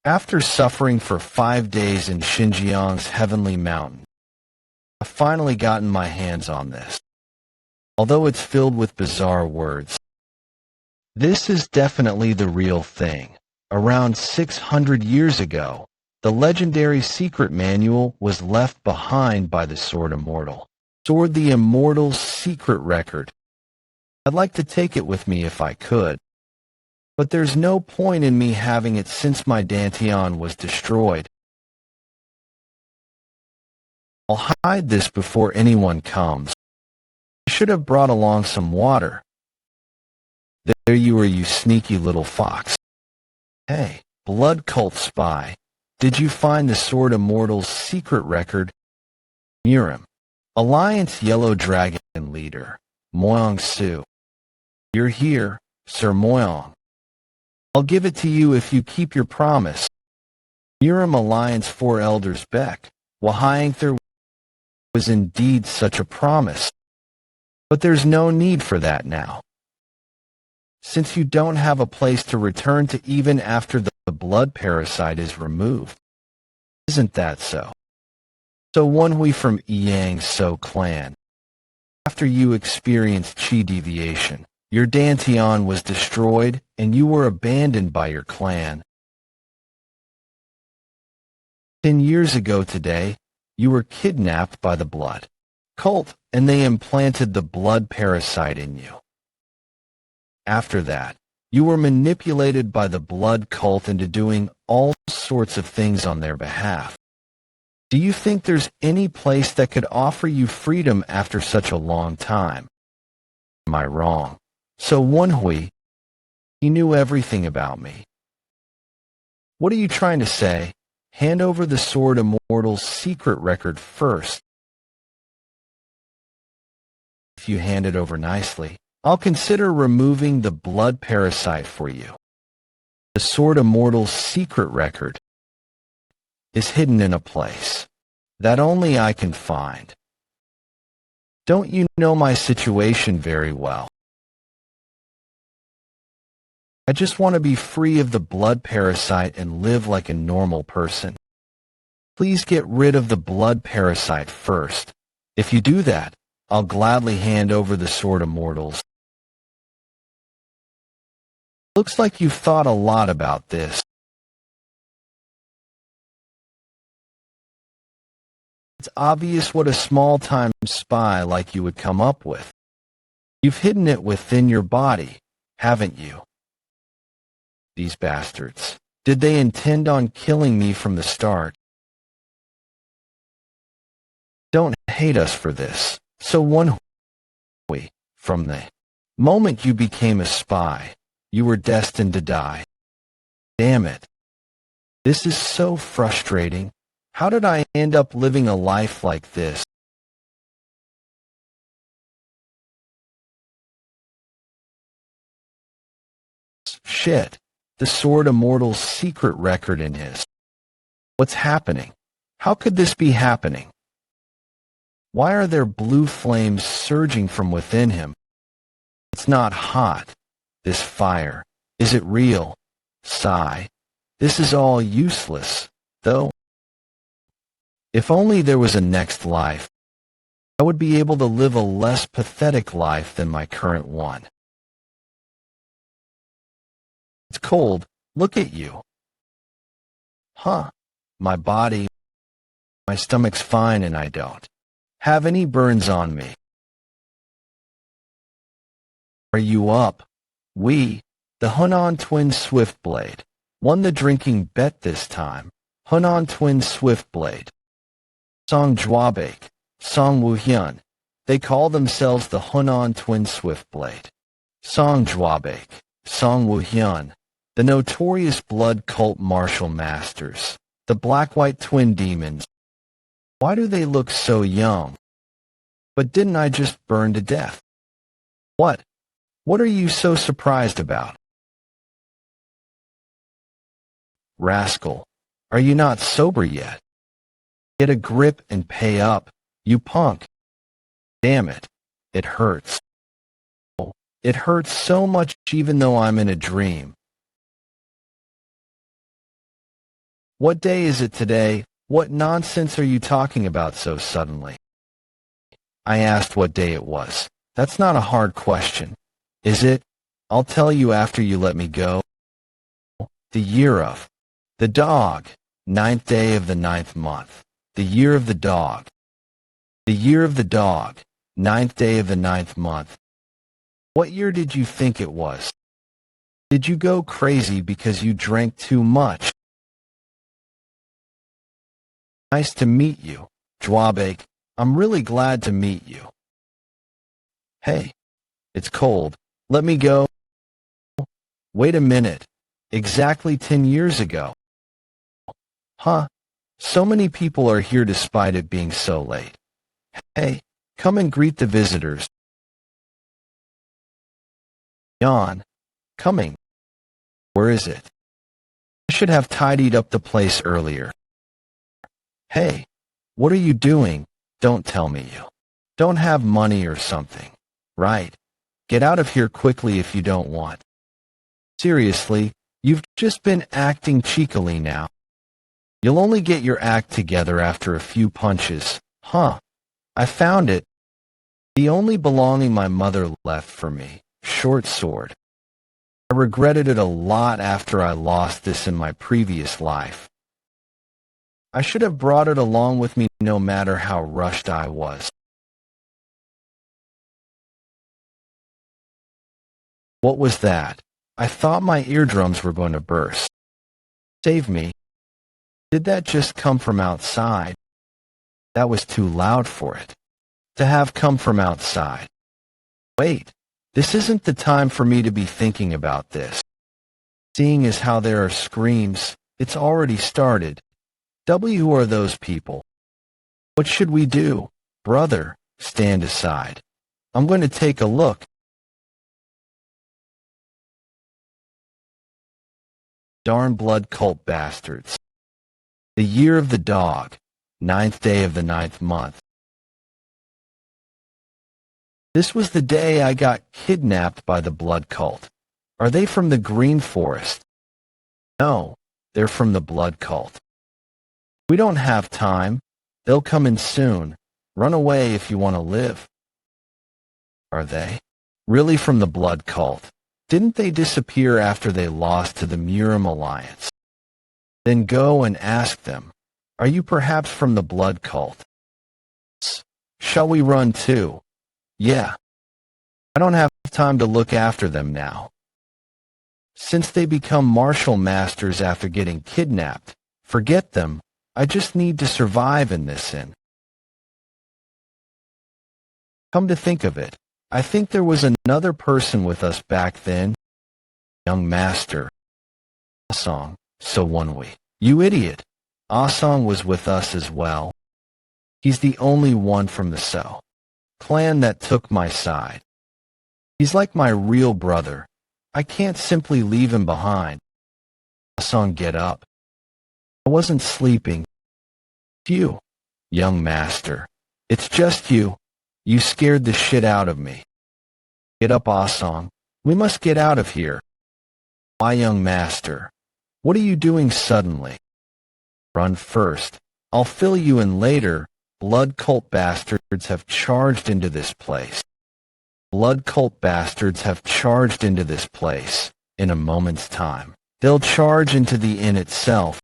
After suffering for 5 days in Xinjiang's heavenly mountain, I've finally gotten my hands on this. Although it's filled with bizarre words, this is definitely the real thing. Around 600 years ago, the legendary secret manual was left behind by the Sword Immortal. Sword the Immortal's secret record. I'd like to take it with me if I could, but there's no point in me having it since my Dantian was destroyed. I'll hide this before anyone comes. I should have brought along some water. There you are, you sneaky little fox. Hey, blood cult spy, did you find the Sword Immortal's secret record? Murim, Alliance Yellow Dragon leader, Moyong Su. You're here, Sir Moyong. I'll give it to you if you keep your promise. Murim Alliance 4 Elders Beck, Wahayangthur was indeed such a promise. But there's no need for that now, since you don't have a place to return to even after the blood parasite is removed. Isn't that so? So Woon-Hwi from Yang So clan. After you experienced chi deviation, your Dantian was destroyed and you were abandoned by your clan. 10 years ago today, you were kidnapped by the blood cult and they implanted the blood parasite in you. After that, you were manipulated by the blood cult into doing all sorts of things on their behalf. Do you think there's any place that could offer you freedom after such a long time? Am I wrong? So Woon-Hwi, he knew everything about me. What are you trying to say? Hand over the Sword Immortal's secret record first. If you hand it over nicely, I'll consider removing the blood parasite for you. The Sword Immortal's secret record is hidden in a place that only I can find. Don't you know my situation very well? I just want to be free of the blood parasite and live like a normal person. Please get rid of the blood parasite first. If you do that, I'll gladly hand over the Sword Immortals. Looks like you've thought a lot about this. It's obvious what a small-time spy like you would come up with. You've hidden it within your body, haven't you? These bastards. Did they intend on killing me from the start? Don't hate us for this. So Woon-Hwi, from the moment you became a spy, you were destined to die. Damn it. This is so frustrating. How did I end up living a life like this? Shit. The Sword Immortal's secret record in his. What's happening? How could this be happening? Why are there blue flames surging from within him? It's not hot. This fire. Is it real? Sigh. This is all useless, though. If only there was a next life, I would be able to live a less pathetic life than my current one. It's cold. Look at you. Huh. My body, my stomach's fine and I don't have any burns on me. Are you up? We, the Hunan Twin Swiftblade, won the drinking bet this time. Hunan Twin Swiftblade. Song Juabake, Song Wuhyun. They call themselves the Hunan Twin Swiftblade. Song Juabake, Song Wuhyun. The notorious blood cult martial masters. The black-white twin demons. Why do they look so young? But didn't I just burn to death? What? What are you so surprised about? Rascal, are you not sober yet? Get a grip and pay up, you punk. Damn it, it hurts. Oh, it hurts so much even though I'm in a dream. What day is it today? What nonsense are you talking about so suddenly? I asked what day it was. That's not a hard question, is it? I'll tell you after you let me go. The year of the dog, 9th day of the 9th month. The year of the dog. The year of the dog, 9th day of the 9th month. What year did you think it was? Did you go crazy because you drank too much? Nice to meet you, Dwabek. I'm really glad to meet you. Hey, it's cold. Let me go. Wait a minute. Exactly 10 years ago. Huh? So many people are here despite it being so late. Hey, come and greet the visitors. Jan, coming. Where is it? I should have tidied up the place earlier. Hey, what are you doing? Don't tell me you don't have money or something, right? Get out of here quickly if you don't want. Seriously, you've just been acting cheekily now. You'll only get your act together after a few punches. Huh. I found it. The only belonging my mother left for me. Short sword. I regretted it a lot after I lost this in my previous life. I should have brought it along with me no matter how rushed I was. What was that? I thought my eardrums were going to burst. Save me. Did that just come from outside? That was too loud for it to have come from outside. Wait, this isn't the time for me to be thinking about this. Seeing as how there are screams, it's already started. Who are those people? What should we do? Brother, stand aside. I'm going to take a look. Darn blood cult bastards. The year of the dog, 9th day of the 9th month. This was the day I got kidnapped by the blood cult. Are they from the Green Forest? No, they're from the blood cult. We don't have time. They'll come in soon. Run away if you want to live. Are they really from the blood cult? Didn't they disappear after they lost to the Murim Alliance? Then go and ask them. Are you perhaps from the blood cult? Shall we run too? Yeah. I don't have time to look after them now. Since they become martial masters after getting kidnapped, forget them. I just need to survive in this inn. Come to think of it, I think there was another person with us back then. Young master. Asong, so Woon-Hwi. You idiot. Asong was with us as well. He's the only one from the So clan that took my side. He's like my real brother. I can't simply leave him behind. Asong, get up. I wasn't sleeping. You, young master. It's just you. You scared the shit out of me. Get up, Asong. We must get out of here. Why, young master? What are you doing suddenly? Run first. I'll fill you in later. Blood cult bastards have charged into this place. Blood cult bastards have charged into this place. In a moment's time, they'll charge into the inn itself.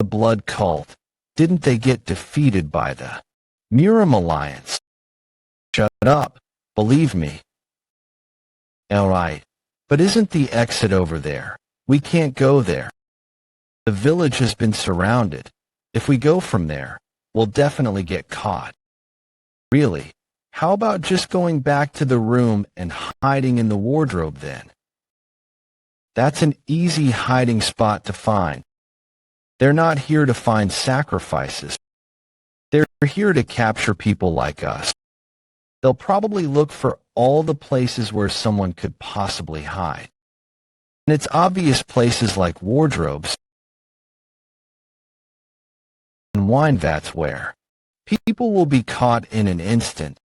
The blood cult. Didn't they get defeated by the Murim Alliance? Shut up. Believe me. All right. But isn't the exit over there? We can't go there. The village has been surrounded. If we go from there, we'll definitely get caught. Really? How about just going back to the room and hiding in the wardrobe then? That's an easy hiding spot to find. They're not here to find sacrifices. They're here to capture people like us. They'll probably look for all the places where someone could possibly hide. And it's obvious places like wardrobes and wine vats where people will be caught in an instant.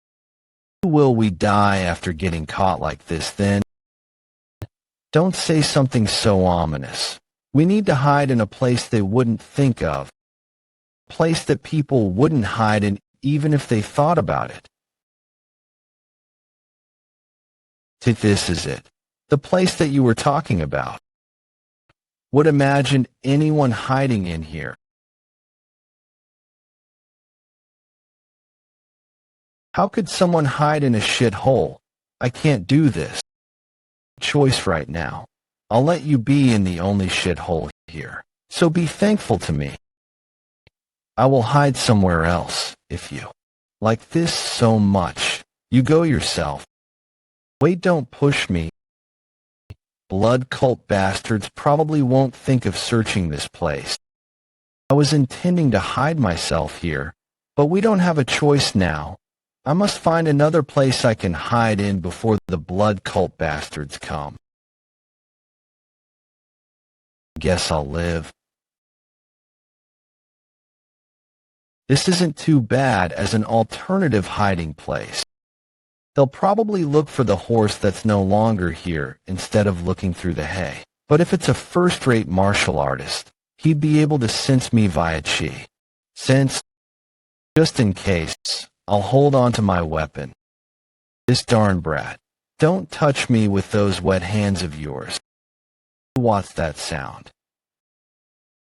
Will we die after getting caught like this then? Don't say something so ominous. We need to hide in a place they wouldn't think of, a place that people wouldn't hide in even if they thought about it. This is it, the place that you were talking about. Would imagine anyone hiding in here. How could someone hide in a shithole? I can't do this. Choice right now. I'll let you be in the only shithole here, so be thankful to me. I will hide somewhere else, if you like this so much. You go yourself. Wait, don't push me. Blood cult bastards probably won't think of searching this place. I was intending to hide myself here, but we don't have a choice now. I must find another place I can hide in before the blood cult bastards come. Guess I'll live. This isn't too bad as an alternative hiding place. They'll probably look for the horse that's no longer here instead of looking through the hay. But if it's a first-rate martial artist, he'd be able to sense me via chi. Sense, just in case, I'll hold on to my weapon. This darn brat. Don't touch me with those wet hands of yours. What's that sound?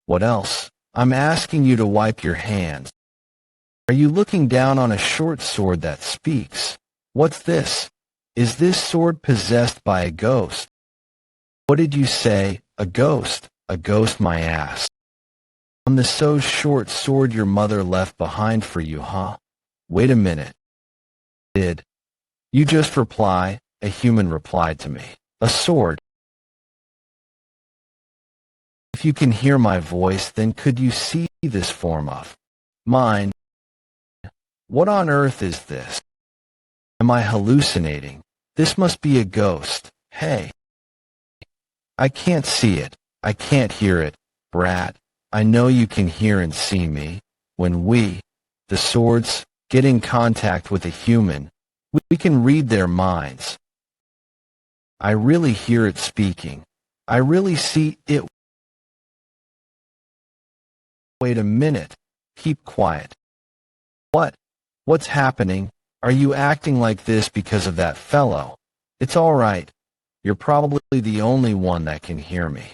What else? I'm asking you to wipe your hands. Are you looking down on a short sword that speaks? What's this? Is this sword possessed by a ghost? What did you say? A ghost? A ghost, my ass. On the so short sword your mother left behind for you, huh? Wait a minute. Did you just reply? A human replied to me. A sword. If you can hear my voice, then could you see this form of mine? What on earth is this? Am I hallucinating? This must be a ghost. Hey. I can't see it. I can't hear it. Brat, I know you can hear and see me. When we, the swords, get in contact with a human, we can read their minds. I really hear it speaking. I really see it. Wait a minute. Keep quiet. What? What's happening? Are you acting like this because of that fellow? It's all right. You're probably the only one that can hear me.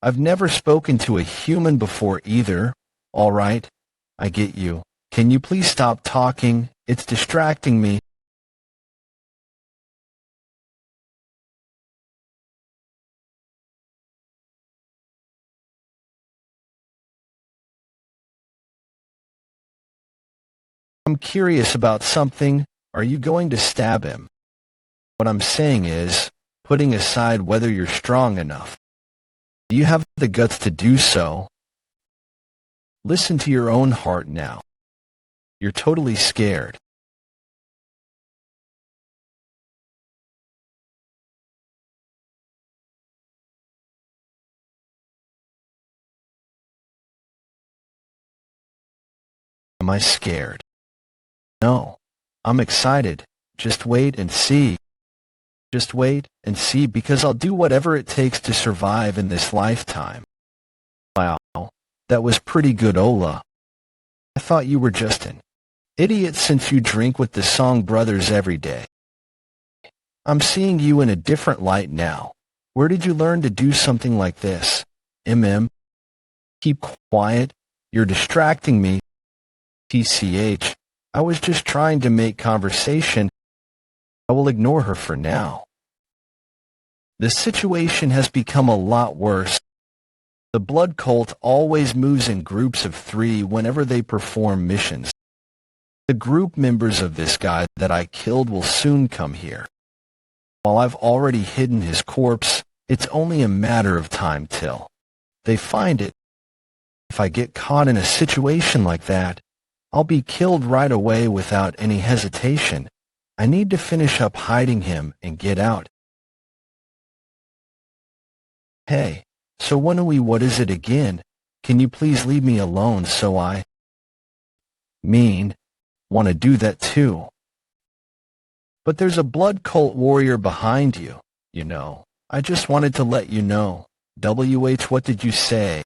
I've never spoken to a human before either. All right. I get you. Can you please stop talking? It's distracting me. I'm curious about something. Are you going to stab him? What I'm saying is, putting aside whether you're strong enough, do you have the guts to do so? Listen to your own heart now. You're totally scared. Am I scared? No. I'm excited. Just wait and see. Just wait and see, because I'll do whatever it takes to survive in this lifetime. Wow, that was pretty good, Ola. I thought you were just an idiot since you drink with the Song Brothers every day. I'm seeing you in a different light now. Where did you learn to do something like this? Keep quiet. You're distracting me. TCH. I was just trying to make conversation. I will ignore her for now. The situation has become a lot worse. The blood cult always moves in groups of 3 whenever they perform missions. The group members of this guy that I killed will soon come here. While I've already hidden his corpse, it's only a matter of time till they find it. If I get caught in a situation like that, I'll be killed right away without any hesitation. I need to finish up hiding him and get out. Hey, so Woon-Hwi, what is it again? Can you please leave me alone so I want to do that too? But there's a blood cult warrior behind you, you know. I just wanted to let you know. What did you say?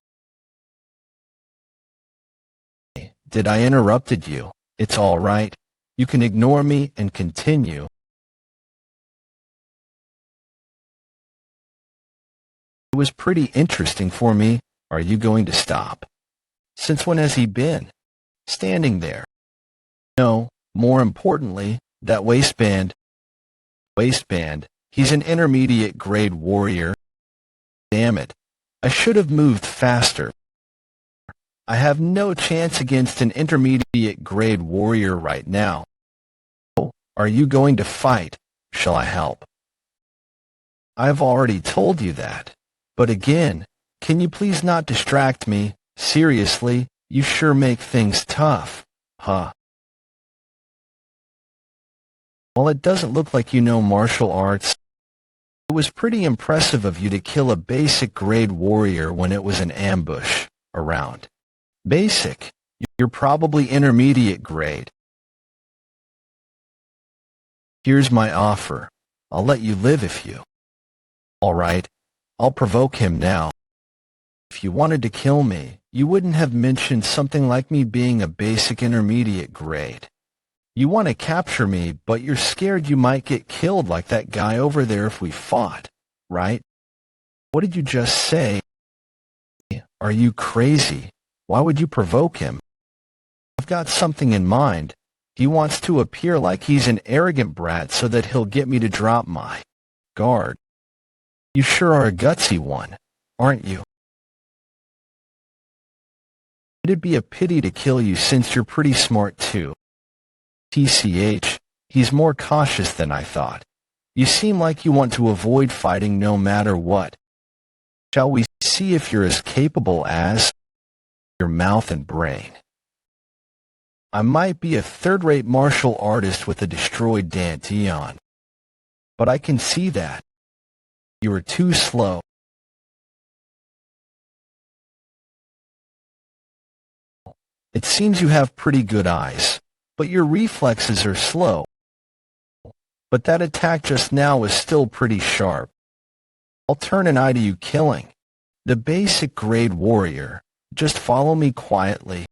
Did I interrupted you? It's all right. You can ignore me and continue. It was pretty interesting for me. Are you going to stop? Since when has he been standing there? No, more importantly, that waistband. He's an intermediate grade warrior. Damn it. I should have moved faster. I have no chance against an intermediate grade warrior right now. Are you going to fight? Shall I help? I've already told you that. But again, can you please not distract me? Seriously, you sure make things tough. Huh? Well, it doesn't look like you know martial arts. It was pretty impressive of you to kill a basic grade warrior when it was an ambush around. Basic? You're probably intermediate grade. Here's my offer. I'll let you live if you. All right, I'll provoke him now. If you wanted to kill me, you wouldn't have mentioned something like me being a basic intermediate grade. You want to capture me, but you're scared you might get killed like that guy over there if we fought, right? What did you just say? Are you crazy? Why would you provoke him? I've got something in mind. He wants to appear like he's an arrogant brat so that he'll get me to drop my guard. You sure are a gutsy one, aren't you? It'd be a pity to kill you since you're pretty smart too. TCH, he's more cautious than I thought. You seem like you want to avoid fighting no matter what. Shall we see if you're as capable as your mouth and brain? I might be a third-rate martial artist with a destroyed Dantian, but I can see that. You are too slow. It seems you have pretty good eyes, but your reflexes are slow. But that attack just now was still pretty sharp. I'll turn an eye to you killing the basic grade warrior. Just follow me quietly.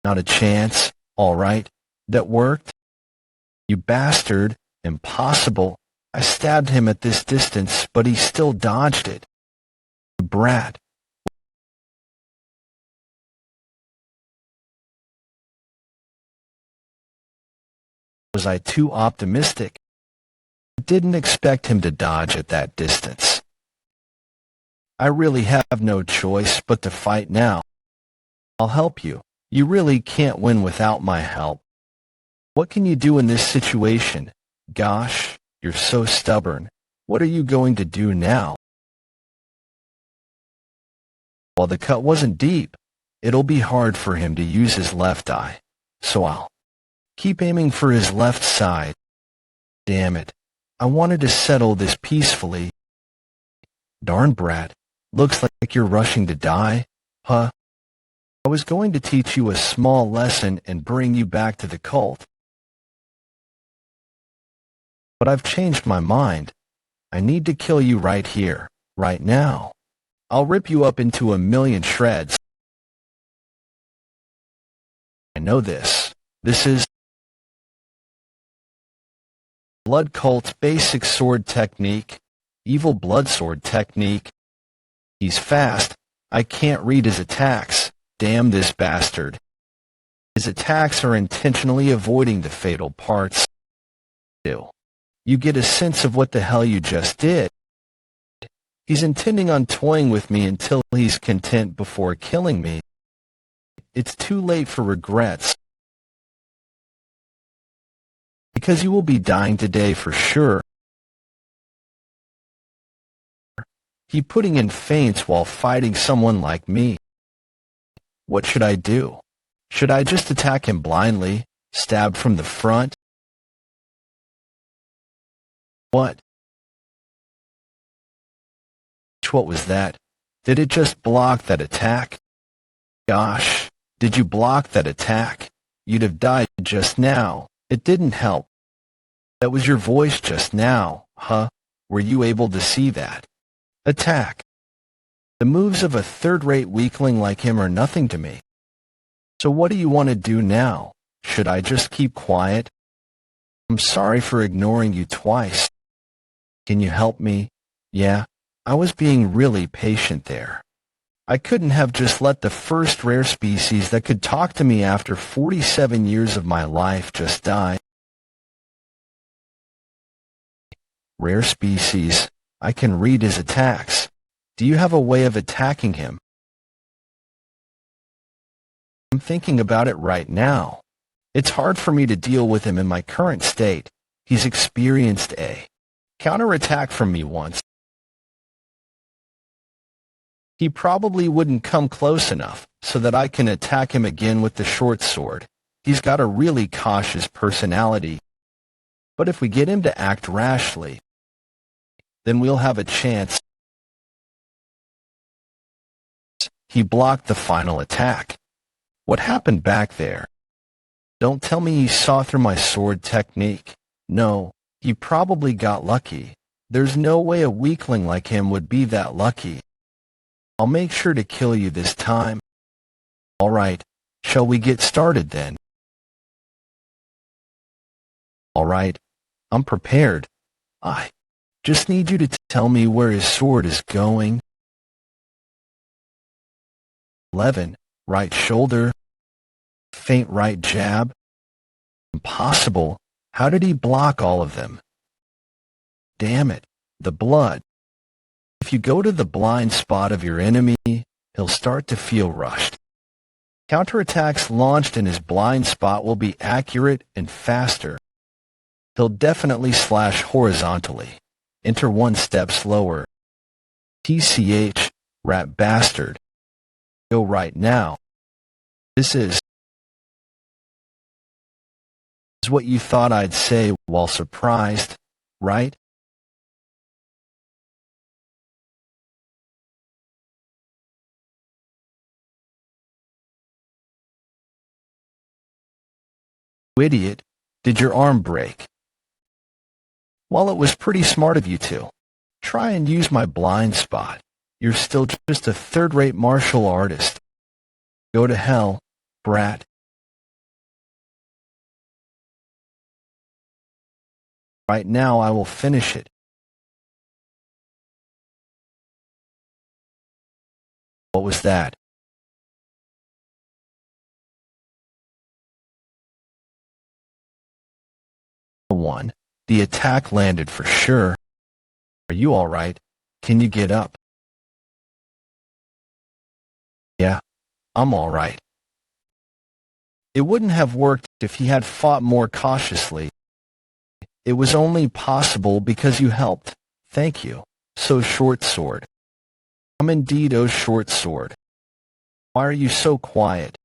Not a chance. All right. That worked? You bastard. Impossible. I stabbed him at this distance, but he still dodged it. You brat. Was I too optimistic? I didn't expect him to dodge at that distance. I really have no choice but to fight now. I'll help you. You really can't win without my help. What can you do in this situation? Gosh, you're so stubborn. What are you going to do now? Well, the cut wasn't deep. It'll be hard for him to use his left eye, so I'll keep aiming for his left side. Damn it. I wanted to settle this peacefully. Darn brat. Looks like you're rushing to die, huh? I was going to teach you a small lesson and bring you back to the cult. But I've changed my mind. I need to kill you right here, right now. I'll rip you up into a million shreds. I know this. This is Blood Cult's basic sword technique, evil blood sword technique. He's fast. I can't read his attacks. Damn this bastard. His attacks are intentionally avoiding the fatal parts. You get a sense of what the hell you just did. He's intending on toying with me until he's content before killing me. It's too late for regrets. Because you will be dying today for sure. He putting in feints while fighting someone like me. What should I do? Should I just attack him blindly, stab from the front? What? What was that? Did it just block that attack? Gosh, did you block that attack? You'd have died just now. It didn't help. That was your voice just now, huh? Were you able to see that? Attack. The moves of a third-rate weakling like him are nothing to me. So what do you want to do now? Should I just keep quiet? I'm sorry for ignoring you twice. Can you help me? Yeah, I was being really patient there. I couldn't have just let the first rare species that could talk to me after 47 years of my life just die. Rare species. I can read his attacks. Do you have a way of attacking him? I'm thinking about it right now. It's hard for me to deal with him in my current state. He's experienced a counterattack from me once. He probably wouldn't come close enough so that I can attack him again with the short sword. He's got a really cautious personality. But if we get him to act rashly, then we'll have a chance. He blocked the final attack. What happened back there? Don't tell me he saw through my sword technique. No, he probably got lucky. There's no way a weakling like him would be that lucky. I'll make sure to kill you this time. All right, shall we get started then? All right, I'm prepared. I just need you to tell me where his sword is going. 11. Right shoulder. Faint right jab. Impossible. How did he block all of them? Damn it, the blood. If you go to the blind spot of your enemy, he'll start to feel rushed. Counterattacks launched in his blind spot will be accurate and faster. He'll definitely slash horizontally. Enter one step slower. TCH, rat bastard. Go right now. This is what you thought I'd say while surprised, right? You idiot, did your arm break? Well, it was pretty smart of you to try and use my blind spot. You're still just a third-rate martial artist. Go to hell, brat. Right now I will finish it. What was that? One. The attack landed for sure. Are you all right? Can you get up? Yeah, I'm all right. It wouldn't have worked if he had fought more cautiously. It was only possible because you helped. Thank you. So short sword. I'm indeed a short sword. Why are you so quiet?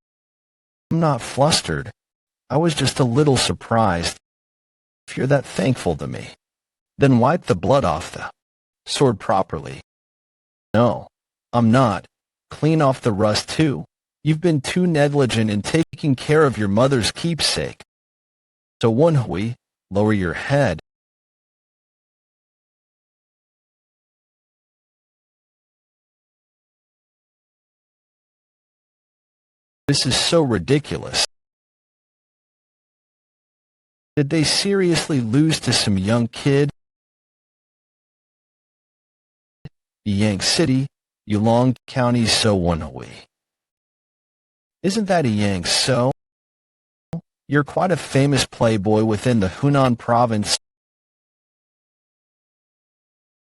I'm not flustered. I was just a little surprised. If you're that thankful to me, then wipe the blood off the sword properly. No, I'm not. Clean off the rust too. You've been too negligent in taking care of your mother's keepsake. So Woon-Hwi, lower your head. This is so ridiculous. Did they seriously lose to some young kid? Yang City, Yulong County, so Woon-Hwi. Isn't that a Yang so? You're quite a famous playboy within the Hunan province.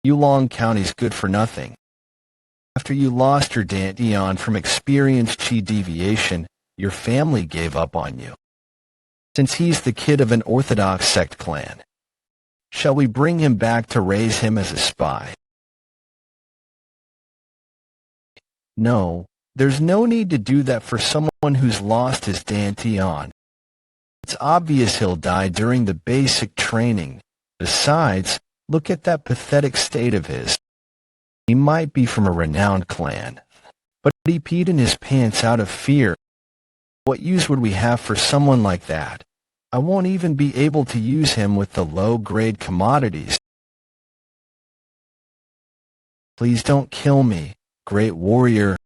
Yulong County's good for nothing. After you lost your Dantian from experienced chi deviation, your family gave up on you. Since he's the kid of an orthodox sect clan, shall we bring him back to raise him as a spy? No, there's no need to do that for someone who's lost his Dantian. It's obvious he'll die during the basic training. Besides, look at that pathetic state of his. He might be from a renowned clan, but he peed in his pants out of fear. What use would we have for someone like that? I won't even be able to use him with the low-grade commodities. Please don't kill me, great warrior.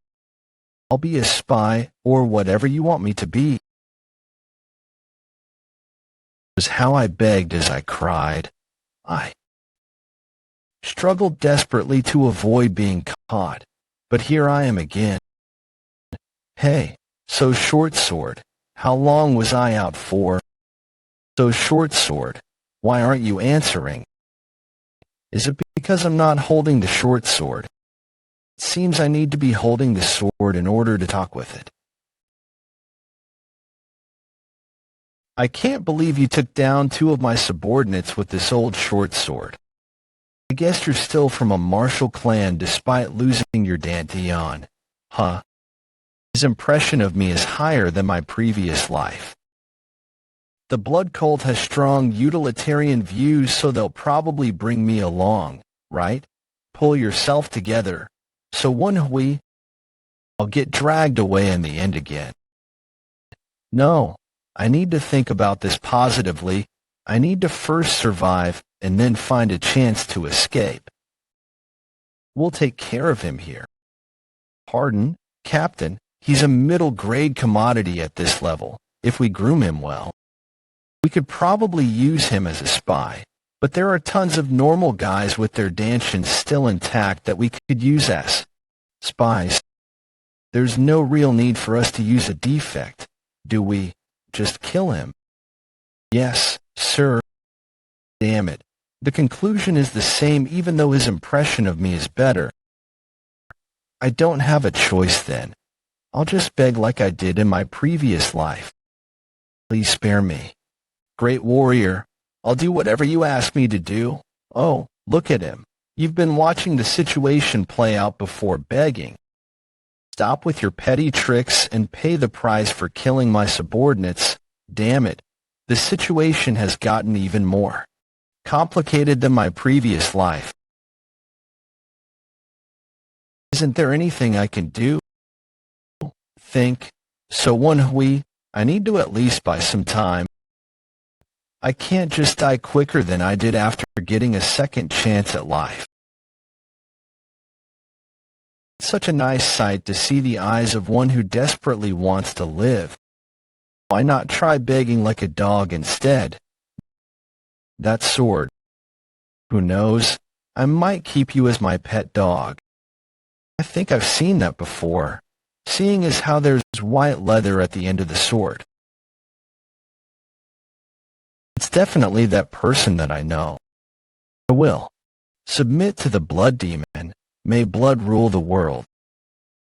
I'll be a spy, or whatever you want me to be. It was how I begged as I cried. I struggled desperately to avoid being caught, but here I am again. Hey, so short sword, how long was I out for? So short sword, why aren't you answering? Is it because I'm not holding the short sword? It seems I need to be holding the sword in order to talk with it. I can't believe you took down 2 of my subordinates with this old short sword. I guess you're still from a martial clan despite losing your Dantian, huh? His impression of me is higher than my previous life. The blood cult has strong utilitarian views, so they'll probably bring me along, right? Pull yourself together. So Woon-Hwi, I'll get dragged away in the end again. No, I need to think about this positively. I need to first survive and then find a chance to escape. We'll take care of him here. Pardon, Captain, he's a middle-grade commodity at this level, if we groom him well. We could probably use him as a spy, but there are tons of normal guys with their Dantians still intact that we could use as spies. There's no real need for us to use a defect, do we? Just kill him. Yes, sir. Damn it. The conclusion is the same even though his impression of me is better. I don't have a choice then. I'll just beg like I did in my previous life. Please spare me. Great warrior, I'll do whatever you ask me to do. Oh, look at him. You've been watching the situation play out before begging. Stop with your petty tricks and pay the price for killing my subordinates. Damn it. The situation has gotten even more complicated than my previous life. Isn't there anything I can do? Think. So Woon-Hwi, I need to at least buy some time. I can't just die quicker than I did after getting a second chance at life. It's such a nice sight to see the eyes of one who desperately wants to live. Why not try begging like a dog instead? That sword. Who knows? I might keep you as my pet dog. I think I've seen that before, seeing as how there's white leather at the end of the sword. It's definitely that person that I know. I will submit to the blood demon. May blood rule the world.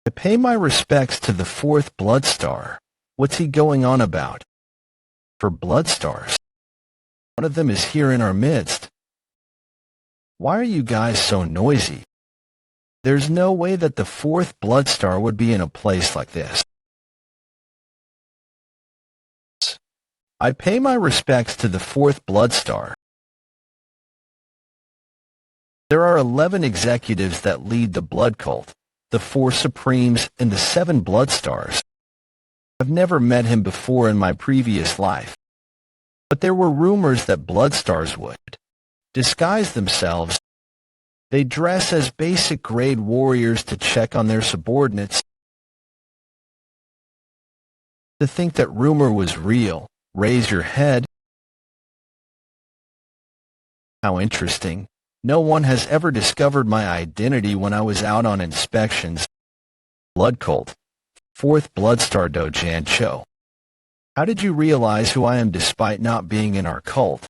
I pay my respects to the 4th blood star. What's he going on about? For blood stars. One of them is here in our midst. Why are you guys so noisy? There's no way that the 4th blood star would be in a place like this. I pay my respects to the 4th blood star. There are 11 executives that lead the blood cult, the 4 supremes, and the 7 blood stars. I've never met him before in my previous life, but there were rumors that blood stars would disguise themselves. They dress as basic grade warriors to check on their subordinates. To think that rumor was real, raise your head. How interesting. No one has ever discovered my identity when I was out on inspections. Blood cult. 4th blood star Dojan Cho. How did you realize who I am despite not being in our cult?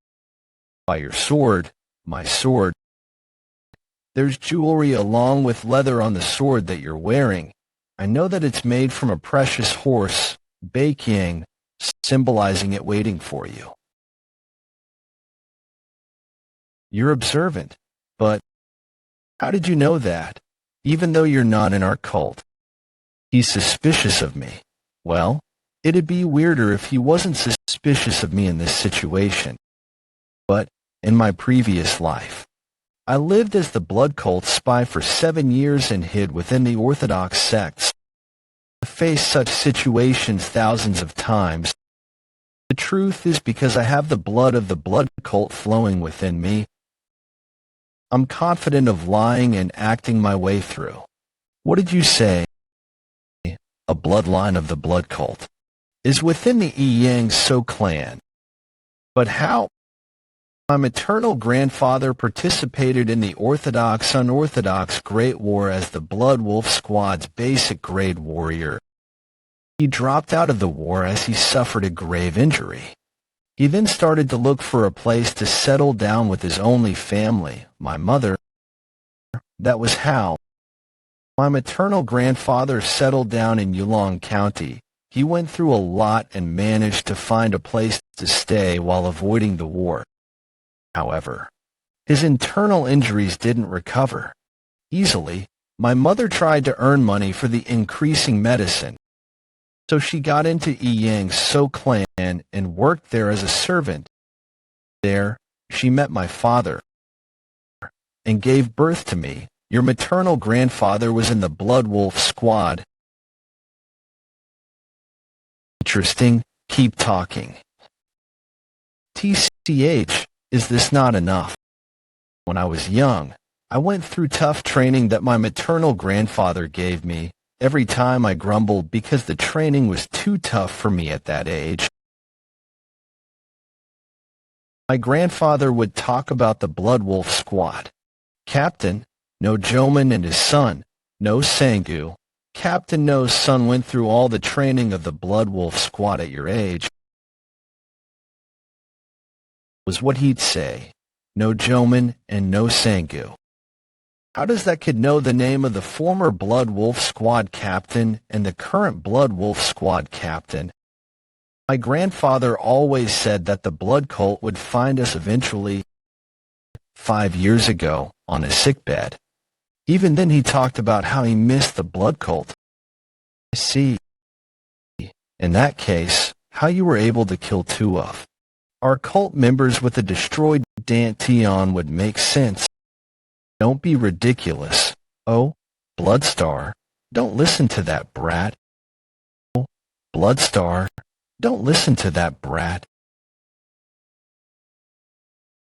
By your sword, my sword. There's jewelry along with leather on the sword that you're wearing. I know that it's made from a precious horse, Baekyang, symbolizing it waiting for you. You're observant, but how did you know that, even though you're not in our cult? He's suspicious of me. Well, it'd be weirder if he wasn't suspicious of me in this situation. But in my previous life, I lived as the blood cult spy for 7 years and hid within the Orthodox sects. I faced such situations thousands of times. The truth is because I have the blood of the blood cult flowing within me. I'm confident of lying and acting my way through. What did you say? A bloodline of the blood cult is within the Yang So clan. But how? My maternal grandfather participated in the Orthodox-Unorthodox Great War as the Blood Wolf Squad's basic grade warrior. He dropped out of the war as he suffered a grave injury. He then started to look for a place to settle down with his only family, my mother. That was how my maternal grandfather settled down in Yulong County. He went through a lot and managed to find a place to stay while avoiding the war. However, his internal injuries didn't recover easily. My mother tried to earn money for the increasing medicine, so she got into Yang So clan and worked there as a servant. There, she met my father and gave birth to me. Your maternal grandfather was in the Blood Wolf Squad. Interesting. Keep talking. TCH, is this not enough? When I was young, I went through tough training that my maternal grandfather gave me. Every time I grumbled because the training was too tough for me at that age. My grandfather would talk about the Blood Wolf Squad. Captain No Joman and his son, No Sangu. Captain No's son went through all the training of the Blood Wolf Squad at your age. Was what he'd say. No Joman and No Sangu. How does that kid know the name of the former Blood Wolf Squad captain and the current Blood Wolf Squad captain? My grandfather always said that the blood cult would find us eventually. 5 years ago, on his sickbed. Even then he talked about how he missed the blood cult. I see. In that case, how you were able to kill 2 of our cult members with a destroyed Dantian would make sense. Don't be ridiculous. Oh, Bloodstar, don't listen to that brat. Oh, Bloodstar, don't listen to that brat.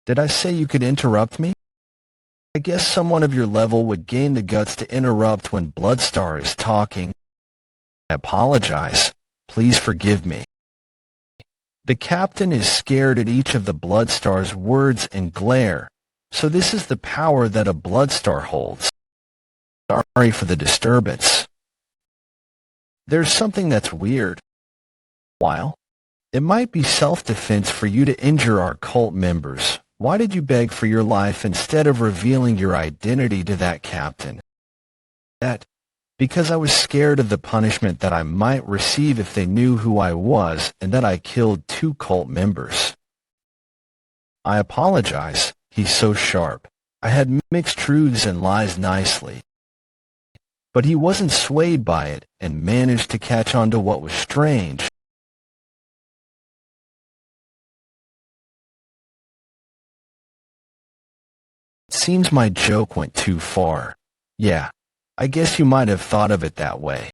Did I say you could interrupt me? I guess someone of your level would gain the guts to interrupt when Bloodstar is talking. I apologize. Please forgive me. The captain is scared at each of the Bloodstar's words and glare, so this is the power that a Bloodstar holds. Sorry for the disturbance. There's something that's weird. While it might be self-defense for you to injure our cult members, why did you beg for your life instead of revealing your identity to that captain? That, because I was scared of the punishment that I might receive if they knew who I was and that I killed 2 cult members. I apologize. He's so sharp. I had mixed truths and lies nicely. But he wasn't swayed by it and managed to catch on to what was strange. Seems my joke went too far. Yeah, I guess you might have thought of it that way.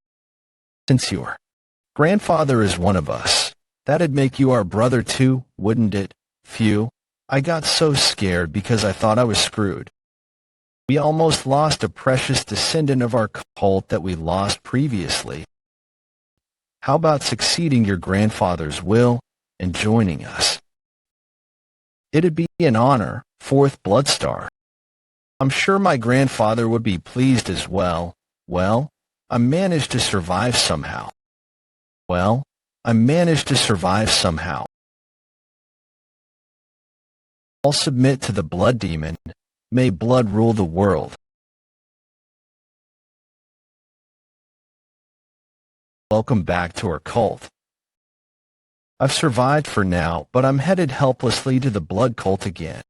Since your grandfather is one of us, that'd make you our brother too, wouldn't it? Phew, I got so scared because I thought I was screwed. We almost lost a precious descendant of our cult that we lost previously. How about succeeding your grandfather's will and joining us? It'd be an honor, 4th Bloodstar. I'm sure my grandfather would be pleased as well. Well, I managed to survive somehow. I'll submit to the blood demon. May blood rule the world. Welcome back to our cult. I've survived for now, but I'm headed helplessly to the blood cult again.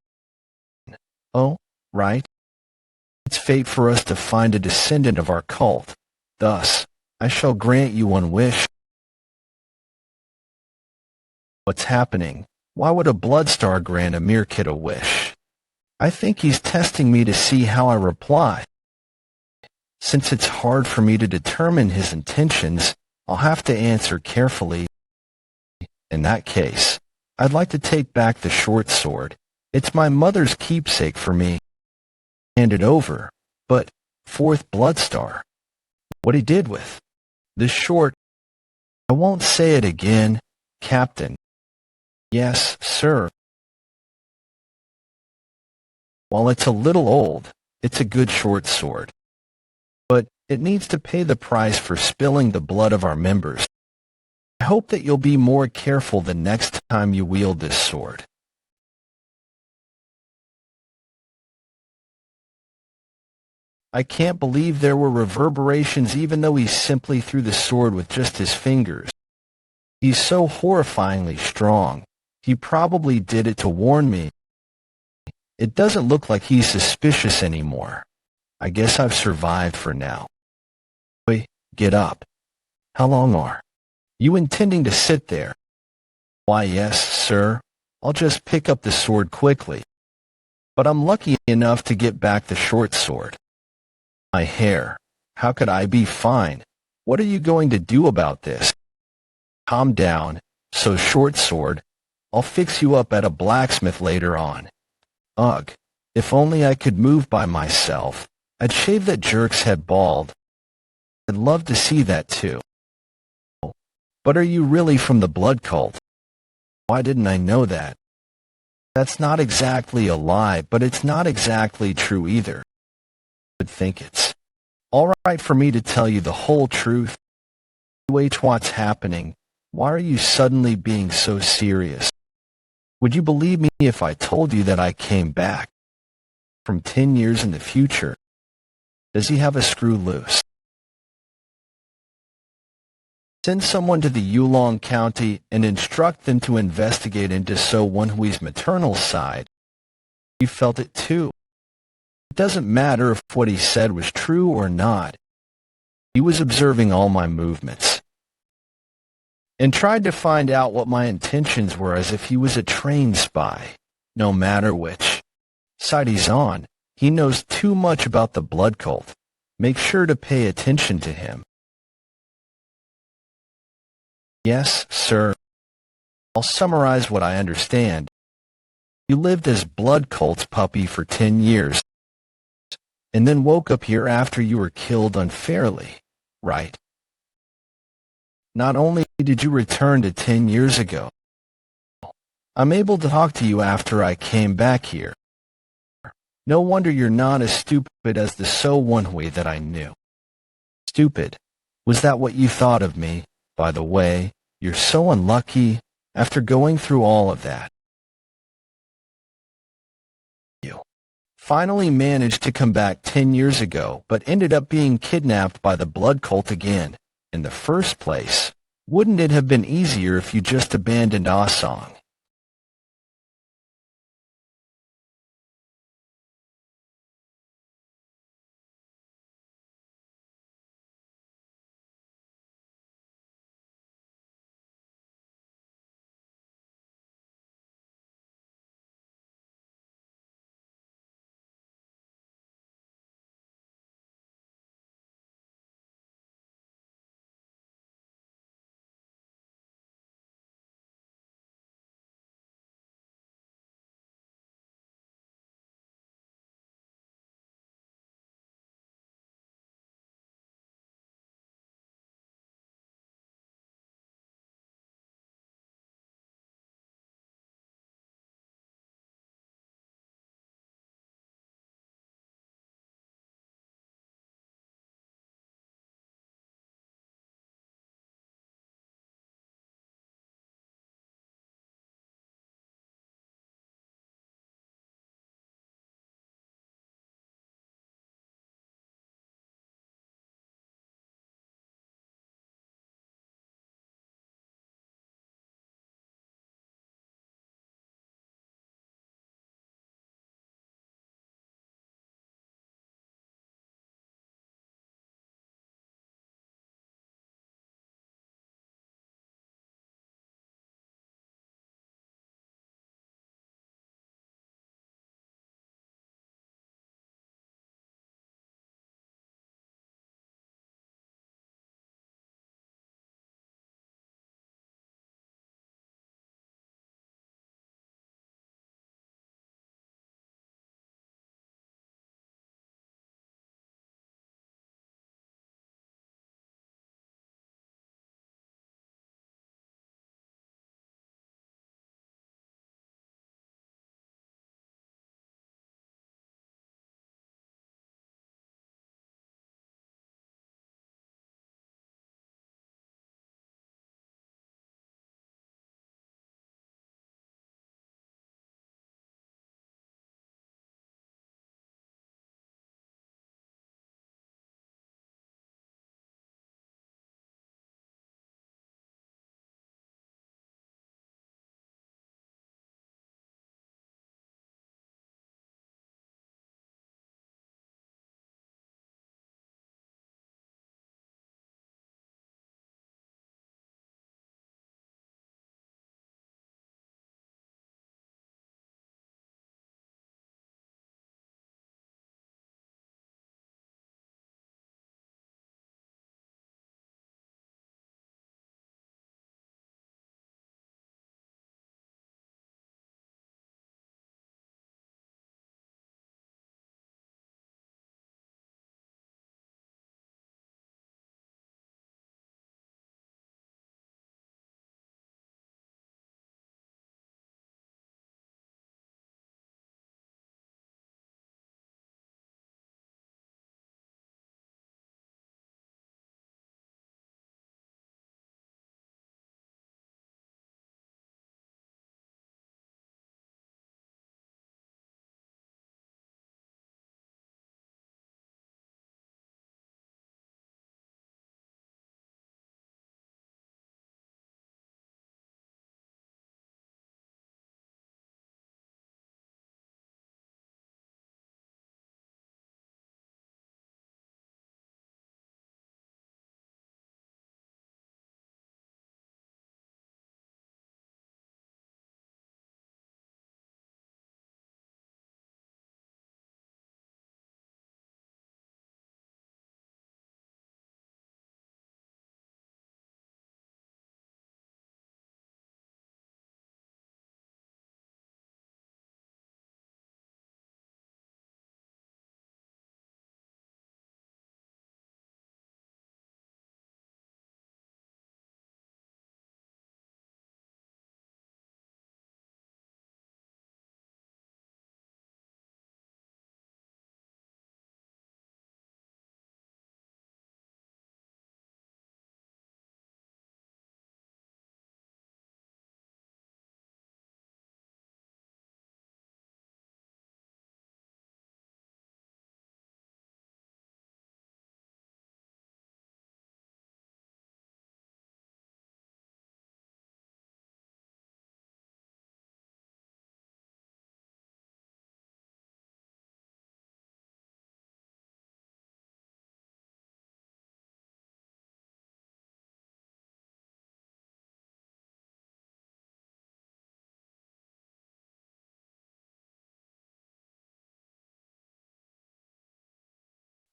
Oh, right. It's fate for us to find a descendant of our cult. Thus, I shall grant you one wish. What's happening? Why would a Bloodstar grant a mere kid a wish? I think he's testing me to see how I reply. Since it's hard for me to determine his intentions, I'll have to answer carefully. In that case, I'd like to take back the short sword. It's my mother's keepsake for me. Hand it over. But, fourth Bloodstar, what he did with the short, I won't say it again, Captain. Yes, sir. While it's a little old, it's a good short sword. But it needs to pay the price for spilling the blood of our members. I hope that you'll be more careful the next time you wield this sword. I can't believe there were reverberations even though he simply threw the sword with just his fingers. He's so horrifyingly strong. He probably did it to warn me. It doesn't look like he's suspicious anymore. I guess I've survived for now. Wait, get up. How long are you intending to sit there? Why, yes, sir. I'll just pick up the sword quickly. But I'm lucky enough to get back the short sword. My hair. How could I be fine? What are you going to do about this? Calm down. So short sword, I'll fix you up at a blacksmith later on. Ugh, if only I could move by myself. I'd shave that jerk's head bald. I'd love to see that too. But are you really from the blood cult? Why didn't I know that? That's not exactly a lie, but it's not exactly true either. I think it's all right for me to tell you the whole truth. What's happening? Why are you suddenly being so serious? Would you believe me if I told you that I came back from 10 years in the future? Does he have a screw loose? Send someone to the Yulong County and instruct them to investigate into Woon-Hwi's maternal side. You felt it too. It doesn't matter if what he said was true or not. He was observing all my movements and tried to find out what my intentions were as if he was a trained spy. No matter which side he's on, he knows too much about the blood cult. Make sure to pay attention to him. Yes, sir. I'll summarize what I understand. You lived as blood cult's puppy for 10 years, and then woke up here after you were killed unfairly, right? Not only did you return to 10 years ago, I'm able to talk to you after I came back here. No wonder you're not as stupid as the Woon-Hwi that I knew. Stupid? Was that what you thought of me? By the way, you're so unlucky after going through all of that. You finally managed to come back 10 years ago, but ended up being kidnapped by the blood cult again. In the first place, wouldn't it have been easier if you just abandoned Asong?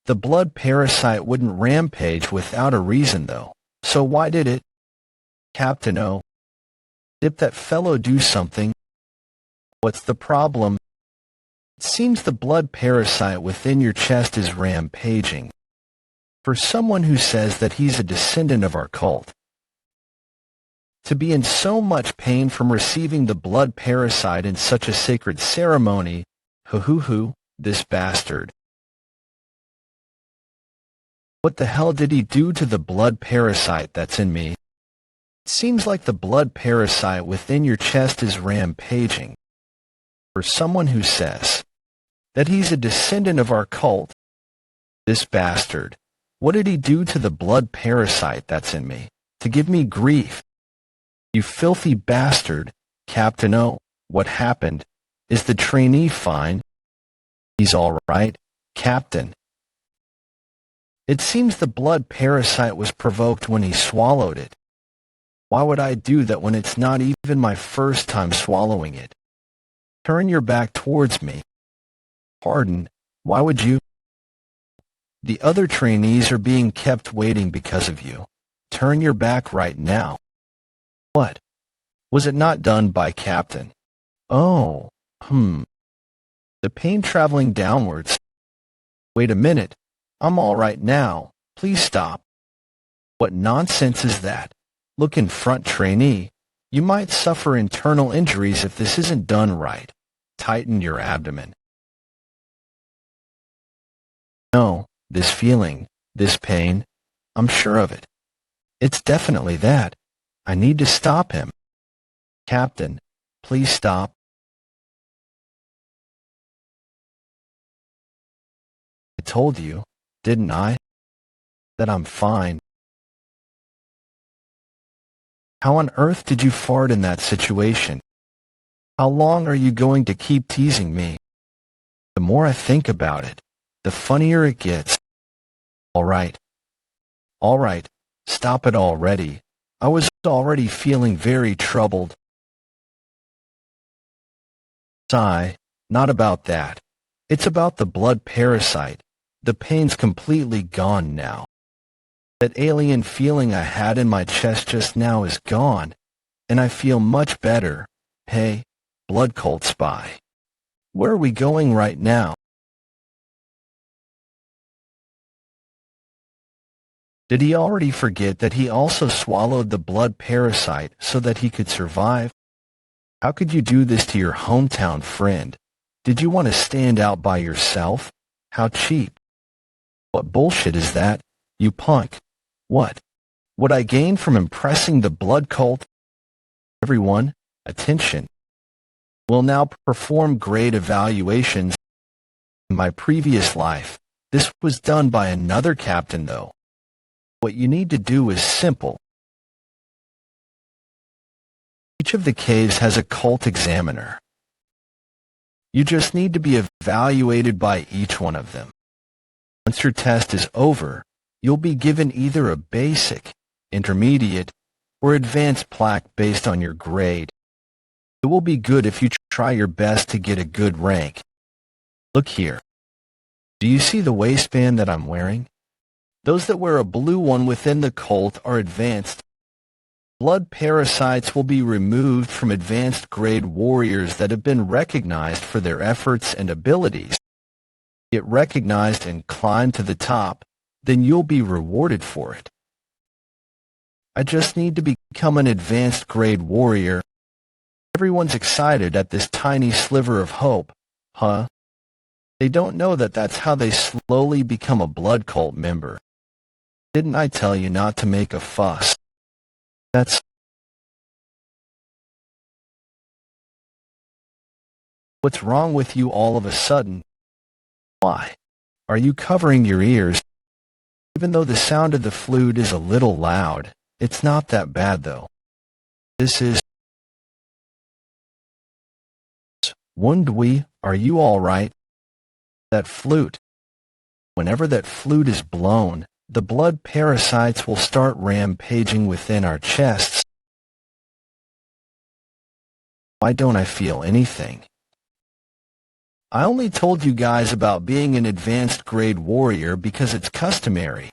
The blood parasite wouldn't rampage without a reason, though. So why did it? Captain O. Did that fellow do something? What's the problem? It seems the blood parasite within your chest is rampaging. For someone who says that he's a descendant of our cult, to be in so much pain from receiving the blood parasite in such a sacred ceremony, this bastard. What the hell did he do to the blood parasite that's in me? It seems like the blood parasite within your chest is rampaging. For someone who says that he's a descendant of our cult, this bastard, what did he do to the blood parasite that's in me to give me grief? You filthy bastard, Captain O, what happened? Is the trainee fine? He's all right, Captain. It seems the blood parasite was provoked when he swallowed it. Why would I do that when it's not even my first time swallowing it? Turn your back towards me. Pardon, why would you? The other trainees are being kept waiting because of you. Turn your back right now. What? Was it not done by Captain? Oh, The pain traveling downwards. Wait a minute. I'm all right now. Please stop. What nonsense is that? Look in front, trainee. You might suffer internal injuries if this isn't done right. Tighten your abdomen. No, this feeling, this pain, I'm sure of it. It's definitely that. I need to stop him. Captain, please stop. I told you, didn't I, that I'm fine. How on earth did you fart in that situation? How long are you going to keep teasing me? The more I think about it, the funnier it gets. All right, stop it already. I was already feeling very troubled. Sigh, not about that. It's about the blood parasite. The pain's completely gone now. That alien feeling I had in my chest just now is gone, and I feel much better. Hey, blood cult spy. Where are we going right now? Did he already forget that he also swallowed the blood parasite so that he could survive? How could you do this to your hometown friend? Did you want to stand out by yourself? How cheap. What bullshit is that, you punk? What would I gain from impressing the blood cult? Everyone, attention. We'll now perform grade evaluations. In my previous life, this was done by another captain though. What you need to do is simple. Each of the caves has a cult examiner. You just need to be evaluated by each one of them. Once your test is over, you'll be given either a basic, intermediate, or advanced plaque based on your grade. It will be good if you try your best to get a good rank. Look here. Do you see the waistband that I'm wearing? Those that wear a blue one within the cult are advanced. Blood parasites will be removed from advanced grade warriors that have been recognized for their efforts and abilities. Get recognized and climb to the top, then you'll be rewarded for it. I just need to become an advanced grade warrior. Everyone's excited at this tiny sliver of hope, huh? They don't know that that's how they slowly become a blood cult member. Didn't I tell you not to make a fuss? That's... What's wrong with you all of a sudden? Why? Are you covering your ears? Even though the sound of the flute is a little loud, it's not that bad though. This is... Woon-Hwi, are you all right? That flute. Whenever that flute is blown, the blood parasites will start rampaging within our chests. Why don't I feel anything? I only told you guys about being an advanced grade warrior because it's customary.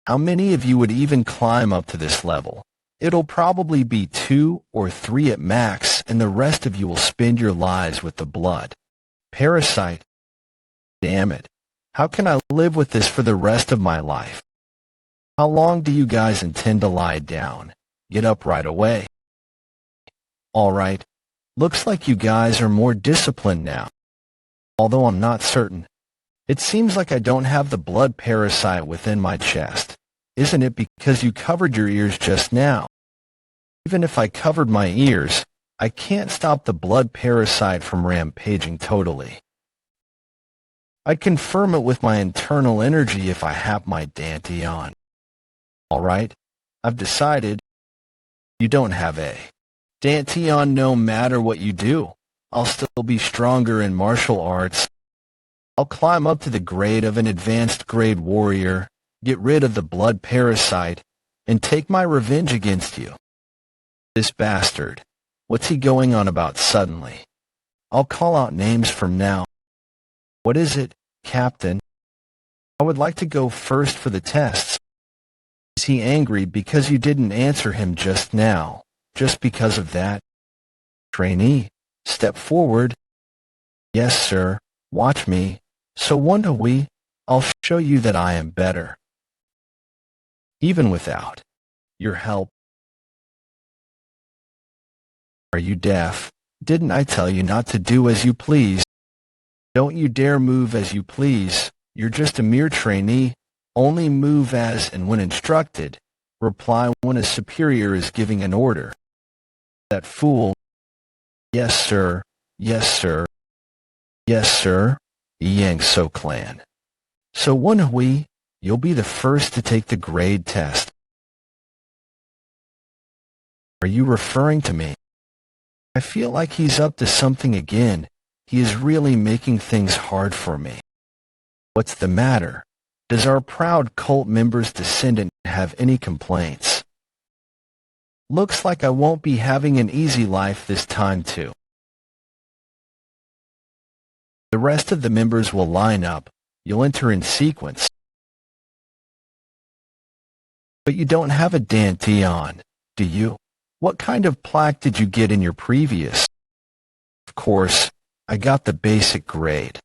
How many of you would even climb up to this level? It'll probably be 2 or 3 at max, and the rest of you will spend your lives with the blood. Parasite. Damn it. How can I live with this for the rest of my life? How long do you guys intend to lie down? Get up right away. Alright. Looks like you guys are more disciplined now. Although I'm not certain. It seems like I don't have the blood parasite within my chest. Isn't it because you covered your ears just now? Even if I covered my ears, I can't stop the blood parasite from rampaging totally. I'd confirm it with my internal energy if I have my Dantian. Alright, I've decided. You don't have a Dantian no matter what you do. I'll still be stronger in martial arts. I'll climb up to the grade of an advanced grade warrior, get rid of the blood parasite, and take my revenge against you. This bastard. What's he going on about suddenly? I'll call out names from now. What is it, Captain? I would like to go first for the tests. Is he angry because you didn't answer him just now? Just because of that? Trainee, step forward. Yes, sir. Watch me. So Woon-Hwi, I'll show you that I am better. Even without your help. Are you deaf? Didn't I tell you not to do as you please? Don't you dare move as you please. You're just a mere trainee. Only move as and when instructed. Reply when a superior is giving an order. That fool. Yes, sir. Yes, sir. Yes, sir. Yang-So clan. So Woon-Hwi, you'll be the first to take the grade test. Are you referring to me? I feel like he's up to something again. He is really making things hard for me. What's the matter? Does our proud cult member's descendant have any complaints? Looks like I won't be having an easy life this time too. The rest of the members will line up. You'll enter in sequence. But you don't have a Dantian, do you? What kind of plaque did you get in your previous? Of course, I got the basic grade.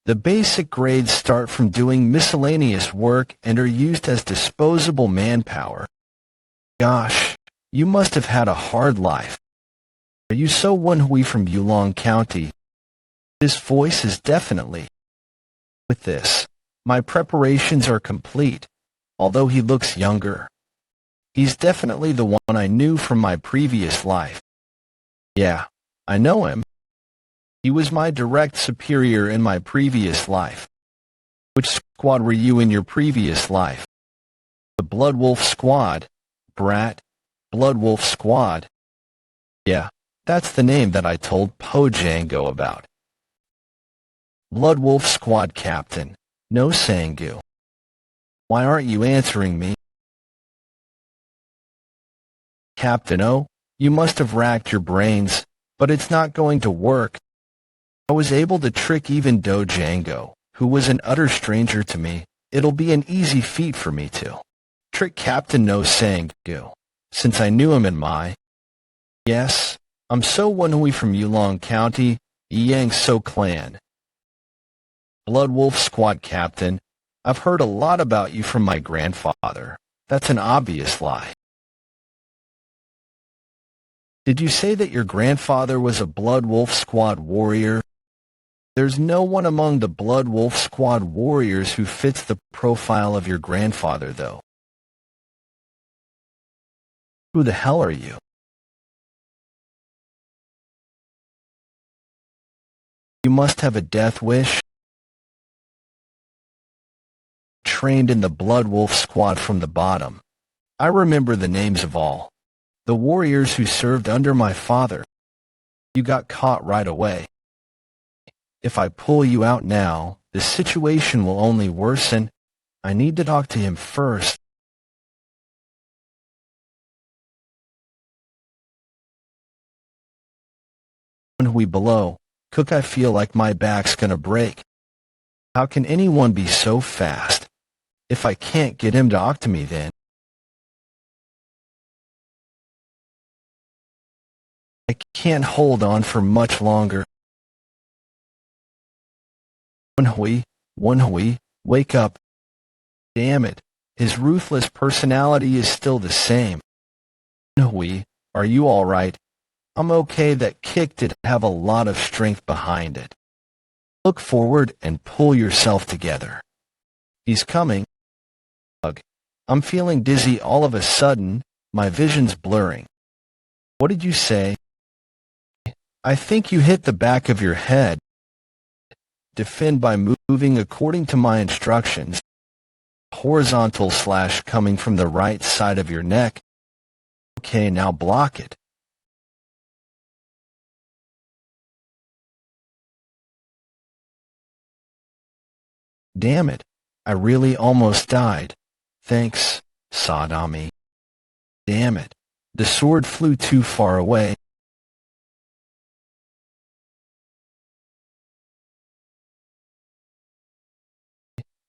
The basic grades start from doing miscellaneous work and are used as disposable manpower. Gosh, you must have had a hard life. Are you so Woon-Hwi from Yulong County? This voice is definitely. With this, my preparations are complete, although he looks younger. He's definitely the one I knew from my previous life. Yeah, I know him. He was my direct superior in my previous life. Which squad were you in your previous life? The Blood Wolf Squad, brat. Blood Wolf Squad. Yeah, that's the name that I told Po Django about. Blood Wolf Squad Captain, no Sangu. Why aren't you answering me? Captain O, you must have racked your brains, but it's not going to work. I was able to trick even Do Django, who was an utter stranger to me. It'll be an easy feat for me to trick Captain No Sangu, since I knew him in my. Yes, I'm so Woon-Hwi from Yulong County, Yang-So clan. Blood Wolf Squad Captain, I've heard a lot about you from my grandfather. That's an obvious lie. Did you say that your grandfather was a Blood Wolf Squad warrior? There's no one among the Blood Wolf Squad warriors who fits the profile of your grandfather, though. Who the hell are you? You must have a death wish. Trained in the Blood Wolf Squad from the bottom. I remember the names of all the warriors who served under my father. You got caught right away. If I pull you out now, the situation will only worsen. I need to talk to him first. Woon-Hwi below, Cook, I feel like my back's gonna break. How can anyone be so fast? If I can't get him to talk to me then, I can't hold on for much longer. Woon-Hwi, Woon-Hwi, wake up. Damn it, his ruthless personality is still the same. Woon-Hwi, are you alright? I'm okay. That kick did have a lot of strength behind it. Look forward and pull yourself together. He's coming. I'm feeling dizzy all of a sudden, my vision's blurring. What did you say? I think you hit the back of your head. Defend by moving according to my instructions. Horizontal / coming from the right side of your neck. Okay, now block it. Damn it, I really almost died. Thanks, Sadami. Damn it, the sword flew too far away.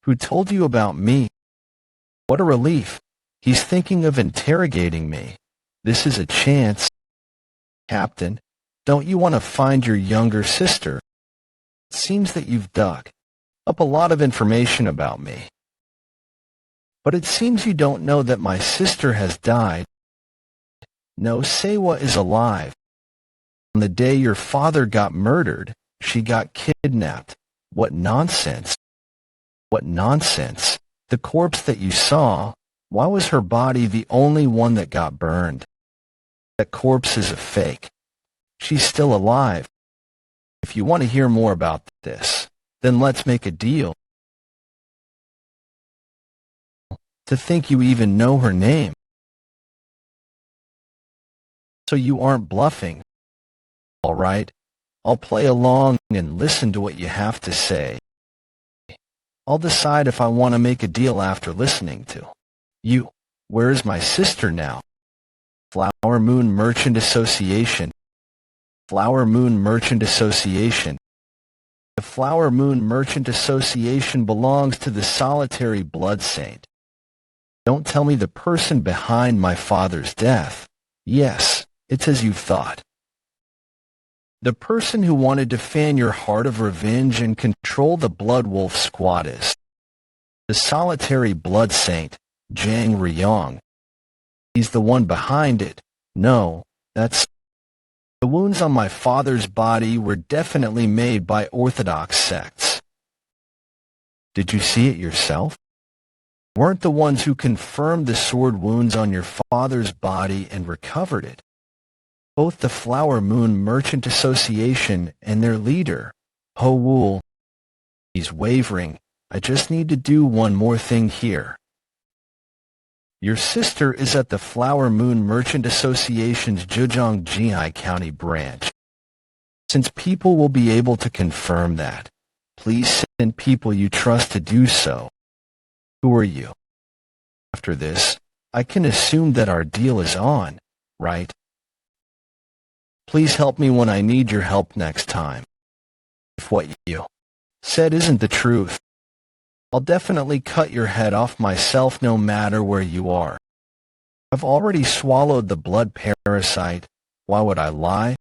Who told you about me? What a relief. He's thinking of interrogating me. This is a chance. Captain, don't you want to find your younger sister? It seems that you've dug up a lot of information about me. But it seems you don't know that my sister has died. No, Sewa is alive. On the day your father got murdered, she got kidnapped. What nonsense. What nonsense. The corpse that you saw, why was her body the only one that got burned? That corpse is a fake. She's still alive. If you want to hear more about this, then let's make a deal. To think you even know her name. So you aren't bluffing. All right, I'll play along and listen to what you have to say. I'll decide if I want to make a deal after listening to you. Where is my sister now? Flower Moon Merchant Association. Flower Moon Merchant Association. The Flower Moon Merchant Association belongs to the solitary blood saint. Don't tell me the person behind my father's death. Yes, it's as you thought. The person who wanted to fan your heart of revenge and control the Blood Wolf Squad is the solitary blood saint, Jang Ryong. He's the one behind it. No, that's... The wounds on my father's body were definitely made by orthodox sects. Did you see it yourself? Weren't the ones who confirmed the sword wounds on your father's body and recovered it? Both the Flower Moon Merchant Association and their leader, Ho Wool. He's wavering. I just need to do one more thing here. Your sister is at the Flower Moon Merchant Association's Zhejiang Jihai County branch. Since people will be able to confirm that, please send people you trust to do so. Who are you? After this, I can assume that our deal is on, right? Please help me when I need your help next time. If what you said isn't the truth, I'll definitely cut your head off myself no matter where you are. I've already swallowed the blood parasite. Why would I lie?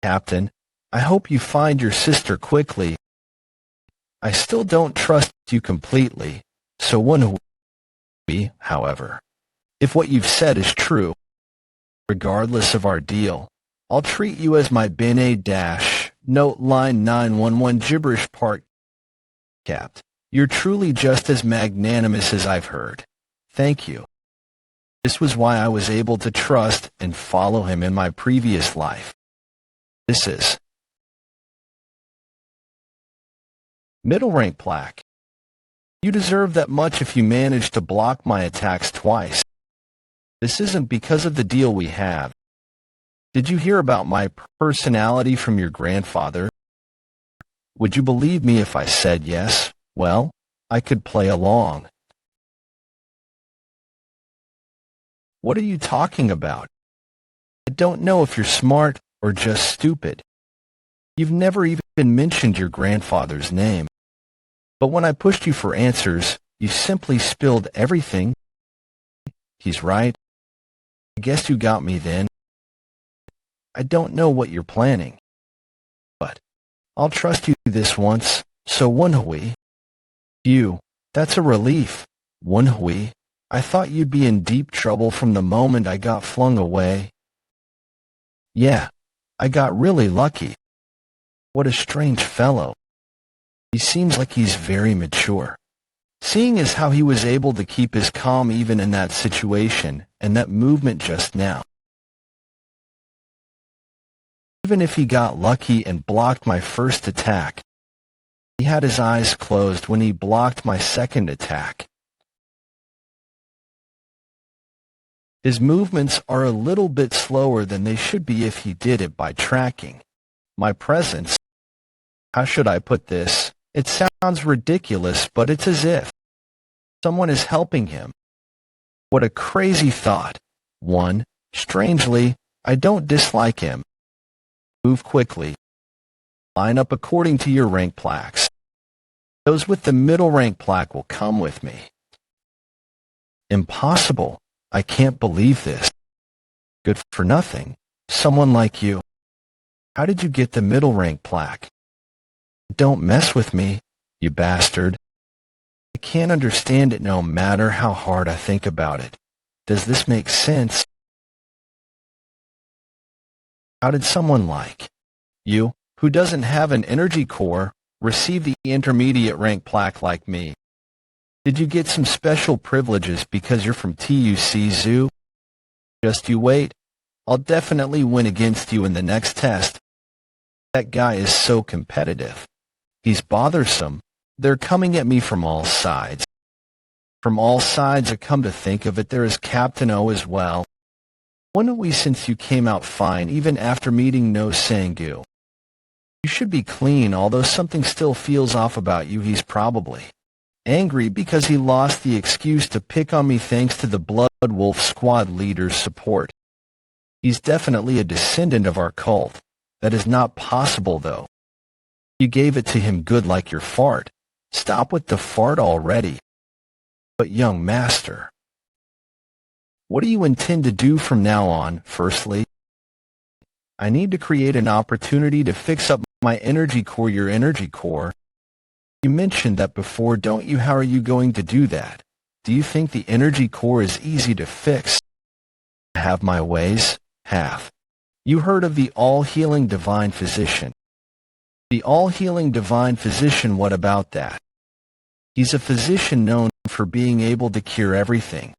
Captain, I hope you find your sister quickly. I still don't trust you completely, so Woon-Hwi, however, if what you've said is true, regardless of our deal, I'll treat you as my Note line 911 gibberish part. Capt. You're truly just as magnanimous as I've heard. Thank you. This was why I was able to trust and follow him in my previous life. This is middle rank plaque. You deserve that much if you manage to block my attacks twice. This isn't because of the deal we have. Did you hear about my personality from your grandfather? Would you believe me if I said yes? Well, I could play along. What are you talking about? I don't know if you're smart or just stupid. You've never even mentioned your grandfather's name. But when I pushed you for answers, you simply spilled everything. He's right. I guess you got me then. I don't know what you're planning, but I'll trust you this once. So Woon-Hwi, that's a relief. Woon-Hwi, I thought you'd be in deep trouble from the moment I got flung away. Yeah, I got really lucky. What a strange fellow. He seems like he's very mature. Seeing as how he was able to keep his calm even in that situation and that movement just now. Even if he got lucky and blocked my first attack, he had his eyes closed when he blocked my second attack. His movements are a little bit slower than they should be if he did it by tracking my presence. How should I put this? It sounds ridiculous, but it's as if someone is helping him. What a crazy thought. Strangely, I don't dislike him. Move quickly. Line up according to your rank plaques. Those with the middle rank plaque will come with me. Impossible. I can't believe this. Good for nothing. Someone like you. How did you get the middle rank plaque? Don't mess with me, you bastard. I can't understand it no matter how hard I think about it. Does this make sense? How did someone like you, who doesn't have an energy core, receive the intermediate rank plaque like me? Did you get some special privileges because you're from TUC Zoo? Just you wait. I'll definitely win against you in the next test. That guy is so competitive. He's bothersome. They're coming at me from all sides. From all sides, I come to think of it, there is Captain O as well. Woon-Hwi, since you came out fine even after meeting No Sangu. You should be clean, although something still feels off about you. He's probably angry because he lost the excuse to pick on me thanks to the Blood Wolf Squad leader's support. He's definitely a descendant of our cult. That is not possible, though. You gave it to him good like your fart. Stop with the fart already. But young master, what do you intend to do from now on? Firstly, I need to create an opportunity to fix up my energy core, your energy core. You mentioned that before, don't you? How are you going to do that? Do you think the energy core is easy to fix? I have my ways. You heard of the all-healing divine physician? The all-healing divine physician, what about that? He's a physician known for being able to cure everything.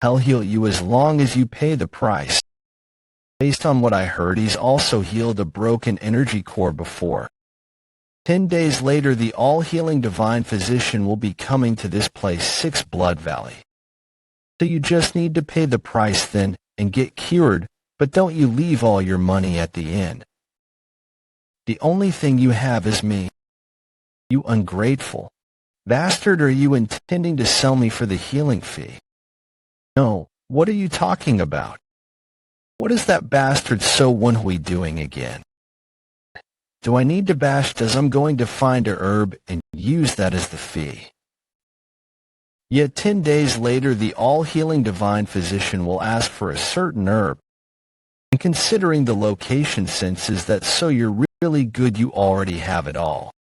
He'll heal you as long as you pay the price. Based on what I heard, he's also healed a broken energy core before. 10 days later, the all-healing divine physician will be coming to this place, 6 Blood Valley. So you just need to pay the price then and get cured, but don't you leave all your money at the end. The only thing you have is me. You ungrateful bastard, are you intending to sell me for the healing fee? No, what are you talking about? What is that bastard So Woon-Hwi doing again? Do I need to bash? Does I'm going to find a herb and use that as the fee. Yet 10 days later, the all-healing divine physician will ask for a certain herb. And considering the location senses that so you're really good, you already have it all.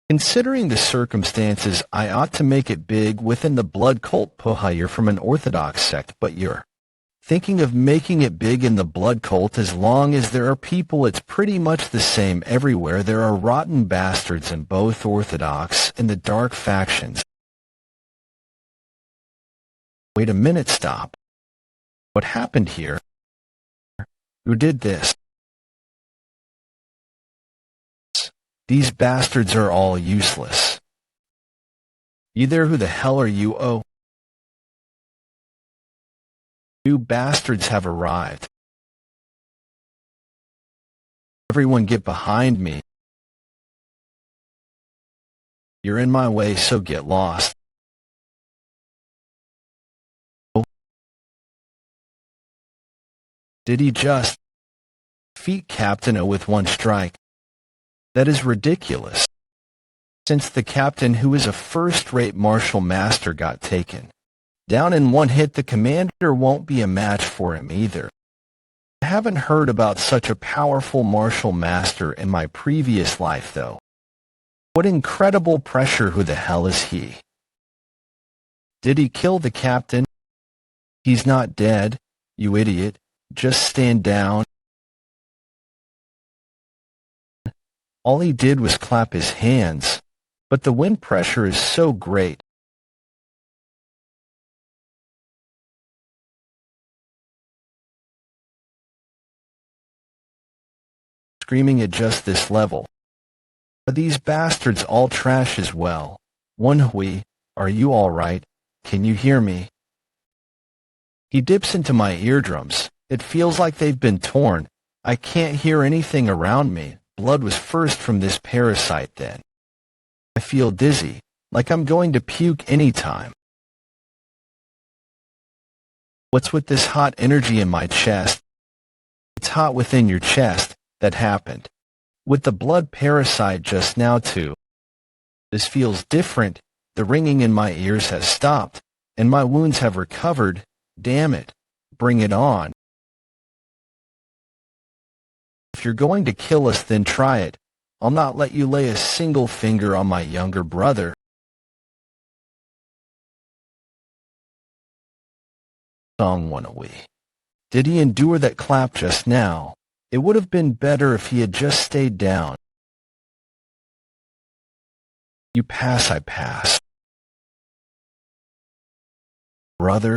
Considering the circumstances, I ought to make it big within the blood cult. Puha, you're from an orthodox sect, but you're thinking of making it big in the blood cult. As long as there are people, it's pretty much the same everywhere. There are rotten bastards in both orthodox and the dark factions. Wait a minute, stop. What happened here? Who did this? These bastards are all useless. You there? Who the hell are you? Oh. New bastards have arrived. Everyone get behind me. You're in my way, so get lost. Oh. Did he just defeat Captain O with one strike? That is ridiculous, since the captain, who is a first-rate martial master, got taken down in one hit. The commander won't be a match for him either. I haven't heard about such a powerful martial master in my previous life, though. What incredible pressure! Who the hell is he? Did he kill the captain? He's not dead, you idiot. Just stand down. All he did was clap his hands, but the wind pressure is so great. Screaming at just this level. Are these bastards all trash as well? Woon-Hwi, are you all right? Can you hear me? He dips into my eardrums. It feels like they've been torn. I can't hear anything around me. Blood was first from this parasite then. I feel dizzy, like I'm going to puke anytime. What's with this hot energy in my chest? It's hot within your chest. That happened with the blood parasite just now too. This feels different. The ringing in my ears has stopped, and my wounds have recovered. Damn it. Bring it on. If you're going to kill us, then try it. I'll not let you lay a single finger on my younger brother. Song Woon-Hwi. Did he endure that clap just now? It would have been better if he had just stayed down. You pass, I pass. Brother?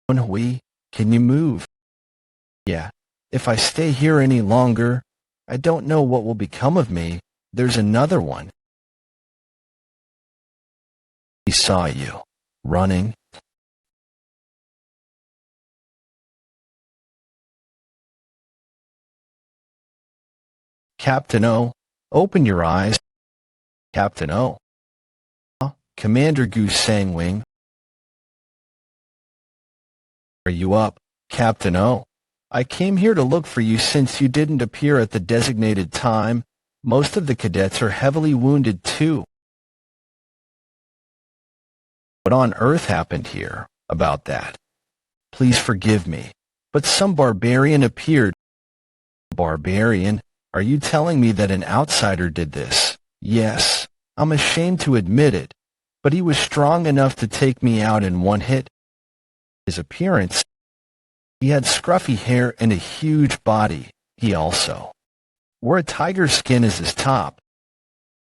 Woon-Hwi, can you move? Yeah. If I stay here any longer, I don't know what will become of me. There's another one. He saw you. Running. Captain O, open your eyes. Captain O. Commander Gu Sangwing. Are you up, Captain O? I came here to look for you since you didn't appear at the designated time. Most of the cadets are heavily wounded too. What on earth happened here about that? Please forgive me, but some barbarian appeared. Barbarian? Are you telling me that an outsider did this? Yes, I'm ashamed to admit it, but he was strong enough to take me out in one hit. His appearance, he had scruffy hair and a huge body. He also wore a tiger skin as his top.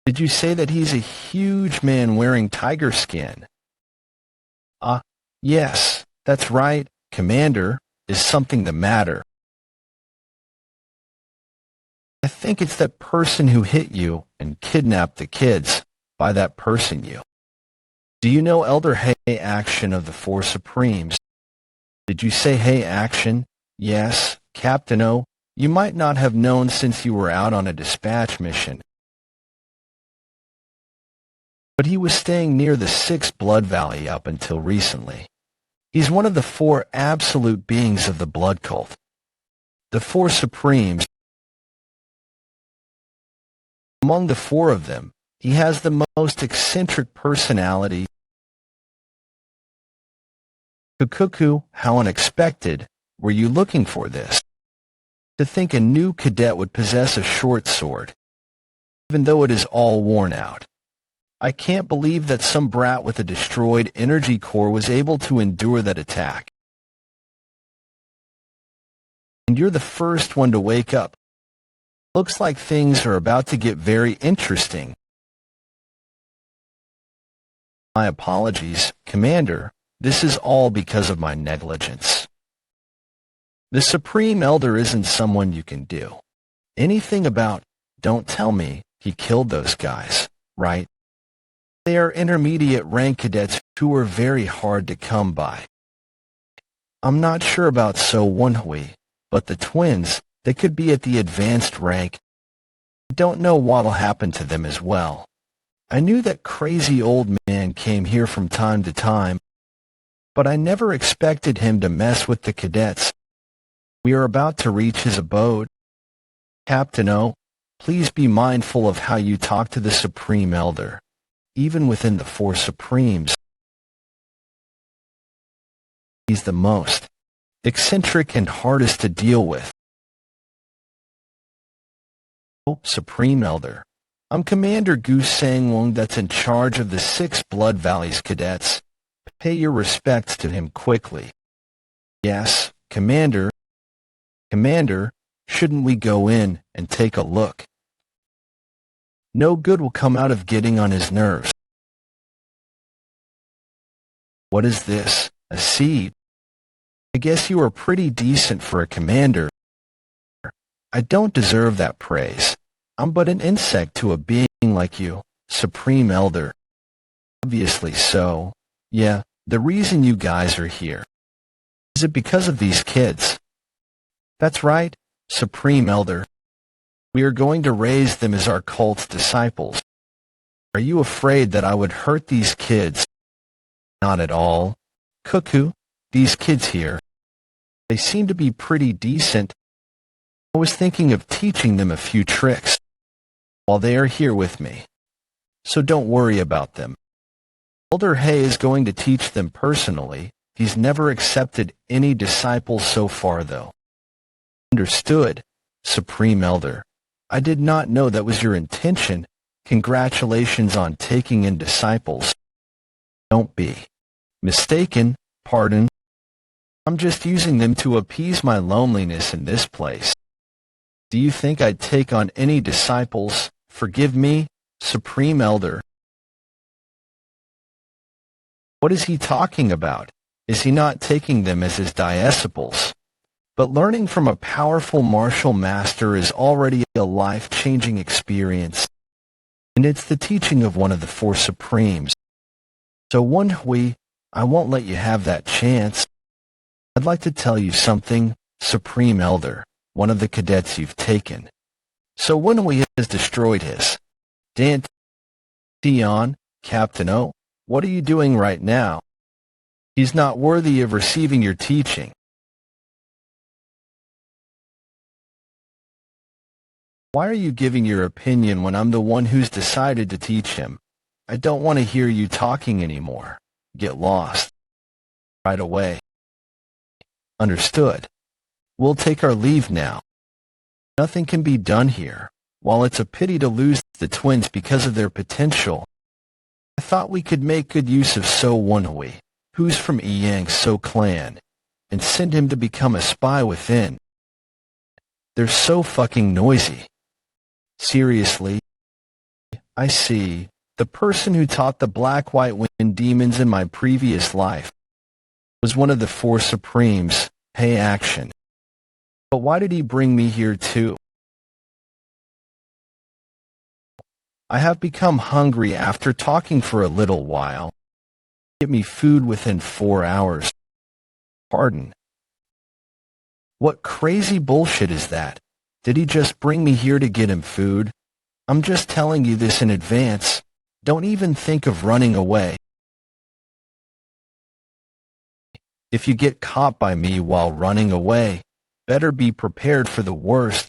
Did you say that he's a huge man wearing tiger skin? Yes, that's right, Commander. Is something the matter? I think it's that person who hit you and kidnapped the kids. By that person, you. Do you know Elder Hay Action of the Four Supremes? Did you say Hay Action? Yes, Captain O. You might not have known since you were out on a dispatch mission. But he was staying near the 6th Blood Valley up until recently. He's one of the 4 absolute beings of the blood cult. The 4 Supremes. Among the 4 of them, he has the most eccentric personality. Cuckoo, how unexpected. Were you looking for this? To think a new cadet would possess a short sword, even though it is all worn out. I can't believe that some brat with a destroyed energy core was able to endure that attack. And you're the first one to wake up. Looks like things are about to get very interesting. My apologies, Commander. This is all because of my negligence. The Supreme Elder isn't someone you can do anything about. Don't tell me he killed those guys, right? They are intermediate rank cadets who are very hard to come by. I'm not sure about Woon-Hwi, but the twins, they could be at the advanced rank. I don't know what'll happen to them as well. I knew that crazy old man came here from time to time, but I never expected him to mess with the cadets. We are about to reach his abode. Captain O, Please be mindful of how you talk to the Supreme Elder. Even within the four Supremes, he's the most eccentric and hardest to deal with. Oh, Supreme Elder, I'm Commander Goose Sang-Wung that's in charge of the 6 Blood Valleys cadets. Pay your respects to him quickly. Yes, Commander. Commander, shouldn't we go in and take a look? No good will come out of getting on his nerves. What is this? A seed? I guess you are pretty decent for a commander. I don't deserve that praise. I'm but an insect to a being like you, Supreme Elder. Obviously so. Yeah, the reason you guys are here. Is it because of these kids? That's right, Supreme Elder. We are going to raise them as our cult's disciples. Are you afraid that I would hurt these kids? Not at all. Cuckoo, these kids here. They seem to be pretty decent. I was thinking of teaching them a few tricks while they are here with me. So don't worry about them. Elder Hay is going to teach them personally. He's never accepted any disciples so far, though. Understood, Supreme Elder. I did not know that was your intention. Congratulations on taking in disciples. Don't be mistaken, pardon. I'm just using them to appease my loneliness in this place. Do you think I'd take on any disciples? Forgive me, Supreme Elder. What is he talking about? Is he not taking them as his disciples? But learning from a powerful martial master is already a life-changing experience, and it's the teaching of one of the 4 Supremes. So Woon-Hwi, I won't let you have that chance. I'd like to tell you something, Supreme Elder, one of the cadets you've taken. So Woon-Hwi has destroyed his Dantian, Captain O. What are you doing right now? He's not worthy of receiving your teaching. Why are you giving your opinion when I'm the one who's decided to teach him? I don't want to hear you talking anymore. Get lost. Right away. Understood. We'll take our leave now. Nothing can be done here. While it's a pity to lose the twins because of their potential, I thought we could make good use of So Woon-Hwi, who's from Yang So clan, and send him to become a spy within. They're so fucking noisy. Seriously? I see. The person who taught the black-white wind demons in my previous life was one of the 4 Supremes. Hey, action. But why did he bring me here too? I have become hungry after talking for a little while. Get me food within 4 hours. Pardon. What crazy bullshit is that? Did he just bring me here to get him food? I'm just telling you this in advance. Don't even think of running away. If you get caught by me while running away, better be prepared for the worst.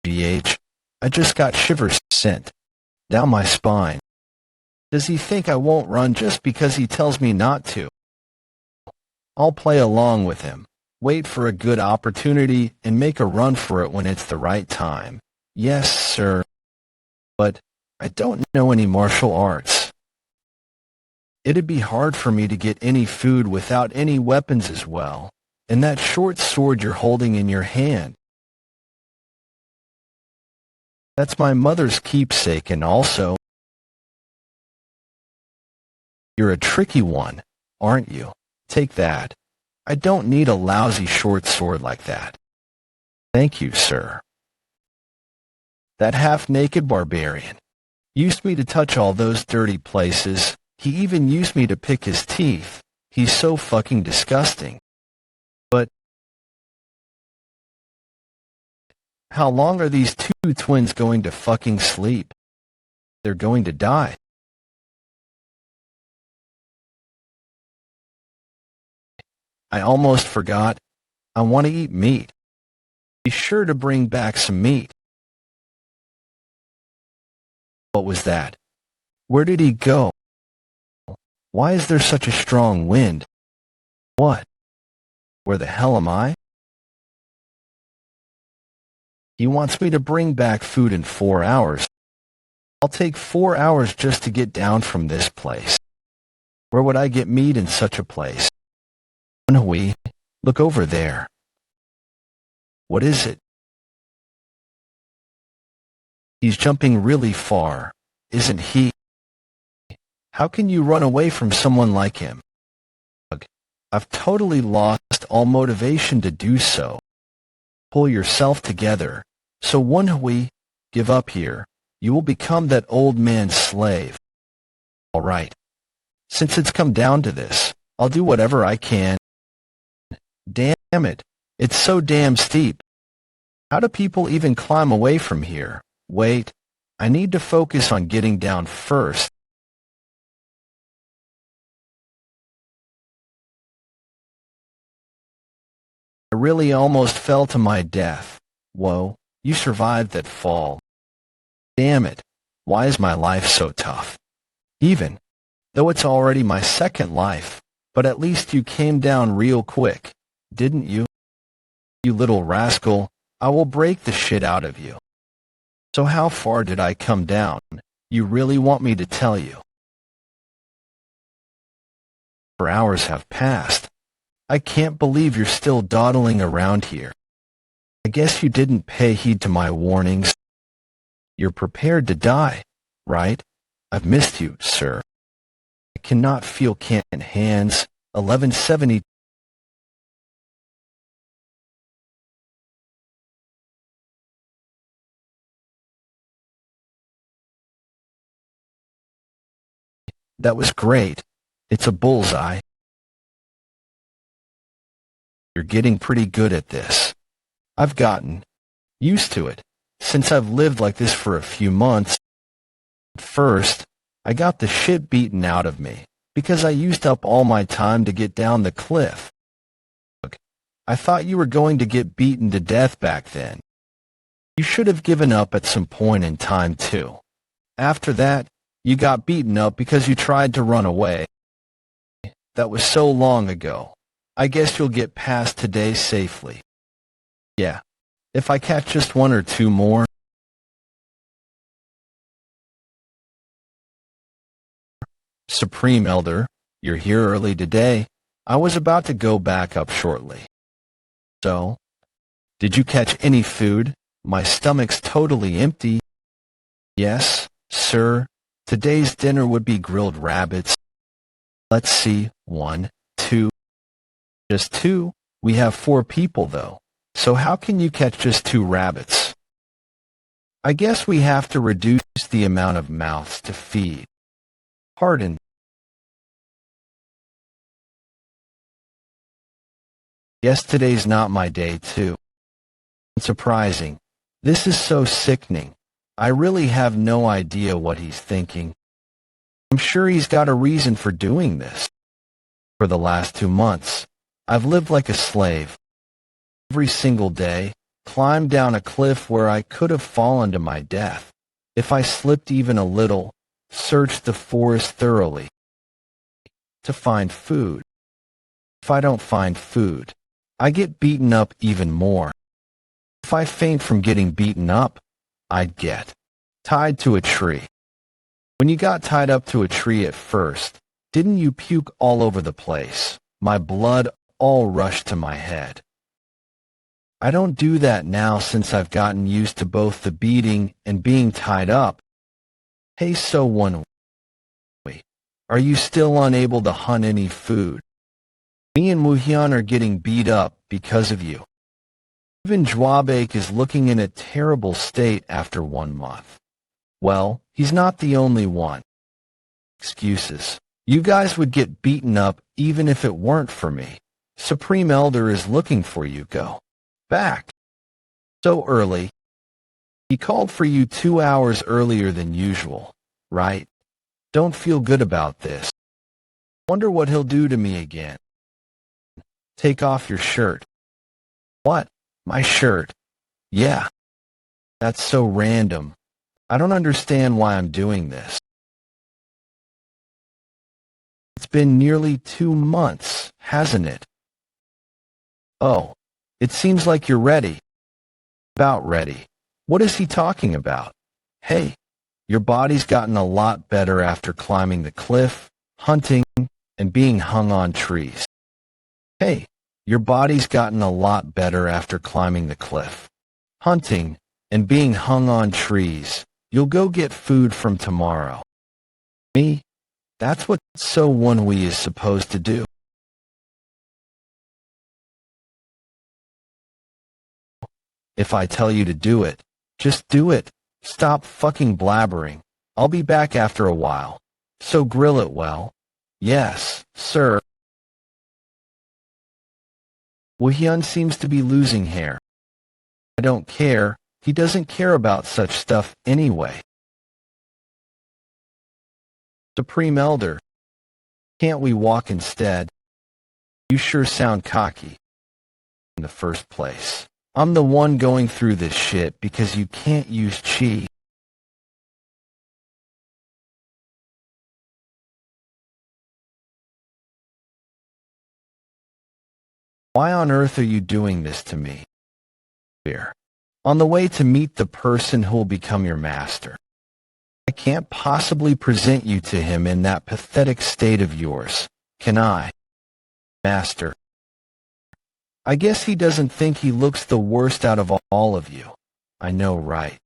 GH, I just got shivers sent down my spine. Does he think I won't run just because he tells me not to? I'll play along with him, wait for a good opportunity, and make a run for it when it's the right time. Yes, sir. But I don't know any martial arts. It'd be hard for me to get any food without any weapons as well. And that short sword you're holding in your hand, that's my mother's keepsake, and also, you're a tricky one, aren't you? Take that. I don't need a lousy short sword like that. Thank you, sir. That half-naked barbarian used me to touch all those dirty places. He even used me to pick his teeth. He's so fucking disgusting. But how long are these 2 twins going to fucking sleep? They're going to die. I almost forgot. I want to eat meat. Be sure to bring back some meat. What was that? Where did he go? Why is there such a strong wind? What? Where the hell am I? He wants me to bring back food in 4 hours. I'll take 4 hours just to get down from this place. Where would I get meat in such a place? Woon-Hwi, look over there. What is it? He's jumping really far, isn't he? How can you run away from someone like him? I've totally lost all motivation to do so. Pull yourself together. So Woon-Hwi, give up here. You will become that old man's slave. All right. Since it's come down to this, I'll do whatever I can. Damn it. It's so damn steep. How do people even climb away from here? Wait. I need to focus on getting down first. I really almost fell to my death. Whoa, you survived that fall. Damn it, why is my life so tough? Even though it's already my second life, but at least you came down real quick, didn't you? You little rascal, I will break the shit out of you. So how far did I come down? You really want me to tell you? 4 hours have passed. I can't believe you're still dawdling around here. I guess you didn't pay heed to my warnings. You're prepared to die, right? I've missed you, sir. I cannot feel canned hands. 1170. That was great. It's a bullseye. You're getting pretty good at this. I've gotten used to it since I've lived like this for a few months. First, I got the shit beaten out of me because I used up all my time to get down the cliff. Look, I thought you were going to get beaten to death back then. You should have given up at some point in time too. After that, you got beaten up because you tried to run away. That was so long ago. I guess you'll get past today safely. Yeah, if I catch just 1 or 2 more. Supreme Elder, you're here early today. I was about to go back up shortly. So, did you catch any food? My stomach's totally empty. Yes, sir. Today's dinner would be grilled rabbits. Let's see, 1, 2. Just 2? We have 4 people though. So how can you catch just 2 rabbits? I guess we have to reduce the amount of mouths to feed. Pardon. Yes, today's not my day too. Surprising. This is so sickening. I really have no idea what he's thinking. I'm sure he's got a reason for doing this. For the last 2 months, I've lived like a slave. Every single day, climbed down a cliff where I could have fallen to my death. If I slipped even a little, searched the forest thoroughly to find food. If I don't find food, I get beaten up even more. If I faint from getting beaten up, I'd get tied to a tree. When you got tied up to a tree at first, didn't you puke all over the place? My blood all rushed to my head. I don't do that now since I've gotten used to both the beating and being tied up. Hey, so Woon-Hwi, are you still unable to hunt any food? Me and Woo-Hyun are getting beat up because of you. Even Jwabek is looking in a terrible state after 1 month. Well, he's not the only one. Excuses. You guys would get beaten up even if it weren't for me. Supreme Elder is looking for you. Go back. So early. He called for you 2 hours earlier than usual, right? Don't feel good about this. Wonder what he'll do to me again. Take off your shirt. What? My shirt? Yeah. That's so random. I don't understand why I'm doing this. It's been nearly 2 months, hasn't it? Oh, it seems like you're ready. About ready. What is he talking about? Hey, your body's gotten a lot better after climbing the cliff, hunting, and being hung on trees. Hey, your body's gotten a lot better after climbing the cliff, hunting, and being hung on trees. You'll go get food from tomorrow. Me? That's what Woon-Hwi is supposed to do. If I tell you to do it, just do it. Stop fucking blabbering. I'll be back after a while. So grill it well. Yes, sir. Woon-Hwi seems to be losing hair. I don't care. He doesn't care about such stuff anyway. Supreme Elder. Can't we walk instead? You sure sound cocky. In the first place, I'm the one going through this shit because you can't use chi. Why on earth are you doing this to me? Fear. On the way to meet the person who'll become your master. I can't possibly present you to him in that pathetic state of yours, can I? Master. I guess he doesn't think he looks the worst out of all of you. I know, right?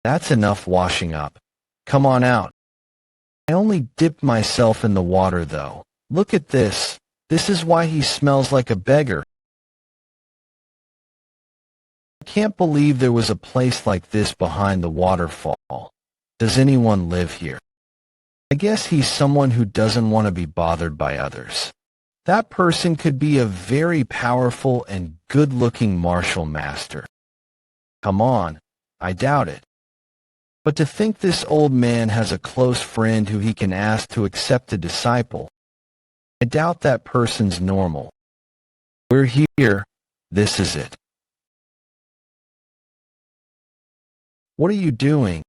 That's enough washing up. Come on out. I only dipped myself in the water, though. Look at this. This is why he smells like a beggar. I can't believe there was a place like this behind the waterfall. Does anyone live here? I guess he's someone who doesn't want to be bothered by others. That person could be a very powerful and good-looking martial master. Come on, I doubt it. But to think this old man has a close friend who he can ask to accept a disciple, I doubt that person's normal. We're here. This is it. What are you doing?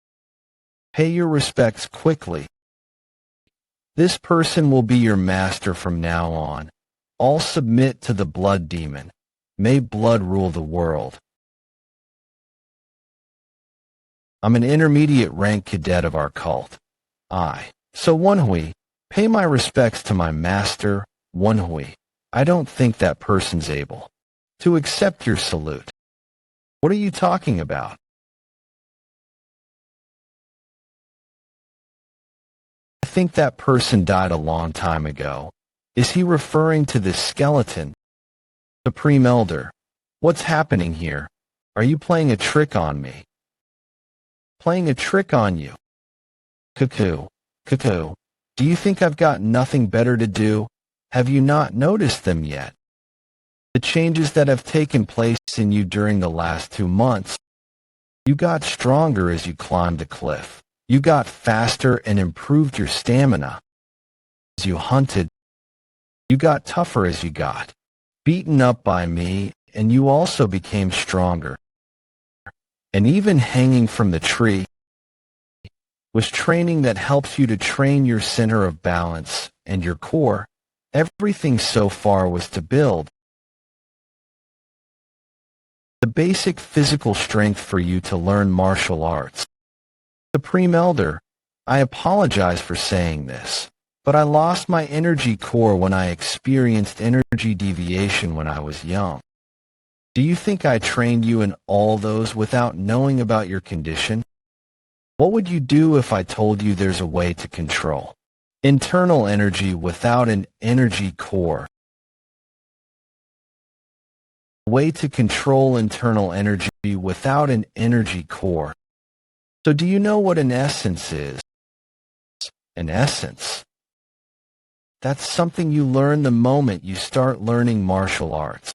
Pay your respects quickly. This person will be your master from now on. All submit to the blood demon. May blood rule the world. I'm an intermediate rank cadet of our cult. So Woon-Hwi, pay my respects to my master, Woon-Hwi. I don't think that person's able to accept your salute. What are you talking about? I think that person died a long time ago. Is he referring to this skeleton? Supreme Elder, what's happening here? Are you playing a trick on me? Playing a trick on you? Cuckoo. Do you think I've got nothing better to do? Have you not noticed them yet? The changes that have taken place in you during the last 2 months. You got stronger as you climbed the cliff. You got faster and improved your stamina. As you hunted, you got tougher as you got beaten up by me, and you also became stronger. And even hanging from the tree was training that helps you to train your center of balance and your core. Everything so far was to build the basic physical strength for you to learn martial arts. Supreme Elder, I apologize for saying this, but I lost my energy core when I experienced energy deviation when I was young. Do you think I trained you in all those without knowing about your condition? What would you do if I told you there's a way to control internal energy without an energy core? A way to control internal energy without an energy core. So do you know what an essence is? An essence. That's something you learn the moment you start learning martial arts.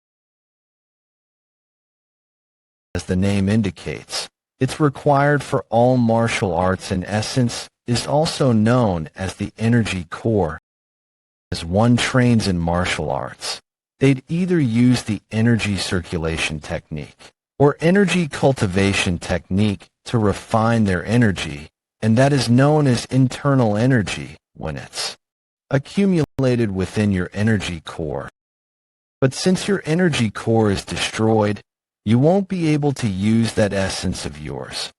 As the name indicates, it's required for all martial arts, and essence is also known as the energy core. As one trains in martial arts, they'd either use the energy circulation technique or energy cultivation technique to refine their energy, and that is known as internal energy when it's accumulated within your energy core. But since your energy core is destroyed, you won't be able to use that essence of yours.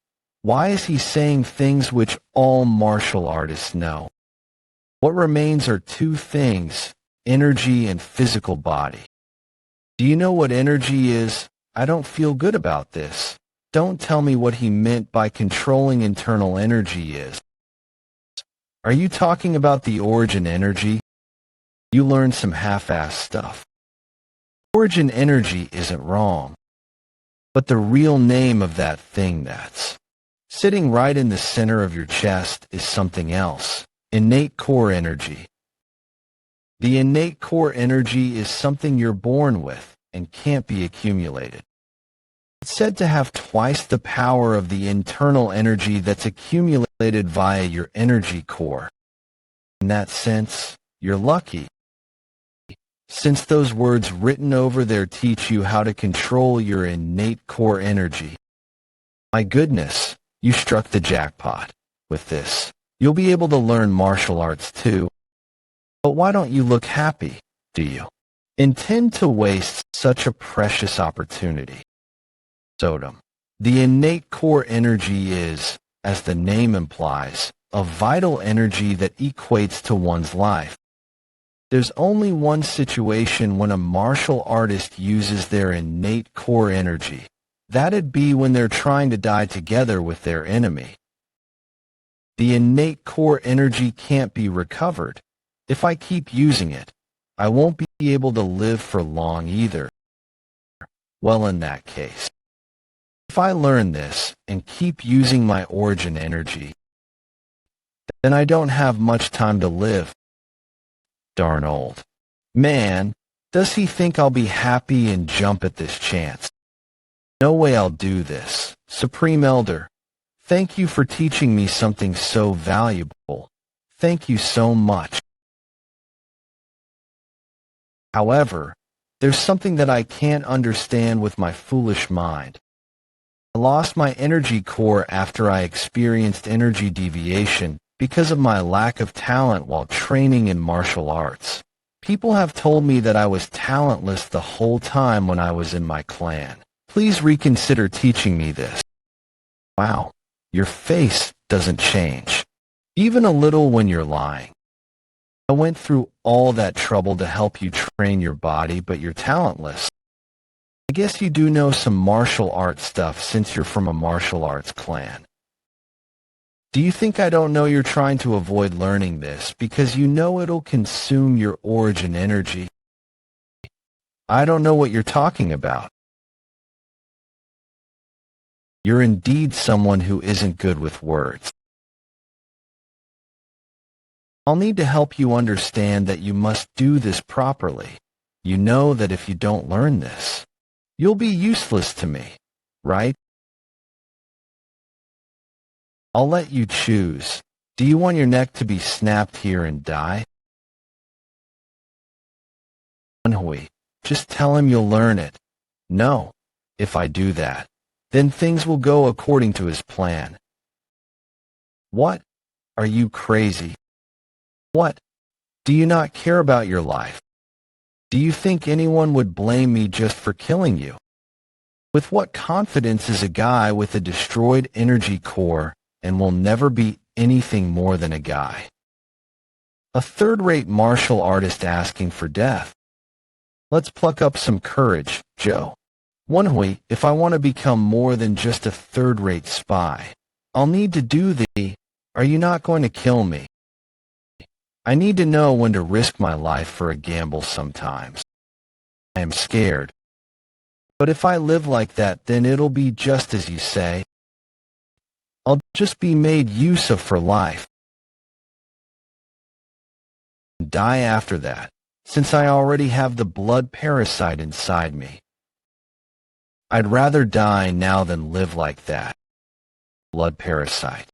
Why is he saying things which all martial artists know? What remains are two things, energy and physical body. Do you know what energy is? I don't feel good about this. Don't tell me what he meant by controlling internal energy is. Are you talking about the origin energy? You learned some half-assed stuff. Origin energy isn't wrong, but the real name of that thing that's sitting right in the center of your chest is something else. Innate core energy. The innate core energy is something you're born with and can't be accumulated. It's said to have twice the power of the internal energy that's accumulated via your energy core. In that sense, you're lucky, since those words written over there teach you how to control your innate core energy. My goodness, you struck the jackpot. With this, you'll be able to learn martial arts too. But why don't you look happy, do you? Intend to waste such a precious opportunity? Sodom. The innate core energy is, as the name implies, a vital energy that equates to one's life. There's only one situation when a martial artist uses their innate core energy. That'd be when they're trying to die together with their enemy. The innate core energy can't be recovered. If I keep using it, I won't be able to live for long either. Well, in that case, if I learn this and keep using my origin energy, then I don't have much time to live. Darn old man, does he think I'll be happy and jump at this chance? No way I'll do this. Supreme Elder, thank you for teaching me something so valuable. Thank you so much. However, there's something that I can't understand with my foolish mind. I lost my energy core after I experienced energy deviation because of my lack of talent while training in martial arts. People have told me that I was talentless the whole time when I was in my clan. Please reconsider teaching me this. Wow, your face doesn't change, even a little when you're lying. I went through all that trouble to help you train your body, but you're talentless. I guess you do know some martial arts stuff since you're from a martial arts clan. Do you think I don't know you're trying to avoid learning this because you know it'll consume your origin energy? I don't know what you're talking about. You're indeed someone who isn't good with words. I'll need to help you understand that you must do this properly. You know that if you don't learn this, you'll be useless to me, right? I'll let you choose. Do you want your neck to be snapped here and die? Woon-Hwi, just tell him you'll learn it. No, if I do that, then things will go according to his plan. What? Are you crazy? What? Do you not care about your life? Do you think anyone would blame me just for killing you? With what confidence is a guy with a destroyed energy core and will never be anything more than a guy? A third-rate martial artist asking for death. Let's pluck up some courage, Joe. Woon-Hwi, if I want to become more than just a third-rate spy, I'll need to do the... Are you not going to kill me? I need to know when to risk my life for a gamble sometimes. I am scared. But if I live like that, then it'll be just as you say. I'll just be made use of for life. And die after that, since I already have the blood parasite inside me. I'd rather die now than live like that. Blood parasite.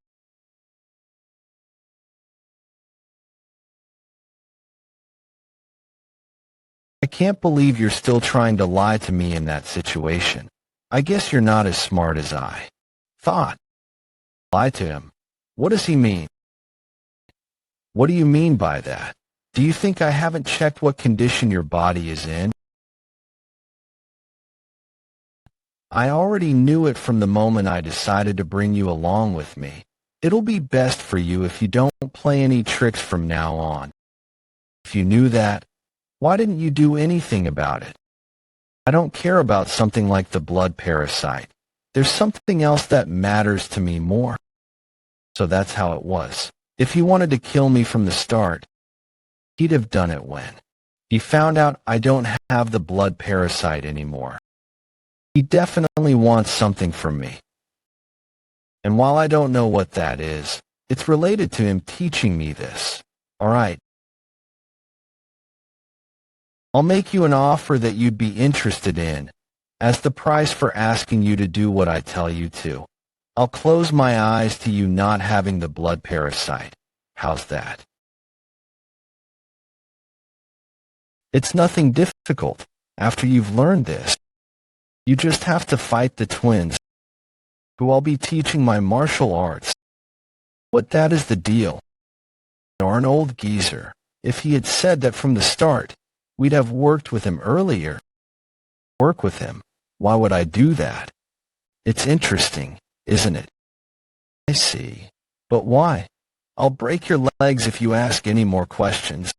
I can't believe you're still trying to lie to me in that situation. I guess you're not as smart as I thought. Lie to him. What does he mean? What do you mean by that? Do you think I haven't checked what condition your body is in? I already knew it from the moment I decided to bring you along with me. It'll be best for you if you don't play any tricks from now on. If you knew that, why didn't you do anything about it? I don't care about something like the blood parasite. There's something else that matters to me more. So that's how it was. If he wanted to kill me from the start, he'd have done it when he found out I don't have the blood parasite anymore. He definitely wants something from me. And while I don't know what that is, it's related to him teaching me this. All right. I'll make you an offer that you'd be interested in, as the price for asking you to do what I tell you to. I'll close my eyes to you not having the blood parasite. How's that? It's nothing difficult. After you've learned this, you just have to fight the twins, who I'll be teaching my martial arts. But that is the deal. Darn old geezer. If he had said that from the start, we'd have worked with him earlier. Work with him? Why would I do that? It's interesting, isn't it? I see. But why? I'll break your legs if you ask any more questions.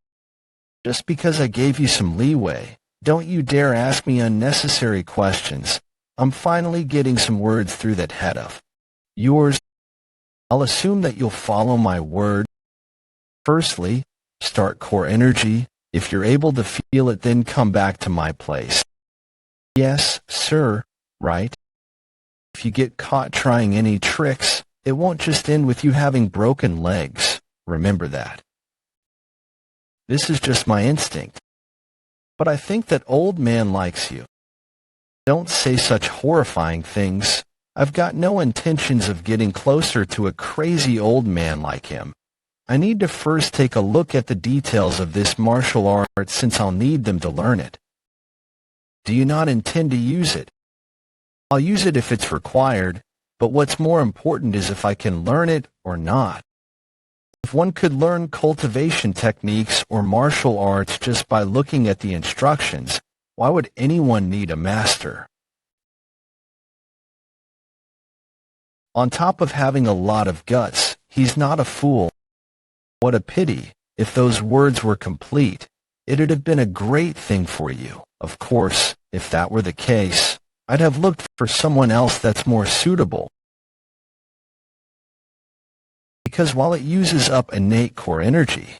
Just because I gave you some leeway, don't you dare ask me unnecessary questions. I'm finally getting some words through that head of yours. I'll assume that you'll follow my word. Firstly, start core energy. If you're able to feel it, then come back to my place. Yes, sir, right? If you get caught trying any tricks, it won't just end with you having broken legs. Remember that. This is just my instinct. But I think that old man likes you. Don't say such horrifying things. I've got no intentions of getting closer to a crazy old man like him. I need to first take a look at the details of this martial art since I'll need them to learn it. Do you not intend to use it? I'll use it if it's required, but what's more important is if I can learn it or not. If one could learn cultivation techniques or martial arts just by looking at the instructions, why would anyone need a master? On top of having a lot of guts, he's not a fool. What a pity. If those words were complete, it'd have been a great thing for you. Of course, if that were the case, I'd have looked for someone else that's more suitable. Because while it uses up innate core energy,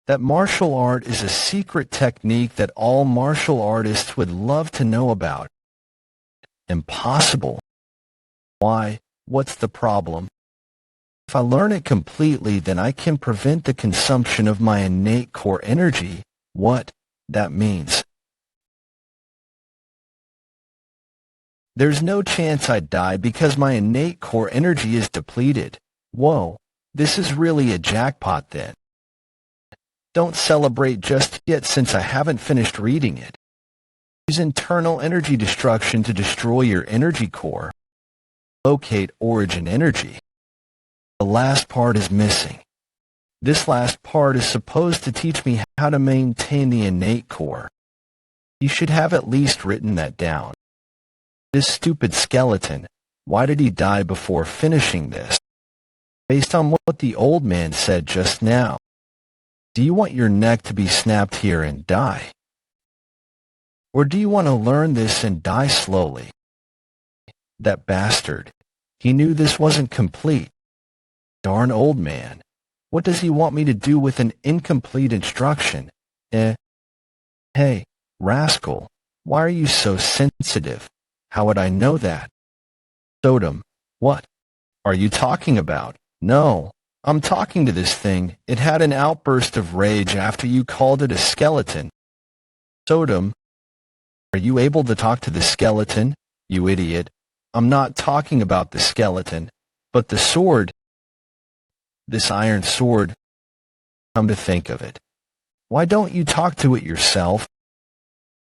that martial art is a secret technique that all martial artists would love to know about. Impossible. Why? What's the problem? If I learn it completely, then I can prevent the consumption of my innate core energy. What that means. There's no chance I'd die because my innate core energy is depleted. Whoa, this is really a jackpot then. Don't celebrate just yet since I haven't finished reading it. Use internal energy destruction to destroy your energy core. Locate origin energy. The last part is missing. This last part is supposed to teach me how to maintain the innate core. You should have at least written that down. This stupid skeleton, why did he die before finishing this? Based on what the old man said just now, do you want your neck to be snapped here and die? Or do you want to learn this and die slowly? That bastard. He knew this wasn't complete. Darn old man. What does he want me to do with an incomplete instruction? Hey, rascal, why are you so sensitive? How would I know that? Sodom, what are you talking about? No, I'm talking to this thing. It had an outburst of rage after you called it a skeleton. Sodom, are you able to talk to the skeleton? You idiot. I'm not talking about the skeleton, but the sword. This iron sword. Come to think of it. Why don't you talk to it yourself?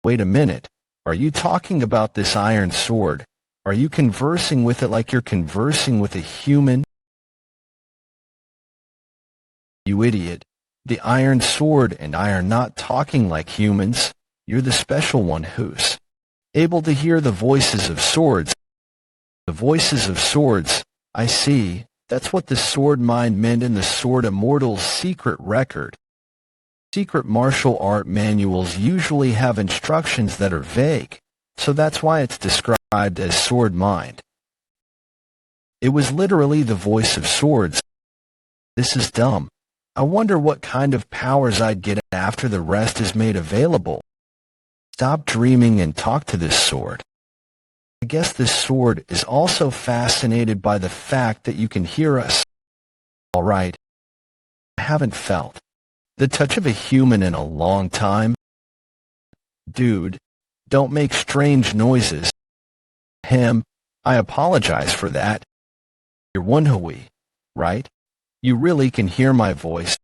Wait a minute. Are you talking about this iron sword? Are you conversing with it like you're conversing with a human? You idiot. The iron sword and I are not talking like humans. You're the special one who's able to hear the voices of swords. The voices of swords, I see. That's what the sword mind meant in the Sword Immortal's secret record. Secret martial art manuals usually have instructions that are vague, so that's why it's described as sword mind. It was literally the voice of swords. This is dumb. I wonder what kind of powers I'd get after the rest is made available. Stop dreaming and talk to this sword. I guess this sword is also fascinated by the fact that you can hear us. All right. I haven't felt the touch of a human in a long time. Dude, don't make strange noises. I apologize for that. You're Woon-Hwi, right? You really can hear my voice.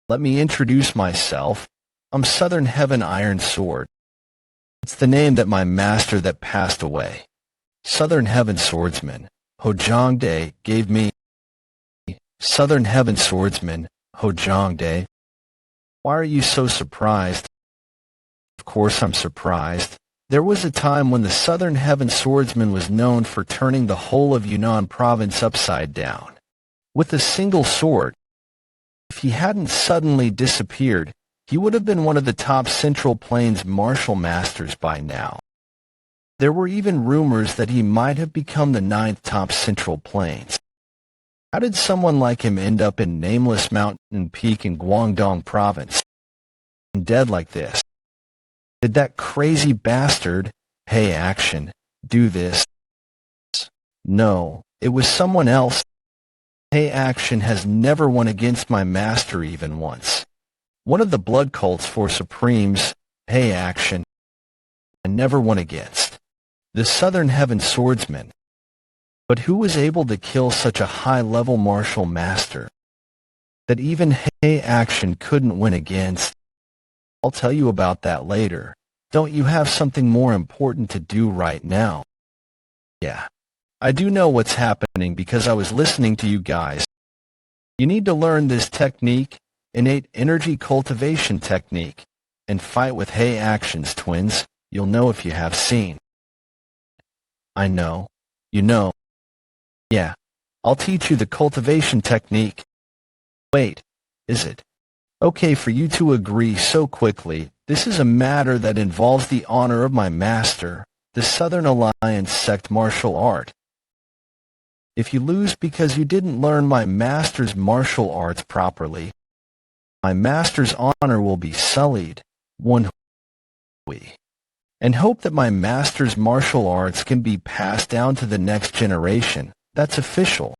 Let me introduce myself. I'm Southern Heaven Iron Sword. It's the name that my master that passed away, Southern Heaven Swordsman, Hojongdae, gave me. Southern Heaven Swordsman, Hojongdae. Why are you so surprised? Of course I'm surprised. There was a time when the Southern Heaven Swordsman was known for turning the whole of Yunnan province upside down with a single sword. If he hadn't suddenly disappeared, he would have been one of the top Central Plains martial masters by now. There were even rumors that he might have become the 9th top Central Plains. How did someone like him end up in nameless mountain peak in Guangdong province? And dead like this? Did that crazy bastard, Hey Action, do this? No, it was someone else. Hey Action has never won against my master even once. One of the blood cults for Supremes, Hey Action, I never won against. The Southern Heaven Swordsman. But who was able to kill such a high-level martial master that even Hey Action couldn't win against? I'll tell you about that later. Don't you have something more important to do right now? Yeah, I do know what's happening because I was listening to you guys. You need to learn this technique, innate energy cultivation technique, and fight with Hey Action's twins. You'll know if you have seen. I know. You know. Yeah, I'll teach you the cultivation technique. Wait, is it okay for you to agree so quickly? This is a matter that involves the honor of my master, the Southern Alliance sect martial art. If you lose because you didn't learn my master's martial arts properly, my master's honor will be sullied, Woon-Hwi, and hope that my master's martial arts can be passed down to the next generation. That's official.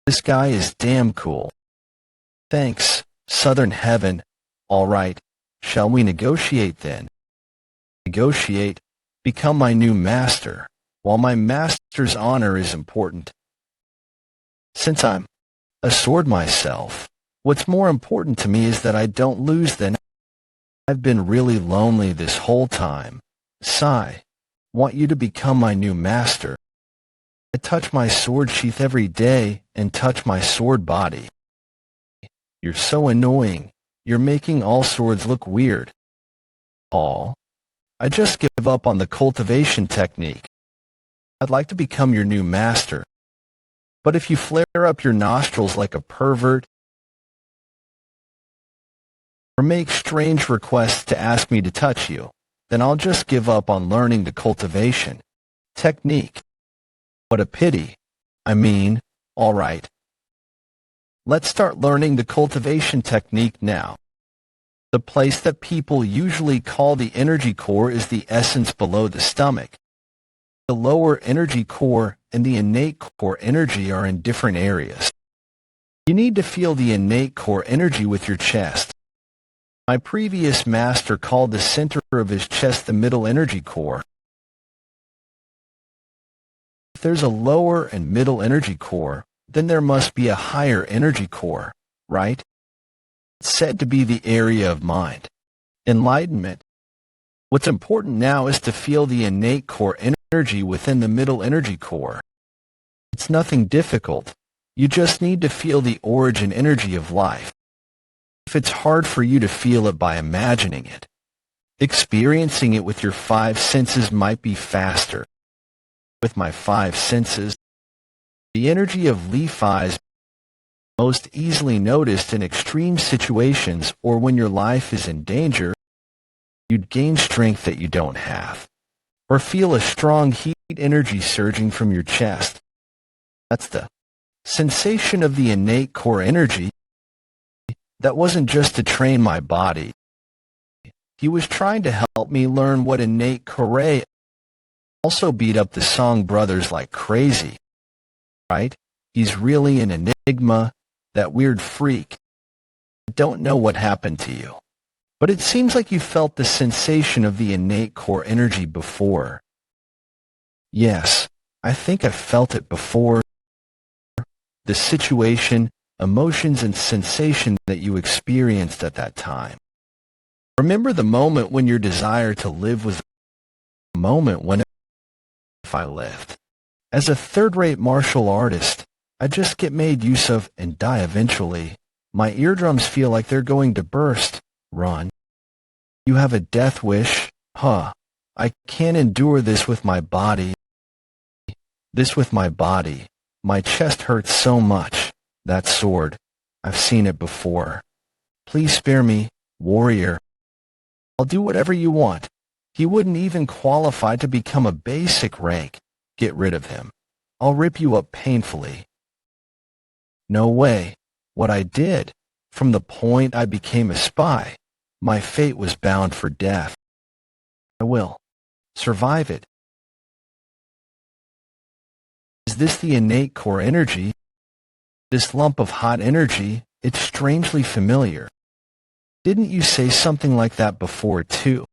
This guy is damn cool. Thanks, Southern Heaven. All right, shall we negotiate then? Negotiate? Become my new master, while my master's honor is important. Since I'm a sword myself, what's more important to me is that I don't lose then. I've been really lonely this whole time. Sigh. Want you to become my new master. I touch my sword sheath every day and touch my sword body. You're so annoying. You're making all swords look weird. Aw. I just give up on the cultivation technique. I'd like to become your new master. But if you flare up your nostrils like a pervert, or make strange requests to ask me to touch you, then I'll just give up on learning the cultivation technique. What a pity. I mean, all right. Let's start learning the cultivation technique now. The place that people usually call the energy core is the essence below the stomach. The lower energy core and the innate core energy are in different areas. You need to feel the innate core energy with your chest. My previous master called the center of his chest the middle energy core. If there's a lower and middle energy core, then there must be a higher energy core, right? It's said to be the area of mind. Enlightenment. What's important now is to feel the innate core energy energy within the middle energy core. It's nothing difficult. You just need to feel the origin energy of life. If it's hard for you to feel it by imagining it, experiencing it with your five senses might be faster. With my five senses, the energy of Li-Fi is most easily noticed in extreme situations or when your life is in danger. You'd gain strength that you don't have, or feel a strong heat energy surging from your chest. That's the sensation of the innate core energy. That wasn't just to train my body. He was trying to help me learn what innate core. Also beat up the Song brothers like crazy, right? He's really an enigma, that weird freak. I don't know what happened to you, but it seems like you felt the sensation of the innate core energy before. Yes, I think I felt it before. The situation, emotions, and sensation that you experienced at that time. Remember the moment when your desire to live was a moment when if I lived. As a third-rate martial artist, I just get made use of and die eventually. My eardrums feel like they're going to burst. Run. You have a death wish? Huh. I can't endure this with my body. My chest hurts so much. That sword. I've seen it before. Please spare me, warrior. I'll do whatever you want. He wouldn't even qualify to become a basic rank. Get rid of him. I'll rip you up painfully. No way. What I did, from the point I became a spy, my fate was bound for death. I will survive it. Is this the innate core energy? This lump of hot energy, it's strangely familiar. Didn't you say something like that before too?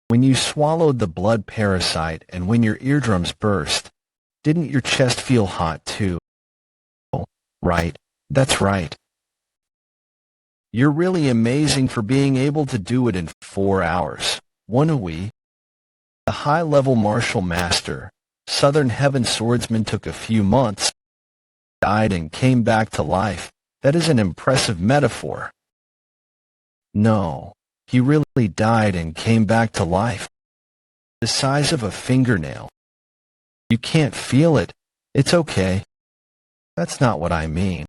When you swallowed the blood parasite and when your eardrums burst, didn't your chest feel hot too? Oh, right, that's right. You're really amazing for being able to do it in 4 hours. Woon-Hwi, the high-level martial master, Southern Heaven swordsman, took a few months, died and came back to life. That is an impressive metaphor. No, he really died and came back to life. The size of a fingernail. You can't feel it. It's okay. That's not what I mean.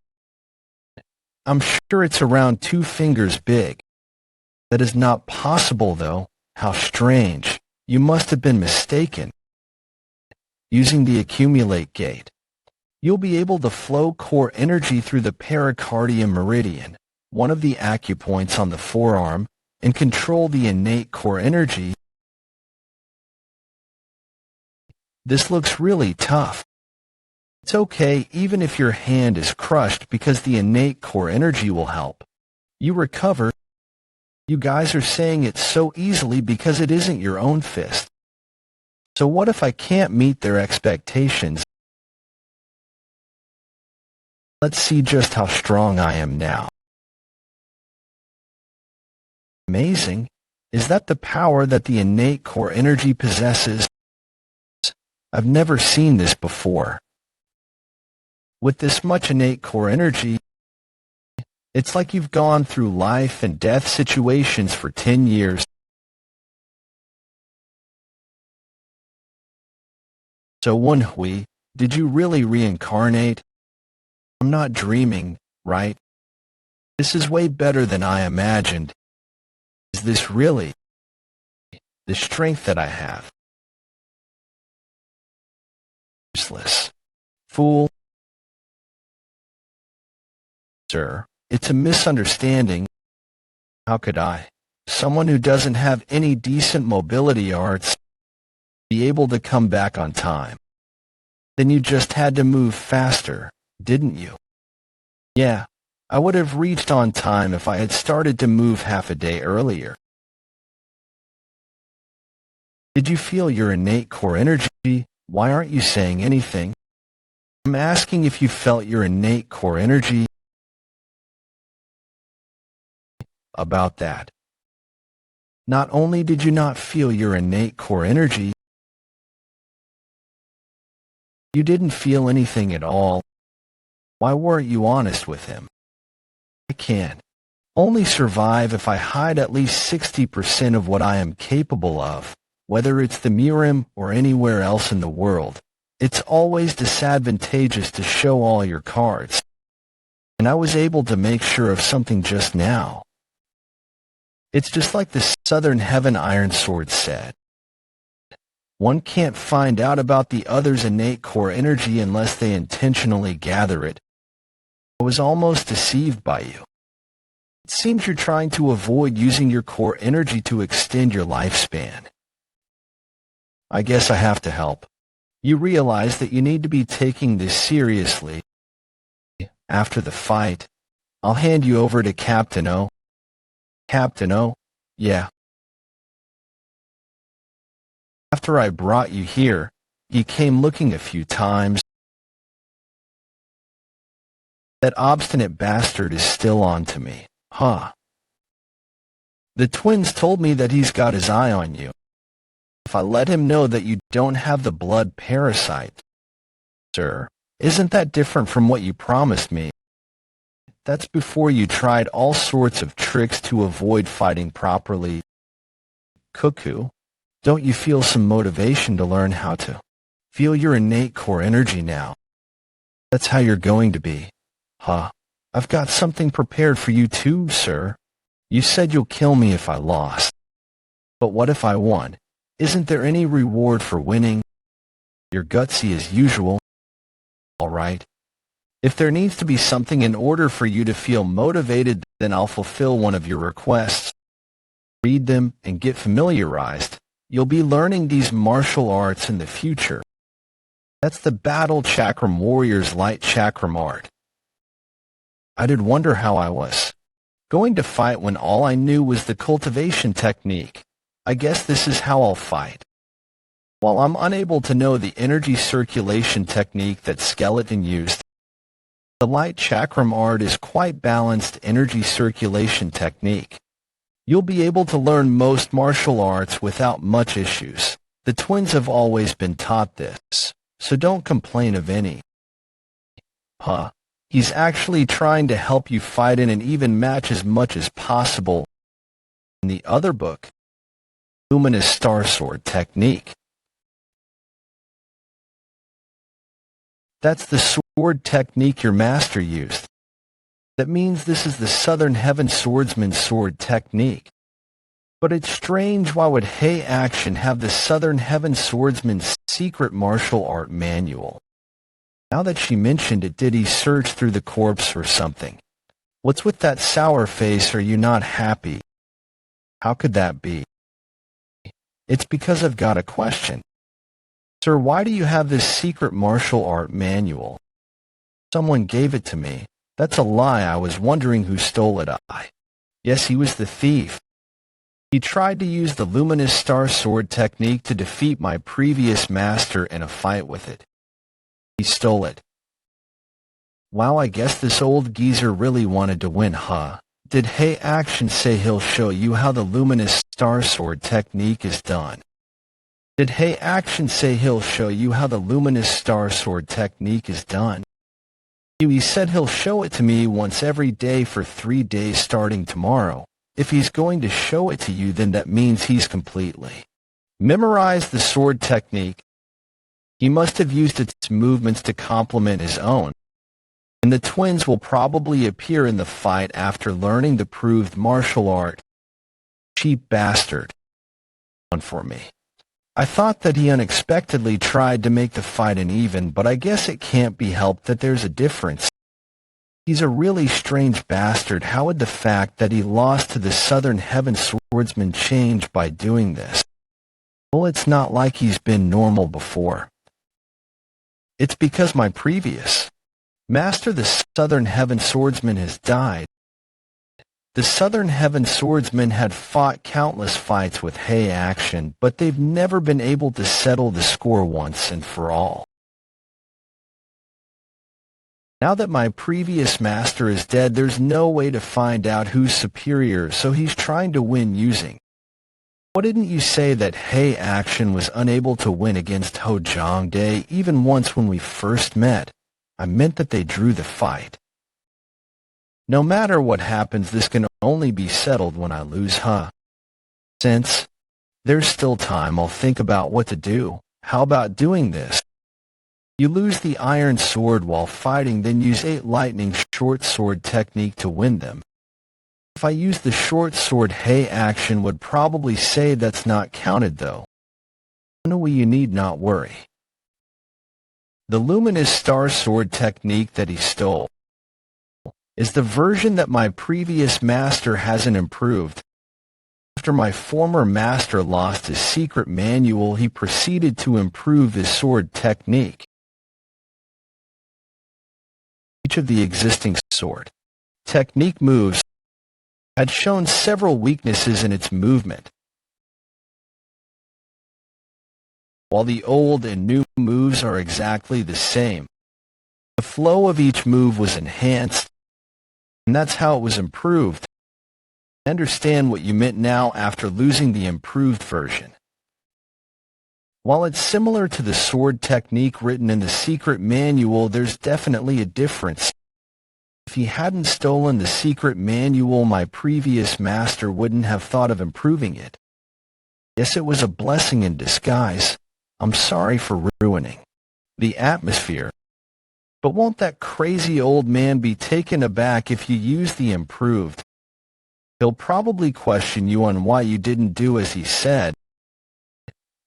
I'm sure it's around 2 fingers big. That is not possible, though. How strange. You must have been mistaken. Using the accumulate gate, you'll be able to flow core energy through the pericardium meridian, one of the acupoints on the forearm, and control the innate core energy. This looks really tough. It's okay even if your hand is crushed because the innate core energy will help you recover. You guys are saying it so easily because it isn't your own fist. So what if I can't meet their expectations? Let's see just how strong I am now. Amazing. Is that the power that the innate core energy possesses? I've never seen this before. With this much innate core energy, it's like you've gone through life and death situations for 10 years. So Woon-Hwi, did you really reincarnate? I'm not dreaming, right? This is way better than I imagined. Is this really the strength that I have? Useless. Fool. Sir, it's a misunderstanding. How could I, someone who doesn't have any decent mobility arts, be able to come back on time? Then you just had to move faster, didn't you? Yeah, I would have reached on time if I had started to move half a day earlier. Did you feel your innate core energy? Why aren't you saying anything? I'm asking if you felt your innate core energy. About that. Not only did you not feel your innate core energy, You didn't feel anything at all. Why weren't you honest with him? I can't only survive if I hide at least 60% of what I am capable of, whether it's the Mirim or anywhere else in the world. It's always disadvantageous to show all your cards. And I was able to make sure of something just now. It's just like the Southern Heaven Iron Sword said. One can't find out about the other's innate core energy unless they intentionally gather it. I was almost deceived by you. It seems you're trying to avoid using your core energy to extend your lifespan. I guess I have to help. You realize that you need to be taking this seriously. After the fight, I'll hand you over to Captain O. Captain O? Yeah. After I brought you here, he came looking a few times. That obstinate bastard is still on to me. Huh. The twins told me that he's got his eye on you. If I let him know that you don't have the blood parasite. Sir, isn't that different from what you promised me? That's before you tried all sorts of tricks to avoid fighting properly. Cuckoo, don't you feel some motivation to learn how to feel your innate core energy now? That's how you're going to be. Huh. I've got something prepared for you too, sir. You said you'll kill me if I lost. But what if I won? Isn't there any reward for winning? You're gutsy as usual. All right. If there needs to be something in order for you to feel motivated, then I'll fulfill one of your requests. Read them and get familiarized. You'll be learning these martial arts in the future. That's the Battle Chakram Warrior's Light Chakram art. I did wonder how I was going to fight when all I knew was the cultivation technique. I guess this is how I'll fight. While I'm unable to know the energy circulation technique that Skeleton used, the light chakram art is quite balanced energy circulation technique. You'll be able to learn most martial arts without much issues. The twins have always been taught this, so don't complain of any. Huh. He's actually trying to help you fight in an even match as much as possible. In the other book, Luminous Star Sword Technique. That's the sword technique your master used. That means this is the Southern Heaven Swordsman's sword technique. But it's strange, why would Hei Action have the Southern Heaven Swordsman's secret martial art manual? Now that she mentioned it, did he search through the corpse or something? What's with that sour face? Are you not happy? How could that be? It's because I've got a question. Sir, why do you have this secret martial art manual? Someone gave it to me. That's a lie. I was wondering who stole it. Yes, he was the thief. He tried to use the Luminous Star Sword technique to defeat my previous master in a fight with it. He stole it. Wow, I guess this old geezer really wanted to win, huh? Did Hei Action say he'll show you how the Luminous Star Sword technique is done? Did Hei Action say he'll show you how the Luminous Star Sword technique is done? He said he'll show it to me once every day for 3 days starting tomorrow. If he's going to show it to you, then that means he's completely memorized the sword technique. He must have used its movements to complement his own. And the twins will probably appear in the fight after learning the proved martial art. Cheap bastard. One for me. I thought that he unexpectedly tried to make the fight an even, but I guess it can't be helped that there's a difference. He's a really strange bastard. How would the fact that he lost to the Southern Heaven Swordsman change by doing this? Well, it's not like he's been normal before. It's because my previous master, the Southern Heaven Swordsman, has died. The Southern Heaven Swordsman had fought countless fights with Hei Action, but they've never been able to settle the score once and for all. Now that my previous master is dead, there's no way to find out who's superior, so he's trying to win using Why didn't you say that Hei Action was unable to win against Ho Jongdae even once when we first met? I meant that they drew the fight. No matter what happens, this can only be settled when I lose, huh? Since there's still time, I'll think about what to do. How about doing this? You lose the iron sword while fighting, then use 8 lightning short sword technique to win them. If I use the short sword, Hei Action would probably say that's not counted though. No, you need not worry. The luminous star sword technique that he stole is the version that my previous master hasn't improved. After my former master lost his secret manual, he proceeded to improve his sword technique. Each of the existing sword technique moves had shown several weaknesses in its movement. While the old and new moves are exactly the same, the flow of each move was enhanced, and that's how it was improved. I understand what you meant now after losing the improved version. While it's similar to the sword technique written in the secret manual, there's definitely a difference. If he hadn't stolen the secret manual, my previous master wouldn't have thought of improving it. Yes, it was a blessing in disguise. I'm sorry for ruining the atmosphere. But won't that crazy old man be taken aback if you use the improved? He'll probably question you on why you didn't do as he said.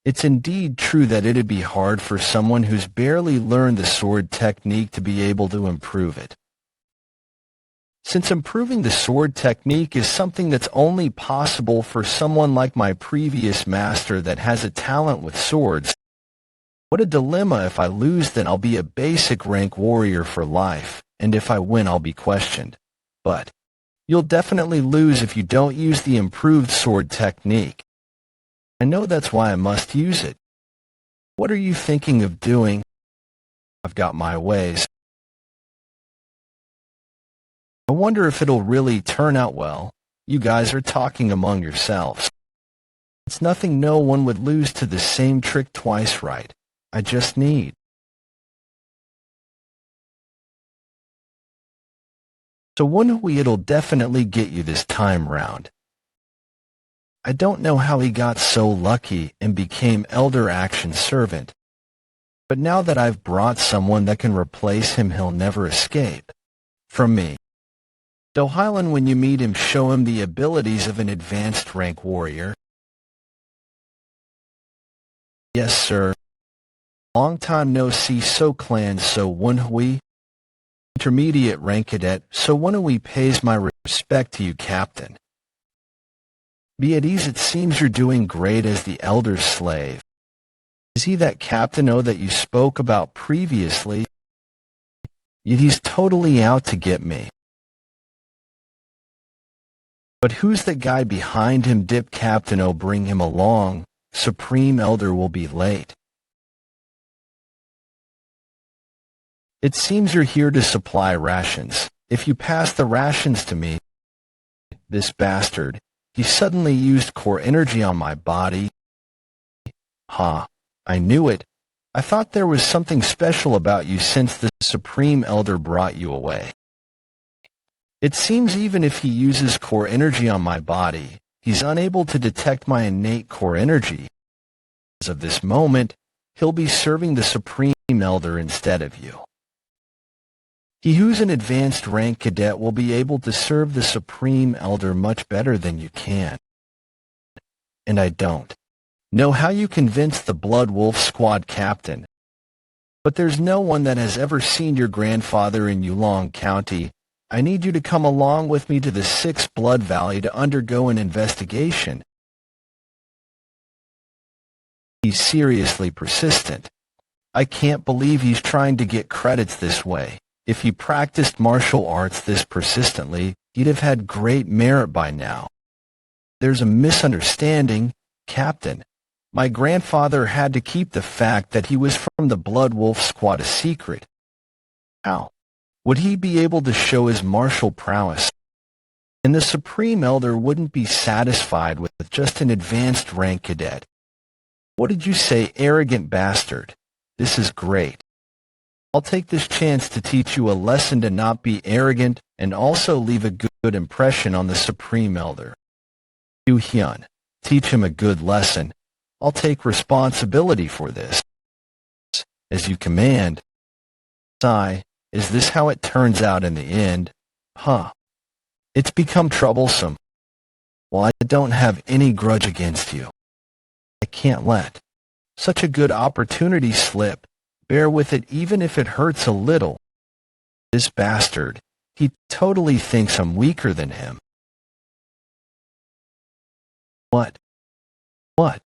It's indeed true that it'd be hard for someone who's barely learned the sword technique to be able to improve it. Since improving the sword technique is something that's only possible for someone like my previous master that has a talent with swords, what a dilemma. If I lose, then I'll be a basic rank warrior for life, and if I win, I'll be questioned. But you'll definitely lose if you don't use the improved sword technique. I know that's why I must use it. What are you thinking of doing? I've got my ways. I wonder if it'll really turn out well. You guys are talking among yourselves. It's nothing. No one would lose to the same trick twice, right? I just need. So Woon-Hwi, it'll definitely get you this time round. I don't know how he got so lucky and became Elder Action Servant, but now that I've brought someone that can replace him, he'll never escape from me. Dohylan, when you meet him, show him the abilities of an advanced rank warrior. Yes, sir. Long time no see. So clan, so Woon-Hwi. Intermediate rank cadet, so Woon-Hwi pays my respect to you, Captain. Be at ease, it seems you're doing great as the Elder's slave. Is he that Captain O that you spoke about previously? Yet he's totally out to get me. But who's the guy behind him? Dip Captain O, bring him along. Supreme Elder will be late. It seems you're here to supply rations. If you pass the rations to me, this bastard, he suddenly used core energy on my body. Ha, I knew it. I thought there was something special about you since the Supreme Elder brought you away. It seems even if he uses core energy on my body, he's unable to detect my innate core energy. As of this moment, he'll be serving the Supreme Elder instead of you. He who's an advanced rank cadet will be able to serve the Supreme Elder much better than you can. And I don't know how you convinced the Blood Wolf Squad captain, but there's no one that has ever seen your grandfather in Yulong County. I need you to come along with me to the 6th Blood Valley to undergo an investigation. He's seriously persistent. I can't believe he's trying to get credits this way. If he practiced martial arts this persistently, he'd have had great merit by now. There's a misunderstanding, Captain. My grandfather had to keep the fact that he was from the Blood Wolf Squad a secret. How would he be able to show his martial prowess? And the Supreme Elder wouldn't be satisfied with just an advanced rank cadet. What did you say, arrogant bastard? This is great. I'll take this chance to teach you a lesson to not be arrogant and also leave a good impression on the Supreme Elder. Woo-Hyun, teach him a good lesson. I'll take responsibility for this. As you command. Sigh, is this how it turns out in the end? Huh. It's become troublesome. Well, I don't have any grudge against you. I can't let such a good opportunity slip. Bear with it even if it hurts a little. This bastard, he totally thinks I'm weaker than him. What? What?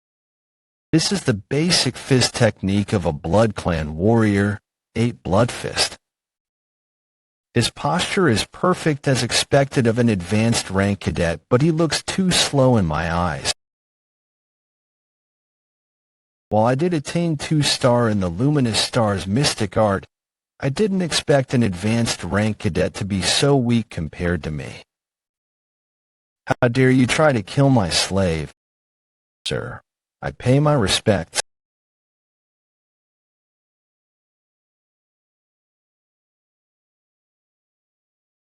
This is the basic fist technique of a Blood Clan warrior, 8 Blood Fist. His posture is perfect as expected of an advanced rank cadet, but he looks too slow in my eyes. While I did attain 2-star in the Luminous Star's mystic art, I didn't expect an advanced rank cadet to be so weak compared to me. How dare you try to kill my slave? Sir, I pay my respects.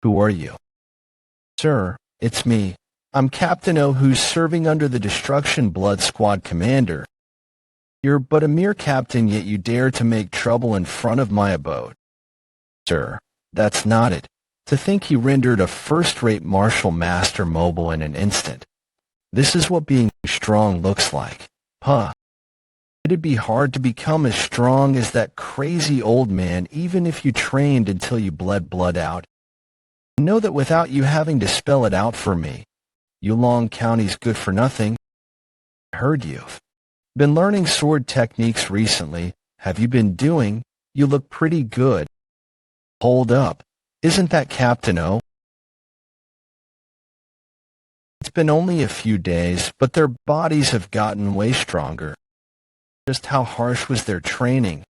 Who are you? Sir, it's me. I'm Captain O, who's serving under the Destruction Blood Squad commander. You're but a mere captain, yet you dare to make trouble in front of my abode. Sir, that's not it. To think he rendered a first-rate martial master mobile in an instant. This is what being strong looks like. Huh. It'd be hard to become as strong as that crazy old man even if you trained until you bled blood out. Know that without you having to spell it out for me, Yulong County's good for nothing. I heard you've been learning sword techniques recently. Have you been doing? You look pretty good. Hold up. Isn't that Captain O? It's been only a few days, but their bodies have gotten way stronger. Just how harsh was their training?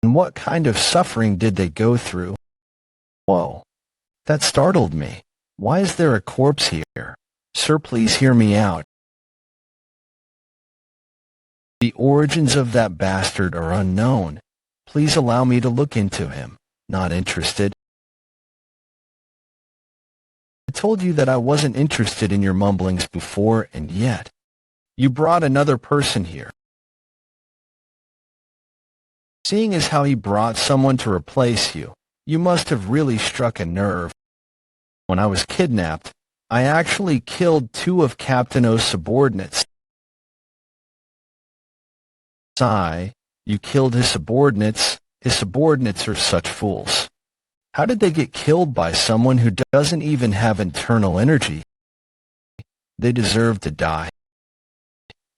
And what kind of suffering did they go through? Whoa. That startled me. Why is there a corpse here? Sir, please hear me out. The origins of that bastard are unknown. Please allow me to look into him. Not interested. I told you that I wasn't interested in your mumblings before, and yet you brought another person here. Seeing as how he brought someone to replace you, you must have really struck a nerve. When I was kidnapped, I actually killed 2 of Captain O's subordinates. Sigh, you killed his subordinates. His subordinates are such fools. How did they get killed by someone who doesn't even have internal energy? They deserve to die.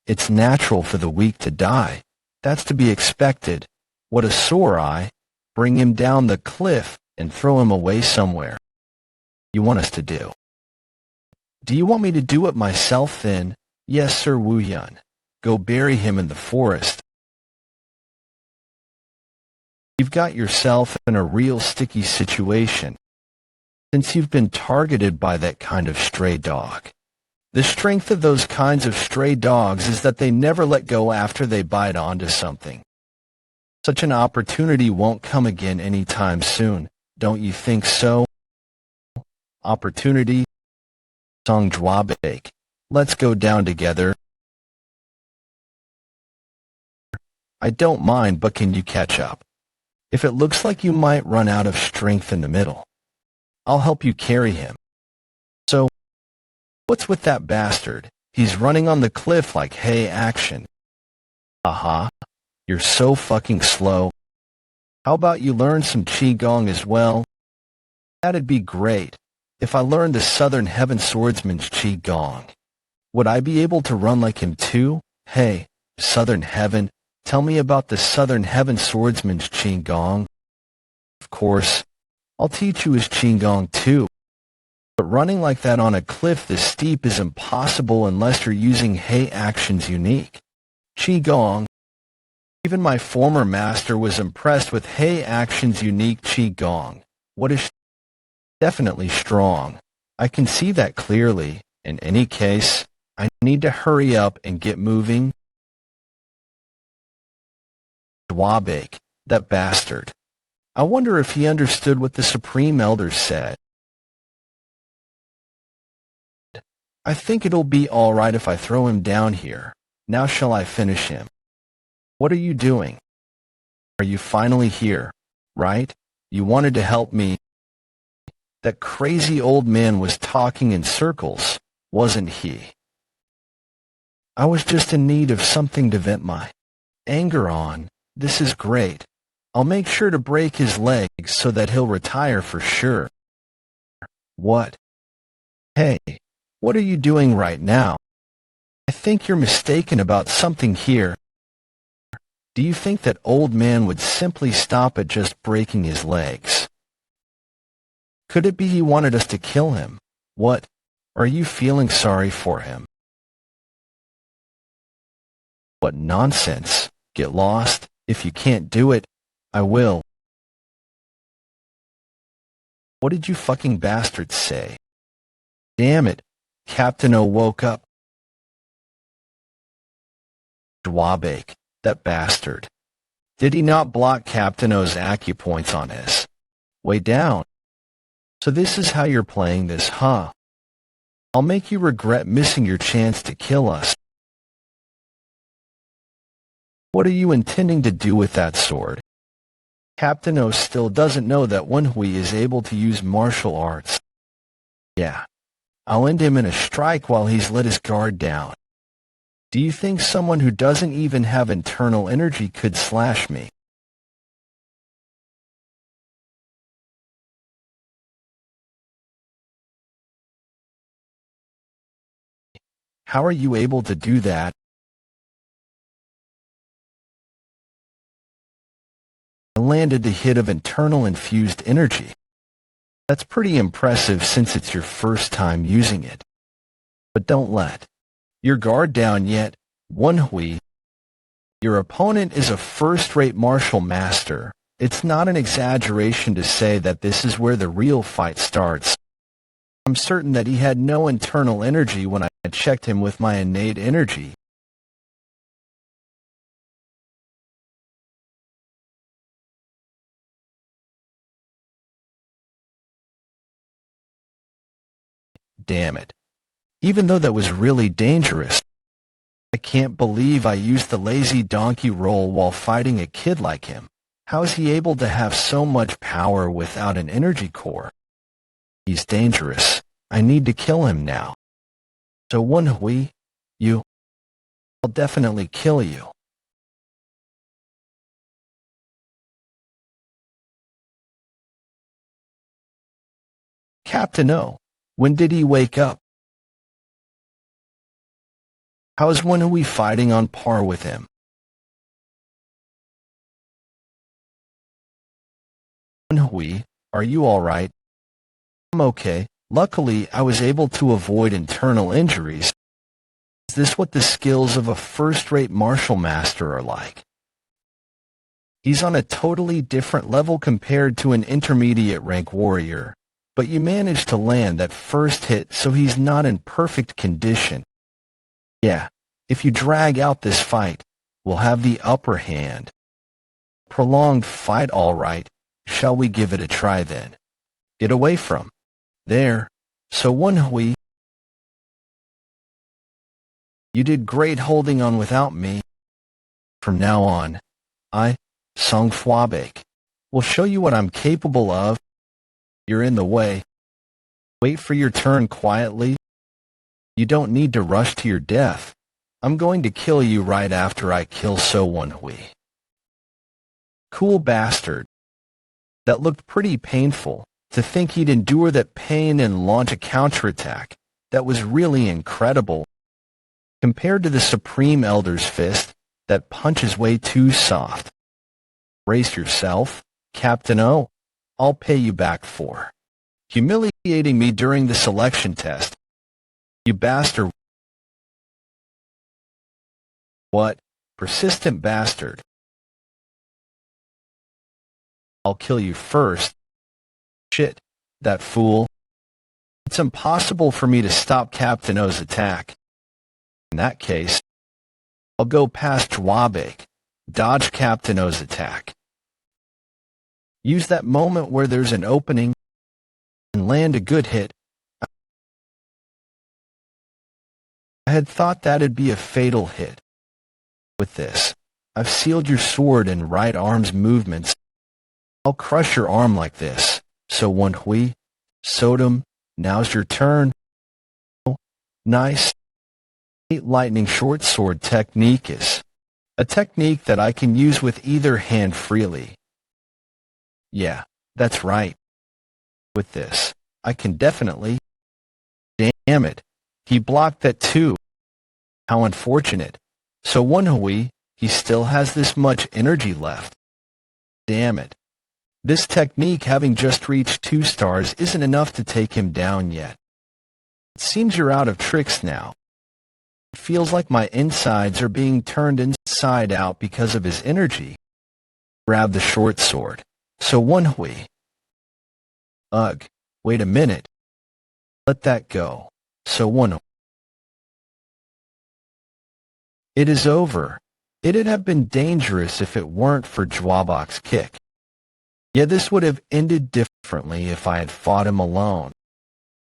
It's natural for the weak to die. That's to be expected. What a sore eye. Bring him down the cliff and throw him away somewhere. You want us to do? Do you want me to do it myself then? Yes, Sir Woo-Hyun. Go bury him in the forest. You've got yourself in a real sticky situation, since you've been targeted by that kind of stray dog. The strength of those kinds of stray dogs is that they never let go after they bite onto something. Such an opportunity won't come again anytime soon, don't you think so? Opportunity? Song Jwabek. Let's go down together. I don't mind, but can you catch up? If it looks like you might run out of strength in the middle, I'll help you carry him. So, what's with that bastard? He's running on the cliff like, hey, action. Aha, you're so fucking slow. How about you learn some Qigong as well? That'd be great. If I learned the Southern Heaven Swordsman's Qigong, would I be able to run like him too? Hey, Southern Heaven, tell me about the Southern Heaven Swordsman's Qigong. Of course, I'll teach you his Qigong too. But running like that on a cliff this steep is impossible unless you're using Hei Action's unique Qigong. Even my former master was impressed with Hei Action's unique Qigong. What is definitely strong. I can see that clearly. In any case, I need to hurry up and get moving. Dwabake, that bastard. I wonder if he understood what the Supreme Elders said. I think it'll be all right if I throw him down here. Now shall I finish him? What are you doing? Are you finally here, right? You wanted to help me. That crazy old man was talking in circles, wasn't he? I was just in need of something to vent my anger on. This is great. I'll make sure to break his legs so that he'll retire for sure. What? Hey, what are you doing right now? I think you're mistaken about something here. Do you think that old man would simply stop at just breaking his legs? Could it be he wanted us to kill him? What? Are you feeling sorry for him? What nonsense. Get lost. If you can't do it, I will. What did you fucking bastards say? Damn it. Captain O woke up. Dwabake, that bastard. Did he not block Captain O's acupoints on his way down? So this is how you're playing this, huh? I'll make you regret missing your chance to kill us. What are you intending to do with that sword? Captain O still doesn't know that Woon-Hwi is able to use martial arts. Yeah, I'll end him in a strike while he's let his guard down. Do you think someone who doesn't even have internal energy could slash me? How are you able to do that? I landed the hit of internal infused energy. That's pretty impressive since it's your first time using it. But don't let your guard down yet, Woon-Hwi. Your opponent is a first-rate martial master. It's not an exaggeration to say that this is where the real fight starts. I'm certain that he had no internal energy when I checked him with my innate energy. Damn it. Even though that was really dangerous, I can't believe I used the lazy donkey role while fighting a kid like him. How is he able to have so much power without an energy core? He's dangerous. I need to kill him now. So Woon-Hwi, I'll definitely kill you. Captain O, when did he wake up? How is Woon-Hwi fighting on par with him? Woon-Hwi, are you alright? I'm okay. Luckily, I was able to avoid internal injuries. Is this what the skills of a first-rate martial master are like? He's on a totally different level compared to an intermediate rank warrior, but you managed to land that first hit, so he's not in perfect condition. Yeah, if you drag out this fight, we'll have the upper hand. Prolonged fight, all right. Shall we give it a try then? Get away from there. So Woon-Hwi, you did great holding on without me. From now on, Dwabake, will show you what I'm capable of. You're in the way. Wait for your turn quietly. You don't need to rush to your death. I'm going to kill you right after I kill Woon-Hwi. Cool bastard. That looked pretty painful. To think he'd endure that pain and launch a counterattack. That was really incredible. Compared to the Supreme Elder's fist, that punch is way too soft. Brace yourself, Captain O. I'll pay you back for humiliating me during the selection test. You bastard. What? Persistent bastard. I'll kill you first. Shit, that fool. It's impossible for me to stop Captain O's attack. In that case, I'll go past Jwabek, dodge Captain O's attack. Use that moment where there's an opening and land a good hit. I had thought that'd be a fatal hit. With this, I've sealed your sword and right arm's movements. I'll crush your arm like this. So Woon-Hwi, Sodom, now's your turn. Nice. Lightning short sword technique is a technique that I can use with either hand freely. Yeah, that's right. With this, I can definitely... Damn it, he blocked that too. How unfortunate. So Woon-Hwi, he still has this much energy left. Damn it. This technique, having just reached 2 stars, isn't enough to take him down yet. It seems you're out of tricks now. It feels like my insides are being turned inside out because of his energy. Grab the short sword. So Woon-Hwi. Ugh, wait a minute. Let that go. So Woon-Hwi. It is over. It'd have been dangerous if it weren't for Jwabek's kick. Yeah, this would have ended differently if I had fought him alone.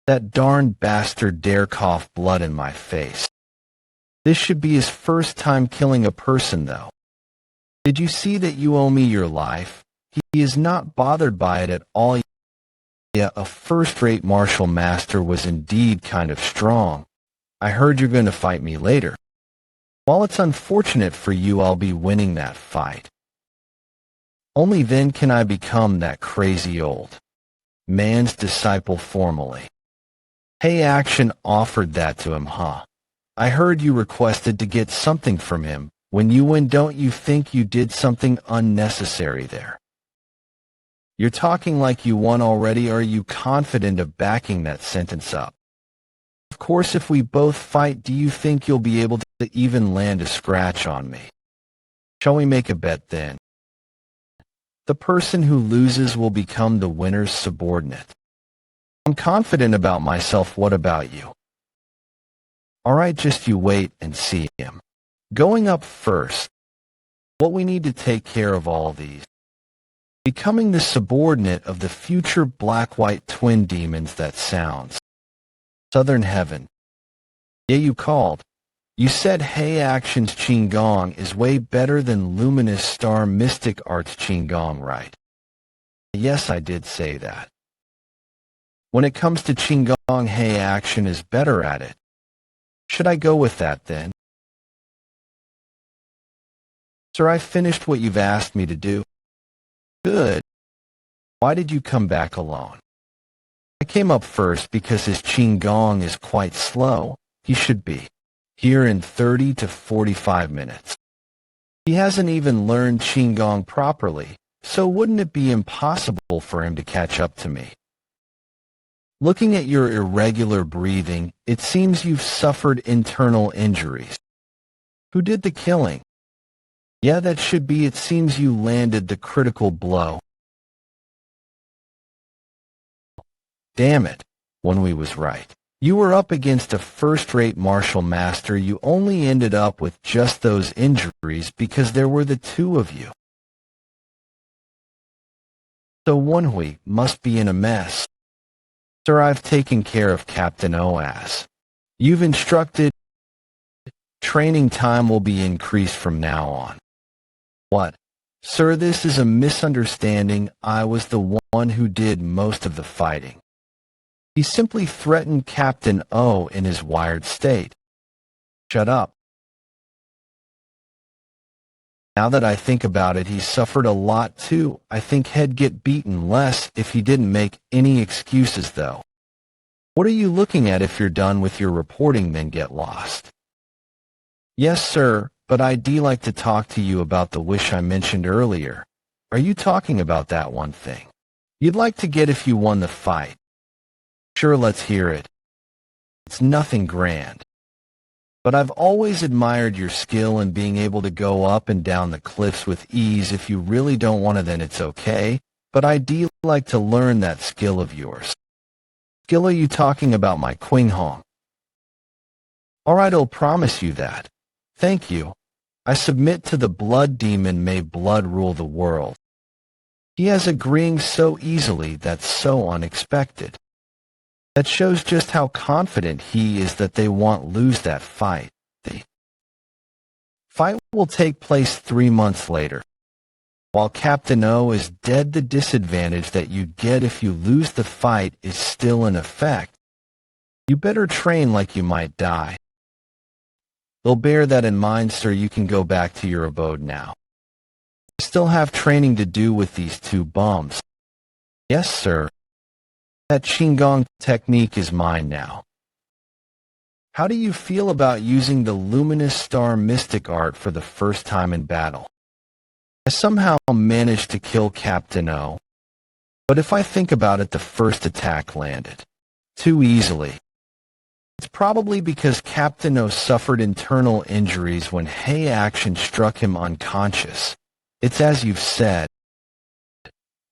That darn bastard dare cough blood in my face. This should be his first time killing a person, though. Did you see that you owe me your life? He is not bothered by it at all. Yeah, a first-rate martial master was indeed kind of strong. I heard you're going to fight me later. While it's unfortunate for you, I'll be winning that fight. Only then can I become that crazy old man's disciple formally. Hey, Action offered that to him, huh? I heard you requested to get something from him. When you win, don't you think you did something unnecessary there? You're talking like you won already. Are you confident of backing that sentence up? Of course, if we both fight, do you think you'll be able to even land a scratch on me? Shall we make a bet then? The person who loses will become the winner's subordinate. I'm confident about myself. What about you? All right, just you wait and see him. Going up first. What we need to take care of all these. Becoming the subordinate of the future black-white twin demons. That sounds. Southern Heaven. Yeah, you called. You said Hey Action's Qigong is way better than Luminous Star Mystic Arts Qigong, right? Yes, I did say that. When it comes to Qigong, Hey Action is better at it. Should I go with that then? Sir, I finished what you've asked me to do. Good. Why did you come back alone? I came up first because his Qigong is quite slow. He should be here in 30 to 45 minutes. He hasn't even learned Qigong properly, so wouldn't it be impossible for him to catch up to me? Looking at your irregular breathing, it seems you've suffered internal injuries. Who did the killing? Yeah, that should be. It seems you landed the critical blow. Damn it, Woon-Hwi was right. You were up against a first-rate martial master. You only ended up with just those injuries because there were the 2 of you. So Woon-Hwi must be in a mess. Sir, I've taken care of Captain Oas. You've instructed. Training time will be increased from now on. What? Sir, this is a misunderstanding. I was the one who did most of the fighting. He simply threatened Captain O in his wired state. Shut up. Now that I think about it, he suffered a lot too. I think he'd get beaten less if he didn't make any excuses though. What are you looking at? If you're done with your reporting, then get lost. Yes, sir, but I'd like to talk to you about the wish I mentioned earlier. Are you talking about that one thing you'd like to get if you won the fight? Sure, let's hear it. It's nothing grand. But I've always admired your skill in being able to go up and down the cliffs with ease. If you really don't want to, then it's okay. But I'd like to learn that skill of yours. skill are you talking about, my Queen Hong? All right, I'll promise you that. Thank you. I submit to the blood demon, may blood rule the world. He has agreeing so easily, that's so unexpected. That shows just how confident he is that they won't lose that fight. The fight will take place 3 months later. While Captain O is dead, the disadvantage that you get if you lose the fight is still in effect. You better train like you might die. They'll bear that in mind, sir. You can go back to your abode now. I still have training to do with these 2 bums. Yes, sir. That Qigong technique is mine now. How do you feel about using the luminous star mystic art for the first time in battle? I somehow managed to kill Captain O, but if I think about it, the first attack landed too easily. It's probably because Captain O suffered internal injuries when Hei action struck him unconscious. It's as you've said.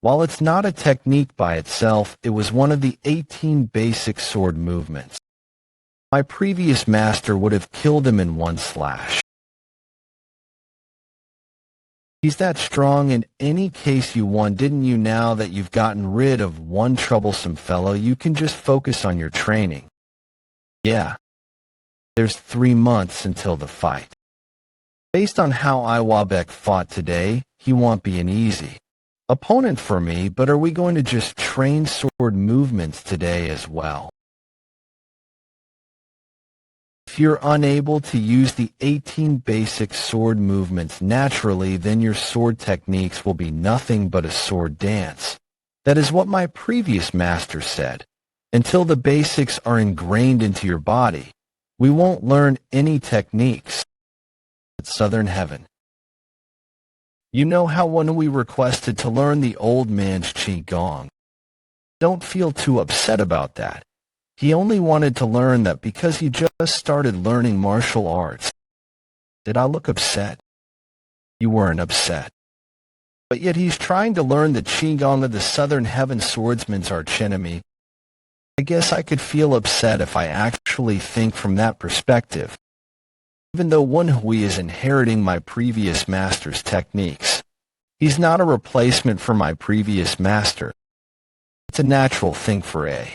While it's not a technique by itself, it was one of the 18 basic sword movements. My previous master would have killed him in one slash. He's that strong. In any case, you won, didn't you? Now that you've gotten rid of one troublesome fellow, you can just focus on your training. Yeah. There's 3 months until the fight. Based on how Iwabek fought today, he won't be an easy opponent for me, but are we going to just train sword movements today as well? If you're unable to use the 18 basic sword movements naturally, then your sword techniques will be nothing but a sword dance. That is what my previous master said. Until the basics are ingrained into your body, we won't learn any techniques. It's Southern Heaven. You know how when we requested to learn the old man's Qigong. Don't feel too upset about that. He only wanted to learn that because he just started learning martial arts. Did I look upset? You weren't upset. But yet he's trying to learn the Qigong of the Southern Heaven swordsman's archenemy. I guess I could feel upset if I actually think from that perspective. Even though Woon-Hwi is inheriting my previous master's techniques, he's not a replacement for my previous master. It's a natural thing for a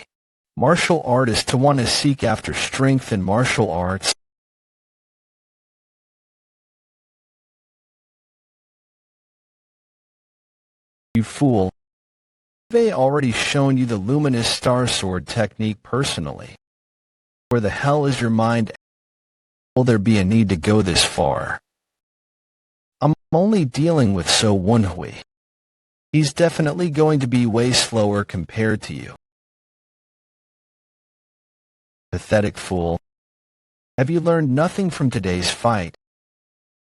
martial artist to want to seek after strength in martial arts. You fool. I've already shown you the luminous star sword technique personally. Where the hell is your mind? Will there be a need to go this far? I'm only dealing with Woon-Hwi. He's definitely going to be way slower compared to you. Pathetic fool. Have you learned nothing from today's fight?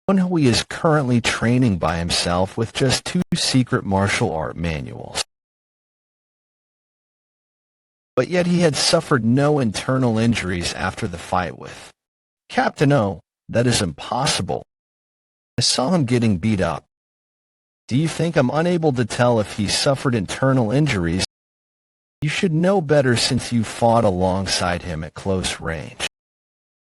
Woon-Hwi is currently training by himself with just 2 secret martial art manuals. But yet he had suffered no internal injuries after the fight with Captain O. That is impossible. I saw him getting beat up. Do you think I'm unable to tell if he suffered internal injuries? You should know better since you fought alongside him at close range.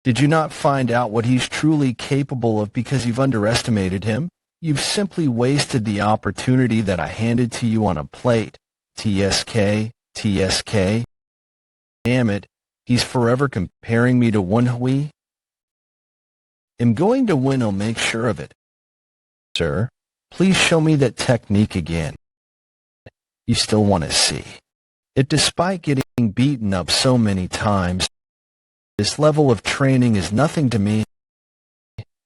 Did you not find out what he's truly capable of because you've underestimated him? You've simply wasted the opportunity that I handed to you on a plate. TSK, TSK. Damn it, he's forever comparing me to Woon-Hwi. I'm going to win, I'll make sure of it. Sir, please show me that technique again. You still want to see it despite getting beaten up so many times. This level of training is nothing to me.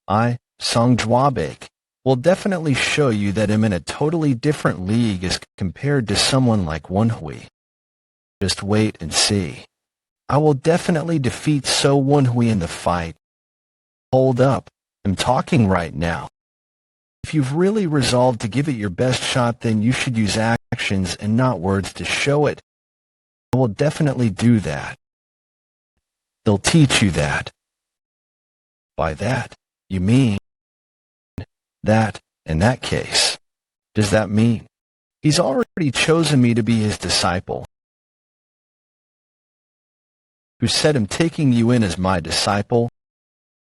I, Song Jwabek, will definitely show you that I'm in a totally different league as compared to someone like Woon-Hwi. Just wait and see. I will definitely defeat Woon-Hwi in the fight. Hold up, I'm talking right now. If you've really resolved to give it your best shot, then you should use actions and not words to show it. I will definitely do that. They'll teach you that. By that, you mean that, in that case. Does that mean he's already chosen me to be his disciple? who said I'm taking you in as my disciple.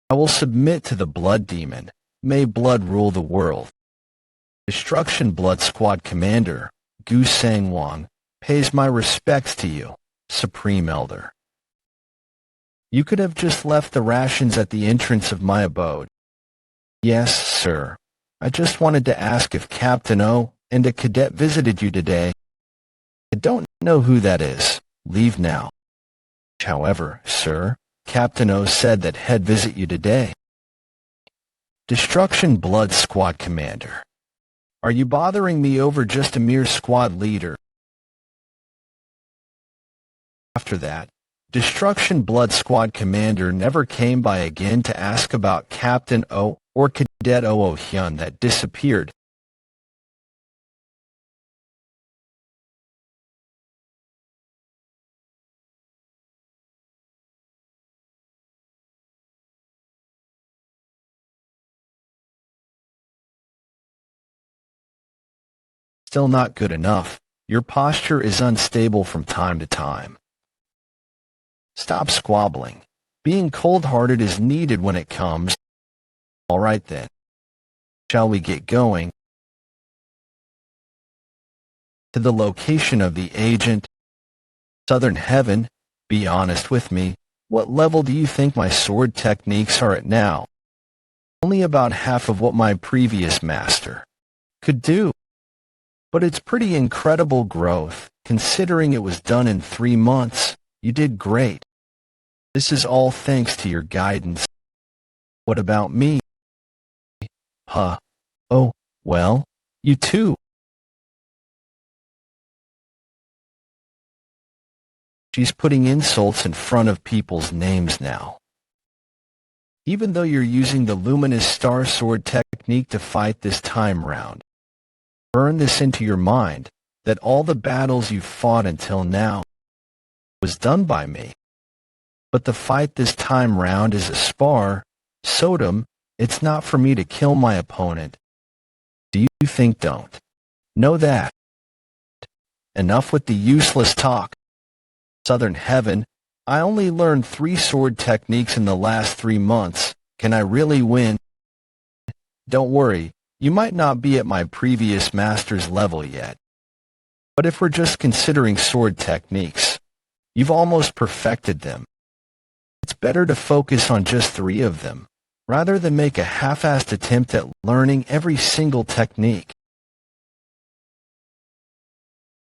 I will submit to the blood demon. May blood rule the world. Destruction Blood Squad Commander, Gu Sang-won, pays my respects to you, Supreme Elder. You could have just left the rations at the entrance of my abode. Yes, sir. I just wanted to ask if Captain O and a cadet visited you today. I don't know who that is. Leave now. However, sir, Captain O said that he'd visit you today. Destruction Blood Squad Commander. Are you bothering me over just a mere squad leader? After that, Destruction Blood Squad Commander never came by again to ask about Captain O or Cadet Oo Hyun that disappeared. Still not good enough. Your posture is unstable from time to time. Stop squabbling. Being cold-hearted is needed when it comes. All right then. Shall we get going? To the location of the agent. Southern Heaven, be honest with me. What level do you think my sword techniques are at now? Only about half of what my previous master could do. But it's pretty incredible growth, considering it was done in 3 months. You did great. This is all thanks to your guidance. What about me? Huh. Oh, well, you too. She's putting insults in front of people's names now. Even though you're using the luminous star sword technique to fight this time round, burn this into your mind, that all the battles you've fought until now was done by me. But the fight this time round is a spar, Sodom. It's not for me to kill my opponent. Do you think don't? Know that. Enough with the useless talk. Southern Heaven, I only learned 3 sword techniques in the last 3 months. Can I really win? Don't worry. You might not be at my previous master's level yet. But if we're just considering sword techniques, you've almost perfected them. It's better to focus on just 3 of them, rather than make a half-assed attempt at learning every single technique.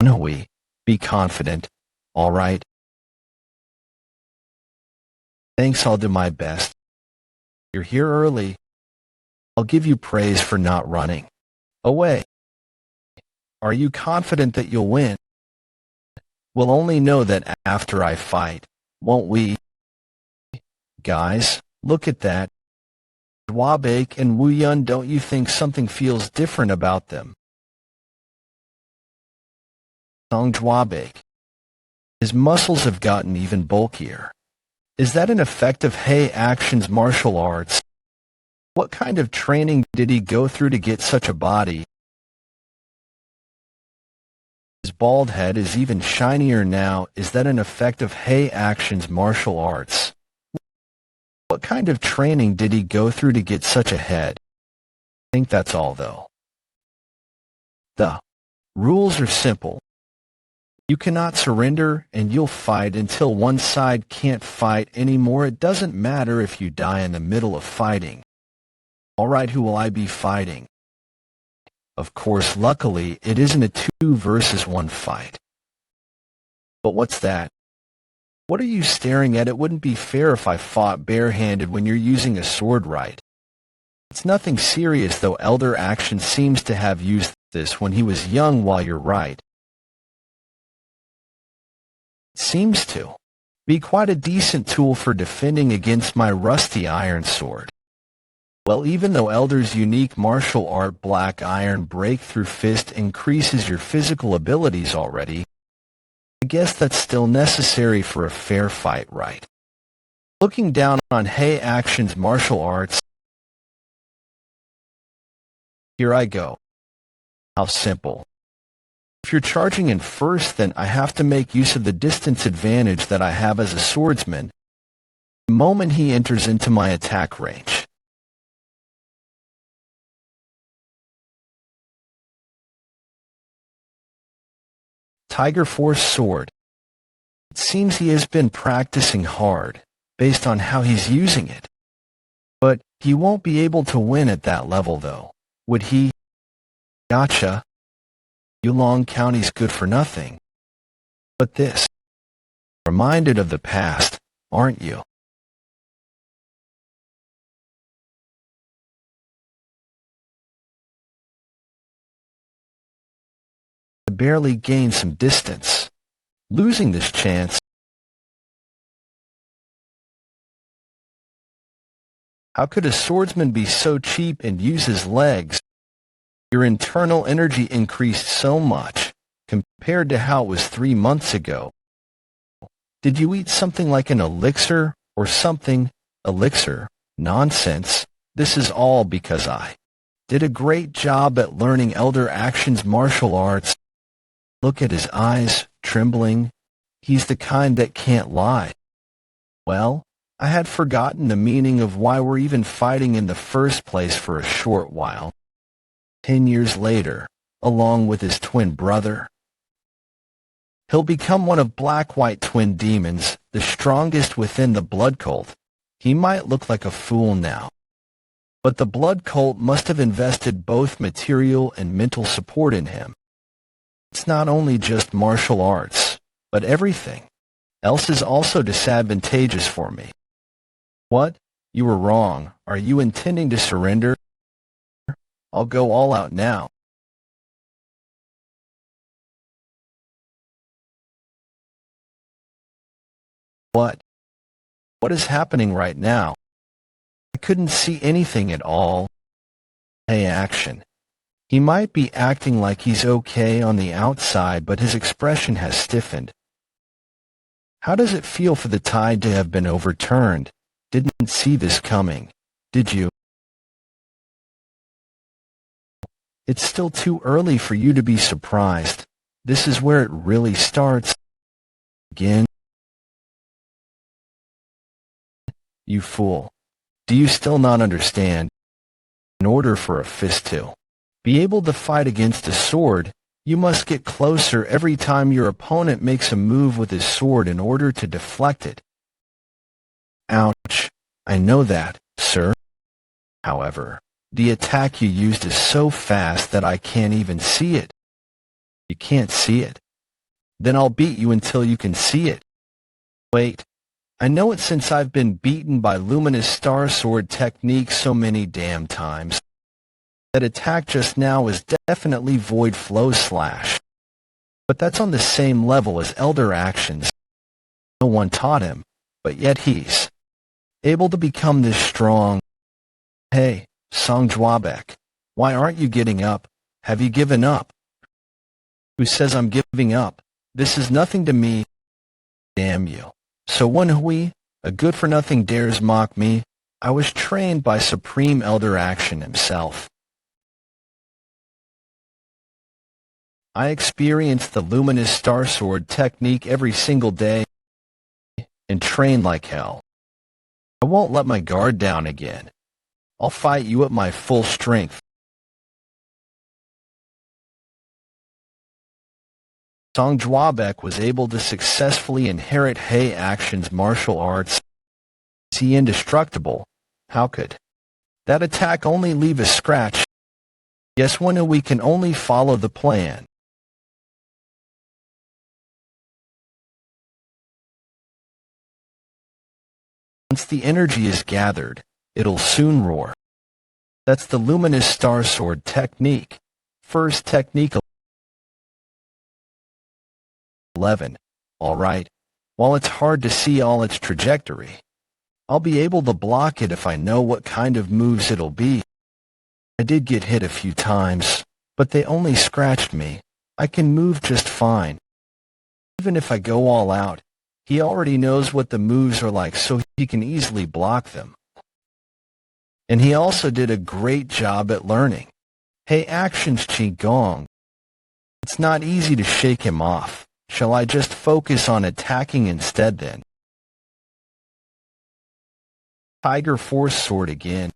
Woon-Hwi, be confident, all right? Thanks, I'll do my best. You're here early. I'll give you praise for not running away. Are you confident that you'll win? We'll only know that after I fight, won't we? Guys, look at that. Dwabake and Woo-Yun, don't you think something feels different about them? Song Dwabake. His muscles have gotten even bulkier. Is that an effect of Hei Action's martial arts? What kind of training did he go through to get such a body? His bald head is even shinier now. Is that an effect of Hei Action's martial arts? What kind of training did he go through to get such a head? I think that's all though. The rules are simple. You cannot surrender and you'll fight until one side can't fight anymore. It doesn't matter if you die in the middle of fighting. Alright, who will I be fighting? Of course, luckily, it isn't a 2 versus 1 fight. But what's that? What are you staring at? It wouldn't be fair if I fought barehanded when you're using a sword right. It's nothing serious, though. Elder Action seems to have used this when he was young, while you're right. It seems to be quite a decent tool for defending against my rusty iron sword. Well, even though Elder's unique martial art Black Iron Breakthrough Fist increases your physical abilities already, I guess that's still necessary for a fair fight, right? Looking down on Hei Action's martial arts, here I go. How simple. If you're charging in first, then I have to make use of the distance advantage that I have as a swordsman the moment he enters into my attack range. Tiger Force Sword. It seems he has been practicing hard, based on how he's using it. But he won't be able to win at that level, though, would he? Gotcha. Yulong County's good for nothing. But this. Reminded of the past, aren't you? I barely gained some distance. Losing this chance. How could a swordsman be so cheap and use his legs? Your internal energy increased so much, compared to how it was 3 months ago. Did you eat something like an elixir, or something? Elixir? Nonsense. This is all because I did a great job at learning Elder Action's martial arts. Look at his eyes, trembling. He's the kind that can't lie. Well, I had forgotten the meaning of why we're even fighting in the first place for a short while. 10 years later, along with his twin brother, he'll become one of black-white twin demons, the strongest within the blood cult. He might look like a fool now, but the blood cult must have invested both material and mental support in him. It's not only just martial arts, but everything else is also disadvantageous for me. What? You were wrong. Are you intending to surrender? I'll go all out now. What? What is happening right now? I couldn't see anything at all. Hey, Action. He might be acting like he's okay on the outside, but his expression has stiffened. How does it feel for the tide to have been overturned? Didn't see this coming, did you? It's still too early for you to be surprised. This is where it really starts. Again. You fool. Do you still not understand? In order for a fist to be able to fight against a sword, you must get closer every time your opponent makes a move with his sword in order to deflect it. Ouch. I know that, sir. However, the attack you used is so fast that I can't even see it. You can't see it? Then I'll beat you until you can see it. Wait. I know it since I've been beaten by Luminous Star Sword technique so many damn times. That attack just now is definitely Void Flow Slash. But that's on the same level as Elder Actions. No one taught him, but yet he's able to become this strong. Hey, Song Jwabek, why aren't you getting up? Have you given up? Who says I'm giving up? This is nothing to me. Damn you. So Woon-Hwi, a good-for-nothing dares mock me. I was trained by Supreme Elder Action himself. I experience the Luminous Star Sword technique every single day and train like hell. I won't let my guard down again. I'll fight you at my full strength. Song Jwabek was able to successfully inherit Hei Action's martial arts. Is he indestructible? How could that attack only leave a scratch? Yes, we can only follow the plan. Once the energy is gathered, it'll soon roar. That's the Luminous Star Sword technique. First technique 11. Alright. While it's hard to see all its trajectory, I'll be able to block it if I know what kind of moves it'll be. I did get hit a few times, but they only scratched me. I can move just fine. Even if I go all out, he already knows what the moves are like, so he can easily block them. And he also did a great job at learning Hei Action's Qigong. It's not easy to shake him off. Shall I just focus on attacking instead then? Tiger Force Sword again.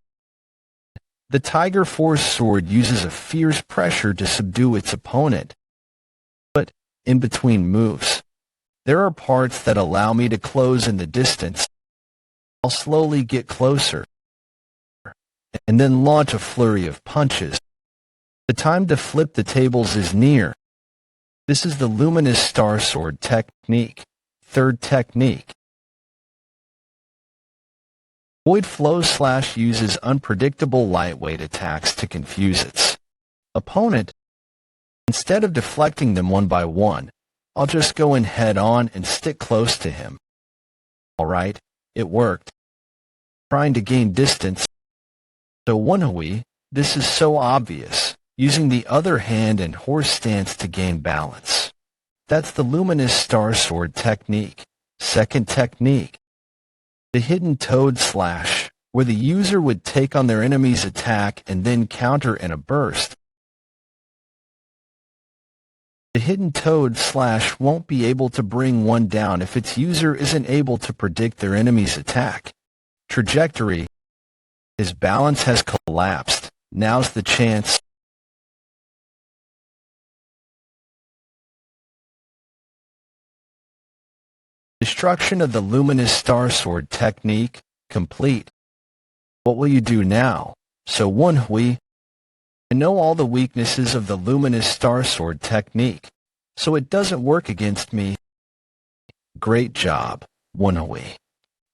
The Tiger Force Sword uses a fierce pressure to subdue its opponent. But, in between moves, there are parts that allow me to close in the distance. I'll slowly get closer, and then launch a flurry of punches. The time to flip the tables is near. This is the Luminous Star Sword technique. Third technique. Void Flow Slash uses unpredictable lightweight attacks to confuse its opponent. Instead of deflecting them one by one, I'll just go in head-on and stick close to him. Alright, it worked. Trying to gain distance. So Woon-Hwi, this is so obvious, using the other hand and horse stance to gain balance. That's the Luminous Star Sword technique. Second technique. The Hidden Toad Slash, where the user would take on their enemy's attack and then counter in a burst. The Hidden Toad Slash won't be able to bring one down if its user isn't able to predict their enemy's attack trajectory. His balance has collapsed. Now's the chance. Destruction of the Luminous Star Sword technique complete. What will you do now? So Woon-Hwi, I know all the weaknesses of the Luminous Star Sword technique, so it doesn't work against me. Great job, Woon-Hwi.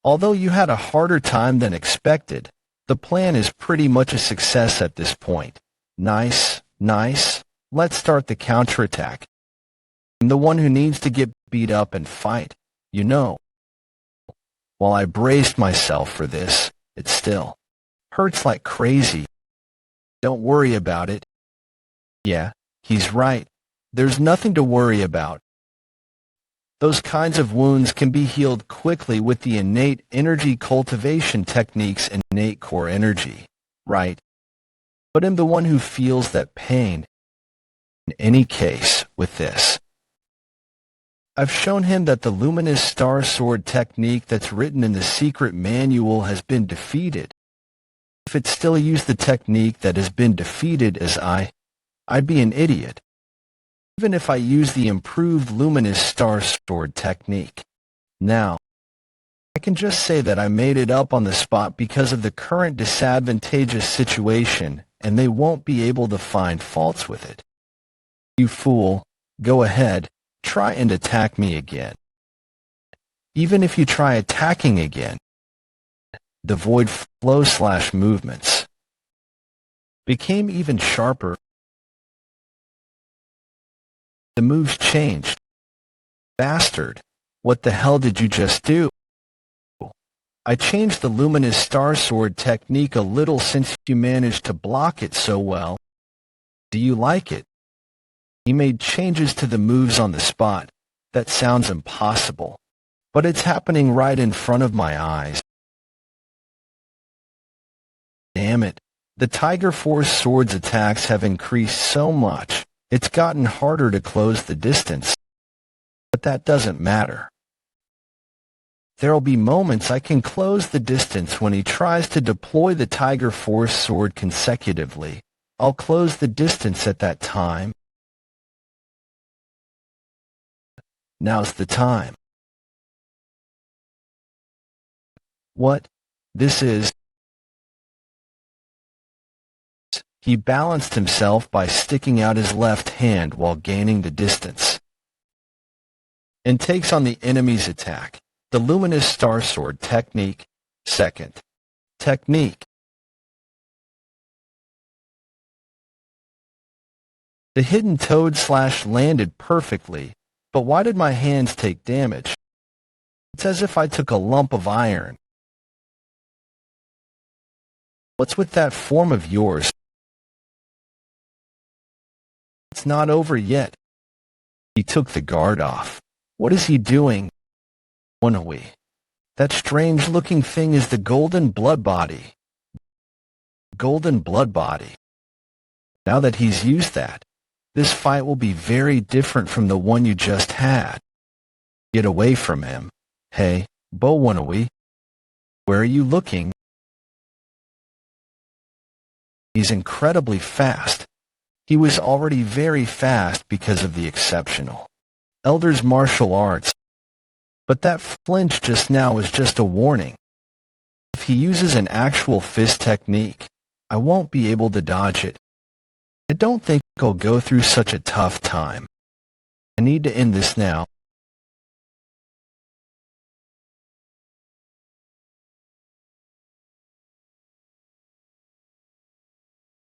Although you had a harder time than expected, the plan is pretty much a success at this point. Nice, nice. Let's start the counterattack. I'm the one who needs to get beat up and fight, you know. While I braced myself for this, it still hurts like crazy. Don't worry about it. Yeah, he's right. There's nothing to worry about. Those kinds of wounds can be healed quickly with the innate energy cultivation techniques and innate core energy, right? But I'm the one who feels that pain. In any case, with this, I've shown him that the Luminous Star Sword technique that's written in the secret manual has been defeated. If it still used the technique that has been defeated as I'd be an idiot. Even if I use the improved Luminous Star Sword technique. Now, I can just say that I made it up on the spot because of the current disadvantageous situation, and they won't be able to find faults with it. You fool, go ahead, try and attack me again. Even if you try attacking again, the Void Flow Slash movements became even sharper. The moves changed. Bastard, what the hell did you just do? I changed the Luminous Star Sword technique a little since you managed to block it so well. Do you like it? He made changes to the moves on the spot. That sounds impossible, but it's happening right in front of my eyes. Damn it, the Tiger Force Sword's attacks have increased so much, it's gotten harder to close the distance. But that doesn't matter. There'll be moments I can close the distance when he tries to deploy the Tiger Force Sword consecutively. I'll close the distance at that time. Now's the time. What? This is... He balanced himself by sticking out his left hand while gaining the distance, and takes on the enemy's attack. The Luminous Star Sword technique. Second technique. The Hidden Toad Slash landed perfectly, but why did my hands take damage? It's as if I took a lump of iron. What's with that form of yours? It's not over yet. He took the guard off. What is he doing? Woon-Hwi. That strange-looking thing is the golden blood body. Golden blood body. Now that he's used that, This fight will be very different from the one you just had. Get away from him. Hey, Woon-Hwi, where are you looking? He's incredibly fast. He was already very fast because of the exceptional Elder's martial arts. But that flinch just now is just a warning. If he uses an actual fist technique, I won't be able to dodge it. I don't think I'll go through such a tough time. I need to end this now.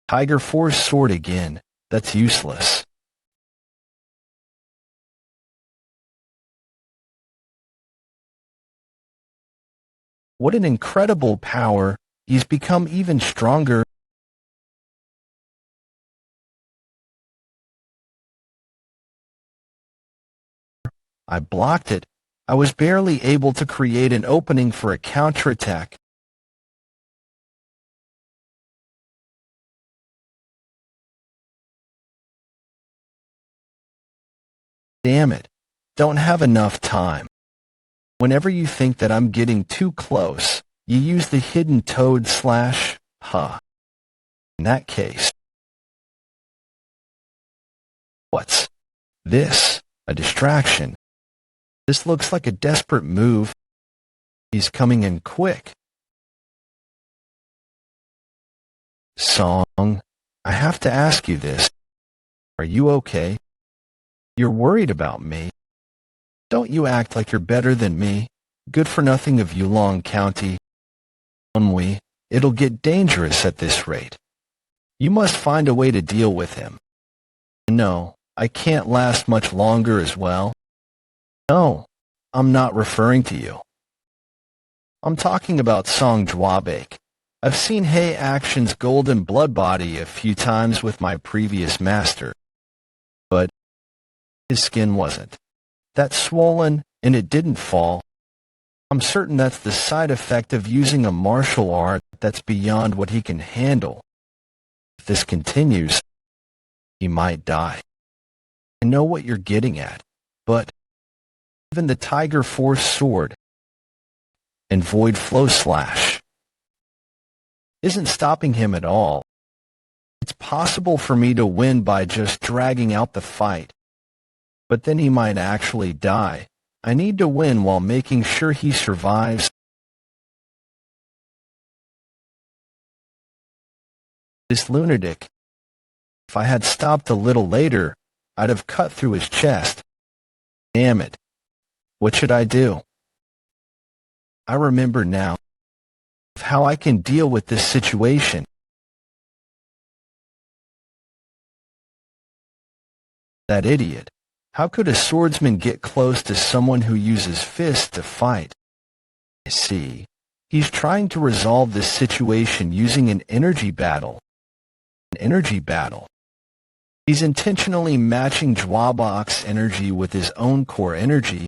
Tiger Force sword again. That's useless. What an incredible power. He's become even stronger. I blocked it. I was barely able to create an opening for a counterattack. Damn it. Don't have enough time. Whenever you think that I'm getting too close, you use the hidden toad slash, huh. In that case. What's this? A distraction. This looks like a desperate move. He's coming in quick. Song, I have to ask you this. Are you okay? You're worried about me. Don't you act like you're better than me. Good for nothing of Yulong County. Woon-Hwi, it'll get dangerous at this rate. You must find a way to deal with him. No, I can't last much longer as well. No, I'm not referring to you. I'm talking about Song Jwabek. I've seen Hei Action's golden blood body a few times with my previous master. But his skin wasn't that swollen, and it didn't fall. I'm certain that's the side effect of using a martial art that's beyond what he can handle. If this continues, he might die. I know what you're getting at, but even the Tiger Force sword and Void Flow Slash isn't stopping him at all. It's possible for me to win by just dragging out the fight, but then he might actually die. I need to win while making sure he survives. This lunatic. If I had stopped a little later, I'd have cut through his chest. Damn it. What should I do? I remember now of how I can deal with this situation. That idiot. How could a swordsman get close to someone who uses fists to fight? I see. He's trying to resolve this situation using an energy battle. An energy battle. He's intentionally matching Jwabek's energy with his own core energy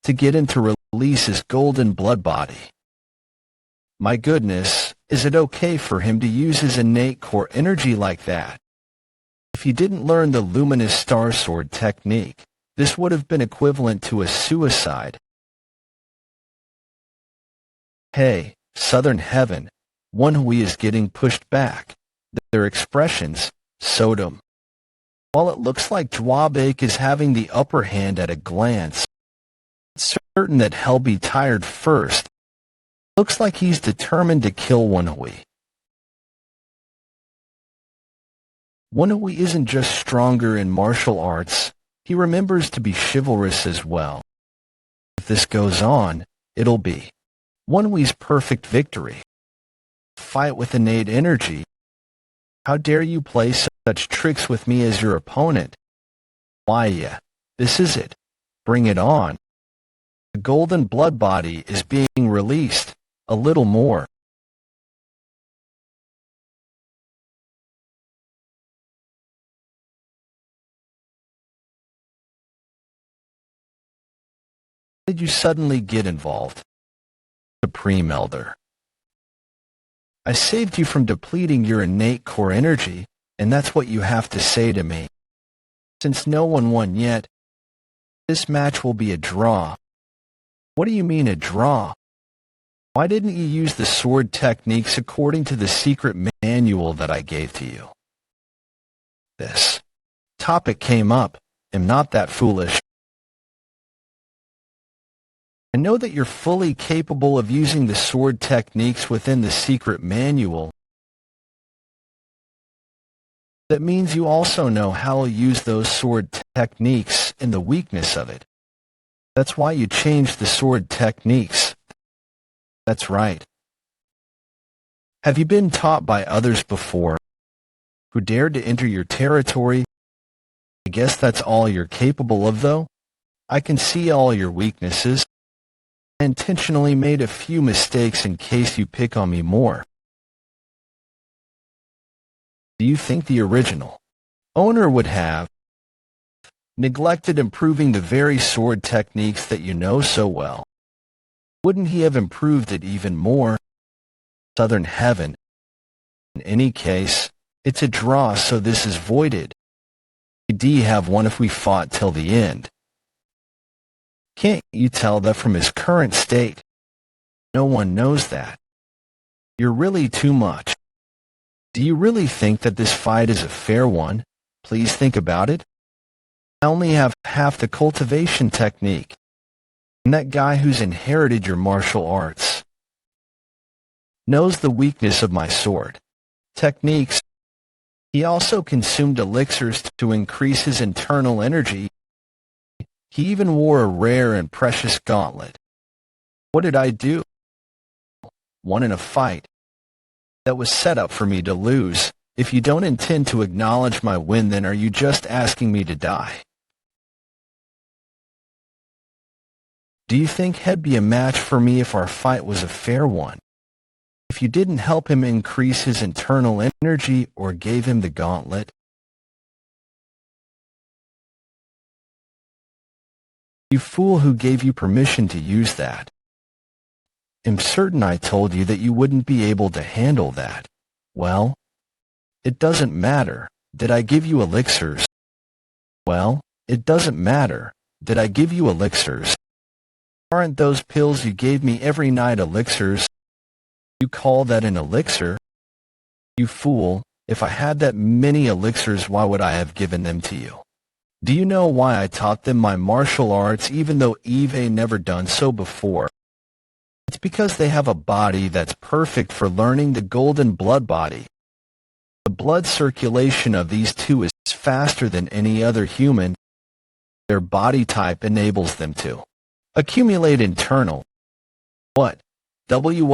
to get him to release his golden blood body. My goodness, is it okay for him to use his innate core energy like that? If he didn't learn the luminous star sword technique, this would have been equivalent to a suicide. Hey, Southern Heaven, Woon-Hwi is getting pushed back. Their expressions, Sodom. While it looks like Jwabek is having the upper hand at a glance, it's certain that he'll be tired first. Looks like he's determined to kill Woon-Hwi. Woon-Hwi isn't just stronger in martial arts, he remembers to be chivalrous as well. If this goes on, it'll be Woon-Hwi's perfect victory. Fight with innate energy. How dare you play such tricks with me as your opponent? Why, yeah, this is it. Bring it on. The golden blood body is being released. A little more. Did you suddenly get involved? Supreme Elder. I saved you from depleting your innate core energy, and that's what you have to say to me. Since no one won yet, this match will be a draw. What do you mean a draw? Why didn't you use the sword techniques according to the secret manual that I gave to you? This topic came up. I'm not that foolish. I know that you're fully capable of using the sword techniques within the secret manual. That means you also know how to use those sword techniques and the weakness of it. That's why you changed the sword techniques. That's right. Have you been taught by others before who dared to enter your territory? I guess that's all you're capable of, though. I can see all your weaknesses. I intentionally made a few mistakes in case you pick on me more. Do you think the original owner would have neglected improving the very sword techniques that you know so well? Wouldn't he have improved it even more? Southern Heaven. In any case, it's a draw, so this is voided. We'd have won if we fought till the end. Can't you tell that from his current state? No one knows that. You're really too much. Do you really think that this fight is a fair one? Please think about it. I only have half the cultivation technique. And that guy who's inherited your martial arts knows the weakness of my sword techniques. He also consumed elixirs to increase his internal energy. He even wore a rare and precious gauntlet. What did I do? Won in a fight that was set up for me to lose. If you don't intend to acknowledge my win, then are you just asking me to die? Do you think he'd be a match for me if our fight was a fair one? If you didn't help him increase his internal energy or gave him the gauntlet? You fool, who gave you permission to use that? I'm certain I told you that you wouldn't be able to handle that. Well, it doesn't matter. Did I give you elixirs? Well, it doesn't matter. Did I give you elixirs? Aren't those pills you gave me every night elixirs? You call that an elixir? You fool, if I had that many elixirs, why would I have given them to you? Do you know why I taught them my martial arts even though Eve never done so before? It's because they have a body that's perfect for learning the golden blood body. The blood circulation of these two is faster than any other human. Their body type enables them to accumulate internal. What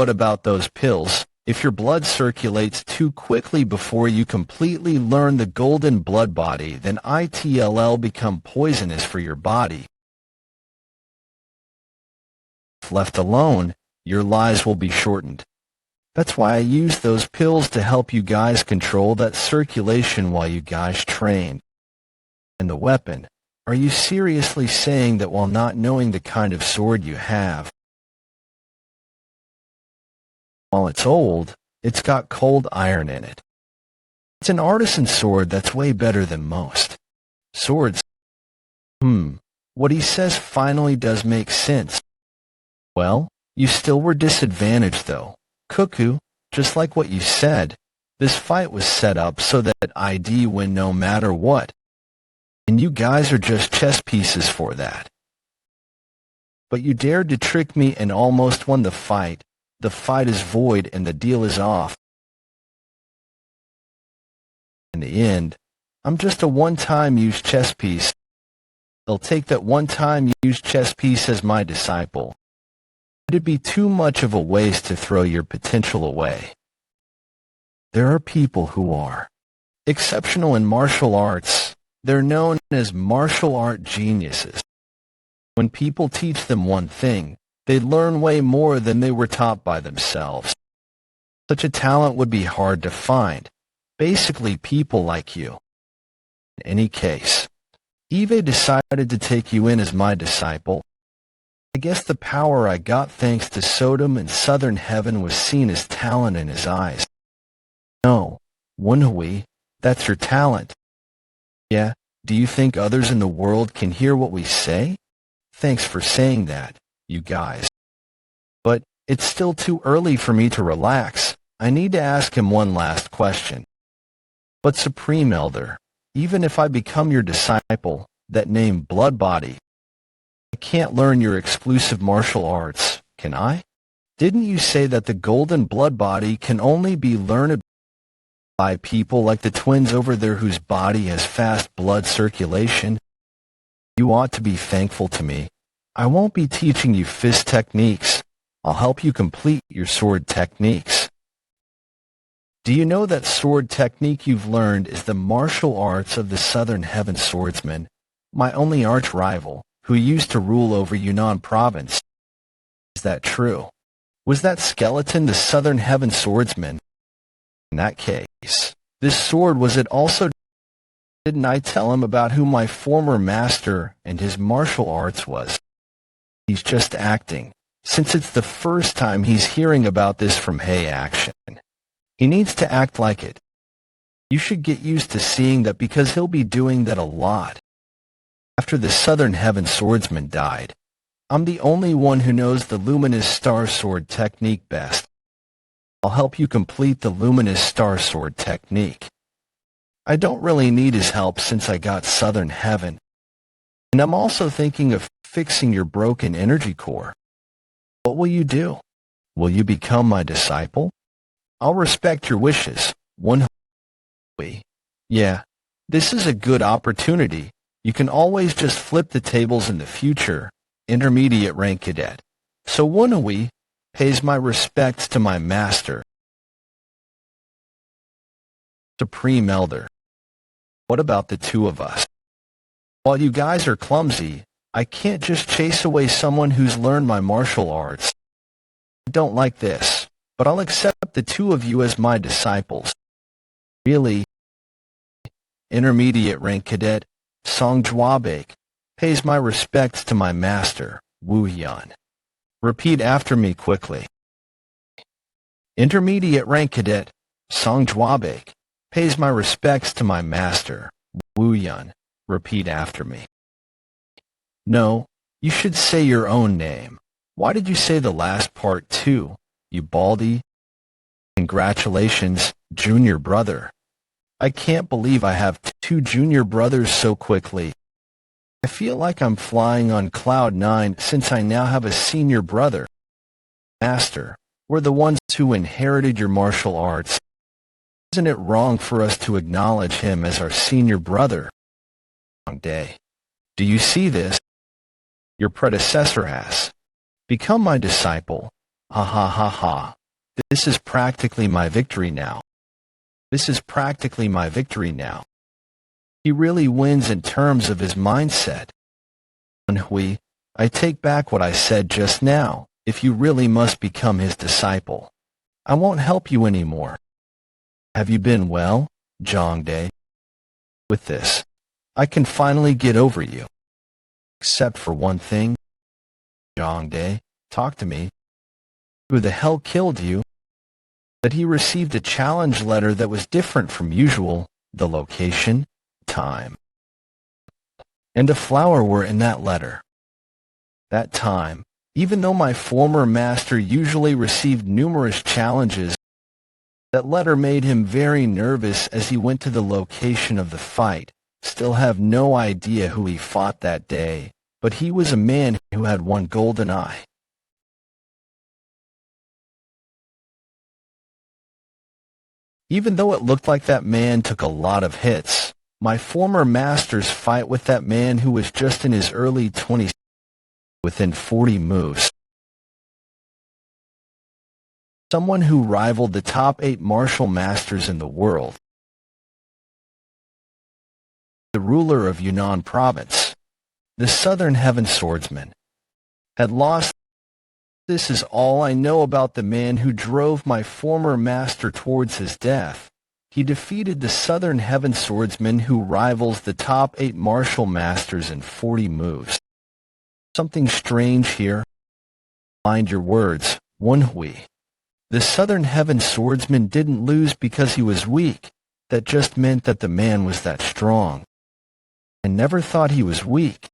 about those pills? If your blood circulates too quickly before you completely learn the golden blood body, then it'll become poisonous for your body. If left alone, your lives will be shortened. That's why I use those pills to help you guys control that circulation while you guys train. And the weapon, are you seriously saying that while not knowing the kind of sword you have, while it's old, it's got cold iron in it? It's an artisan sword that's way better than most swords. What he says finally does make sense. Well, you still were disadvantaged though. Cuckoo, just like what you said, this fight was set up so that I'd win no matter what. And you guys are just chess pieces for that. But you dared to trick me and almost won the fight. The fight is void and the deal is off. In the end, I'm just a one-time use chess piece. They'll take that one-time use chess piece as my disciple. It'd be too much of a waste to throw your potential away. There are people who are exceptional in martial arts. They're known as martial art geniuses. When people teach them one thing, they learn way more than they were taught by themselves. Such a talent would be hard to find. Basically, people like you. In any case, Eve decided to take you in as my disciple. I guess the power I got thanks to Sodom and Southern Heaven was seen as talent in his eyes. No, Woon-Hwi, That's your talent. Yeah, do you think others in the world can hear what we say? Thanks for saying that, you guys. But it's still too early for me to relax. I need to ask him one last question. But Supreme Elder, even if I become your disciple, that name Blood Body, I can't learn your exclusive martial arts, can I? Didn't you say that the golden blood body can only be learned by people like the twins over there whose body has fast blood circulation? You ought to be thankful to me. I won't be teaching you fist techniques. I'll help you complete your sword techniques. Do you know that sword technique you've learned is the martial arts of the Southern Heaven Swordsman, my only arch rival, who used to rule over Yunnan province? Is that true? Was that skeleton the Southern Heaven Swordsman? In that case, this sword was it also? Didn't I tell him about who my former master and his martial arts was? He's just acting, since it's the first time he's hearing about this from Hey Action. He needs to act like it. You should get used to seeing that because he'll be doing that a lot. After the Southern Heaven Swordsman died, I'm the only one who knows the Luminous Star Sword technique best. I'll help you complete the Luminous Star Sword technique. I don't really need his help since I got Southern Heaven. And I'm also thinking of fixing your broken energy core. What will you do? Will you become my disciple? I'll respect your wishes, Woon-Hwi. Yeah, this is a good opportunity. You can always just flip the tables in the future. Intermediate rank cadet. So Woon-Hwi pays my respects to my master. Supreme Elder. What about the two of us? While you guys are clumsy, I can't just chase away someone who's learned my martial arts. I don't like this, but I'll accept the two of you as my disciples. Really? Intermediate rank cadet Song Jwabek pays my respects to my master, Woo-Hyun. Repeat after me quickly. Intermediate rank cadet Song Jwabek pays my respects to my master, Woo-Hyun. Repeat after me. No, you should say your own name. Why did you say the last part too, you baldy? Congratulations, junior brother. I can't believe I have two junior brothers so quickly. I feel like I'm flying on cloud 9 since I now have a senior brother. Master, we're the ones who inherited your martial arts. Isn't it wrong for us to acknowledge him as our senior brother? Long day. Do you see this? Your predecessor has become my disciple. Ha ha ha ha. This is practically my victory now. This is practically my victory now. He really wins in terms of his mindset. Woon-Hwi, I take back what I said just now. If you really must become his disciple, I won't help you anymore. Have you been well, Jongdae? With this, I can finally get over you. Except for one thing. Jongdae, talk to me. Who the hell killed you? That he received a challenge letter that was different from usual, the location, time, and a flower were in that letter. That time, even though my former master usually received numerous challenges, that letter made him very nervous as he went to the location of the fight. Still have no idea who he fought that day, but he was a man who had one golden eye. Even though it looked like that man took a lot of hits, my former master's fight with that man who was just in his early 20s within 40 moves. Someone who rivaled the top 8 martial masters in the world. The ruler of Yunnan province, the Southern Heaven Swordsman, had lost. This is all I know about the man who drove my former master towards his death. He defeated the Southern Heaven Swordsman who rivals the top 8 martial masters in 40 moves. Something strange here. Mind your words, Woon-Hwi. The Southern Heaven Swordsman didn't lose because he was weak. That just meant that the man was that strong. I never thought he was weak.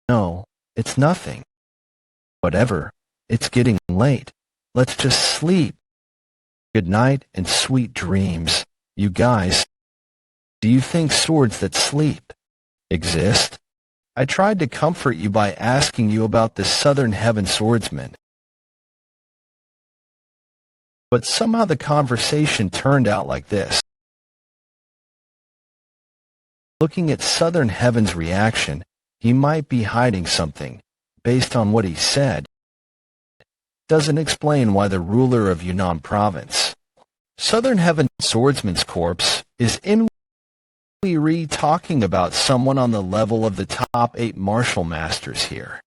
No, it's nothing. Whatever, it's getting late. Let's just sleep. Good night and sweet dreams, you guys. Do you think swords that sleep exist? I tried to comfort you by asking you about the Southern Heaven swordsman. But somehow the conversation turned out like this. Looking at Southern Heaven's reaction, he might be hiding something, based on what he said. Doesn't explain why the ruler of Yunnan province, Southern Heaven swordsman's corpse, is in talking about someone on the level of the top 8 martial masters here.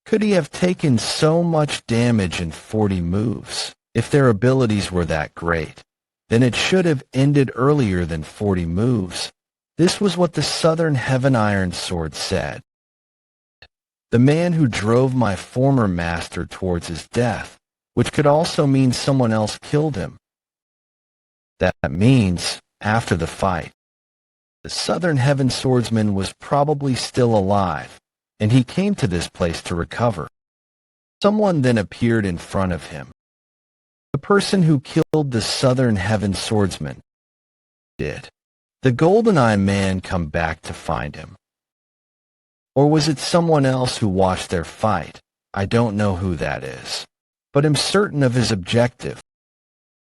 Could he have taken so much damage in 40 moves? If their abilities were that great, then it should have ended earlier than 40 moves. This was what the Southern Heaven Iron Sword said. The man who drove my former master towards his death, which could also mean someone else killed him. That means, after the fight, the Southern Heaven swordsman was probably still alive, and he came to this place to recover. Someone then appeared in front of him. The person who killed the Southern Heaven swordsman did the Golden-Eye Man come back to find him? Or was it someone else who watched their fight? I don't know who that is, but am certain of his objective.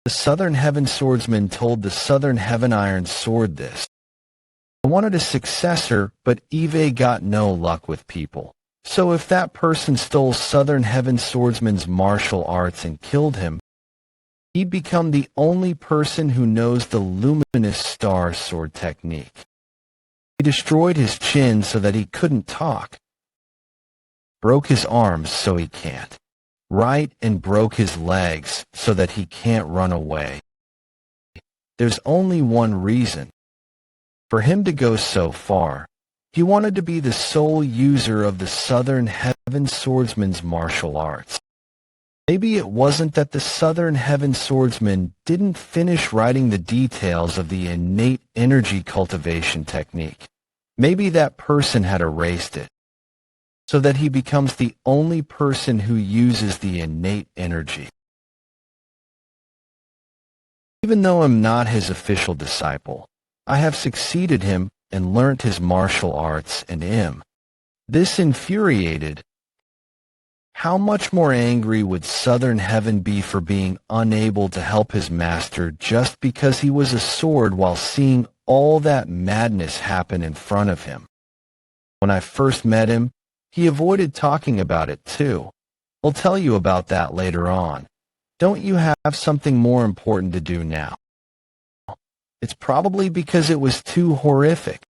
The Southern Heaven swordsman told the Southern Heaven Iron Sword this. I wanted a successor, but Eve got no luck with people. So if that person stole Southern Heaven swordsman's martial arts and killed him, he'd become the only person who knows the luminous star sword technique. He destroyed his chin so that he couldn't talk, broke his arms so he can't write, and broke his legs so that he can't run away. There's only one reason for him to go so far. He wanted to be the sole user of the Southern Heaven swordsman's martial arts. Maybe it wasn't that the Southern Heaven swordsman didn't finish writing the details of the innate energy cultivation technique. Maybe that person had erased it, so that he becomes the only person who uses the innate energy. Even though I'm not his official disciple, I have succeeded him and learnt his martial arts and him. This infuriated. How much more angry would Southern Heaven be for being unable to help his master just because he was a sword while seeing all that madness happen in front of him? When I first met him, he avoided talking about it too. I'll tell you about that later on. Don't you have something more important to do now? It's probably because it was too horrific.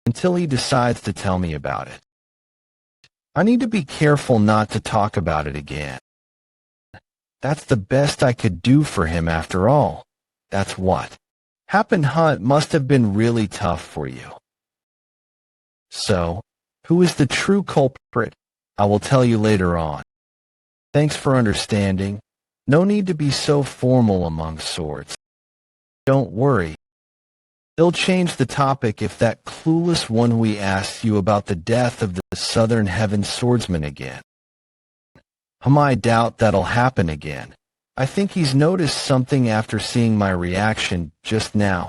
Until he decides to tell me about it. I need to be careful not to talk about it again. That's the best I could do for him after all. That's what. Happen Hunt must have been really tough for you. So, who is the true culprit? I will tell you later on. Thanks for understanding. No need to be so formal among swords. Don't worry. They'll change the topic if that clueless Woon-Hwi asks you about the death of the Southern Heaven swordsman again. I doubt that'll happen again. I think he's noticed something after seeing my reaction just now.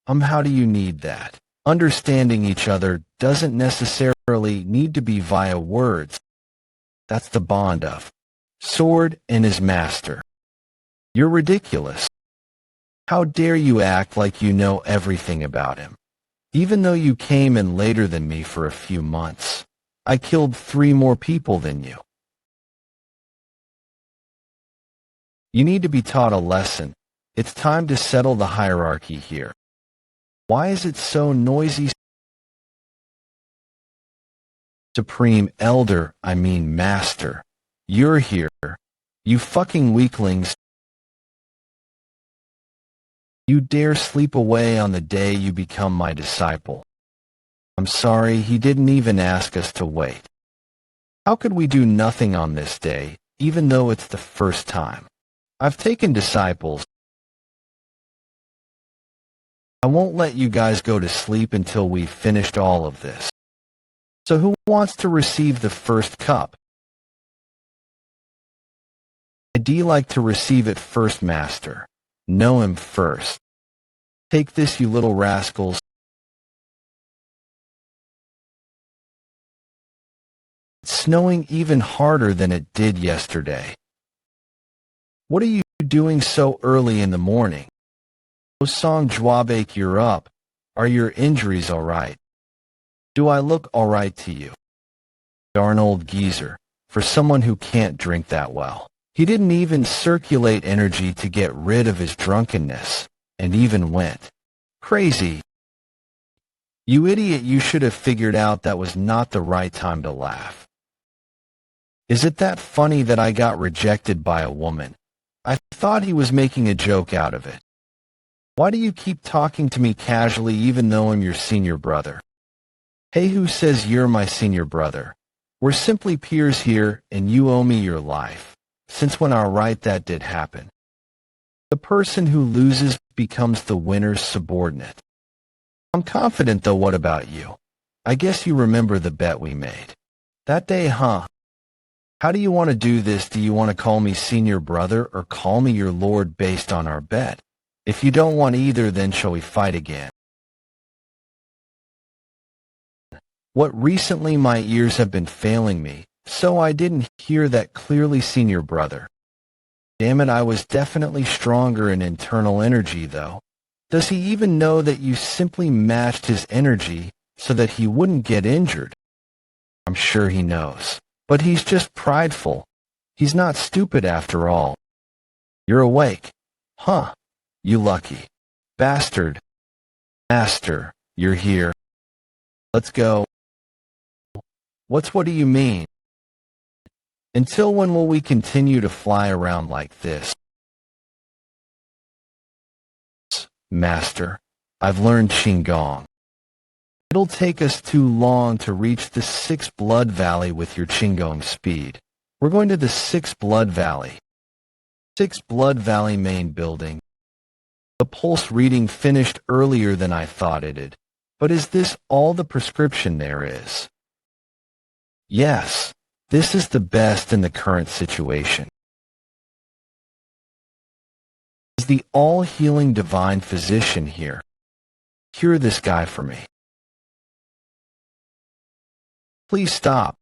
How do you need that? Understanding each other doesn't necessarily need to be via words. That's the bond of sword and his master. You're ridiculous. How dare you act like you know everything about him? Even though you came in later than me for a few months, I killed 3 more people than you. You need to be taught a lesson. It's time to settle the hierarchy here. Why is it so noisy? Supreme Elder, I mean Master. You're here. You fucking weaklings. You dare sleep away on the day you become my disciple. I'm sorry, he didn't even ask us to wait. How could we do nothing on this day, even though it's the first time? I've taken disciples. I won't let you guys go to sleep until we've finished all of this. So who wants to receive the first cup? I'd like to receive it first, Master. Know him first. Take this, you little rascals. It's snowing even harder than it did yesterday. What are you doing so early in the morning? Osong Jwabek, you're up. Are your injuries all right? Do I look all right to you? Darn old geezer, for someone who can't drink that well. He didn't even circulate energy to get rid of his drunkenness, and even went crazy. You idiot, you should have figured out that was not the right time to laugh. Is it that funny that I got rejected by a woman? I thought he was making a joke out of it. Why do you keep talking to me casually even though I'm your senior brother? Hey, who says you're my senior brother? We're simply peers here, and you owe me your life. Since when alright that did happen. The person who loses becomes the winner's subordinate. I'm confident though, what about you? I guess you remember the bet we made. That day, huh? How do you want to do this? Do you want to call me senior brother or call me your lord based on our bet? If you don't want either, then shall we fight again? What recently my ears have been failing me, so I didn't hear that clearly, senior brother. Damn it, I was definitely stronger in internal energy though. Does he even know that you simply matched his energy so that he wouldn't get injured? I'm sure he knows, but he's just prideful. He's not stupid after all. You're awake. Huh. You lucky bastard. Master, you're here. Let's go. What do you mean? Until when will we continue to fly around like this? Master, I've learned Qigong. It'll take us too long to reach the 6th Blood Valley with your Qigong speed. We're going to the 6th Blood Valley. 6th Blood Valley main building. The pulse reading finished earlier than I thought it'd. But is this all the prescription there is? Yes, this is the best in the current situation. Is the all-healing divine physician here? Cure this guy for me. Please stop.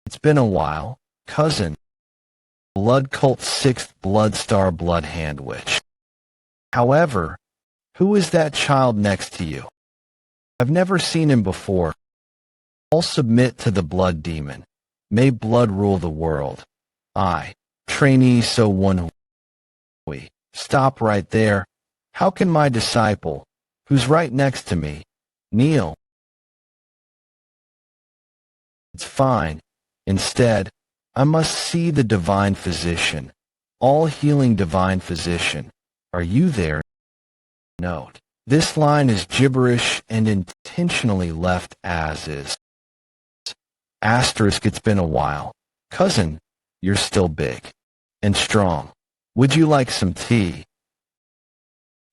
It's been a while, cousin. Blood Cult 6th Blood Star Blood Hand Witch. However, who is that child next to you? I've never seen him before. I'll submit to the blood demon. May blood rule the world. I, trainee So Woon-Hwi. Stop right there. How can my disciple, who's right next to me, kneel? It's fine. Instead, I must see the divine physician. All-healing divine physician. Are you there? Note, this line is gibberish and intentionally left as is. Asterisk, it's been a while. Cousin, you're still big and strong. Would you like some tea?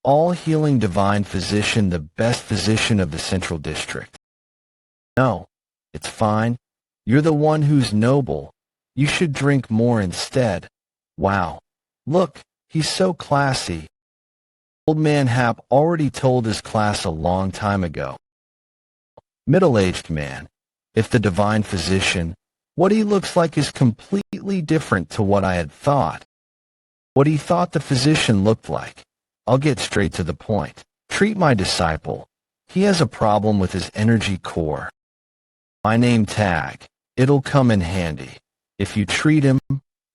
All-healing divine physician, the best physician of the Central District. No, it's fine. You're the one who's noble. You should drink more instead. Wow. Look, he's so classy. Old man Hap already told his class a long time ago. Middle-aged man. If the divine physician, what he looks like is completely different to what I had thought. What he thought the physician looked like. I'll get straight to the point. Treat my disciple. He has a problem with his energy core. My name tag. It'll come in handy. If you treat him,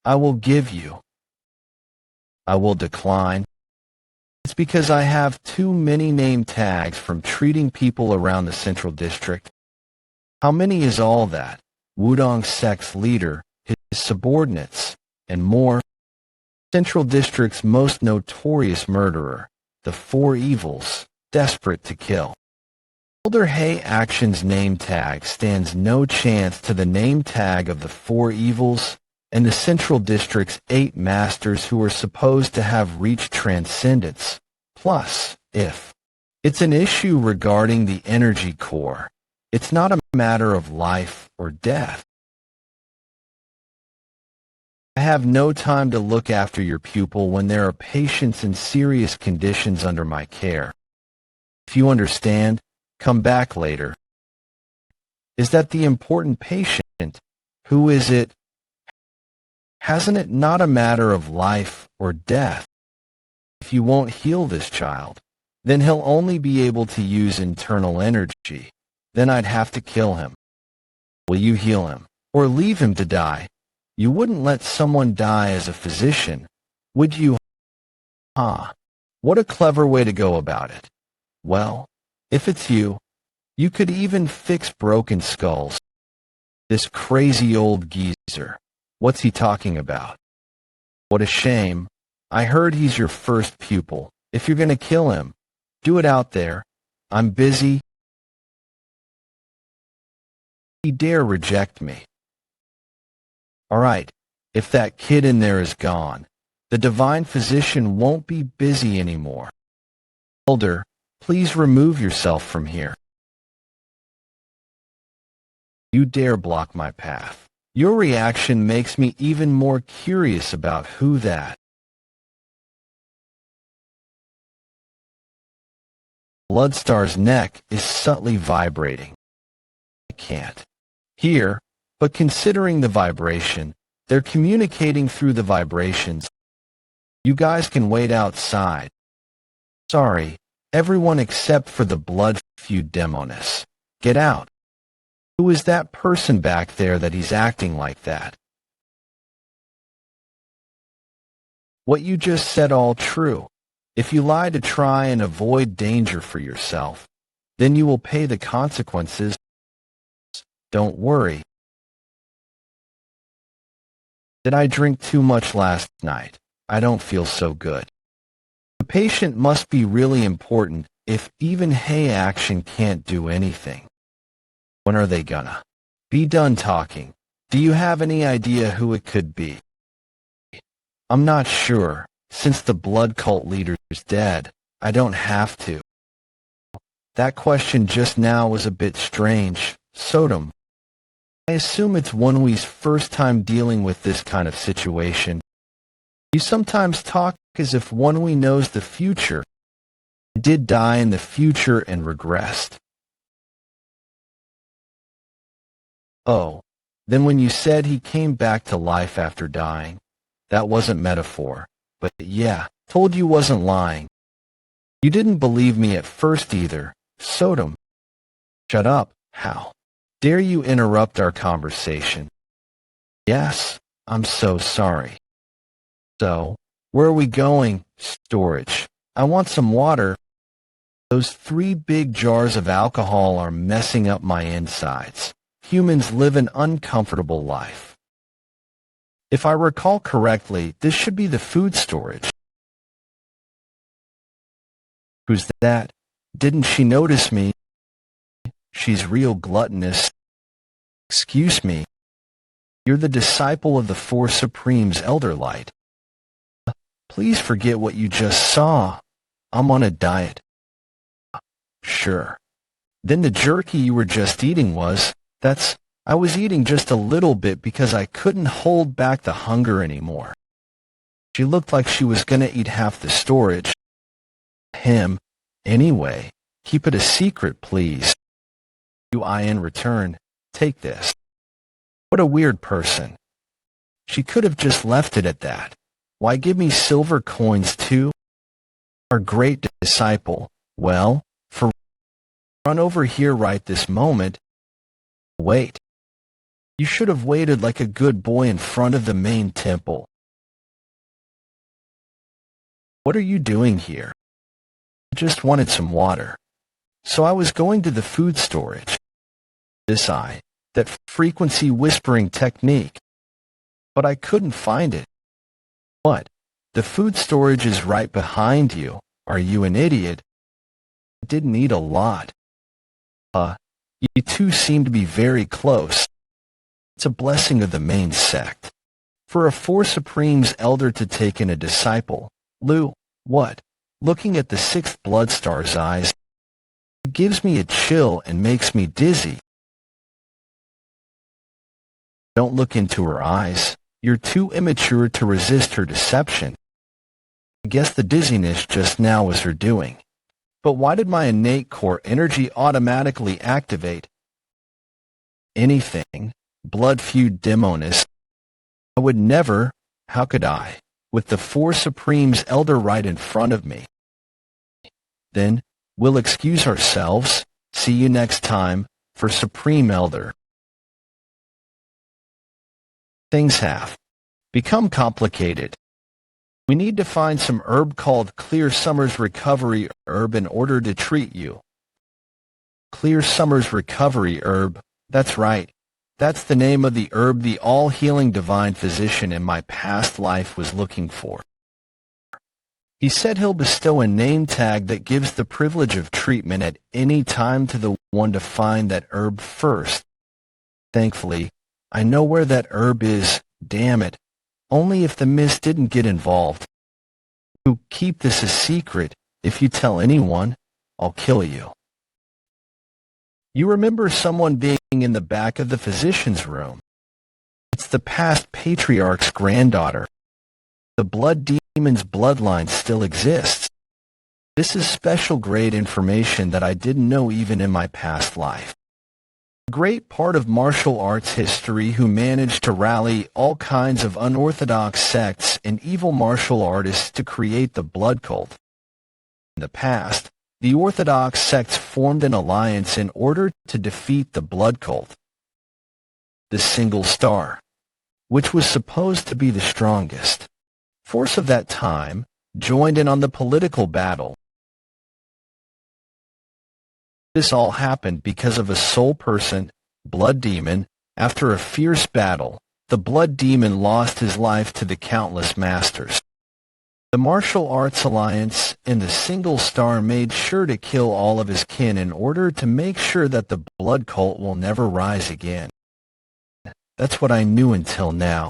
I will give you. I will decline. It's because I have too many name tags from treating people around the Central District. How many is all that? Wudong sect's leader, his subordinates, and more. Central District's most notorious murderer, the Four Evils, desperate to kill. Elder Hay Action's name tag stands no chance to the name tag of the Four Evils, and the Central District's 8 masters who are supposed to have reached transcendence. Plus, if it's an issue regarding the energy core, it's not a matter of life or death. I have no time to look after your pupil when there are patients in serious conditions under my care. If you understand, come back later. Is that the important patient? Who is it? Hasn't it not a matter of life or death? If you won't heal this child, then he'll only be able to use internal energy. Then I'd have to kill him. Will you heal him, or leave him to die? You wouldn't let someone die as a physician, would you? What a clever way to go about it. Well, if it's you, you could even fix broken skulls. This crazy old geezer, what's he talking about? What a shame. I heard he's your first pupil. If you're gonna kill him, do it out there. I'm busy. He dare reject me. All right, if that kid in there is gone, the divine physician won't be busy anymore. Elder, please remove yourself from here. You dare block my path. Your reaction makes me even more curious about who that. Bloodstar's neck is subtly vibrating. I can't hear, but considering the vibration, they're communicating through the vibrations. You guys can wait outside. Sorry, everyone except for the blood feud demoness. Get out. Who is that person back there that he's acting like that? What you just said all true. If you lie to try and avoid danger for yourself, then you will pay the consequences. Don't worry. Did I drink too much last night? I don't feel so good. The patient must be really important if even Hay action can't do anything. When are they gonna be done talking? Do you have any idea who it could be? I'm not sure. Since the blood cult leader's dead, I don't have to. That question just now was a bit strange. Sodom. I assume it's Woon-Hwi's first time dealing with this kind of situation. You sometimes talk as if Woon-Hwi knows the future. I did die in the future and regressed. Oh, then when you said he came back to life after dying, that wasn't metaphor. But yeah, told you wasn't lying. You didn't believe me at first either. Sodom. Shut up. How dare you interrupt our conversation? Yes, I'm so sorry. So, where are we going? Storage. I want some water. Those 3 big jars of alcohol are messing up my insides. Humans live an uncomfortable life. If I recall correctly, this should be the food storage. Who's that? Didn't she notice me? She's real gluttonous. Excuse me. You're the disciple of the 4 Supremes, Elder Light. Please forget what you just saw. I'm on a diet. Sure. Then the jerky you were just eating I was eating just a little bit because I couldn't hold back the hunger anymore. She looked like she was gonna eat half the storage. Him. Anyway, keep it a secret, please. I in return, take this. What a weird person. She could have just left it at that. Why give me silver coins too? Our great disciple. Well, run over here right this moment. Wait. You should have waited like a good boy in front of the main temple. What are you doing here? I just wanted some water. So I was going to the food storage. That frequency whispering technique. But I couldn't find it. What? The food storage is right behind you. Are you an idiot? I didn't eat a lot. You two seem to be very close. It's a blessing of the main sect. For a Four Supremes elder to take in a disciple, what? Looking at the sixth Bloodstar's eyes, it gives me a chill and makes me dizzy. Don't look into her eyes. You're too immature to resist her deception. I guess the dizziness just now was her doing. But why did my innate core energy automatically activate? Anything. Blood feud demoness. I would never, how could I, with the Four Supremes elder right in front of me? Then, we'll excuse ourselves. See you next time, for Supreme Elder. Things have become complicated. We need to find some herb called Clear Summer's Recovery Herb in order to treat you. Clear Summer's Recovery Herb, that's right. That's the name of the herb the all-healing divine physician in my past life was looking for. He said he'll bestow a name tag that gives the privilege of treatment at any time to the one to find that herb first. Thankfully, I know where that herb is, damn it. Only if the mist didn't get involved. You keep this a secret. If you tell anyone, I'll kill you. You remember someone being in the back of the physician's room. It's the past patriarch's granddaughter. The blood demon's bloodline still exists. This is special grade information that I didn't know even in my past life. A great part of martial arts history who managed to rally all kinds of unorthodox sects and evil martial artists to create the blood cult. In the past, the orthodox sects formed an alliance in order to defeat the blood cult. The single star, which was supposed to be the strongest force of that time, joined in on the political battle. This all happened because of a soul person, blood demon. After a fierce battle, the blood demon lost his life to the countless masters. The martial arts alliance and the single star made sure to kill all of his kin in order to make sure that the blood cult will never rise again. That's what I knew until now.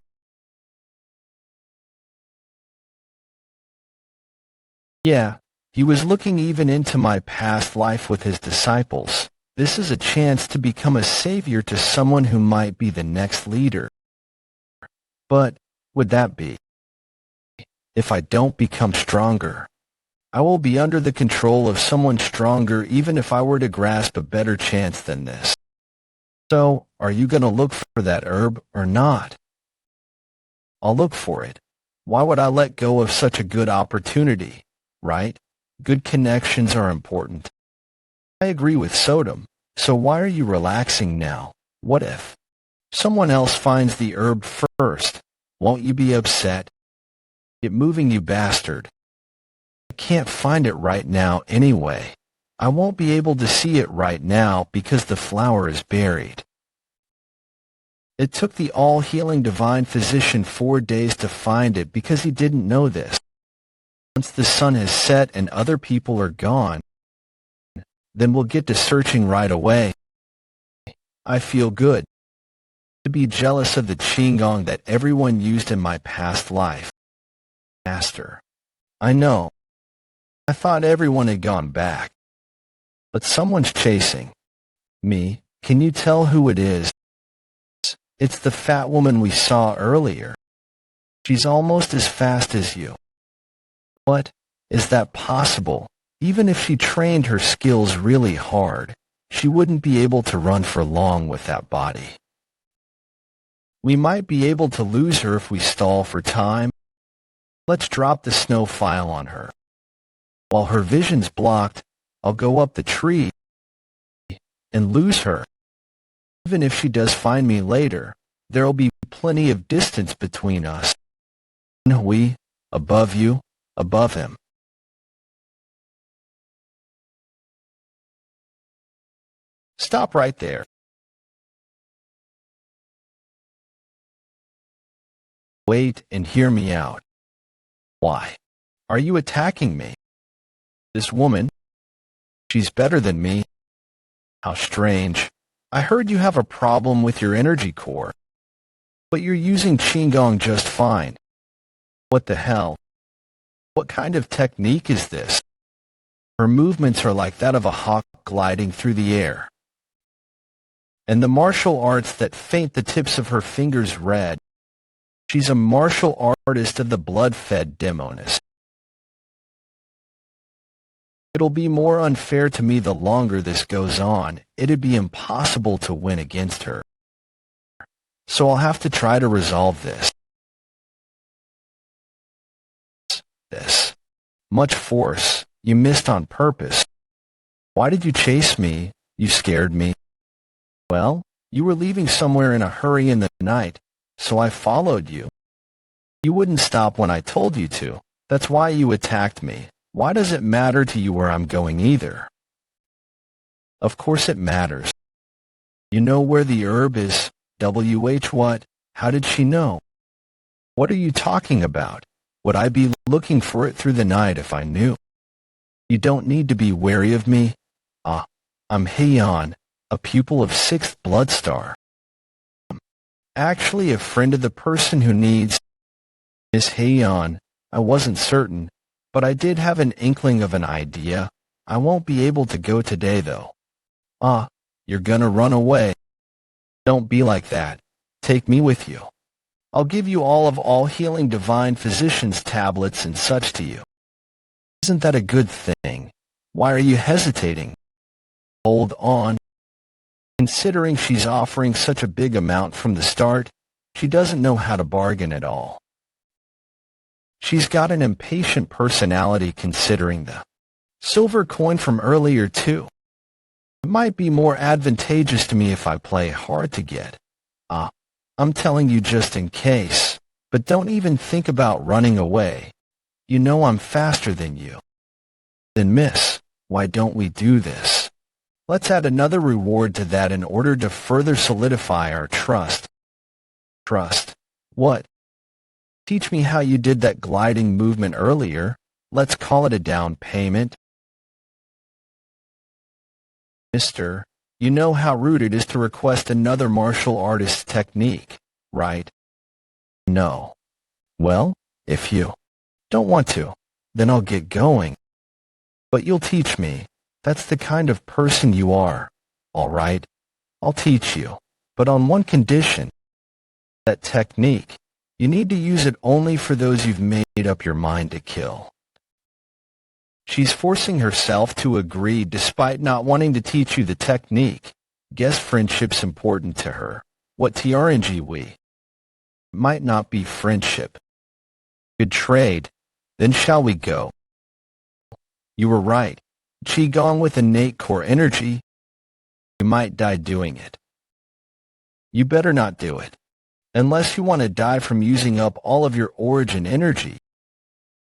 Yeah, he was looking even into my past life with his disciples. This is a chance to become a savior to someone who might be the next leader. But would that be? If I don't become stronger, I will be under the control of someone stronger even if I were to grasp a better chance than this. So, are you going to look for that herb or not? I'll look for it. Why would I let go of such a good opportunity, right? Good connections are important. I agree with Sodom, so why are you relaxing now? What if someone else finds the herb first? Won't you be upset? Get moving, you bastard. I can't find it right now anyway. I won't be able to see it right now because the flower is buried. It took the all-healing divine physician 4 days to find it because he didn't know this. Once the sun has set and other people are gone, then we'll get to searching right away. I feel good to be jealous of the qigong that everyone used in my past life. Master. I know. I thought everyone had gone back. But someone's chasing me. Can you tell who it is? It's the fat woman we saw earlier. She's almost as fast as you. What? Is that possible? Even if she trained her skills really hard, she wouldn't be able to run for long with that body. We might be able to lose her if we stall for time. Let's drop the snow file on her. While her vision's blocked, I'll go up the tree and lose her. Even if she does find me later, there'll be plenty of distance between us. Woon-Hwi, above you, above him. Stop right there. Wait and hear me out. Why are you attacking me? This woman, she's better than me. How strange. I heard you have a problem with your energy core. But you're using Qigong just fine. What the hell? What kind of technique is this? Her movements are like that of a hawk gliding through the air. And the martial arts that faint the tips of her fingers red. She's a martial artist of the blood-fed demoness. It'll be more unfair to me the longer this goes on. It'd be impossible to win against her. So I'll have to try to resolve this. Much force. You missed on purpose. Why did you chase me? You scared me. Well, you were leaving somewhere in a hurry in the night, so I followed you. You wouldn't stop when I told you to. That's why you attacked me. Why does it matter to you where I'm going either? Of course it matters. You know where the herb is. What? How did she know? What are you talking about? Would I be looking for it through the night if I knew? You don't need to be wary of me. I'm Heian, a pupil of 6th Blood Star. Actually a friend of the person who needs Miss Heian. I wasn't certain, but I did have an inkling of an idea. I won't be able to go today though. You're gonna run away. Don't be like that. Take me with you. I'll give you all healing divine physician's tablets and such to you. Isn't that a good thing? Why are you hesitating? Hold on. Considering she's offering such a big amount from the start, she doesn't know how to bargain at all. She's got an impatient personality considering the silver coin from earlier too. It might be more advantageous to me if I play hard to get. I'm telling you just in case, but don't even think about running away. You know I'm faster than you. Then miss, why don't we do this? Let's add another reward to that in order to further solidify our trust. Trust? What? Teach me how you did that gliding movement earlier. Let's call it a down payment. Mister, you know how rude it is to request another martial artist's technique, right? No. Well, if you don't want to, then I'll get going. But you'll teach me. That's the kind of person you are. All right, I'll teach you, but on one condition. That technique, you need to use it only for those you've made up your mind to kill. She's forcing herself to agree despite not wanting to teach you the technique. Guess friendship's important to her. What TRNG? Might not be friendship. Good trade. Then shall we go? You were right. Qigong with innate core energy. You might die doing it. You better not do it. Unless you want to die from using up all of your origin energy.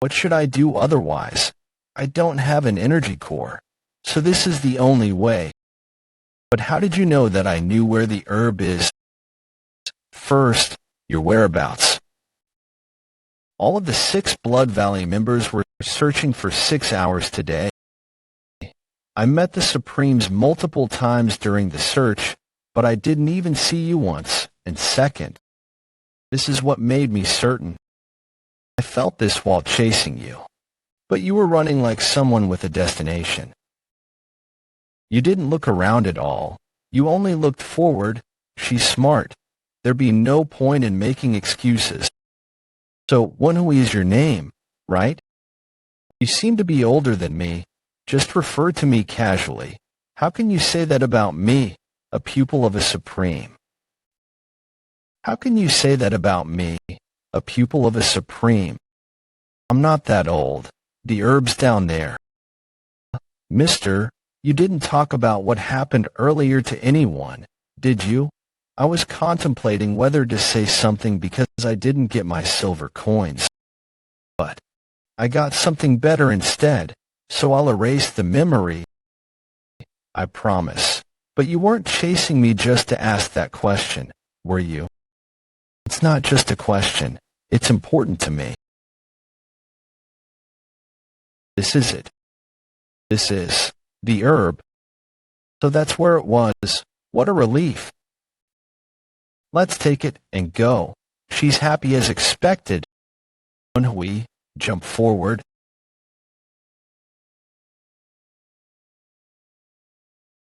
What should I do otherwise? I don't have an energy core, so this is the only way. But how did you know that I knew where the herb is? First, your whereabouts. All of the 6 Blood Valley members were searching for 6 hours today. I met the Supremes multiple times during the search, but I didn't even see you once. And second, this is what made me certain. I felt this while chasing you. But you were running like someone with a destination. You didn't look around at all. You only looked forward. She's smart. There'd be no point in making excuses. So, Woon-Hwi is your name, right? You seem to be older than me. Just refer to me casually. How can you say that about me, a pupil of a Supreme? How can you say that about me, a pupil of a Supreme? I'm not that old. The herb's down there. Mister, you didn't talk about what happened earlier to anyone, did you? I was contemplating whether to say something because I didn't get my silver coins. But I got something better instead, so I'll erase the memory. I promise. But you weren't chasing me just to ask that question, were you? It's not just a question. It's important to me. This is it. This is the herb. So that's where it was. What a relief. Let's take it and go. She's happy as expected. Woon-Hwi jumped forward.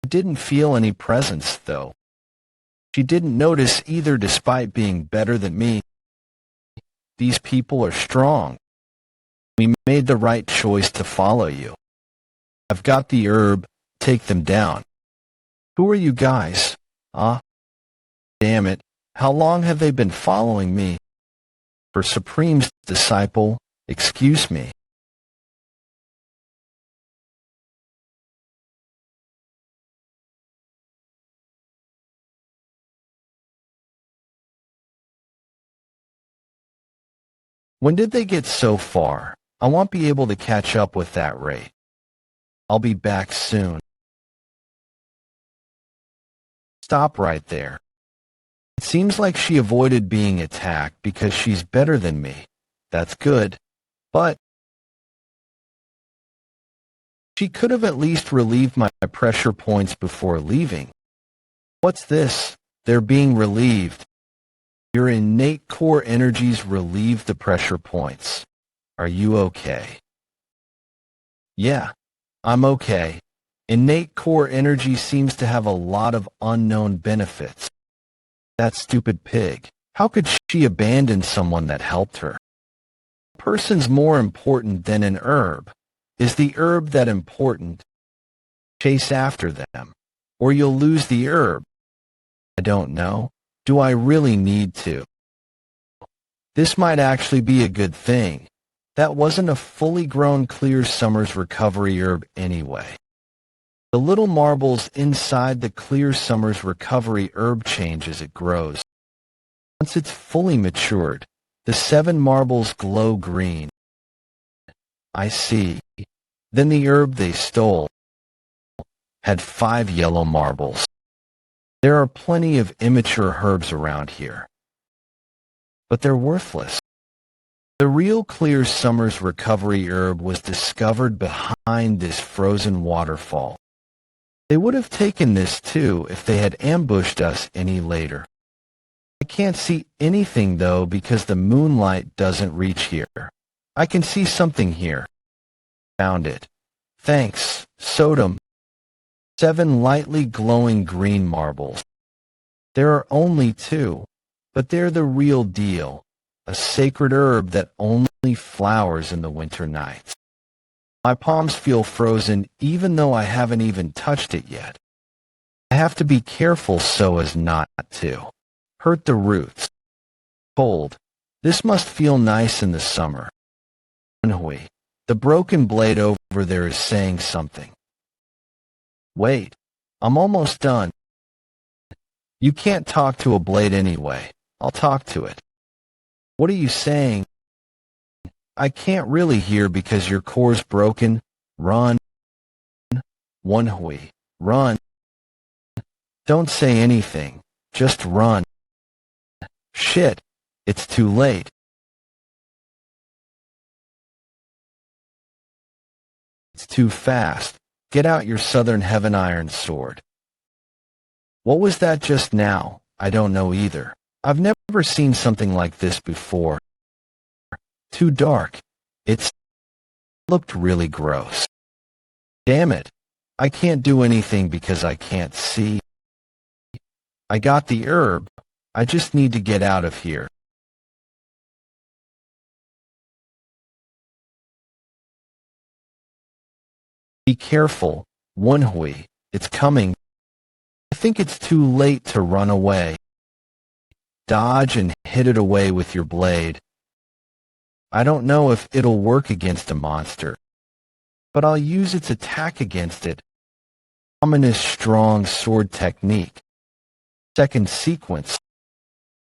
I didn't feel any presence, though. She didn't notice either despite being better than me. These people are strong. We made the right choice to follow you. I've got the herb. Take them down. Who are you guys? Damn it. How long have they been following me? For Supreme's disciple, excuse me. When did they get so far? I won't be able to catch up with that rate. I'll be back soon. Stop right there. It seems like she avoided being attacked because she's better than me. That's good. But she could have at least relieved my pressure points before leaving. What's this? They're being relieved. Your innate core energies relieve the pressure points. Are you okay? Yeah, I'm okay. Innate core energy seems to have a lot of unknown benefits. That stupid pig. How could she abandon someone that helped her? A person's more important than an herb. Is the herb that important? Chase after them, or you'll lose the herb. I don't know. Do I really need to? This might actually be a good thing. That wasn't a fully grown clear summer's recovery herb anyway. The little marbles inside the clear summer's recovery herb change as it grows. Once it's fully matured, the 7 marbles glow green. I see. Then the herb they stole had 5 yellow marbles. There are plenty of immature herbs around here, but they're worthless. The real clear summer's recovery herb was discovered behind this frozen waterfall. They would have taken this too if they had ambushed us any later. I can't see anything though because the moonlight doesn't reach here. I can see something here. Found it. Thanks, Sodom. 7 lightly glowing green marbles. There are only 2, but they're the real deal. A sacred herb that only flowers in the winter nights. My palms feel frozen even though I haven't even touched it yet. I have to be careful so as not to hurt the roots. Cold. This must feel nice in the summer. Woon-Hwi, the broken blade over there is saying something. Wait, I'm almost done. You can't talk to a blade anyway. I'll talk to it. What are you saying? I can't really hear because your core's broken. Run. Woon-Hwi, run. Don't say anything. Just run. Shit, it's too late. It's too fast. Get out your Southern Heaven Iron sword. What was that just now? I don't know either. I've never seen something like this before. Too dark. It looked really gross. Damn it. I can't do anything because I can't see. I got the herb. I just need to get out of here. Be careful, Woon-Hwi. It's coming. I think it's too late to run away. Dodge and hit it away with your blade. I don't know if it'll work against a monster, but I'll use its attack against it. Ominous strong sword technique. Second sequence.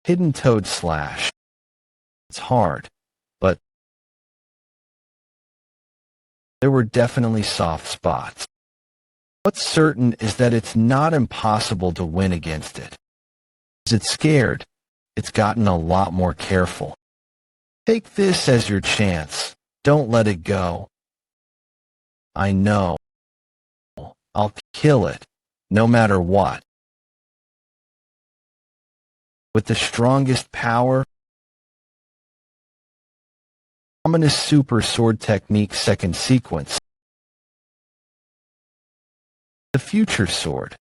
Hidden toad slash. It's hard, but there were definitely soft spots. What's certain is that it's not impossible to win against it. Is it scared? It's gotten a lot more careful. Take this as your chance. Don't let it go. I know. I'll kill it, no matter what. with the strongest power. Ominous super sword technique second sequence. The future sword.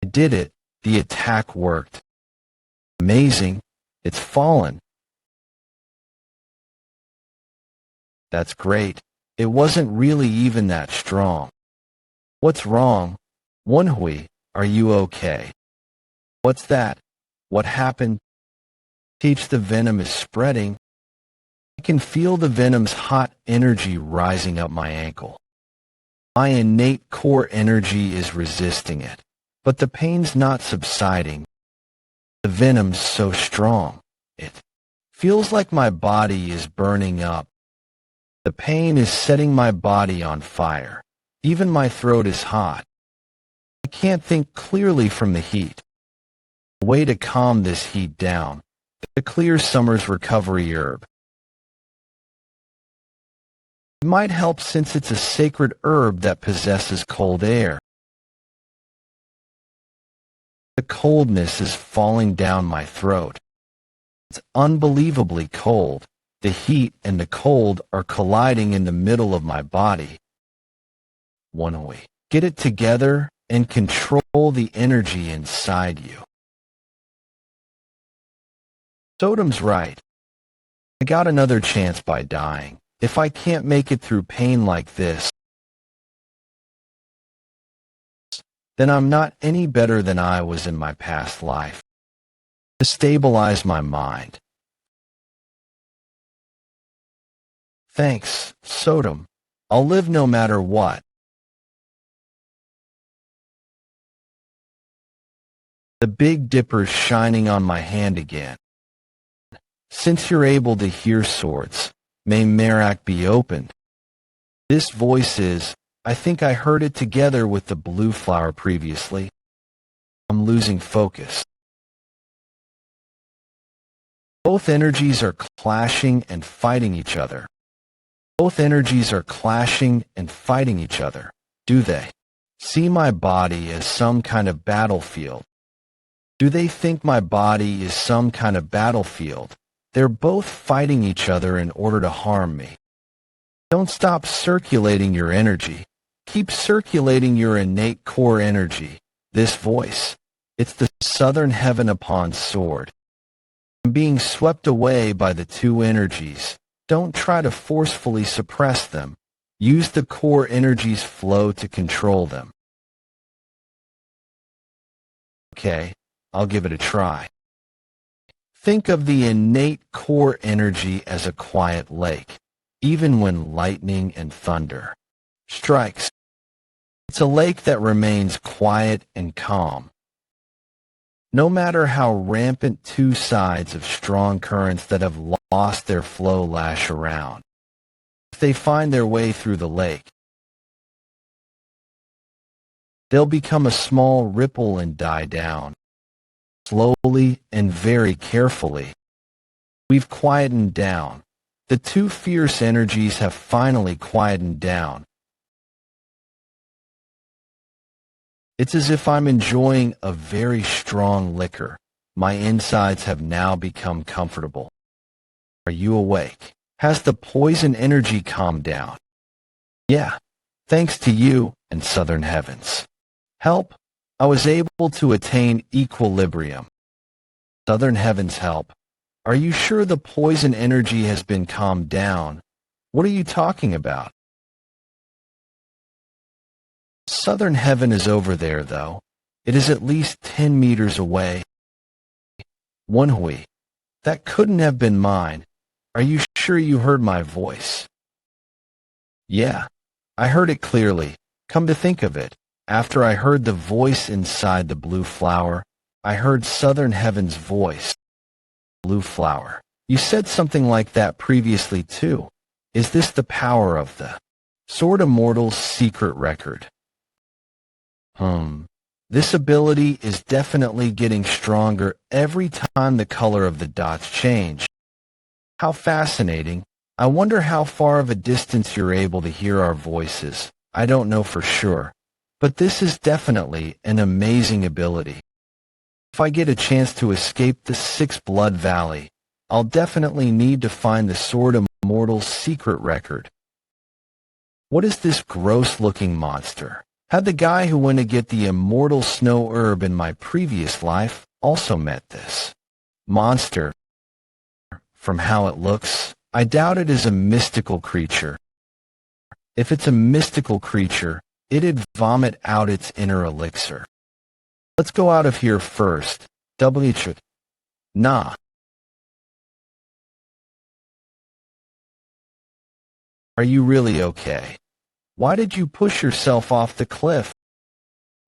I did it. The attack worked. Amazing. It's fallen. That's great. It wasn't really even that strong. What's wrong? Woon-Hwi, are you okay? What's that? What happened? Teach, the venom is spreading. I can feel the venom's hot energy rising up my ankle. My innate core energy is resisting it, but the pain's not subsiding. The venom's so strong, it feels like my body is burning up. The pain is setting my body on fire. Even my throat is hot. I can't think clearly from the heat. A way to calm this heat down. The clear summer's recovery herb. It might help since it's a sacred herb that possesses cold air. The coldness is falling down my throat. It's unbelievably cold. The heat and the cold are colliding in the middle of my body. Woon-Hwi, get it together and control the energy inside you. Sodom's right. I got another chance by dying. If I can't make it through pain like this, then I'm not any better than I was in my past life. To stabilize my mind. Thanks, Sodom. I'll live no matter what. The Big Dipper's shining on my hand again. Since you're able to hear swords, may Merak be opened. This voice is, I think I heard it together with the blue flower previously. I'm losing focus. Both energies are clashing and fighting each other. Both energies are clashing and fighting each other, do they? See my body as some kind of battlefield. Do they think my body is some kind of battlefield? They're both fighting each other in order to harm me. Don't stop circulating your energy. Keep circulating your innate core energy. This voice, it's the southern heaven upon sword. I'm being swept away by the two energies. Don't try to forcefully suppress them. Use the core energy's flow to control them. Okay, I'll give it a try. Think of the innate core energy as a quiet lake, even when lightning and thunder strikes. It's a lake that remains quiet and calm. No matter how rampant two sides of strong currents that have lost their flow lash around, if they find their way through the lake, they'll become a small ripple and die down. Slowly and very carefully, we've quietened down. The two fierce energies have finally quietened down. It's as if I'm enjoying a very strong liquor. My insides have now become comfortable. Are you awake? Has the poison energy calmed down? Yeah, thanks to you and Southern Heavens. Help, I was able to attain equilibrium. Southern Heavens help. Are you sure the poison energy has been calmed down? What are you talking about? Southern Heaven is over there, though. It is at least 10 meters away. Woon-Hwi, that couldn't have been mine. Are you sure you heard my voice? Yeah, I heard it clearly. Come to think of it, after I heard the voice inside the blue flower, I heard Southern Heaven's voice. Blue flower. You said something like that previously, too. Is this the power of the Sword Immortal's secret record? This ability is definitely getting stronger every time the color of the dots change. How fascinating. I wonder how far of a distance you're able to hear our voices. I don't know for sure, but this is definitely an amazing ability. If I get a chance to escape the Six Blood Valley, I'll definitely need to find the Sword Immortal's secret record. What is this gross-looking monster? Had the guy who went to get the immortal snow herb in my previous life also met this monster? From how it looks, I doubt it is a mystical creature. If it's a mystical creature, it'd vomit out its inner elixir. Let's go out of here first. Nah. Are you really okay? Why did you push yourself off the cliff?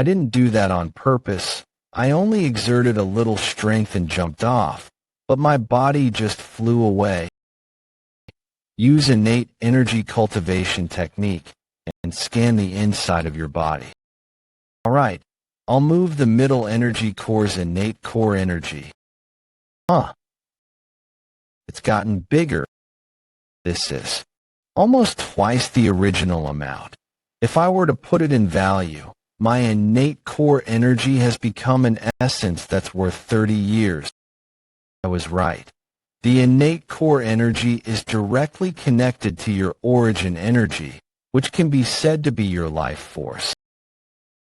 I didn't do that on purpose. I only exerted a little strength and jumped off, but my body just flew away. Use innate energy cultivation technique and scan the inside of your body. Alright, I'll move the middle energy core's innate core energy. It's gotten bigger. This is almost twice the original amount. If I were to put it in value, my innate core energy has become an essence that's worth 30 years. I was right. The innate core energy is directly connected to your origin energy, which can be said to be your life force.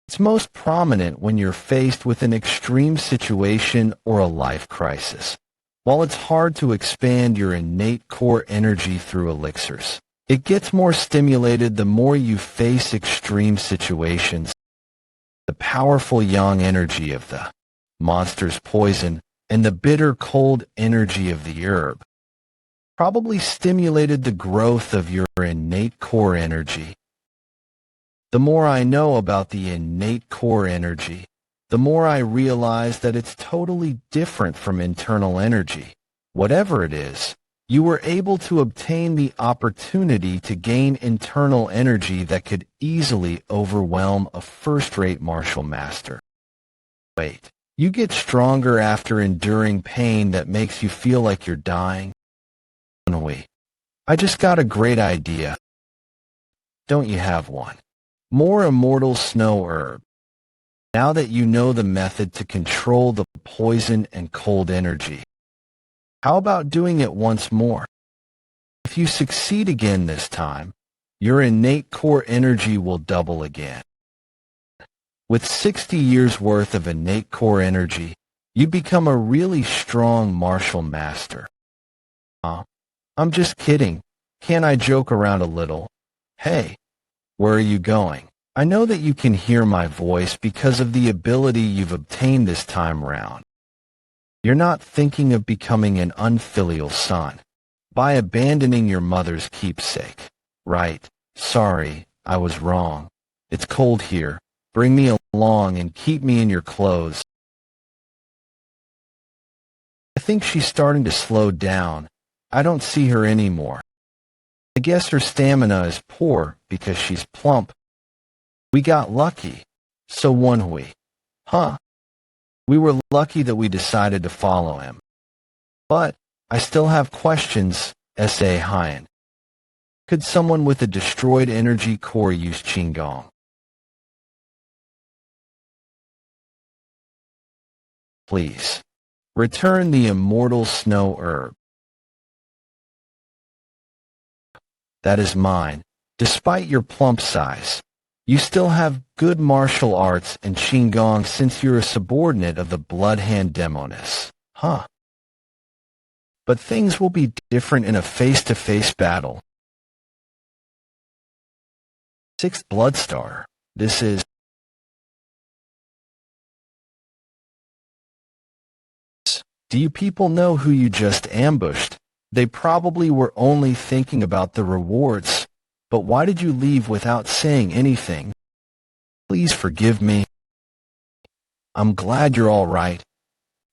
It's most prominent when you're faced with an extreme situation or a life crisis. While it's hard to expand your innate core energy through elixirs, it gets more stimulated the more you face extreme situations. The powerful yang energy of the monster's poison and the bitter cold energy of the herb probably stimulated the growth of your innate core energy. The more I know about the innate core energy, the more I realize that it's totally different from internal energy. Whatever it is, you were able to obtain the opportunity to gain internal energy that could easily overwhelm a first-rate martial master. Wait, you get stronger after enduring pain that makes you feel like you're dying? Woon-Hwi, I just got a great idea. Don't you have one? More immortal snow herb. Now that you know the method to control the poison and cold energy, how about doing it once more? If you succeed again this time, your innate core energy will double again. With 60 years worth of innate core energy, you become a really strong martial master. I'm just kidding. Can't I joke around a little? Hey, where are you going? I know that you can hear my voice because of the ability you've obtained this time round. You're not thinking of becoming an unfilial son by abandoning your mother's keepsake, right? Sorry, I was wrong. It's cold here. Bring me along and keep me in your clothes. I think she's starting to slow down. I don't see her anymore. I guess her stamina is poor because she's plump. We got lucky. So Woon-Hwi. We were lucky that we decided to follow him. But I still have questions, S.A. Hyen. Could someone with a destroyed energy core use Qigong? Please. Return the immortal snow herb. That is mine. Despite your plump size, you still have good martial arts and Qigong since you're a subordinate of the Blood Hand Demoness. But things will be different in a face-to-face battle. Sixth Blood Star. This is... Do you people know who you just ambushed? They probably were only thinking about the rewards. But why did you leave without saying anything? Please forgive me. I'm glad you're all right.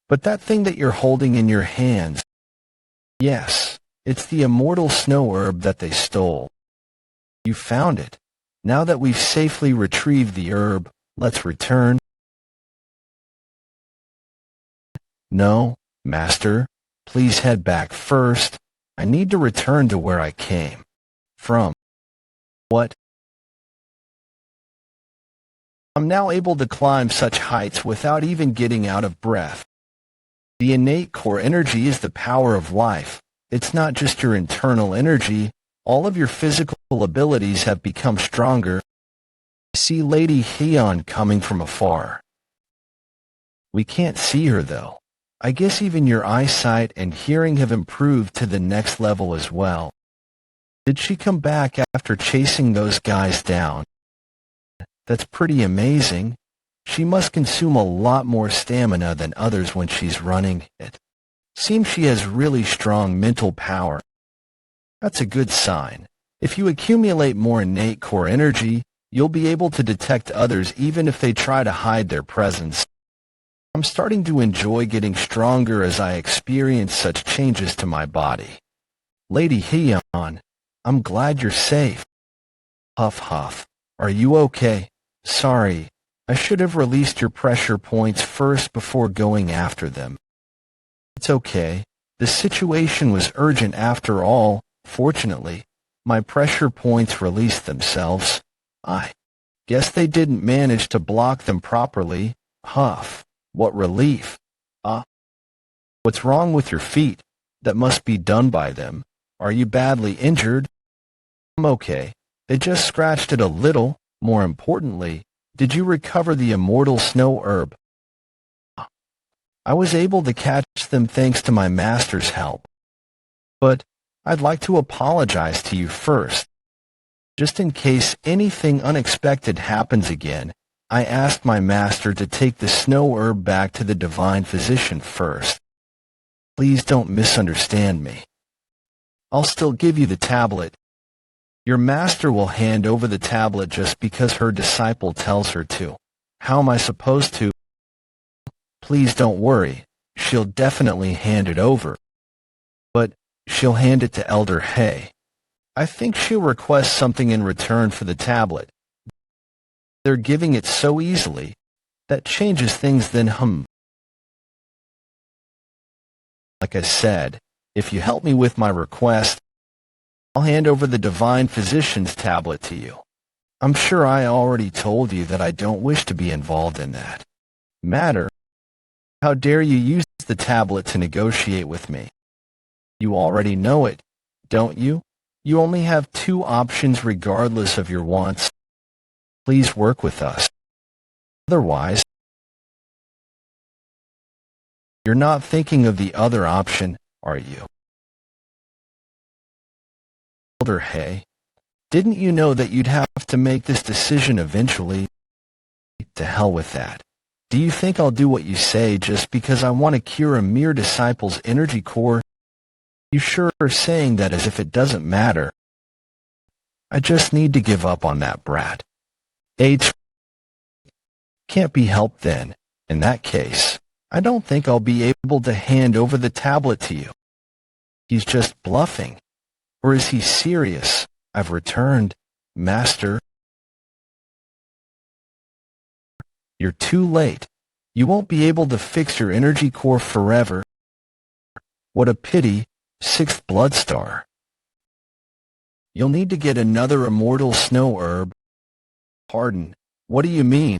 But that thing that you're holding in your hands, yes, it's the immortal snow herb that they stole. You found it. Now that we've safely retrieved the herb, let's return. No, Master, please head back first. I need to return to where I came from. What? I'm now able to climb such heights without even getting out of breath. The innate core energy is the power of life. It's not just your internal energy. All of your physical abilities have become stronger. I see Lady Hyun coming from afar. We can't see her though. I guess even your eyesight and hearing have improved to the next level as well. Did she come back after chasing those guys down? That's pretty amazing. She must consume a lot more stamina than others when she's running. It seems she has really strong mental power. That's a good sign. If you accumulate more innate core energy, you'll be able to detect others even if they try to hide their presence. I'm starting to enjoy getting stronger as I experience such changes to my body. Lady Hyun, I'm glad you're safe. Huff huff. Are you okay? Sorry, I should have released your pressure points first before going after them. It's okay. The situation was urgent after all. Fortunately, my pressure points released themselves. I guess they didn't manage to block them properly. Huff. What relief. What's wrong with your feet? That must be done by them. Are you badly injured? I'm okay. They just scratched it a little. More importantly, did you recover the immortal snow herb? I was able to catch them thanks to my master's help. But I'd like to apologize to you first. Just in case anything unexpected happens again, I asked my master to take the snow herb back to the divine physician first. Please don't misunderstand me. I'll still give you the tablet. Your master will hand over the tablet just because her disciple tells her to. How am I supposed to? Please don't worry. She'll definitely hand it over. But she'll hand it to Elder Hay. I think she'll request something in return for the tablet. They're giving it so easily. That changes things then. Like I said, if you help me with my request, I'll hand over the divine physician's tablet to you. I'm sure I already told you that I don't wish to be involved in that matter. How dare you use the tablet to negotiate with me? You already know it, don't you? You only have two options regardless of your wants. Please work with us. Otherwise, you're not thinking of the other option, are you? Elder Hay, didn't you know that you'd have to make this decision eventually? To hell with that. Do you think I'll do what you say just because I want to cure a mere disciple's energy core? You sure are saying that as if it doesn't matter. I just need to give up on that brat. Can't be helped then. In that case, I don't think I'll be able to hand over the tablet to you. He's just bluffing. Or is he serious? I've returned, Master. You're too late. You won't be able to fix your energy core forever. What a pity, 6th blood star. You'll need to get another immortal snow herb. Pardon, what do you mean?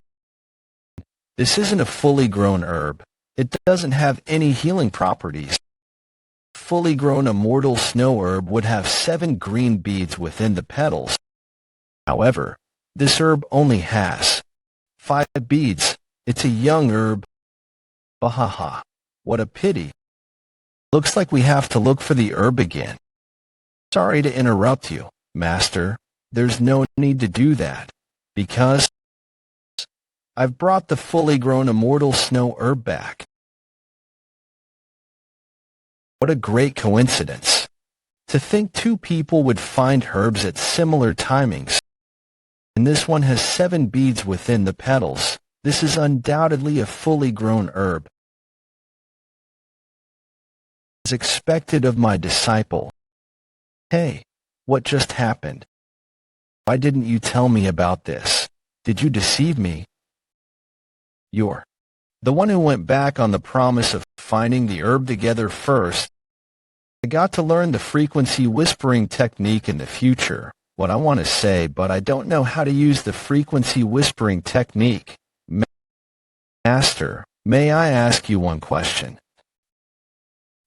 This isn't a fully grown herb. It doesn't have any healing properties. Fully grown immortal snow herb would have 7 green beads within the petals. However, this herb only has 5 beads. It's a young herb. Bahaha. What a pity. Looks like we have to look for the herb again. Sorry to interrupt you, Master. There's no need to do that, because I've brought the fully grown immortal snow herb back. What a great coincidence. To think 2 people would find herbs at similar timings. And this one has 7 beads within the petals. This is undoubtedly a fully grown herb. As expected of my disciple. Hey, what just happened? Why didn't you tell me about this? Did you deceive me? You're the one who went back on the promise of finding the herb together first. I got to learn the frequency whispering technique in the future. what I want to say, but I don't know how to use the frequency whispering technique. Master, may I ask you one question?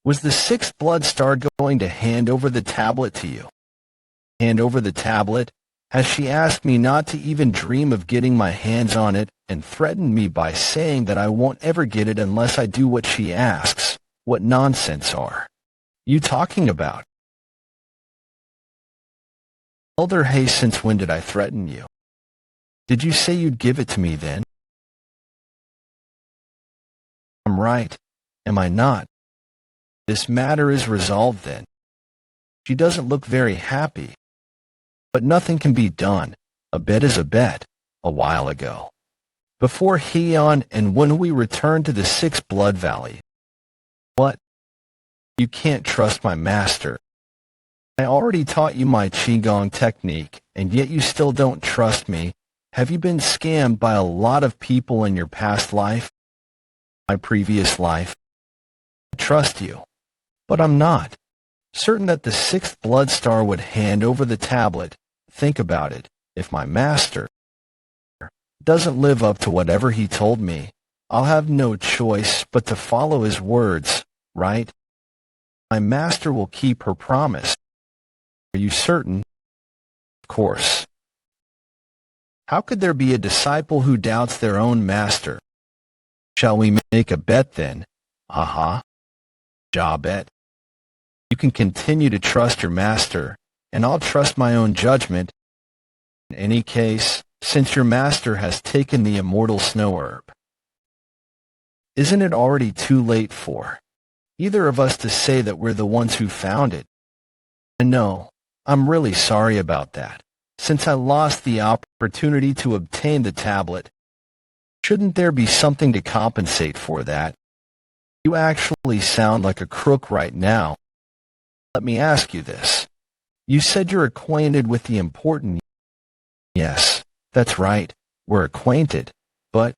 Was the sixth blood star going to hand over the tablet to you? Hand over the tablet? Has she asked me not to even dream of getting my hands on it and threatened me by saying that I won't ever get it unless I do what she asks? What nonsense are you talking about? Elder Hay, since when did I threaten you? Did you say you'd give it to me then? I'm right, am I not? This matter is resolved then. She doesn't look very happy. But nothing can be done. A bet is a bet. A while ago, before Hyeon and Woon-Hwi returned to the Sixth Blood Valley. What? You can't trust my master. I already taught you my Qigong technique, and yet you still don't trust me. Have you been scammed by a lot of people in your past life? My previous life? I trust you, but I'm not certain that the sixth blood star would hand over the tablet. Think about it. If my master doesn't live up to whatever he told me, I'll have no choice but to follow his words, right? My master will keep her promise. Are you certain? Of course. How could there be a disciple who doubts their own master? Shall we make a bet then? Aha. Ja bet. You can continue to trust your master, and I'll trust my own judgment. In any case, since your master has taken the immortal snow herb, isn't it already too late for either of us to say that we're the ones who found it? And no, I'm really sorry about that. Since I lost the opportunity to obtain the tablet, shouldn't there be something to compensate for that? You actually sound like a crook right now. Let me ask you this. You said you're acquainted with the important. Yes, that's right. We're acquainted. But,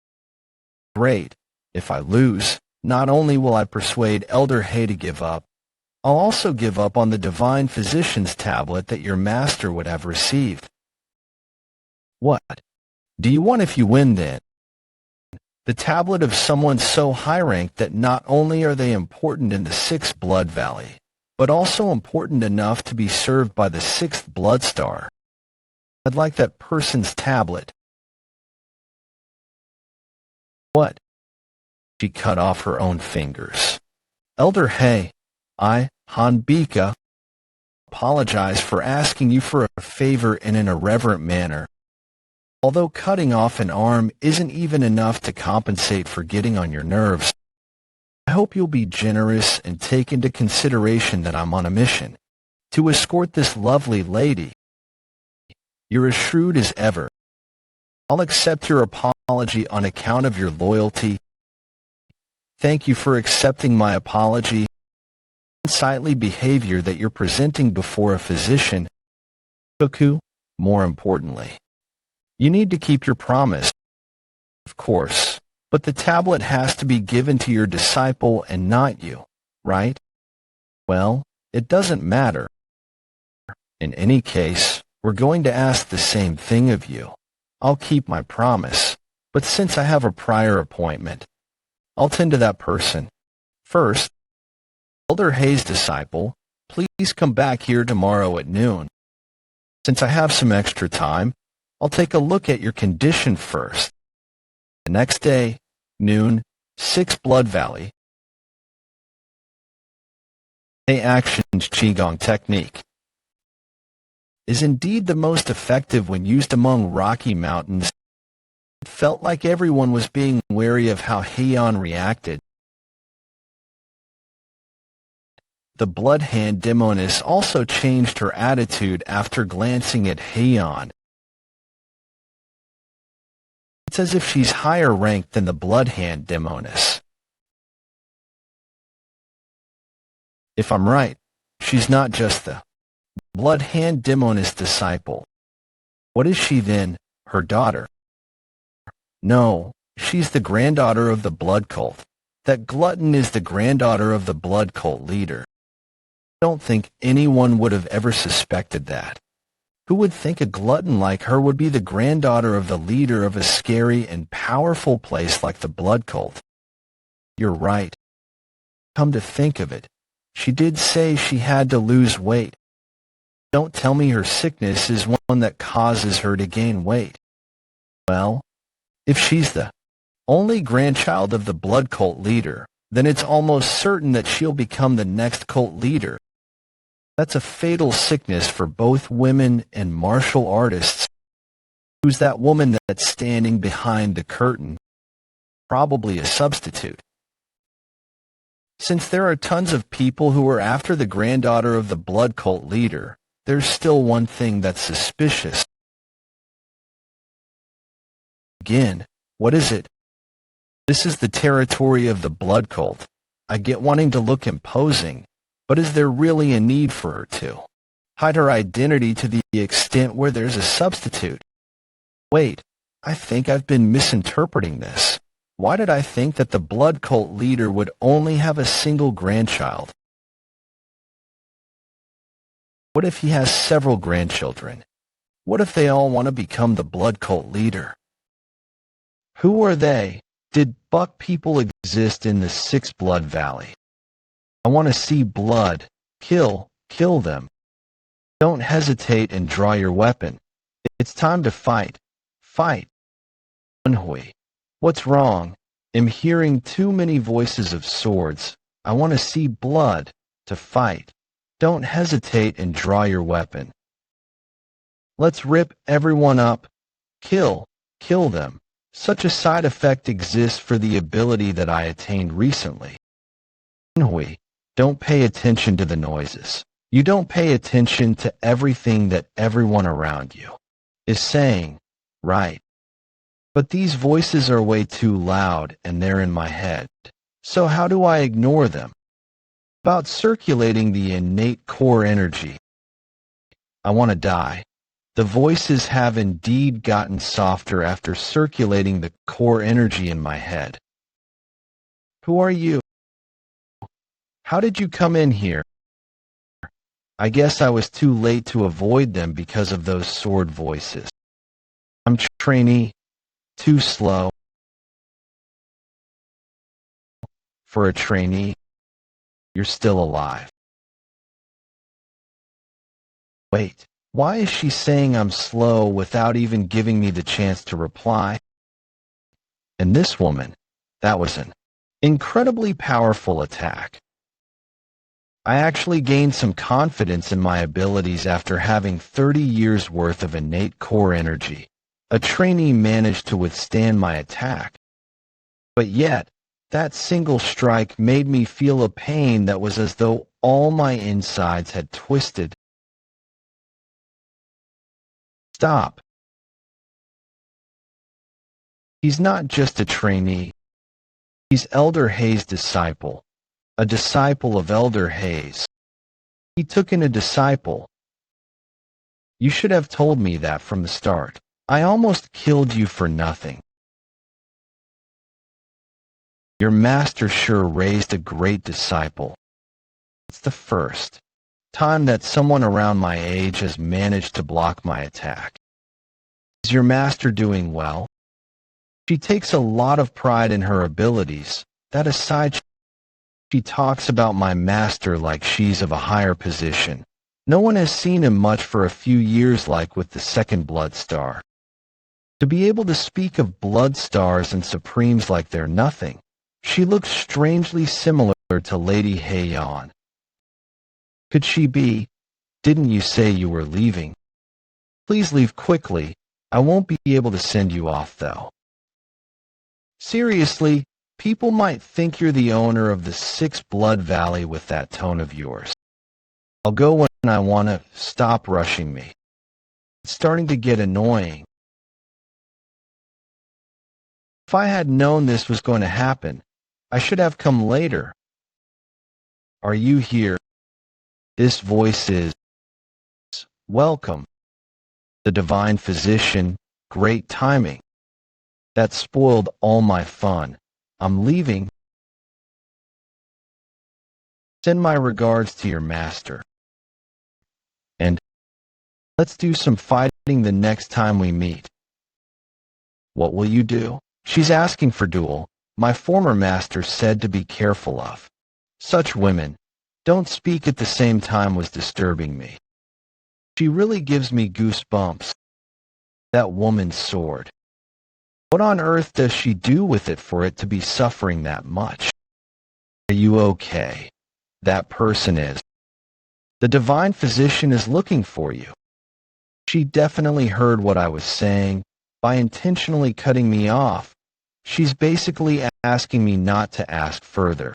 great. If I lose, not only will I persuade Elder Hay to give up, I'll also give up on the divine physician's tablet that your master would have received. What do you want if you win then? The tablet of someone so high-ranked that not only are they important in the Sixth Blood Valley, but also important enough to be served by the Sixth Blood Star. I'd like that person's tablet. What? She cut off her own fingers. Elder Hay, Hanbika, apologize for asking you for a favor in an irreverent manner. Although cutting off an arm isn't even enough to compensate for getting on your nerves, I hope you'll be generous and take into consideration that I'm on a mission to escort this lovely lady. You're as shrewd as ever. I'll accept your apology on account of your loyalty. Thank you for accepting my apology. Unsightly behavior that you're presenting before a physician. Cuckoo, more importantly, you need to keep your promise. Of course, but the tablet has to be given to your disciple and not you, right? Well, it doesn't matter. In any case, we're going to ask the same thing of you. I'll keep my promise, but since I have a prior appointment, I'll tend to that person. First, Elder Hay's disciple, please come back here tomorrow at noon. Since I have some extra time, I'll take a look at your condition first. The next day, noon, 6 Blood Valley. A actions Qigong technique is indeed the most effective when used among rocky mountains. It felt like everyone was being wary of how Hyeon reacted. The Blood Hand Demoness also changed her attitude after glancing at Hyeon. It's as if she's higher ranked than the Blood Hand Demoness. If I'm right, she's not just the Blood Hand Demoness disciple. What is she then? Her daughter? No, she's the granddaughter of the blood cult. That glutton is the granddaughter of the blood cult leader. I don't think anyone would have ever suspected that. Who would think a glutton like her would be the granddaughter of the leader of a scary and powerful place like the blood cult? You're right. Come to think of it, she did say she had to lose weight. Don't tell me her sickness is one that causes her to gain weight. Well, if she's the only grandchild of the blood cult leader, then it's almost certain that she'll become the next cult leader. That's a fatal sickness for both women and martial artists. Who's that woman that's standing behind the curtain? Probably a substitute. Since there are tons of people who are after the granddaughter of the blood cult leader, there's still one thing that's suspicious. Again, what is it? This is the territory of the blood cult. I get wanting to look imposing, but is there really a need for her to hide her identity to the extent where there's a substitute? Wait, I think I've been misinterpreting this. Why did I think that the blood cult leader would only have a single grandchild? What if he has several grandchildren? What if they all want to become the blood cult leader? Who are they? Did buck people exist in the Six Blood Valley? I want to see blood. Kill them. Don't hesitate and draw your weapon. It's time to fight. Fight. Woon-Hwi. What's wrong? I'm hearing too many voices of swords. I want to see blood. To fight. Don't hesitate and draw your weapon. Let's rip everyone up. Kill them. Such a side effect exists for the ability that I attained recently. Woon-Hwi, don't pay attention to the noises. You don't pay attention to everything that everyone around you is saying, right? But these voices are way too loud and they're in my head. So how do I ignore them? About circulating the innate core energy. I want to die. The voices have indeed gotten softer after circulating the core energy in my head. Who are you? How did you come in here? I guess I was too late to avoid them because of those sword voices. I'm trainee. Too slow. For a trainee, you're still alive. Wait. Why is she saying I'm slow without even giving me the chance to reply? And this woman, that was an incredibly powerful attack. I actually gained some confidence in my abilities after having 30 years worth of innate core energy. A trainee managed to withstand my attack. But yet, that single strike made me feel a pain that was as though all my insides had twisted. Stop. He's not just a trainee. He's Elder Hayes' disciple, a disciple of Elder Hayes. He took in a disciple. You should have told me that from the start. I almost killed you for nothing. Your master sure raised a great disciple. It's the first time that someone around my age has managed to block my attack. Is your master doing well? She takes a lot of pride in her abilities. That aside, she talks about my master like she's of a higher position. No one has seen him much for a few years, like with the second blood star. To be able to speak of blood stars and supremes like they're nothing, she looks strangely similar to Lady Heian. Could she be? Didn't you say you were leaving? Please leave quickly. I won't be able to send you off, though. Seriously, people might think you're the owner of the Six Blood Valley with that tone of yours. I'll go when I want to. Stop rushing me. It's starting to get annoying. If I had known this was going to happen, I should have come later. Are you here? This voice is, welcome. The divine physician, great timing. That spoiled all my fun. I'm leaving. Send my regards to your master. And Let's do some fighting the next time we meet. What will you do? She's asking for duel. My former master said to be careful of. Such women. Don't speak at the same time was disturbing me. She really gives me goosebumps. That woman's sword. What on earth does she do with it for it to be suffering that much? Are you okay? That person is. The divine physician is looking for you. She definitely heard what I was saying. By intentionally cutting me off, she's basically asking me not to ask further.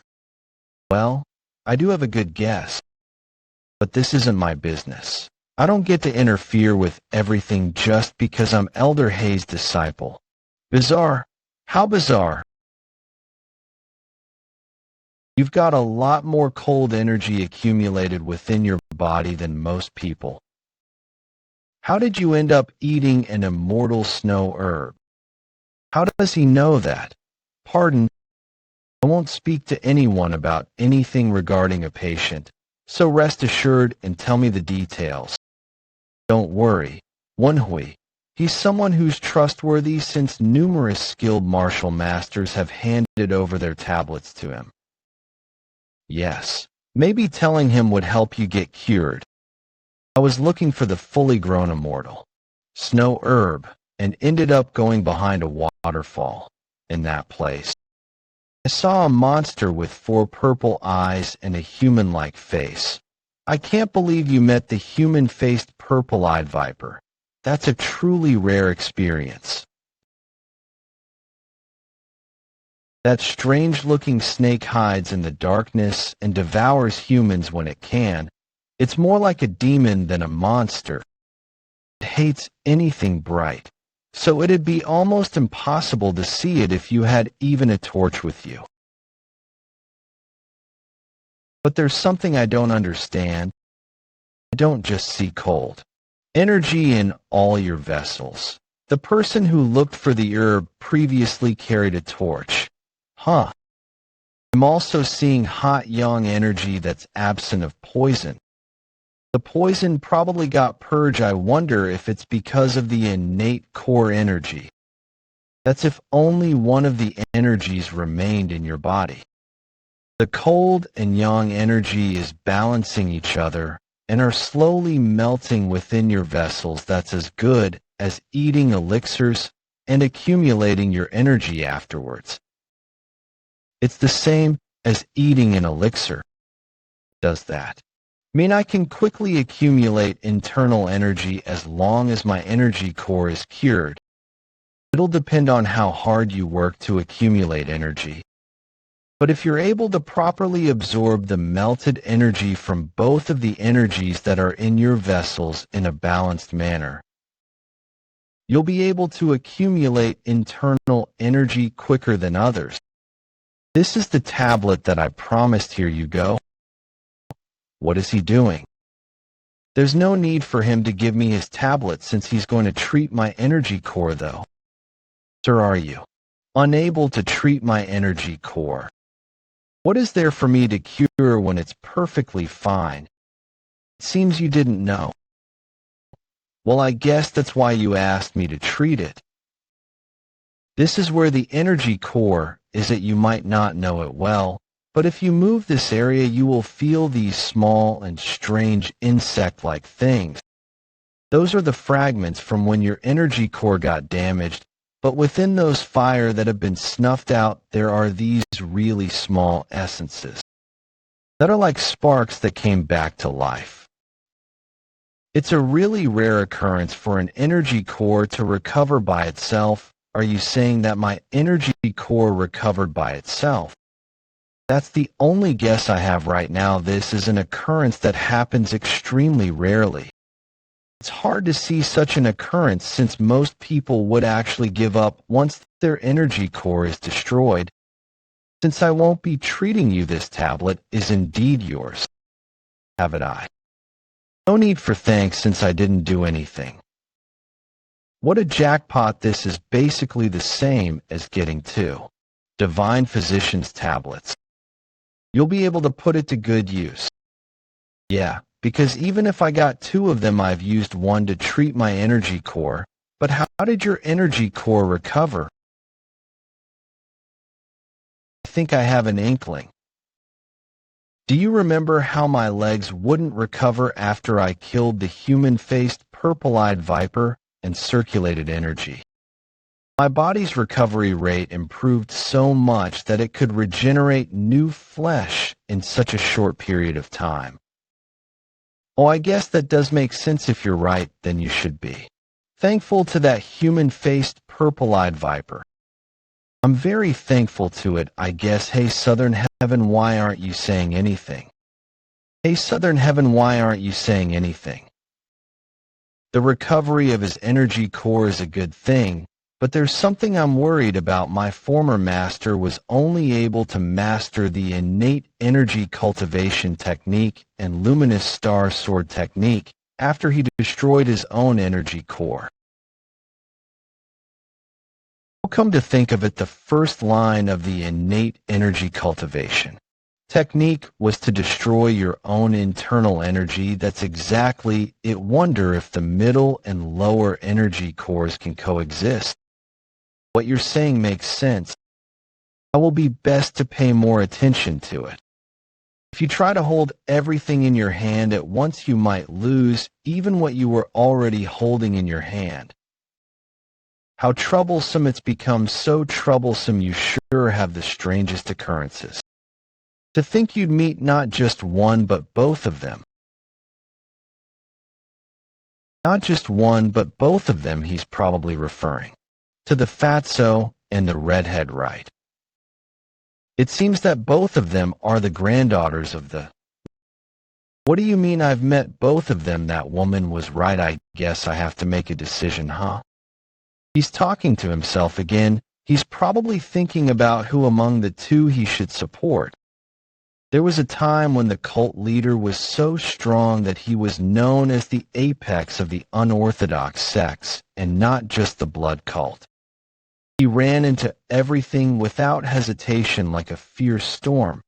Well, I do have a good guess. But this isn't my business. I don't get to interfere with everything just because I'm Elder Hayes' disciple. Bizarre. How bizarre. You've got a lot more cold energy accumulated within your body than most people. How did you end up eating an immortal snow herb? How does he know that? Pardon, I won't speak to anyone about anything regarding a patient, so rest assured and tell me the details. Don't worry, Woon-Hwi. He's someone who's trustworthy since numerous skilled martial masters have handed over their tablets to him. Yes, maybe telling him would help you get cured. I was looking for the fully grown immortal, snow herb, and ended up going behind a waterfall. In that place, I saw a monster with 4 purple eyes and a human-like face. I can't believe you met the human-faced purple-eyed viper. That's a truly rare experience. That strange-looking snake hides in the darkness and devours humans when it can. It's more like a demon than a monster. It hates anything bright, so it'd be almost impossible to see it if you had even a torch with you. But there's something I don't understand. I don't just see cold energy in all your vessels. The person who looked for the herb previously carried a torch. Huh. I'm also seeing hot yang energy that's absent of poison. The poison probably got purged. I wonder if it's because of the innate core energy. That's if only one of the energies remained in your body. The cold and yang energy is balancing each other and are slowly melting within your vessels. That's as good as eating elixirs and accumulating your energy afterwards. It's the same as eating an elixir. Does that mean I can quickly accumulate internal energy as long as my energy core is cured? It'll depend on how hard you work to accumulate energy. But if you're able to properly absorb the melted energy from both of the energies that are in your vessels in a balanced manner, you'll be able to accumulate internal energy quicker than others. This is the tablet that I promised. Here you go. What is he doing? There's no need for him to give me his tablet since he's going to treat my energy core though. Sir, are you unable to treat my energy core? What is there for me to cure when it's perfectly fine? It seems you didn't know. Well, I guess that's why you asked me to treat it. This is where the energy core is. That you might not know it well, but if you move this area you will feel these small and strange insect-like things. Those are the fragments from when your energy core got damaged, but within those fire that have been snuffed out there are these really small essences that are like sparks that came back to life. It's a really rare occurrence for an energy core to recover by itself. Are you saying that my energy core recovered by itself? That's the only guess I have right now. This is an occurrence that happens extremely rarely. It's hard to see such an occurrence since most people would actually give up once their energy core is destroyed. Since I won't be treating you, this tablet is indeed yours. Have it I. No need for thanks since I didn't do anything. What a jackpot. This is basically the same as getting 2 divine physician's tablets. You'll be able to put it to good use. Yeah, because even if I got two of them, I've used one to treat my energy core. But how did your energy core recover? I think I have an inkling. Do you remember how my legs wouldn't recover after I killed the human-faced purple-eyed viper and circulated energy? My body's recovery rate improved so much that it could regenerate new flesh in such a short period of time. Oh, I guess that does make sense. If you're right, then you should be thankful to that human-faced purple-eyed viper. I'm very thankful to it, I guess. Hey, Southern Heaven, why aren't you saying anything? Hey, Southern Heaven, why aren't you saying anything? The recovery of his energy core is a good thing, but there's something I'm worried about. My former master was only able to master the innate energy cultivation technique and luminous star sword technique after he destroyed his own energy core. Come to think of it, the first line of the innate energy cultivation technique was to destroy your own internal energy. That's exactly it. Wonder if the middle and lower energy cores can coexist. What you're saying makes sense. I will be best to pay more attention to it. If you try to hold everything in your hand at once, you might lose even what you were already holding in your hand. How troublesome it's become, so troublesome you sure have the strangest occurrences. To think you'd meet not just one but both of them. Not just one but both of them, he's probably referring to the fatso and the redhead, right? It seems that both of them are the granddaughters of the... What do you mean I've met both of them? That woman was right. I guess I have to make a decision, huh? He's talking to himself again. He's probably thinking about who among the two he should support. There was a time when the cult leader was so strong that he was known as the apex of the unorthodox sects, and not just the blood cult. He ran into everything without hesitation like a fierce storm.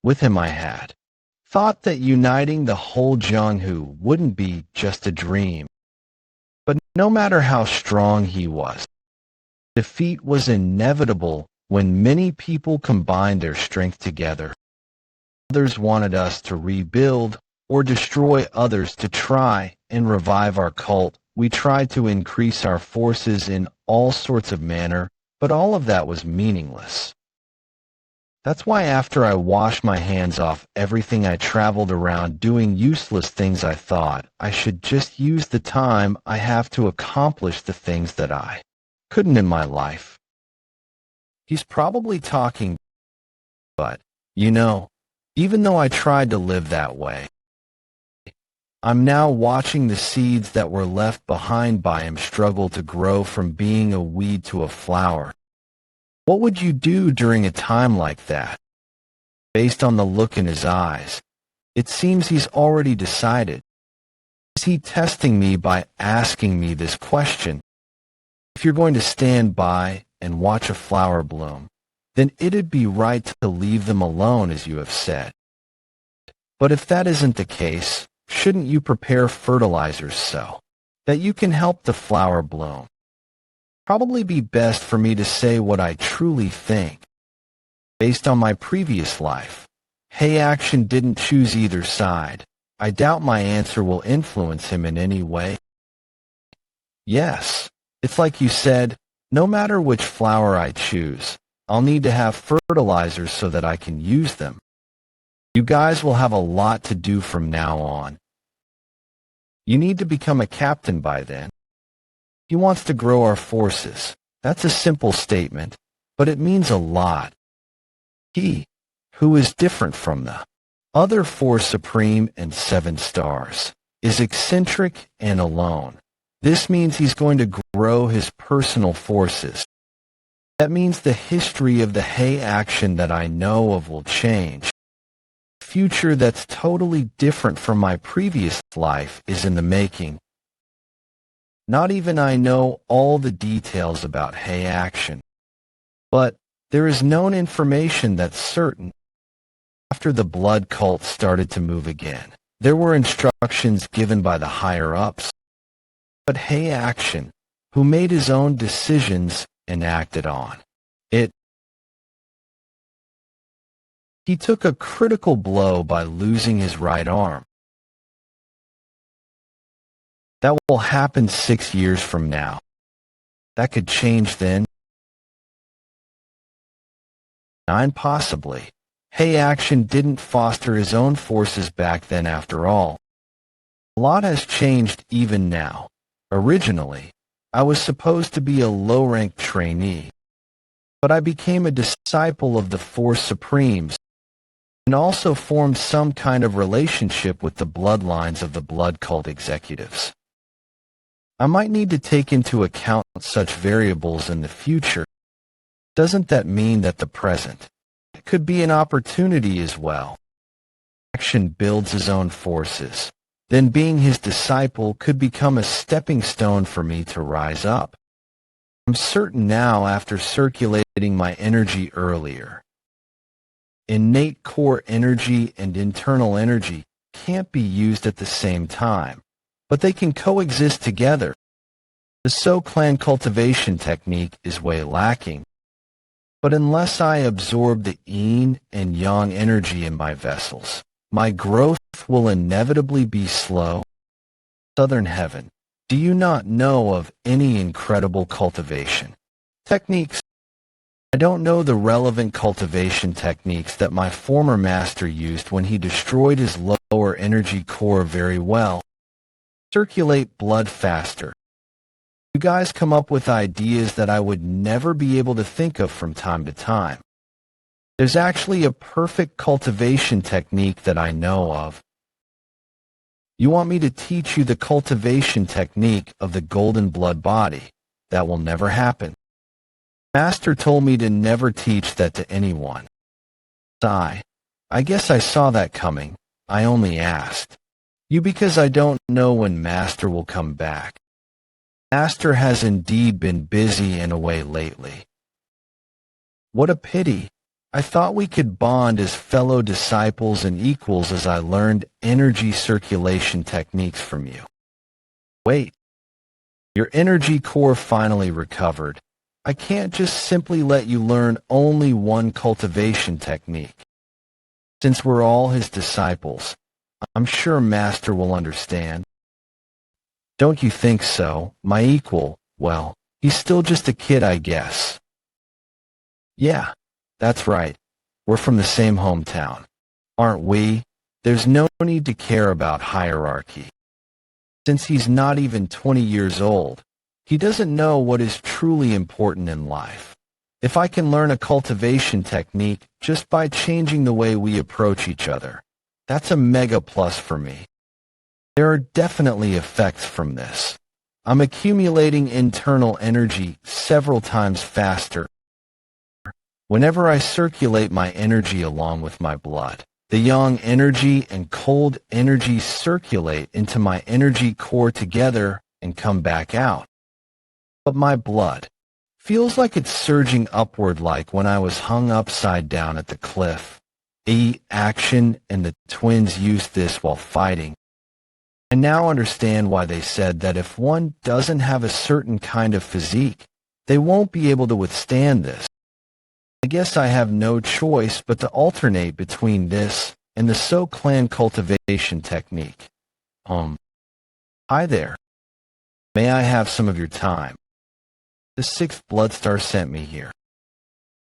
With him I had thought that uniting the whole Jianghu wouldn't be just a dream. But no matter how strong he was, defeat was inevitable when many people combined their strength together. Others wanted us to rebuild or destroy others to try and revive our cult. We tried to increase our forces in all sorts of manner, but all of that was meaningless. That's why after I washed my hands off everything, I traveled around doing useless things. I thought I should just use the time I have to accomplish the things that I couldn't in my life. He's probably talking, but, you know, even though I tried to live that way, I'm now watching the seeds that were left behind by him struggle to grow from being a weed to a flower. What would you do during a time like that? Based on the look in his eyes, it seems he's already decided. Is he testing me by asking me this question? If you're going to stand by and watch a flower bloom, then it'd be right to leave them alone, as you have said. But if that isn't the case, shouldn't you prepare fertilizers so that you can help the flower bloom? Probably be best for me to say what I truly think. Based on my previous life, Hey Action didn't choose either side. I doubt my answer will influence him in any way. Yes, it's like you said, no matter which flower I choose, I'll need to have fertilizers so that I can use them. You guys will have a lot to do from now on. You need to become a captain by then. He wants to grow our forces. That's a simple statement, but it means a lot. He, who is different from the other four supreme and 7 stars, is eccentric and alone. This means he's going to grow his personal forces. That means the history of the Hey Action that I know of will change. A future that's totally different from my previous life is in the making. Not even I know all the details about Hey Action, but there is known information that's certain. After the blood cult started to move again, There were instructions given by the higher-ups, but Hei Action, who made his own decisions and acted on it. He took a critical blow by losing his right arm. That will happen 6 years from now. That could change then. 9 possibly. Hei Action didn't foster his own forces back then after all. A lot has changed even now. Originally, I was supposed to be a low-ranked trainee, but I became a disciple of the Four Supremes and also formed some kind of relationship with the bloodlines of the blood cult executives. I might need to take into account such variables in the future. Doesn't that mean that the present could be an opportunity as well? Action builds his own forces. Then being his disciple could become a stepping stone for me to rise up. I'm certain now after circulating my energy earlier. Innate core energy and internal energy can't be used at the same time, but they can coexist together. The So-Clan cultivation technique is way lacking. But unless I absorb the yin and yang energy in my vessels, my growth will inevitably be slow. Southern Heaven, do you not know of any incredible cultivation techniques? I don't know the relevant cultivation techniques that my former master used when he destroyed his lower energy core very well. Circulate blood faster. You guys come up with ideas that I would never be able to think of from time to time. There's actually a perfect cultivation technique that I know of. You want me to teach you the cultivation technique of the golden blood body? That will never happen. Master told me to never teach that to anyone. I guess I saw that coming. I only asked you because I don't know when Master will come back. Master has indeed been busy and away lately. What a pity. I thought we could bond as fellow disciples and equals as I learned energy circulation techniques from you. Wait. Your energy core finally recovered. I can't just simply let you learn only one cultivation technique. Since we're all his disciples, I'm sure Master will understand. Don't you think so, my equal? Well, he's still just a kid, I guess. Yeah. That's right. We're from the same hometown, aren't we? There's no need to care about hierarchy. Since he's not even 20 years old, he doesn't know what is truly important in life. If I can learn a cultivation technique just by changing the way we approach each other, that's a mega plus for me. There are definitely effects from this. I'm accumulating internal energy several times faster whenever I circulate my energy along with my blood. The yang energy and cold energy circulate into my energy core together and come back out. But my blood feels like it's surging upward like when I was hung upside down at the cliff. Action and the twins used this while fighting. I now understand why they said that if one doesn't have a certain kind of physique, they won't be able to withstand this. I guess I have no choice but to alternate between this and the So-Clan cultivation technique. Hi there. May I have some of your time? The 6th Blood Star sent me here.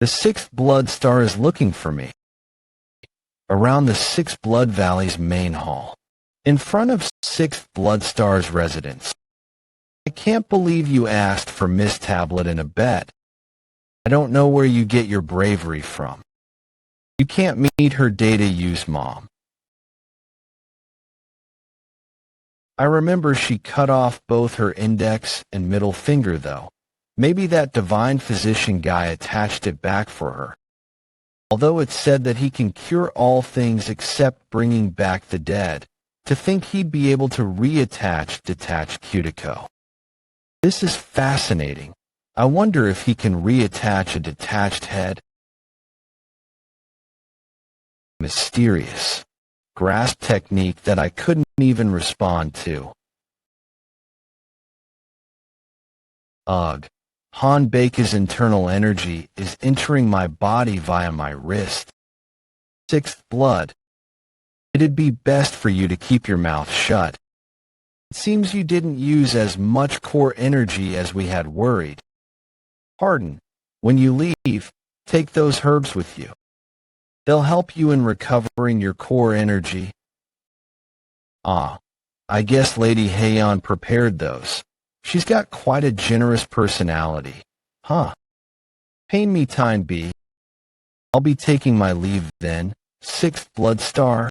The 6th Blood Star is looking for me. Around the 6 Blood Valley's main hall, in front of 6th Blood Star's residence. I can't believe you asked for Miss Tablet in a bed. I don't know where you get your bravery from. You can't meet her data use mom. I remember she cut off both her index and middle finger though. Maybe that divine physician guy attached it back for her. Although it said that he can cure all things except bringing back the dead, to think he'd be able to reattach detached cuticle. This is fascinating. I wonder if he can reattach a detached head. Mysterious. grasp technique that I couldn't even respond to. Ugh. Han Bake's internal energy is entering my body via my wrist. Sixth blood. It'd be best for you to keep your mouth shut. It seems you didn't use as much core energy as we had worried. Pardon, when you leave, take those herbs with you. They'll help you in recovering your core energy. Ah, I guess Lady Heian prepared those. She's got quite a generous personality. Huh. Pain me time be. I'll be taking my leave then, sixth blood star.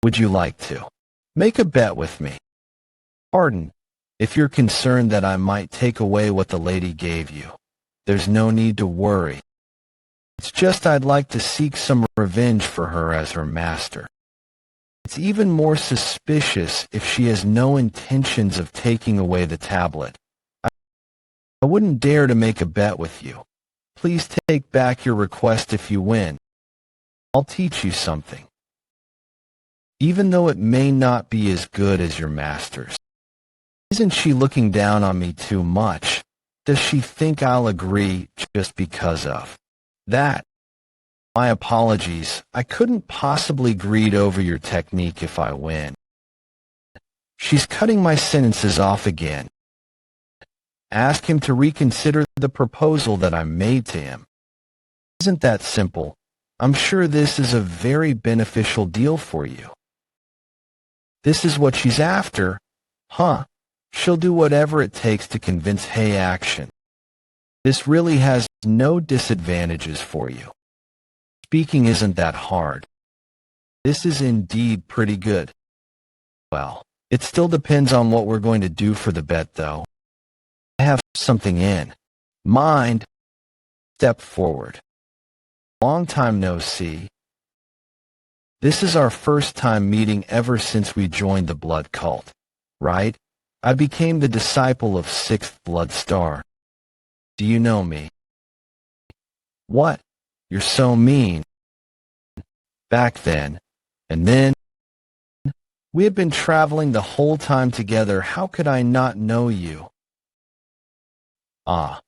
Would you like to make a bet with me? Pardon, if you're concerned that I might take away what the lady gave you, there's no need to worry. It's just I'd like to seek some revenge for her as her master. It's even more suspicious if she has no intentions of taking away the tablet. I wouldn't dare to make a bet with you. Please take back your request if you win. I'll teach you something. Even though it may not be as good as your master's. Isn't she looking down on me too much? Does she think I'll agree just because of that? My apologies, I couldn't possibly greed over your technique if I win. She's cutting my sentences off again. Ask him to reconsider the proposal that I made to him. Isn't that simple? I'm sure this is a very beneficial deal for you. This is what she's after, huh? She'll do whatever it takes to convince Hay Action. This really has no disadvantages for you. Speaking isn't that hard. This is indeed pretty good. Well, it still depends on what we're going to do for the bet, though. I have something in mind. Step forward. Long time no see. This is our first time meeting ever since we joined the blood cult, right? I became the disciple of sixth blood star. Do you know me? What? You're so mean. Back then, and then, we had been traveling the whole time together. How could I not know you? Ah,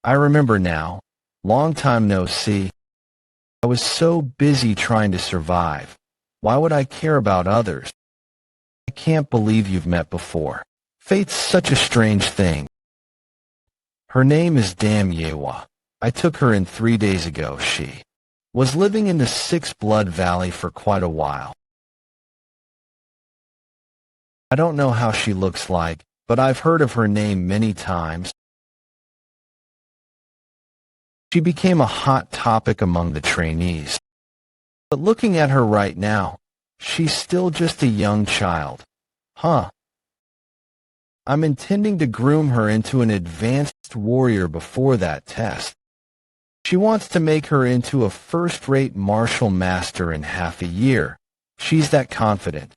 I remember now. Long time no see. I was so busy trying to survive. Why would I care about others? I can't believe you've met before. Fate's such a strange thing. Her name is Dam Yewa. I took her in 3 days ago. She was living in the Six Blood Valley for quite a while. I don't know how she looks like, but I've heard of her name many times. She became a hot topic among the trainees. But looking at her right now, she's still just a young child. Huh. I'm intending to groom her into an advanced warrior before that test. She wants to make her into a first-rate martial master in half a year. She's that confident.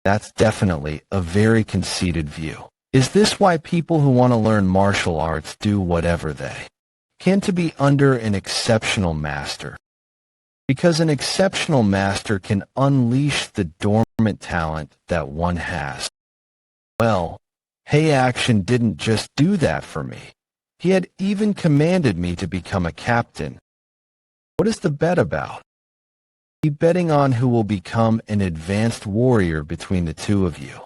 That's definitely a very conceited view. Is this why people who want to learn martial arts do whatever they can to be under an exceptional master? Because an exceptional master can unleash the dormant talent that one has. Well, Hay Action didn't just do that for me. He had even commanded me to become a captain. What is the bet about? Be betting on who will become an advanced warrior between the two of you.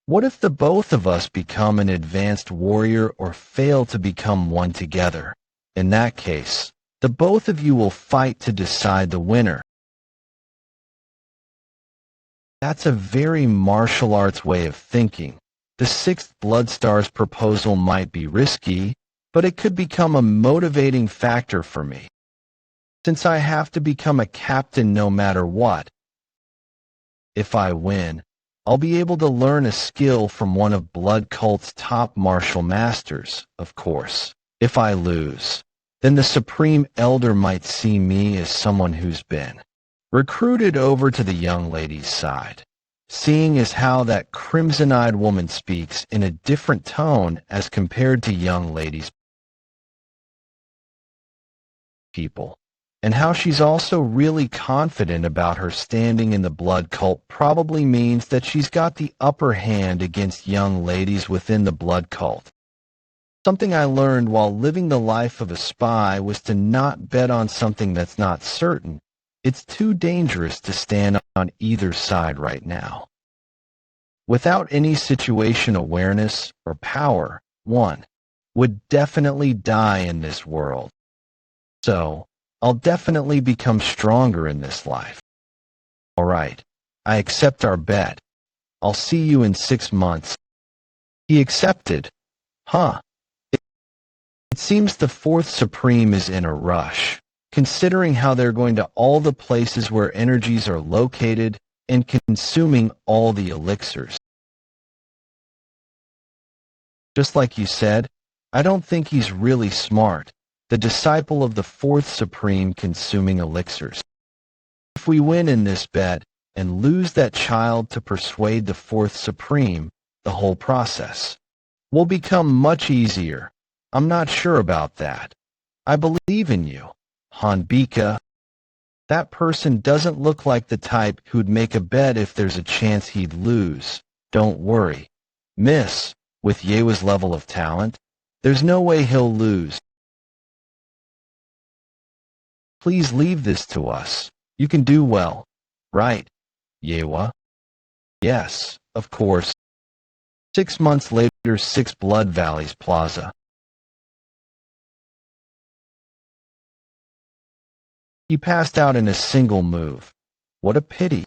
What if the both of us become an advanced warrior or fail to become one together? In that case, the both of you will fight to decide the winner. That's a very martial arts way of thinking. The Sixth Blood Star's proposal might be risky, but it could become a motivating factor for me. Since I have to become a captain no matter what. If I win, I'll be able to learn a skill from one of Blood Cult's top martial masters, of course. If I lose, then the Supreme Elder might see me as someone who's been recruited over to the young lady's side. Seeing as how that crimson-eyed woman speaks in a different tone as compared to young ladies' people. And how she's also really confident about her standing in the blood cult probably means that she's got the upper hand against young ladies within the blood cult. Something I learned while living the life of a spy was to not bet on something that's not certain. It's too dangerous to stand on either side right now. Without any situation awareness or power, one would definitely die in this world. So, I'll definitely become stronger in this life. All right, I accept our bet. I'll see you in 6 months. He accepted. Huh. It seems the Fourth Supreme is in a rush, considering how they're going to all the places where energies are located and consuming all the elixirs. Just like you said, I don't think he's really smart, the disciple of the Fourth Supreme consuming elixirs. If we win in this bet and lose that child to persuade the Fourth Supreme, the whole process will become much easier. I'm not sure about that. I believe in you, Hanbika. That person doesn't look like the type who'd make a bet if there's a chance he'd lose. Don't worry. Miss, with Yewa's level of talent, there's no way he'll lose. Please leave this to us. You can do well. Right, Yewa? Yes, of course. 6 months later, 6 Blood Valleys Plaza. He passed out in a single move. What a pity.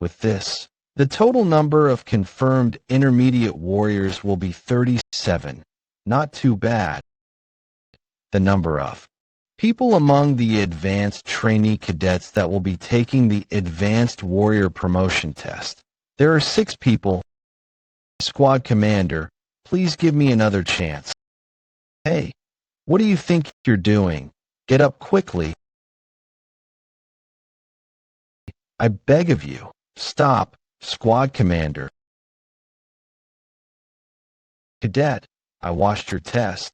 With this, the total number of confirmed intermediate warriors will be 37. Not too bad. The number of people among the advanced trainee cadets that will be taking the advanced warrior promotion test. There are 6 people. Squad commander, please give me another chance. Hey, what do you think you're doing? Get up quickly. I beg of you, stop, squad commander. Cadet, I watched your test.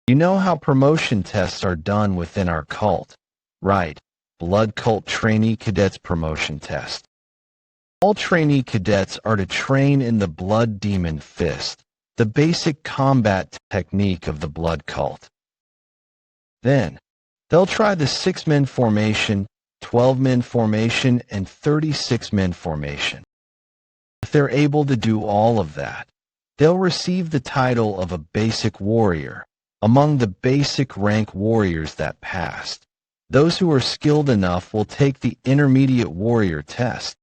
You know how promotion tests are done within our cult, right? Blood cult trainee cadets promotion test. All trainee cadets are to train in the blood demon fist, the basic combat technique of the blood cult. Then, they'll try the 6-man formation, 12-man formation, and 36-man formation. If they're able to do all of that, they'll receive the title of a basic warrior, among the basic rank warriors that passed. Those who are skilled enough will take the intermediate warrior test.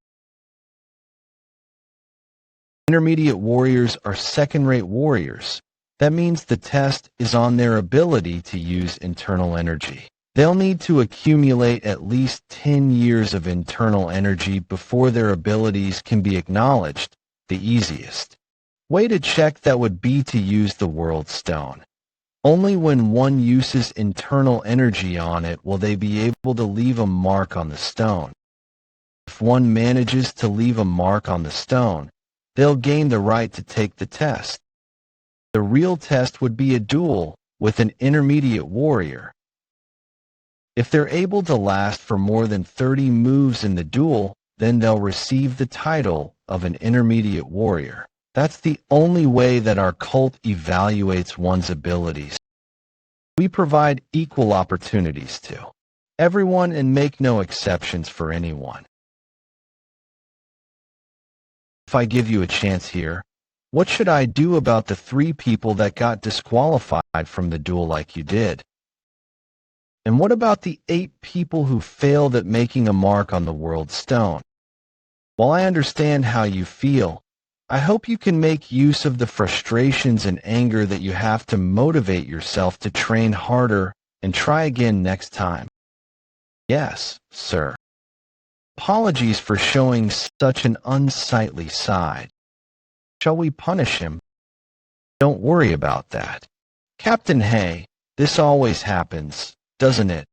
Intermediate warriors are second-rate warriors. That means the test is on their ability to use internal energy. They'll need to accumulate at least 10 years of internal energy before their abilities can be acknowledged. The easiest way to check that would be to use the World Stone. Only when one uses internal energy on it will they be able to leave a mark on the stone. If one manages to leave a mark on the stone, they'll gain the right to take the test. The real test would be a duel with an intermediate warrior. If they're able to last for more than 30 moves in the duel, then they'll receive the title of an intermediate warrior. That's the only way that our cult evaluates one's abilities. We provide equal opportunities to everyone and make no exceptions for anyone. If I give you a chance here, what should I do about the 3 people that got disqualified from the duel like you did? And what about the 8 people who failed at making a mark on the World Stone? While I understand how you feel, I hope you can make use of the frustrations and anger that you have to motivate yourself to train harder and try again next time. Yes, sir. Apologies for showing such an unsightly side. Shall we punish him? Don't worry about that. Captain Hay, this always happens, doesn't it?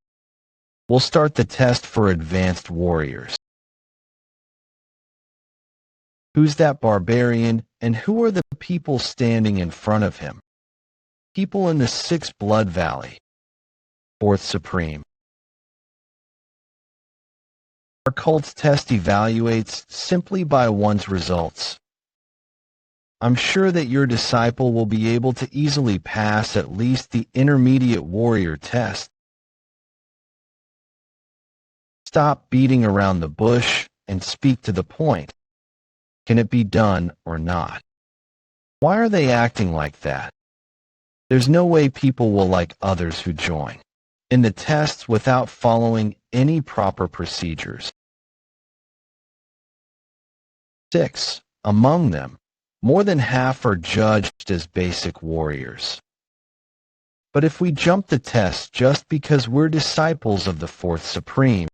We'll start the test for advanced warriors. Who's that barbarian, and who are the people standing in front of him? People in the 6th Blood Valley. Fourth Supreme. Our cult's test evaluates simply by one's results. I'm sure that your disciple will be able to easily pass at least the intermediate warrior test. Stop beating around the bush and speak to the point. Can it be done or not? Why are they acting like that? There's no way people will like others who join in the tests without following any proper procedures. 6. Among them, more than half are judged as basic warriors. But if we jump the test just because we're disciples of the Fourth Supreme,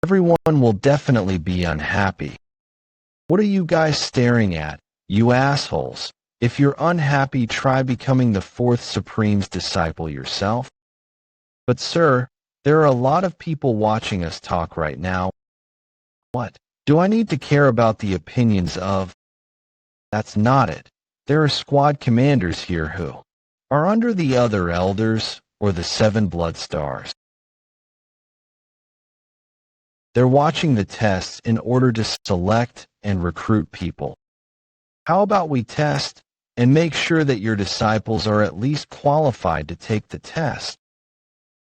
everyone will definitely be unhappy. What are you guys staring at, you assholes? If you're unhappy, try becoming the Fourth Supreme's disciple yourself. But sir, there are a lot of people watching us talk right now. What? Do I need to care about the opinions of? That's not it. There are squad commanders here who are under the other elders or the 7 blood stars. They're watching the tests in order to select and recruit people. How about we test and make sure that your disciples are at least qualified to take the test?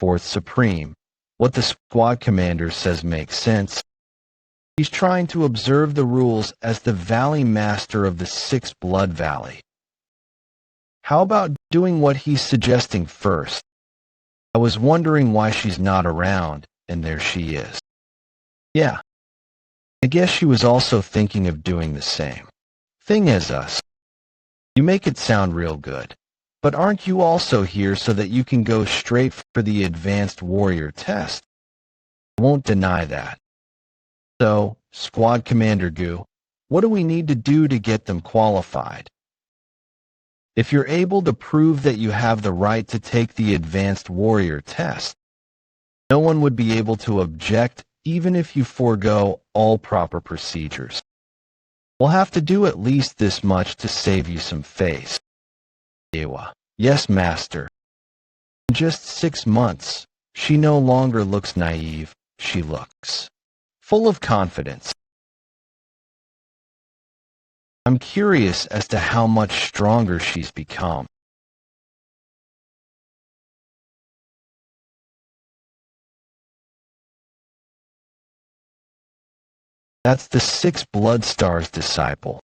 Fourth Supreme, what the squad commander says makes sense. He's trying to observe the rules as the Valley Master of the 6th Blood Valley. How about doing what he's suggesting first? I was wondering why she's not around, and there she is. Yeah, I guess she was also thinking of doing the same thing as us. You make it sound real good, but aren't you also here so that you can go straight for the advanced warrior test? I won't deny that. So, Squad Commander Gu, what do we need to do to get them qualified? If you're able to prove that you have the right to take the advanced warrior test, no one would be able to object even if you forego all proper procedures. We'll have to do at least this much to save you some face. Ewa. Yes, Master. In just 6 months, she no longer looks naive, she looks full of confidence. I'm curious as to how much stronger she's become. That's the 6 Blood Stars disciple.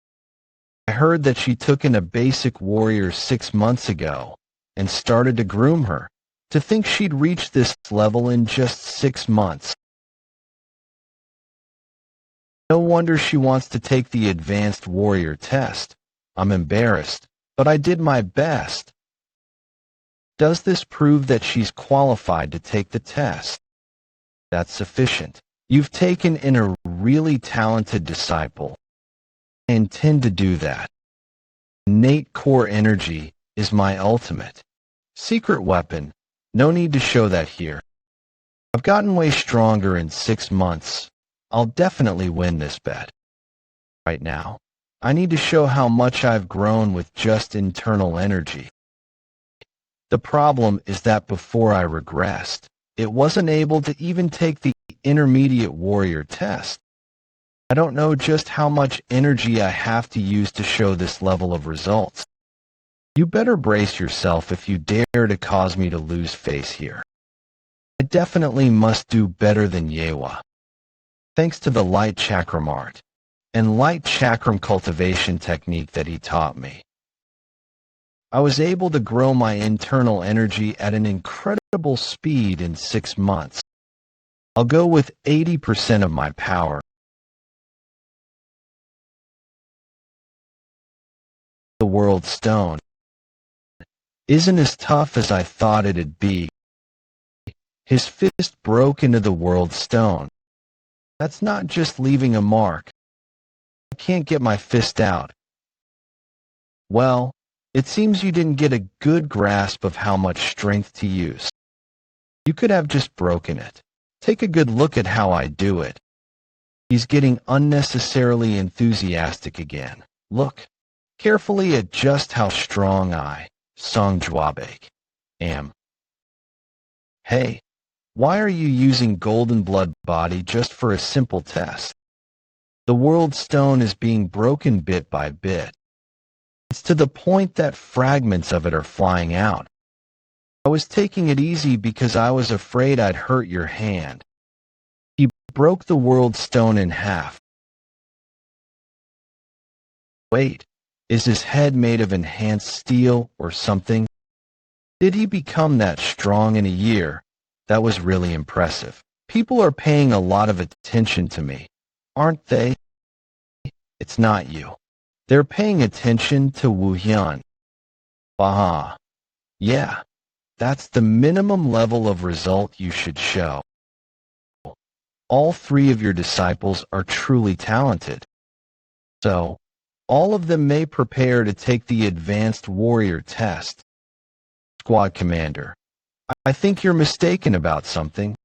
I heard that she took in a basic warrior 6 months ago and started to groom her to think she'd reach this level in just 6 months. No wonder she wants to take the advanced warrior test. I'm embarrassed, but I did my best. Does this prove that she's qualified to take the test? That's sufficient. You've taken in a really talented disciple. I intend to do that. Innate core energy is my ultimate secret weapon. No need to show that here. I've gotten way stronger in 6 months. I'll definitely win this bet. Right now, I need to show how much I've grown with just internal energy. The problem is that before I regressed, it wasn't able to even take the intermediate warrior test. I don't know just how much energy I have to use to show this level of results. You better brace yourself if you dare to cause me to lose face here. I definitely must do better than Yewa. Thanks to the light chakram art and light chakram cultivation technique that he taught me, I was able to grow my internal energy at an incredible speed in 6 months. I'll go with 80% of my power. The world stone isn't as tough as I thought it'd be. His fist broke into the world stone. That's not just leaving a mark. I can't get my fist out. Well, it seems you didn't get a good grasp of how much strength to use. You could have just broken it. Take a good look at how I do it. He's getting unnecessarily enthusiastic again. Look carefully at just how strong I, Song Jwabek, am. Hey, Why are you using golden blood body just for a simple test? The world stone is being broken bit by bit. It's to the point that fragments of it are flying out. I was taking it easy because I was afraid I'd hurt your hand. He broke the world stone in half. Wait, is his head made of enhanced steel or something? Did he become that strong in a year? That was really impressive. People are paying a lot of attention to me, aren't they? It's not you. They're paying attention to Woo-Hwi. Aha. Yeah, that's the minimum level of result you should show. All three of your disciples are truly talented. So, all of them may prepare to take the advanced warrior test. Squad commander, I think you're mistaken about something.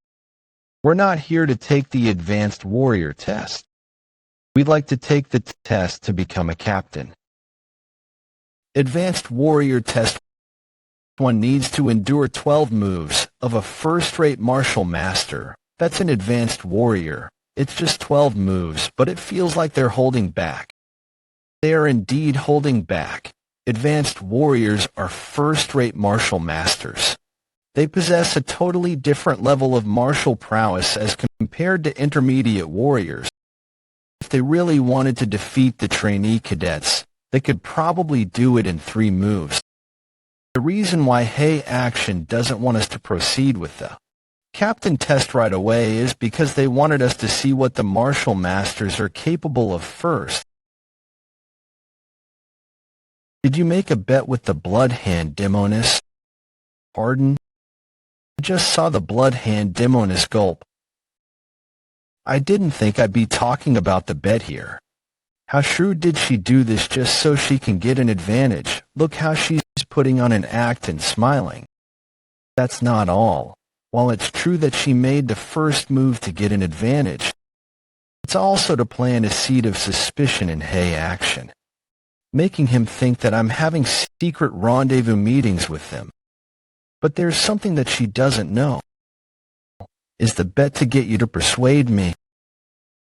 We're not here to take the advanced warrior test. We'd like to take the test to become a captain. Advanced warrior test. One needs to endure 12 moves of a first-rate martial master. That's an advanced warrior. It's just 12 moves, but it feels like they're holding back. They are indeed holding back. Advanced warriors are first-rate martial masters. They possess a totally different level of martial prowess as compared to intermediate warriors. If they really wanted to defeat the trainee cadets, they could probably do it in 3 moves. The reason why Hey Action doesn't want us to proceed with the Captain test right away is because they wanted us to see what the martial masters are capable of first. Did you make a bet with the blood hand, Demonis? Pardon? I just saw the blood hand, Demonis gulp. I didn't think I'd be talking about the bet here. How shrewd did she do this just so she can get an advantage? Look how she's putting on an act and smiling. That's not all. While it's true that she made the first move to get an advantage, it's also to plant a seed of suspicion in Hey Action, making him think that I'm having secret rendezvous meetings with them. But there's something that she doesn't know. Is the bet to get you to persuade me?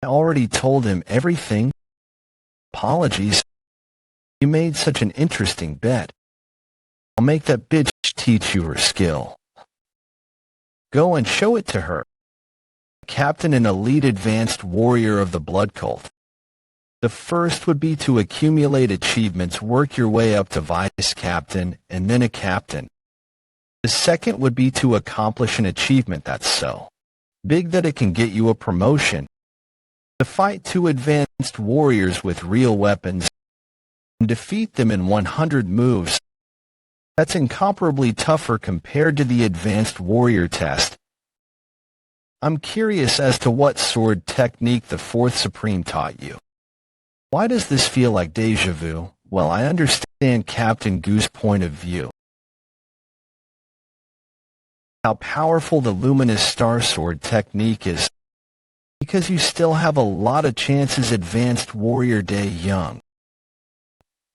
I already told him everything. Apologies. You made such an interesting bet. I'll make that bitch teach you her skill. Go and show it to her. Captain and elite advanced warrior of the blood cult. The first would be to accumulate achievements, work your way up to vice captain, and then a captain. The second would be to accomplish an achievement that's so big that it can get you a promotion. To fight 2 advanced warriors with real weapons and defeat them in 100 moves. That's incomparably tougher compared to the advanced warrior test. I'm curious as to what sword technique the 4th Supreme taught you. Why does this feel like deja vu? Well, I understand Captain Goose's point of view. How powerful the luminous star sword technique is, because you still have a lot of chances advanced warrior day young.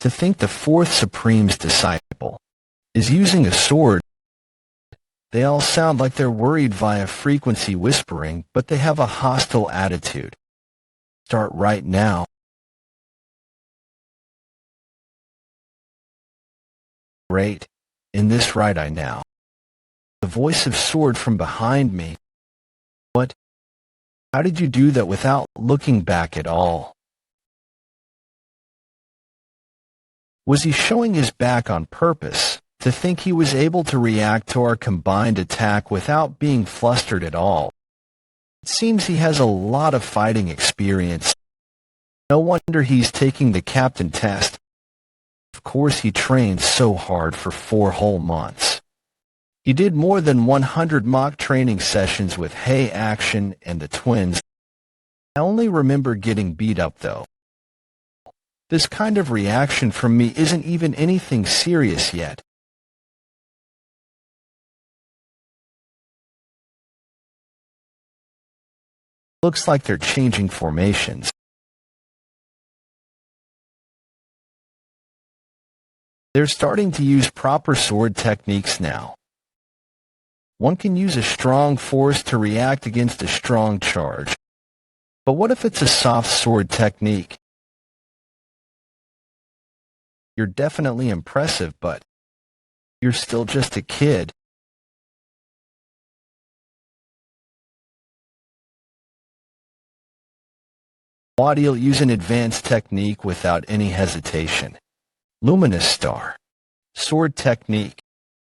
To think the 4th Supreme's disciple is using a sword. They all sound like they're worried via frequency whispering, but they have a hostile attitude. Start right now. Great. In this right eye now. The voice of sword from behind me. What? How did you do that without looking back at all? Was he showing his back on purpose? To think he was able to react to our combined attack without being flustered at all. It seems he has a lot of fighting experience. No wonder he's taking the captain test. Of course he trained so hard for 4 whole months. He did more than 100 mock training sessions with Hey Action and the twins. I only remember getting beat up though. This kind of reaction from me isn't even anything serious yet. Looks like they're changing formations. They're starting to use proper sword techniques now. One can use a strong force to react against a strong charge. But what if it's a soft sword technique? You're definitely impressive, but you're still just a kid. Wadi'll use an advanced technique without any hesitation. Luminous Star. Sword technique.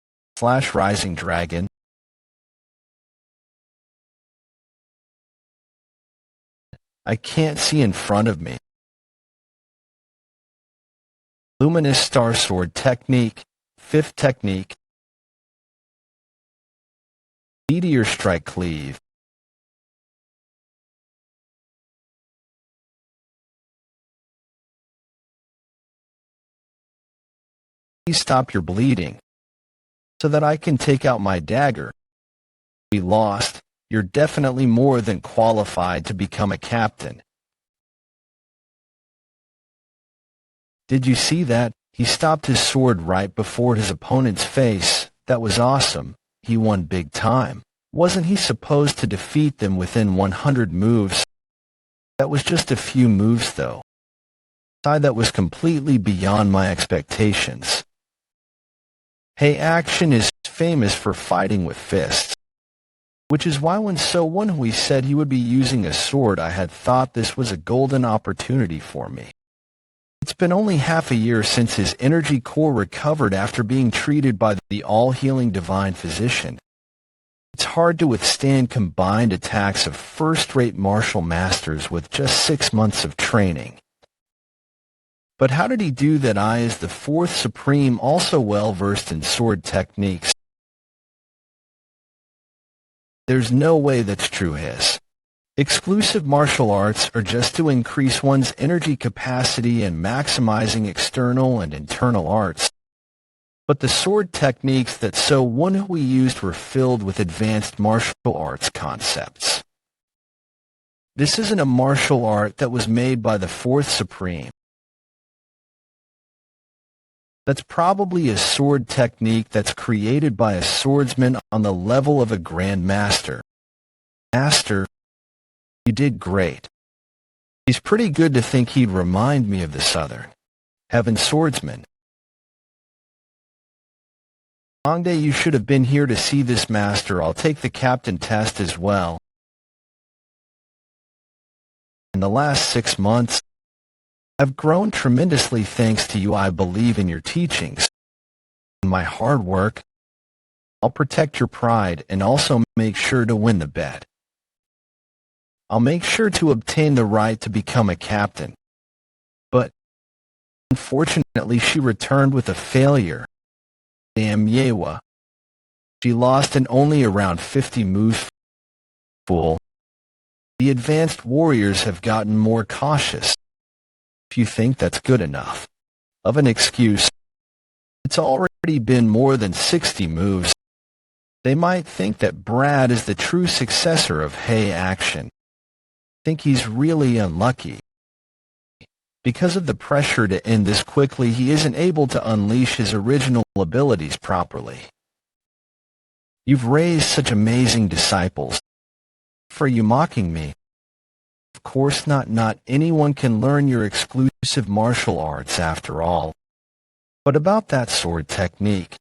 / Rising Dragon. I can't see in front of me. Luminous Star Sword technique. 5th technique. Meteor Strike Cleave. Please stop your bleeding, so that I can take out my dagger. We lost. You're definitely more than qualified to become a captain. Did you see that? He stopped his sword right before his opponent's face. That was awesome. He won big time. Wasn't he supposed to defeat them within 100 moves? That was just a few moves, though. That was completely beyond my expectations. Hey Action is famous for fighting with fists, which is why when Woon-Hwi said he would be using a sword, I had thought this was a golden opportunity for me. It's been only half a year since his energy core recovered after being treated by the all-healing divine physician. It's hard to withstand combined attacks of first-rate martial masters with just 6 months of training. But how did he do that? I, as the 4th Supreme, also well-versed in sword techniques. There's no way that's true. His exclusive martial arts are just to increase one's energy capacity and maximizing external and internal arts. But the sword techniques that Woon-Hwi used were filled with advanced martial arts concepts. This isn't a martial art that was made by the 4th Supreme. That's probably a sword technique that's created by a swordsman on the level of a Grand Master. Master, you did great. He's pretty good to think he'd remind me of the Southern Heaven Swordsman. Hongdae, you should have been here to see this master. I'll take the captain test as well. In the last 6 months, I've grown tremendously thanks to you. I believe in your teachings and my hard work. I'll protect your pride and also make sure to win the bet. I'll make sure to obtain the right to become a captain. But unfortunately, she returned with a failure. Damn Yewa. She lost in only around 50 moves. Fool. The advanced warriors have gotten more cautious. If you think that's good enough of an excuse, it's already been more than 60 moves. They might think that Brad is the true successor of Hey Action. Think he's really unlucky. Because of the pressure to end this quickly, he isn't able to unleash his original abilities properly. You've raised such amazing disciples. For you mocking me? Of course not. Not anyone can learn your exclusive martial arts after all. But about that sword technique,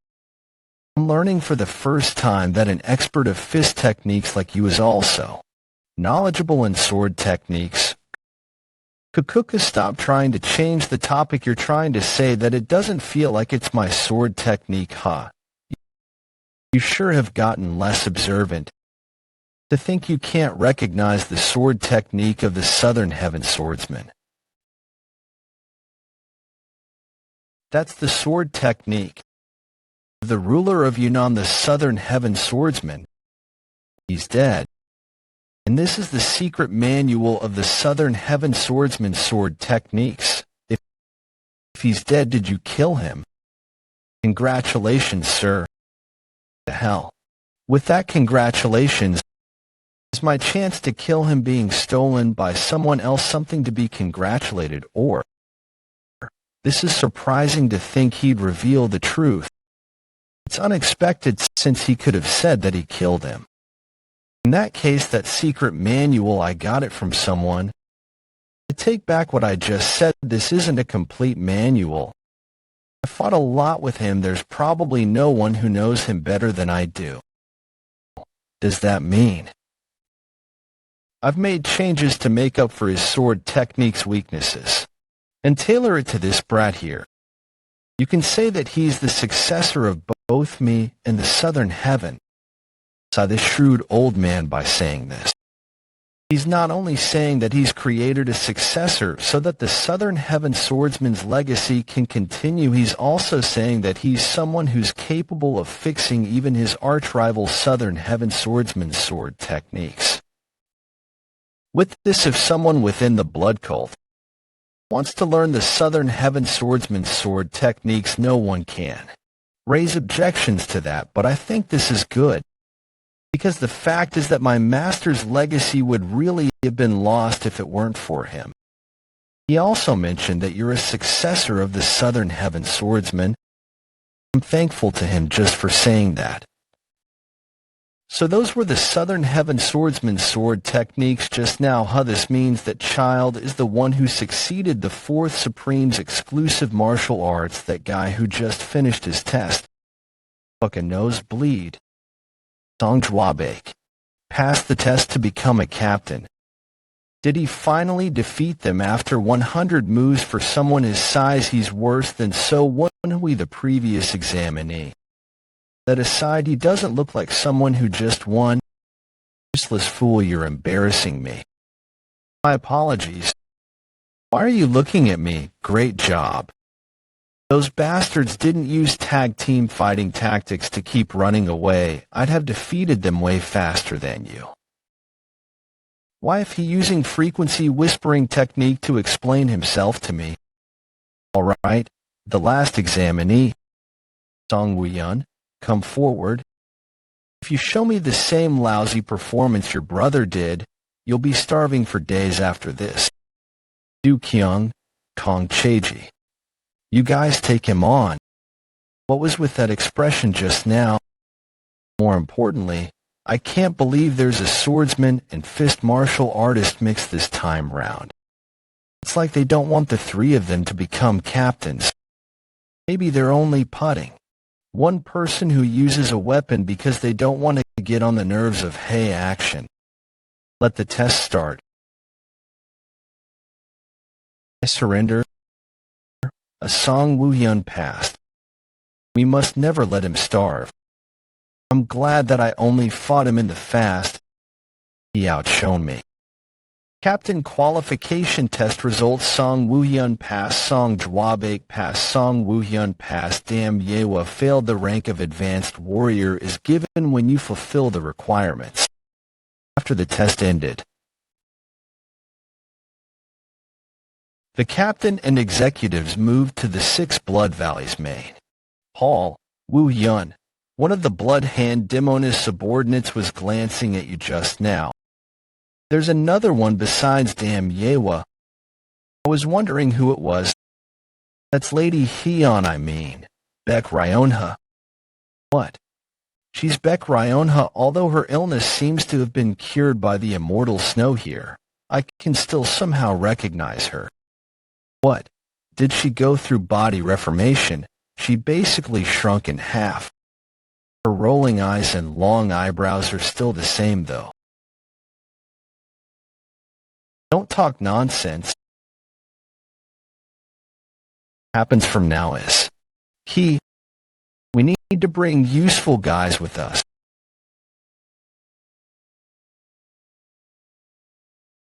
I'm learning for the first time that an expert of fist techniques like you is also knowledgeable in sword techniques. Kukuka, stop trying to change the topic. You're trying to say that it doesn't feel like it's my sword technique, huh? You sure have gotten less observant. To think you can't recognize the sword technique of the Southern Heaven Swordsman. That's the sword technique of the ruler of Yunnan, the Southern Heaven Swordsman. He's dead. And this is the secret manual of the Southern Heaven Swordsman's sword techniques. If he's dead, did you kill him? Congratulations, sir. The hell. With that congratulations, is my chance to kill him being stolen by someone else something to be congratulated or? This is surprising to think he'd reveal the truth. It's unexpected since he could have said that he killed him. In that case, that secret manual, I got it from someone. I take back what I just said. This isn't a complete manual. I fought a lot with him. There's probably no one who knows him better than I do. Does that mean? I've made changes to make up for his sword technique's weaknesses, and tailor it to this brat here. You can say that he's the successor of both me and the Southern Heaven. Saw this shrewd old man by saying this. He's not only saying that he's created a successor so that the Southern Heaven swordsman's legacy can continue, he's also saying that he's someone who's capable of fixing even his arch-rival Southern Heaven swordsman's sword techniques. With this, if someone within the blood cult wants to learn the Southern Heaven swordsman's sword techniques, no one can raise objections to that, but I think this is good. Because the fact is that my master's legacy would really have been lost if it weren't for him. He also mentioned that you're a successor of the Southern Heaven swordsman. I'm thankful to him just for saying that. So those were the Southern Heaven swordsman's sword techniques just now, huh? This means that Child is the one who succeeded the Fourth Supreme's exclusive martial arts, that guy who just finished his test. Fucking nosebleed. Song Jwabek passed the test to become a captain. Did he finally defeat them after 100 moves? For someone his size, he's worse than so Woon-Hwi, the previous examinee. That aside, he doesn't look like someone who just won. Useless fool, you're embarrassing me. My apologies. Why are you looking at me? Great job. Those bastards didn't use tag team fighting tactics to keep running away. I'd have defeated them way faster than you. Why, if he using frequency whispering technique to explain himself to me? All right, the last examinee, Song Woo-Hyun, come forward. If you show me the same lousy performance your brother did, you'll be starving for days after this. Du Kyung, Kong Cheji. You guys take him on. What was with that expression just now? More importantly, I can't believe there's a swordsman and fist martial artist mixed this time round. It's like they don't want the three of them to become captains. Maybe they're only putting one person who uses a weapon because they don't want to get on the nerves of hey action. Let the test start. I surrender. A Song Woo-Hyun passed. We must never let him starve. I'm glad that I only fought him in the fast. He outshone me. Captain qualification test results: Song Woo-Hyun passed, Song Jwabek passed, Song Woo-Hyun passed. Dam Yewa failed. The rank of advanced warrior is given when you fulfill the requirements. After the test ended, the captain and executives moved to the 6 Blood Valley's main hall. Woo-Hyun, one of the Blood Hand Demon's subordinates, was glancing at you just now. There's another one besides Dam Yewa. I was wondering who it was. That's Lady Hyun, I mean. Baek Ryonha. What? She's Baek Ryonha. Although her illness seems to have been cured by the immortal snow here, I can still somehow recognize her. What? Did she go through body reformation? She basically shrunk in half. Her rolling eyes and long eyebrows are still the same, though. Don't talk nonsense. Happens from now is key. We need to bring useful guys with us.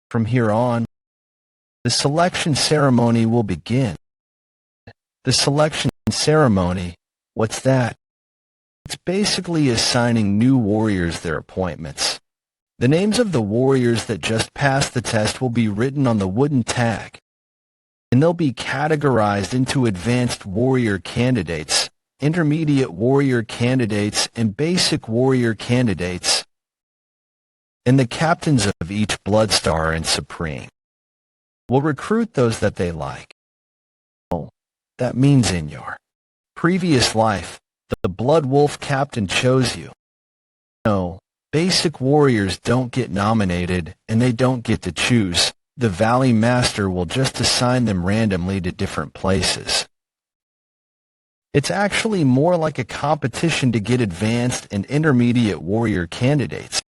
From here on, the selection ceremony will begin. The selection ceremony, what's that? It's basically assigning new warriors their appointments. The names of the warriors that just passed the test will be written on the wooden tag, and they'll be categorized into advanced warrior candidates, intermediate warrior candidates, and basic warrior candidates, and the captains of each Bloodstar and Supreme will recruit those that they like. Oh, that means in your previous life, The Blood Wolf captain chose you. No, basic warriors don't get nominated, and they don't get to choose. The Valley Master will just assign them randomly to different places. It's actually more like a competition to get advanced and intermediate warrior candidates.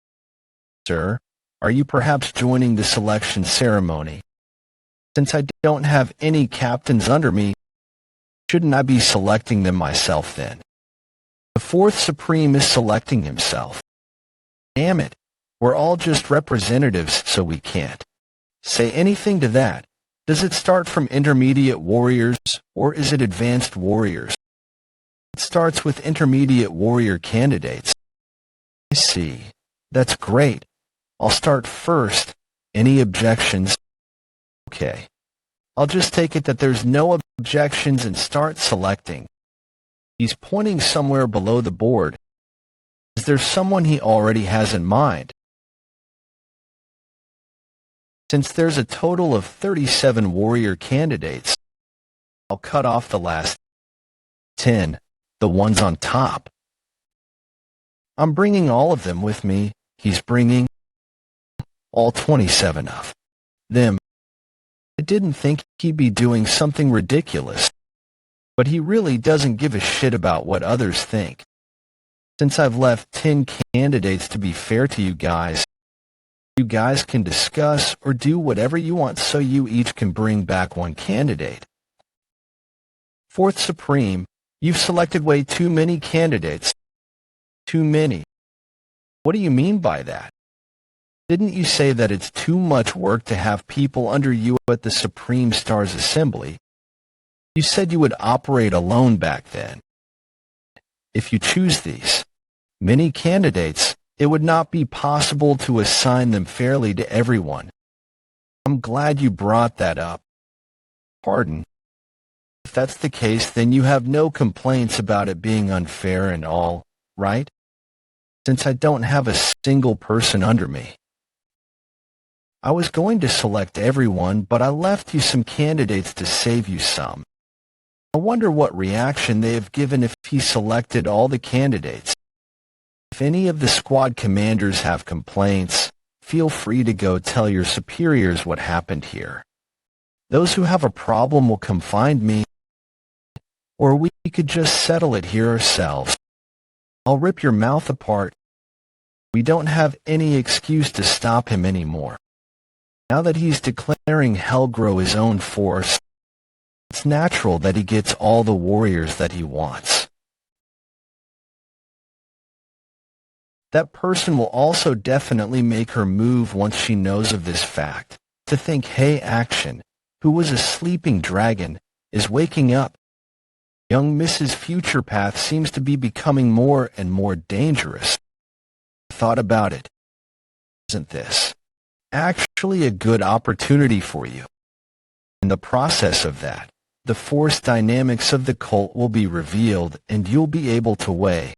Sir, are you perhaps joining the selection ceremony? Since I don't have any captains under me, shouldn't I be selecting them myself then? The fourth Supreme is selecting himself. Damn it, we're all just representatives, so we can't say anything to that. Does it start from intermediate warriors, or is it advanced warriors? It starts with intermediate warrior candidates. I see. That's great. I'll start first. Any objections? Okay. I'll just take it that there's no objections and start selecting. He's pointing somewhere below the board. Is there someone he already has in mind? Since there's a total of 37 warrior candidates, I'll cut off the last 10, the ones on top. I'm bringing all of them with me. He's bringing all 27 of them. I didn't think he'd be doing something ridiculous, but he really doesn't give a shit about what others think. Since I've left 10 candidates to be fair to you guys can discuss or do whatever you want so you each can bring back one candidate. Fourth Supreme, you've selected way too many candidates. Too many. What do you mean by that? Didn't you say that it's too much work to have people under you at the Supreme Stars Assembly? You said you would operate alone back then. If you choose these many candidates, it would not be possible to assign them fairly to everyone. I'm glad you brought that up. Pardon. If that's the case, then you have no complaints about it being unfair and all, right? Since I don't have a single person under me. I was going to select everyone, but I left you some candidates to save you some. I wonder what reaction they have given if he selected all the candidates. If any of the squad commanders have complaints, feel free to go tell your superiors what happened here. Those who have a problem will come find me, or we could just settle it here ourselves. I'll rip your mouth apart. We don't have any excuse to stop him anymore. Now that he's declaring Helgro his own force, it's natural that he gets all the warriors that he wants. That person will also definitely make her move once she knows of this fact. To think, hey, Action, who was a sleeping dragon, is waking up. Young Mrs. Future Path seems to be becoming more and more dangerous. Thought about it. Isn't this actually a good opportunity for you? In the process of that, the force dynamics of the cult will be revealed and you'll be able to weigh.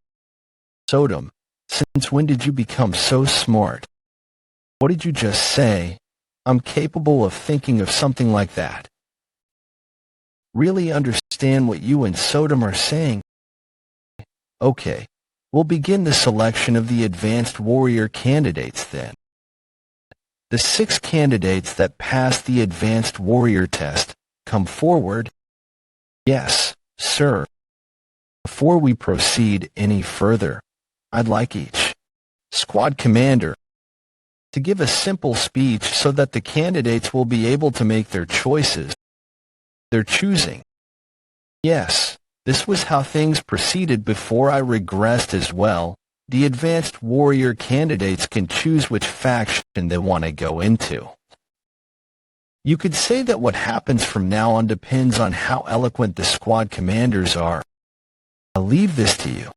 Sodom, since when did you become so smart? What did you just say? I'm capable of thinking of something like that. Really understand what you and Sodom are saying? Okay, we'll begin the selection of the advanced warrior candidates then. The 6 candidates that pass the advanced warrior test come forward. Yes, sir. Before we proceed any further, I'd like each squad commander to give a simple speech so that the candidates will be able to make their choices. They're choosing. Yes, this was how things proceeded before I regressed as well. The advanced warrior candidates can choose which faction they want to go into. You could say that what happens from now on depends on how eloquent the squad commanders are. I'll leave this to you.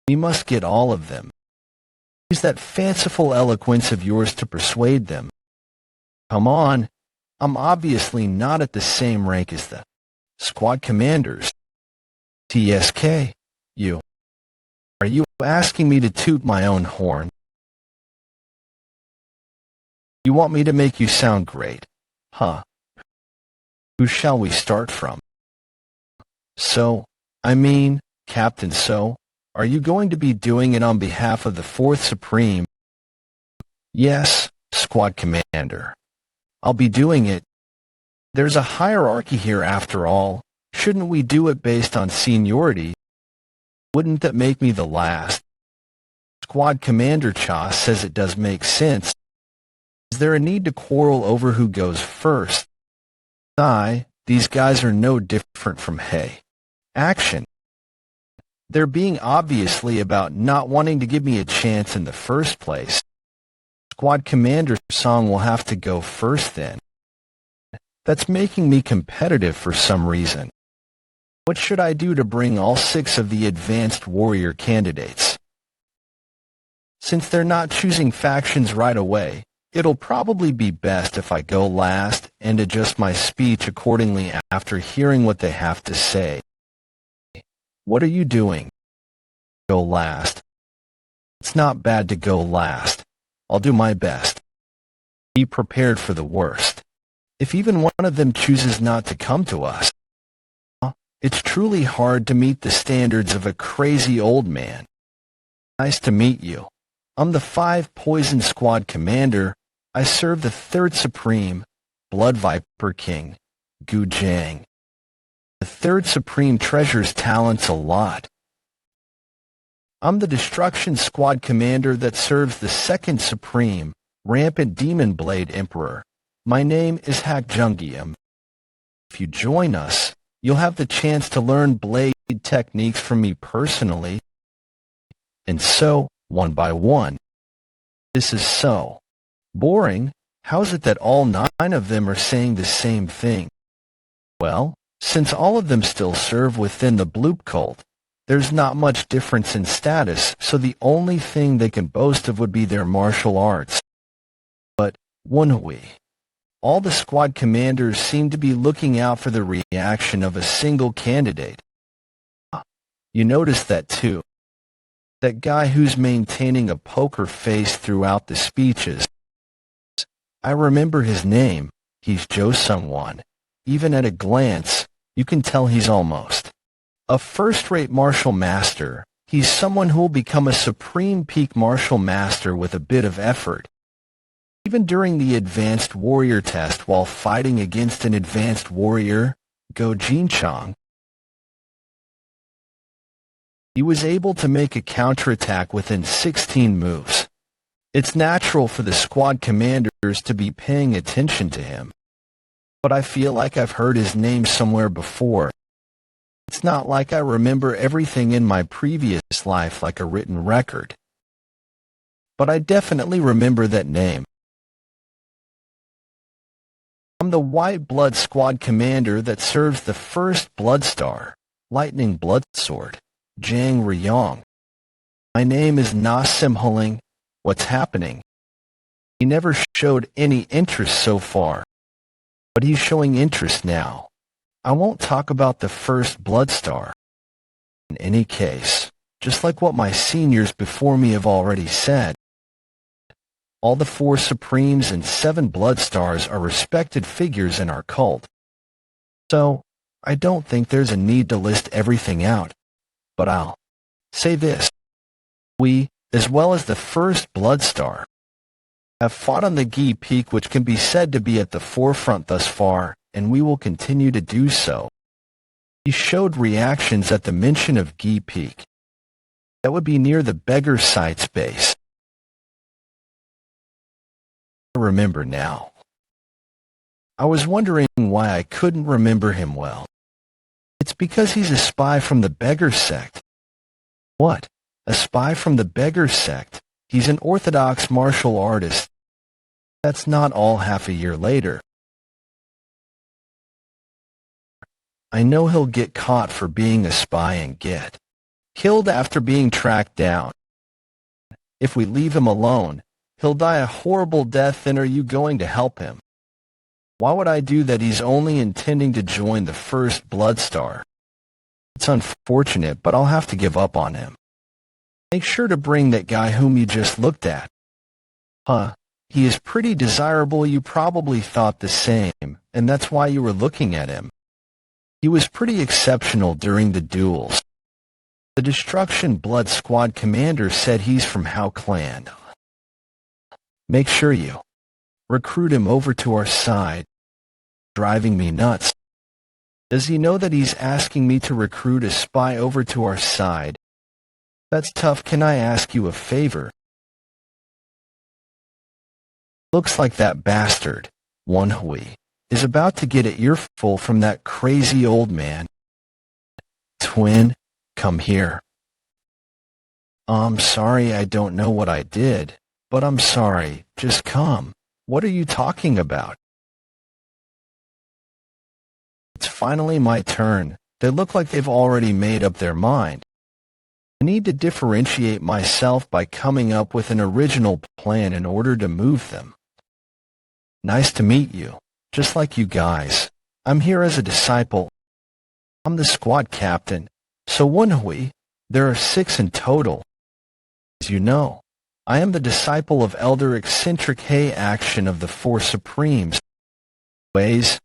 We must get all of them. Use that fanciful eloquence of yours to persuade them. Come on, I'm obviously not at the same rank as the squad commanders. TSK, you. Are you asking me to toot my own horn? You want me to make you sound great, huh? Who shall we start from? So, I mean, Captain. So, are you going to be doing it on behalf of the 4th Supreme? Yes, Squad Commander. I'll be doing it. There's a hierarchy here after all. Shouldn't we do it based on seniority? Wouldn't that make me the last? Squad Commander Cha says it does make sense. Is there a need to quarrel over who goes first? These guys are no different from action. They're being obviously about not wanting to give me a chance in the first place. Squad Commander Song will have to go first then. That's making me competitive for some reason. What should I do to bring all 6 of the advanced warrior candidates? Since they're not choosing factions right away, it'll probably be best if I go last and adjust my speech accordingly after hearing what they have to say. What are you doing? Go last. It's not bad to go last. I'll do my best. Be prepared for the worst. If even one of them chooses not to come to us, it's truly hard to meet the standards of a crazy old man. Nice to meet you. I'm the 5 Poison Squad Commander. I serve the 3rd Supreme, Blood Viper King, Gu Jiang. The 3rd Supreme treasures talents a lot. I'm the Destruction Squad Commander that serves the 2nd Supreme, Rampant Demon Blade Emperor. My name is Hak Jungium. If you join us, you'll have the chance to learn blade techniques from me personally. And so, one by one. This is so boring. How's it that all 9 of them are saying the same thing? Well, since all of them still serve within the Bloop cult, there's not much difference in status, so the only thing they can boast of would be their martial arts. But, Woon-Hwi. All the squad commanders seem to be looking out for the reaction of a single candidate. You noticed that too. That guy who's maintaining a poker face throughout the speeches. I remember his name. He's Joe someone. Even at a glance, you can tell he's almost a first-rate martial master. He's someone who'll become a supreme peak martial master with a bit of effort. Even during the advanced warrior test while fighting against an advanced warrior, Go Jinchang, he was able to make a counterattack within 16 moves. It's natural for the squad commanders to be paying attention to him. But I feel like I've heard his name somewhere before. It's not like I remember everything in my previous life like a written record. But I definitely remember that name. I'm the White Blood Squad Commander that serves the 1st Blood Star, Lightning Blood Sword, Jiang Riyong. My name is Na Simhuling. What's happening? He never showed any interest so far, but he's showing interest now. I won't talk about the 1st Blood Star. In any case, just like what my seniors before me have already said, all the 4 Supremes and 7 Blood Stars are respected figures in our cult. So, I don't think there's a need to list everything out. But I'll say this. We, as well as the 1st Blood Star, have fought on the Gi Peak, which can be said to be at the forefront thus far, and we will continue to do so. He showed reactions at the mention of Gi Peak. That would be near the Beggar Site's base. I remember now. I was wondering why I couldn't remember him well. It's because he's a spy from the Beggar Sect. What? A spy from the Beggar Sect? He's an orthodox martial artist. That's not all half a year later. I know he'll get caught for being a spy and get killed after being tracked down. If we leave him alone, he'll die a horrible death. Then are you going to help him? Why would I do that? He's only intending to join the 1st Blood Star. It's unfortunate, but I'll have to give up on him. Make sure to bring that guy whom you just looked at. He is pretty desirable. You probably thought the same, and that's why you were looking at him. He was pretty exceptional during the duels. The Destruction Blood Squad commander said he's from Hao Clan. Make sure you recruit him over to our side. Driving me nuts. Does he know that he's asking me to recruit a spy over to our side? That's tough. Can I ask you a favor? Looks like that bastard, Woon-Hwi, is about to get an earful from that crazy old man. Twin, come here. I'm sorry, I don't know what I did, but I'm sorry, just come. What are you talking about? It's finally my turn. They look like they've already made up their mind. I need to differentiate myself by coming up with an original plan in order to move them. Nice to meet you. Just like you guys. I'm here as a disciple. I'm the squad captain. So Woon-Hwi, there are 6 in total. As you know, I am the disciple of Elder Eccentric Hay Action of the 4 Supremes. Ways,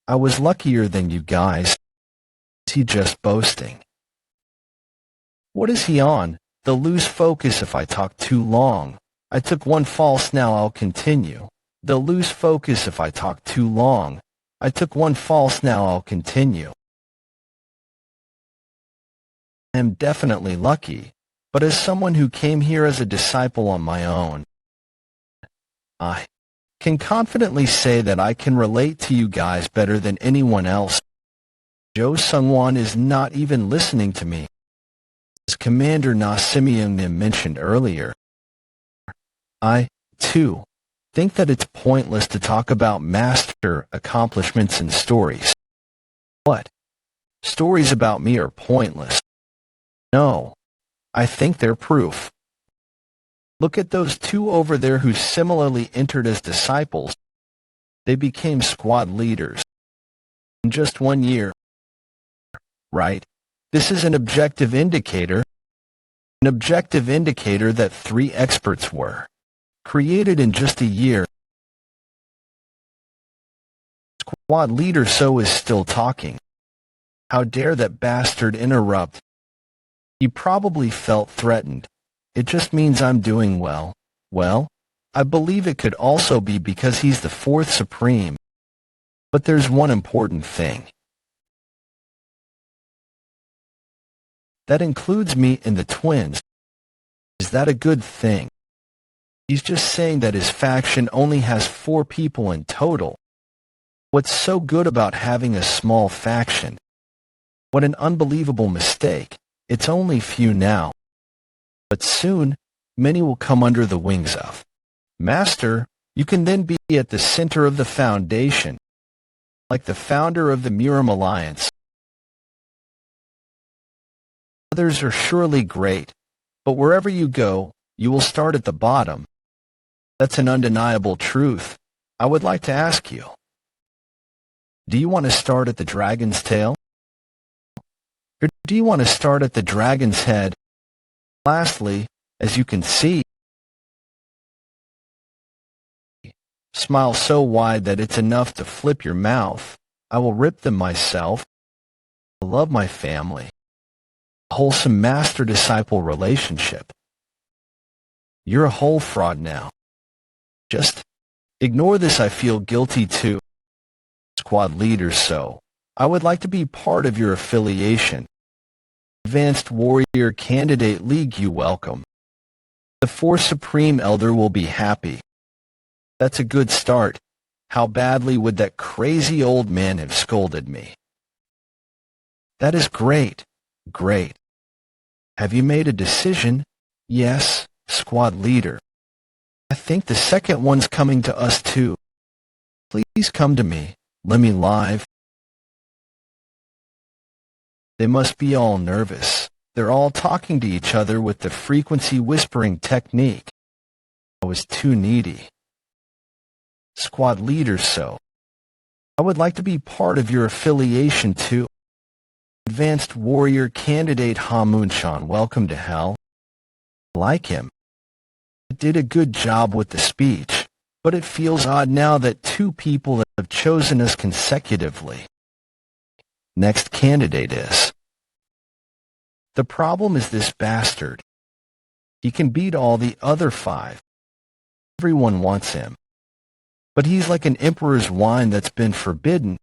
I was luckier than you guys. Is he just boasting? What is he on? They'll lose focus if I talk too long. I took one false, now I'll continue. They'll lose focus if I talk too long. I took one false, now I'll continue. I am definitely lucky, but as someone who came here as a disciple on my own, I can confidently say that I can relate to you guys better than anyone else. Jo Sungwon is not even listening to me. As Commander Na Simeon mentioned earlier, I, too, think that it's pointless to talk about master accomplishments and stories. What? Stories about me are pointless. No, I think they're proof. Look at those 2 over there who similarly entered as disciples. They became squad leaders in just 1 year. Right? This is an objective indicator. An objective indicator that 3 experts were created in just a year. Squad leader So is still talking. How dare that bastard interrupt? He probably felt threatened. It just means I'm doing well. Well, I believe it could also be because he's the 4th Supreme. But there's one important thing. That includes me and the twins. Is that a good thing? He's just saying that his faction only has 4 people in total. What's so good about having a small faction? What an unbelievable mistake. It's only few now. But soon, many will come under the wings of Master. You can then be at the center of the foundation, like the founder of the Murim Alliance. Others are surely great, but wherever you go, you will start at the bottom. That's an undeniable truth. I would like to ask you, do you want to start at the dragon's tail? Or do you want to start at the dragon's head? Lastly, as you can see, smile so wide that it's enough to flip your mouth. I will rip them myself. I love my family. A wholesome master-disciple relationship. You're a whole fraud now. Just ignore this. I feel guilty too. Squad leader So, I would like to be part of your affiliation. Advanced Warrior Candidate League, you welcome. The 4 Supreme Elder will be happy. That's a good start. How badly would that crazy old man have scolded me? That is great. Great. Have you made a decision? Yes, squad leader. I think the second one's coming to us too. Please come to me. Let me live. They must be all nervous. They're all talking to each other with the frequency whispering technique. I was too needy. Squad leader So, I would like to be part of your affiliation too. Advanced Warrior Candidate Ha Moon-chan, welcome to hell. Like him. I did a good job with the speech, but it feels odd now that 2 people have chosen us consecutively. Next candidate is The problem is this bastard. He can beat all the other 5. Everyone wants him. But he's like an emperor's wine that's been forbidden.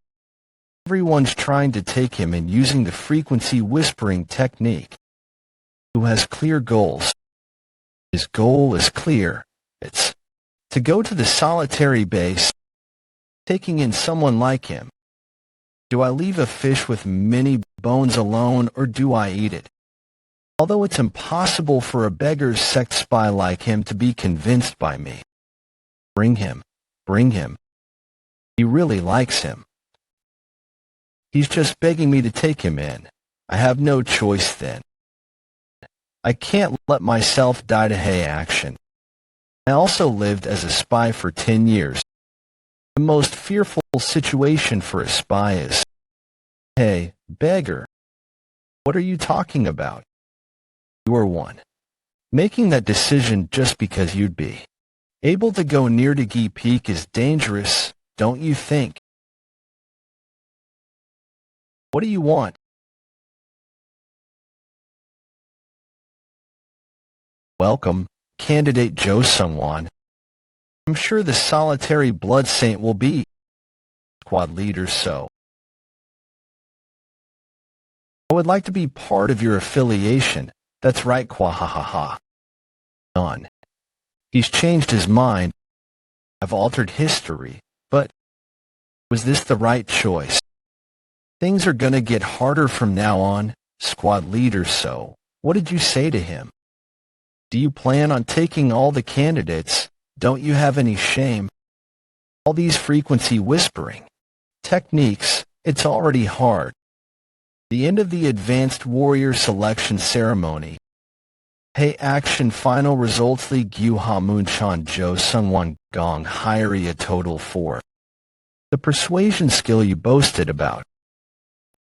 Everyone's trying to take him and using the frequency whispering technique. Who has clear goals. His goal is clear. It's to go to the solitary base, taking in someone like him. Do I leave a fish with many bones alone, or do I eat it? Although it's impossible for a beggar's sect spy like him to be convinced by me. Bring him. Bring him. He really likes him. He's just begging me to take him in. I have no choice then. I can't let myself die to hay action. I also lived as a spy for 10 years. The most fearful situation for a spy is, hey, beggar, what are you talking about? You're one. Making that decision just because you'd be able to go near to Gee Peak is dangerous, don't you think? What do you want? Welcome, candidate Jo Sung-won. I'm sure the solitary blood saint will be squad leader, so I would like to be part of your affiliation. That's right, Kwahahaha. On. He's changed his mind. I've altered history, but was this the right choice? Things are gonna get harder from now on, squad leader, so what did you say to him? Do you plan on taking all the candidates? Don't you have any shame? All these frequency whispering techniques, it's already hard. The end of the advanced warrior selection ceremony. Hey action final results Lee Gyu-ha Moon-chan Jo Sung-won Gong Hyori a total 4. The persuasion skill you boasted about.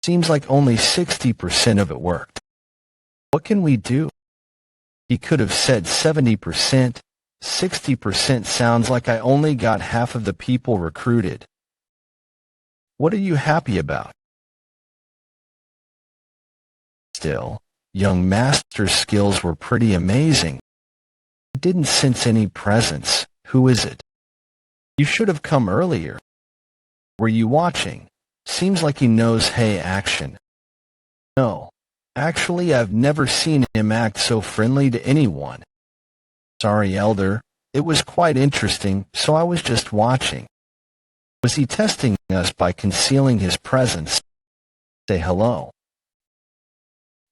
Seems like only 60% of it worked. What can we do? He could have said 70%. 60% sounds like I only got half of the people recruited. What are you happy about? Still, young master's skills were pretty amazing. I didn't sense any presence. Who is it? You should have come earlier. Were you watching? Seems like he knows hey action. No. Actually, I've never seen him act so friendly to anyone. Sorry, Elder. It was quite interesting, so I was just watching. Was he testing us by concealing his presence? Say hello.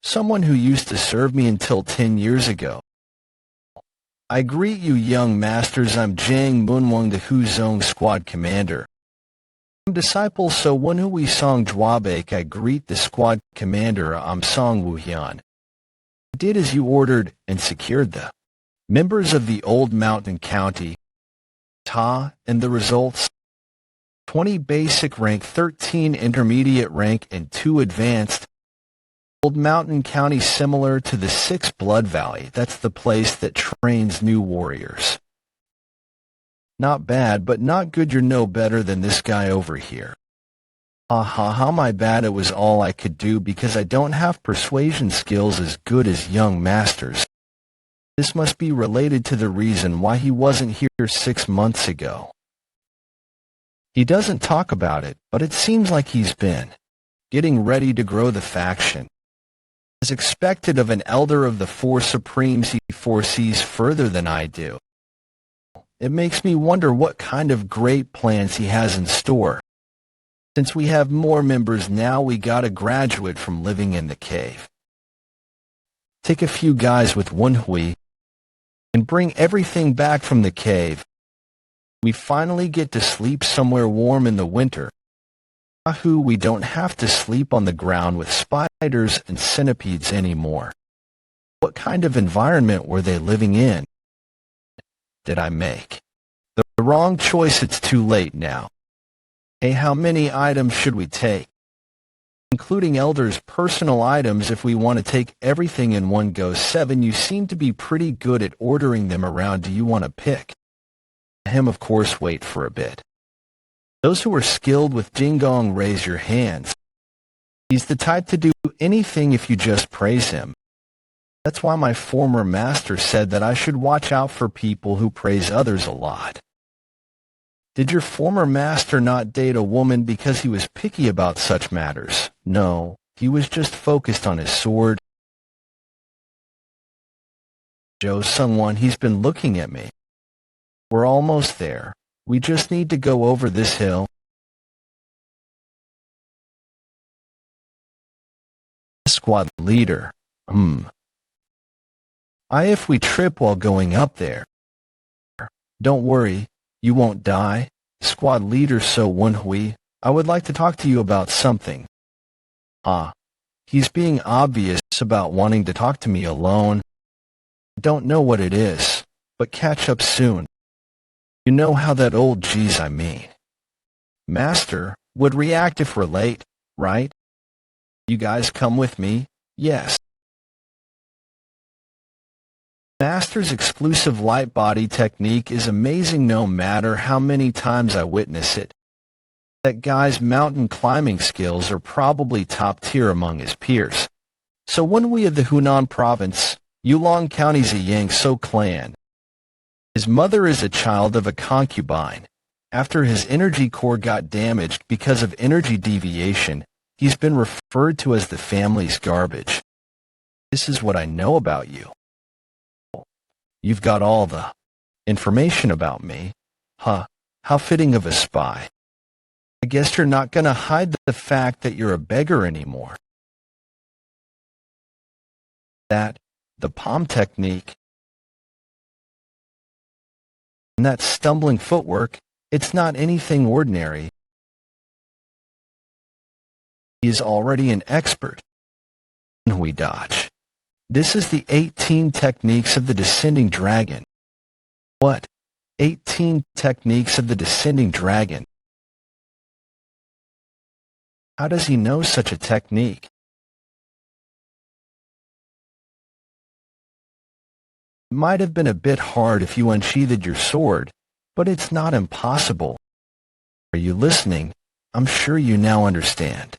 Someone who used to serve me until 10 years ago. I greet you, young masters. I'm Jang Moonwang, the Huzong Squad Commander. I'm disciple So Woon-Hwi Song Jwabek. I greet the Squad Commander. I'm Song Woo-hyun. I did as you ordered and secured the members of the Old Mountain County. Ta, and the results? 20 basic rank, 13 intermediate rank, and 2 advanced. Old Mountain County similar to the 6 Blood Valley. That's the place that trains new warriors. Not bad, but not good. You're no better than this guy over here. Ha, my bad. It was all I could do because I don't have persuasion skills as good as young masters. This must be related to the reason why he wasn't here 6 months ago. He doesn't talk about it, but it seems like he's been getting ready to grow the faction. As expected of an elder of the 4 Supremes, he foresees further than I do. It makes me wonder what kind of great plans he has in store. Since we have more members now, we gotta graduate from living in the cave. Take a few guys with Woon-Hwi and bring everything back from the cave. We finally get to sleep somewhere warm in the winter. Yahoo, we don't have to sleep on the ground with spiders and centipedes anymore. What kind of environment were they living in? Did I make the wrong choice? It's too late now. Hey, how many items should we take? Including Elder's personal items if we want to take everything in one go. 7. You seem to be pretty good at ordering them around. Do you want to pick? Him, of course. Wait for a bit. Those who are skilled with Jingong, raise your hands. He's the type to do anything if you just praise him. That's why my former master said that I should watch out for people who praise others a lot. Did your former master not date a woman because he was picky about such matters? No, he was just focused on his sword. Joe someone, he's been looking at me. We're almost there. We just need to go over this hill. Squad leader. If we trip while going up there. Don't worry, you won't die. Squad leader, so Woon-Hwi, I would like to talk to you about something. He's being obvious about wanting to talk to me alone. Don't know what it is, but catch up soon. You know how that old geez I mean. Master would react if we're late, right? You guys come with me? Yes. Master's exclusive light body technique is amazing no matter how many times I witness it. That guy's mountain climbing skills are probably top tier among his peers. So Woon-Hwi of the Hunan province, Yulong County's a Yangtze clan. His mother is a child of a concubine. After his energy core got damaged because of energy deviation, he's been referred to as the family's garbage. This is what I know about you. You've got all the information about me. How fitting of a spy. I guess you're not gonna hide the fact that you're a beggar anymore. The palm technique, and that stumbling footwork, it's not anything ordinary. He is already an expert. We dodge. This is the 18 techniques of the descending dragon. What? 18 techniques of the descending dragon. How does he know such a technique? It might have been a bit hard if you unsheathed your sword, but it's not impossible. Are you listening? I'm sure you now understand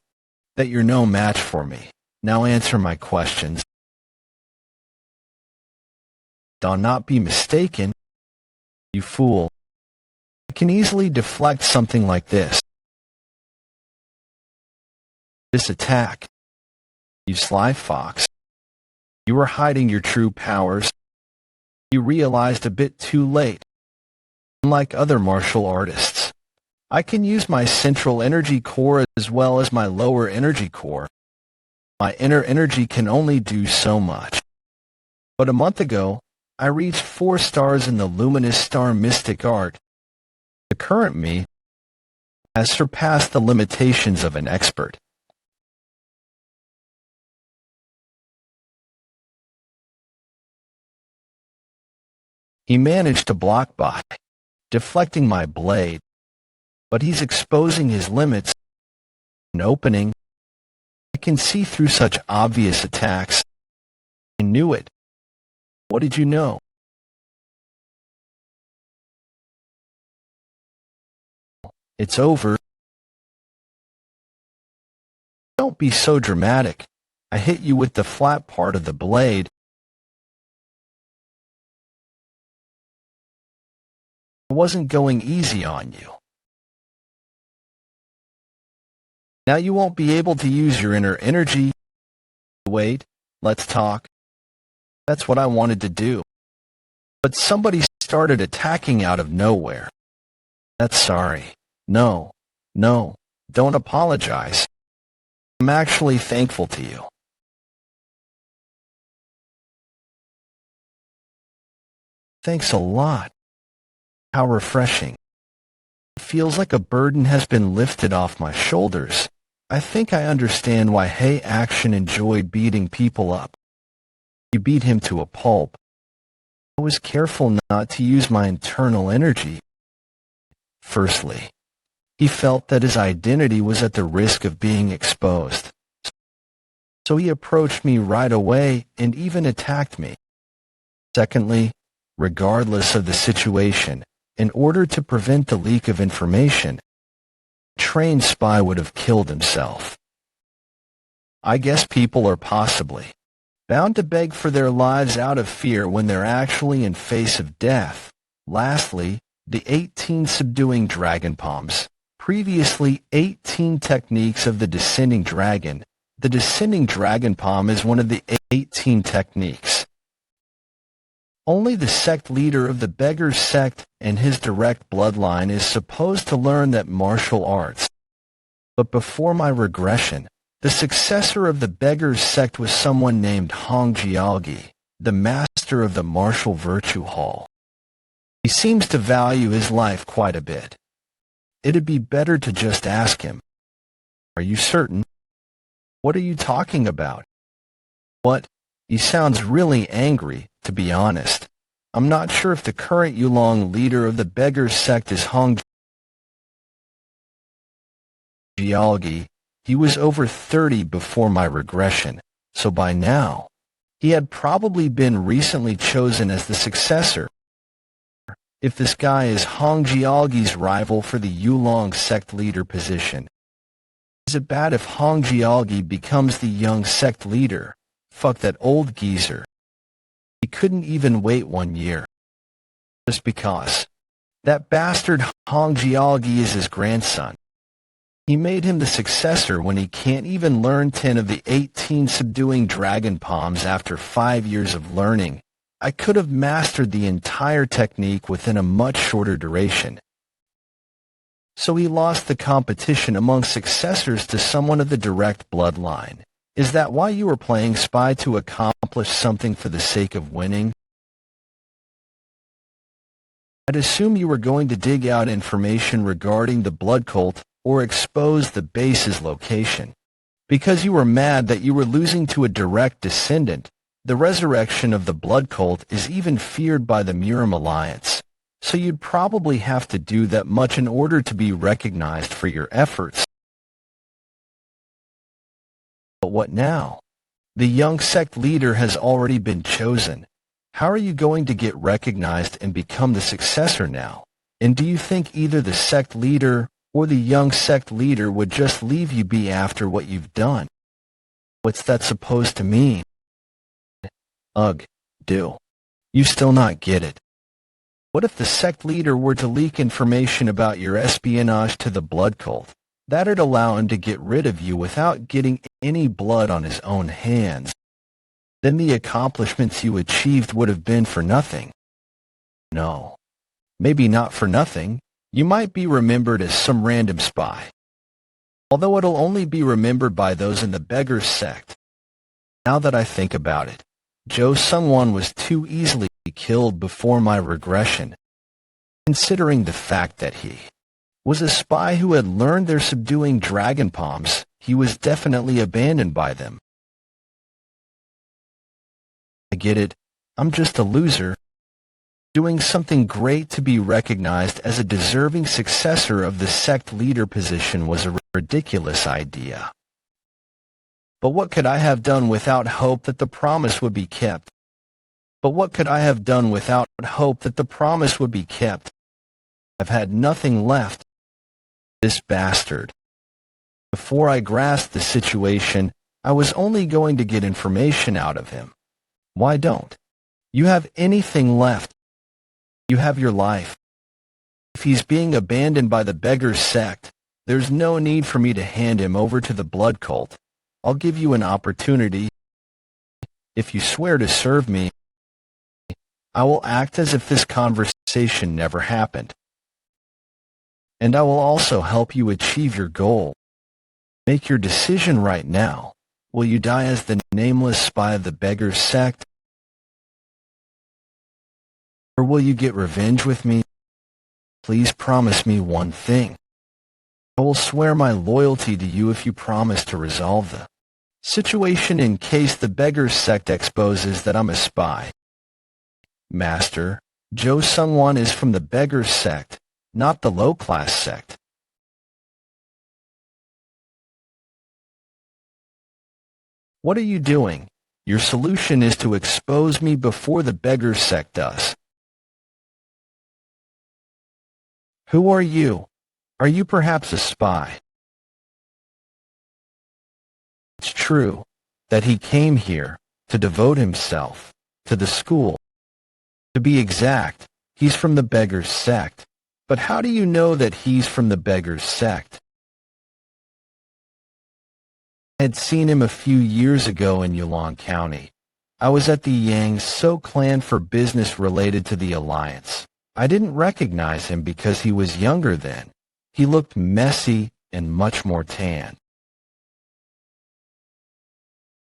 that you're no match for me. Now answer my questions. Do not be mistaken, you fool. I can easily deflect something like this. This attack. You sly fox. You were hiding your true powers. You realized a bit too late. Unlike other martial artists, I can use my central energy core as well as my lower energy core. My inner energy can only do so much. But a month ago, I reached 4 stars in the luminous star mystic art. The current me has surpassed the limitations of an expert. He managed to block by deflecting my blade, but he's exposing his limits. An opening. I can see through such obvious attacks. I knew it. What did you know? It's over. Don't be so dramatic. I hit you with the flat part of the blade. I wasn't going easy on you. Now you won't be able to use your inner energy. Wait, let's talk. That's what I wanted to do. But somebody started attacking out of nowhere. That's sorry. No, don't apologize. I'm actually thankful to you. Thanks a lot. How refreshing. It feels like a burden has been lifted off my shoulders. I think I understand why Hey Action enjoyed beating people up. You beat him to a pulp. I was careful not to use my internal energy. Firstly, he felt that his identity was at the risk of being exposed. So he approached me right away and even attacked me. Secondly, regardless of the situation, in order to prevent the leak of information, a trained spy would have killed himself. I guess people are possibly bound to beg for their lives out of fear when they're actually in face of death. Lastly, the 18 subduing dragon palms. Previously, 18 techniques of the descending dragon. The descending dragon palm is one of the 18 techniques. Only the sect leader of the beggar's sect and his direct bloodline is supposed to learn that martial arts. But before my regression, the successor of the beggar's sect was someone named Hong Jialgi, the master of the martial virtue hall. He seems to value his life quite a bit. It'd be better to just ask him. Are you certain? What are you talking about? What? He sounds really angry, to be honest. I'm not sure if the current Yulong leader of the beggar's sect is Hong Jialgi. He was over 30 before my regression, so by now, he had probably been recently chosen as the successor. If this guy is Hong Jialgi's rival for the Yulong sect leader position, is it bad if Hong Jialgi becomes the young sect leader? Fuck that old geezer. He couldn't even wait 1 year. Just because. That bastard Hong Jialgi is his grandson. He made him the successor when he can't even learn 10 of the 18 subduing dragon palms after 5 years of learning. I could have mastered the entire technique within a much shorter duration. So he lost the competition among successors to someone of the direct bloodline. Is that why you were playing spy, to accomplish something for the sake of winning? I'd assume you were going to dig out information regarding the blood cult or expose the base's location. Because you were mad that you were losing to a direct descendant, the resurrection of the blood cult is even feared by the Murim Alliance, so you'd probably have to do that much in order to be recognized for your efforts. But what now? The young sect leader has already been chosen. How are you going to get recognized and become the successor now? And do you think either the sect leader or the young sect leader would just leave you be after what you've done? What's that supposed to mean? Ugh, do you still not get it? What if the sect leader were to leak information about your espionage to the blood cult? That'd allow him to get rid of you without getting any blood on his own hands. Then the accomplishments you achieved would have been for nothing. No, maybe not for nothing. You might be remembered as some random spy. Although it'll only be remembered by those in the beggar's sect. Now that I think about it, Joe Sungwon was too easily killed before my regression. Considering the fact that he was a spy who had learned their subduing dragon palms, he was definitely abandoned by them. I get it. I'm just a loser. Doing something great to be recognized as a deserving successor of the sect leader position was a ridiculous idea. But what could I have done without hope that the promise would be kept? But what could I have done without hope that the promise would be kept? I've had nothing left. This bastard. Before I grasped the situation, I was only going to get information out of him. Why don't you have anything left? You have your life. If he's being abandoned by the beggar's sect, there's no need for me to hand him over to the blood cult. I'll give you an opportunity. If you swear to serve me, I will act as if this conversation never happened. And I will also help you achieve your goal. Make your decision right now. Will you die as the nameless spy of the beggar's sect? Or will you get revenge with me? Please promise me one thing. I will swear my loyalty to you if you promise to resolve the situation in case the beggar's sect exposes that I'm a spy. Master, Joe Sungwon is from the beggar's sect, not the low-class sect. What are you doing? Your solution is to expose me before the beggar's sect does. Who are you? Are you perhaps a spy? It's true that he came here, to devote himself to the school. To be exact, he's from the beggar's sect. But how do you know that he's from the beggar's sect? I had seen him a few years ago in Yulon County. I was at the Yang So clan for business related to the alliance. I didn't recognize him because he was younger then. He looked messy and much more tan.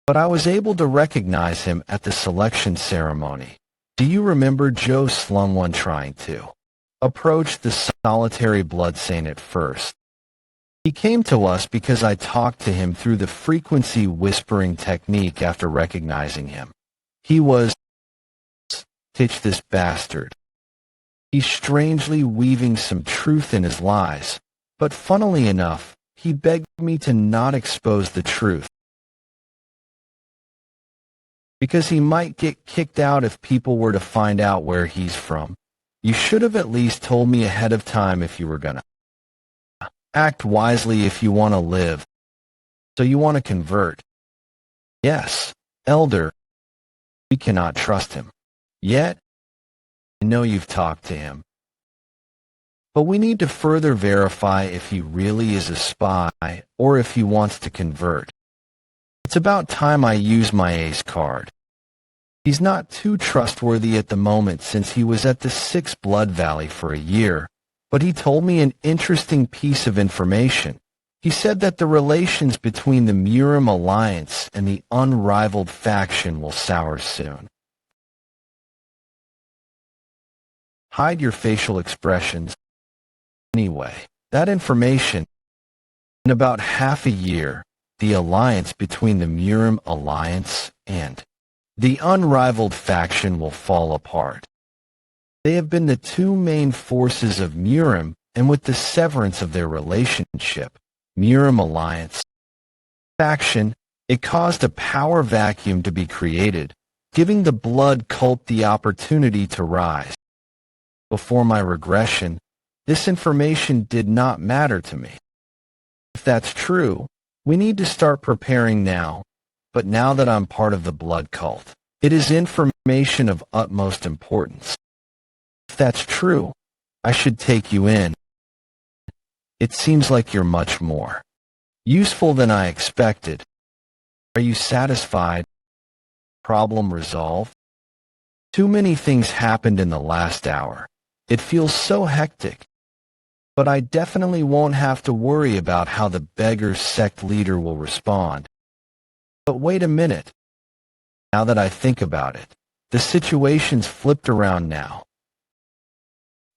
But I was able to recognize him at the selection ceremony. Do you remember Joe Slungwon trying to approach the solitary blood saint at first? He came to us because I talked to him through the frequency whispering technique after recognizing him. He was Titch this bastard. He's strangely weaving some truth in his lies, but funnily enough, he begged me to not expose the truth, because he might get kicked out if people were to find out where he's from. You should have at least told me ahead of time if you were gonna act wisely if you want to live. So you want to convert? Yes, Elder. We cannot trust him. Yet, I know you've talked to him. But we need to further verify if he really is a spy or if he wants to convert. It's about time I use my ace card. He's not too trustworthy at the moment since he was at the Six Blood Valley for a year, but he told me an interesting piece of information. He said that the relations between the Murim Alliance and the unrivaled faction will sour soon. Hide your facial expressions. Anyway, that information, in about half a year, the alliance between the Murim Alliance and the unrivaled faction will fall apart. They have been the two main forces of Murim, and with the severance of their relationship, Murim Alliance faction, it caused a power vacuum to be created, giving the blood cult the opportunity to rise. Before my regression, this information did not matter to me. If that's true, we need to start preparing now, but now that I'm part of the blood cult, it is information of utmost importance. If that's true, I should take you in. It seems like you're much more useful than I expected. Are you satisfied? Problem resolved? Too many things happened in the last hour. It feels so hectic. But I definitely won't have to worry about how the beggar's sect leader will respond. But wait a minute. Now that I think about it, the situation's flipped around now.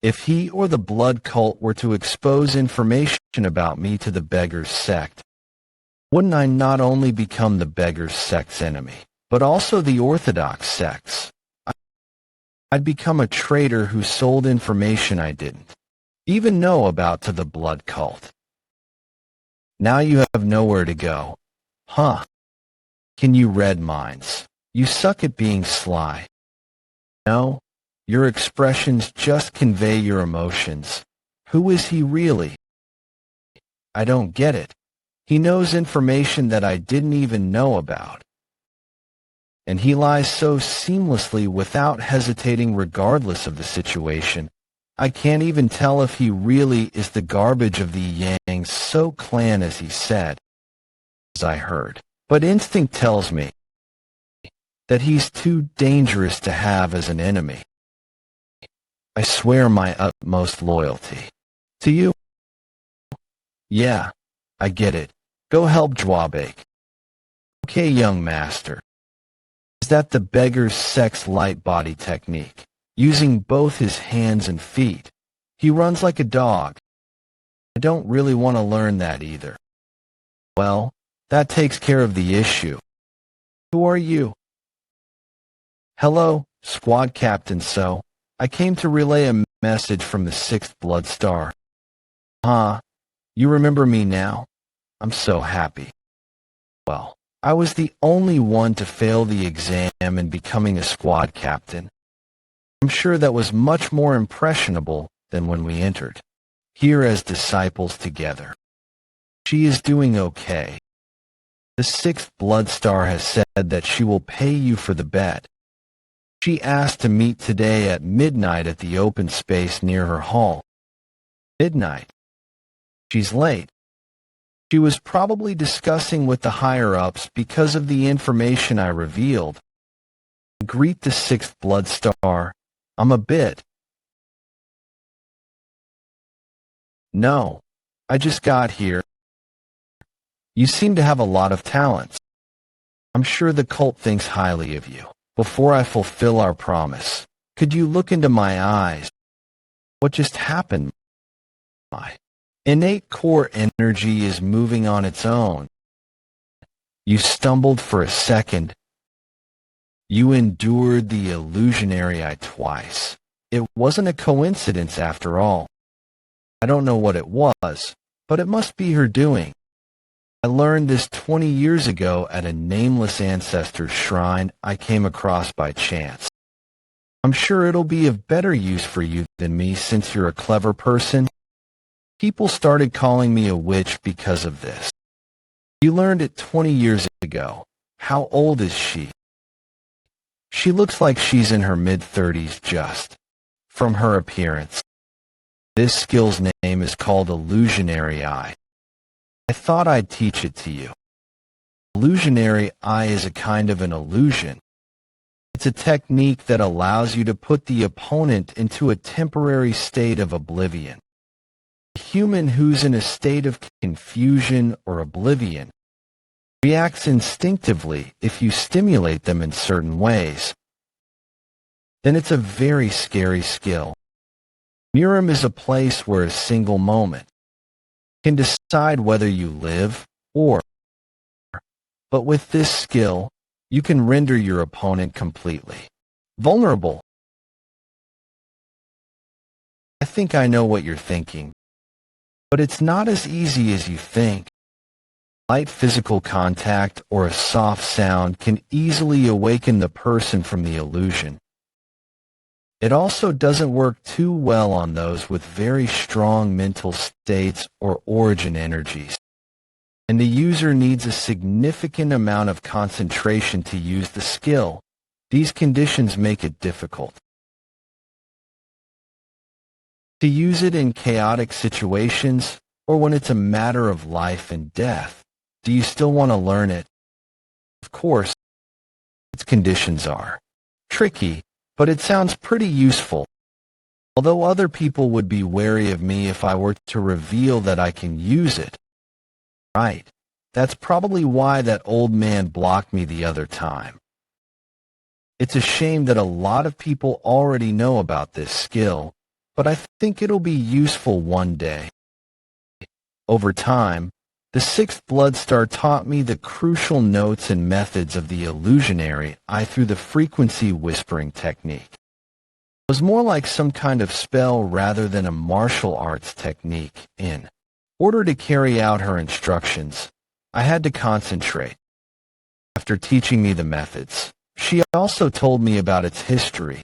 If he or the blood cult were to expose information about me to the beggar's sect, wouldn't I not only become the beggar's sect's enemy, but also the orthodox sect's? I'd become a traitor who sold information I didn't even know about to the blood cult. Now you have nowhere to go. Huh? Can you read minds? You suck at being sly. No? Your expressions just convey your emotions. Who is he really? I don't get it. He knows information that I didn't even know about. And he lies so seamlessly without hesitating regardless of the situation. I can't even tell if he really is the garbage of the Yang So clan as he said, as I heard. But instinct tells me that he's too dangerous to have as an enemy. I swear my utmost loyalty to you. Yeah, I get it. Go help Jwabek. Okay, young master. Is that the beggar's sex light body technique? Using both his hands and feet. He runs like a dog. I don't really want to learn that either. Well, that takes care of the issue. Who are you? Hello, Squad Captain So. I came to relay a message from the 6th Blood Star. Huh? You remember me now? I'm so happy. Well, I was the only one to fail the exam in becoming a squad captain. I'm sure that was much more impressionable than when we entered here as disciples together. She is doing okay. The sixth blood star has said that she will pay you for the bet. She asked to meet today at midnight at the open space near her hall. Midnight. She's late. She was probably discussing with the higher-ups because of the information I revealed. Greet the sixth blood star. I'm a bit. No, I just got here. You seem to have a lot of talents. I'm sure the cult thinks highly of you. Before I fulfill our promise, could you look into my eyes? What just happened? My innate core energy is moving on its own. You stumbled for a second. You endured the illusionary eye twice. It wasn't a coincidence after all. I don't know what it was, but it must be her doing. I learned this 20 years ago at a nameless ancestor's shrine I came across by chance. I'm sure it'll be of better use for you than me since you're a clever person. People started calling me a witch because of this. You learned it 20 years ago. How old is she? She looks like she's in her mid-30s just from her appearance. This skill's name is called Illusionary Eye. I thought I'd teach it to you. Illusionary Eye is a kind of an illusion. It's a technique that allows you to put the opponent into a temporary state of oblivion. A human who's in a state of confusion or oblivion reacts instinctively if you stimulate them in certain ways. Then it's a very scary skill. Murim is a place where a single moment can decide whether you live or. But with this skill, you can render your opponent completely vulnerable. I think I know what you're thinking, but it's not as easy as you think. Light physical contact or a soft sound can easily awaken the person from the illusion. It also doesn't work too well on those with very strong mental states or origin energies. And the user needs a significant amount of concentration to use the skill. These conditions make it difficult. To use it in chaotic situations or when it's a matter of life and death, do you still want to learn it? Of course, its conditions are tricky, but it sounds pretty useful. Although other people would be wary of me if I were to reveal that I can use it. Right. That's probably why that old man blocked me the other time. It's a shame that a lot of people already know about this skill, but I think it'll be useful one day. Over time, the sixth blood star taught me the crucial notes and methods of the illusionary eye through the frequency whispering technique. It was more like some kind of spell rather than a martial arts technique. In order to carry out her instructions, I had to concentrate. After teaching me the methods, she also told me about its history.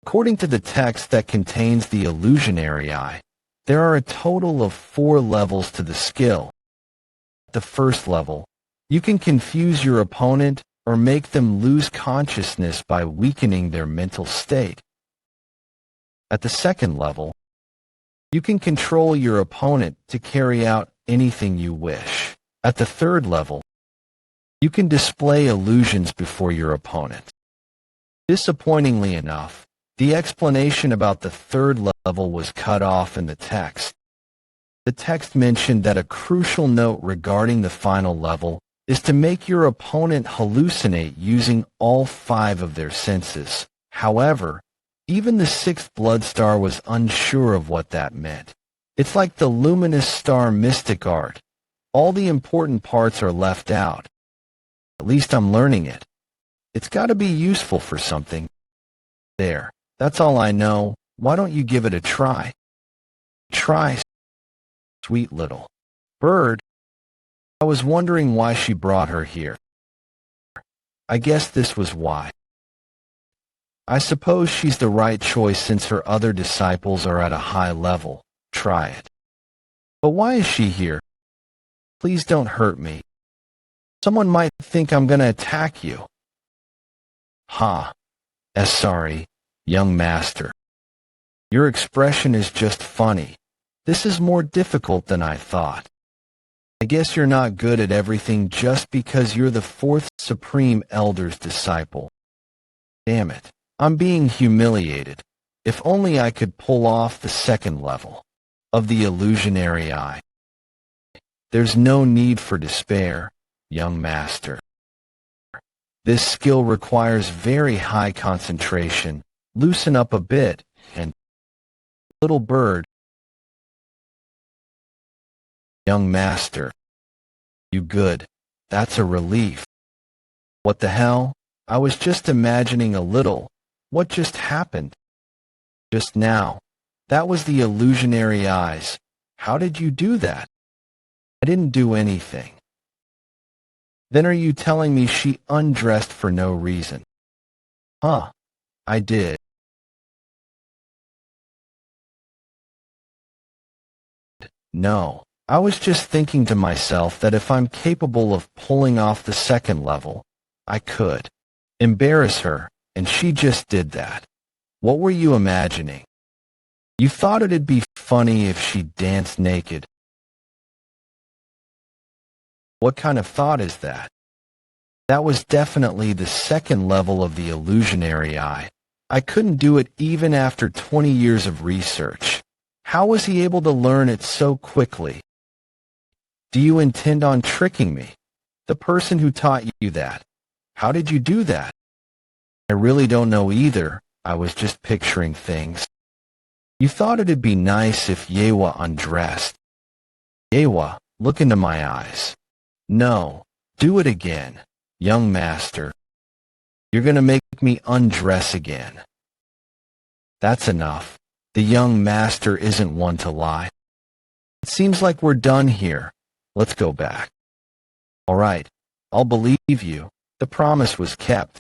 According to the text that contains the illusionary eye, there are a total of 4 levels to the skill. At the first level, you can confuse your opponent or make them lose consciousness by weakening their mental state. At the second level, you can control your opponent to carry out anything you wish. At the third level, you can display illusions before your opponent. Disappointingly enough, the explanation about the third level was cut off in the text. The text mentioned that a crucial note regarding the final level is to make your opponent hallucinate using all 5 of their senses. However, even the sixth blood star was unsure of what that meant. It's like the luminous star mystic art. All the important parts are left out. At least I'm learning it. It's got to be useful for something. There, that's all I know. Why don't you give it a try? Try, sweet little bird. I was wondering why she brought her here. I guess this was why. I suppose she's the right choice since her other disciples are at a high level. Try it. But why is she here? Please don't hurt me. Someone might think I'm gonna attack you. Ha. Sorry, young master. Your expression is just funny. This is more difficult than I thought. I guess you're not good at everything just because you're the fourth Supreme Elder's disciple. Damn it. I'm being humiliated. If only I could pull off the second level of the illusionary eye. There's no need for despair, young master. This skill requires very high concentration. Loosen up a bit, and little bird. Young master. You good. That's a relief. What the hell? I was just imagining a little. What just happened? Just now. That was the illusionary eyes. How did you do that? I didn't do anything. Then are you telling me she undressed for no reason? Huh. I did. No. I was just thinking to myself that if I'm capable of pulling off the second level, I could embarrass her, and she just did that. What were you imagining? You thought it'd be funny if she danced naked. What kind of thought is that? That was definitely the second level of the illusionary eye. I couldn't do it even after 20 years of research. How was he able to learn it so quickly? Do you intend on tricking me? The person who taught you that. How did you do that? I really don't know either. I was just picturing things. You thought it'd be nice if Yewa undressed. Yewa, look into my eyes. No, do it again, young master. You're gonna make me undress again. That's enough. The young master isn't one to lie. It seems like we're done here. Let's go back. All right, I'll believe you. The promise was kept.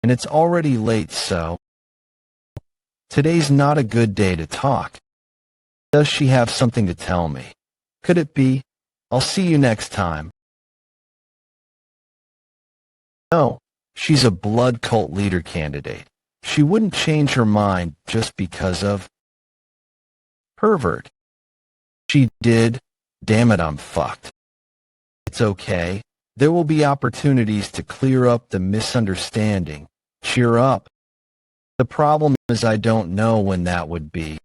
And it's already late, so today's not a good day to talk. Does she have something to tell me? Could it be? I'll see you next time. No, she's a blood cult leader candidate. She wouldn't change her mind just because of pervert. She did. Damn it, I'm fucked. It's okay. There will be opportunities to clear up the misunderstanding. Cheer up. The problem is I don't know when that would be.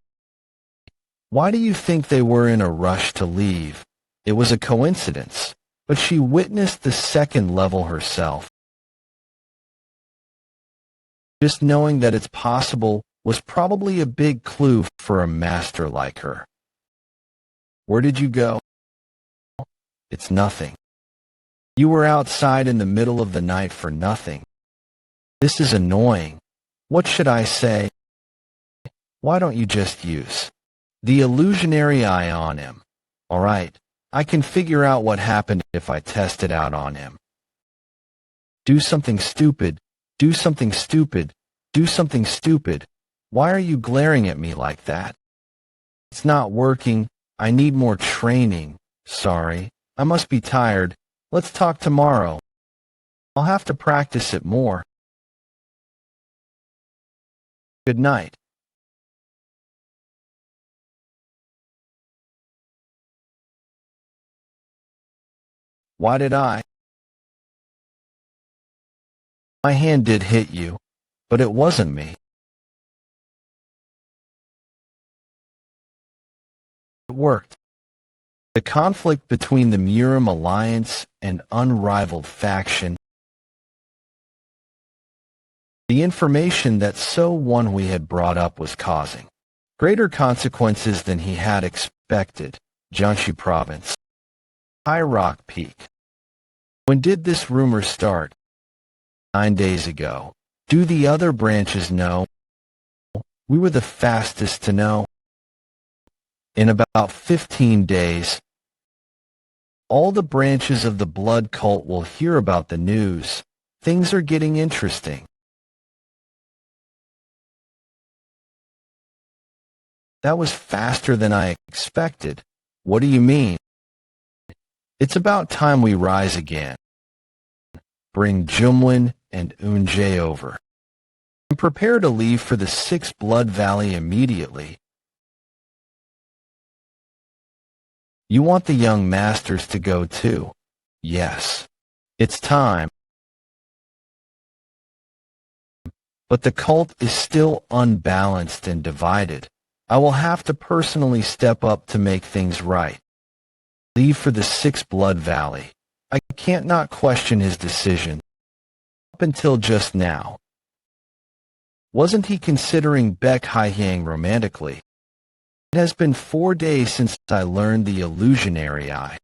Why do you think they were in a rush to leave? It was a coincidence, but she witnessed the second level herself. Just knowing that it's possible was probably a big clue for a master like her. Where did you go? It's nothing. You were outside in the middle of the night for nothing. This is annoying. What should I say? Why don't you just use the illusionary eye on him? All right, I can figure out what happened if I test it out on him. Do something stupid. Do something stupid. Do something stupid. Why are you glaring at me like that? It's not working. I need more training. Sorry. I must be tired. Let's talk tomorrow. I'll have to practice it more. Good night. Why did I? My hand did hit you, but it wasn't me. It worked. The conflict between the Murim alliance and unrivaled faction. The information that Woon-Hwi had brought up was causing greater consequences than he had expected. Jiangxi Province. High Rock Peak. When did this rumor start? 9 days ago. Do the other branches know? We were the fastest to know. In about 15 days, all the branches of the blood cult will hear about the news. Things are getting interesting. That was faster than I expected. What do you mean? It's about time we rise again. Bring Jumwon and Woon-Hwi over. And prepare to leave for the Sixth Blood Valley immediately. You want the young masters to go too? Yes. It's time. But the cult is still unbalanced and divided. I will have to personally step up to make things right. Leave for the Sixth Blood Valley. I can't not question his decision. Up until just now. Wasn't he considering Baek Hye-hyang romantically? It has been 4 days since I learned the illusionary eye.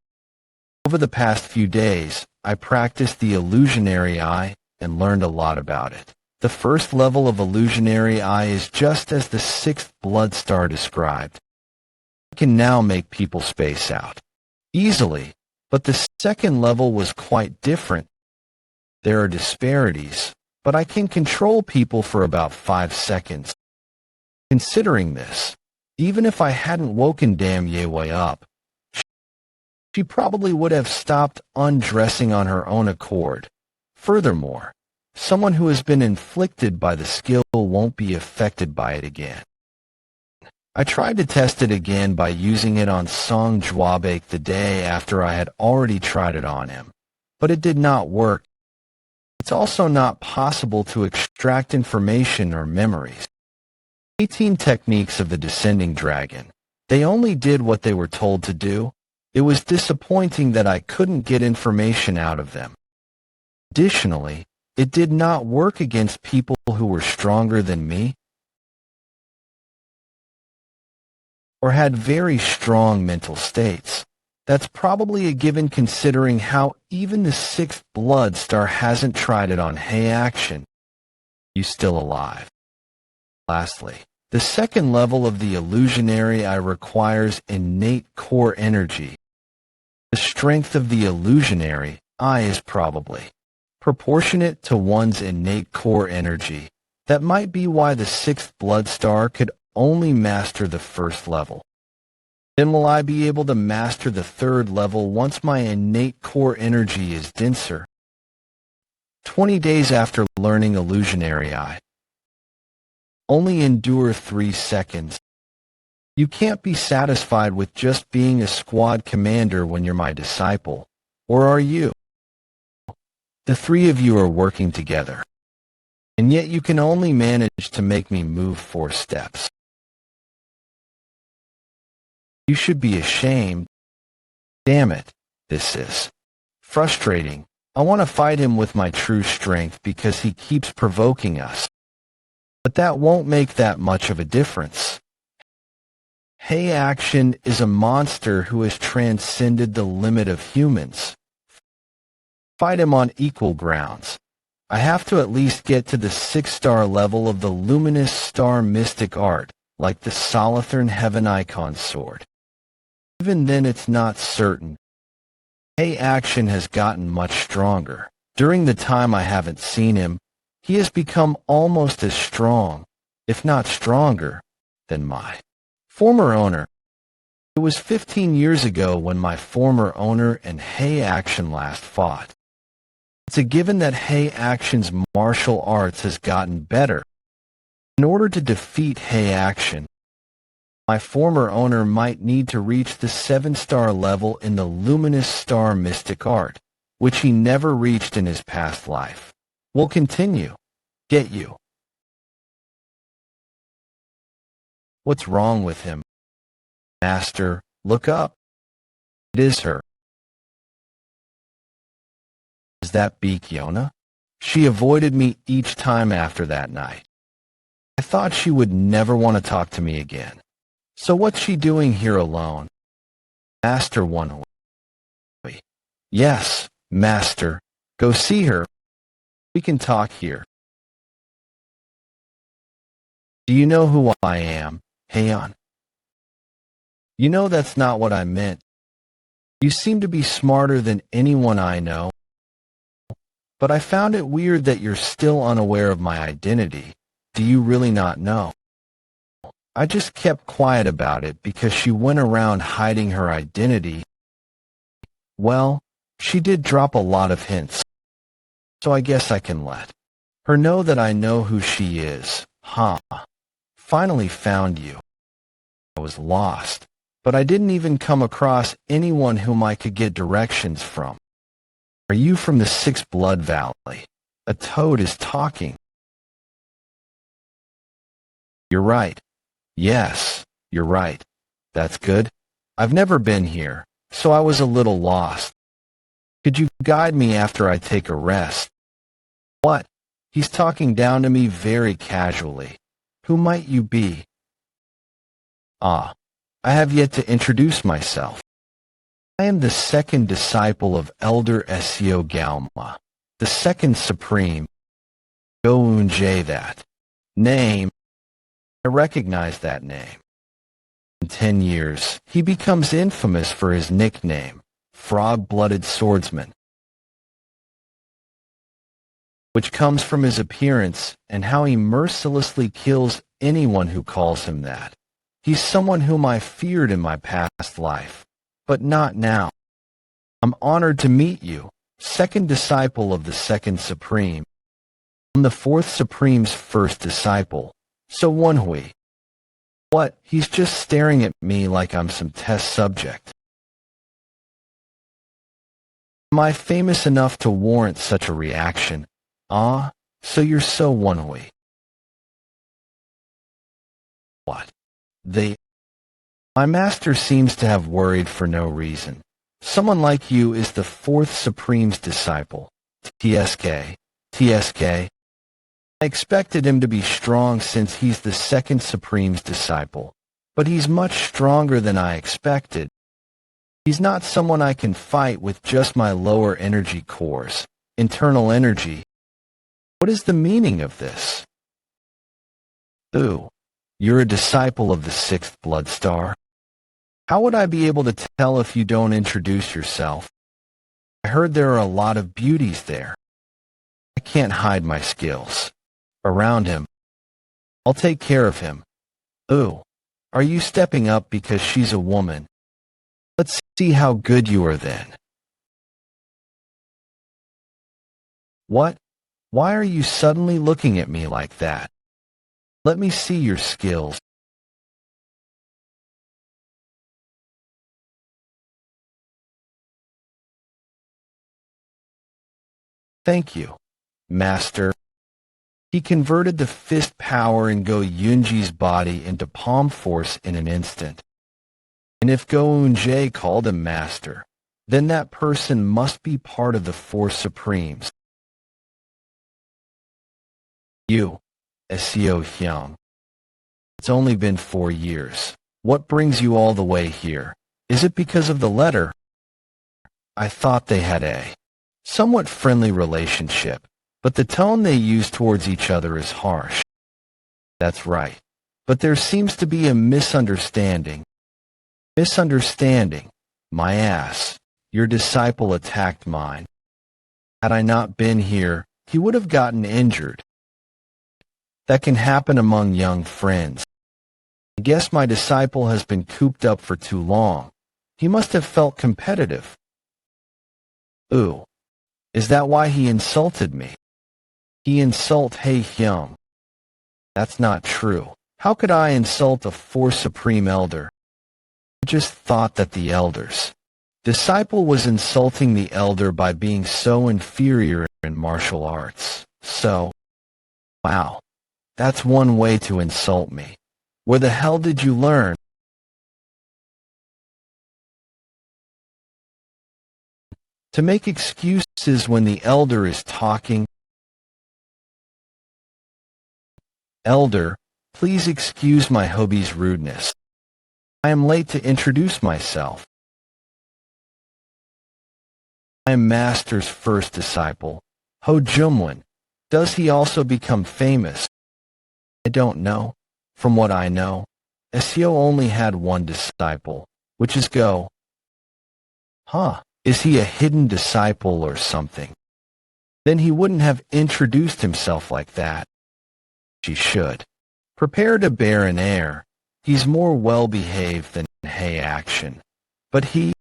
Over the past few days, I practiced the illusionary eye and learned a lot about it. The first level of illusionary eye is just as the sixth blood star described. I can now make people space out easily, but the second level was quite different. There are disparities, but I can control people for about 5 seconds. Considering this, even if I hadn't woken Dam Yewei up, she probably would have stopped undressing on her own accord. Furthermore, someone who has been inflicted by the skill won't be affected by it again. I tried to test it again by using it on Song Jwabek the day after I had already tried it on him, but it did not work. It's also not possible to extract information or memories. 18 techniques of the descending dragon. They only did what they were told to do. It was disappointing that I couldn't get information out of them. Additionally, it did not work against people who were stronger than me or had very strong mental states. That's probably a given considering how even the sixth blood star hasn't tried it on Hey Action. You still alive. Lastly, the second level of the illusionary eye requires innate core energy. The strength of the illusionary eye is probably proportionate to one's innate core energy. That might be why the sixth blood star could only master the first level. Then will I be able to master the third level once my innate core energy is denser? 20 days after learning illusionary eye. Only endure 3 seconds. You can't be satisfied with just being a squad commander when you're my disciple. Or are you? The three of you are working together. And yet you can only manage to make me move 4 steps. You should be ashamed. Damn it, this is frustrating. I want to fight him with my true strength because he keeps provoking us. But that won't make that much of a difference. Hey Action is a monster who has transcended the limit of humans. Fight him on equal grounds. I have to at least get to the 6-star level of the luminous star mystic art, like the Solathern Heaven Icon sword. Even then it's not certain. Hey Action has gotten much stronger. During the time I haven't seen him, he has become almost as strong, if not stronger, than my former owner. It was 15 years ago when my former owner and Hey Action last fought. It's a given that Hey Action's martial arts has gotten better. In order to defeat Hey Action, my former owner might need to reach the 7-star level in the luminous star mystic art, which he never reached in his past life. We'll continue. Get you. What's wrong with him? Master, look up. It is her. Is that Baek-Yona? She avoided me each time after that night. I thought she would never want to talk to me again. So what's she doing here alone? Master Woon-Hwi. Yes, Master. Go see her. We can talk here. Do you know who I am, Haeyeon? You know that's not what I meant. You seem to be smarter than anyone I know. But I found it weird that you're still unaware of my identity. Do you really not know? I just kept quiet about it because she went around hiding her identity. Well, she did drop a lot of hints. so I guess I can let her know that I know who she is. Finally found you. I was lost, but I didn't even come across anyone whom I could get directions from. Are you from the Sixth Blood Valley? A toad is talking. You're right. Yes, you're right. That's good. I've never been here, so I was a little lost. Could you guide me after I take a rest? What? He's talking down to me very casually. Who might you be? I have yet to introduce myself. I am the second disciple of Elder Seo Galma, the second supreme. Woon-Hwi, that name. I recognize that name. In 10 years, he becomes infamous for his nickname, Frog-Blooded Swordsman, which comes from his appearance and how he mercilessly kills anyone who calls him that. He's someone whom I feared in my past life, but not now. I'm honored to meet you, second disciple of the second supreme. I'm the fourth supreme's first disciple, so Woon-Hwi. What? He's just staring at me like I'm some test subject. Am I famous enough to warrant such a reaction? So you're so Woon-Hwi. What? My master seems to have worried for no reason. Someone like you is the fourth supreme's disciple. TSK. I expected him to be strong since he's the second supreme's disciple, but he's much stronger than I expected. He's not someone I can fight with just my lower energy cores, internal energy. What is the meaning of this? You're a disciple of the sixth blood star. How would I be able to tell if you don't introduce yourself? I heard there are a lot of beauties there. I can't hide my skills. Around him. I'll take care of him. Are you stepping up because she's a woman? Let's see how good you are then. What? Why are you suddenly looking at me like that? Let me see your skills. Thank you, Master. He converted the fist power in Go Yunji's body into palm force in an instant. And if Go Woon-Hwi called him Master, then that person must be part of the four supremes. You, Seo Hyung. It's only been 4 years. What brings you all the way here? Is it because of the letter? I thought they had a somewhat friendly relationship, but the tone they use towards each other is harsh. That's right. But there seems to be a misunderstanding. Misunderstanding? My ass. Your disciple attacked mine. Had I not been here, he would have gotten injured. That can happen among young friends. I guess my disciple has been cooped up for too long. He must have felt competitive. Is that why he insulted me? He insult Hae Hyung. That's not true. How could I insult a four supreme elder? I just thought that the elder's disciple was insulting the elder by being so inferior in martial arts. So, wow, that's one way to insult me. Where the hell did you learn? To make excuses when the elder is talking. Elder, please excuse my hubby's rudeness. I am late to introduce myself. I am Master's first disciple, Ho Jumwon. Does he also become famous? I don't know. From what I know, Seo only had one disciple, which is Go. Is he a hidden disciple or something? Then he wouldn't have introduced himself like that. She should. Prepare to bear an air. He's more well-behaved than Hae Action. But he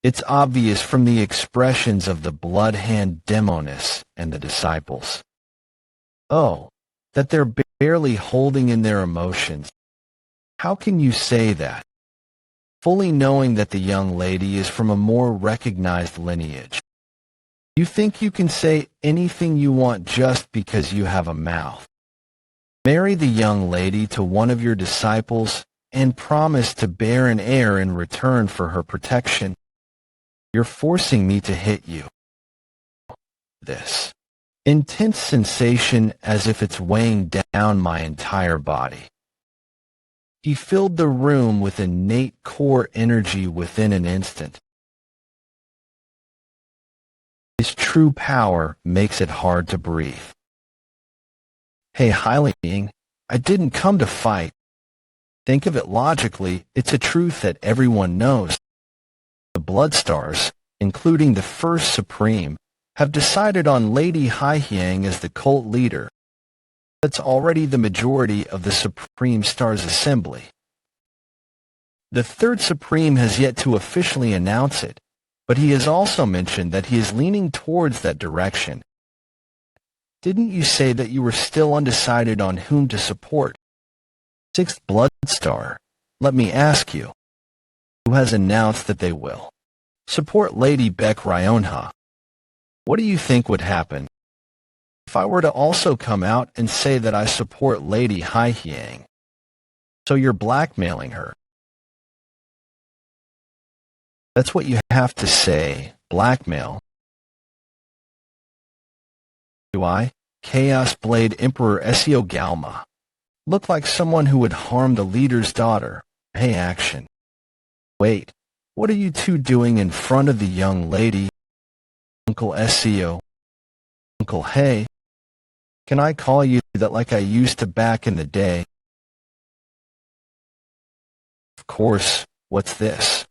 It's obvious from the expressions of the blood-hand demoness and the disciples. Oh, that they're barely holding in their emotions. How can you say that, fully knowing that the young lady is from a more recognized lineage? You think you can say anything you want just because you have a mouth. Marry the young lady to one of your disciples and promise to bear an heir in return for her protection. You're forcing me to hit you. This intense sensation as if it's weighing down my entire body. He filled the room with innate core energy within an instant. His true power makes it hard to breathe. Hey, Hyliang, I didn't come to fight. Think of it logically, it's a truth that everyone knows. The Bloodstars, including the First Supreme, have decided on Lady Hyliang as the cult leader. That's already the majority of the Supreme Stars Assembly. The Third Supreme has yet to officially announce it, but he has also mentioned that he is leaning towards that direction. Didn't you say that you were still undecided on whom to support? Sixth Bloodstar, let me ask you, who has announced that they will support Lady Beck Ryonha? What do you think would happen if I were to also come out and say that I support Lady Hyliang? So you're blackmailing her. That's what you have to say, blackmail. Do I, Chaos Blade Emperor Ezio Galma, look like someone who would harm the leader's daughter? Hey, action. Wait, what are you two doing in front of the young lady? Uncle Ezio. Uncle, hey. Can I call you that like I used to back in the day? Of course, what's this?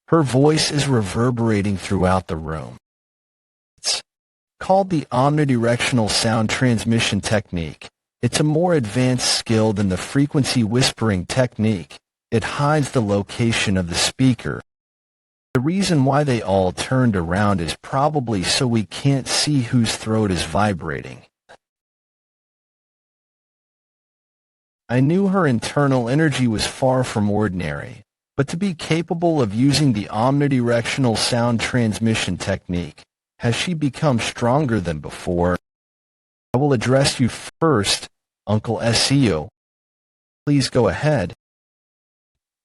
Her voice is reverberating throughout the room. It's called the omnidirectional sound transmission technique. It's a more advanced skill than the frequency whispering technique. It hides the location of the speaker. The reason why they all turned around is probably so we can't see whose throat is vibrating. I knew her internal energy was far from ordinary, but to be capable of using the omnidirectional sound transmission technique, has she become stronger than before? I will address you first, Uncle Ezio. Please go ahead.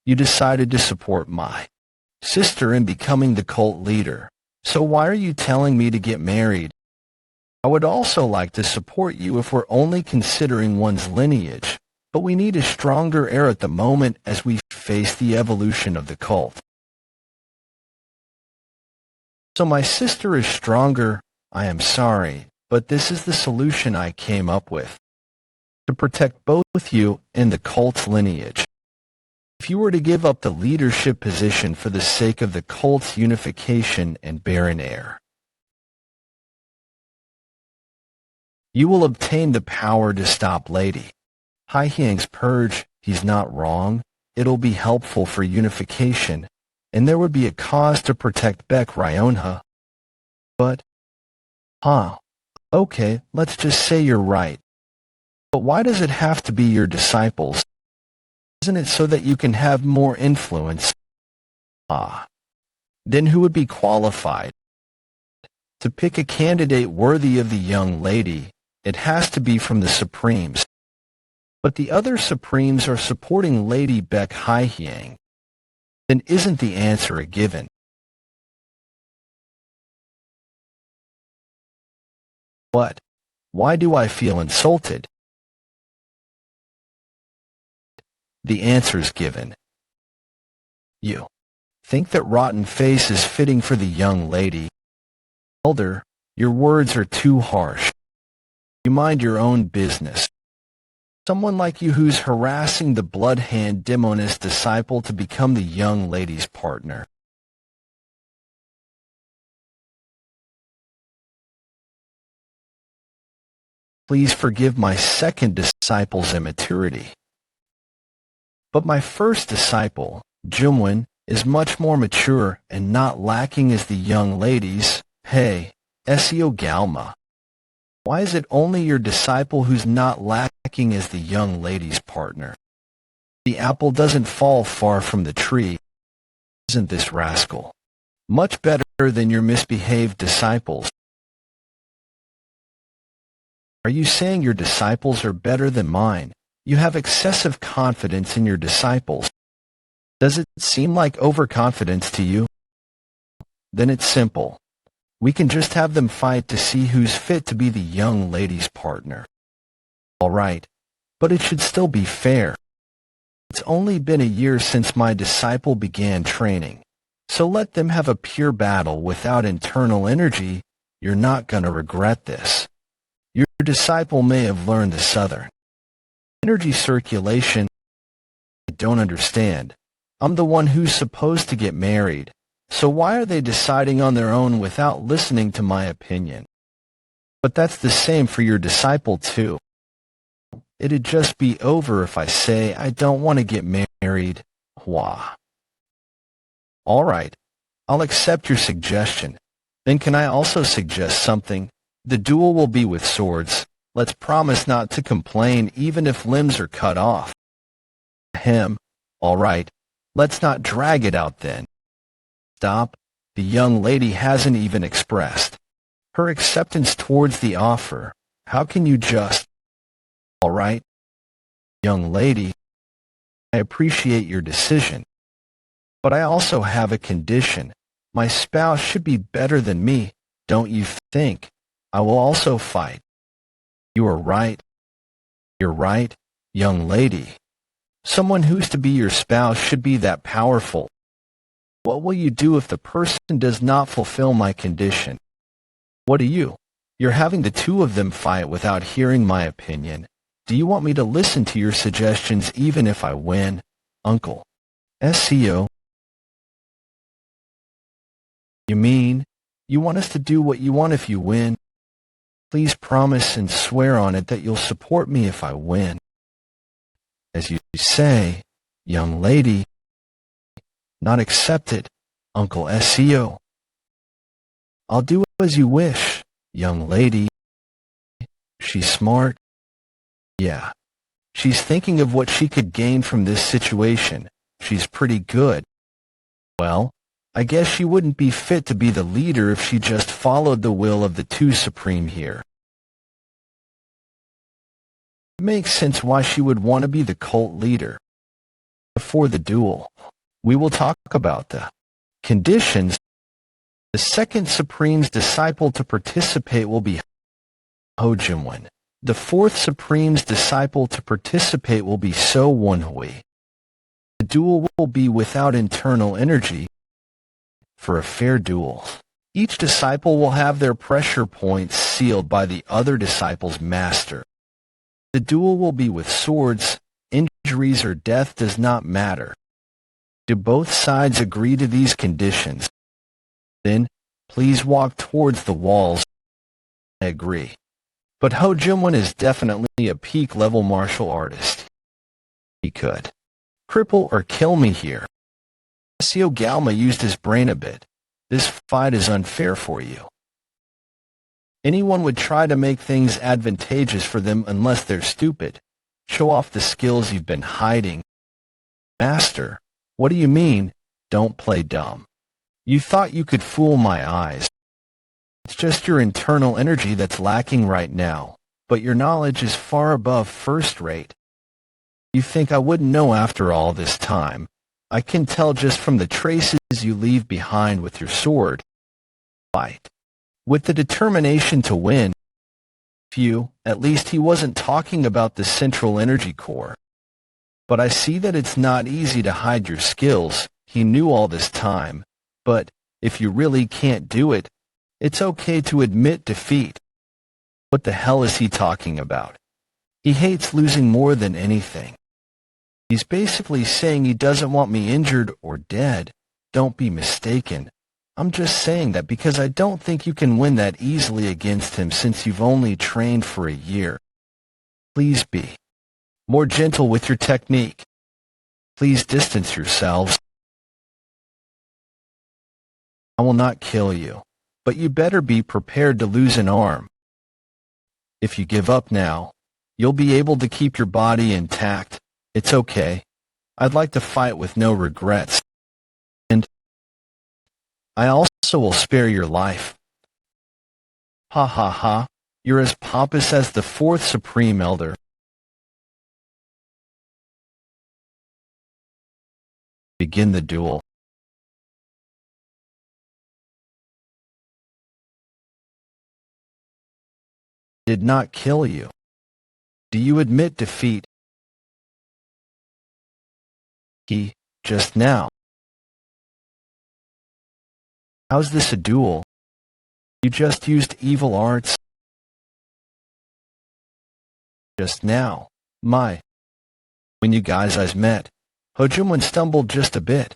You decided to support my sister in becoming the cult leader, so why are you telling me to get married? I would also like to support you if we're only considering one's lineage, but we need a stronger heir at the moment as we face the evolution of the cult. So my sister is stronger. I am sorry, but this is the solution I came up with. To protect both you and the cult's lineage. If you were to give up the leadership position for the sake of the cult's unification and bear an heir, you will obtain the power to stop Lady Hyliang's purge. He's not wrong. It'll be helpful for unification, and there would be a cause to protect Beck Ryonha. But, okay, let's just say you're right. But why does it have to be your disciples? Isn't it so that you can have more influence? Then who would be qualified to pick a candidate worthy of the young lady? It has to be from the Supremes. But the other Supremes are supporting Lady Beck Hyliang. Then isn't the answer a given? What? Why do I feel insulted? The answer's given. You think that rotten face is fitting for the young lady? Elder, your words are too harsh. You mind your own business. Someone like you who's harassing the blood-hand demoness disciple to become the young lady's partner. Please forgive my second disciple's immaturity. But my first disciple, Jumwin, is much more mature and not lacking as the young ladies. Hey, Seo Galma. Why is it only your disciple who's not lacking as the young lady's partner? The apple doesn't fall far from the tree. Isn't this rascal much better than your misbehaved disciples? Are you saying your disciples are better than mine? You have excessive confidence in your disciples. Does it seem like overconfidence to you? Then it's simple. We can just have them fight to see who's fit to be the young lady's partner. All right, but it should still be fair. It's only been a year since my disciple began training, so let them have a pure battle without internal energy. You're not going to regret this. Your disciple may have learned the southern energy circulation. I don't understand. I'm the one who's supposed to get married, so why are they deciding on their own without listening to my opinion? But that's the same for your disciple too. It'd just be over if I say I don't want to get married. Hwa. All right, I'll accept your suggestion. Then can I also suggest something? The duel will be with swords. Let's promise not to complain even if limbs are cut off. Ahem. All right, let's not drag it out then. Stop. The young lady hasn't even expressed her acceptance towards the offer. How can you just... All right, young lady, I appreciate your decision, but I also have a condition. My spouse should be better than me, don't you think? I will also fight. You are right. You're right, young lady. Someone who's to be your spouse should be that powerful. What will you do if the person does not fulfill my condition? What do you? You're having the two of them fight without hearing my opinion. Do you want me to listen to your suggestions even if I win? Uncle. SCO. You mean, you want us to do what you want if you win? Please promise and swear on it that you'll support me if I win. As you say, young lady. Not accepted, Uncle SCO. I'll do as you wish, young lady. She's smart. Yeah. She's thinking of what she could gain from this situation. She's pretty good. Well, I guess she wouldn't be fit to be the leader if she just followed the will of the two supreme here. It makes sense why she would want to be the cult leader. Before the duel, we will talk about the conditions. The second supreme's disciple to participate will be Woon-Hwi. The fourth supreme's disciple to participate will be Woon-Hwi. The duel will be without internal energy. For a fair duel, each disciple will have their pressure points sealed by the other disciple's master. The duel will be with swords. Injuries or death does not matter. Do both sides agree to these conditions? Then, please walk towards the walls. I agree. But Woon-Hwi is definitely a peak-level martial artist. He could cripple or kill me here. Seo Galma used his brain a bit. This fight is unfair for you. Anyone would try to make things advantageous for them unless they're stupid. Show off the skills you've been hiding. Master, what do you mean, don't play dumb? You thought you could fool my eyes. It's just your internal energy that's lacking right now, but your knowledge is far above first rate. You think I wouldn't know after all this time? I can tell just from the traces you leave behind with your sword. Fight. With the determination to win. At least he wasn't talking about the central energy core. But I see that it's not easy to hide your skills. He knew all this time. But if you really can't do it, it's okay to admit defeat. What the hell is he talking about? He hates losing more than anything. He's basically saying he doesn't want me injured or dead. Don't be mistaken. I'm just saying that because I don't think you can win that easily against him since you've only trained for a year. Please be more gentle with your technique. Please distance yourselves. I will not kill you, but you better be prepared to lose an arm. If you give up now, you'll be able to keep your body intact. It's okay. I'd like to fight with no regrets. And I also will spare your life. Ha ha ha, you're as pompous as the fourth Supreme Elder. Begin the duel. Did not kill you. Do you admit defeat? He, just now. How's this a duel? You just used evil arts? Just now. When you guys met, Hojunwon stumbled just a bit.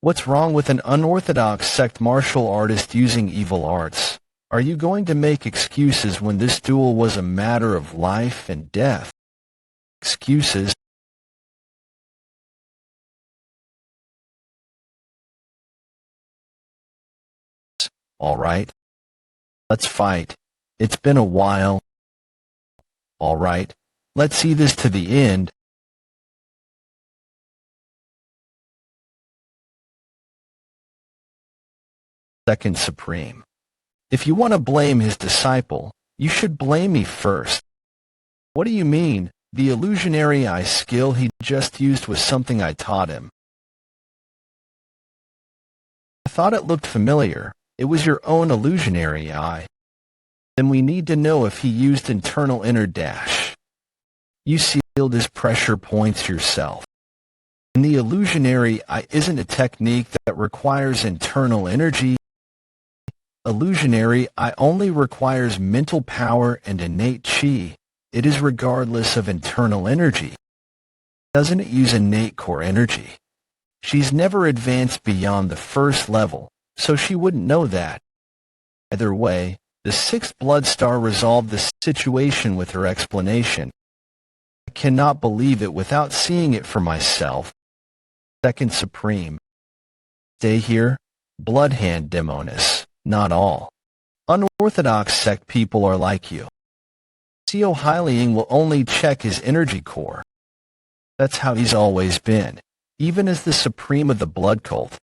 What's wrong with an unorthodox sect martial artist using evil arts? Are you going to make excuses when this duel was a matter of life and death? Excuses? All right. Let's fight. It's been a while. All right. Let's see this to the end. Second Supreme. If you want to blame his disciple, you should blame me first. What do you mean? The illusionary eye skill he just used was something I taught him. I thought it looked familiar. It was your own illusionary eye. Then we need to know if he used internal inner dash. You sealed his pressure points yourself. And the illusionary eye isn't a technique that requires internal energy. Illusionary eye only requires mental power and innate chi. It is regardless of internal energy. Doesn't it use innate core energy? She's never advanced beyond the first level, so she wouldn't know that. Either way, the sixth blood star resolved the situation with her explanation. I cannot believe it without seeing it for myself. Second Supreme. Stay here, Bloodhand Demonis. Not all. Unorthodox sect people are like you. Seo Hyliang will only check his energy core. That's how he's always been, even as the supreme of the blood cult.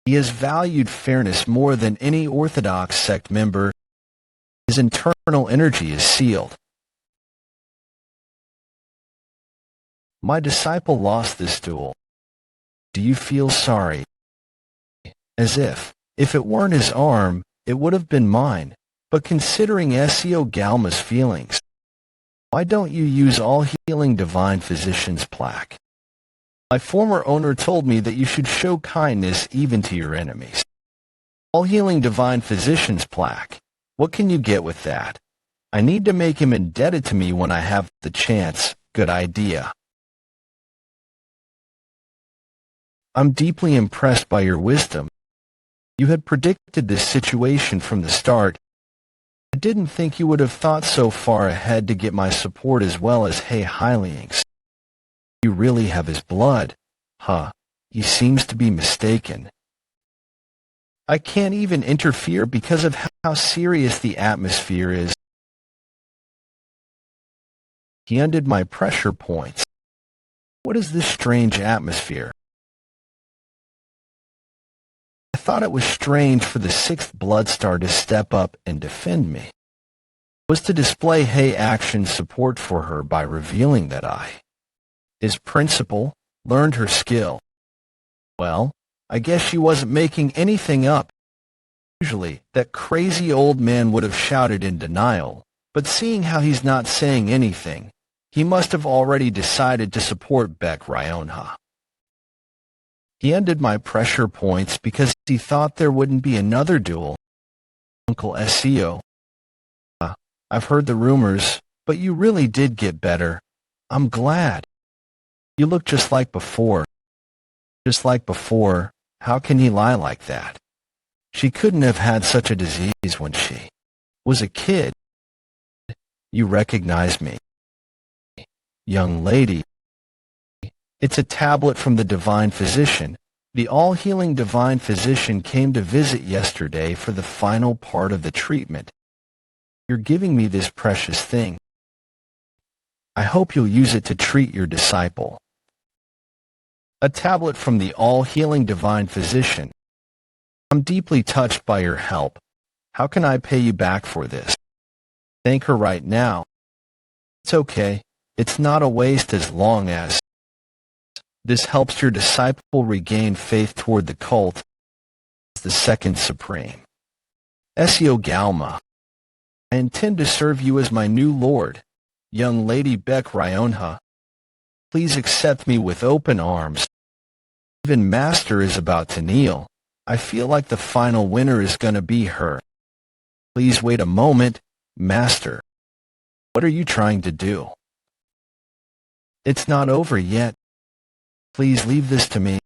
He has valued fairness more than any Orthodox sect member. His internal energy is sealed. My disciple lost this duel. Do you feel sorry? As if it weren't his arm, it would have been mine. But considering Seo Galma's feelings, why don't you use all healing divine physician's plaque? My former owner told me that you should show kindness even to your enemies. All healing divine physician's plaque. What can you get with that? I need to make him indebted to me when I have the chance. Good idea. I'm deeply impressed by your wisdom. You had predicted this situation from the start. I didn't think you would have thought so far ahead to get my support as well as Hyliang's. You really have his blood. Huh. He seems to be mistaken. I can't even interfere because of how serious the atmosphere is. He undid my pressure points. What is this strange atmosphere? I thought it was strange for the sixth blood star to step up and defend me. It was to display action support for her by revealing that his principal, learned her skill. Well, I guess she wasn't making anything up. Usually, that crazy old man would have shouted in denial, but seeing how he's not saying anything, he must have already decided to support Baek Ryonha. He ended my pressure points because he thought there wouldn't be another duel. Uncle Seo. I've heard the rumors, but you really did get better. I'm glad. You look just like before. Just like before, how can he lie like that? She couldn't have had such a disease when she was a kid. You recognize me. Young lady. It's a tablet from the divine physician. The all-healing divine physician came to visit yesterday for the final part of the treatment. You're giving me this precious thing. I hope you'll use it to treat your disciple. A tablet from the all-healing divine physician. I'm deeply touched by your help. How can I pay you back for this? Thank her right now. It's okay. It's not a waste as long as this helps your disciple regain faith toward the cult. The second supreme. Seo Galma. I intend to serve you as my new lord, young Lady Beck Ryonha. Please accept me with open arms. Even Master is about to kneel. I feel like the final winner is gonna be her. Please wait a moment, Master. What are you trying to do? It's not over yet. Please leave this to me.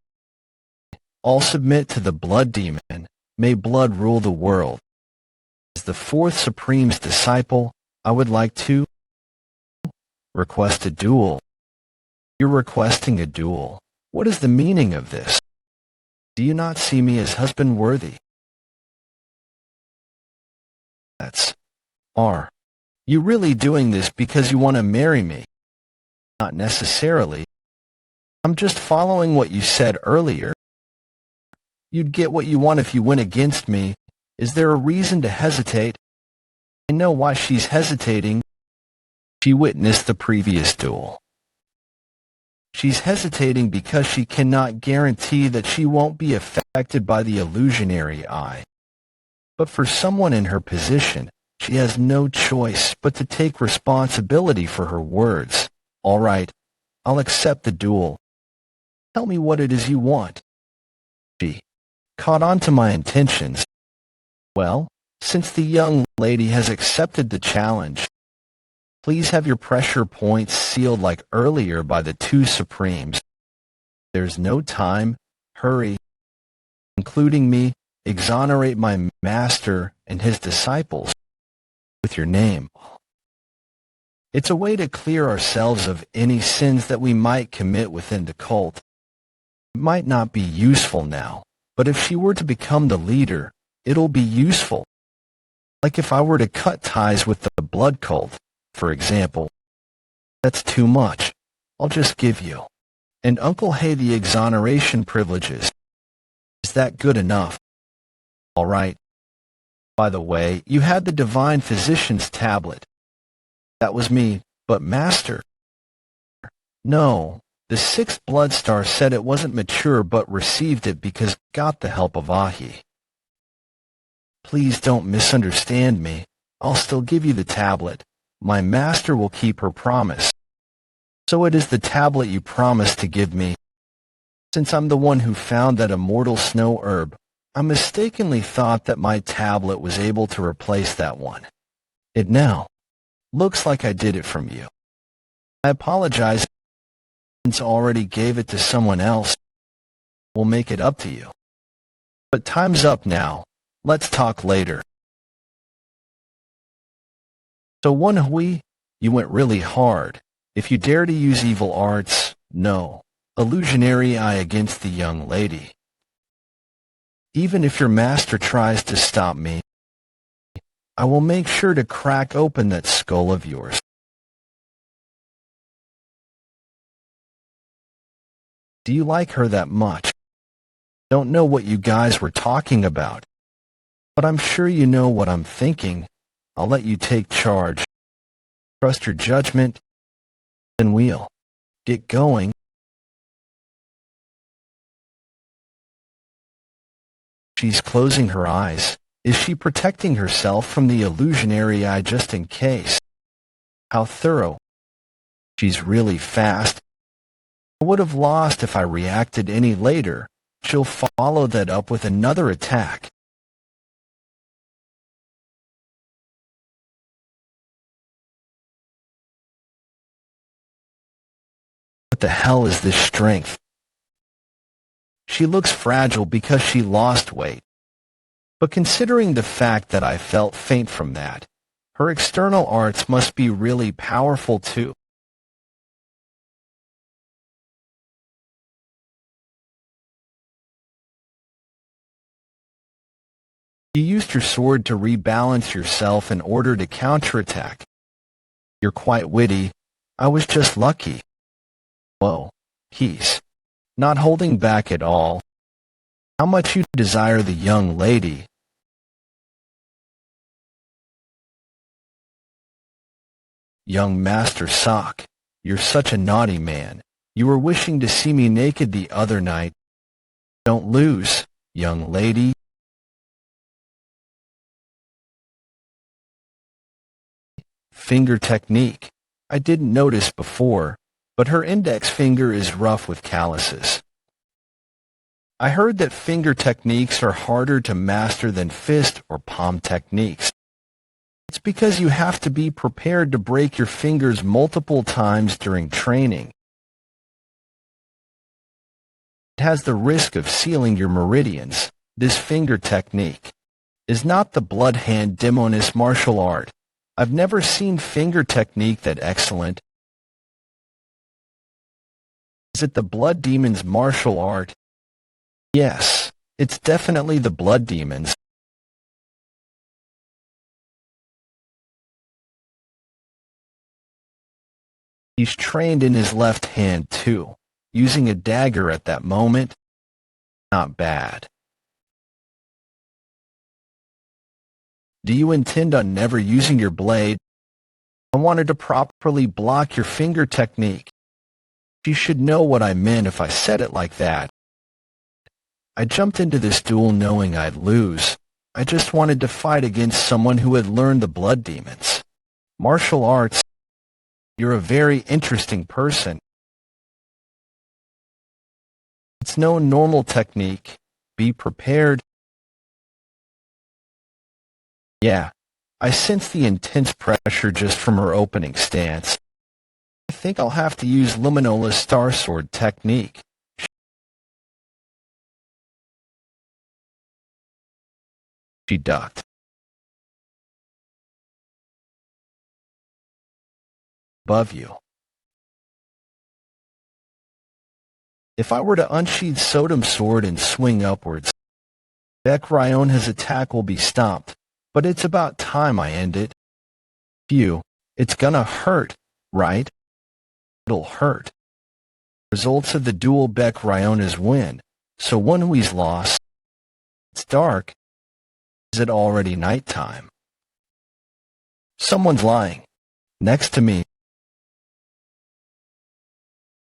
I'll submit to the blood demon. May blood rule the world. As the fourth Supreme's disciple, I would like to request a duel. You're requesting a duel. What is the meaning of this? Do you not see me as husband worthy? That's R. You really doing this because you want to marry me? Not necessarily. I'm just following what you said earlier. You'd get what you want if you went against me. Is there a reason to hesitate? I know why she's hesitating. She witnessed the previous duel. She's hesitating because she cannot guarantee that she won't be affected by the illusionary eye. But for someone in her position, she has no choice but to take responsibility for her words. All right, I'll accept the duel. Tell me what it is you want. She caught on to my intentions. Well, since the young lady has accepted the challenge, please have your pressure points sealed like earlier by the two Supremes. There's no time. Hurry. Including me, exonerate my master and his disciples with your name. It's a way to clear ourselves of any sins that we might commit within the cult. It might not be useful now, but if she were to become the leader, it'll be useful. Like if I were to cut ties with the blood cult, for example. That's too much. I'll just give you. And Uncle Hay the exoneration privileges. Is that good enough? All right. By the way, you had the divine physician's tablet. That was me, but Master. No, the sixth blood star said it wasn't mature but received it because got the help of Ahi. Please don't misunderstand me. I'll still give you the tablet. My master will keep her promise. So it is the tablet you promised to give me. Since I'm the one who found that immortal snow herb, I mistakenly thought that my tablet was able to replace that one. It now looks like I did it from you. I apologize since I already gave it to someone else. We'll make it up to you. But time's up now. Let's talk later. So Woon-Hwi, you went really hard. If you dare to use evil arts, no. Illusionary eye against the young lady. Even if your master tries to stop me, I will make sure to crack open that skull of yours. Do you like her that much? Don't know what you guys were talking about, but I'm sure you know what I'm thinking. I'll let you take charge. Trust your judgment, and we'll get going. She's closing her eyes. Is she protecting herself from the illusionary eye just in case? How thorough. She's really fast. I would have lost if I reacted any later. She'll follow that up with another attack. What the hell is this strength? She looks fragile because she lost weight. But considering the fact that I felt faint from that, her external arts must be really powerful too. You used your sword to rebalance yourself in order to counterattack. You're quite witty. I was just lucky. Whoa, peace. Not holding back at all. How much you desire the young lady? Young Master Sock, you're such a naughty man. You were wishing to see me naked the other night. Don't lose, young lady. Finger technique. I didn't notice before, but her index finger is rough with calluses. I heard that finger techniques are harder to master than fist or palm techniques. It's because you have to be prepared to break your fingers multiple times during training. It has the risk of sealing your meridians. This finger technique is not the blood hand demoness martial art. I've never seen finger technique that excellent. Is it the blood demon's martial art? Yes, it's definitely the blood demon's. He's trained in his left hand too, using a dagger at that moment. Not bad. Do you intend on never using your blade? I wanted to properly block your finger technique. You should know what I meant if I said it like that. I jumped into this duel knowing I'd lose. I just wanted to fight against someone who had learned the blood demons. Martial arts. You're a very interesting person. It's no normal technique. Be prepared. Yeah, I sense the intense pressure just from her opening stance. I think I'll have to use Luminola's Star Sword technique. She ducked. Above you. If I were to unsheathe Sodom's sword and swing upwards, Beck Ryona's attack will be stopped, but it's about time I end it. Phew, it's gonna hurt, right? It'll hurt. Results of the duel. Beck Ryona's win, so Woon-Hwi's loss. It's dark. Is it already nighttime? Someone's lying. Next to me.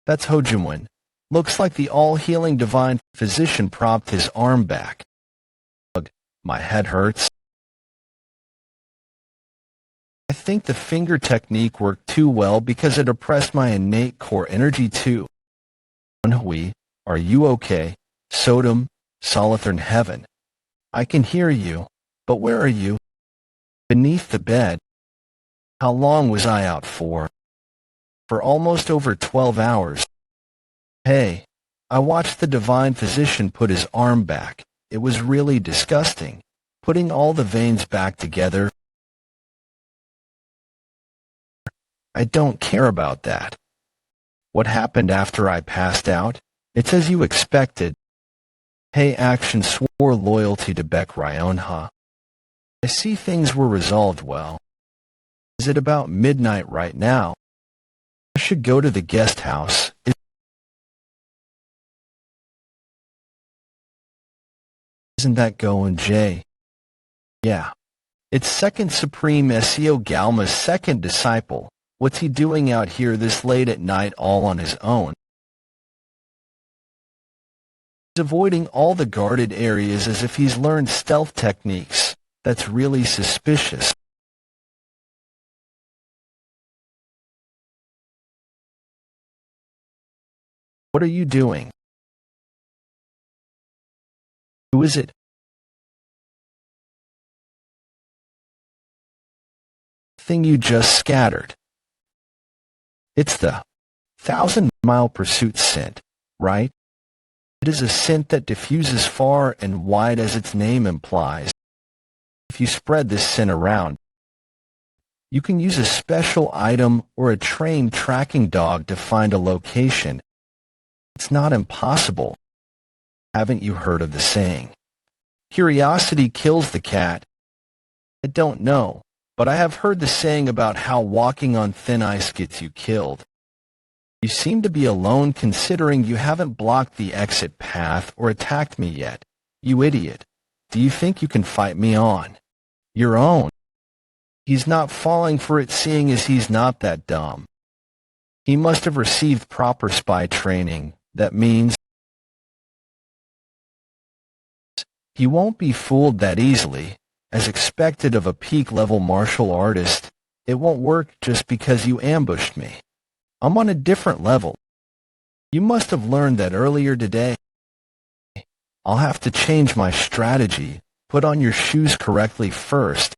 That's Ho-Jun. Looks like the all-healing divine physician propped his arm back. Ugh, my head hurts. I think the finger technique worked too well because it oppressed my innate core energy too. Woon-Hwi, are you okay? Sodom, Solithern Heaven. I can hear you, but where are you? Beneath the bed. How long was I out for? For almost over 12 hours. Hey, I watched the divine physician put his arm back. It was really disgusting. Putting all the veins back together. I don't care about that. What happened after I passed out? It's as you expected. Hey, Action swore loyalty to Beck Ryona. I see things were resolved well. Is it about midnight right now? I should go to the guest house. Isn't that going, Jay? Yeah. It's Second Supreme Seo Galma's second disciple. What's he doing out here this late at night all on his own? He's avoiding all the guarded areas as if he's learned stealth techniques. That's really suspicious. What are you doing? Who is it? Thing you just scattered. It's the 1,000-mile pursuit scent, right? It is a scent that diffuses far and wide as its name implies. If you spread this scent around, you can use a special item or a trained tracking dog to find a location. It's not impossible. Haven't you heard of the saying? Curiosity kills the cat. I don't know, but I have heard the saying about how walking on thin ice gets you killed. You seem to be alone considering you haven't blocked the exit path or attacked me yet. You idiot. Do you think you can fight me on your own? He's not falling for it seeing as he's not that dumb. He must have received proper spy training. That means he won't be fooled that easily. As expected of a peak-level martial artist, it won't work just because you ambushed me. I'm on a different level. You must have learned that earlier today. I'll have to change my strategy. Put on your shoes correctly first.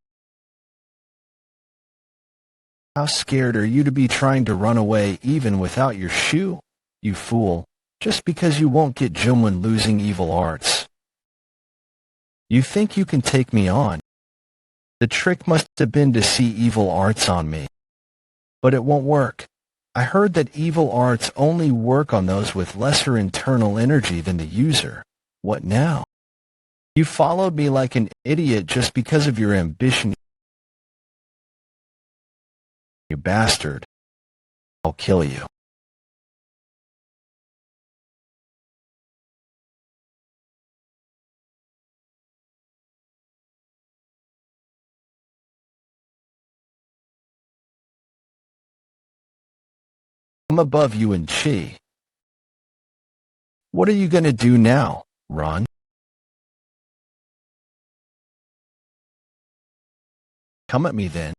How scared are you to be trying to run away even without your shoe? You fool, just because you won't get Jungwon losing evil arts. You think you can take me on? The trick must have been to see evil arts on me. But it won't work. I heard that evil arts only work on those with lesser internal energy than the user. What now? You followed me like an idiot just because of your ambition. You bastard. I'll kill you. I'm above you in chi. What are you going to do now? Run? Come at me then.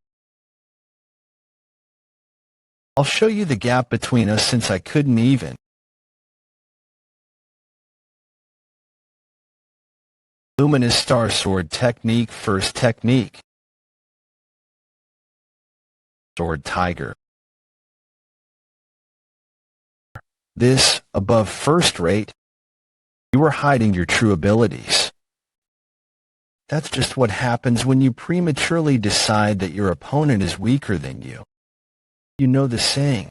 I'll show you the gap between us since I couldn't even. Luminous Star Sword Technique. First technique. Sword Tiger. This, above first rate, you were hiding your true abilities. That's just what happens when you prematurely decide that your opponent is weaker than you. You know the saying,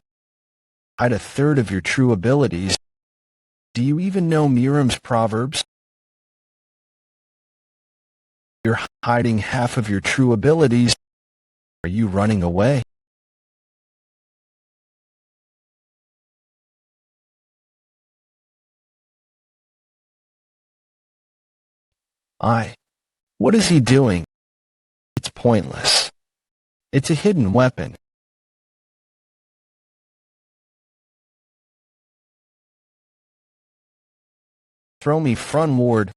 hide a third of your true abilities. Do you even know Miriam's proverbs? You're hiding half of your true abilities. Are you running away? What is he doing? It's pointless. It's a hidden weapon. Throw me frontward.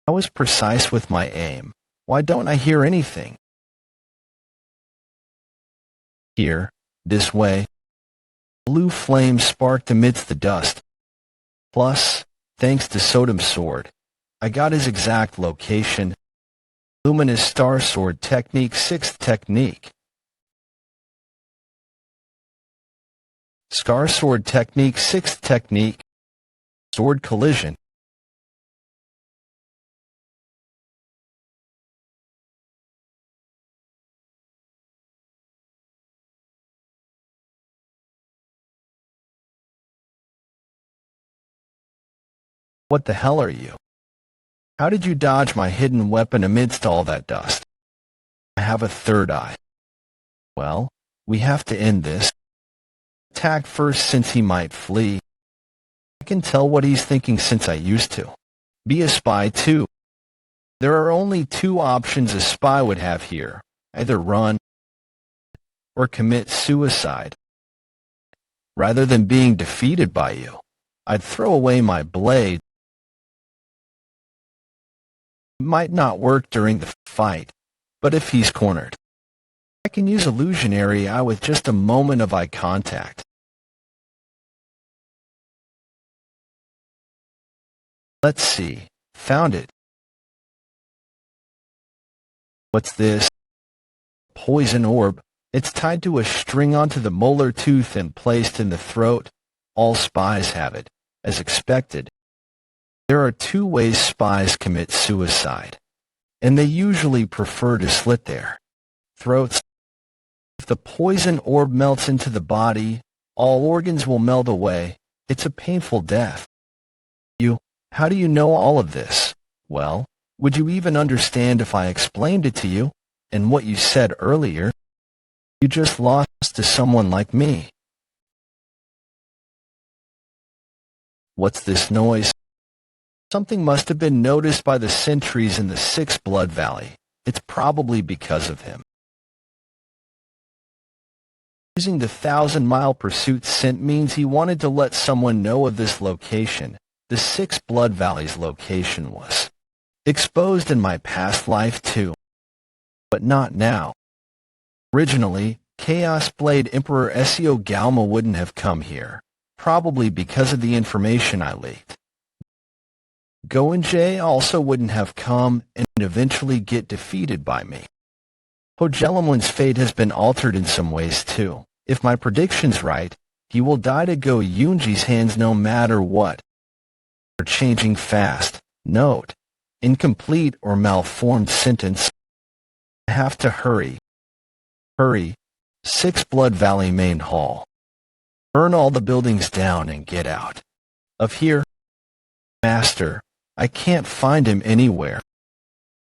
I was precise with my aim. Why don't I hear anything? Here, this way. Blue flame sparked amidst the dust. Plus, thanks to Sodom's sword, I got his exact location. Luminous Star Sword Technique. Sixth technique. Scar Sword Technique. Sixth technique. Sword Collision. What the hell are you? How did you dodge my hidden weapon amidst all that dust? I have a third eye. Well, we have to end this. Attack first since he might flee. I can tell what he's thinking since I used to. Be a spy too. There are only two options a spy would have here. Either run or commit suicide. Rather than being defeated by you, I'd throw away my blade. It might not work during the fight, but if he's cornered, I can use illusionary eye with just a moment of eye contact. Let's see. Found it. What's this? Poison orb. It's tied to a string onto the molar tooth and placed in the throat. All spies have it, as expected. There are two ways spies commit suicide, and they usually prefer to slit their throats. If the poison orb melts into the body, all organs will melt away. It's a painful death. You How do you know all of this? Well, would you even understand if I explained it to you? And what you said earlier, you just lost to someone like me. What's this noise? Something must have been noticed by the sentries in the 6th Blood Valley. It's probably because of him. Using the 1,000-mile pursuit scent means he wanted to let someone know of this location. The 6th Blood Valley's location was exposed in my past life too, but not now. Originally, Chaos Blade Emperor Ezio Galma wouldn't have come here, probably because of the information I leaked. Woon-Hwi also wouldn't have come and eventually get defeated by me. Hojelamon's fate has been altered in some ways too. If my prediction's right, he will die to Woon-Hwi's hands no matter what. They're changing fast. Note: incomplete or malformed sentence. I have to hurry. Hurry. 6 Blood Valley Main Hall. Burn all the buildings down and get out of here. Master, I can't find him anywhere.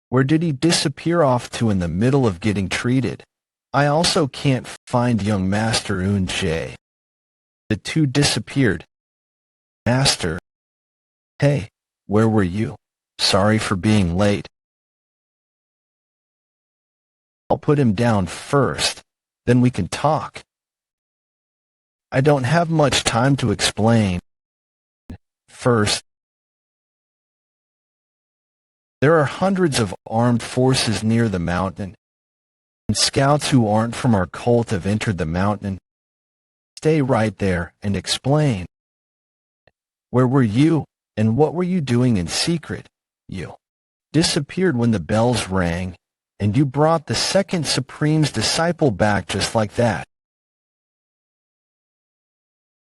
Where did he disappear off to in the middle of getting treated? I also can't find young Master Woon-Hwi. The two disappeared. Master. Hey, where were you? Sorry for being late. I'll put him down first, then we can talk. I don't have much time to explain. First, there are hundreds of armed forces near the mountain, and scouts who aren't from our cult have entered the mountain. Stay right there and explain. Where were you, and what were you doing in secret? You disappeared when the bells rang, and you brought the second Supreme's disciple back just like that.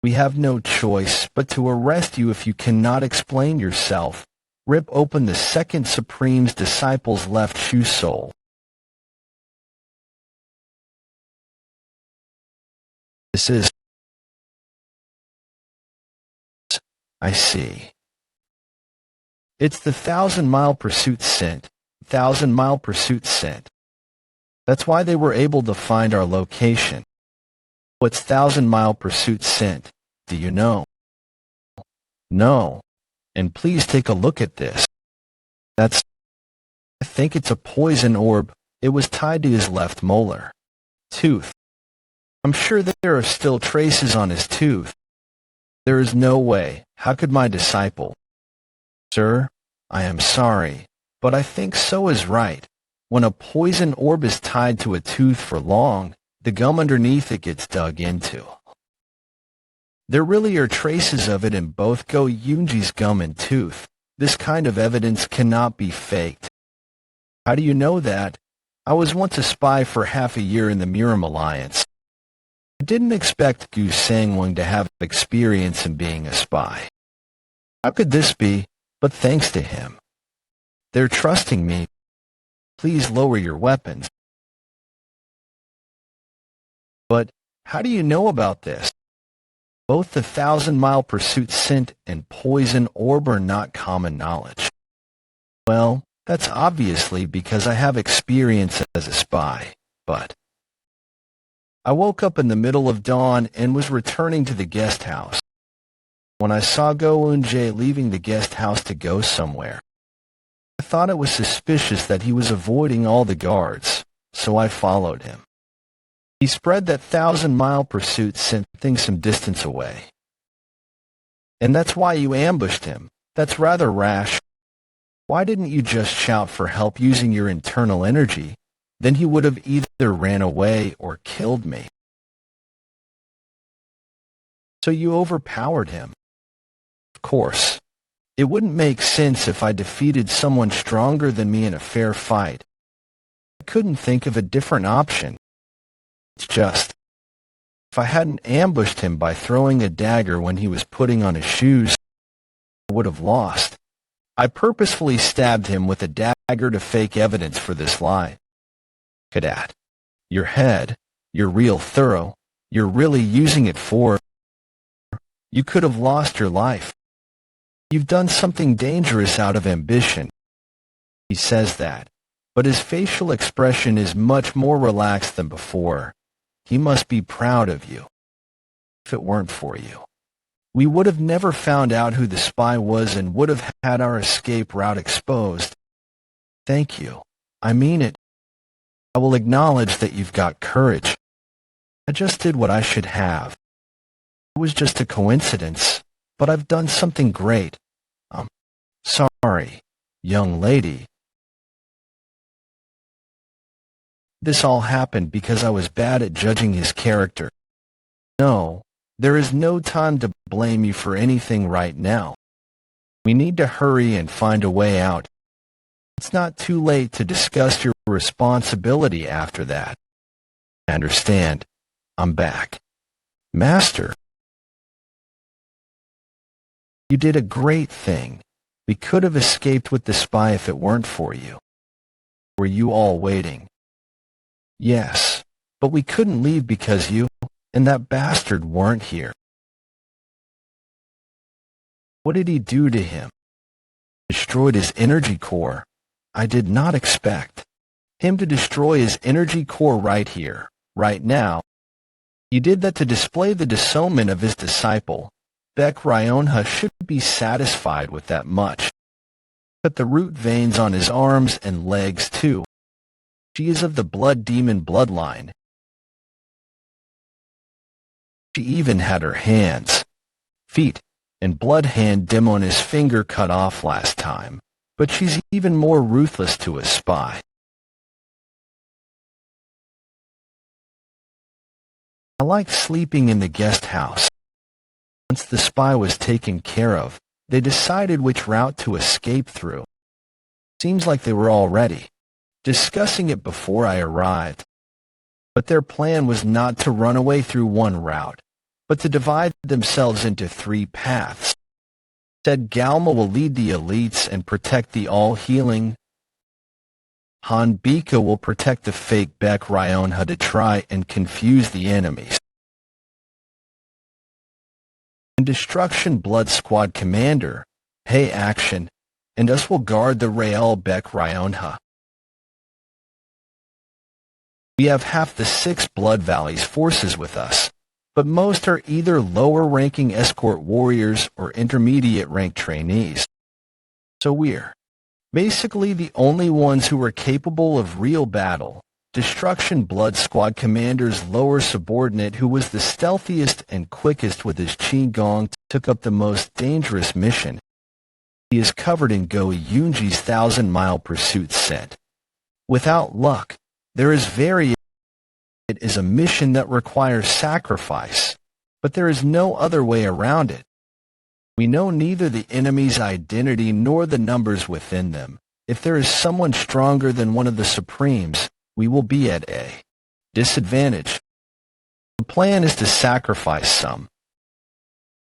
We have no choice but to arrest you if you cannot explain yourself. Rip open the second Supreme's disciple's left shoe sole. This is... I see. It's the 1,000-mile pursuit scent. 1,000-mile pursuit scent. That's why they were able to find our location. What's 1,000-mile pursuit scent? Do you know? No. And please take a look at this. I think it's a poison orb. It was tied to his left molar tooth. I'm sure that there are still traces on his tooth. There is no way. How could my disciple? Sir, I am sorry, but I think so is right. When a poison orb is tied to a tooth for long, the gum underneath it gets dug into. There really are traces of it in both Woon-Hwi's gum and tooth. This kind of evidence cannot be faked. How do you know that? I was once a spy for half a year in the Miram Alliance. I didn't expect Gu Sangwon to have experience in being a spy. How could this be? But thanks to him. They're trusting me. Please lower your weapons. But how do you know about this? Both the 1,000-mile pursuit scent and poison orb are not common knowledge. Well, that's obviously because I have experience as a spy, but... I woke up in the middle of dawn and was returning to the guest house. When I saw Woon-Hwi leaving the guest house to go somewhere, I thought it was suspicious that he was avoiding all the guards, so I followed him. He spread that 1,000-mile pursuit scent things some distance away. And that's why you ambushed him. That's rather rash. Why didn't you just shout for help using your internal energy? Then he would have either ran away or killed me. So you overpowered him. Of course. It wouldn't make sense if I defeated someone stronger than me in a fair fight. I couldn't think of a different option. It's just, if I hadn't ambushed him by throwing a dagger when he was putting on his shoes, I would have lost. I purposefully stabbed him with a dagger to fake evidence for this lie. Cadet, your head, you're real thorough, you're really using it for... You could have lost your life. You've done something dangerous out of ambition. He says that, but his facial expression is much more relaxed than before. He must be proud of you. If it weren't for you, we would have never found out who the spy was and would have had our escape route exposed. Thank you. I mean it. I will acknowledge that you've got courage. I just did what I should have. It was just a coincidence, but I've done something great. Sorry, young lady. This all happened because I was bad at judging his character. No, there is no time to blame you for anything right now. We need to hurry and find a way out. It's not too late to discuss your responsibility after that. I understand. I'm back. Master, you did a great thing. We could have escaped with the spy if it weren't for you. Were you all waiting? Yes, but we couldn't leave because you and that bastard weren't here. What did he do to him? Destroyed his energy core. I did not expect him to destroy his energy core right here, right now. He did that to display the disownment of his disciple. Beck Ryonha should be satisfied with that much. Cut the root veins on his arms and legs too. She is of the blood demon bloodline. She even had her hands, feet, and blood hand demon's finger cut off last time, but she's even more ruthless to a spy. I like sleeping in the guest house. Once the spy was taken care of, they decided which route to escape through. Seems like they were already discussing it before I arrived. But their plan was not to run away through one route, but to divide themselves into 3 paths. Said Galma will lead the elites and protect the all-healing. Han Bika will protect the fake Beck Ryonha to try and confuse the enemies. And Destruction Blood Squad Commander, Hey Action, and us will guard the Rael Beck Ryonha. We have half the 6 Blood Valley's forces with us, but most are either lower-ranking escort warriors or intermediate-rank trainees. So we're basically the only ones who are capable of real battle. Destruction Blood Squad Commander's lower subordinate, who was the stealthiest and quickest with his Qigong, took up the most dangerous mission. He is covered in Go Yunji's 1,000-mile pursuit scent. Without luck, there is variation. It is a mission that requires sacrifice, but there is no other way around it. We know neither the enemy's identity nor the numbers within them. If there is someone stronger than one of the Supremes, we will be at a disadvantage. The plan is to sacrifice some.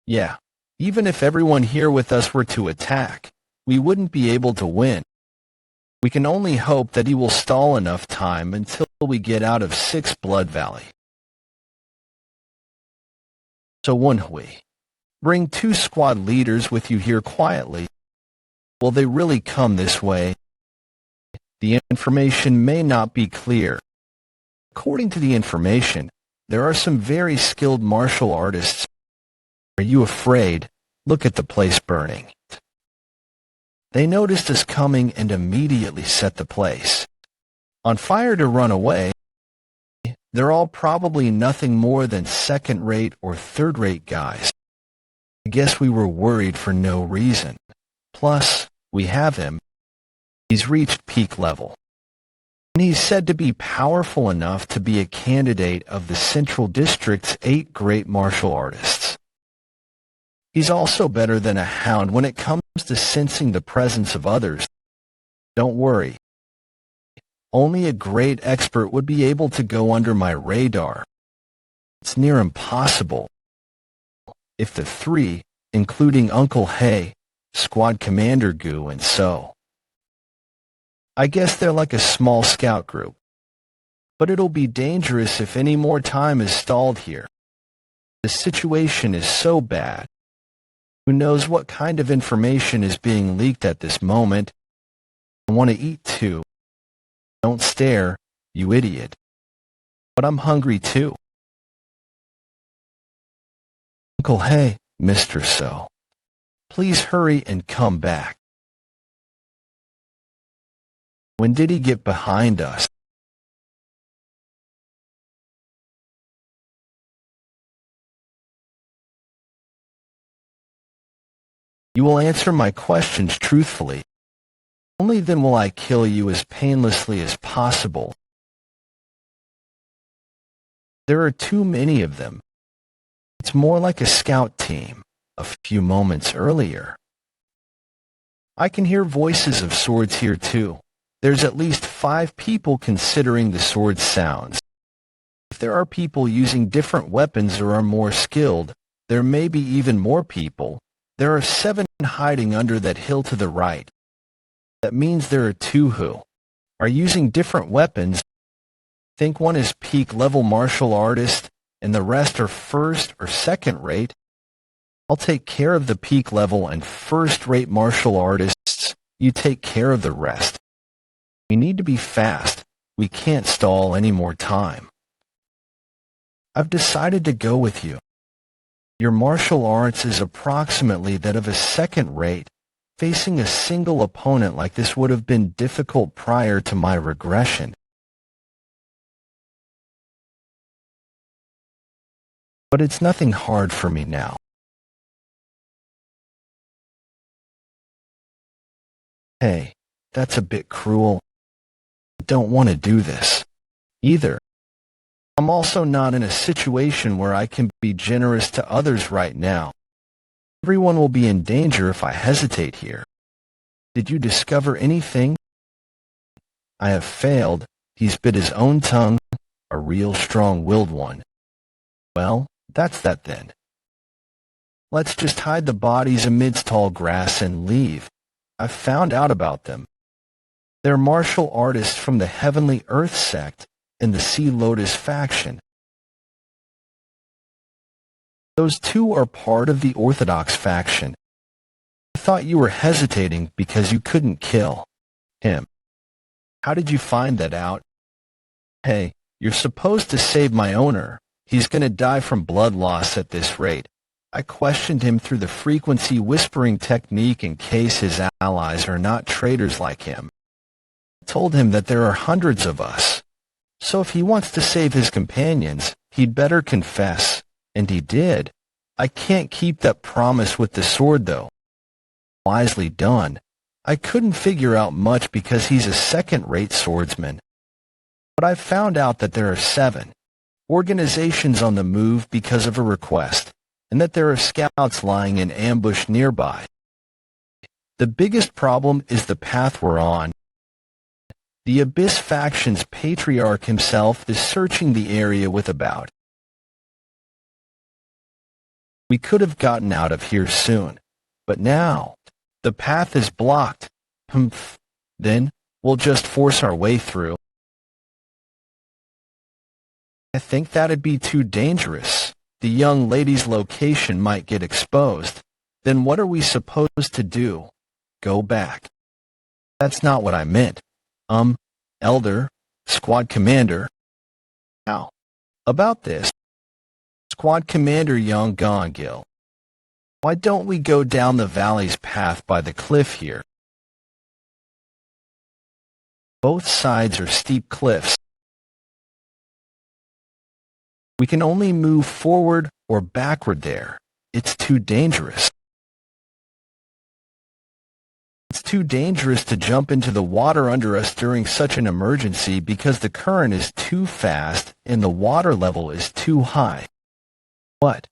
Yeah, even if everyone here with us were to attack, we wouldn't be able to win. We can only hope that he will stall enough time until we get out of 6 Blood Valley. So Woon-Hwi, bring 2 squad leaders with you here quietly. Will they really come this way? The information may not be clear. According to the information, there are some very skilled martial artists. Are you afraid? Look at the place burning. They noticed us coming and immediately set the place on fire to run away. They're all probably nothing more than second-rate or third-rate guys. I guess we were worried for no reason. Plus, we have him. He's reached peak level. And he's said to be powerful enough to be a candidate of the Central District's 8 great martial artists. He's also better than a hound when it comes to sensing the presence of others. Don't worry. Only a great expert would be able to go under my radar. It's near impossible. If the 3, including Uncle Hay, Squad Commander Gu, and so. I guess they're like a small scout group. But it'll be dangerous if any more time is stalled here. The situation is so bad. Who knows what kind of information is being leaked at this moment? I want to eat too. Don't stare, you idiot. But I'm hungry too. Uncle, hey, Mr. So. Please hurry and come back. When did he get behind us? You will answer my questions truthfully. Only then will I kill you as painlessly as possible. There are too many of them. It's more like a scout team a few moments earlier. I can hear voices of swords here too. There's at least 5 people considering the sword sounds. If there are people using different weapons or are more skilled, there may be even more people. There are 7 hiding under that hill to the right. That means there are 2 who are using different weapons. Think one is peak level martial artist and the rest are first or second rate. I'll take care of the peak level and first rate martial artists. You take care of the rest. We need to be fast. We can't stall any more time. I've decided to go with you. Your martial arts is approximately that of a second rate. Facing a single opponent like this would have been difficult prior to my regression. But it's nothing hard for me now. Hey, that's a bit cruel. I don't want to do this either. I'm also not in a situation where I can be generous to others right now. Everyone will be in danger if I hesitate here. Did you discover anything? I have failed. He's bit his own tongue, a real strong-willed one. Well, that's that then. Let's just hide the bodies amidst tall grass and leave. I've found out about them. They're martial artists from the Heavenly Earth sect and the Sea Lotus faction. Those 2 are part of the Orthodox faction. I thought you were hesitating because you couldn't kill him. How did you find that out? Hey, you're supposed to save my owner. He's going to die from blood loss at this rate. I questioned him through the frequency whispering technique in case his allies are not traitors like him. I told him that there are hundreds of us. So if he wants to save his companions, he'd better confess. And he did. I can't keep that promise with the sword, though. Wisely done. I couldn't figure out much because he's a second-rate swordsman. But I found out that there are 7 organizations on the move because of a request, and that there are scouts lying in ambush nearby. The biggest problem is the path we're on. The Abyss faction's patriarch himself is searching the area with about. We could have gotten out of here soon, but now the path is blocked. Then we'll just force our way through. I think that'd be too dangerous. The young lady's location might get exposed. Then what are we supposed to do? Go back. That's not what I meant. Elder, Squad Commander. How about this? Squad Commander Young Gongil. Why don't we go down the valley's path by the cliff here? Both sides are steep cliffs. We can only move forward or backward there. It's too dangerous. It's too dangerous to jump into the water under us during such an emergency because the current is too fast and the water level is too high. What?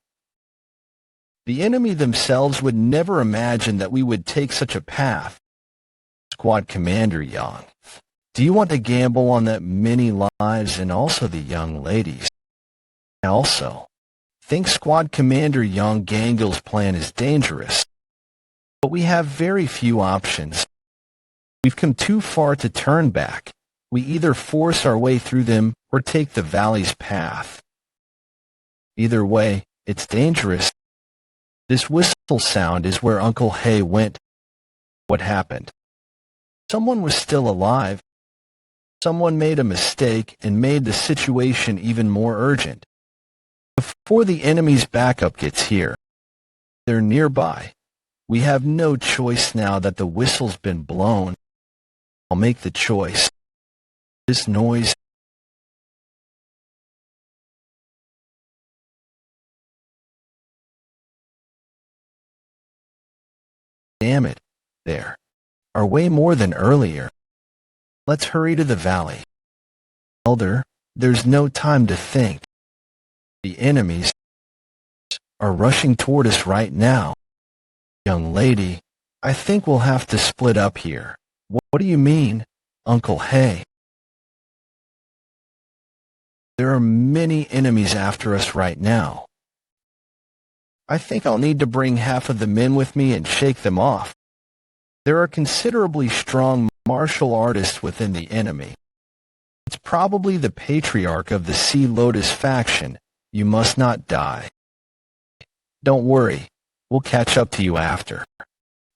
The enemy themselves would never imagine that we would take such a path. Squad Commander Yang, do you want to gamble on that many lives and also the young ladies? I also think Squad Commander Yang Gangil's plan is dangerous, but we have very few options. We've come too far to turn back. We either force our way through them or take the valley's path. Either way, it's dangerous. This whistle sound is where Uncle Hay went. What happened? Someone was still alive. Someone made a mistake and made the situation even more urgent. Before the enemy's backup gets here, they're nearby. We have no choice now that the whistle's been blown. I'll make the choice. This noise. Damn it. There are way more than earlier. Let's hurry to the valley. Elder, there's no time to think. The enemies are rushing toward us right now. Young lady, I think we'll have to split up here. What do you mean, Uncle Hay? There are many enemies after us right now. I think I'll need to bring half of the men with me and shake them off. There are considerably strong martial artists within the enemy. It's probably the patriarch of the Sea Lotus faction. You must not die. Don't worry, we'll catch up to you after.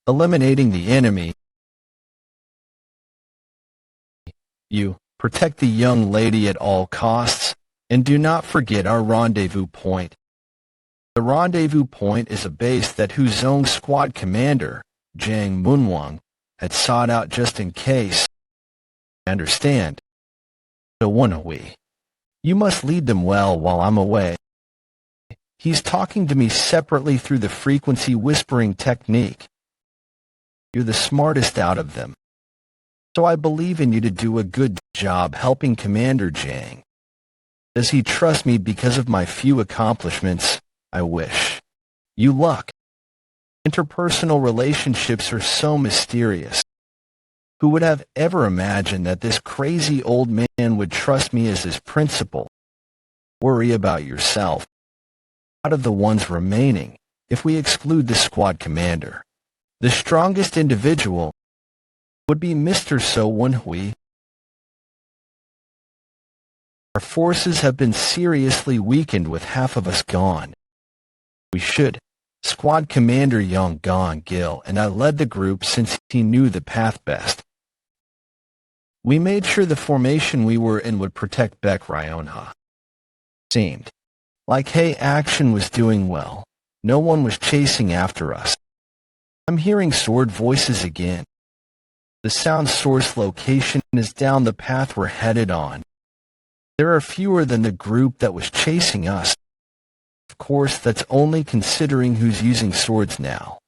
Eliminating the enemy. You protect the young lady at all costs, and do not forget our rendezvous point. The rendezvous point is a base that Huzong squad commander, Jang Moonwang, had sought out just in case. I understand. So Woon-Hwi, you must lead them well while I'm away. He's talking to me separately through the frequency whispering technique. You're the smartest out of them. So I believe in you to do a good job helping Commander Jang. Does he trust me because of my few accomplishments? I wish. You luck. Interpersonal relationships are so mysterious. Who would have ever imagined that this crazy old man would trust me as his principal? Worry about yourself. Out of the ones remaining, if we exclude the squad commander, the strongest individual would be Mr. So Woon-Hwi. Our forces have been seriously weakened with half of us gone. We should. Squad Commander Yong Gong Gil and I led the group since he knew the path best. We made sure the formation we were in would protect Baek Ryonha. Seemed like Hay action was doing well. No one was chasing after us. I'm hearing sword voices again. The sound source location is down the path we're headed on. There are fewer than the group that was chasing us. Of course, that's only considering who's using swords now.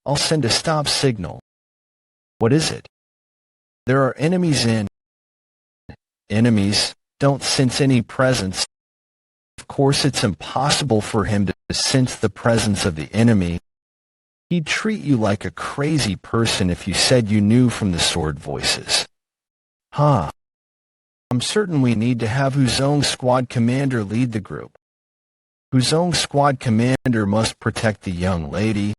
I'll send a stop signal. What is it? There are enemies in. Enemies don't sense any presence. Of course, it's impossible for him to sense the presence of the enemy. He'd treat you like a crazy person if you said you knew from the sword voices. Huh. I'm certain we need to have Huzong squad commander lead the group. Huzong squad commander must protect the young lady.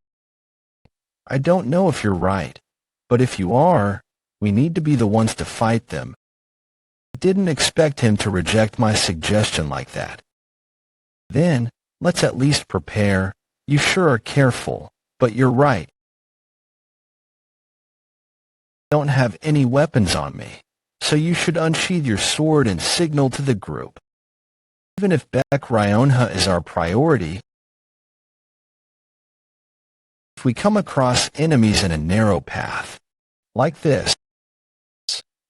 I don't know if you're right, but if you are, we need to be the ones to fight them. I didn't expect him to reject my suggestion like that. Then, let's at least prepare. You sure are careful, but you're right. I don't have any weapons on me, so you should unsheath your sword and signal to the group. Even if Baek Ryonha is our priority, if we come across enemies in a narrow path, like this,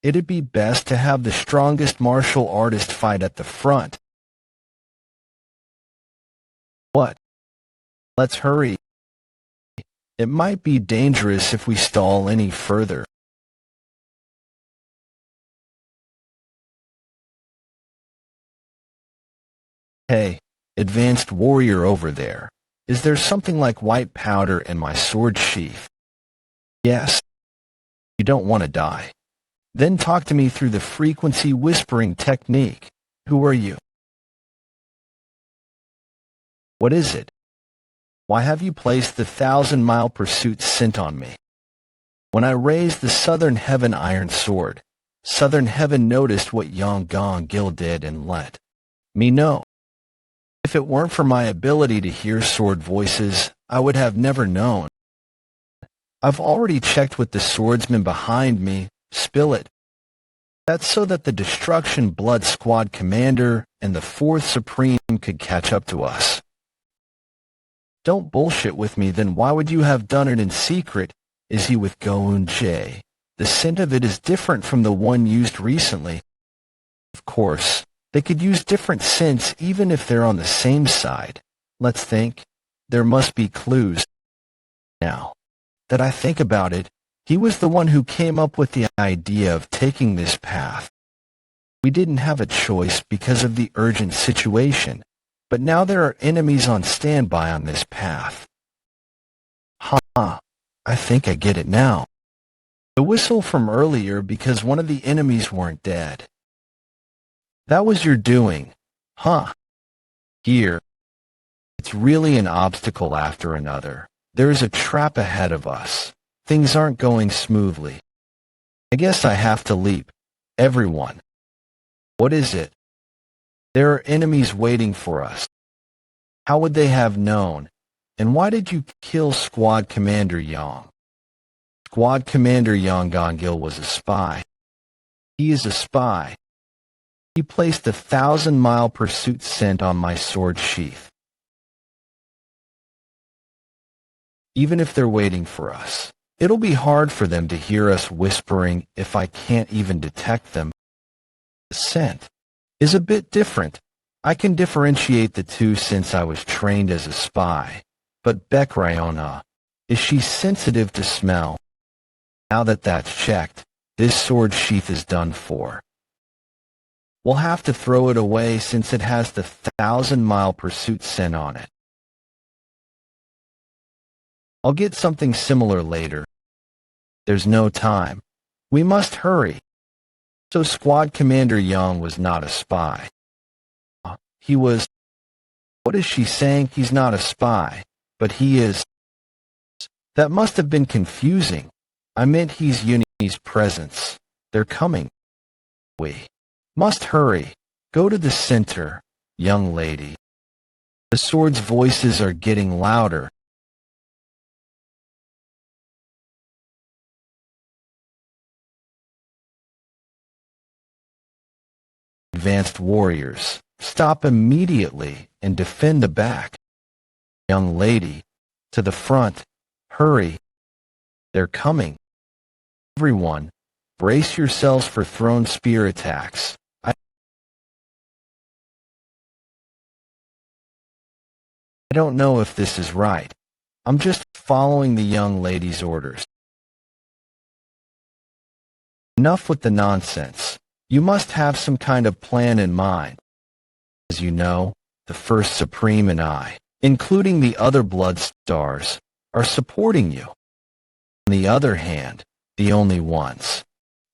it'd be best to have the strongest martial artist fight at the front. What? Let's hurry. It might be dangerous if we stall any further. Hey, advanced warrior over there, is there something like white powder in my sword sheath? Yes. You don't want to die. Then talk to me through the frequency whispering technique. Who are you? What is it? Why have you placed the 1,000-mile pursuit scent on me? When I raised the Southern Heaven Iron Sword, Southern Heaven noticed what Yong Gong Gil did and let me know. If it weren't for my ability to hear sword voices, I would have never known. I've already checked with the swordsman behind me. Spill it. That's so that the Destruction Blood Squad commander and the 4th Supreme could catch up to us. Don't bullshit with me, then why would you have done it in secret? Is he with Woon-Hwi? The scent of it is different from the one used recently. Of course, they could use different scents even if they're on the same side. Let's think. There must be clues. Now that I think about it, he was the one who came up with the idea of taking this path. We didn't have a choice because of the urgent situation, but now there are enemies on standby on this path. I think I get it now. The whistle from earlier because one of the enemies weren't dead. That was your doing, huh? Here, it's really an obstacle after another. There is a trap ahead of us. Things aren't going smoothly. I guess I have to leap. Everyone. What is it? There are enemies waiting for us. How would they have known? And why did you kill Squad Commander Yang? Squad Commander Yang Gongil was a spy. He is a spy. He placed a 1,000-mile pursuit scent on my sword sheath. Even if they're waiting for us, it'll be hard for them to hear us whispering if I can't even detect them. The scent is a bit different. I can differentiate the two since I was trained as a spy. But Bekrayona, is she sensitive to smell? Now that that's checked, this sword sheath is done for. We'll have to throw it away since it has the 1,000-mile pursuit scent on it. I'll get something similar later. There's no time. We must hurry. So Squad Commander Yang was not a spy. He was... What is she saying? He's not a spy, but he is... That must have been confusing. I meant he's Uni's presence. They're coming. We must hurry. Go to the center, young lady. The sword's voices are getting louder. Advanced warriors, stop immediately and defend the back. Young lady, to the front, hurry. They're coming. Everyone, brace yourselves for thrown spear attacks. I don't know if this is right. I'm just following the young lady's orders. Enough with the nonsense. You must have some kind of plan in mind. As you know, the First Supreme and I, including the other Blood Stars, are supporting you. On the other hand, the only ones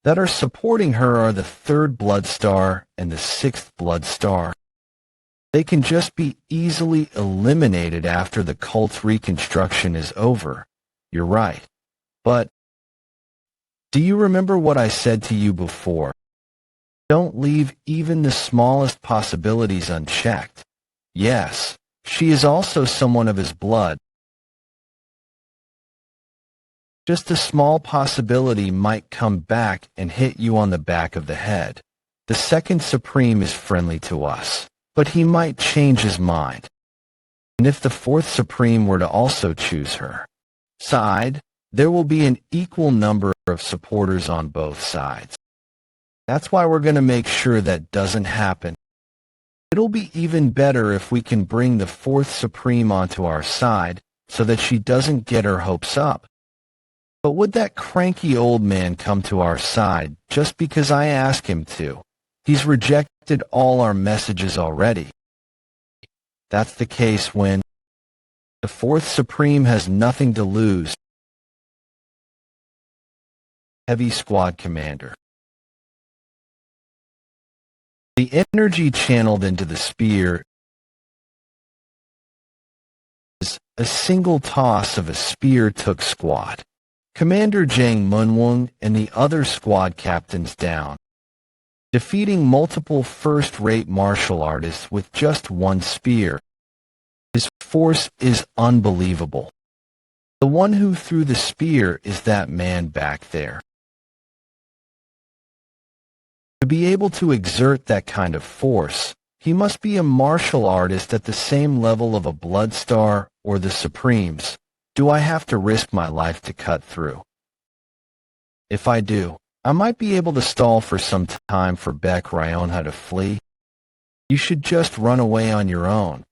that are supporting her are the 3rd Blood Star and the 6th Blood Star. They can just be easily eliminated after the cult's reconstruction is over. You're right. But do you remember what I said to you before? Don't leave even the smallest possibilities unchecked. Yes, she is also someone of his blood. Just a small possibility might come back and hit you on the back of the head. The 2nd Supreme is friendly to us, but he might change his mind. And if the 4th Supreme were to also choose her side, there will be an equal number of supporters on both sides. That's why we're going to make sure that doesn't happen. It'll be even better if we can bring the 4th Supreme onto our side so that she doesn't get her hopes up. But would that cranky old man come to our side just because I ask him to? He's rejected all our messages already. That's the case when the 4th Supreme has nothing to lose. Heavy Squad Commander. The energy channeled into the spear is a single toss of a spear took Squad Commander Jang Munwung and the other squad captains down. defeating multiple first-rate martial artists with just one spear. His force is unbelievable. The one who threw the spear is that man back there. To be able to exert that kind of force, he must be a martial artist at the same level of a blood star or the Supremes. Do I have to risk my life to cut through? If I do, I might be able to stall for some time for Beck Ryonha to flee. You should just run away on your own.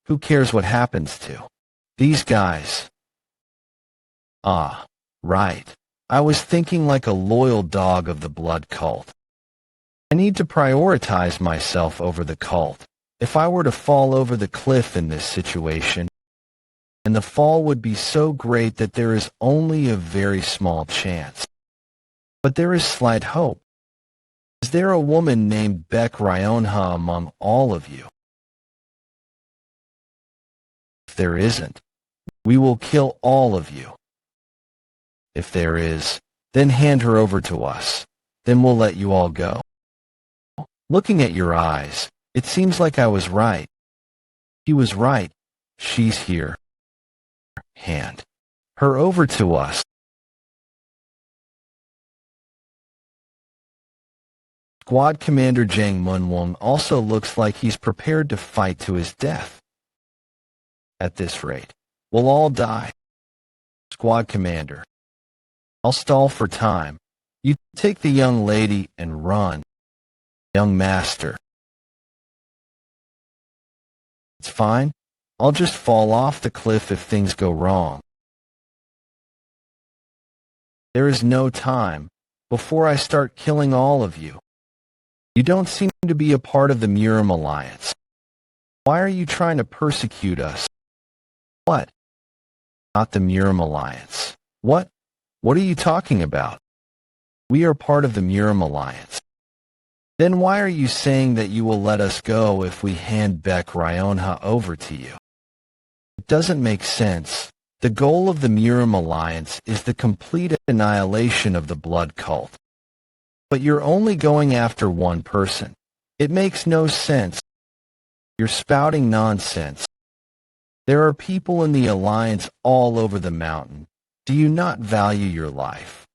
Who cares what happens to these guys? Ah, right. I was thinking like a loyal dog of the blood cult. I need to prioritize myself over the cult. If I were to fall over the cliff in this situation, and the fall would be so great that there is only a very small chance. But there is slight hope. Is there a woman named Beck Ryonha among all of you? If there isn't, we will kill all of you. If there is, then hand her over to us. Then we'll let you all go. Looking at your eyes, it seems like I was right. He was right. She's here. Hand her over to us. Squad Commander Jang Mun-won also looks like he's prepared to fight to his death. At this rate, we'll all die. Squad Commander, I'll stall for time. You take the young lady and run. Young Master. It's fine. I'll just fall off the cliff if things go wrong. There is no time before I start killing all of you. You don't seem to be a part of the Murim Alliance. Why are you trying to persecute us? What? Not the Murim Alliance. What? What are you talking about? We are part of the Murim Alliance. Then why are you saying that you will let us go if we hand Beck Ryonha over to you? It doesn't make sense. The goal of the Murim Alliance is the complete annihilation of the blood cult. But you're only going after one person. It makes no sense. You're spouting nonsense. There are people in the Alliance all over the mountain. Do you not value your life?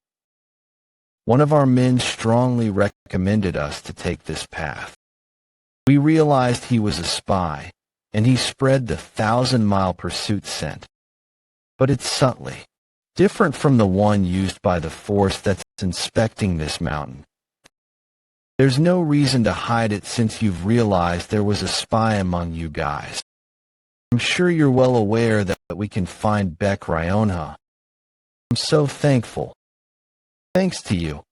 One of our men strongly recommended us to take this path. We realized he was a spy, and he spread the 1,000-mile pursuit scent. But it's subtly different from the one used by the force that's inspecting this mountain. There's no reason to hide it since you've realized there was a spy among you guys. I'm sure you're well aware that we can find Beck Ryonha. I'm so thankful. Thanks to you,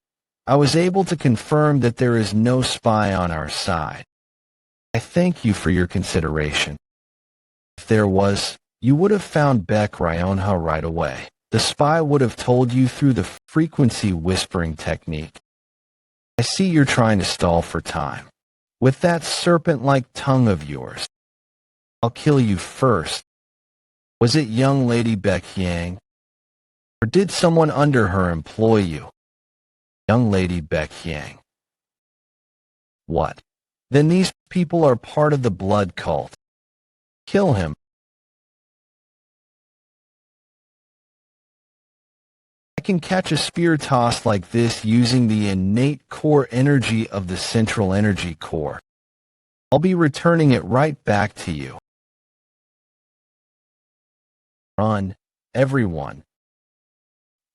I was able to confirm that there is no spy on our side. I thank you for your consideration. If there was, you would have found Beck Ryonha right away. The spy would have told you through the frequency whispering technique. I see you're trying to stall for time. With that serpent-like tongue of yours, I'll kill you first. Was it young Lady Beck Yang? Or did someone under her employ you? Young Lady Beck Yang. What? Then these people are part of the blood cult. Kill him. I can catch a spear toss like this using the innate core energy of the central energy core. I'll be returning it right back to you. Run, everyone.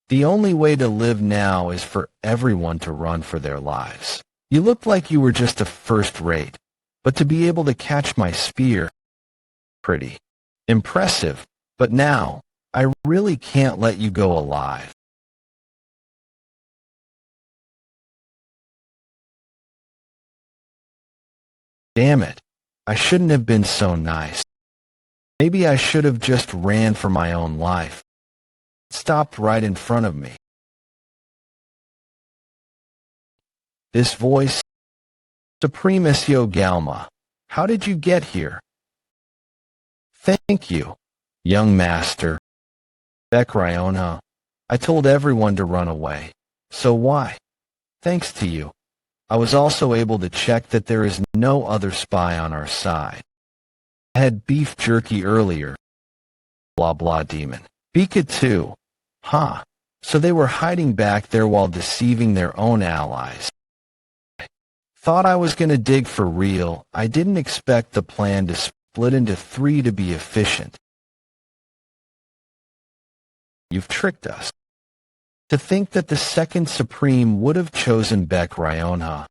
The only way to live now is for everyone to run for their lives. You looked like you were just a first rate, but to be able to catch my spear, pretty impressive, but now, I really can't let you go alive. Damn it, I shouldn't have been so nice. Maybe I should have just ran for my own life. It stopped right in front of me. This voice, Supremaceo Galma, how did you get here? Thank you, young master. Beck Ryonha, I told everyone to run away, so why? Thanks to you, I was also able to check that there is no other spy on our side. I had beef jerky earlier. Blah blah demon. Bika too. Huh. So they were hiding back there while deceiving their own allies. Thought I was gonna dig for real. I didn't expect the plan to split into 3 to be efficient. You've tricked us. To think that the second Supreme would have chosen Beck Ryonha.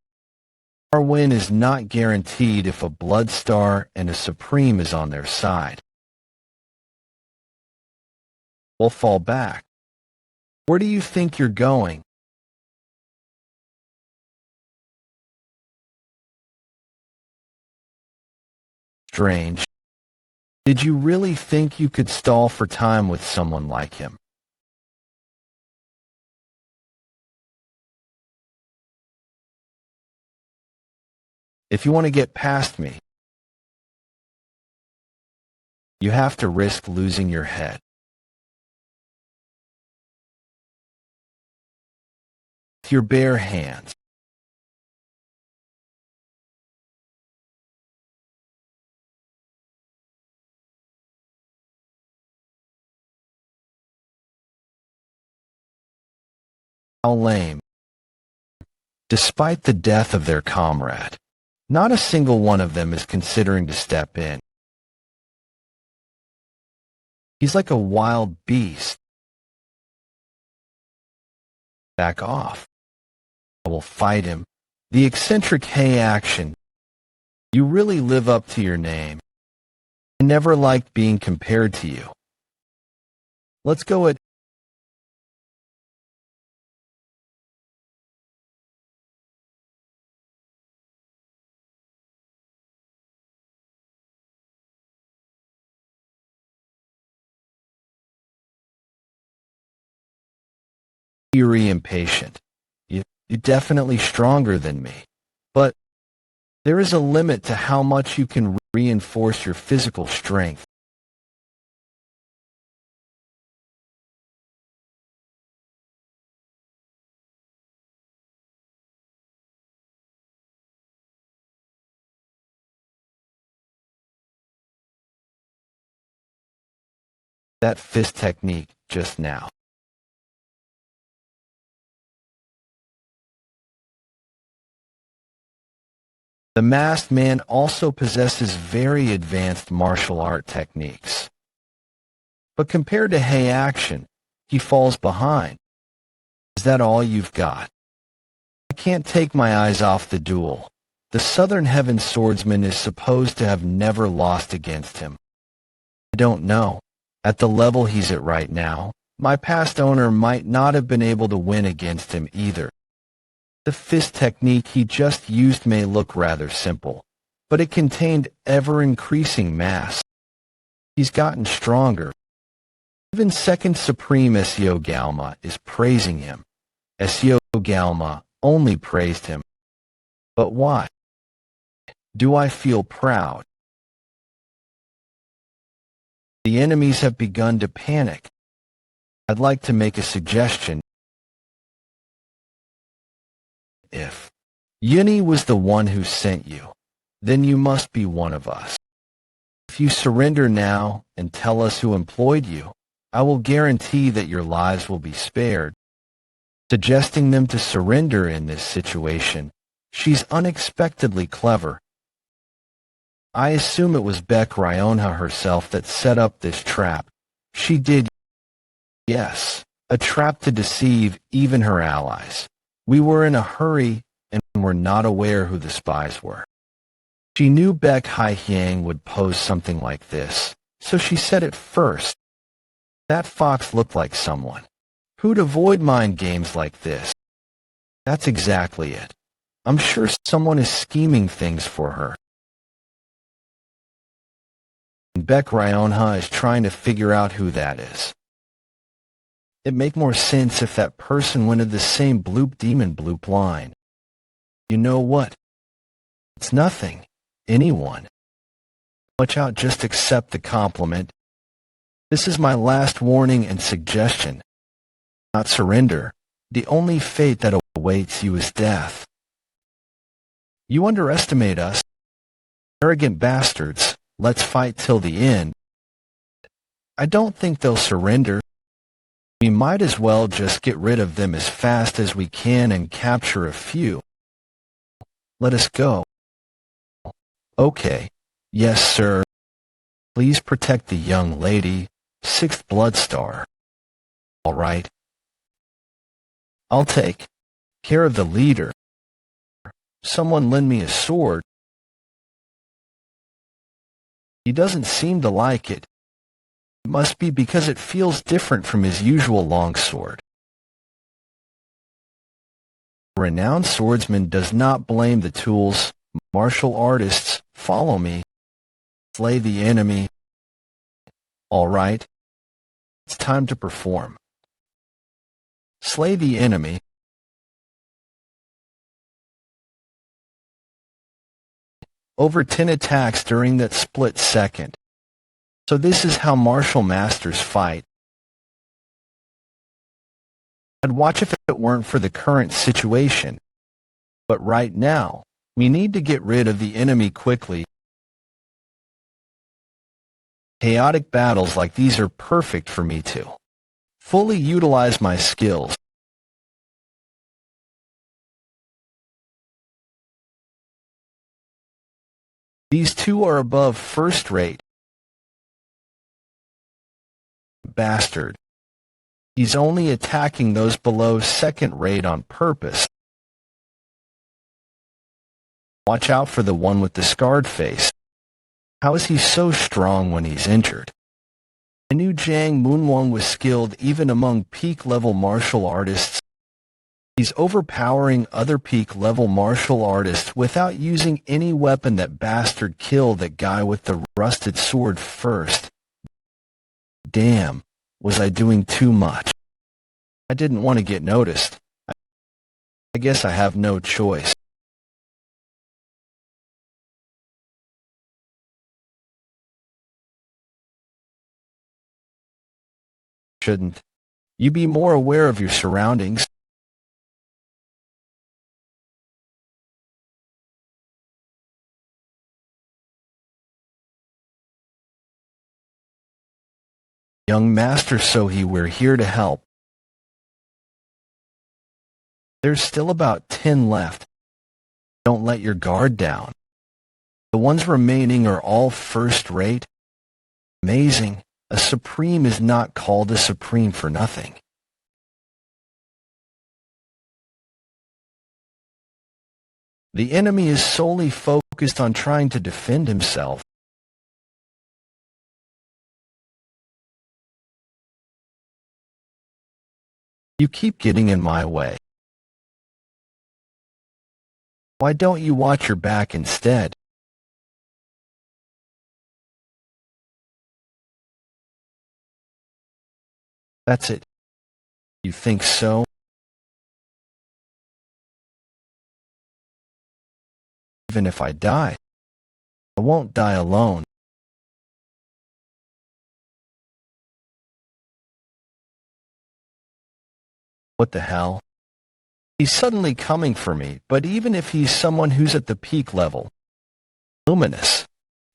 Our win is not guaranteed if a Blood Star and a Supreme is on their side. We'll fall back. Where do you think you're going? Strange. Did you really think you could stall for time with someone like him? If you want to get past me, you have to risk losing your head. With your bare hands. How lame. Despite the death of their comrade, not a single one of them is considering to step in. He's like a wild beast. Back off. I will fight him. The eccentric Hey action. You really live up to your name. I never liked being compared to you. Let's go at Fury impatient. You're definitely stronger than me. But there is a limit to how much you can reinforce your physical strength. That fist technique just now. The masked man also possesses very advanced martial art techniques. But compared to Hey action, he falls behind. Is that all you've got? I can't take my eyes off the duel. The Southern Heaven swordsman is supposed to have never lost against him. I don't know. At the level he's at right now, my past owner might not have been able to win against him either. The fist technique he just used may look rather simple, but it contained ever-increasing mass. He's gotten stronger. Even Second Supreme Seo Galma is praising him. Seo Galma only praised him. But why? Do I feel proud? The enemies have begun to panic. I'd like to make a suggestion. If Yuni was the one who sent you, then you must be one of us. If you surrender now and tell us who employed you, I will guarantee that your lives will be spared. Suggesting them to surrender in this situation, she's unexpectedly clever. I assume it was Beck Ryonha herself that set up this trap. She did, yes, a trap to deceive even her allies. We were in a hurry and were not aware who the spies were. She knew Beck Hai-Hyang would pose something like this, so she said it first. That fox looked like someone who'd avoid mind games like this. That's exactly it. I'm sure someone is scheming things for her. And Beck Ryonha is trying to figure out who that is. It'd make more sense if that person went to the same bloop demon bloop line. You know what? It's nothing. Anyone. Watch out, just accept the compliment. This is my last warning and suggestion. Not surrender. The only fate that awaits you is death. You underestimate us. Arrogant bastards, let's fight till the end. I don't think they'll surrender. We might as well just get rid of them as fast as we can and capture a few. Let us go. Okay. Yes, sir. Please protect the young lady, 6th Blood Star. All right. I'll take care of the leader. Someone lend me a sword. He doesn't seem to like it. It must be because it feels different from his usual longsword. A renowned swordsman does not blame the tools. Martial artists, follow me. Slay the enemy. All right. It's time to perform. Slay the enemy. Over 10 attacks during that split second. So this is how martial masters fight. I'd watch if it weren't for the current situation. But right now, we need to get rid of the enemy quickly. Chaotic battles like these are perfect for me to fully utilize my skills. These two are above first rate. Bastard. He's only attacking those below second rate on purpose. Watch out for the one with the scarred face. How is he so strong when he's injured? I knew Jang Moonwang was skilled even among peak-level martial artists. He's overpowering other peak-level martial artists without using any weapon. That bastard killed that guy with the rusted sword first. Damn, was I doing too much? I didn't want to get noticed. I guess I have no choice. Shouldn't you be more aware of your surroundings? Young Master Sohee, we're here to help. There's still about 10 left. Don't let your guard down. The ones remaining are all first rate. Amazing. A supreme is not called a supreme for nothing. The enemy is solely focused on trying to defend himself. You keep getting in my way. Why don't you watch your back instead? That's it. You think so? Even if I die, I won't die alone. What the hell? He's suddenly coming for me, but even if he's someone who's at the peak level, luminous,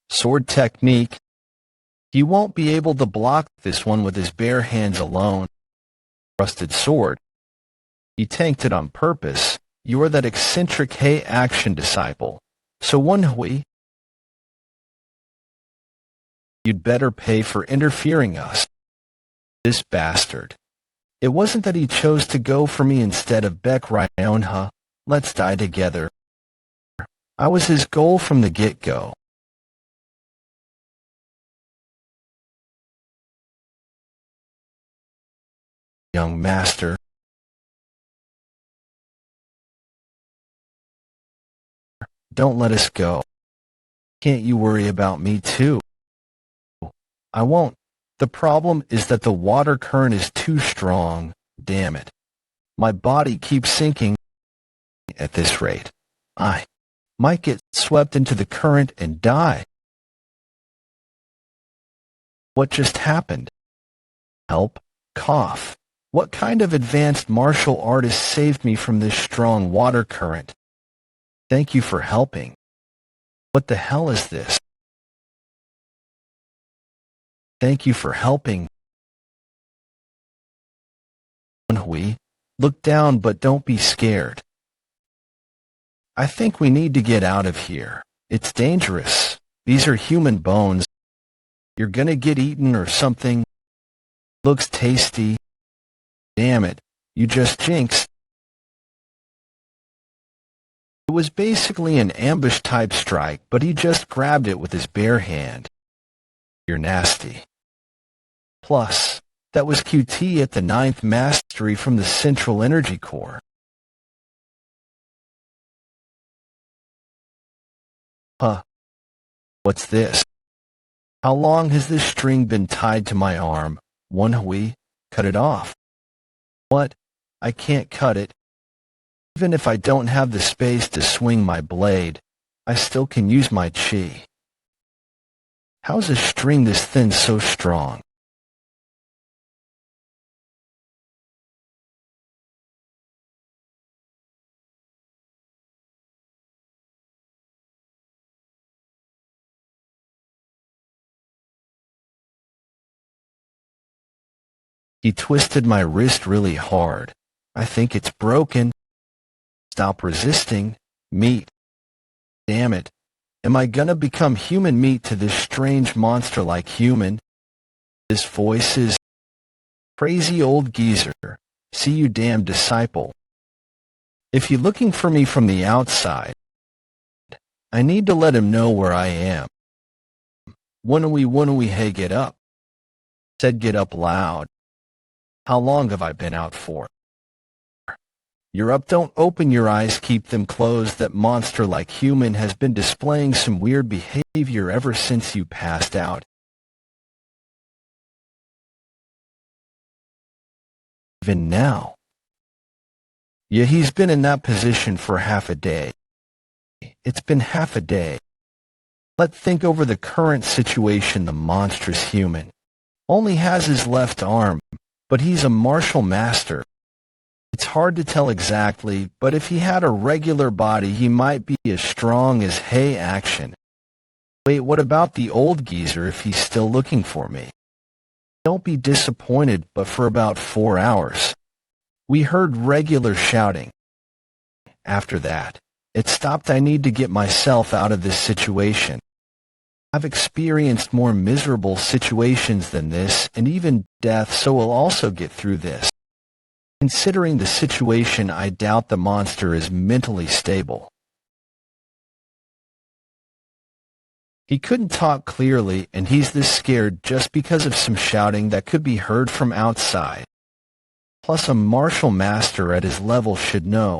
sword technique, he won't be able to block this one with his bare hands alone. Rusted sword. He tanked it on purpose. You're that eccentric Hay action disciple. So Woon-Hwi, you'd better pay for interfering us. This bastard. It wasn't that he chose to go for me instead of Baek Ryonha. Let's die together. I was his goal from the get-go. Young master. Don't let us go. Can't you worry about me too? I won't. The problem is that the water current is too strong. Damn it. My body keeps sinking. At this rate, I might get swept into the current and die. What just happened? Help. Cough. What kind of advanced martial artist saved me from this strong water current? Thank you for helping. What the hell is this? Thank you for helping. Woon-Hwi, look down but don't be scared. I think we need to get out of here. It's dangerous. These are human bones. You're gonna get eaten or something. Looks tasty. Damn it, you just jinxed. It was basically an ambush-type strike, but he just grabbed it with his bare hand. You're nasty. Plus, that was QT at the 9th mastery from the Central Energy Core. Huh. What's this? How long has this string been tied to my arm? Woon-Hwi, cut it off. What? I can't cut it. Even if I don't have the space to swing my blade, I still can use my chi. How's a string this thin so strong? He twisted my wrist really hard. I think it's broken. Stop resisting. Meat. Damn it. Am I gonna become human meat to this strange monster like human? This voice is crazy old geezer. See you damn disciple. If you're looking for me from the outside, I need to let him know where I am. Woon-Hwi, hey, get up. Said get up loud. How long have I been out for? You're up, don't open your eyes, keep them closed. That monster like human has been displaying some weird behavior ever since you passed out. Even now. Yeah, he's been in that position for half a day. It's been half a day. Let's think over the current situation. The monstrous human only has his left arm, but he's a martial master. It's hard to tell exactly, but if he had a regular body, he might be as strong as Hey Action. Wait, what about the old geezer if he's still looking for me? Don't be disappointed, but for about 4 hours, we heard regular shouting. After that, it stopped. I need to get myself out of this situation. I've experienced more miserable situations than this, and even death, so we'll also get through this. Considering the situation, I doubt the monster is mentally stable. He couldn't talk clearly, and he's this scared just because of some shouting that could be heard from outside. Plus, a martial master at his level should know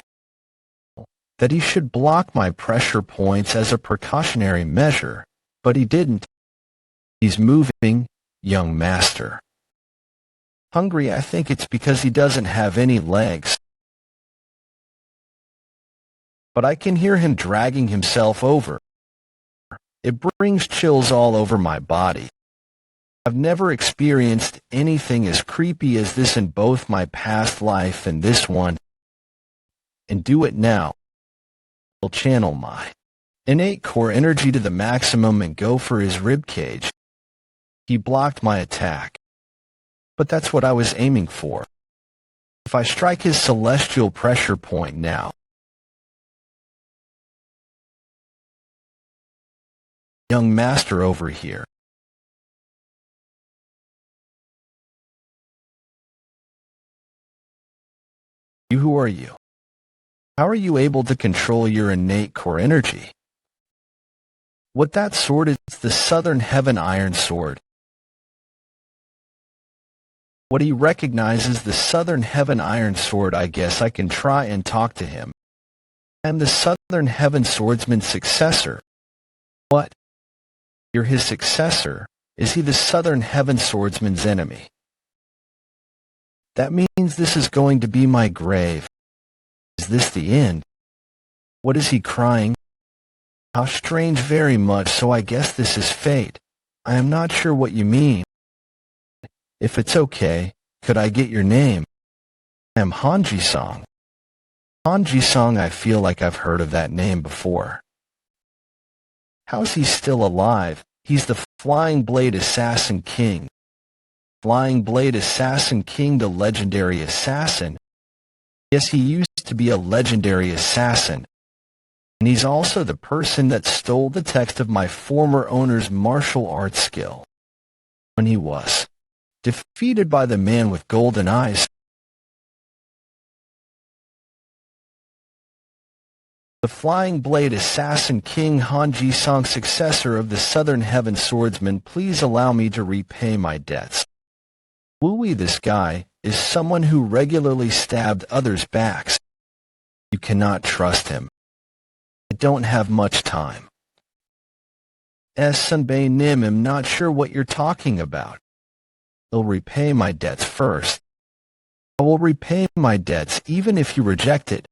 that he should block my pressure points as a precautionary measure, but he didn't. He's moving, young master. Hungry, I think it's because he doesn't have any legs. But I can hear him dragging himself over. It brings chills all over my body. I've never experienced anything as creepy as this in both my past life and this one. And do it now. I'll channel my innate core energy to the maximum and go for his ribcage. He blocked my attack. But that's what I was aiming for. If I strike his celestial pressure point now, young master over here. You, who are you? How are you able to control your innate core energy? What that sword is, the Southern Heaven Iron Sword. What he recognizes, the Southern Heaven Iron Sword. I guess I can try and talk to him. I'm the Southern Heaven Swordsman's successor. What? You're his successor? Is he the Southern Heaven Swordsman's enemy? That means this is going to be my grave. Is this the end? What is he crying? How strange, very much so. I guess this is fate. I am not sure what you mean. If it's okay, could I get your name? I am Hanji-song. Han Ji-sung, I feel like I've heard of that name before. How's he still alive? He's the Flying Blade Assassin King. Flying Blade Assassin King, the legendary assassin. Yes, he used to be a legendary assassin. And he's also the person that stole the text of my former owner's martial arts skill. When he was defeated by the man with golden eyes. The Flying Blade Assassin King, Han Ji-sung, successor of the Southern Heaven Swordsman, please allow me to repay my debts. Woon-Hwi, this guy, is someone who regularly stabbed others' backs. You cannot trust him. I don't have much time. Sunbae Nim, I'm not sure what you're talking about. I'll repay my debts first. I will repay my debts even if you reject it.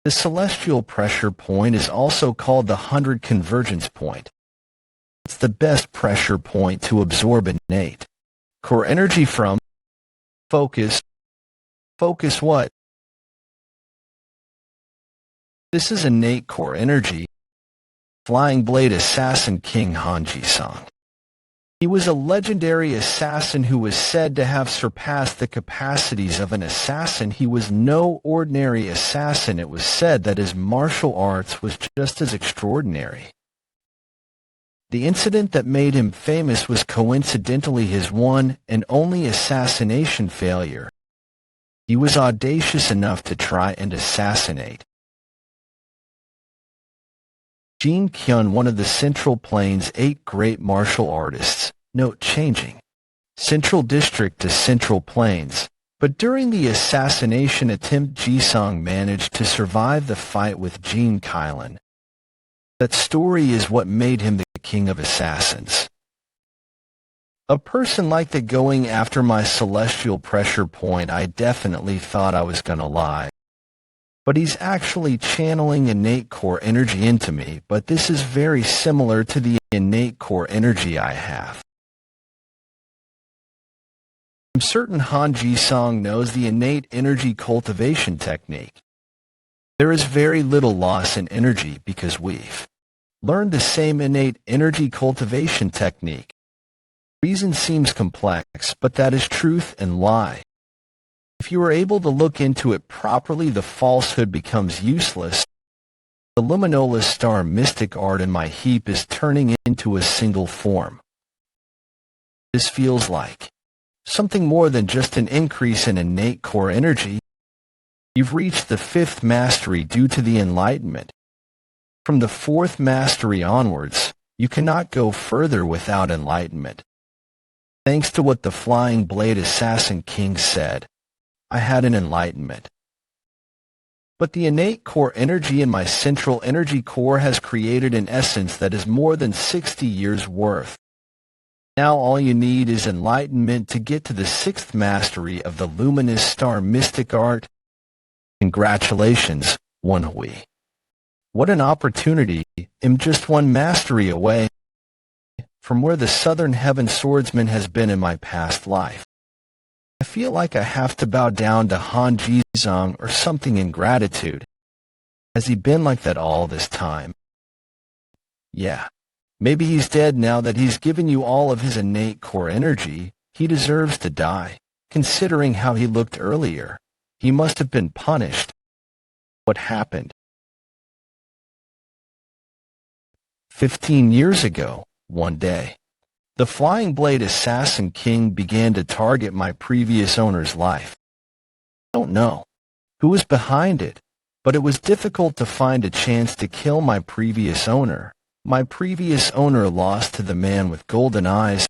The celestial pressure point is also called the 100 convergence point. It's the best pressure point to absorb innate core energy from. Focus. Focus what? This is innate core energy. Flying Blade Assassin King Han Ji-sung. He was a legendary assassin who was said to have surpassed the capacities of an assassin. He was no ordinary assassin. It was said that his martial arts was just as extraordinary. The incident that made him famous was coincidentally his one and only assassination failure. He was audacious enough to try and assassinate Jin Kyun, one of the Central Plains' 8 great martial artists. Note changing Central District to Central Plains. But during the assassination attempt, Ji-sung managed to survive the fight with Jin Kylan. That story is what made him the king of assassins. A person like that going after my celestial pressure point, I definitely thought I was gonna lie. But he's actually channeling innate core energy into me, but this is very similar to the innate core energy I have. I'm certain Han Ji-sung knows the innate energy cultivation technique. There is very little loss in energy because we've learned the same innate energy cultivation technique. Reason seems complex, but that is truth and lie. If you are able to look into it properly, the falsehood becomes useless. The luminola star mystic art in my heap is turning into a single form. This feels like something more than just an increase in innate core energy. You've reached the 5th mastery due to the enlightenment. From the 4th mastery onwards, you cannot go further without enlightenment. Thanks to what the Flying Blade Assassin King said, I had an enlightenment. But the innate core energy in my central energy core has created an essence that is more than 60 years worth. Now all you need is enlightenment to get to the 6th mastery of the luminous star mystic art. Congratulations, Woon-Hwi. What an opportunity. I'm just one mastery away from where the Southern Heaven Swordsman has been in my past life. I feel like I have to bow down to Han Ji-sung or something in gratitude. Has he been like that all this time? Yeah. Maybe he's dead now that he's given you all of his innate core energy. He deserves to die. Considering how he looked earlier, he must have been punished. What happened? 15 years ago, one day, the Flying Blade Assassin King began to target my previous owner's life. I don't know who was behind it, but it was difficult to find a chance to kill my previous owner. My previous owner lost to the man with golden eyes.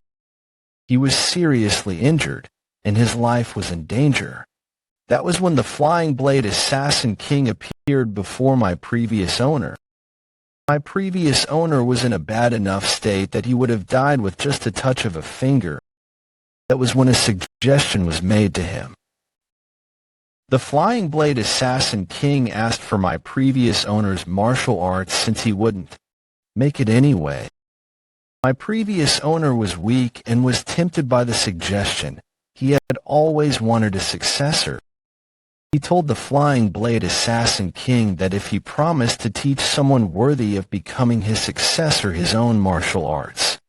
He was seriously injured, and his life was in danger. That was when the Flying Blade Assassin King appeared before my previous owner. My previous owner was in a bad enough state that he would have died with just a touch of a finger. That was when a suggestion was made to him. The Flying Blade Assassin King asked for my previous owner's martial arts since he wouldn't make it anyway. My previous owner was weak and was tempted by the suggestion. He had always wanted a successor. He told the Flying Blade Assassin King that if he promised to teach someone worthy of becoming his successor his own martial arts,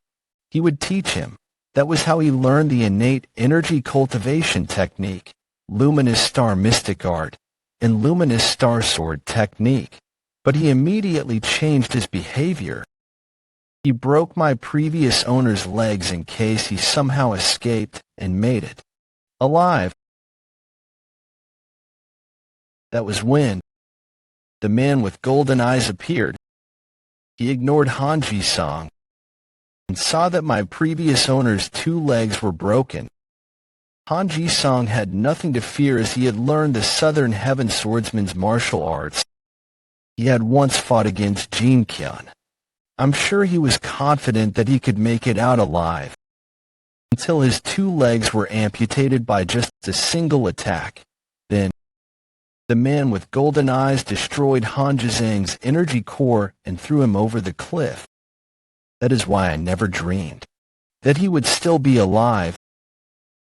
he would teach him. That was how he learned the innate energy cultivation technique, luminous star mystic art, and luminous star sword technique. But he immediately changed his behavior. He broke my previous owner's legs in case he somehow escaped and made it alive. That was when the man with golden eyes appeared. He ignored Hanji's song and saw that my previous owner's 2 legs were broken. Hanji's song had nothing to fear as he had learned the Southern Heaven Swordsman's martial arts. He had once fought against Jin Kyun. I'm sure he was confident that he could make it out alive, until his 2 legs were amputated by just a single attack. Then, the man with golden eyes destroyed Han Zhang's energy core and threw him over the cliff. That is why I never dreamed that he would still be alive.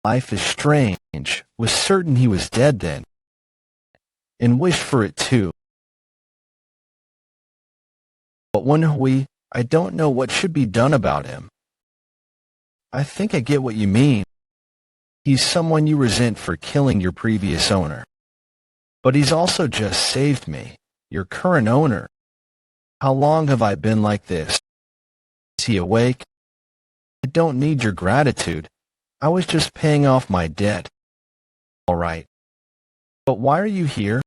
Life is strange, was certain he was dead then, and wished for it too. But Woon-Hwi, I don't know what should be done about him. I think I get what you mean. He's someone you resent for killing your previous owner. But he's also just saved me, your current owner. How long have I been like this? Is he awake? I don't need your gratitude. I was just paying off my debt. All right. But why are you here?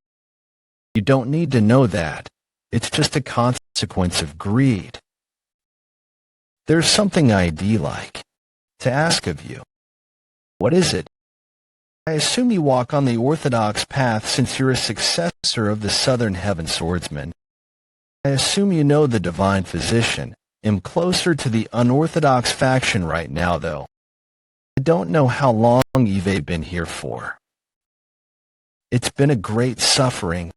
You don't need to know that. It's just a consequence of greed. There's something I'd like to ask of you. What is it? I assume you walk on the orthodox path since you're a successor of the Southern Heaven Swordsman. I assume you know the divine physician. I'm closer to the unorthodox faction right now, though. I don't know how long you've been here for. It's been a great suffering.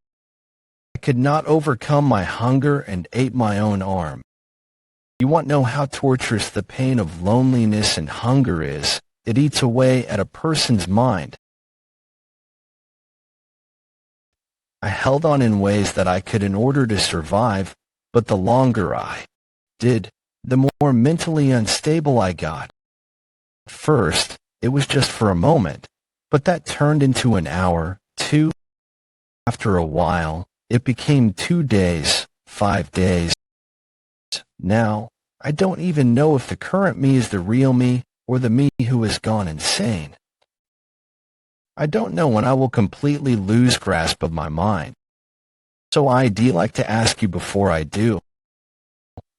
I could not overcome my hunger and ate my own arm. You want to know how torturous the pain of loneliness and hunger is? It eats away at a person's mind. I held on in ways that I could in order to survive, but the longer I did, the more mentally unstable I got. First, it was just for a moment, but that turned into an hour, 2. After a while, it became 2 days, 5 days. Now, I don't even know if the current me is the real me or the me who has gone insane. I don't know when I will completely lose grasp of my mind. So I'd like to ask you before I do.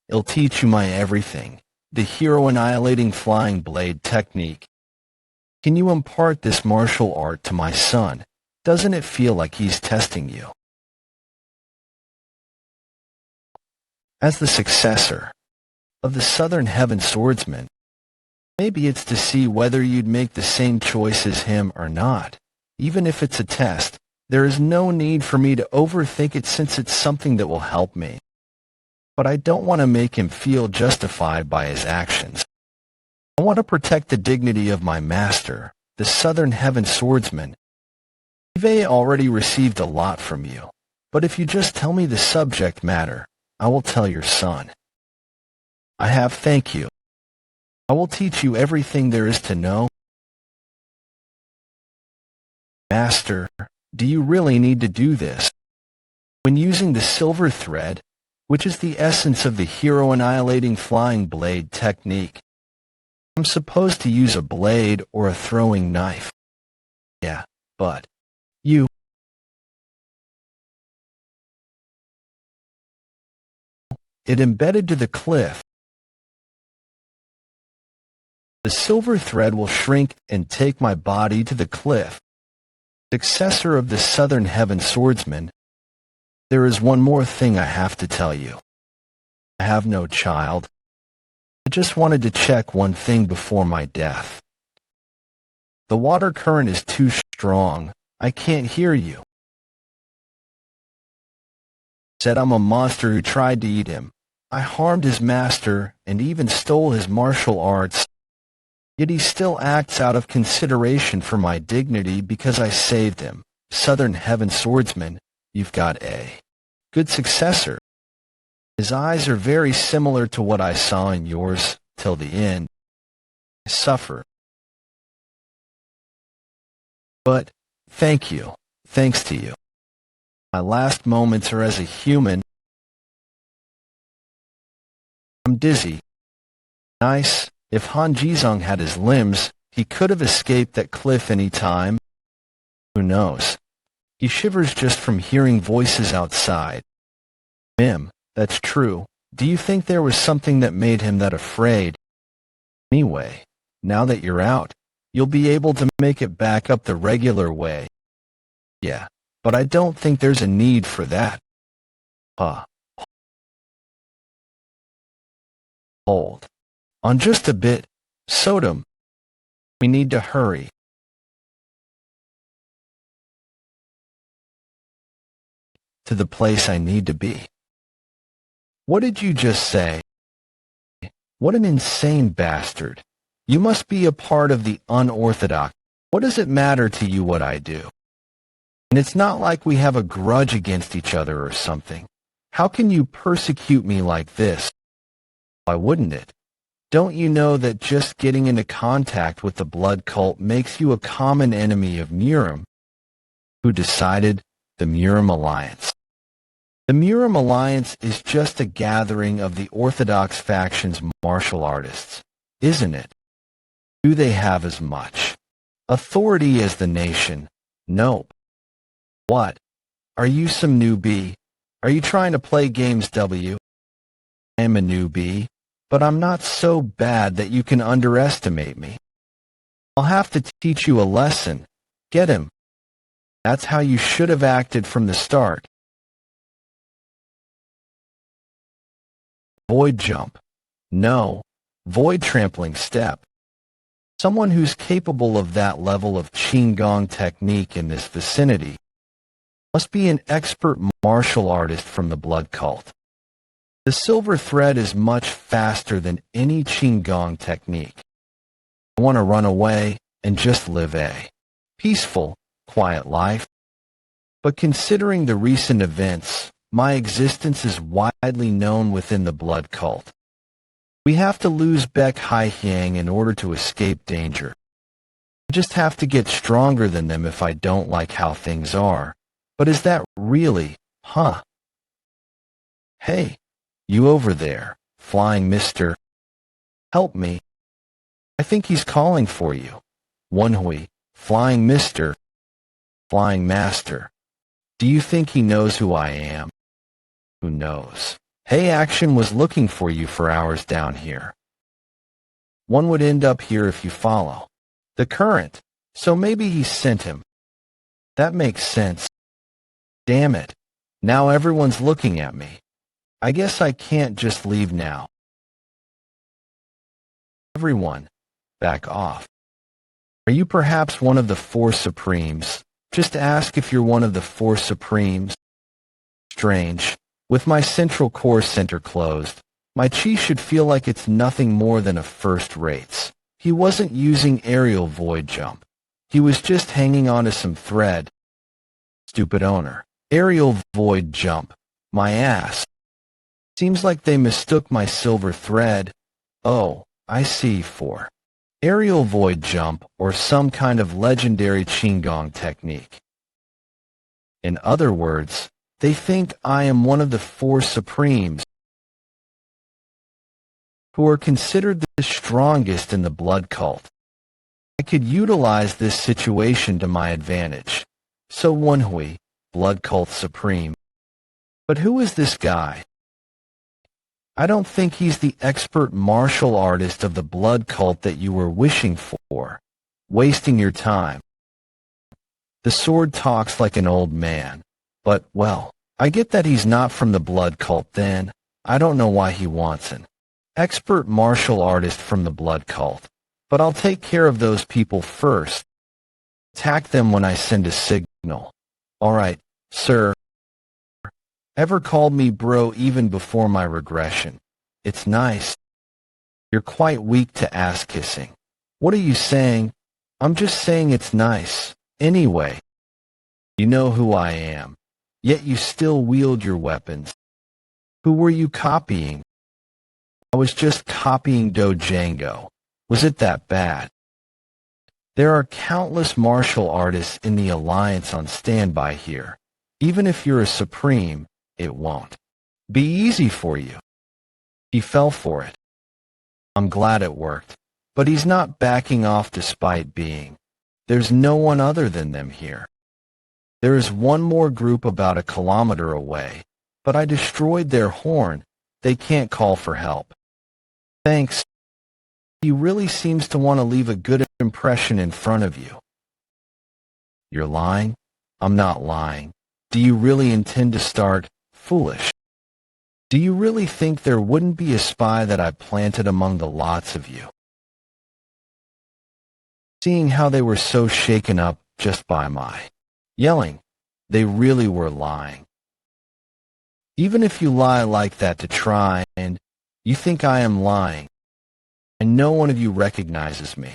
It'll teach you my everything, the hero-annihilating flying blade technique. Can you impart this martial art to my son? Doesn't it feel like he's testing you? As the successor of the Southern Heaven Swordsman, maybe it's to see whether you'd make the same choice as him or not. Even if it's a test, there is no need for me to overthink it since it's something that will help me. But I don't want to make him feel justified by his actions. I want to protect the dignity of my master, the Southern Heaven Swordsman. I've already received a lot from you, but if you just tell me the subject matter, I will tell your son. I have thank you. I will teach you everything there is to know. Master, do you really need to do this? When using the silver thread, which is the essence of the hero-annihilating flying blade technique, I'm supposed to use a blade or a throwing knife. Yeah, but you it embedded to the cliff. The silver thread will shrink and take my body to the cliff. Successor of the Southern Heaven Swordsman, there is one more thing I have to tell you. I have no child. I just wanted to check one thing before my death. The water current is too strong. I can't hear you. Said I'm a monster who tried to eat him. I harmed his master and even stole his martial arts. Yet he still acts out of consideration for my dignity because I saved him. Southern Heaven swordsman, you've got a good successor. His eyes are very similar to what I saw in yours till the end. I suffer. But, thank you. Thanks to you. My last moments are as a human. I'm dizzy. Nice. If Han Jizong had his limbs, he could have escaped that cliff any time. Who knows? He shivers just from hearing voices outside. That's true. Do you think there was something that made him that afraid? Anyway, now that you're out, you'll be able to make it back up the regular way. Yeah, but I don't think there's a need for that. Hold on just a bit, Sodom. We need to hurry. To the place I need to be. What did you just say? What an insane bastard. You must be a part of the unorthodox. What does it matter to you what I do? And it's not like we have a grudge against each other or something. How can you persecute me like this? Why wouldn't it? Don't you know that just getting into contact with the blood cult makes you a common enemy of Murim? Who decided the Murim Alliance? The Murim Alliance is just a gathering of the Orthodox faction's martial artists, isn't it? Do they have as much authority as the nation? Nope. What? Are you some newbie? Are you trying to play games, W? I'm a newbie, but I'm not so bad that you can underestimate me. I'll have to teach you a lesson. Get him. That's how you should have acted from the start. Void jump. No. Void trampling step. Someone who's capable of that level of Qigong technique in this vicinity must be an expert martial artist from the blood cult. The silver thread is much faster than any Qigong technique. I want to run away and just live a peaceful, quiet life. But considering the recent events, my existence is widely known within the blood cult. We have to lose Baek Hai-hyang in order to escape danger. I just have to get stronger than them if I don't like how things are. But is that really, Hey, you over there, flying mister. Help me. I think he's calling for you. Woon-Hwi, flying mister, flying master. Do you think he knows who I am? Who knows? Hey, Action was looking for you for hours down here. One would end up here if you follow the current, so maybe he sent him. That makes sense. Damn it. Now everyone's looking at me. I guess I can't just leave now. Everyone, back off. Are you perhaps one of the Four Supremes? Just ask if you're one of the Four Supremes. Strange. With my central core center closed, my chi should feel like it's nothing more than a first rates. He wasn't using aerial void jump. He was just hanging onto some thread. Stupid owner. Aerial void jump. My ass. Seems like they mistook my silver thread. Oh, I see. For aerial void jump or some kind of legendary Qigong technique. In other words, they think I am one of the Four Supremes, who are considered the strongest in the blood cult. I could utilize this situation to my advantage. So Woon-Hwi, blood cult supreme. But who is this guy? I don't think he's the expert martial artist of the blood cult that you were wishing for. Wasting your time. The sword talks like an old man. But, well, I get that he's not from the blood cult then. I don't know why he wants an expert martial artist from the blood cult. But I'll take care of those people first. Attack them when I send a signal. Alright, sir. Ever called me bro even before my regression? It's nice. You're quite weak to ass kissing. What are you saying? I'm just saying it's nice. Anyway. You know who I am, yet you still wield your weapons. Who were you copying? I was just copying Django. Was it that bad? There are countless martial artists in the Alliance on standby here. Even if you're a supreme, it won't be easy for you. He fell for it. I'm glad it worked, but he's not backing off despite being. There's no one other than them here. There is one more group about a kilometer away, but I destroyed their horn. They can't call for help. Thanks. He really seems to want to leave a good impression in front of you. You're lying? I'm not lying. Do you really intend to start? Foolish. Do you really think there wouldn't be a spy that I planted among the lots of you? Seeing how they were so shaken up just by my yelling, they really were lying. Even if you lie like that to try and you think I am lying, and no one of you recognizes me.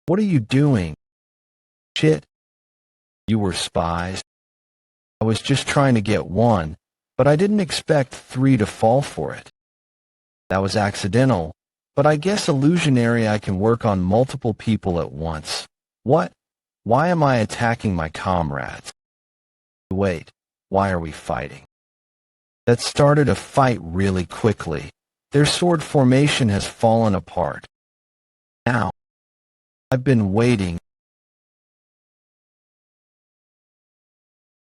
What are you doing? Shit. You were spies. I was just trying to get one, but I didn't expect 3 to fall for it. That was accidental, but I guess illusionary I can work on multiple people at once. What? Why am I attacking my comrades? Wait, why are we fighting? That started a fight really quickly. Their sword formation has fallen apart. Now, I've been waiting.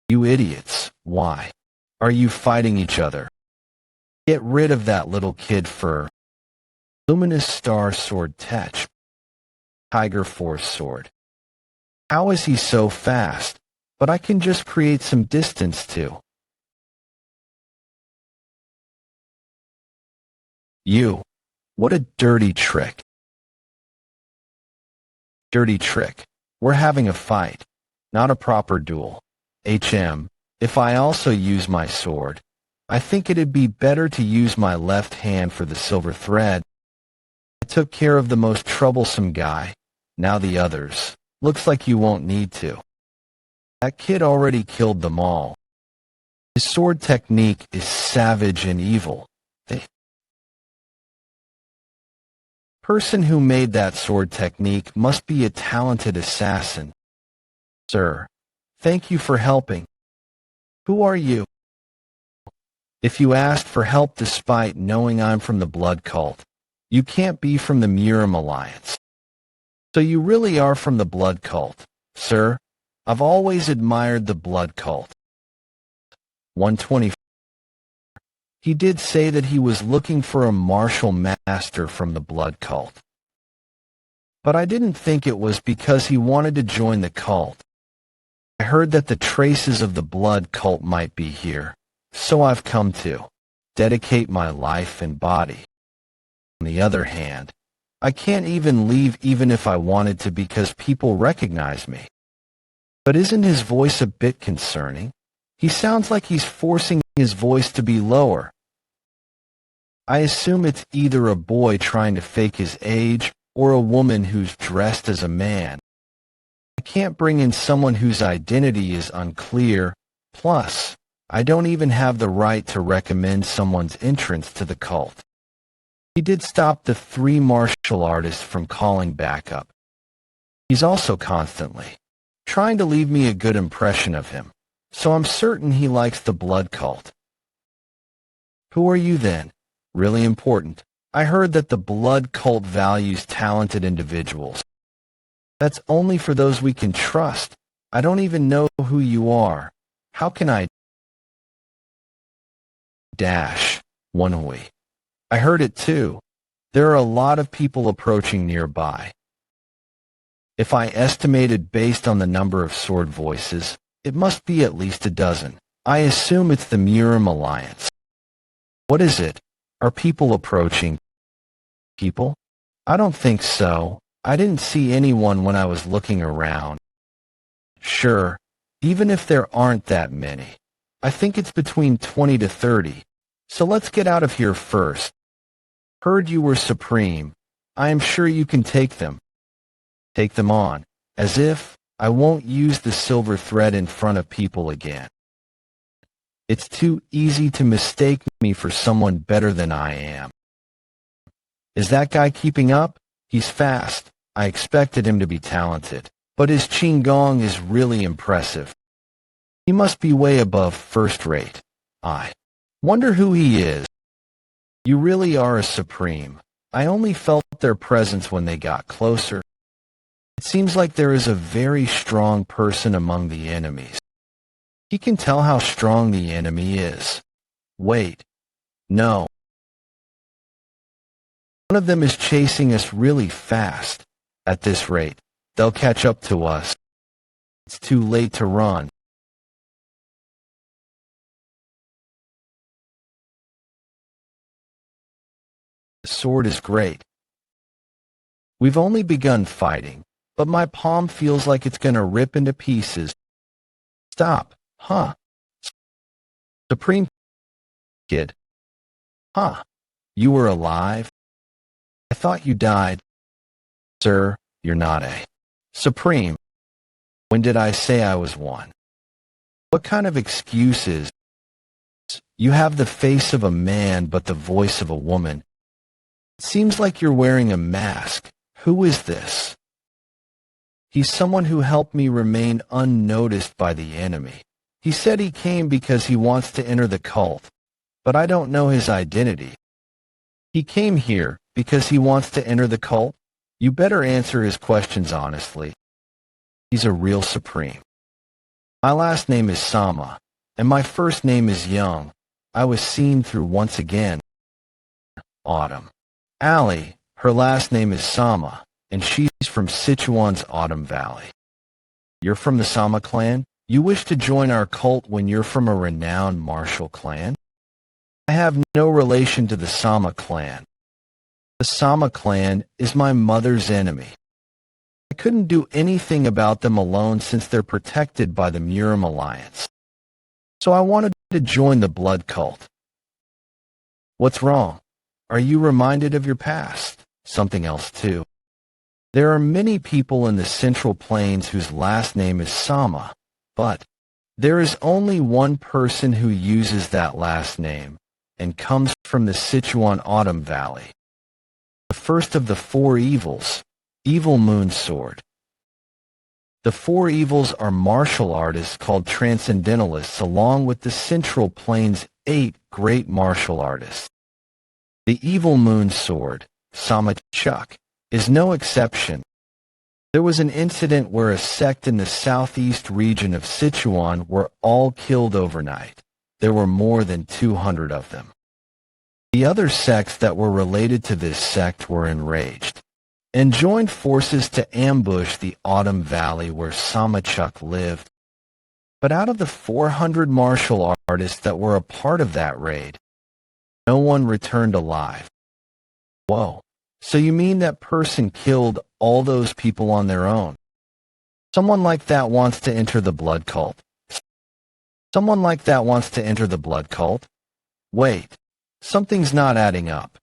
You idiots, why are you fighting each other? Get rid of that little kid for Luminous Star Sword Tech. Tiger Force Sword. How is he so fast? But I can just create some distance too. You. What a dirty trick. Dirty trick. We're having a fight, not a proper duel. If I also use my sword, I think it'd be better to use my left hand for the silver thread. I took care of the most troublesome guy. Now the others. Looks like you won't need to. That kid already killed them all. His sword technique is savage and evil. The person who made that sword technique must be a talented assassin. Sir, thank you for helping. Who are you? If you asked for help despite knowing I'm from the blood cult, you can't be from the Murim Alliance. So you really are from the blood cult, sir. I've always admired the blood cult. 124. He did say that he was looking for a martial master from the blood cult. But I didn't think it was because he wanted to join the cult. I heard that the traces of the blood cult might be here, so I've come to dedicate my life and body. On the other hand, I can't even leave even if I wanted to because people recognize me. But isn't his voice a bit concerning? He sounds like he's forcing his voice to be lower. I assume it's either a boy trying to fake his age or a woman who's dressed as a man. I can't bring in someone whose identity is unclear. Plus, I don't even have the right to recommend someone's entrance to the cult. He did stop the 3 martial artists from calling backup. He's also constantly trying to leave me a good impression of him, so I'm certain he likes the blood cult. Who are you then? Really important. I heard that the blood cult values talented individuals. That's only for those we can trust. I don't even know who you are. How can I? Woon-Hwi. I heard it too. There are a lot of people approaching nearby. If I estimated based on the number of sword voices, it must be at least a dozen. I assume it's the Murim Alliance. What is it? Are people approaching? People? I don't think so. I didn't see anyone when I was looking around. Sure, even if there aren't that many. I think it's between 20 to 30. So let's get out of here first. Heard you were supreme. I am sure you can take them. Take them on. As if I won't use the silver thread in front of people again. It's too easy to mistake me for someone better than I am. Is that guy keeping up? He's fast. I expected him to be talented, but his qigong is really impressive. He must be way above first rate. I wonder who he is. You really are a supreme. I only felt their presence when they got closer. It seems like there is a very strong person among the enemies. He can tell how strong the enemy is. Wait. No. One of them is chasing us really fast. At this rate, they'll catch up to us. It's too late to run. The sword is great. We've only begun fighting, but my palm feels like it's gonna rip into pieces. Stop, huh? Supreme Kid. Huh? You were alive? I thought you died. Sir, you're not a Supreme. When did I say I was one? What kind of excuses? You have the face of a man but the voice of a woman. It seems like you're wearing a mask. Who is this? He's someone who helped me remain unnoticed by the enemy. He said he came because he wants to enter the cult, but I don't know his identity. He came here because he wants to enter the cult? You better answer his questions honestly. He's a real supreme. My last name is Sama, and my first name is Young. I was seen through once again. Autumn. Ali, her last name is Sama, and she's from Sichuan's Autumn Valley. You're from the Sama clan? You wish to join our cult when you're from a renowned martial clan? I have no relation to the Sama clan. The Sama clan is my mother's enemy. I couldn't do anything about them alone since they're protected by the Murim Alliance. So I wanted to join the blood cult. What's wrong? Are you reminded of your past? Something else too. There are many people in the Central Plains whose last name is Sama, but there is only one person who uses that last name and comes from the Sichuan Autumn Valley. The first of the four evils, Evil Moon Sword. The four evils are martial artists called transcendentalists along with the Central Plains' 8 great martial artists. The Evil Moon Sword, Sama Chuk, is no exception. There was an incident where a sect in the southeast region of Sichuan were all killed overnight. There were more than 200 of them. The other sects that were related to this sect were enraged and joined forces to ambush the Autumn Valley where Samachuk lived. But out of the 400 martial artists that were a part of that raid, no one returned alive. Whoa, so you mean that person killed all those people on their own? Someone like that wants to enter the blood cult. Someone like that wants to enter the blood cult? Wait, something's not adding up.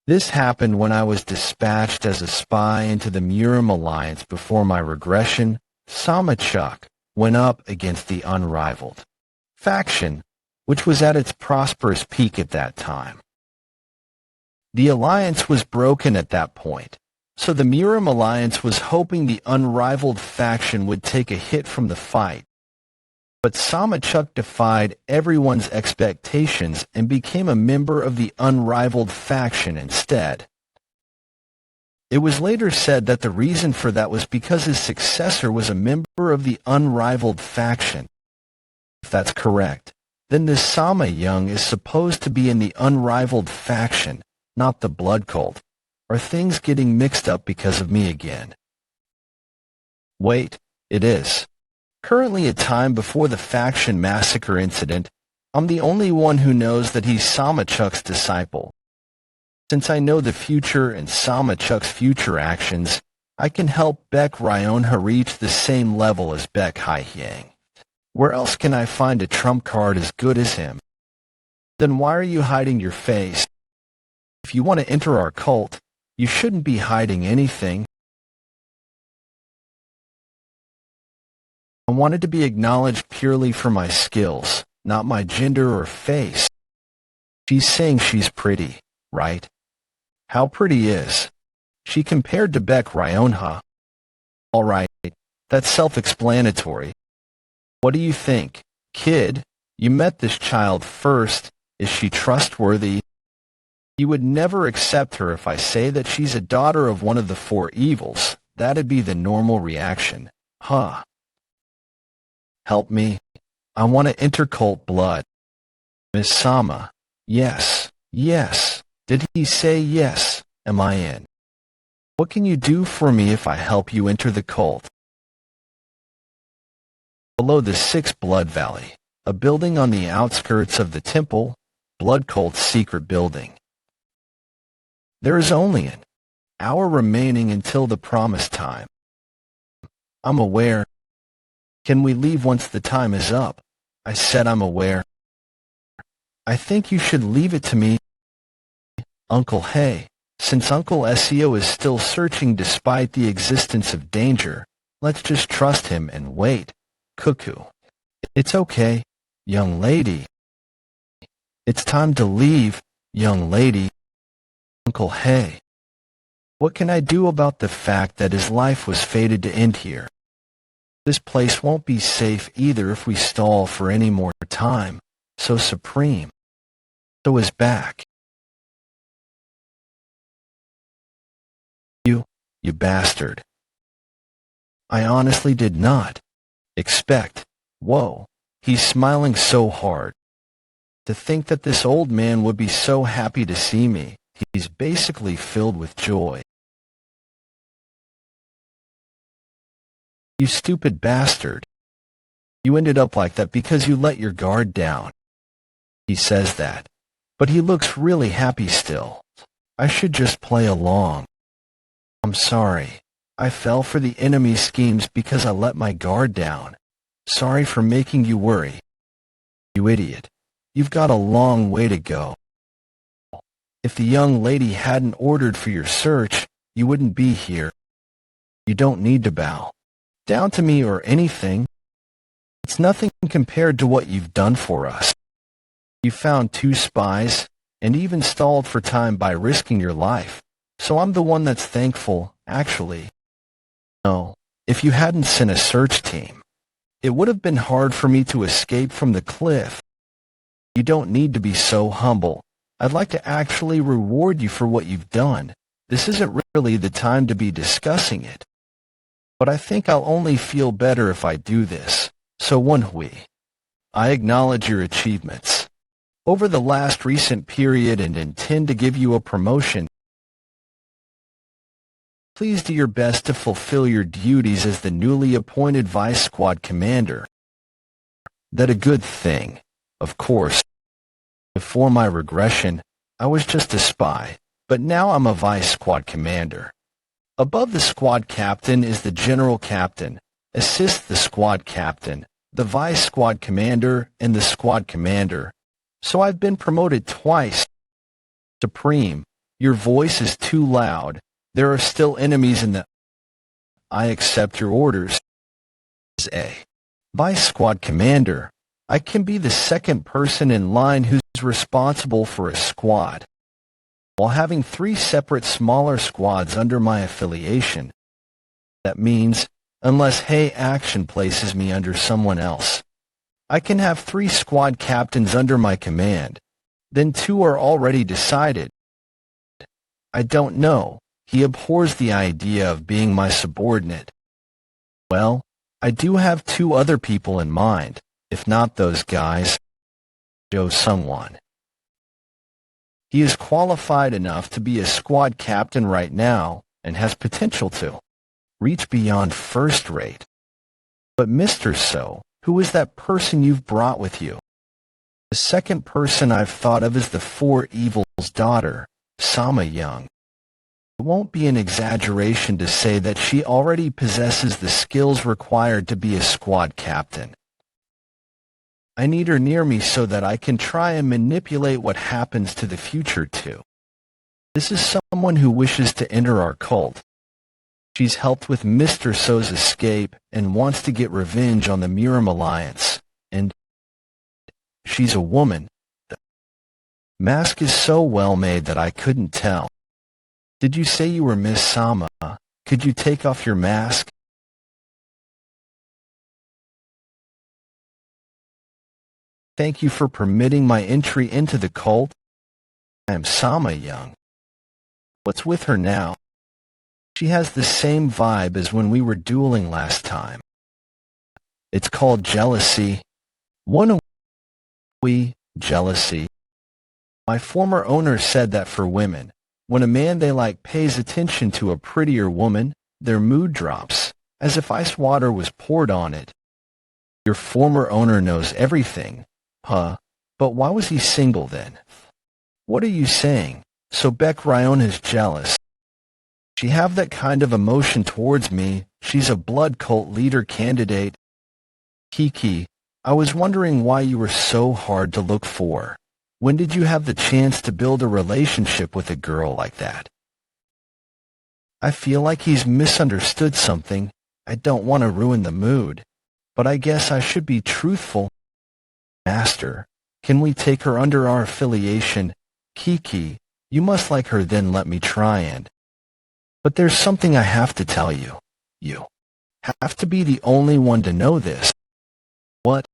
This happened when I was dispatched as a spy into the Murim Alliance before my regression. Samachuk went up against the unrivaled faction, which was at its prosperous peak at that time. The alliance was broken at that point, so the Murim Alliance was hoping the unrivaled faction would take a hit from the fight. But Samachuk defied everyone's expectations and became a member of the unrivaled faction instead. It was later said that the reason for that was because his successor was a member of the unrivaled faction. If that's correct, then this Sama Young is supposed to be in the unrivaled faction, not the blood cult. Are things getting mixed up because of me again? Wait, it is. Currently a time before the faction massacre incident, I'm the only one who knows that he's Samachuk's disciple. Since I know the future and Samachuk's future actions, I can help Baek Ryonha reach the same level as Baek Haihyang. Where else can I find a trump card as good as him? Then why are you hiding your face? If you want to enter our cult, you shouldn't be hiding anything. wanted to be acknowledged purely for my skills, not my gender or face. She's saying she's pretty, right? How pretty is she compared to Beck Ryonha? All right, that's self-explanatory. What do you think, kid? You met this child first. Is she trustworthy? You would never accept her if I say that she's a daughter of one of the four evils. That'd be the normal reaction. Huh? Help me. I want to intercult blood. Miss Sama. Yes, yes. Did he say yes? Am I in? What can you do for me if I help you enter the cult? Below the Six Blood Valley, a building on the outskirts of the temple, Blood Cult's secret building. There is only an hour remaining until the promised time. I'm aware. Can we leave once the time is up? I said I'm aware. I think you should leave it to me, Uncle Hay. Since Uncle Seo is still searching despite the existence of danger, let's just trust him and wait. Cuckoo. It's okay, young lady. It's time to leave, young lady. Uncle Hay. What can I do about the fact that his life was fated to end here? This place won't be safe either if we stall for any more time. So Supreme. So is back. You bastard. I honestly did not expect. Whoa, he's smiling so hard. To think that this old man would be so happy to see me. He's basically filled with joy. You stupid bastard. You ended up like that because you let your guard down. He says that, but he looks really happy still. I should just play along. I'm sorry. I fell for the enemy's schemes because I let my guard down. Sorry for making you worry. You idiot. You've got a long way to go. If the young lady hadn't ordered for your search, you wouldn't be here. You don't need to bow down to me or anything. It's nothing compared to what you've done for us. You found 2 spies, and even stalled for time by risking your life. So I'm the one that's thankful, actually. No, if you hadn't sent a search team, it would have been hard for me to escape from the cliff. You don't need to be so humble. I'd like to actually reward you for what you've done. This isn't really the time to be discussing it. But I think I'll only feel better if I do this. So Woon-Hwi, I acknowledge your achievements over the last recent period and intend to give you a promotion. Please do your best to fulfill your duties as the newly appointed Vice Squad Commander. That a good thing, of course. Before my regression, I was just a spy, but now I'm a Vice Squad Commander. Above the Squad Captain is the General Captain, assist the Squad Captain, the Vice Squad Commander, and the Squad Commander. So I've been promoted twice. Supreme, your voice is too loud. There are still enemies in the... I accept your orders. As a Vice Squad Commander, I can be the second person in line who's responsible for a squad, while having 3 separate smaller squads under my affiliation. That means, unless Hey Action places me under someone else, I can have 3 squad captains under my command. Then 2 are already decided. I don't know. He abhors the idea of being my subordinate. Well, I do have 2 other people in mind, if not those guys. Jo Sungwon. He is qualified enough to be a squad captain right now and has potential to reach beyond first rate. But Mr. So, who is that person you've brought with you? The second person I've thought of is the Four Evil's daughter, Sama Young. It won't be an exaggeration to say that she already possesses the skills required to be a squad captain. I need her near me so that I can try and manipulate what happens to the future too. This is someone who wishes to enter our cult. She's helped with Mr. So's escape and wants to get revenge on the Miram Alliance. And she's a woman. The mask is so well made that I couldn't tell. Did you say you were Miss Sama? Could you take off your mask? Thank you for permitting my entry into the cult. I am Sama Young. What's with her now? She has the same vibe as when we were dueling last time. It's called jealousy. Woon-Hwi, jealousy. My former owner said that for women, when a man they like pays attention to a prettier woman, their mood drops, as if ice water was poured on it. Your former owner knows everything, huh? But why was he single then? What are you saying? So Beck Ryan is jealous. She have that kind of emotion towards me. She's a blood cult leader candidate. Kiki, I was wondering why you were so hard to look for. When did you have the chance to build a relationship with a girl like that? I feel like he's misunderstood something. I don't want to ruin the mood, but I guess I should be truthful. Master, can we take her under our affiliation? Kiki, you must like her, then let me try and... But there's something I have to tell you. You have to be the only one to know this. What?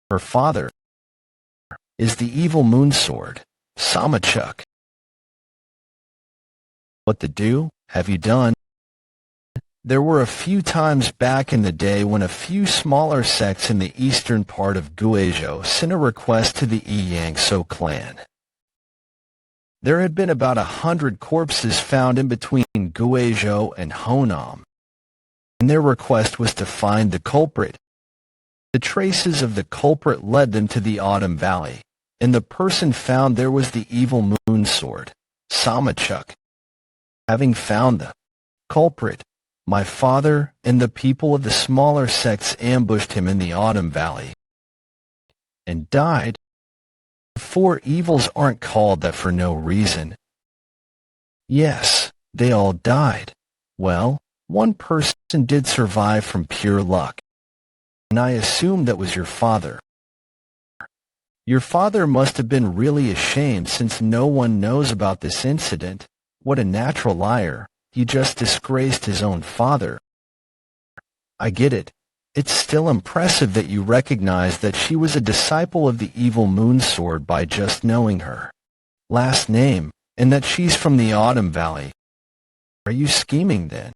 Her father is the evil moon sword, Samachuk. What the do have you done? There were a few times back in the day when a few smaller sects in the eastern part of Guizhou sent a request to the Yangso clan. There had been about 100 corpses found in between Guizhou and Honam, and their request was to find the culprit. The traces of the culprit led them to the Autumn Valley, and the person found there was the evil moon sword, Samachuk. Having found the culprit, my father and the people of the smaller sects ambushed him in the Autumn Valley and died. The four evils aren't called that for no reason. Yes, they all died. Well, one person did survive from pure luck, and I assume that was your father. Your father must have been really ashamed since no one knows about this incident. What a natural liar. He just disgraced his own father. I get it. It's still impressive that you recognize that she was a disciple of the evil moon sword by just knowing her last name, and that she's from the Autumn Valley. Are you scheming then?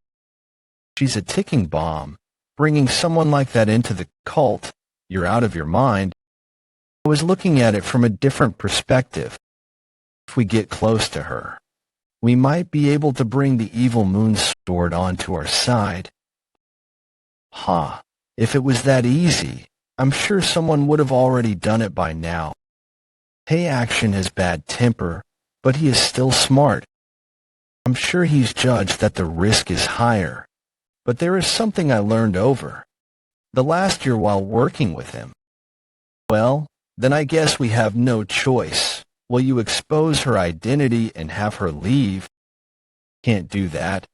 She's a ticking bomb. Bringing someone like that into the cult, you're out of your mind. I was looking at it from a different perspective. If we get close to her, we might be able to bring the evil moon sword onto our side. If it was that easy, I'm sure someone would have already done it by now. Hey Action has bad temper, but he is still smart. I'm sure he's judged that the risk is higher. But there is something I learned over the last year while working with him. Well, then I guess we have no choice. Will you expose her identity and have her leave? Can't do that.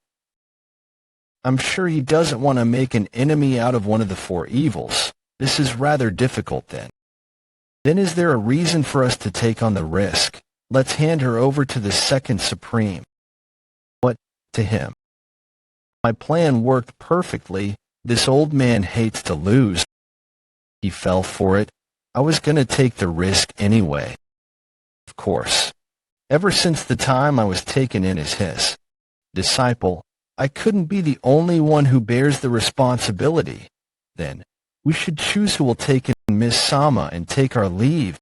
I'm sure he doesn't want to make an enemy out of one of the four evils. This is rather difficult then. Then is there a reason for us to take on the risk? Let's hand her over to the Second Supreme. What, to him? My plan worked perfectly. This old man hates to lose. He fell for it. I was going to take the risk anyway. Of course. Ever since the time I was taken in as his disciple, I couldn't be the only one who bears the responsibility. Then, we should choose who will take in Miss Sama and take our leave.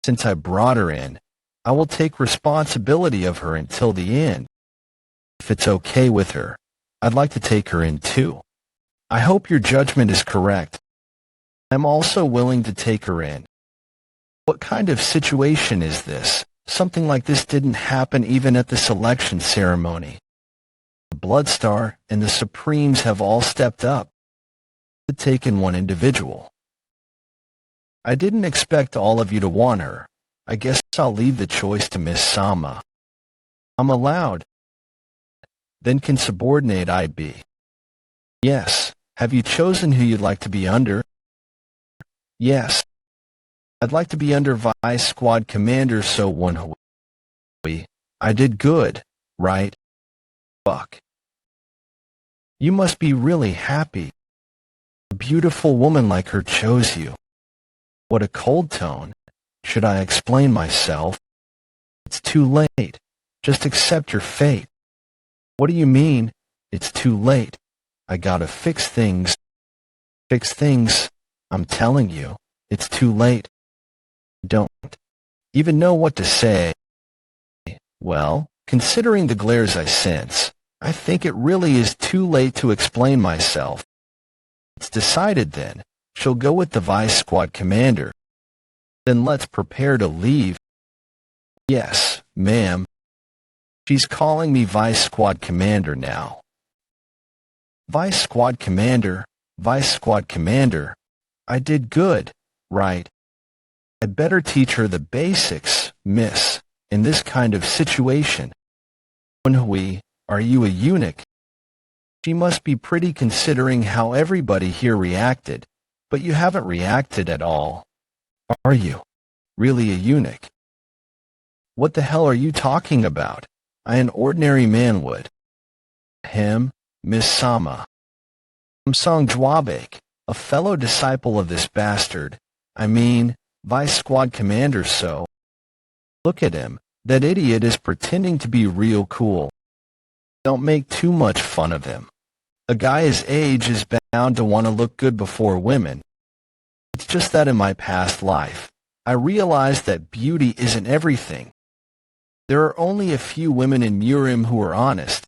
Since I brought her in, I will take responsibility of her until the end. If it's okay with her, I'd like to take her in too. I hope your judgment is correct. I'm also willing to take her in. What kind of situation is this? Something like this didn't happen even at the selection ceremony. The Bloodstar and the Supremes have all stepped up to take in one individual. I didn't expect all of you to want her. I guess I'll leave the choice to Miss Sama. I'm allowed. then can subordinate I be? Yes. Have you chosen who you'd like to be under? Yes. I'd like to be under Vice Squad Commander So Woon-Hwi. I did good, right? Fuck. You must be really happy. A beautiful woman like her chose you. What a cold tone. Should I explain myself? It's too late. Just accept your fate. What do you mean? It's too late. I gotta fix things. Fix things? I'm telling you, it's too late. Don't even know what to say. Well, considering the glares I sense, I think it really is too late to explain myself. It's decided then. She'll go with the Vice Squad Commander. Then let's prepare to leave. Yes, ma'am. She's calling me Vice Squad Commander now. Vice Squad Commander, Vice Squad Commander. I did good, right? I'd better teach her the basics, miss, in this kind of situation. Woon-Hwi, are you a eunuch? She must be pretty considering how everybody here reacted, but you haven't reacted at all. Are you really a eunuch? What the hell are you talking about? An ordinary man would. Him, Miss Sama. Samsung Jwabek, a fellow disciple of this bastard. I mean, Vice Squad Commander So. Look at him. That idiot is pretending to be real cool. Don't make too much fun of him. A guy his age is bound to want to look good before women. It's just that in my past life, I realized that beauty isn't everything. There are only a few women in Murim who are honest.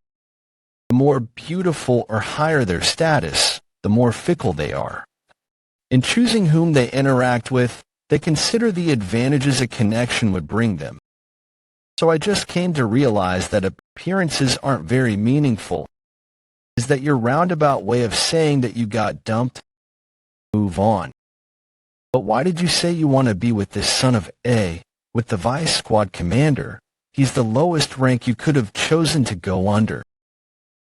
The more beautiful or higher their status, the more fickle they are. In choosing whom they interact with, they consider the advantages a connection would bring them. So I just came to realize that appearances aren't very meaningful. Is that your roundabout way of saying that you got dumped? Move on. But why did you say you want to be with this son of A, with the Vice Squad Commander? He's the lowest rank you could have chosen to go under.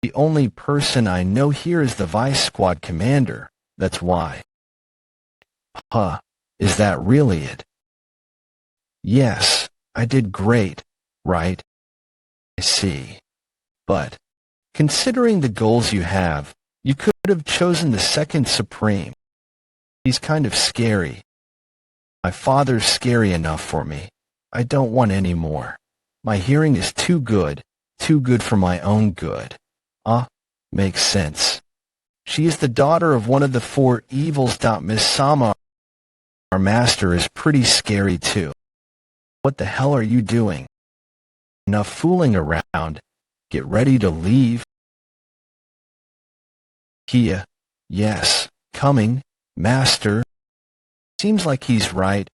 The only person I know here is the Vice Squad Commander. That's why. Huh, is that really it? Yes, I did great, right? I see. But, considering the goals you have, you could have chosen the second Supreme. He's kind of scary. My father's scary enough for me. I don't want any more. My hearing is too good for my own good. Makes sense. She is the daughter of one of the four evils. Miss Sama, our master, is pretty scary too. What the hell are you doing? Enough fooling around. Get ready to leave. Kia, yes, coming, master. Seems like he's right.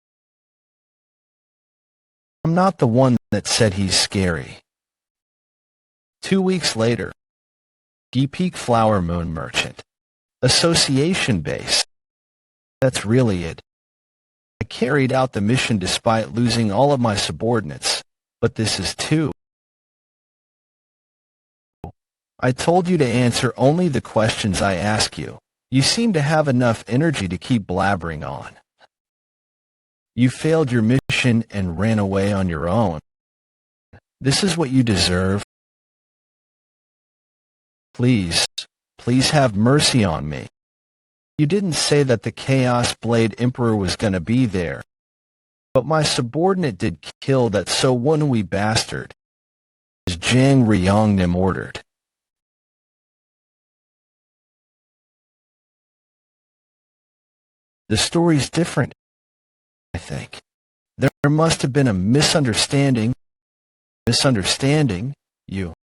I'm not the one that said he's scary. 2 weeks later. Peak Flower Moon Merchant. Association base. That's really it. I carried out the mission despite losing all of my subordinates, but this is too. I told you to answer only the questions I ask you. You seem to have enough energy to keep blabbering on. You failed your mission and ran away on your own. This is what you deserve. Please, please have mercy on me. You didn't say that the Chaos Blade Emperor was gonna be there. But my subordinate did kill that So Woon-Hwi bastard. As Jang Ryongnim ordered. The story's different, I think. There must have been a misunderstanding. Misunderstanding? You.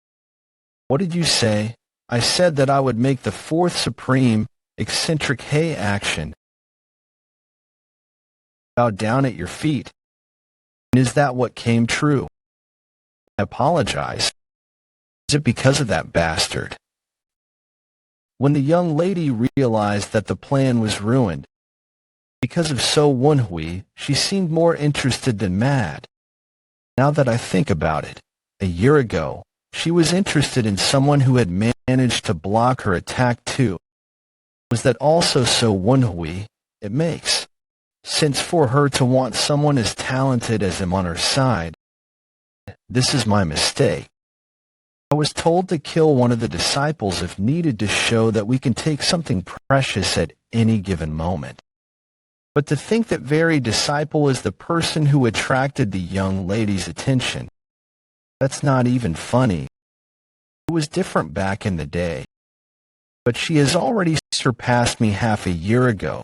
What did you say? I said that I would make the fourth supreme, eccentric hay action. Bow down at your feet. And is that what came true? I apologize. Is it because of that bastard? When the young lady realized that the plan was ruined, because of So Woon-Hwi, she seemed more interested than mad. Now that I think about it, a year ago, She was interested in someone who had managed to block her attack too. Was that also so Woon-Hwi? It makes sense for her to want someone as talented as him on her side. This is my mistake. I was told to kill one of the disciples if needed to show that we can take something precious at any given moment. But to think that very disciple is the person who attracted the young lady's attention, that's not even funny. It was different back in the day. But she has already surpassed me half a year ago.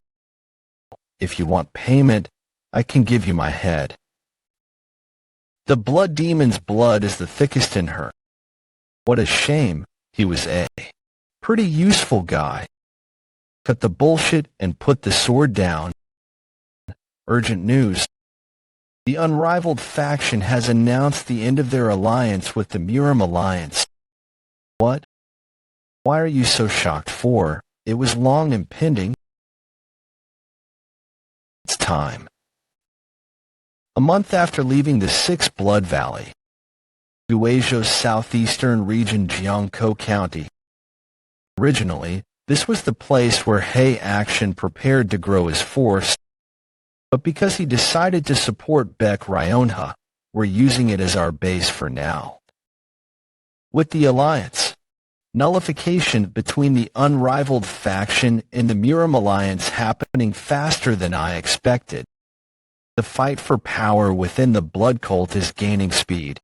If you want payment, I can give you my head. The blood demon's blood is the thickest in her. What a shame, he was a pretty useful guy. Cut the bullshit and put the sword down. Urgent news. The unrivaled faction has announced the end of their alliance with the Murim Alliance. What? Why are you so shocked for? It was long impending. It's time. A month after leaving the Sixth Blood Valley, Guizhou's southeastern region, Jiangkou County. Originally, this was the place where He Action prepared to grow his force, but because he decided to support Baek Ryonha, we're using it as our base for now. With the alliance, nullification between the unrivaled faction and the Murim Alliance happening faster than I expected, the fight for power within the blood cult is gaining speed.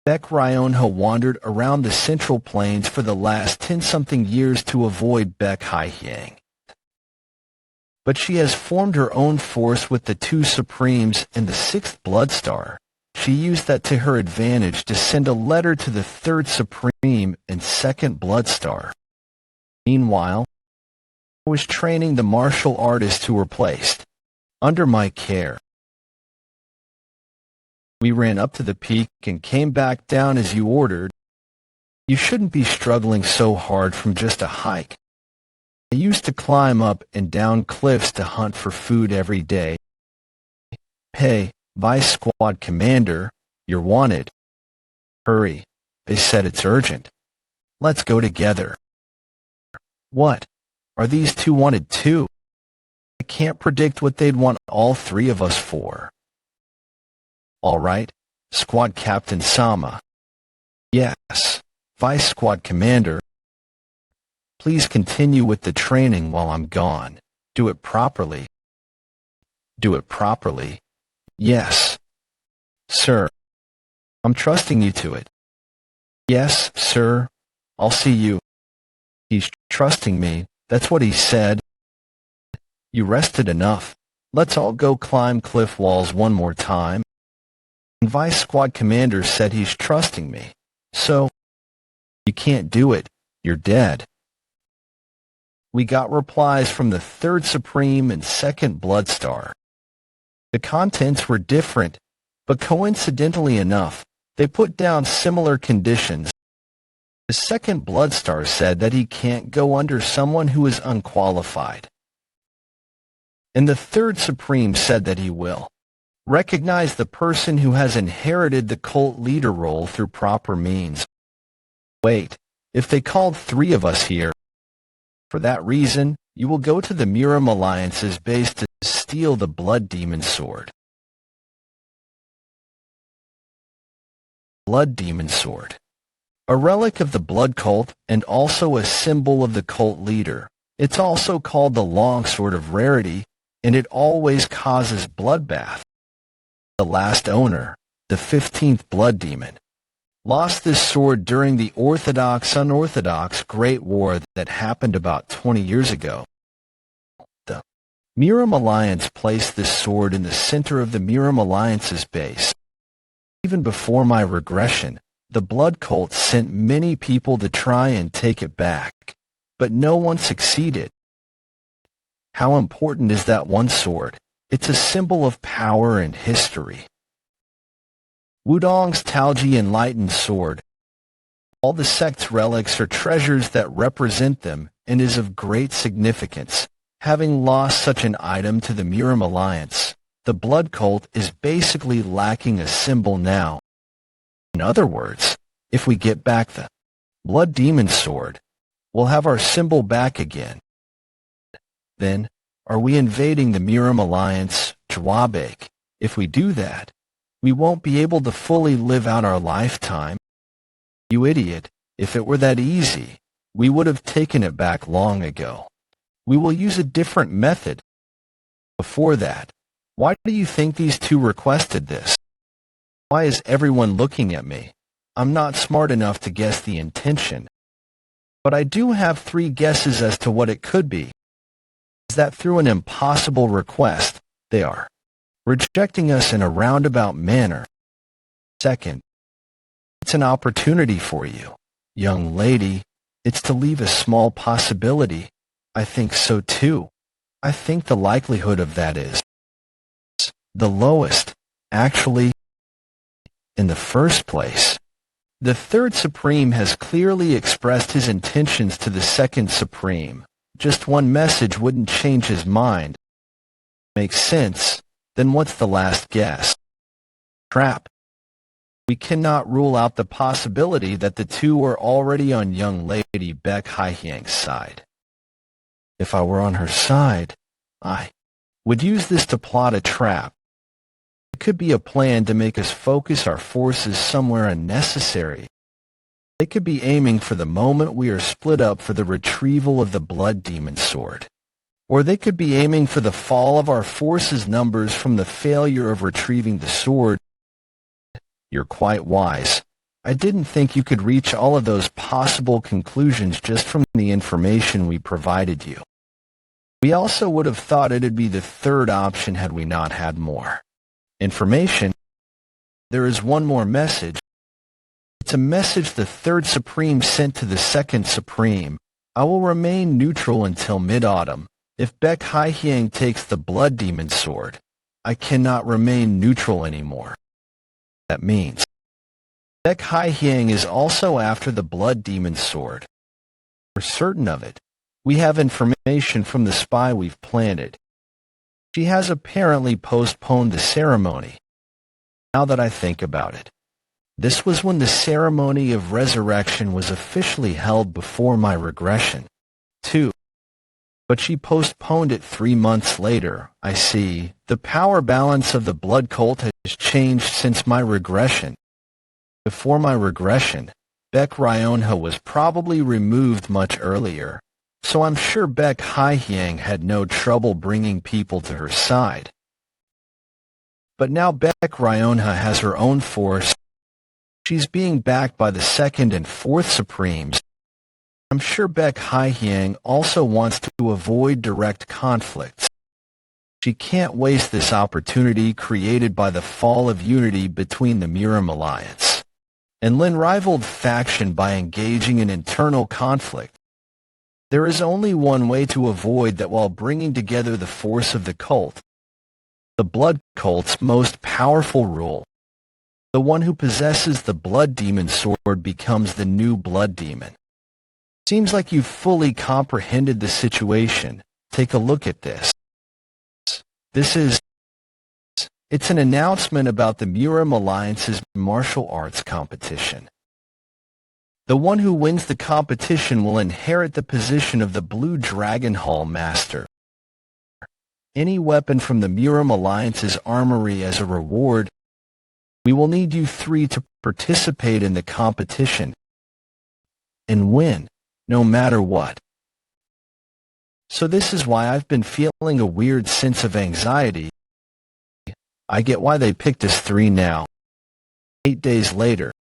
Baek Ryonha wandered around the Central Plains for the last 10-something years to avoid Baek Haihyang. But she has formed her own force with the two Supremes and the Sixth Blood Star. She used that to her advantage to send a letter to the Third Supreme and Second Blood Star. Meanwhile, I was training the martial artists who were placed under my care. We ran up to the peak and came back down as you ordered. You shouldn't be struggling so hard from just a hike. I used to climb up and down cliffs to hunt for food every day. Hey, Vice Squad Commander, you're wanted. Hurry, they said it's urgent. Let's go together. What? Are these two wanted too? I can't predict what they'd want all three of us for. All right, Squad Captain Sama. Yes, Vice Squad Commander. Please continue with the training while I'm gone. Do it properly. Do it properly. Yes. Sir. I'm trusting you to it. Yes, sir. I'll see you. He's trusting me. That's what he said. You rested enough. Let's all go climb cliff walls one more time. And Vice Squad Commander said he's trusting me. So, you can't do it. You're dead. We got replies from the Third Supreme and Second Blood Star. The contents were different, but coincidentally enough, they put down similar conditions. The Second Blood Star said that he can't go under someone who is unqualified. And the Third Supreme said that he will recognize the person who has inherited the cult leader role through proper means. Wait, if they called three of us here, for that reason, you will go to the Murim Alliance's base to steal the Blood Demon Sword. Blood Demon Sword. A relic of the blood cult and also a symbol of the cult leader. It's also called the Longsword of Rarity, and it always causes bloodbath. The last owner, the 15th Blood Demon, lost this sword during the Orthodox-Unorthodox Great War that happened about 20 years ago. The Murim Alliance placed this sword in the center of the Murim Alliance's base. Even before my regression, the blood cult sent many people to try and take it back, but no one succeeded. How important is that one sword? It's a symbol of power and history. Wudong's Taoji Enlightened Sword. All the sect's relics are treasures that represent them and is of great significance. Having lost such an item to the Murim Alliance, the blood cult is basically lacking a symbol now. In other words, If we get back the Blood Demon Sword, we'll have our symbol back again. Then, are we invading the Miram Alliance, Jawabek? If we do that, we won't be able to fully live out our lifetime. You idiot, if it were that easy, we would have taken it back long ago. We will use a different method. Before that, why do you think these two requested this? Why is everyone looking at me? I'm not smart enough to guess the intention. But I do have 3 guesses as to what it could be. Is that through an impossible request, they are rejecting us in a roundabout manner. Second, it's an opportunity for you, young lady. It's to leave a small possibility. I think so too. I think the likelihood of that is the lowest, actually, in the first place. The third Supreme has clearly expressed his intentions to the second Supreme. Just one message wouldn't change his mind. Makes sense. Then what's the last guess? Trap. We cannot rule out the possibility that the two are already on young lady Baek Hye-hyang's side. If I were on her side, I would use this to plot a trap. It could be a plan to make us focus our forces somewhere unnecessary. They could be aiming for the moment we are split up for the retrieval of the Blood Demon Sword. Or they could be aiming for the fall of our forces' numbers from the failure of retrieving the sword. You're quite wise. I didn't think you could reach all of those possible conclusions just from the information we provided you. We also would have thought it'd be the third option had we not had more information. There is one more message. It's a message the third Supreme sent to the second Supreme. I will remain neutral until mid-autumn. If Baek Hye-hyang takes the Blood Demon Sword, I cannot remain neutral anymore. That means Baek Hye-hyang is also after the Blood Demon Sword. We're certain of it. We have information from the spy we've planted. She has apparently postponed the ceremony. Now that I think about it, this was when the ceremony of resurrection was officially held before my regression, too. But she postponed it 3 months later. I see. The power balance of the blood cult has changed since my regression. Before my regression, Baek Ryonha was probably removed much earlier, so I'm sure Baek Hye-hyang had no trouble bringing people to her side. But now Baek Ryonha has her own force. She's being backed by the second and fourth Supremes. I'm sure Baek Hye-hyang also wants to avoid direct conflicts. She can't waste this opportunity created by the fall of unity between the Miram Alliance and Lin rivaled faction by engaging in internal conflict. There is only one way to avoid that while bringing together the force of the cult. The blood cult's most powerful rule. The one who possesses the Blood Demon Sword becomes the new Blood Demon. Seems like you've fully comprehended the situation. Take a look at this. It's an announcement about the Miram Alliance's martial arts competition. The one who wins the competition will inherit the position of the Blue Dragon Hall Master. Any weapon from the Miram Alliance's armory as a reward. We will need you 3 to participate in the competition and win, no matter what. So this is why I've been feeling a weird sense of anxiety. I get why they picked us 3 now. 8 days later,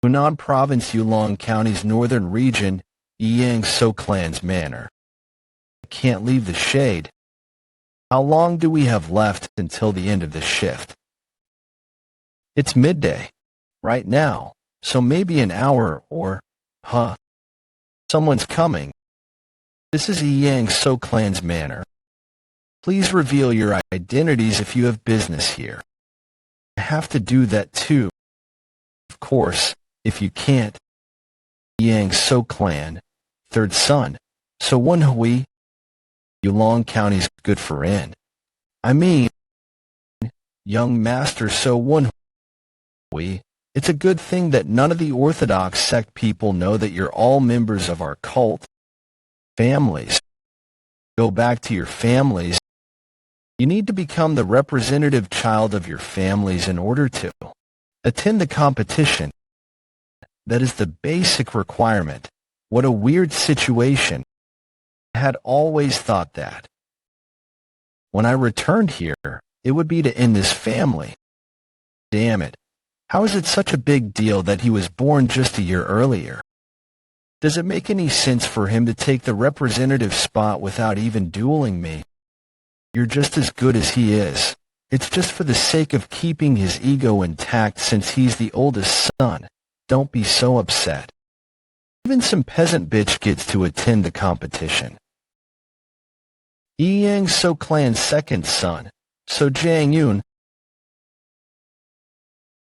Hunan Province, Yulong County's northern region, Yang-so Clan's manor. I can't leave the shade. How long do we have left until the end of the shift? It's midday, right now, so maybe an hour or, someone's coming. This is Yang-so Clan's manor. Please reveal your identities if you have business here. I have to do that too. Of course, if you can't. Yang-so Clan, third son, so Woon-Hwi. Yulong County's good for in. I mean, young master So Woon-Hwi. It's a good thing that none of the Orthodox sect people know that you're all members of our cult. Families. Go back to your families. You need to become the representative child of your families in order to attend the competition. That is the basic requirement. What a weird situation. I had always thought that when I returned here, it would be to end this family. Damn it. How is it such a big deal that he was born just a year earlier? Does it make any sense for him to take the representative spot without even dueling me? You're just as good as he is. It's just for the sake of keeping his ego intact since he's the oldest son. Don't be so upset. Even some peasant bitch gets to attend the competition. Yang So clan's second son, So Jang Yoon.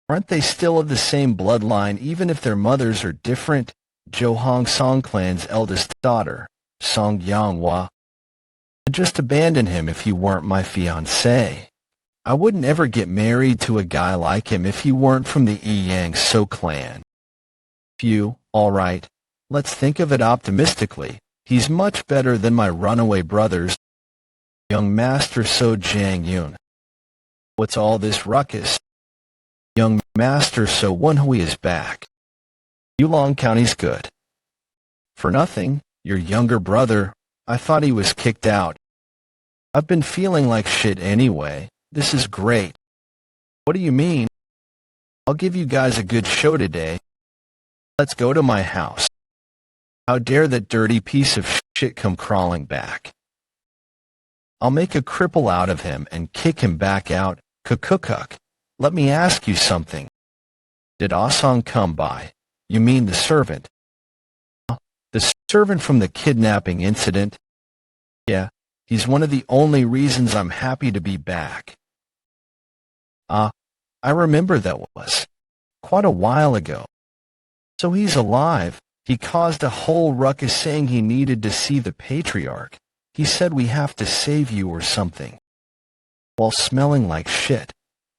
Aren't they still of the same bloodline even if their mothers are different? Jo Hong Song clan's eldest daughter, Song Yanghua. I'd just abandon him if he weren't my fiancé. I wouldn't ever get married to a guy like him if he weren't from the Yang So clan. Phew, alright. Let's think of it optimistically. He's much better than my runaway brothers. Young Master So Jang Yoon. What's all this ruckus? Young Master So Woon-Hwi is back. Yulong County's good. For nothing, your younger brother, I thought he was kicked out. I've been feeling like shit anyway. This is great. What do you mean? I'll give you guys a good show today. Let's go to my house. How dare that dirty piece of shit come crawling back. I'll make a cripple out of him and kick him back out. Kukukuk. Let me ask you something. Did Asong come by? You mean the servant? The servant from the kidnapping incident? Yeah, he's one of the only reasons I'm happy to be back. I remember that was quite a while ago. So he's alive. He caused a whole ruckus saying he needed to see the patriarch. He said we have to save you or something. While smelling like shit.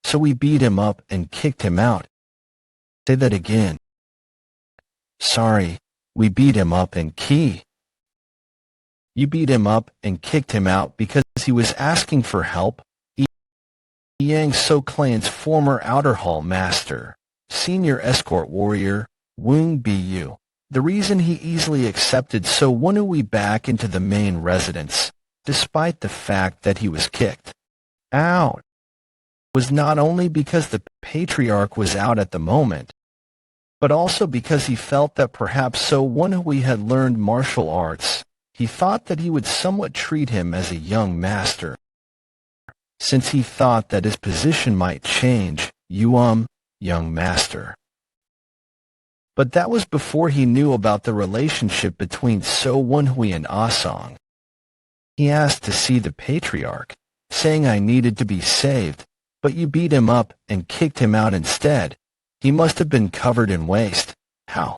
So we beat him up and kicked him out. Say that again. Sorry, we beat him up and You beat him up and kicked him out because he was asking for help. Yang So clan's former outer hall master, senior escort warrior, Woon-Hwi. The reason he easily accepted So Woon-Hwi back into the main residence, despite the fact that he was kicked out, was not only because the patriarch was out at the moment, but also because he felt that perhaps So Woon-Hwi had learned martial arts. He thought that he would somewhat treat him as a young master, since he thought that his position might change, young master. But that was before he knew about the relationship between So Woon-Hwi and Asong. He asked to see the patriarch, saying I needed to be saved, but you beat him up and kicked him out instead. He must have been covered in waste. How?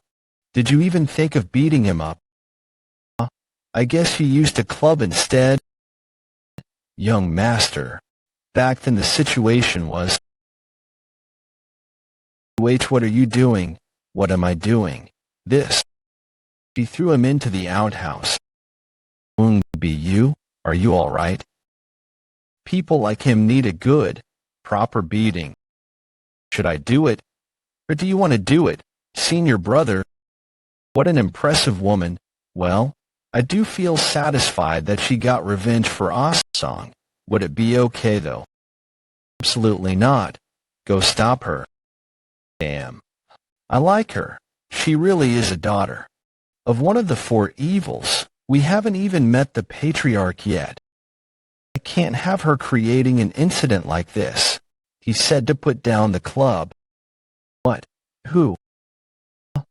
Did you even think of beating him up? I guess you used a club instead. Young master. Back then the situation was, wait, what are you doing? What am I doing? This. She threw him into the outhouse. Woon-Hwi, are you all right? People like him need a good, proper beating. Should I do it? Or do you want to do it, senior brother? What an impressive woman. Well, I do feel satisfied that she got revenge for Asong. Would it be okay though? Absolutely not. Go stop her. Damn. I like her. She really is a daughter of one of the four evils. We haven't even met the patriarch yet. I can't have her creating an incident like this. He said to put down the club. What? Who?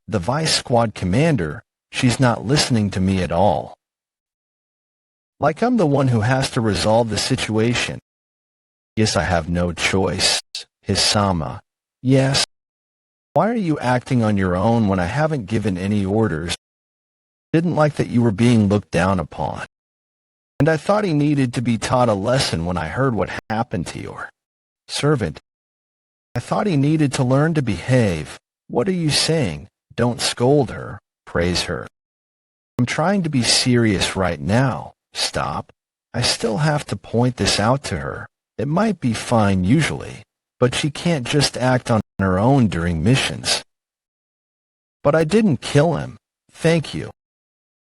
The vice squad commander. She's not listening to me at all. Like I'm the one who has to resolve the situation. Yes, I have no choice. Hisama. Yes. Why are you acting on your own when I haven't given any orders? Didn't like that you were being looked down upon. And I thought he needed to be taught a lesson when I heard what happened to your servant. I thought he needed to learn to behave. What are you saying? Don't scold her, praise her. I'm trying to be serious right now. Stop. I still have to point this out to her. It might be fine usually, but she can't just act on her own during missions. But I didn't kill him. Thank you.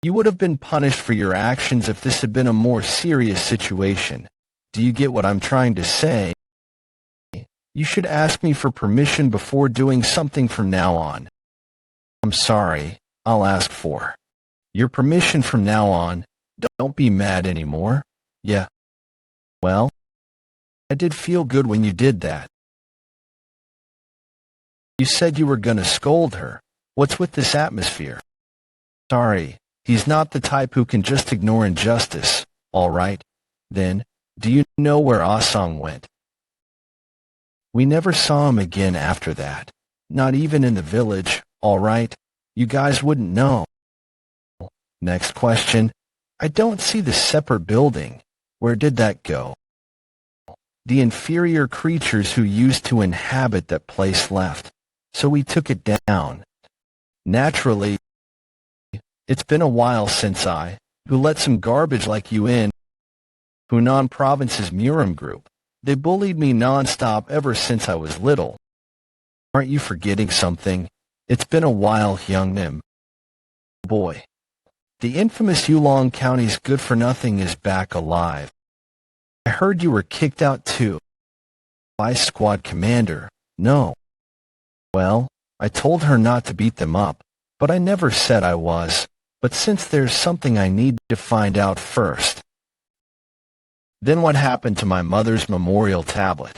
You would have been punished for your actions if this had been a more serious situation. Do you get what I'm trying to say? You should ask me for permission before doing something from now on. I'm sorry. I'll ask for your permission from now on. Don't be mad anymore. Yeah. Well, I did feel good when you did that. You said you were gonna scold her. What's with this atmosphere? Sorry, he's not the type who can just ignore injustice. All right. Then, do you know where Ah-sung went? We never saw him again after that. Not even in the village. All right. You guys wouldn't know. Next question. I don't see the separate building. Where did that go? The inferior creatures who used to inhabit that place left, so we took it down. Naturally, it's been a while since who let some garbage like you in, Hunan Province's Murim group. They bullied me non-stop ever since I was little. Aren't you forgetting something? It's been a while, Hyungnim. Boy. The infamous Yulong County's good-for-nothing is back alive. I heard you were kicked out too. Vice Squad Commander. No. Well, I told her not to beat them up, but I never said I was. But since there's something I need to find out first. Then what happened to my mother's memorial tablet?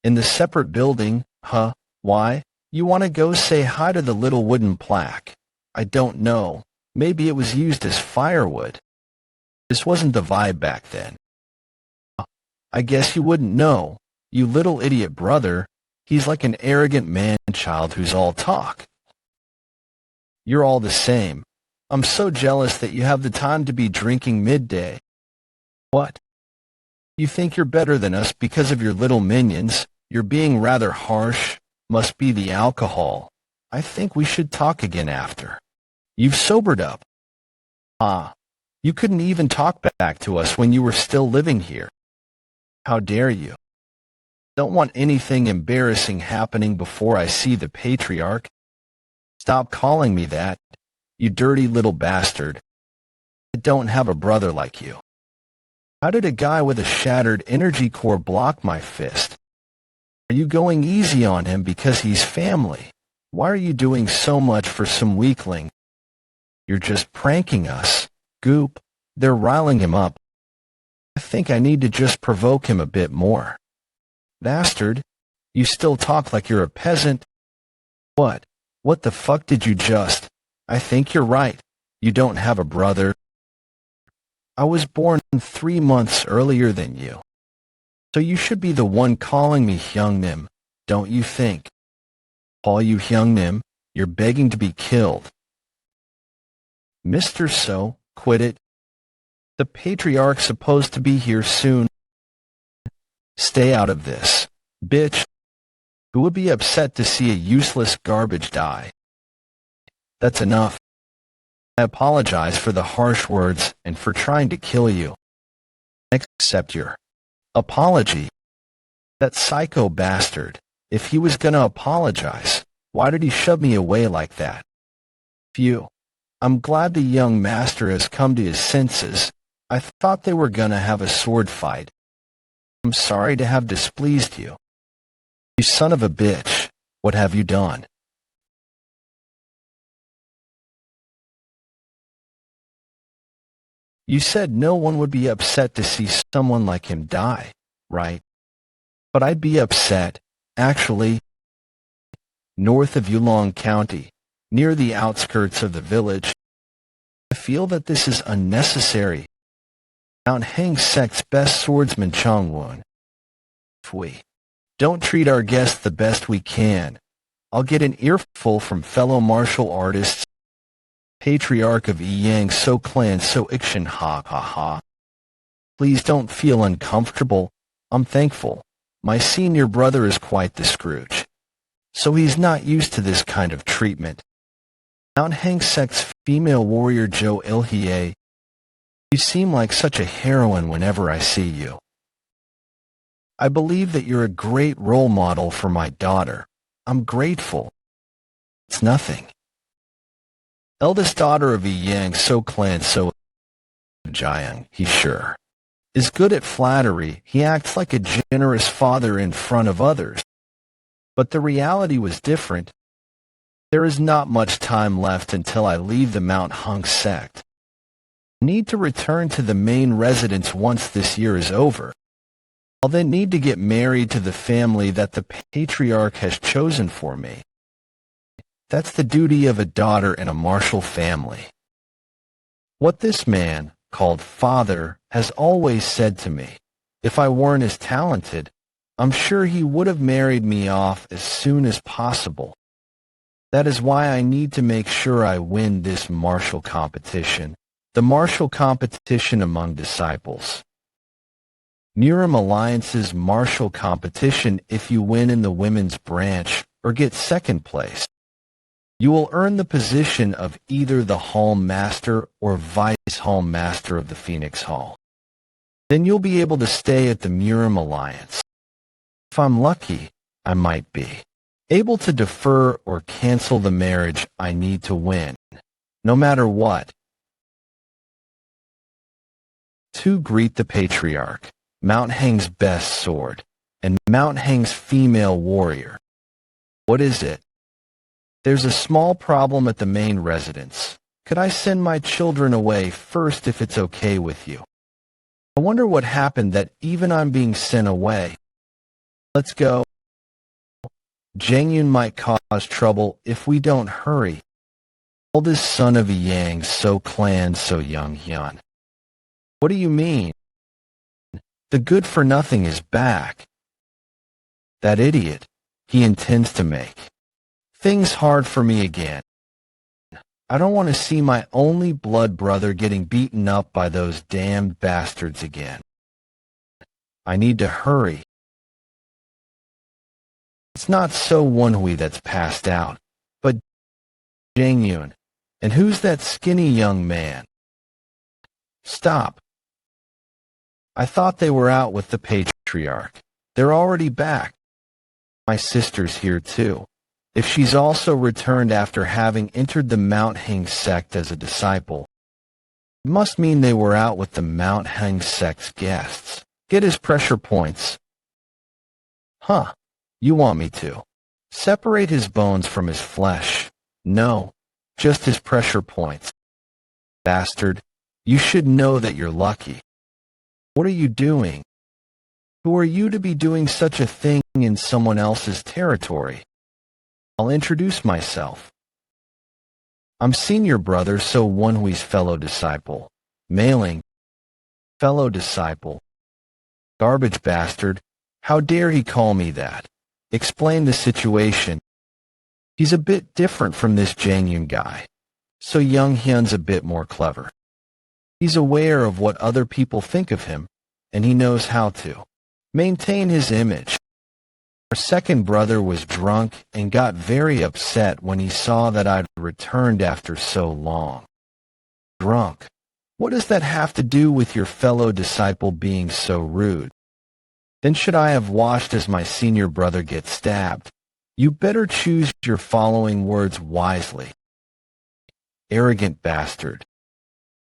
In the separate building, huh? Why? You want to go say hi to the little wooden plaque? I don't know. Maybe it was used as firewood. This wasn't the vibe back then. I guess you wouldn't know. You little idiot brother. He's like an arrogant man-child who's all talk. You're all the same. I'm so jealous that you have the time to be drinking midday. What? You think you're better than us because of your little minions? You're being rather harsh. Must be the alcohol. I think we should talk again after. You've sobered up. You couldn't even talk back to us when you were still living here. How dare you? Don't want anything embarrassing happening before I see the patriarch. Stop calling me that, you dirty little bastard. I don't have a brother like you. How did a guy with a shattered energy core block my fist? Are you going easy on him because he's family? Why are you doing so much for some weakling? You're just pranking us. Goop, they're riling him up. I think I need to just provoke him a bit more. Bastard, you still talk like you're a peasant. What? What the fuck did you just? I think you're right. You don't have a brother. I was born 3 months earlier than you. So you should be the one calling me Hyungnim, don't you think? Call you Hyungnim, you're begging to be killed. Mr. So, quit it. The patriarch's supposed to be here soon. Stay out of this, bitch. Who would be upset to see a useless garbage die? That's enough. I apologize for the harsh words and for trying to kill you. Accept your apology. That psycho bastard, if he was gonna apologize, why did he shove me away like that? Phew. I'm glad the young master has come to his senses. I thought they were gonna have a sword fight. I'm sorry to have displeased you. You son of a bitch, what have you done? You said no one would be upset to see someone like him die, right? But I'd be upset, actually. North of Yulong County, near the outskirts of the village, I feel that this is unnecessary. Mount Hang sect's best swordsman Woon-Hwi. Don't treat our guests the best we can. I'll get an earful from fellow martial artists. Patriarch of Yang So Clan So Ikshin ha ha ha. Please don't feel uncomfortable. I'm thankful. My senior brother is quite the Scrooge. so he's not used to this kind of treatment. Mount Hang Sect's female warrior Jo Il-hye, you seem like such a heroine whenever I see you. I believe that you're a great role model for my daughter. I'm grateful. It's nothing. Eldest daughter of a Yang So clan So Jiang, he sure is good at flattery. He acts like a generous father in front of others. But the reality was different. There is not much time left until I leave the Mount Hung sect. I need to return to the main residence once this year is over. I'll then need to get married to the family that the patriarch has chosen for me. That's the duty of a daughter in a martial family. What this man, called father, has always said to me, if I weren't as talented, I'm sure he would have married me off as soon as possible. That is why I need to make sure I win this martial competition, the martial competition among disciples. Murim Alliance's martial competition. If you win in the women's branch or get second place, you will earn the position of either the Hall Master or Vice Hall Master of the Phoenix Hall. Then you'll be able to stay at the Murim Alliance. If I'm lucky, I might be able to defer or cancel the marriage I need to win, no matter what. To greet the patriarch, Mount Hang's best sword, and Mount Hang's female warrior. What is it? There's a small problem at the main residence. Could I send my children away first if it's okay with you? I wonder what happened that even I'm being sent away. Let's go. Jangyun might cause trouble if we don't hurry. Oldest son of a Yang So clan So Young-hyun. What do you mean? The good-for-nothing is back. That idiot. He intends to make things hard for me again. I don't want to see my only blood brother getting beaten up by those damned bastards again. I need to hurry. It's not so Woon-Hwi that's passed out, but Jangyun. And who's that skinny young man? Stop. I thought they were out with the patriarch. They're already back. My sister's here too. If she's also returned after having entered the Mount Hang sect as a disciple, it must mean they were out with the Mount Hang sect's guests. Get his pressure points. Huh. You want me to separate his bones from his flesh? No, just his pressure points. Bastard, you should know that you're lucky. What are you doing? Who are you to be doing such a thing in someone else's territory? I'll introduce myself. I'm senior brother So Woon-Hwi's fellow disciple. Mailing. Fellow disciple. Garbage bastard. How dare he call me that? Explain the situation. He's a bit different from this Jangyun guy. So Young-hyun's a bit more clever. He's aware of what other people think of him, and he knows how to maintain his image. Our second brother was drunk and got very upset when he saw that I'd returned after so long. Drunk? What does that have to do with your fellow disciple being so rude? Then should I have watched as my senior brother get stabbed? You better choose your following words wisely. Arrogant bastard.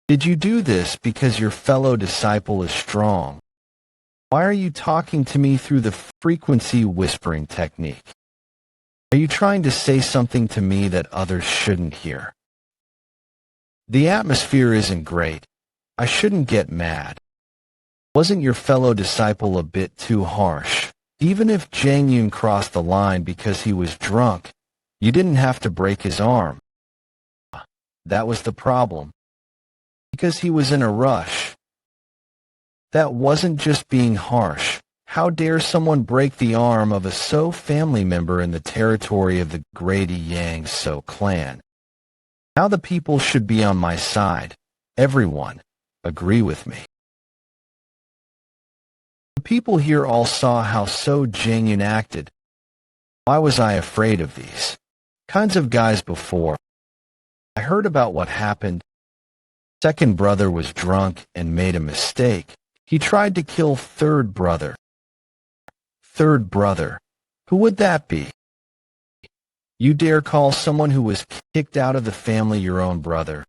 Did you do this because your fellow disciple is strong? Why are you talking to me through the frequency whispering technique? Are you trying to say something to me that others shouldn't hear? The atmosphere isn't great. I shouldn't get mad. Wasn't your fellow disciple a bit too harsh? Even if Jangyun crossed the line because he was drunk, you didn't have to break his arm. That was the problem. Because he was in a rush. That wasn't just being harsh. How dare someone break the arm of a So family member in the territory of the Grady Yang So clan? Now the people should be on my side. Everyone. Agree with me. The people here all saw how So Jangyun acted. Why was I afraid of these kinds of guys before? I heard about what happened. Second brother was drunk and made a mistake. He tried to kill third brother. Third brother. Who would that be? You dare call someone who was kicked out of the family your own brother?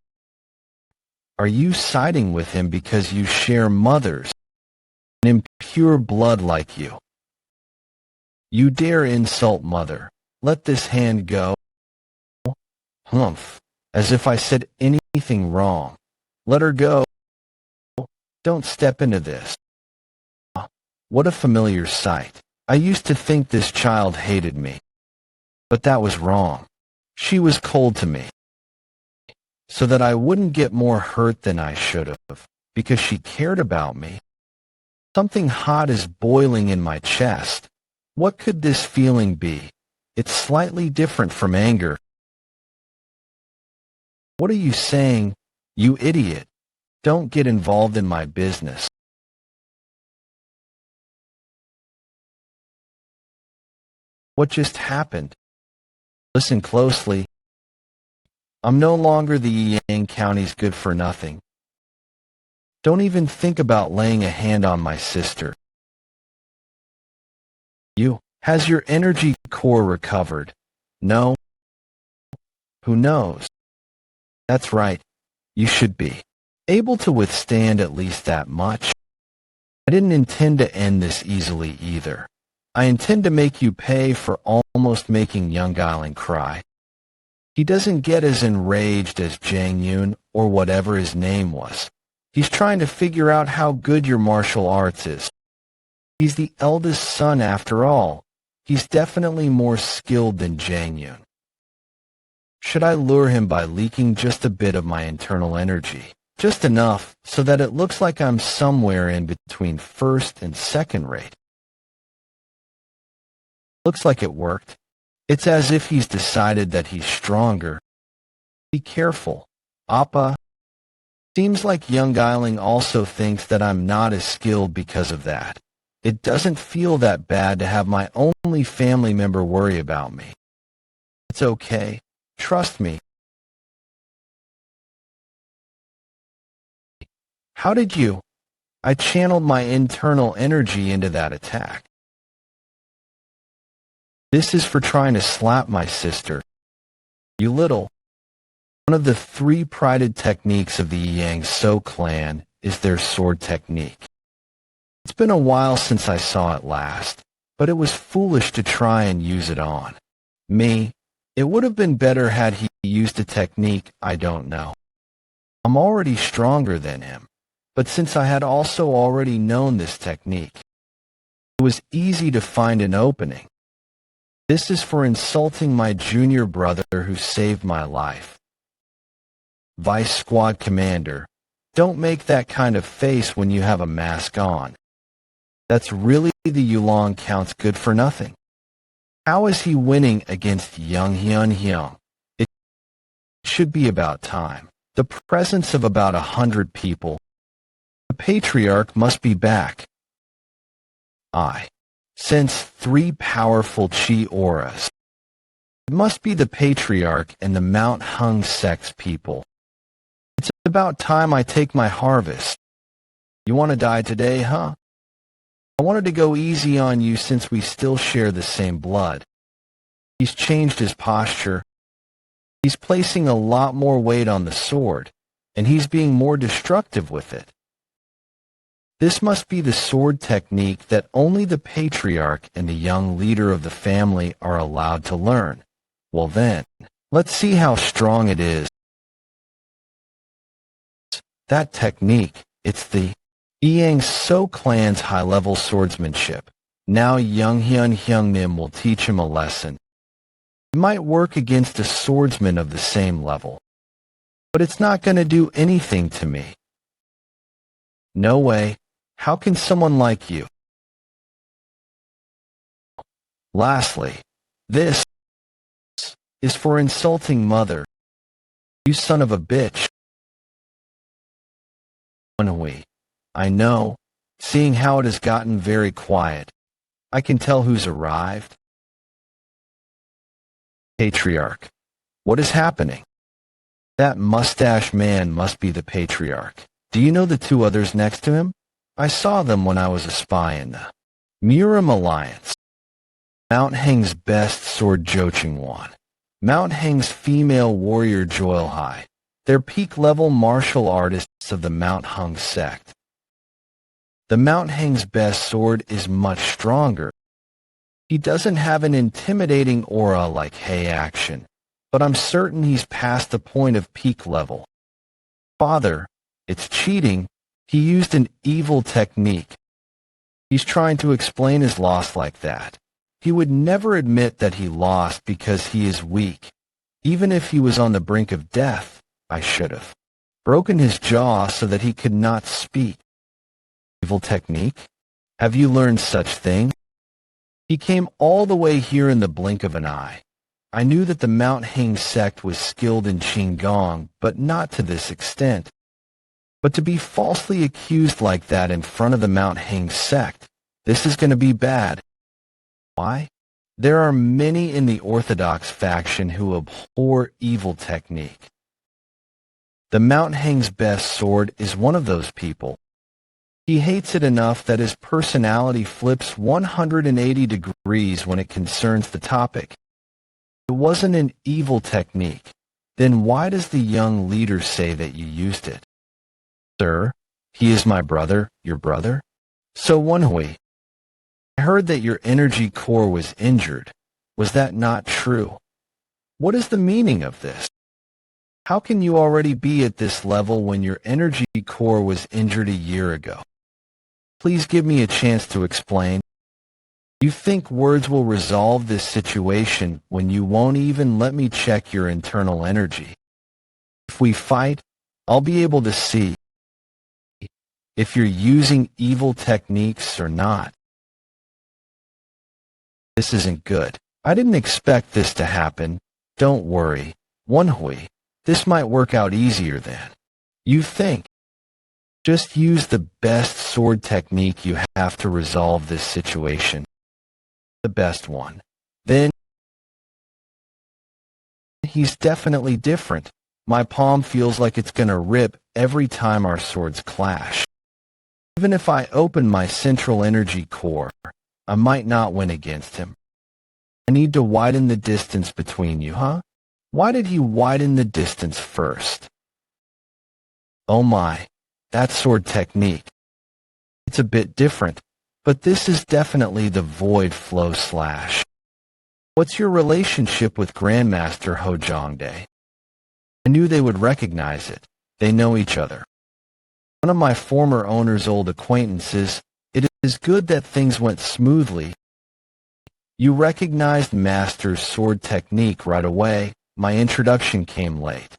Are you siding with him because you share mothers and impure blood like you? You dare insult mother. Let this hand go. Humph. As if I said anything wrong. Let her go. Don't step into this. What a familiar sight. I used to think this child hated me. But that was wrong. She was cold to me. So that I wouldn't get more hurt than I should have, because she cared about me. Something hot is boiling in my chest. What could this feeling be? It's slightly different from anger. What are you saying, you idiot? Don't get involved in my business. What just happened? Listen closely. I'm no longer the Yang County's good-for-nothing. Don't even think about laying a hand on my sister. Has your energy core recovered? No? Who knows? That's right. You should be able to withstand at least that much. I didn't intend to end this easily either. I intend to make you pay for almost making young Gailing cry. He doesn't get as enraged as Jang Yoon or whatever his name was. He's trying to figure out how good your martial arts is. He's the eldest son after all. He's definitely more skilled than Jang Yoon. Should I lure him by leaking just a bit of my internal energy? Just enough so that it looks like I'm somewhere in between first and second rate. Looks like it worked. It's as if he's decided that he's stronger. Be careful, Appa. Seems like young Gailing also thinks that I'm not as skilled because of that. It doesn't feel that bad to have my only family member worry about me. It's okay. Trust me. How did you? I channeled my internal energy into that attack. This is for trying to slap my sister. You little. One of the three prided techniques of the Yang So clan is their sword technique. It's been a while since I saw it last, but it was foolish to try and use it on me. It would have been better had he used a technique I don't know. I'm already stronger than him, but since I had also already known this technique, it was easy to find an opening. This is for insulting my junior brother who saved my life. Vice Squad Commander, don't make that kind of face when you have a mask on. That's really the Yulong Count's good for nothing. How is he winning against Young Hyun Hyung? It should be about time. The presence of about 100 people. The patriarch must be back. I sense 3 powerful chi auras. It must be the patriarch and the Mount Hung sex people. It's about time I take my harvest. You want to die today, huh? I wanted to go easy on you since we still share the same blood. He's changed his posture. He's placing a lot more weight on the sword, and he's being more destructive with it. This must be the sword technique that only the patriarch and the young leader of the family are allowed to learn. Well then, let's see how strong it is. That technique, it's the Yang So clan's high-level swordsmanship. Now Young Hyun Hyung Nim will teach him a lesson. It might work against a swordsman of the same level, but it's not going to do anything to me. No way. How can someone like you? Lastly, this is for insulting mother. You son of a bitch. Woon-Hwi. I know, seeing how it has gotten very quiet. I can tell who's arrived. Patriarch. What is happening? That mustache man must be the patriarch. Do you know the two others next to him? I saw them when I was a spy in the Murim Alliance. Mount Heng's best sword Jochingwan. Mount Heng's female warrior Joilhai. They're peak-level martial artists of the Mount Heng sect. The Mount Heng's best sword is much stronger. He doesn't have an intimidating aura like Hei Action, but I'm certain he's past the point of peak level. Father, it's cheating. He used an evil technique. He's trying to explain his loss like that. He would never admit that he lost because he is weak. Even if he was on the brink of death, I should have broken his jaw so that he could not speak. Evil technique? Have you learned such thing? He came all the way here in the blink of an eye. I knew that the Mount Heng sect was skilled in Qigong, but not to this extent. But to be falsely accused like that in front of the Mount Heng sect, this is going to be bad. Why? There are many in the Orthodox faction who abhor evil technique. The Mount Heng's best sword is one of those people. He hates it enough that his personality flips 180 degrees when it concerns the topic. It wasn't an evil technique. Then why does the young leader say that you used it? Sir, he is my brother, your brother? So Woon-Hwi, I heard that your energy core was injured. Was that not true? What is the meaning of this? How can you already be at this level when your energy core was injured a year ago? Please give me a chance to explain. You think words will resolve this situation when you won't even let me check your internal energy? If we fight, I'll be able to see if you're using evil techniques or not. This isn't good. I didn't expect this to happen. Don't worry, Woon-Hwi. This might work out easier than you think. Just use the best sword technique you have to resolve this situation. The best one. Then he's definitely different. My palm feels like it's gonna rip every time our swords clash. Even if I open my central energy core, I might not win against him. I need to widen the distance between you, huh? Why did he widen the distance first? Oh my, that sword technique. It's a bit different, but this is definitely the void flow slash. What's your relationship with Grandmaster Hojongdae? I knew they would recognize it. They know each other. One of my former owner's old acquaintances. It is good that things went smoothly. You recognized Master's sword technique right away. My introduction came late.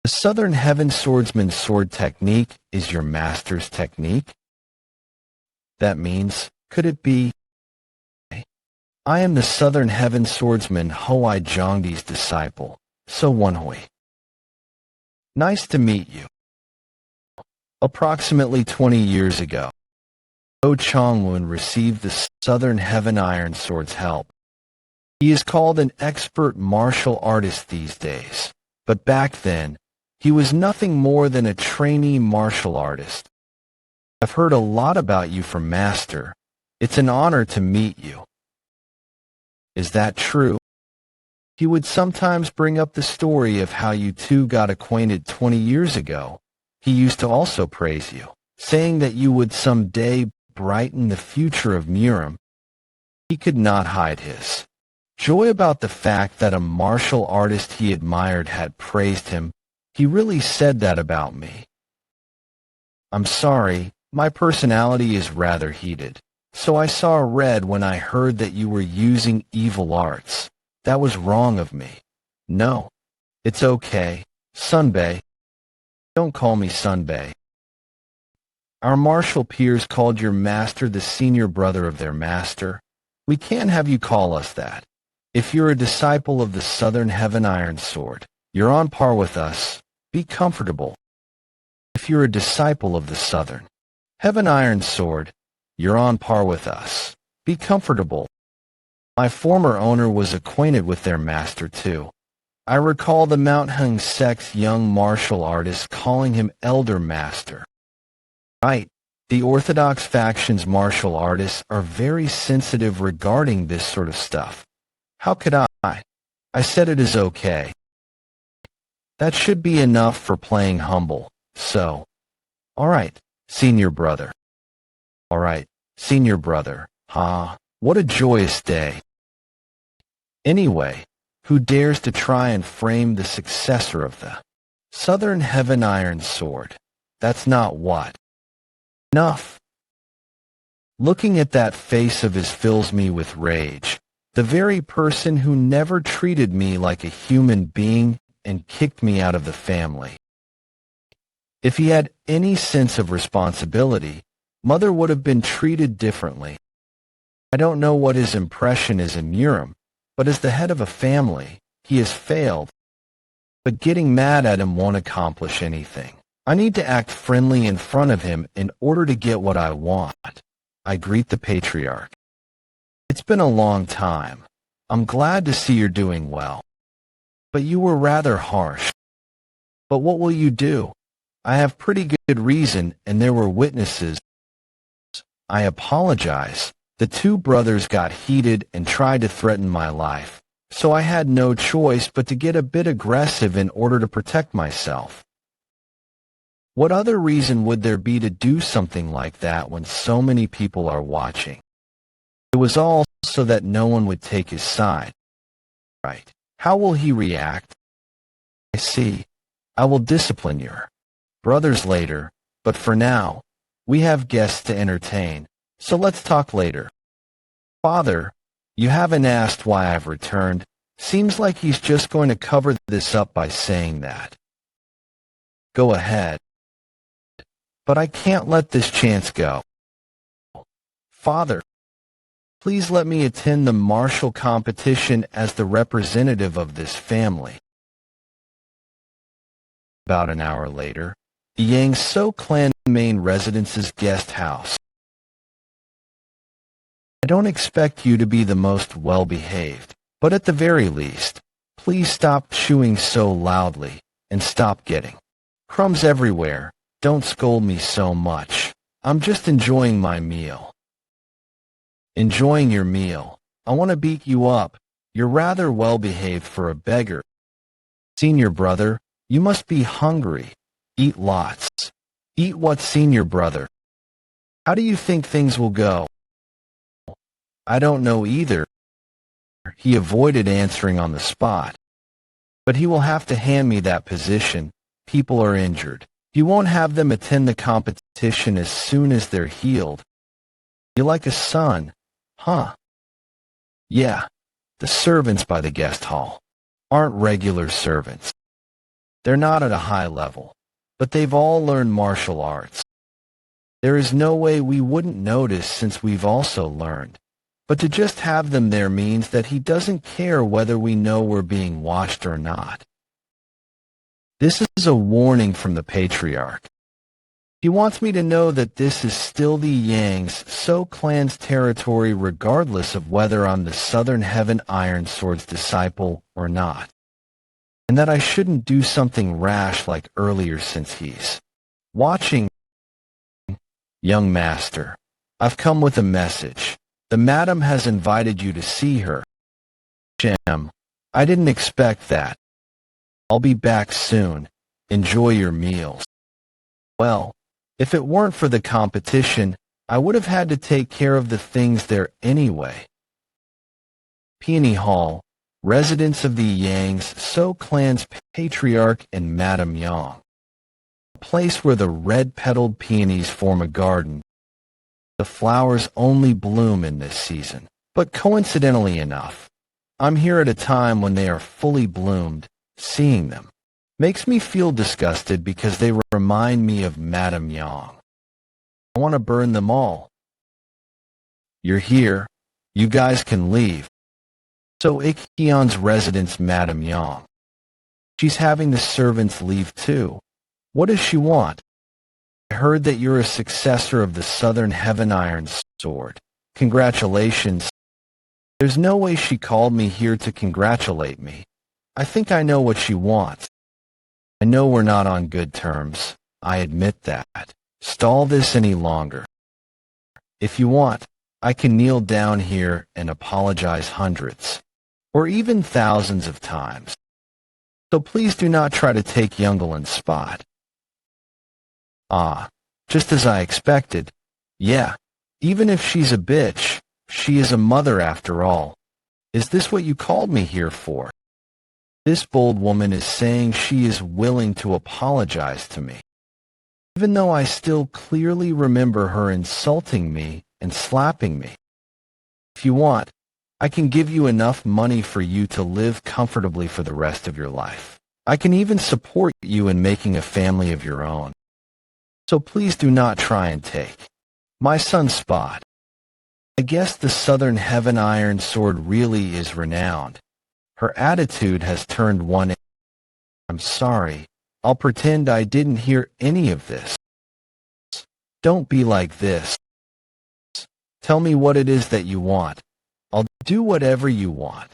The Southern Heaven Swordsman's sword technique is your Master's technique? That means, could it be? I am the Southern Heaven Swordsman Hoi Zhongdi's disciple, so Woon-Hwi. Nice to meet you. Approximately 20 years ago, Ho Changwon received the Southern Heaven Iron Sword's help. He is called an expert martial artist these days, but back then, he was nothing more than a trainee martial artist. I've heard a lot about you from Master. It's an honor to meet you. Is that true? He would sometimes bring up the story of how you two got acquainted 20 years ago. He used to also praise you, saying that you would someday brighten the future of Murim. He could not hide his joy about the fact that a martial artist he admired had praised him. He really said that about me. I'm sorry, my personality is rather heated, so I saw red when I heard that you were using evil arts. That was wrong of me. No, it's okay, Sunbae. Don't call me Sunbae. Our martial peers called your master the senior brother of their master. We can't have you call us that. If you're a disciple of the Southern Heaven Iron Sword, you're on par with us. Be comfortable. If you're a disciple of the Southern Heaven Iron Sword, you're on par with us. Be comfortable. My former owner was acquainted with their master too. I recall the Mount Hung sect's young martial artists calling him Elder Master. Right, the Orthodox faction's martial artists are very sensitive regarding this sort of stuff. How could I? I said it is okay. That should be enough for playing humble, so. Alright, senior brother. Alright, senior brother, what a joyous day. Anyway, who dares to try and frame the successor of the Southern Heaven Iron Sword? That's not what. Enough. Looking at that face of his fills me with rage. The very person who never treated me like a human being and kicked me out of the family. If he had any sense of responsibility, Mother would have been treated differently. I don't know what his impression is in Urim, but as the head of a family, he has failed. But getting mad at him won't accomplish anything. I need to act friendly in front of him in order to get what I want. I greet the patriarch. It's been a long time. I'm glad to see you're doing well. But you were rather harsh. But what will you do? I have pretty good reason, and there were witnesses. I apologize. The two brothers got heated and tried to threaten my life, so I had no choice but to get a bit aggressive in order to protect myself. What other reason would there be to do something like that when so many people are watching? It was all so that no one would take his side. Right. How will he react? I see. I will discipline your brothers later, but for now, we have guests to entertain, so let's talk later. Father, you haven't asked why I've returned. Seems like he's just going to cover this up by saying that. Go ahead. But I can't let this chance go. Father, please let me attend the martial competition as the representative of this family. About an hour later, the Yang So clan main residence's guest house. I don't expect you to be the most well-behaved, but at the very least, please stop chewing so loudly and stop getting crumbs everywhere. Don't scold me so much. I'm just enjoying my meal. Enjoying your meal. I want to beat you up. You're rather well-behaved for a beggar. Senior brother, you must be hungry. Eat lots. Eat what, senior brother? How do you think things will go? I don't know either. He avoided answering on the spot. But he will have to hand me that position. People are injured. You won't have them attend the competition as soon as they're healed. You like a son, huh? Yeah, the servants by the guest hall aren't regular servants. They're not at a high level, but they've all learned martial arts. There is no way we wouldn't notice since we've also learned. But to just have them there means that he doesn't care whether we know we're being watched or not. This is a warning from the patriarch. He wants me to know that this is still the Yang's So clan's territory regardless of whether I'm the Southern Heaven Iron Sword's disciple or not. And that I shouldn't do something rash like earlier since he's watching. Young master, I've come with a message. The madam has invited you to see her. Shem, I didn't expect that. I'll be back soon. Enjoy your meals. Well, if it weren't for the competition, I would have had to take care of the things there anyway. Peony Hall, residence of the Yang's So clan's patriarch and Madame Yang. A place where the red-petaled peonies form a garden. The flowers only bloom in this season, but coincidentally enough, I'm here at a time when they are fully bloomed. Seeing them makes me feel disgusted because they remind me of Madame Yang. I want to burn them all. You're here. You guys can leave. So Ikkyon's residence, Madame Yang. She's having the servants leave too. What does she want? I heard that you're a successor of the Southern Heaven Iron Sword. Congratulations. There's no way she called me here to congratulate me. I think I know what she wants. I know we're not on good terms. I admit that. Stall this any longer. If you want, I can kneel down here and apologize hundreds, or even thousands of times. So please do not try to take Younglin's spot. Ah, just as I expected. Yeah, even if she's a bitch, she is a mother after all. Is this what you called me here for? This bold woman is saying she is willing to apologize to me, even though I still clearly remember her insulting me and slapping me. If you want, I can give you enough money for you to live comfortably for the rest of your life. I can even support you in making a family of your own. So please do not try and take my son's spot. I guess the Southern Heaven Iron Sword really is renowned. Her attitude has turned 180. I'm sorry. I'll pretend I didn't hear any of this. Don't be like this. Tell me what it is that you want. I'll do whatever you want.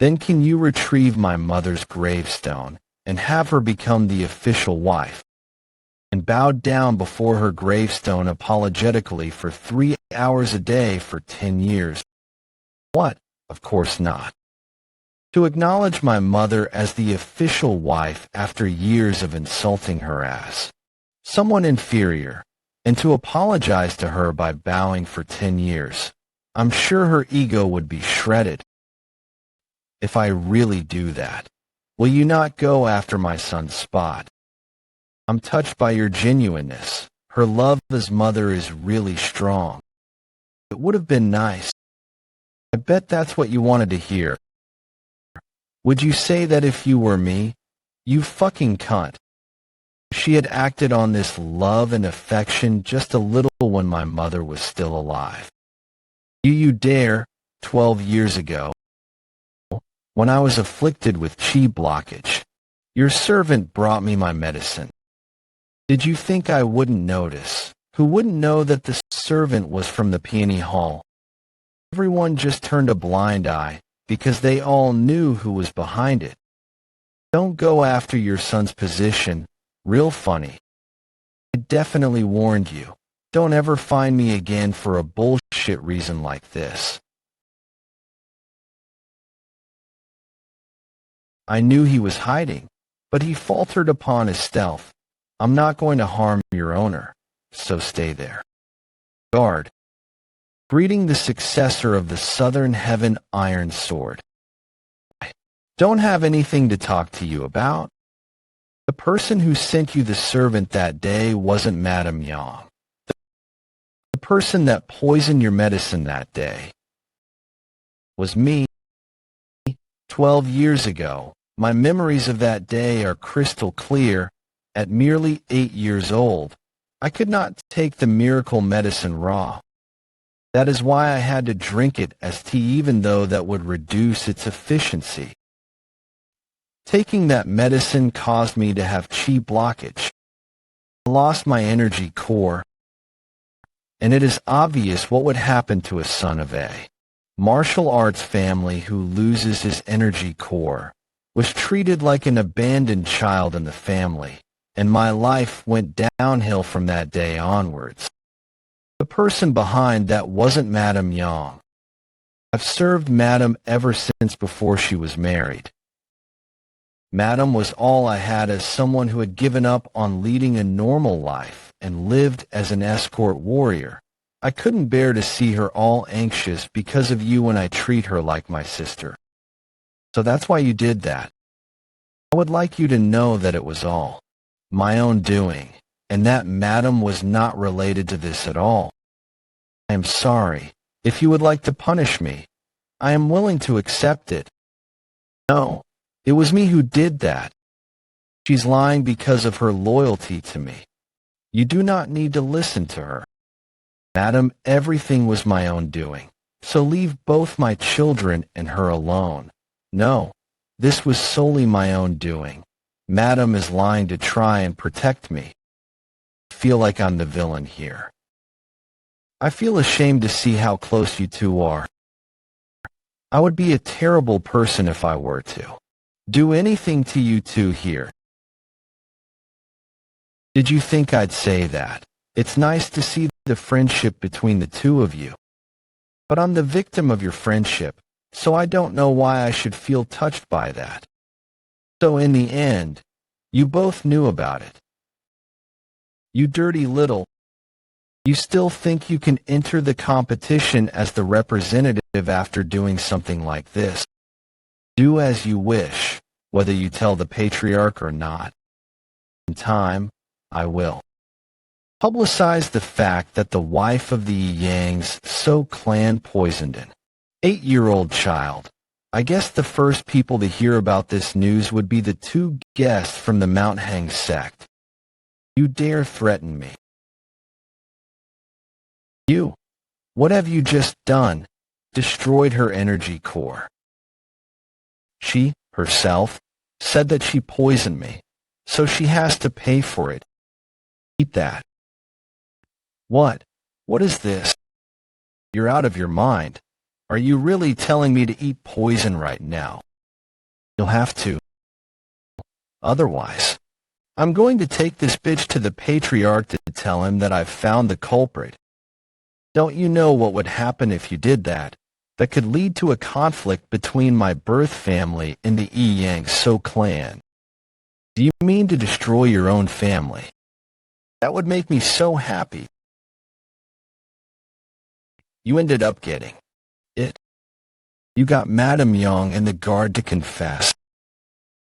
Then can you retrieve my mother's gravestone and have her become the official wife? And bow down before her gravestone apologetically for 3 hours a day for 10 years. What? Of course not. To acknowledge my mother as the official wife after years of insulting her as someone inferior, and to apologize to her by bowing for 10 years. I'm sure her ego would be shredded. If I really do that, will you not go after my son's spot? I'm touched by your genuineness. Her love as mother is really strong. It would have been nice. I bet that's what you wanted to hear. Would you say that if you were me? You fucking cunt. She had acted on this love and affection just a little when my mother was still alive. You dare, 12 years ago, when I was afflicted with chi blockage. Your servant brought me my medicine. Did you think I wouldn't notice? Who wouldn't know that the servant was from the Peony Hall? Everyone just turned a blind eye because they all knew who was behind it. Don't go after your son's position. Real funny. I definitely warned you. Don't ever find me again for a bullshit reason like this. I knew he was hiding, but he faltered upon his stealth. I'm not going to harm your owner, so stay there. Guard. Greeting the successor of the Southern Heaven Iron Sword. I don't have anything to talk to you about. The person who sent you the servant that day wasn't Madame Yang. The person that poisoned your medicine that day was me. 12 years ago, my memories of that day are crystal clear. At merely 8 years old, I could not take the miracle medicine raw. That is why I had to drink it as tea, even though that would reduce its efficiency. Taking that medicine caused me to have chi blockage. I lost my energy core, and it is obvious what would happen to a son of a martial arts family who loses his energy core. Was treated like an abandoned child in the family, and my life went downhill from that day onwards. The person behind that wasn't Madame Yang. I've served Madame ever since before she was married. Madame was all I had as someone who had given up on leading a normal life and lived as an escort warrior. I couldn't bear to see her all anxious because of you when I treat her like my sister. So that's why you did that. I would like you to know that it was all my own doing, and that Madame was not related to this at all. I am sorry. If you would like to punish me, I am willing to accept it. No, it was me who did that. She's lying because of her loyalty to me. You do not need to listen to her. Madame, everything was my own doing, so leave both my children and her alone. No, this was solely my own doing. Madame is lying to try and protect me. I feel like I'm the villain here. I feel ashamed to see how close you two are. I would be a terrible person if I were to do anything to you two here. Did you think I'd say that? It's nice to see the friendship between the two of you. But I'm the victim of your friendship, so I don't know why I should feel touched by that. So in the end, you both knew about it. You dirty little. You still think you can enter the competition as the representative after doing something like this. Do as you wish, whether you tell the patriarch or not. In time, I will publicize the fact that the wife of the Yang's So clan poisoned an 8-year-old child. I guess the first people to hear about this news would be the two guests from the Mount Hang sect. You dare threaten me? You. What have you just done? Destroyed her energy core. She, herself, said that she poisoned me, so she has to pay for it. Eat that. What? What is this? You're out of your mind. Are you really telling me to eat poison right now? You'll have to. Otherwise, I'm going to take this bitch to the patriarch to tell him that I've found the culprit. Don't you know what would happen if you did that? That could lead to a conflict between my birth family and the Yang So clan. Do you mean to destroy your own family? That would make me so happy. You ended up getting it. You got Madame Young and the guard to confess.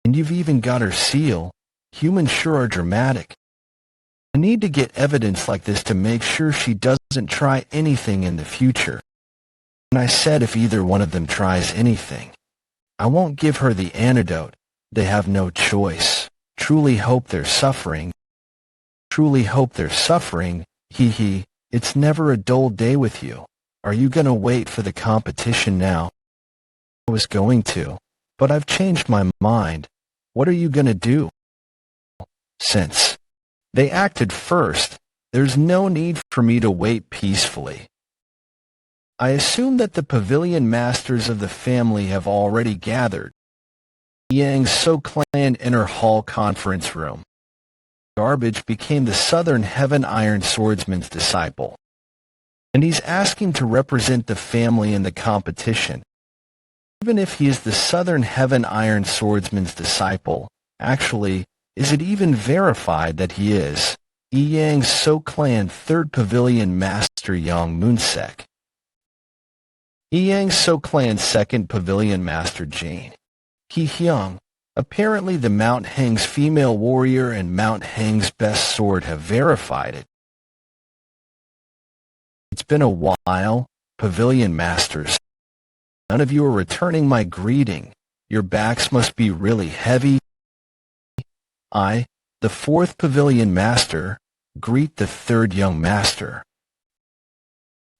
And you've even got her seal. Humans sure are dramatic. I need to get evidence like this to make sure she doesn't try anything in the future. And I said if either one of them tries anything, I won't give her the antidote. They have no choice. Truly hope they're suffering. Truly hope they're suffering. Hee hee. It's never a dull day with you. Are you gonna wait for the competition now? I was going to, but I've changed my mind. What are you gonna do? Since they acted first, there's no need for me to wait peacefully. I assume that the pavilion masters of the family have already gathered. Yang's So clan inner hall conference room. Garbage became the Southern Heaven Iron Swordsman's disciple, and he's asking to represent the family in the competition. Even if he is the Southern Heaven Iron Swordsman's disciple, actually, is it even verified that he is Yang's So clan 3rd Pavilion Master Yang Moonsek? Yang's So clan 2nd Pavilion Master Jane Ki Hyung. Apparently the Mount Hang's female warrior and Mount Hang's best sword have verified it. It's been a while, Pavilion Masters. None of you are returning my greeting. Your backs must be really heavy. I, the 4th Pavilion Master, greet the 3rd Young Master.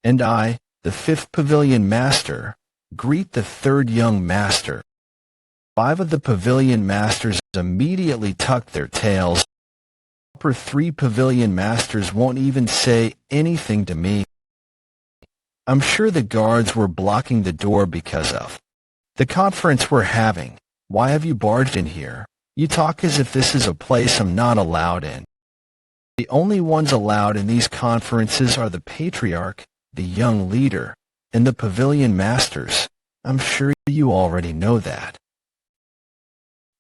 And I, the 5th Pavilion Master, greet the 3rd Young Master. 5 of the Pavilion Masters immediately tuck their tails. The upper 3 Pavilion Masters won't even say anything to me. I'm sure the guards were blocking the door because of the conference we're having. Why have you barged in here? You talk as if this is a place I'm not allowed in. The only ones allowed in these conferences are the Patriarch, the Young Leader, and the Pavilion Masters. I'm sure you already know that.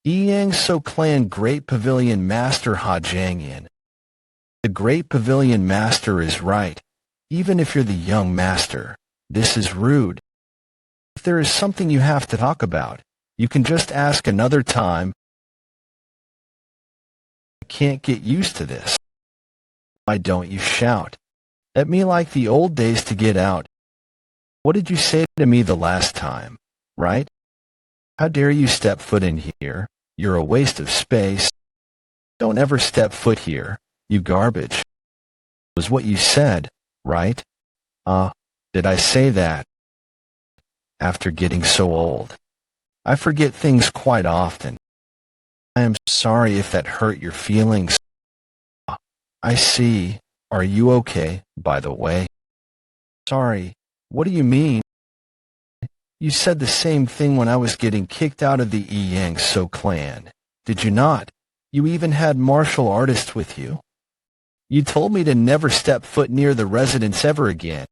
Yang So clan Great Pavilion Master Ha Jangyan. The Great Pavilion Master is right. Even if you're the Young Master, this is rude. If there is something you have to talk about, you can just ask another time. I can't get used to this. Why don't you shout at me like the old days to get out? What did you say to me the last time, right? How dare you step foot in here? You're a waste of space. Don't ever step foot here, you garbage. Was what you said, right? Did I say that? After getting so old, I forget things quite often. I am sorry if that hurt your feelings. I see. Are you okay, by the way? Sorry. What do you mean? You said the same thing when I was getting kicked out of the Yang So clan. Did you not? You even had martial artists with you. You told me to never step foot near the residence ever again.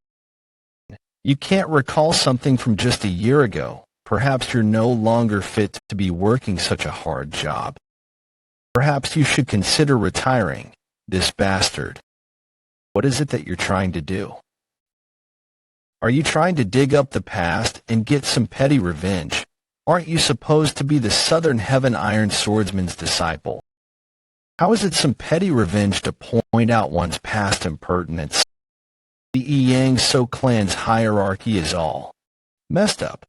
You can't recall something from just a year ago. Perhaps you're no longer fit to be working such a hard job. Perhaps you should consider retiring, this bastard. What is it that you're trying to do? Are you trying to dig up the past and get some petty revenge? Aren't you supposed to be the Southern Heaven Iron Swordsman's disciple? How is it some petty revenge to point out one's past impertinence? The Yang So clan's hierarchy is all messed up.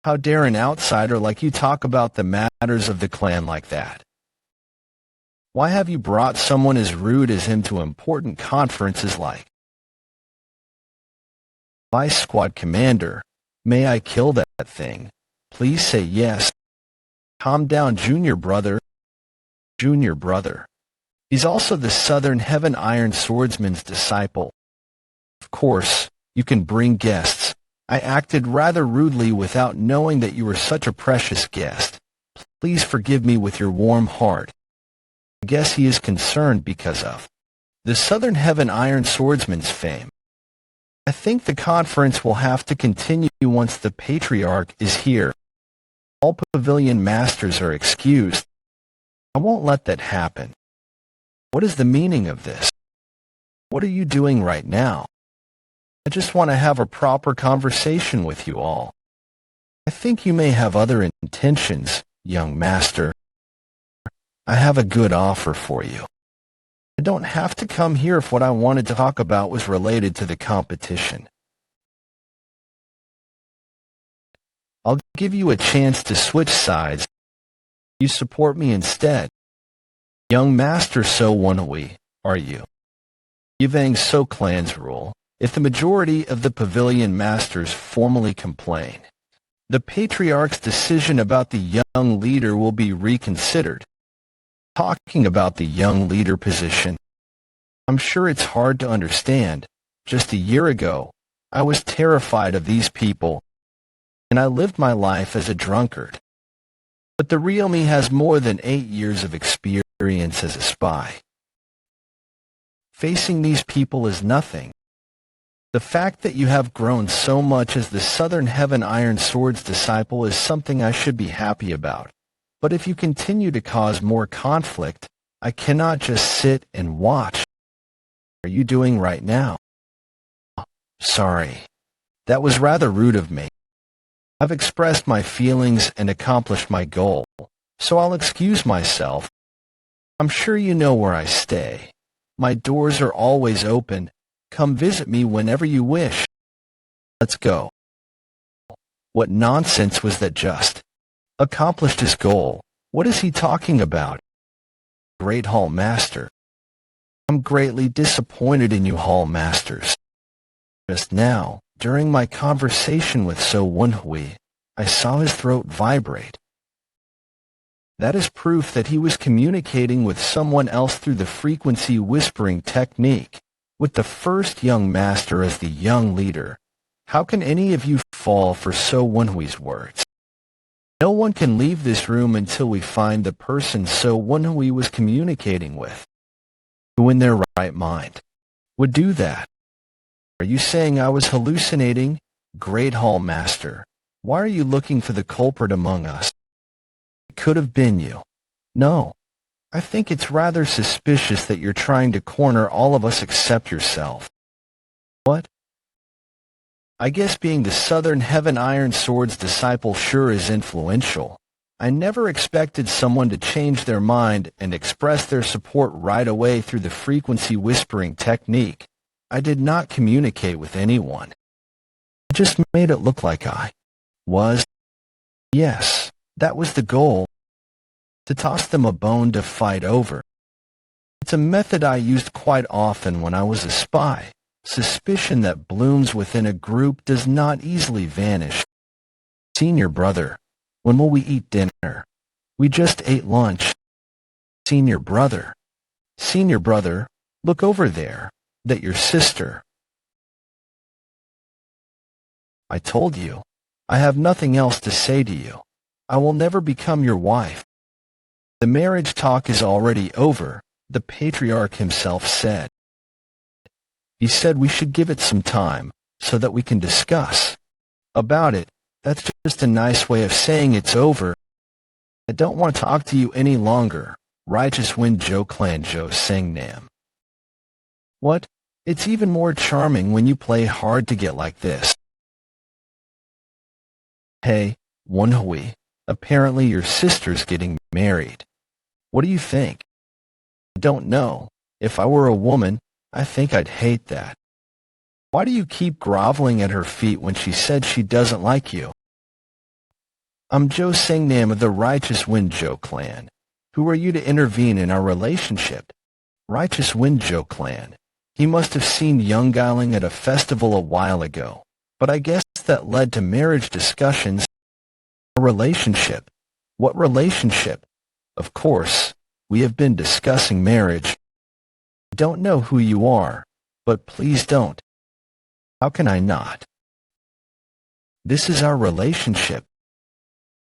How dare an outsider like you talk about the matters of the clan like that? Why have you brought someone as rude as him to important conferences like Vice Squad Commander? May I kill that thing? Please say yes. Calm down, Junior Brother. Junior Brother. He's also the Southern Heaven Iron Swordsman's disciple. Of course, you can bring guests. I acted rather rudely without knowing that you were such a precious guest. Please forgive me with your warm heart. I guess he is concerned because of the Southern Heaven Iron Swordsman's fame. I think the conference will have to continue once the Patriarch is here. All pavilion masters are excused. I won't let that happen. What is the meaning of this? What are you doing right now? I just want to have a proper conversation with you all. I think you may have other intentions, young master. I have a good offer for you. I don't have to come here if what I wanted to talk about was related to the competition. I'll give you a chance to switch sides. You support me instead. Young Master So Woon-Hwi, are you? Yvang So clan's rule. If the majority of the pavilion masters formally complain, the Patriarch's decision about the young leader will be reconsidered. Talking about the young leader position, I'm sure it's hard to understand. Just a year ago, I was terrified of these people, and I lived my life as a drunkard. But the real me has more than 8 years of experience as a spy. Facing these people is nothing. The fact that you have grown so much as the Southern Heaven Iron Sword's disciple is something I should be happy about. But if you continue to cause more conflict, I cannot just sit and watch. What are you doing right now? Sorry. That was rather rude of me. I've expressed my feelings and accomplished my goal, so I'll excuse myself. I'm sure you know where I stay. My doors are always open. Come visit me whenever you wish. Let's go. What nonsense was that just? Accomplished his goal. What is he talking about? Great Hall Master. I'm greatly disappointed in you Hall Masters. Just now, during my conversation with So Woon-Hwi, I saw his throat vibrate. That is proof that he was communicating with someone else through the frequency whispering technique. With the first young master as the young leader, how can any of you fall for So Woon-Hwi's words? No one can leave this room until we find the person So Woon-Hwi was communicating with. Who in their right mind would do that? Are you saying I was hallucinating? Great Hall Master, why are you looking for the culprit among us? It could have been you. No. I think it's rather suspicious that you're trying to corner all of us except yourself. What? I guess being the Southern Heaven Iron Sword's disciple sure is influential. I never expected someone to change their mind and express their support right away through the frequency whispering technique. I did not communicate with anyone. I just made it look like I was. Yes, that was the goal. To toss them a bone to fight over. It's a method I used quite often when I was a spy. Suspicion that blooms within a group does not easily vanish. Senior brother, when will we eat dinner? We just ate lunch. Senior brother, look over there. That your sister. I told you, I have nothing else to say to you. I will never become your wife. The marriage talk is already over, the patriarch himself said. He said we should give it some time, so that we can discuss about it. That's just a nice way of saying it's over. I don't want to talk to you any longer. Righteous Wind Jo Clan Jo Sang Nam. What? It's even more charming when you play hard to get like this. Hey, Woon-Hwi, apparently your sister's getting married. What do you think? I don't know. If I were a woman, I think I'd hate that. Why do you keep groveling at her feet when she said she doesn't like you? I'm Jo Sang Nam of the Righteous Wind Jo Clan. Who are you to intervene in our relationship? Righteous Wind Jo Clan. He must have seen young Geiling at a festival a while ago, but I guess that led to marriage discussions. A relationship? What relationship? Of course, we have been discussing marriage. I don't know who you are, but please don't. How can I not? This is our relationship.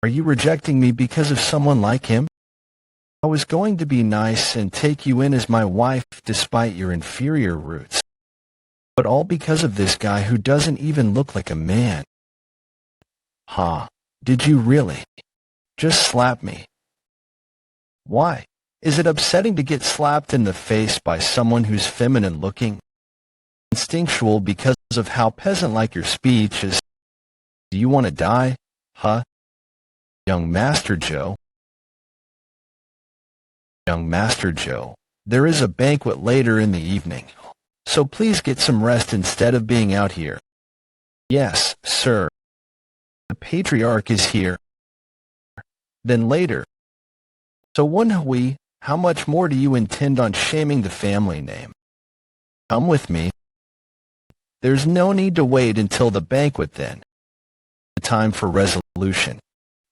Are you rejecting me because of someone like him? I was going to be nice and take you in as my wife despite your inferior roots. But all because of this guy who doesn't even look like a man. Ha, did you really? Just slap me. Why? Is it upsetting to get slapped in the face by someone who's feminine looking? Instinctual because of how peasant-like your speech is. Do you want to die? Huh? Young Master Joe. Young Master Joe, there is a banquet later in the evening, so please get some rest instead of being out here. Yes, sir. The patriarch is here. Then later. So Woon-Hwi, how much more do you intend on shaming the family name? Come with me. There's no need to wait until the banquet then. The time for resolution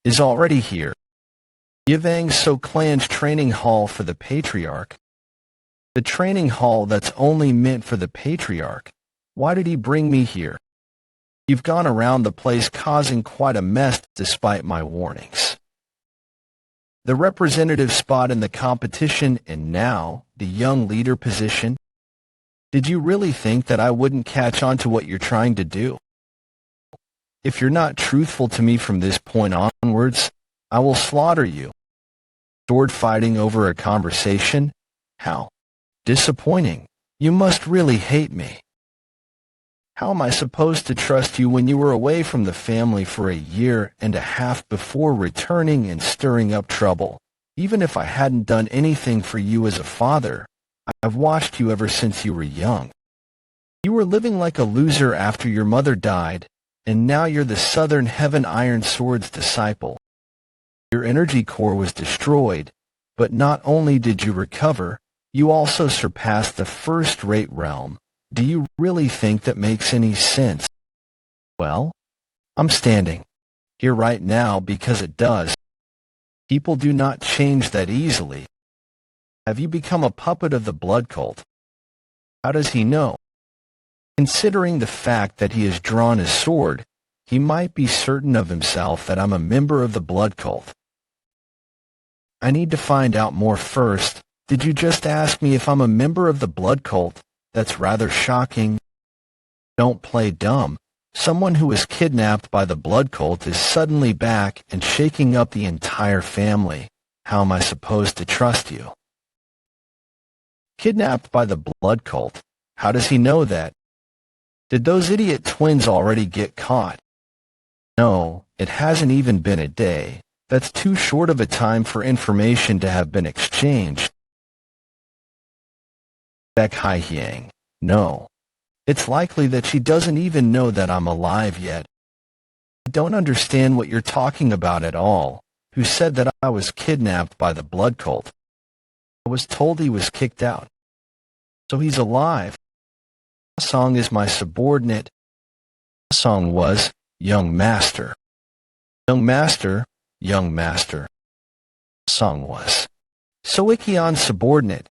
is already here. Yvang So Clan's training hall for the patriarch. The training hall that's only meant for the patriarch. Why did he bring me here? You've gone around the place causing quite a mess despite my warnings. The representative spot in the competition and now the young leader position. Did you really think that I wouldn't catch on to what you're trying to do? If you're not truthful to me from this point onwards, I will slaughter you. Sword fighting over a conversation? How disappointing. You must really hate me. How am I supposed to trust you when you were away from the family for a year and a half before returning and stirring up trouble? Even if I hadn't done anything for you as a father, I've watched you ever since you were young. You were living like a loser after your mother died, and now you're the Southern Heaven Iron Sword's disciple. Your energy core was destroyed, but not only did you recover, you also surpassed the first-rate realm. Do you really think that makes any sense? Well, I'm standing here right now because it does. People do not change that easily. Have you become a puppet of the blood cult? How does he know? Considering the fact that he has drawn his sword, he might be certain of himself that I'm a member of the blood cult. I need to find out more first. Did you just ask me if I'm a member of the blood cult? That's rather shocking. Don't play dumb. Someone who was kidnapped by the blood cult is suddenly back and shaking up the entire family. How am I supposed to trust you? Kidnapped by the blood cult? How does he know that? Did those idiot twins already get caught? No, it hasn't even been a day. That's too short of a time for information to have been exchanged. Baek Hai-hyang, no. It's likely that she doesn't even know that I'm alive yet. I don't understand what you're talking about at all. Who said that I was kidnapped by the blood cult? I was told he was kicked out. So he's alive. Song is my subordinate. Song was young master. Young master, young master. Song was Soikion's subordinate.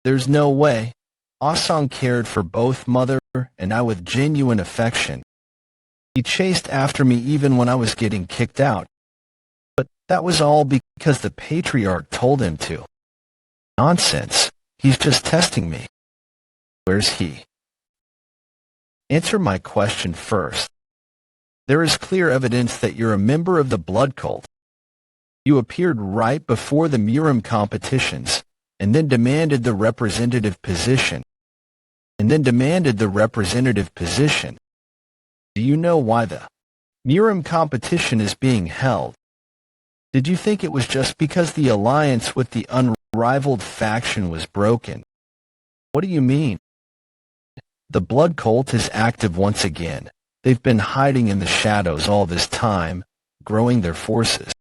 There's no way. Ah Song cared for both mother and I with genuine affection. He chased after me even when I was getting kicked out. But that was all because the patriarch told him to. Nonsense. He's just testing me. Where's he? Answer my question first. There is clear evidence that you're a member of the blood cult. You appeared right before the Murim competitions, and then demanded the representative position. Do you know why the Murim competition is being held? Did you think it was just because the alliance with the unrivaled faction was broken? What do you mean? The blood cult is active once again. They've been hiding in the shadows all this time, growing their forces.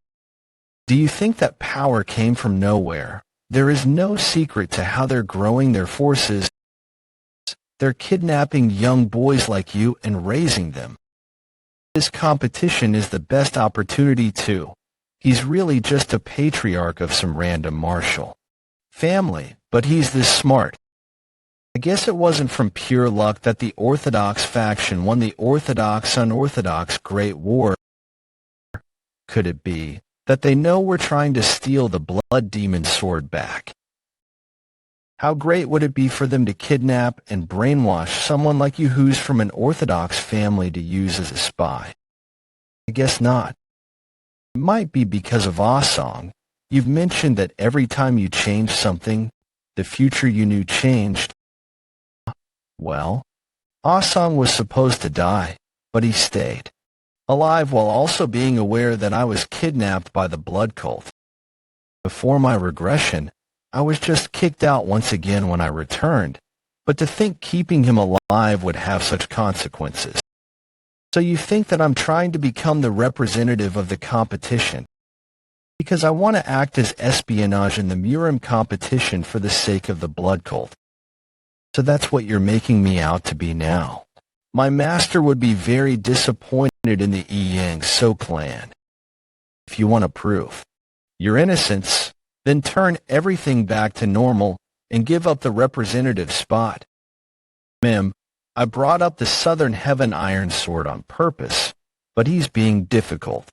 Do you think that power came from nowhere? There is no secret to how they're growing their forces. They're kidnapping young boys like you and raising them. This competition is the best opportunity too. He's really just a patriarch of some random martial family, but he's this smart. I guess it wasn't from pure luck that the Orthodox faction won the Orthodox-Unorthodox Great War. Could it be that they know we're trying to steal the Blood Demon sword back? How great would it be for them to kidnap and brainwash someone like you who's from an Orthodox family to use as a spy? I guess not. It might be because of Asong. You've mentioned that every time you change something, the future you knew changed. Well, Asong was supposed to die, but he stayed alive while also being aware that I was kidnapped by the blood cult. Before my regression, I was just kicked out once again when I returned, but to think keeping him alive would have such consequences. So you think that I'm trying to become the representative of the competition, because I want to act as espionage in the Murim competition for the sake of the blood cult. So that's what you're making me out to be now. My master would be very disappointed in the Yang So clan. If you want to prove your innocence, then turn everything back to normal and give up the representative spot. Mim, I brought up the Southern Heaven Iron Sword on purpose, but he's being difficult.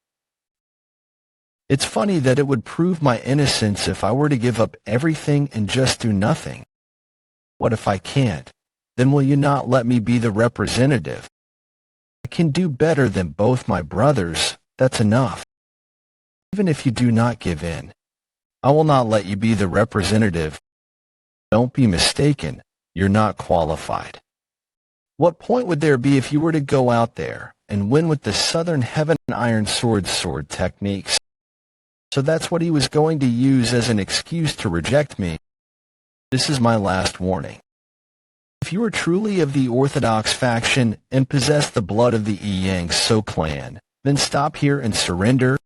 It's funny that it would prove my innocence if I were to give up everything and just do nothing. What if I can't? Then will you not let me be the representative? I can do better than both my brothers, that's enough. Even if you do not give in, I will not let you be the representative. Don't be mistaken, you're not qualified. What point would there be if you were to go out there and win with the Southern Heaven Iron sword techniques? So that's what he was going to use as an excuse to reject me. This is my last warning. If you are truly of the Orthodox faction and possess the blood of the Yang So clan, then stop here and surrender.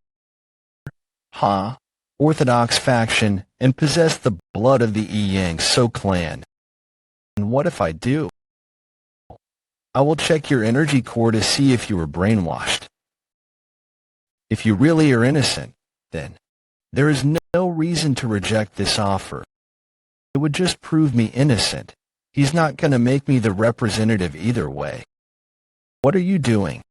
Orthodox faction and possess the blood of the Yang So clan. And what if I do? I will check your energy core to see if you were brainwashed. If you really are innocent, then there is no reason to reject this offer. It would just prove me innocent. He's not going to make me the representative either way. What are you doing?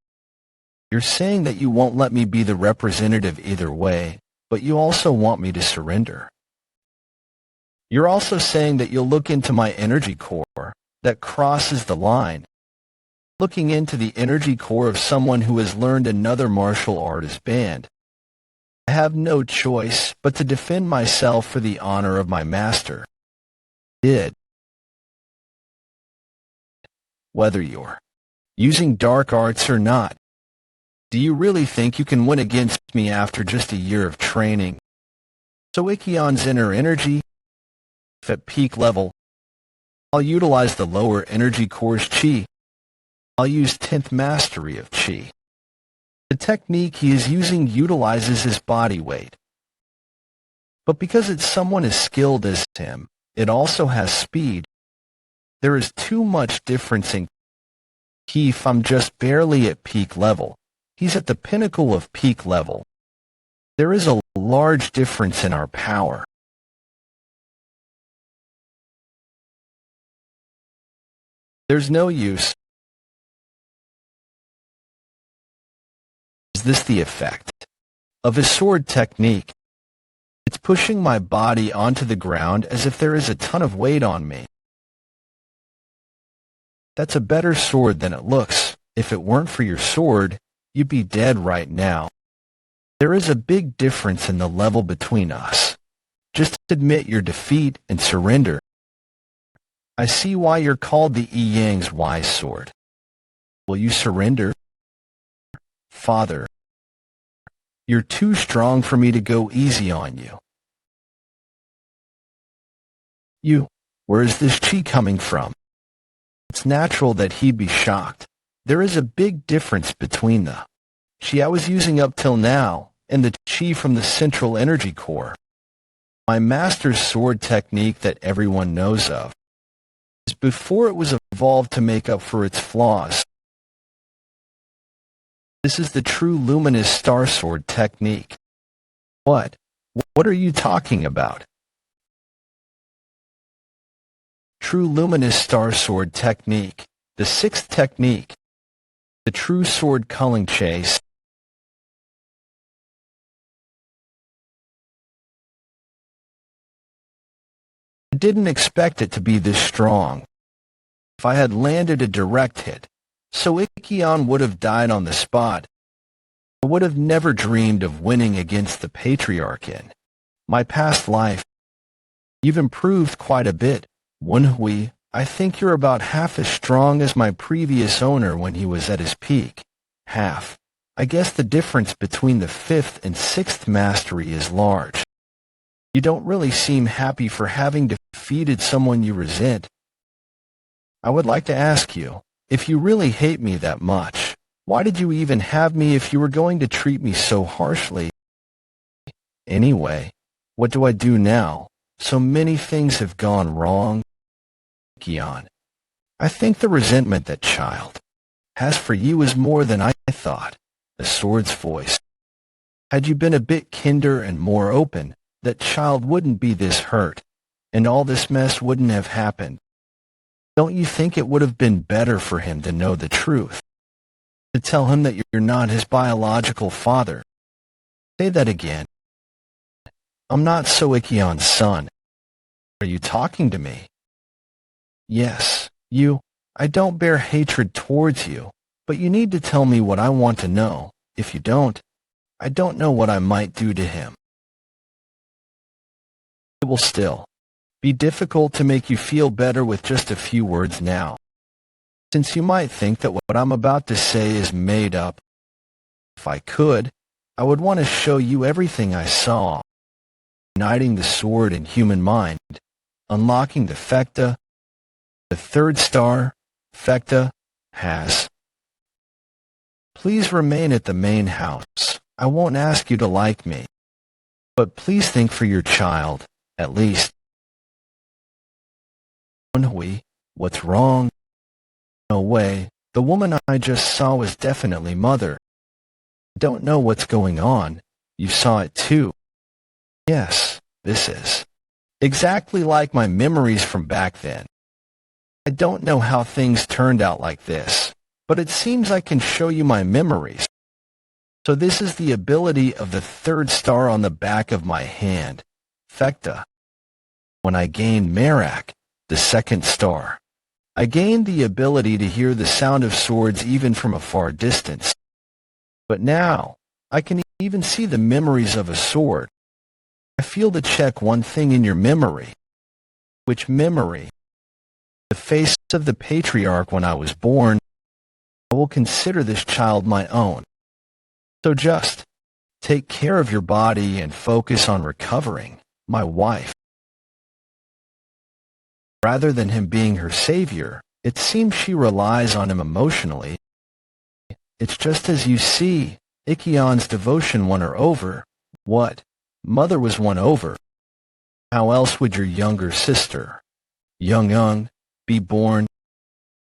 You're saying that you won't let me be the representative either way, but you also want me to surrender. You're also saying that you'll look into my energy core. That crosses the line. Looking into the energy core of someone who has learned another martial art is banned. I have no choice but to defend myself for the honor of my master. Whether you're using dark arts or not, do you really think you can win against me after just a year of training? So Ikion's inner energy, if at peak level, I'll utilize the lower energy core's chi. I'll use 10th mastery of chi. The technique he is using utilizes his body weight. But because it's someone as skilled as him, it also has speed. There is too much difference in ki if I'm just barely at peak level. He's at the pinnacle of peak level. There is a large difference in our power. There's no use Is this the effect of his sword technique? It's pushing my body onto the ground as if there is a ton of weight on me. That's a better sword than it looks. If it weren't for your sword, you'd be dead right now. There is a big difference in the level between us. Just admit your defeat and surrender. I see why you're called the Yang's wise sword. Will you surrender? Father, you're too strong for me to go easy on you. Where is this chi coming from? It's natural that he'd be shocked. There is a big difference between the chi I was using up till now and the chi from the central energy core. My master's sword technique that everyone knows of is before it was evolved to make up for its flaws. This is the true luminous star sword technique. What are you talking about? True luminous star sword technique, the sixth technique, the true sword culling chase. I didn't expect it to be this strong. If I had landed a direct hit, so Ikion would have died on the spot. I would have never dreamed of winning against the Patriarch in my past life. You've improved quite a bit, Woon-Hwi. I think you're about half as strong as my previous owner when he was at his peak. Half. I guess the difference between the fifth and sixth mastery is large. You don't really seem happy for having defeated someone you resent. I would like to ask you, if you really hate me that much, why did you even have me if you were going to treat me so harshly? Anyway, what do I do now? So many things have gone wrong. Ikion, I think the resentment that child has for you is more than I thought. The sword's voice. Had you been a bit kinder and more open, that child wouldn't be this hurt, and all this mess wouldn't have happened. Don't you think it would have been better for him to know the truth? To tell him that you're not his biological father? Say that again. I'm not Soikion's son. Are you talking to me? Yes, you. I don't bear hatred towards you, but you need to tell me what I want to know. If you don't, I don't know what I might do to him. It will still be difficult to make you feel better with just a few words now, since you might think that what I'm about to say is made up. If I could, I would want to show you everything I saw, uniting the sword and human mind, unlocking the Fekta, the third star, Fekta, has. Please remain at the main house. I won't ask you to like me, but please think for your child, at least. Woon-Hwi, what's wrong? No way, the woman I just saw was definitely Mother. Don't know what's going on. You saw it too. Yes, this is exactly like my memories from back then. I don't know how things turned out like this, but it seems I can show you my memories. So this is the ability of the third star on the back of my hand, Fekta. When I gained Merak, the second star, I gained the ability to hear the sound of swords even from a far distance. But now, I can even see the memories of a sword. I feel to check one thing in your memory. Which memory? The face of the Patriarch when I was born. I will consider this child my own. So just take care of your body and focus on recovering my wife. Rather than him being her savior, it seems she relies on him emotionally. It's just as you see, Ikion's devotion won her over. What? Mother was won over. How else would your younger sister, Young, be born?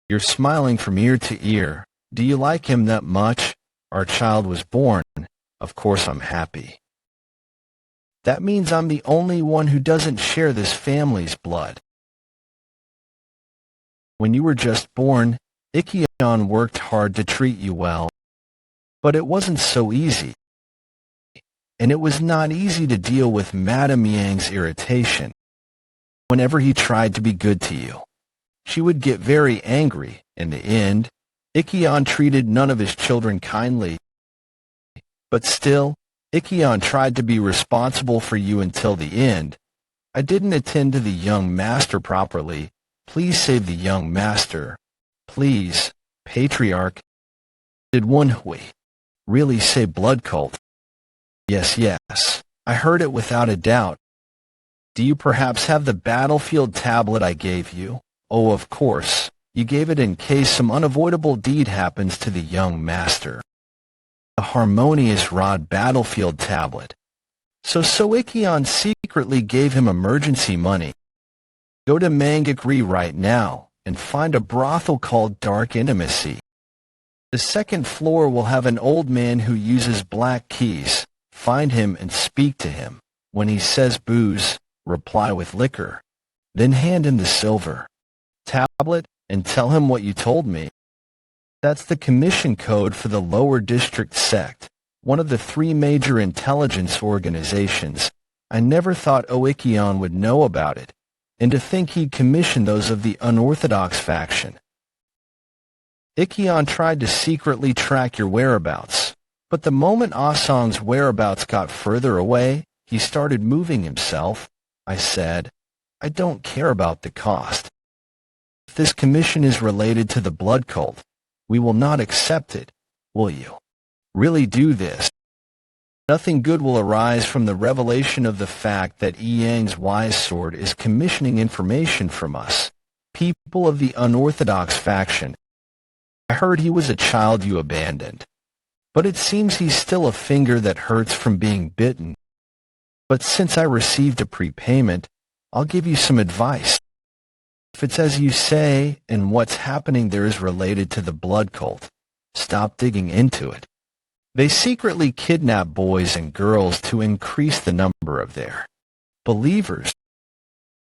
You're smiling from ear to ear. Do you like him that much? Our child was born. Of course I'm happy. That means I'm the only one who doesn't share this family's blood. When you were just born, Ikion worked hard to treat you well. But it wasn't so easy. And it was not easy to deal with Madame Yang's irritation. Whenever he tried to be good to you, she would get very angry. In the end, Ikkion treated none of his children kindly. But still, Ikkion tried to be responsible for you until the end. I didn't attend to the young master properly. Please save the young master. Please, Patriarch. Did Woon-Hwi really say blood cult? Yes, yes. I heard it without a doubt. Do you perhaps have the battlefield tablet I gave you? Oh, of course. You gave it in case some unavoidable deed happens to the young master. A harmonious rod battlefield tablet. So Ikkion secretly gave him emergency money. Go to Mangakri right now and find a brothel called Dark Intimacy. The second floor will have an old man who uses black keys. Find him and speak to him. When he says booze, reply with liquor. Then hand him the silver tablet and tell him what you told me. That's the commission code for the lower district sect, one of the 3 major intelligence organizations. I never thought Ikkion would know about it, and to think he'd commission those of the unorthodox faction. Ikkion tried to secretly track your whereabouts, but the moment Asong's whereabouts got further away, he started moving himself. I said, I don't care about the cost. If this commission is related to the blood cult, we will not accept it. Will you really do this? Nothing good will arise from the revelation of the fact that Yang's wise sword is commissioning information from us, people of the unorthodox faction. I heard he was a child you abandoned, but it seems he's still a finger that hurts from being bitten. But since I received a prepayment, I'll give you some advice. If it's as you say, and what's happening there is related to the blood cult, stop digging into it. They secretly kidnap boys and girls to increase the number of their believers.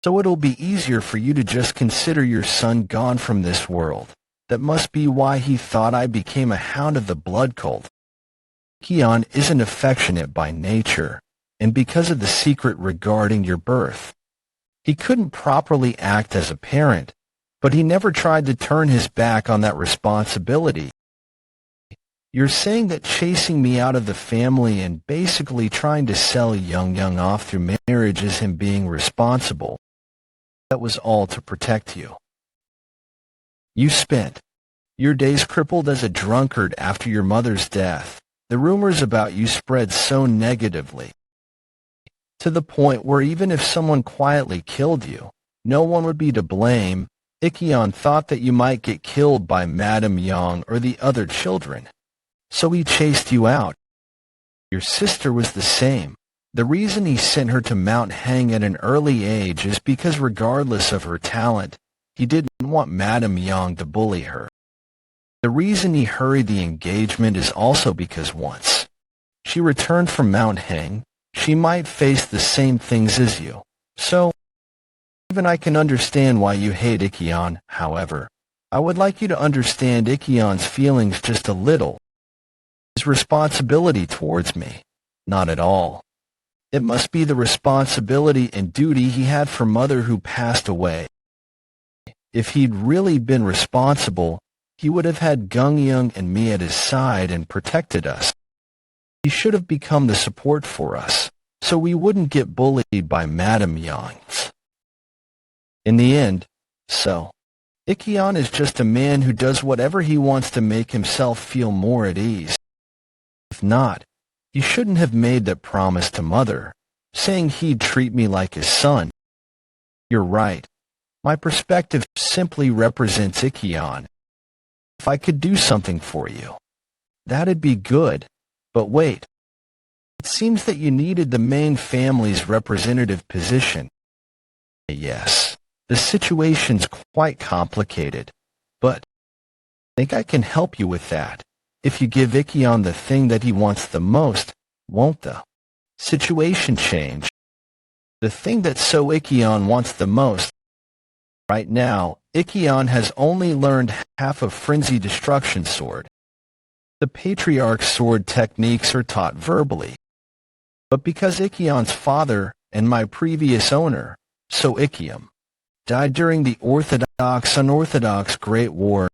So it'll be easier for you to just consider your son gone from this world. That must be why he thought I became a hound of the blood cult. Ikkion isn't affectionate by nature, and because of the secret regarding your birth, he couldn't properly act as a parent, but he never tried to turn his back on that responsibility. You're saying that chasing me out of the family and basically trying to sell Young off through marriage is him being responsible. That was all to protect you. You spent your days crippled as a drunkard after your mother's death. The rumors about you spread so negatively, to the point where even if someone quietly killed you, no one would be to blame. Ikkion thought that you might get killed by Madame Yang or the other children, so he chased you out. Your sister was the same. The reason he sent her to Mount Hang at an early age is because regardless of her talent, he didn't want Madame Yang to bully her. The reason he hurried the engagement is also because once she returned from Mount Hang, she might face the same things as you. So, even I can understand why you hate Ikkion. However, I would like you to understand Ikkion's feelings just a little. His responsibility towards me, not at all. It must be the responsibility and duty he had for mother who passed away. If he'd really been responsible, he would have had Gung-Young and me at his side and protected us. He should have become the support for us, so we wouldn't get bullied by Madame Yang. In the end, Ikkion is just a man who does whatever he wants to make himself feel more at ease. If not, he shouldn't have made that promise to Mother, saying he'd treat me like his son. You're right. My perspective simply represents Ikkion. If I could do something for you, that'd be good. But wait, it seems that you needed the main family's representative position. Yes, the situation's quite complicated, but I think I can help you with that. If you give Ikkion the thing that he wants the most, won't the situation change? The thing that Ikkion wants the most. Right now, Ikkion has only learned half of Frenzy Destruction Sword. The patriarch's sword techniques are taught verbally. But because Ikion's father and my previous owner, so Ikiom, died during the Orthodox-Unorthodox Great War,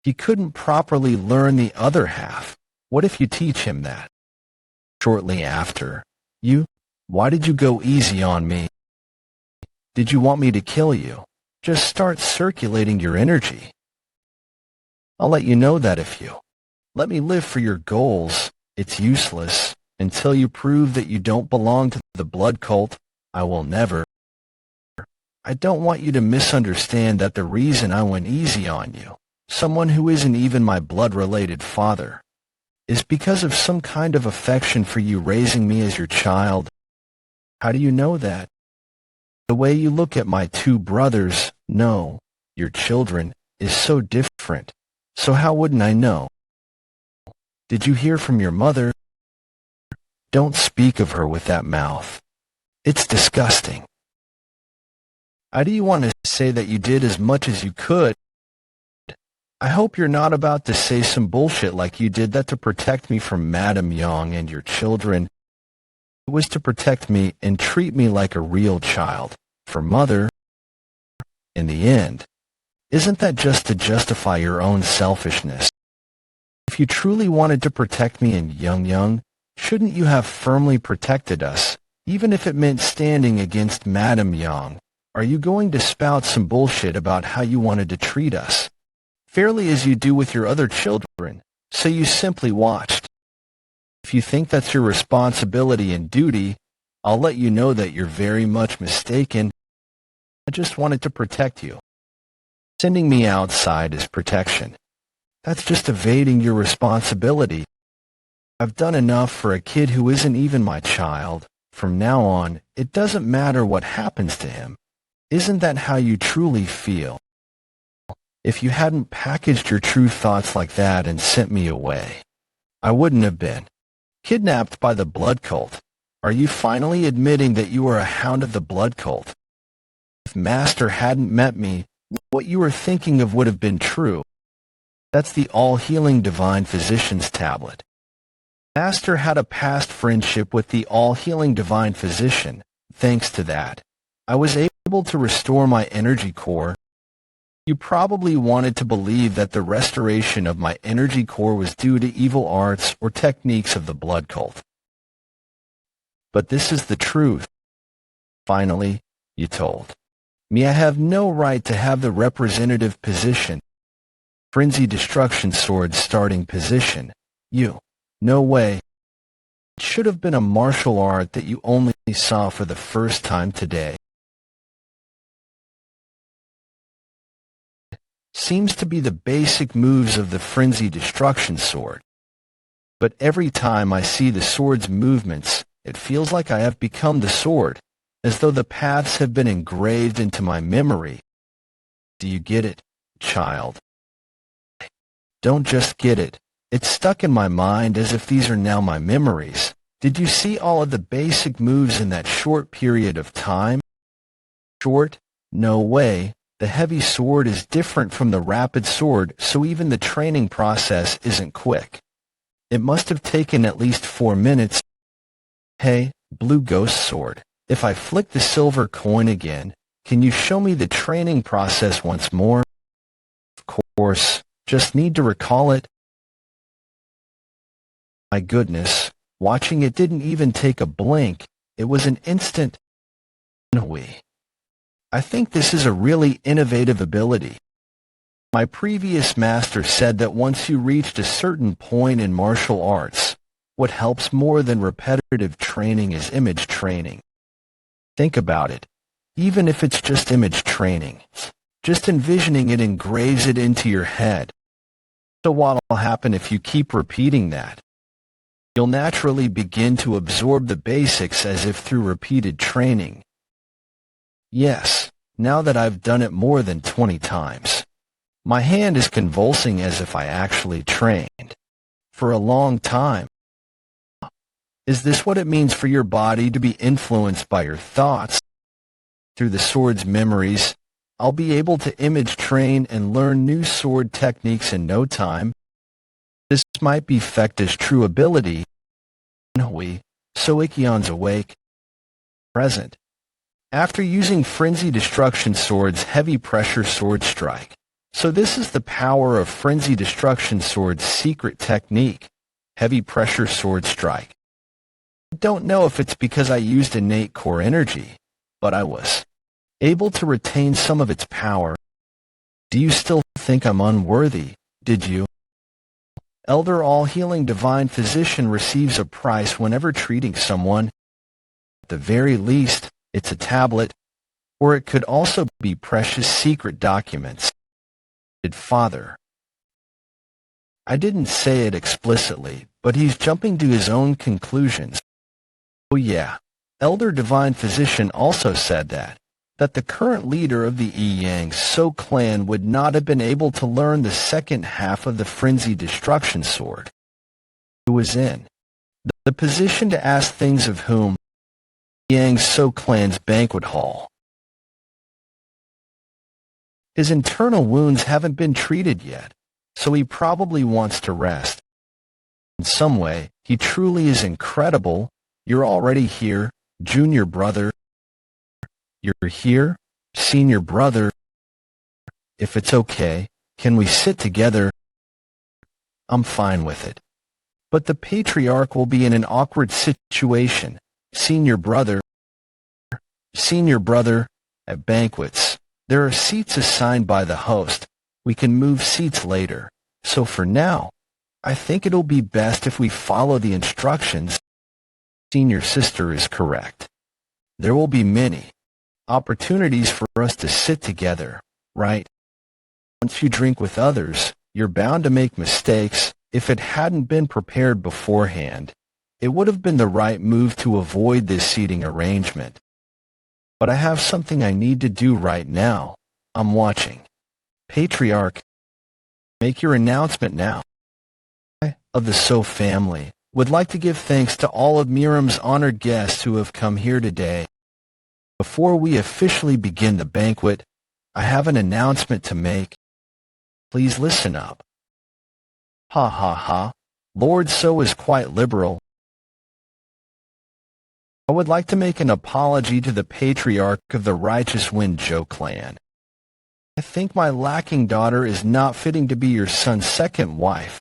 he couldn't properly learn the other half. What if you teach him that? Shortly after, why did you go easy on me? Did you want me to kill you? Just start circulating your energy. I'll let you know that if you let me live for your goals, it's useless. Until you prove that you don't belong to the blood cult, I will never. I don't want you to misunderstand that the reason I went easy on you, someone who isn't even my blood-related father, is because of some kind of affection for you raising me as your child. How do you know that? The way you look at my two brothers, no, your children, is so different. So how wouldn't I know? Did you hear from your mother? Don't speak of her with that mouth. It's disgusting. How do you want to say that you did as much as you could? I hope you're not about to say some bullshit like you did that to protect me from Madame Young and your children. It was to protect me and treat me like a real child. For mother, in the end, isn't that just to justify your own selfishness? If you truly wanted to protect me and Young, shouldn't you have firmly protected us, even if it meant standing against Madame Young? Are you going to spout some bullshit about how you wanted to treat us, fairly as you do with your other children, so you simply watched? If you think that's your responsibility and duty, I'll let you know that you're very much mistaken. I just wanted to protect you. Sending me outside is protection. That's just evading your responsibility. I've done enough for a kid who isn't even my child. From now on, it doesn't matter what happens to him. Isn't that how you truly feel? If you hadn't packaged your true thoughts like that and sent me away, I wouldn't have been kidnapped by the blood cult. Are you finally admitting that you are a hound of the blood cult? If Master hadn't met me, what you were thinking of would have been true. That's the all-healing divine physician's tablet. Master had a past friendship with the all-healing divine physician. Thanks to that, I was able to restore my energy core. You probably wanted to believe that the restoration of my energy core was due to evil arts or techniques of the blood cult. But this is the truth. Finally, you told me I have no right to have the representative position. Frenzy Destruction Sword starting position. No way. It should have been a martial art that you only saw for the first time today. Seems to be the basic moves of the Frenzy Destruction Sword. But every time I see the sword's movements, it feels like I have become the sword, as though the paths have been engraved into my memory. Do you get it, child? Don't just get it. It's stuck in my mind as if these are now my memories. Did you see all of the basic moves in that short period of time? Short? No way. The heavy sword is different from the rapid sword, so even the training process isn't quick. It must have taken at least 4 minutes. Hey, Blue Ghost Sword, if I flick the silver coin again, can you show me the training process once more? Of course, just need to recall it. My goodness, watching it didn't even take a blink. It was an instant. Woon-Hwi. I think this is a really innovative ability. My previous master said that once you reached a certain point in martial arts, what helps more than repetitive training is image training. Think about it. Even if it's just image training, just envisioning it engraves it into your head. So what'll happen if you keep repeating that? You'll naturally begin to absorb the basics as if through repeated training. Yes, now that I've done it more than 20 times, my hand is convulsing as if I actually trained for a long time. Is this what it means for your body to be influenced by your thoughts? Through the sword's memories, I'll be able to image train and learn new sword techniques in no time. This might be Fekta's true ability. Woon-Hwi, so Ikkyon's awake. Present. After using Frenzy Destruction Sword's Heavy Pressure Sword Strike. So this is the power of Frenzy Destruction Sword's secret technique, Heavy Pressure Sword Strike. I don't know if it's because I used innate core energy, but I was able to retain some of its power. Do you still think I'm unworthy, did you? Elder All-Healing Divine Physician receives a price whenever treating someone. At the very least, it's a tablet, or it could also be precious secret documents. Father. I didn't say it explicitly, but he's jumping to his own conclusions. Oh yeah, Elder Divine Physician also said that the current leader of the Yang So clan would not have been able to learn the second half of the Frenzy Destruction Sword. Who was in the position to ask things of whom? Yang So clan's banquet hall. His internal wounds haven't been treated yet, so he probably wants to rest. In some way, he truly is incredible. You're already here, junior brother. You're here, senior brother. If it's okay, can we sit together? I'm fine with it. But the patriarch will be in an awkward situation. Senior brother, at banquets. There are seats assigned by the host. We can move seats later. So for now, I think it'll be best if we follow the instructions. Senior sister is correct. There will be many opportunities for us to sit together, right? Once you drink with others, you're bound to make mistakes. If it hadn't been prepared beforehand, it would have been the right move to avoid this seating arrangement. But I have something I need to do right now. I'm watching. Patriarch, make your announcement now. I, of the So family, would like to give thanks to all of Miriam's honored guests who have come here today. Before we officially begin the banquet, I have an announcement to make. Please listen up. Ha ha ha. Lord So is quite liberal. I would like to make an apology to the patriarch of the righteous Woon-Hwi clan. I think my lacking daughter is not fitting to be your son's second wife.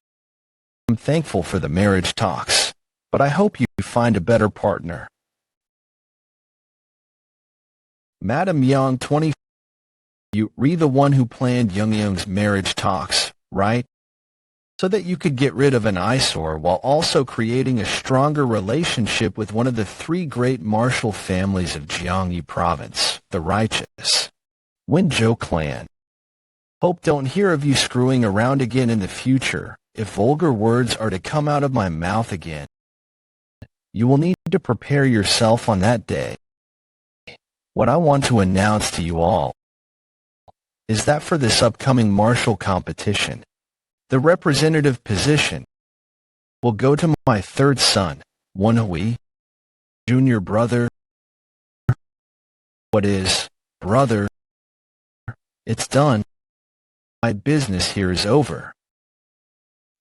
I'm thankful for the marriage talks, but I hope you find a better partner. Madam Young 20. You re the one who planned Young's marriage talks, right? So that you could get rid of an eyesore while also creating a stronger relationship with one of the three great martial families of Gyeonggi Province, the righteous Woon-Hwi clan. Hope don't hear of you screwing around again in the future. If vulgar words are to come out of my mouth again, you will need to prepare yourself on that day. What I want to announce to you all is that for this upcoming martial competition, the representative position will go to my third son, Woon-Hwi, junior brother. What is, brother? It's done. My business here is over.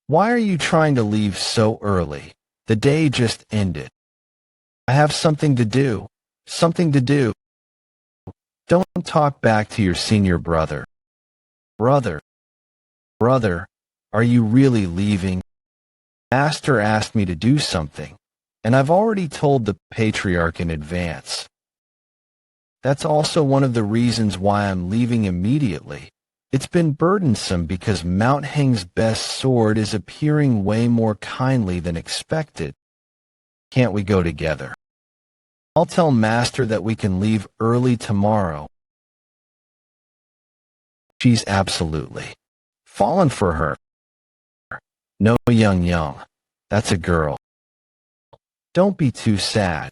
Why are you trying to leave so early? The day just ended. I have something to do. Don't talk back to your senior brother. Brother, are you really leaving? Master asked me to do something, and I've already told the patriarch in advance. That's also one of the reasons why I'm leaving immediately. It's been burdensome because Mount Heng's best sword is appearing way more kindly than expected. Can't we go together? I'll tell Master that we can leave early tomorrow. She's absolutely fallen for her. No, Young, that's a girl. Don't be too sad.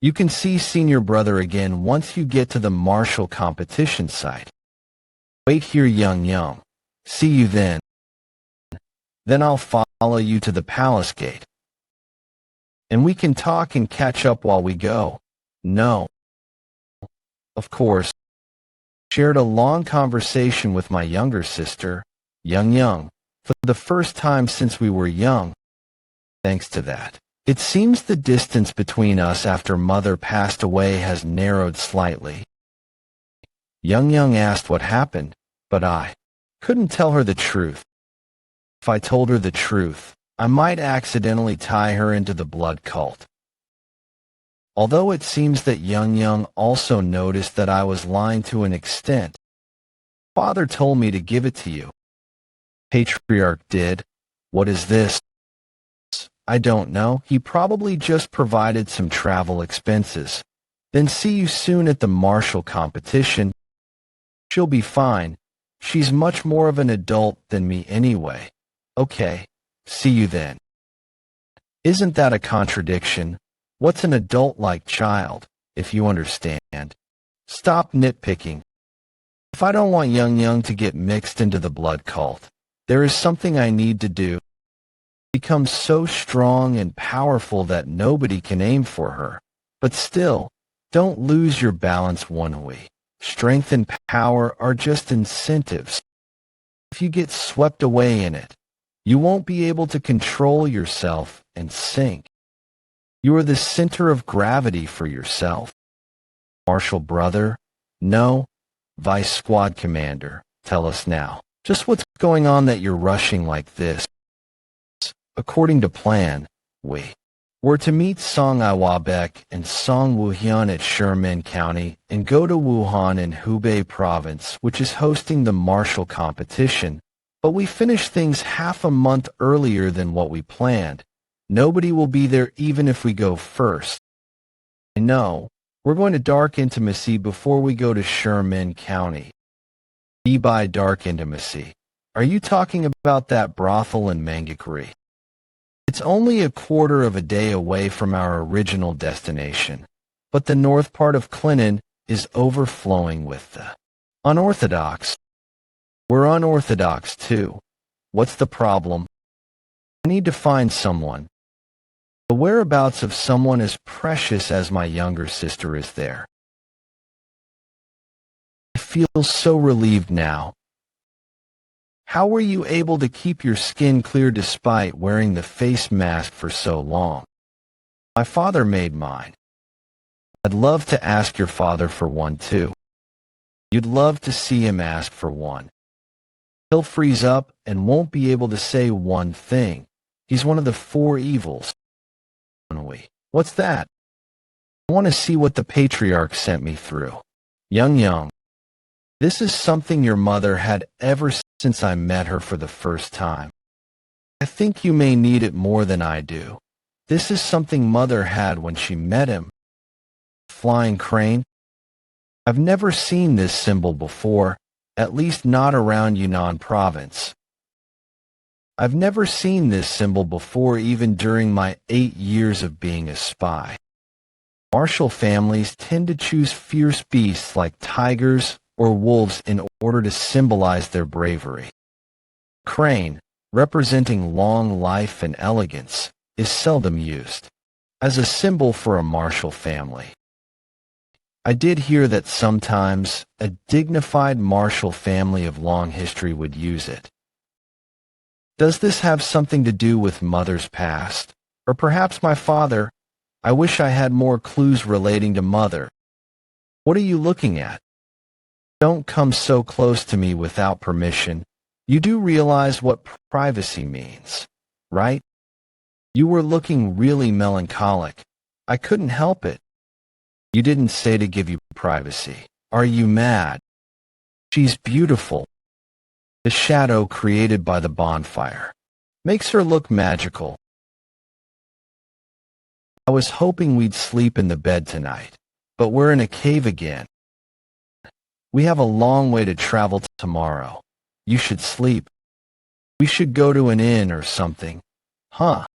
You can see senior brother again once you get to the martial competition site. Wait here, Young. See you then. Then I'll follow you to the palace gate. And we can talk and catch up while we go. No. Of course. Shared a long conversation with my younger sister, Young. For the first time since we were young. Thanks to that, it seems the distance between us after Mother passed away has narrowed slightly. Young asked what happened, but I couldn't tell her the truth. If I told her the truth, I might accidentally tie her into the blood cult. Although it seems that Young also noticed that I was lying to an extent. Father told me to give it to you. Patriarch did. What is this? I don't know. He probably just provided some travel expenses. Then see you soon at the martial competition. She'll be fine. She's much more of an adult than me anyway. Okay, see you then. Isn't that a contradiction? What's an adult-like child, if you understand? Stop nitpicking. If I don't want Young to get mixed into the blood cult, there is something I need to do. Become so strong and powerful that nobody can aim for her. But still, don't lose your balance, Woon-Hwi. Strength and power are just incentives. If you get swept away in it, you won't be able to control yourself and sink. You are the center of gravity for yourself. Martial brother? No. Vice Squad Commander, tell us now. Just what's going on that you're rushing like this? According to plan, we were to meet Song Iwabek and Song Woohyun at Sherman County and go to Wuhan in Hubei Province, which is hosting the martial competition, but we finished things half a month earlier than what we planned. Nobody will be there even if we go first. I know, we're going to Dark Intimacy before we go to Sherman County. By Dark Intimacy, are you talking about that brothel in Mangakuri? It's only a quarter of a day away from our original destination, but the north part of Clinton is overflowing with the unorthodox. We're unorthodox too. What's the problem? I need to find someone. The whereabouts of someone as precious as my younger sister is there. I feel so relieved now. How were you able to keep your skin clear despite wearing the face mask for so long? My father made mine. I'd love to ask your father for one too. You'd love to see him ask for one. He'll freeze up and won't be able to say one thing. He's one of the four evils. What's that? I want to see what the patriarch sent me through. Young. This is something your mother had ever since I met her for the first time. I think you may need it more than I do. This is something Mother had when she met him. Flying crane? I've never seen this symbol before, at least not around Yunnan province. I've never seen this symbol before even during my 8 years of being a spy. Martial families tend to choose fierce beasts like tigers or wolves in order to symbolize their bravery. Crane, representing long life and elegance, is seldom used as a symbol for a martial family. I did hear that sometimes a dignified martial family of long history would use it. Does this have something to do with Mother's past? Or perhaps my father? I wish I had more clues relating to Mother. What are you looking at? Don't come so close to me without permission. You do realize what privacy means, right? You were looking really melancholic. I couldn't help it. You didn't say to give you privacy. Are you mad? She's beautiful. The shadow created by the bonfire makes her look magical. I was hoping we'd sleep in the bed tonight, but we're in a cave again. We have a long way to travel tomorrow. You should sleep. We should go to an inn or something. Huh?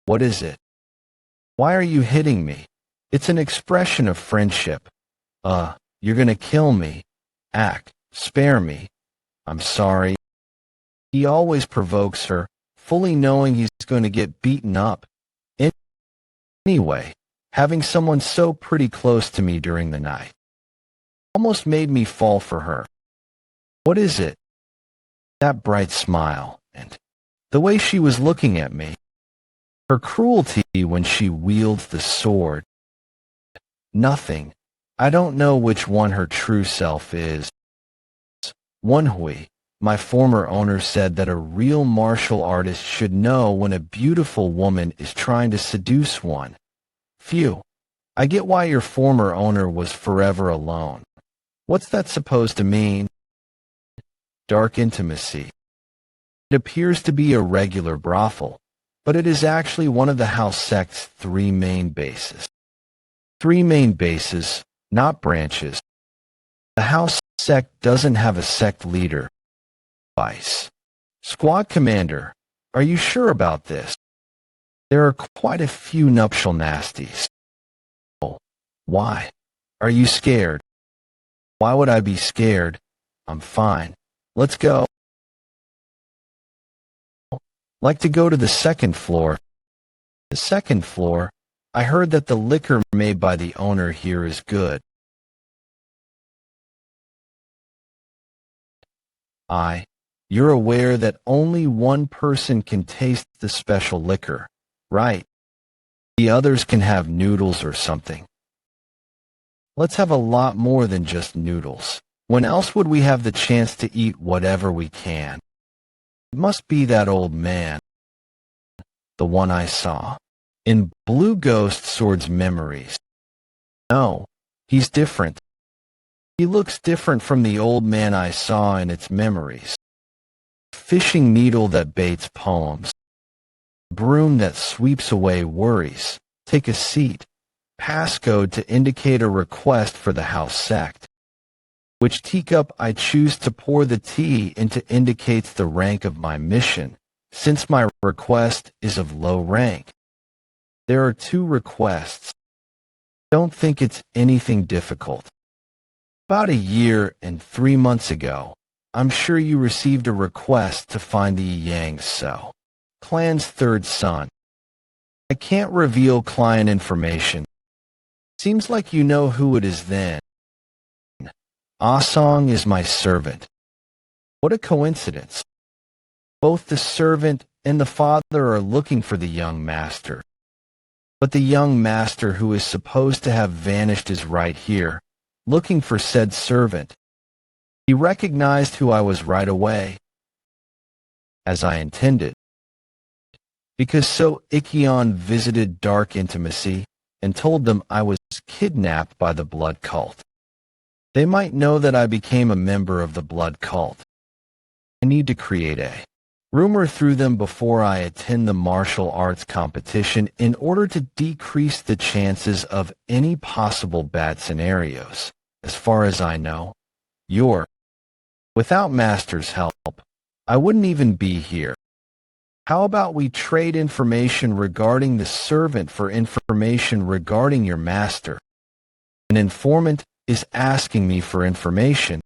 What is it? Why are you hitting me? It's an expression of friendship. You're gonna kill me. Spare me. I'm sorry. He always provokes her, fully knowing he's going to get beaten up. Anyway, having someone so pretty close to me during the night almost made me fall for her. What is it? That bright smile. And the way she was looking at me, her cruelty when she wields the sword. Nothing. I don't know which one her true self is. Woon-Hwi, my former owner, said that a real martial artist should know when a beautiful woman is trying to seduce one. Phew. I get why your former owner was forever alone. What's that supposed to mean? Dark intimacy. It appears to be a regular brothel, but it is actually one of the house sect's 3 main bases. 3 main bases, not branches. The house sect doesn't have a sect leader. Vice. Squad commander, are you sure about this? There are quite a few nuptial nasties. Oh, why? Are you scared? Why would I be scared? I'm fine. Let's go. Like to go to the 2nd floor. The 2nd floor, I heard that the liquor made by the owner here is good. You're aware that only one person can taste the special liquor, right? The others can have noodles or something. Let's have a lot more than just noodles. When else would we have the chance to eat whatever we can? It must be that old man. The one I saw. In Blue Ghost Sword's memories. No, he's different. He looks different from the old man I saw in its memories. Fishing needle that baits poems. Broom that sweeps away worries. Take a seat. Passcode to indicate a request for the house sect. Which teacup I choose to pour the tea into indicates the rank of my mission, since my request is of low rank. There are 2 requests. Don't think it's anything difficult. About a year and 3 months ago, I'm sure you received a request to find the Yang So, clan's 3rd son. I can't reveal client information. Seems like you know who it is then. Asong is my servant. What a coincidence. Both the servant and the father are looking for the young master. But the young master who is supposed to have vanished is right here, looking for said servant. He recognized who I was right away, as I intended. Because So Ikkion visited Dark Intimacy and told them I was kidnapped by the blood cult. They might know that I became a member of the blood cult. I need to create a rumor through them before I attend the martial arts competition in order to decrease the chances of any possible bad scenarios. As far as I know, without Master's help, I wouldn't even be here. How about we trade information regarding the servant for information regarding your master? An informant is asking me for information.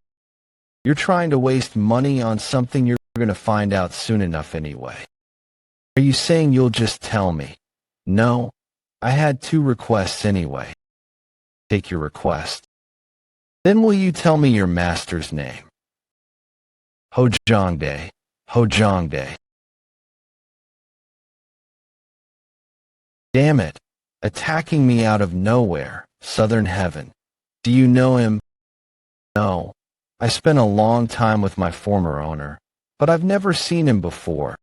You're trying to waste money on something you're going to find out soon enough anyway. Are you saying you'll just tell me? No, I had 2 requests anyway. Take your request. Then will you tell me your master's name? Hojongdae. Hojongdae. Damn it. Attacking me out of nowhere. Southern Heaven. Do you know him? No. I spent a long time with my former owner, but I've never seen him before.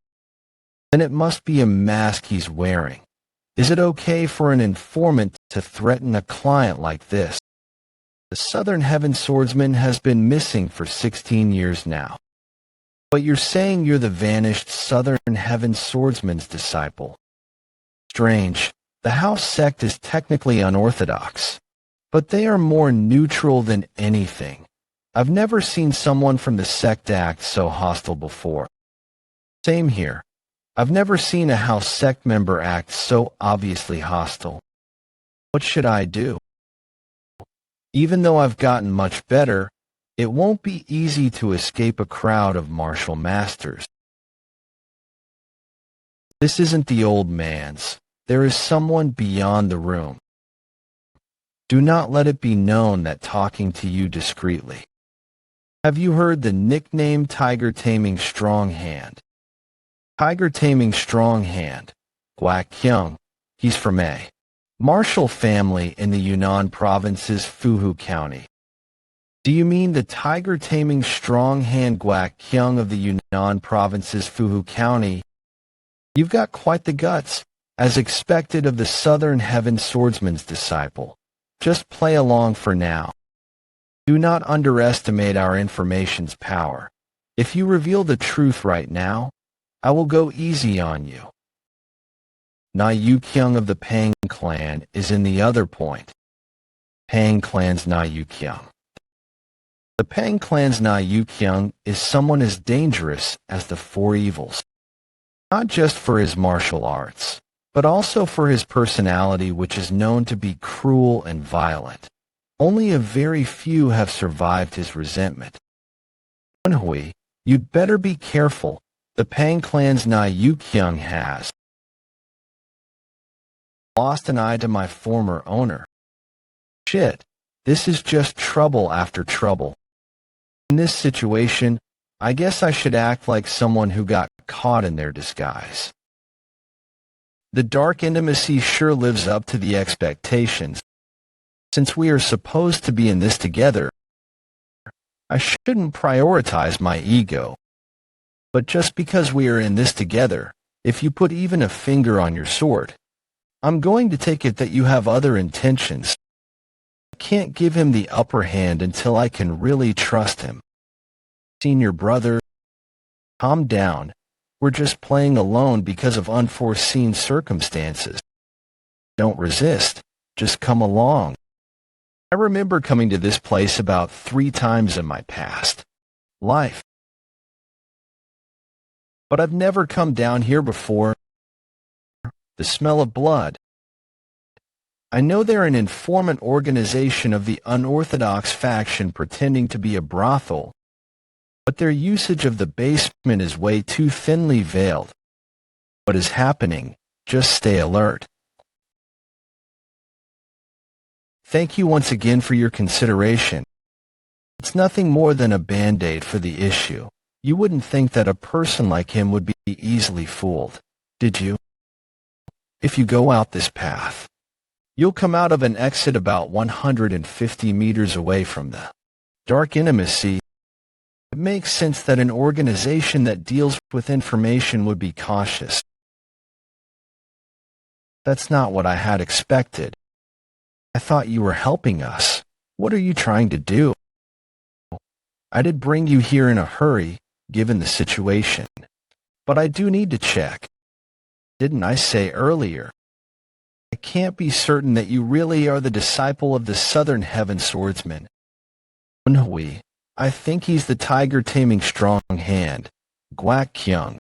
Then it must be a mask he's wearing. Is it okay for an informant to threaten a client like this? The Southern Heaven swordsman has been missing for 16 years now. But you're saying you're the vanished Southern Heaven swordsman's disciple. Strange. The house sect is technically unorthodox, but they are more neutral than anything. I've never seen someone from the sect act so hostile before. Same here. I've never seen a house sect member act so obviously hostile. What should I do? Even though I've gotten much better, it won't be easy to escape a crowd of martial masters. This isn't the old man's. There is someone beyond the room. Do not let it be known that talking to you discreetly. Have you heard the nickname Tiger Taming Strong Hand? Tiger taming strong hand. Guak Kyung. He's from a martial family in the Yunnan province's Fuhu County. Do you mean the tiger taming strong hand Guak Kyung of the Yunnan province's Fuhu County? You've got quite the guts, as expected of the Southern Heaven Swordsman's disciple. Just play along for now. Do not underestimate our information's power. If you reveal the truth right now, I will go easy on you. Na Yu Kyung of the Pang clan is in the other point. Pang clan's Na Yu Kyung. The Pang clan's Na Yu Kyung is someone as dangerous as the four evils. Not just for his martial arts, but also for his personality, which is known to be cruel and violent. Only a very few have survived his resentment. Woon-Hwi, you'd better be careful. The Pang clan's Na Yu Kyung has lost an eye to my former owner. Shit, this is just trouble after trouble. In this situation, I guess I should act like someone who got caught in their disguise. The dark intimacy sure lives up to the expectations. Since we are supposed to be in this together, I shouldn't prioritize my ego. But just because we are in this together, if you put even a finger on your sword, I'm going to take it that you have other intentions. I can't give him the upper hand until I can really trust him. Senior brother, calm down. We're just playing alone because of unforeseen circumstances. Don't resist. Just come along. I remember coming to this place about 3 times in my past life. But I've never come down here before. The smell of blood. I know they're an informant organization of the unorthodox faction pretending to be a brothel, but their usage of the basement is way too thinly veiled. What is happening? Just stay alert. Thank you once again for your consideration. It's nothing more than a band-aid for the issue. You wouldn't think that a person like him would be easily fooled, did you? If you go out this path, you'll come out of an exit about 150 meters away from the dark intimacy. It makes sense that an organization that deals with information would be cautious. That's not what I had expected. I thought you were helping us. What are you trying to do? I did bring you here in a hurry, given the situation. But I do need to check. Didn't I say earlier? I can't be certain that you really are the disciple of the Southern Heaven Swordsman. Woon-Hwi, I think he's the tiger taming strong hand, Guak Kyung.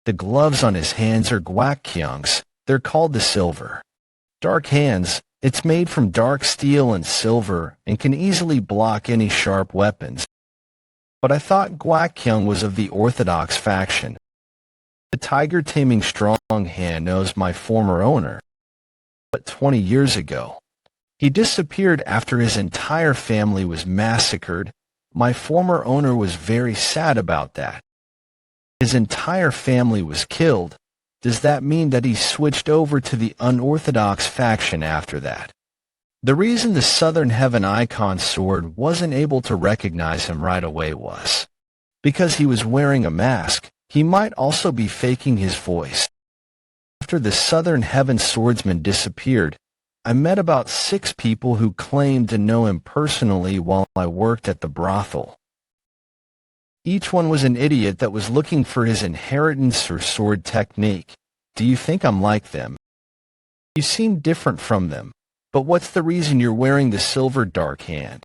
The gloves on his hands are Guak Kyung's. They're called the silver. Dark hands, it's made from dark steel and silver and can easily block any sharp weapons. But I thought Guak Kyung was of the orthodox faction. The tiger taming strong hand knows my former owner. But 20 years ago, he disappeared after his entire family was massacred. My former owner was very sad about that. His entire family was killed. Does that mean that he switched over to the unorthodox faction after that? The reason the Southern Heaven Icon sword wasn't able to recognize him right away was because he was wearing a mask. He might also be faking his voice. After the Southern Heaven Swordsman disappeared, I met about 6 people who claimed to know him personally while I worked at the brothel. Each one was an idiot that was looking for his inheritance or sword technique. Do you think I'm like them? You seem different from them, but what's the reason you're wearing the silver dark hand?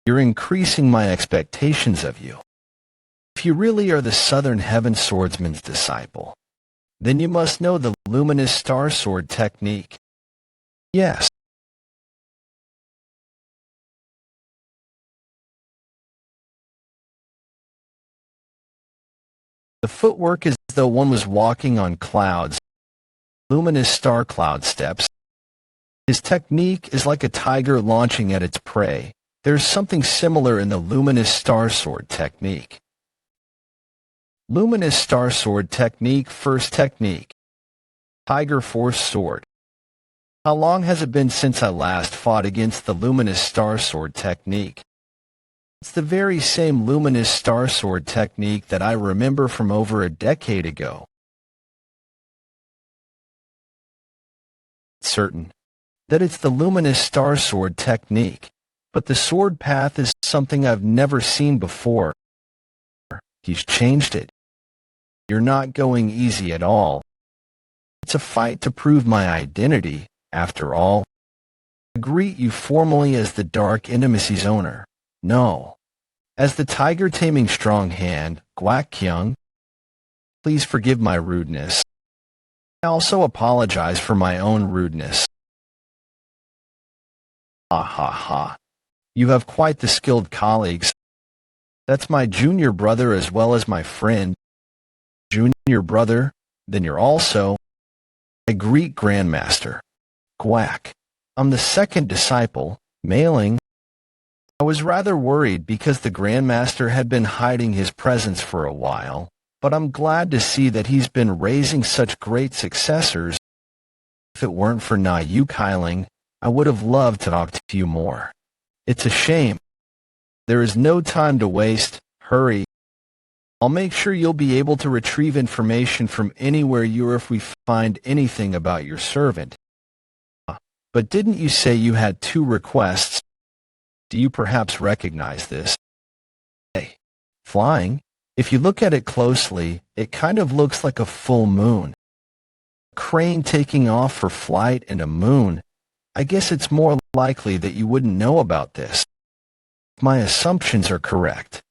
You're increasing my expectations of you. If you really are the Southern Heaven Swordsman's disciple, then you must know the luminous star sword technique. Yes. The footwork is as though one was walking on clouds, luminous star cloud steps. His technique is like a tiger launching at its prey. There's something similar in the luminous star sword technique. Luminous Star Sword Technique. First technique. Tiger Force Sword. How long has it been since I last fought against the Luminous Star Sword technique? It's the very same Luminous Star Sword technique that I remember from over a decade ago. It's certain that it's the Luminous Star Sword technique, but the sword path is something I've never seen before. He's changed it. You're not going easy at all. It's a fight to prove my identity, after all. I greet you formally as the Dark Intimacy's owner. No. As the tiger taming strong hand, Gwak Kyung. Please forgive my rudeness. I also apologize for my own rudeness. Ha ha ha. You have quite the skilled colleagues. That's my junior brother as well as my friend. Junior brother, then you're also. I greet Grandmaster. Gwak. I'm the second disciple, Mailing. I was rather worried because the Grandmaster had been hiding his presence for a while, but I'm glad to see that he's been raising such great successors. If it weren't for Na Yu Kailing, I would have loved to talk to you more. It's a shame. There is no time to waste. Hurry. I'll make sure you'll be able to retrieve information from anywhere you are if we find anything about your servant. But didn't you say you had 2 requests? Do you perhaps recognize this? Hey, flying? If you look at it closely, it kind of looks like a full moon. A crane taking off for flight and a moon. I guess it's more likely that you wouldn't know about this. If my assumptions are correct,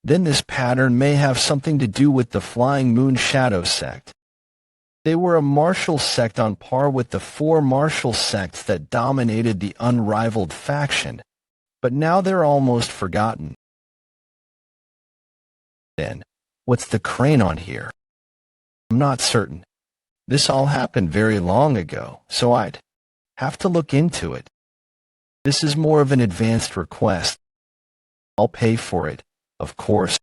then this pattern may have something to do with the Flying Moon Shadow sect. They were a martial sect on par with the 4 martial sects that dominated the unrivaled faction, but now they're almost forgotten. Then, what's the crane on here? I'm not certain. This all happened very long ago, so I'd have to look into it. This is more of an advanced request. I'll pay for it, of course.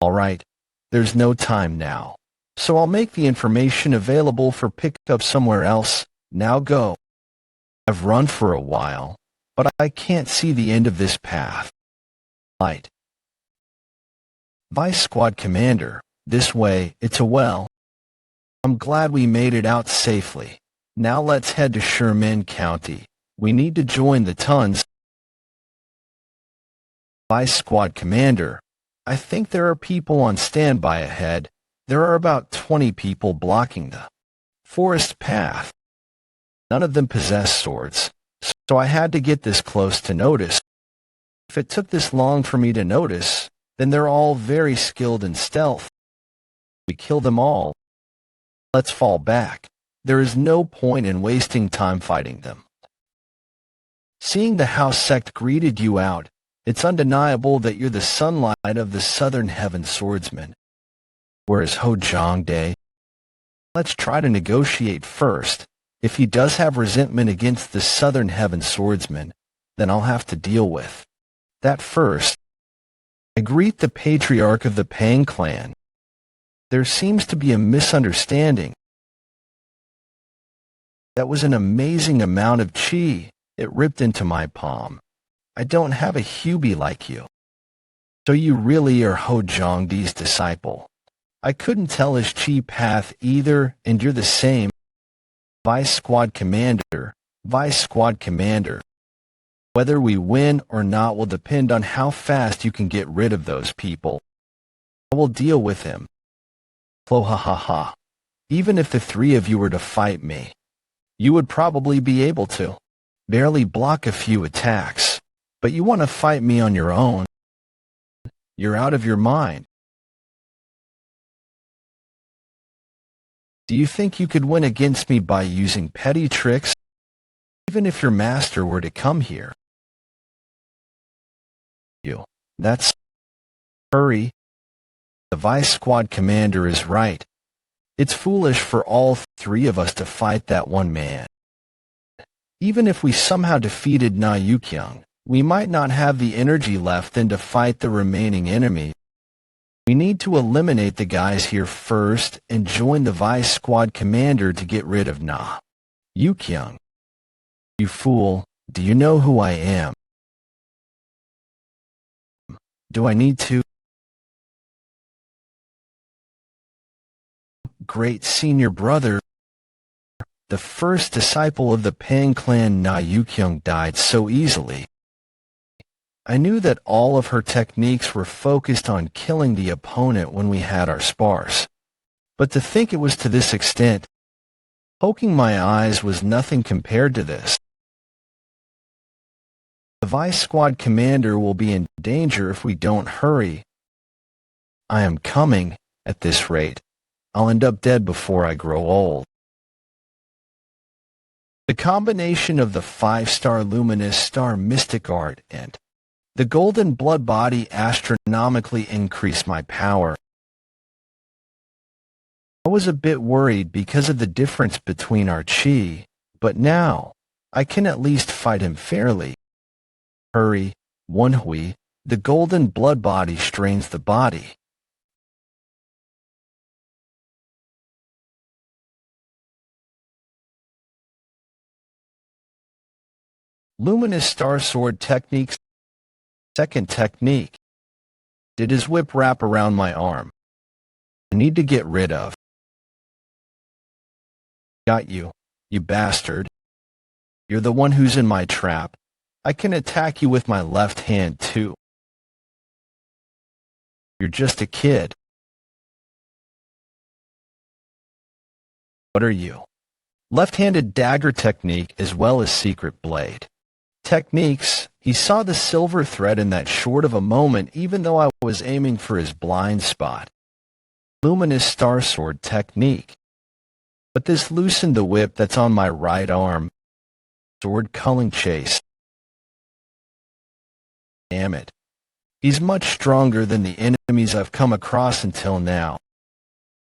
All right, there's no time now, so I'll make the information available for pickup somewhere else. Now go. I've run for a while, but I can't see the end of this path. Light. Vice Squad Commander, this way, it's a well. I'm glad we made it out safely. Now let's head to Sherman County. We need to join the Tons. Vice Squad Commander, I think there are people on standby ahead. There are about 20 people blocking the forest path. None of them possess swords, so I had to get this close to notice. If it took this long for me to notice, then they're all very skilled in stealth. We kill them all. Let's fall back. There is no point in wasting time fighting them. Seeing the house sect greeted you out, it's undeniable that you're the sunlight of the Southern Heaven swordsman. Where is Ho Jong Dae? Let's try to negotiate first. If he does have resentment against the Southern Heaven swordsman, then I'll have to deal with that first. I greet the patriarch of the Pang clan. There seems to be a misunderstanding. That was an amazing amount of chi. It ripped into my palm. I don't have a Hubie like you. So you really are Ho Jong Dae's disciple. I couldn't tell his chi path either, and you're the same. Vice Squad Commander, Vice Squad Commander. Whether we win or not will depend on how fast you can get rid of those people. I will deal with him. Flo ha ha ha. Even if the 3 of you were to fight me, you would probably be able to barely block a few attacks. But you want to fight me on your own. You're out of your mind. Do you think you could win against me by using petty tricks? Even if your master were to come here? That's... Hurry. The Vice Squad Commander is right. It's foolish for all 3 of us to fight that one man. Even if we somehow defeated Na Yukyung, we might not have the energy left then to fight the remaining enemy. We need to eliminate the guys here first and join the Vice Squad commander to get rid of Na Yukyung. You fool, do you know who I am? Do I need to? Great senior brother, the first disciple of the Pang clan Na Yukyung died so easily. I knew that all of her techniques were focused on killing the opponent when we had our spars. But to think it was to this extent, poking my eyes was nothing compared to this. The Vice Squad commander will be in danger if we don't hurry. I am coming. At this rate, I'll end up dead before I grow old. The combination of the 5-star luminous star mystic art and the golden blood body astronomically increased my power. I was a bit worried because of the difference between our chi, but now I can at least fight him fairly. Hurry, Woon-Hwi, the golden blood body strains the body. Luminous Star Sword Technique's second technique. Did his whip wrap around my arm? I need to get rid of. Got you, you bastard. You're the one who's in my trap. I can attack you with my left hand too. You're just a kid. What are you? Left-handed dagger technique as well as secret blade. Techniques. He saw the silver thread in that short of a moment even though I was aiming for his blind spot. Luminous Star Sword technique. But this loosened the whip that's on my right arm. Sword culling chase. Damn it. He's much stronger than the enemies I've come across until now.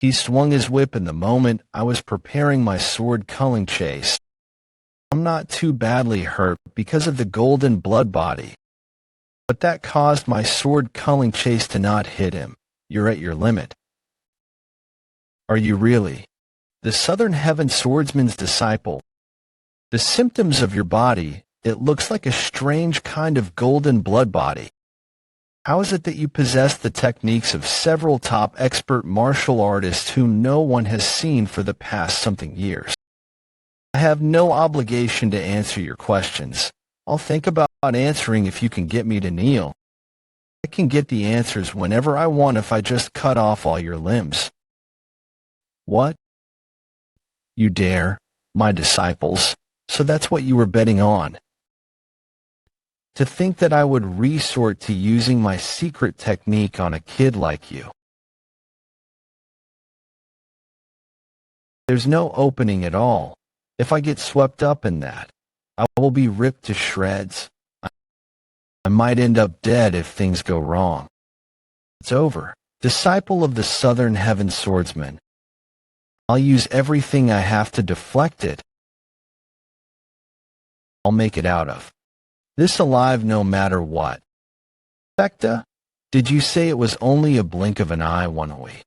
He swung his whip in the moment I was preparing my sword culling chase. I'm not too badly hurt because of the golden blood body. But that caused my sword culling chase to not hit him. You're at your limit. Are you really? The Southern Heaven Swordsman's disciple. The symptoms of your body, it looks like a strange kind of golden blood body. How is it that you possess the techniques of several top expert martial artists whom no one has seen for the past something years? I have no obligation to answer your questions. I'll think about answering if you can get me to kneel. I can get the answers whenever I want if I just cut off all your limbs. What? You dare, my disciples, so that's what you were betting on. To think that I would resort to using my secret technique on a kid like you. There's no opening at all. If I get swept up in that, I will be ripped to shreds. I might end up dead if things go wrong. It's over. Disciple of the Southern Heaven Swordsman. I'll use everything I have to deflect it. I'll make it out of this alive no matter what. Fekta, did you say it was only a blink of an eye, Woon-Hwi?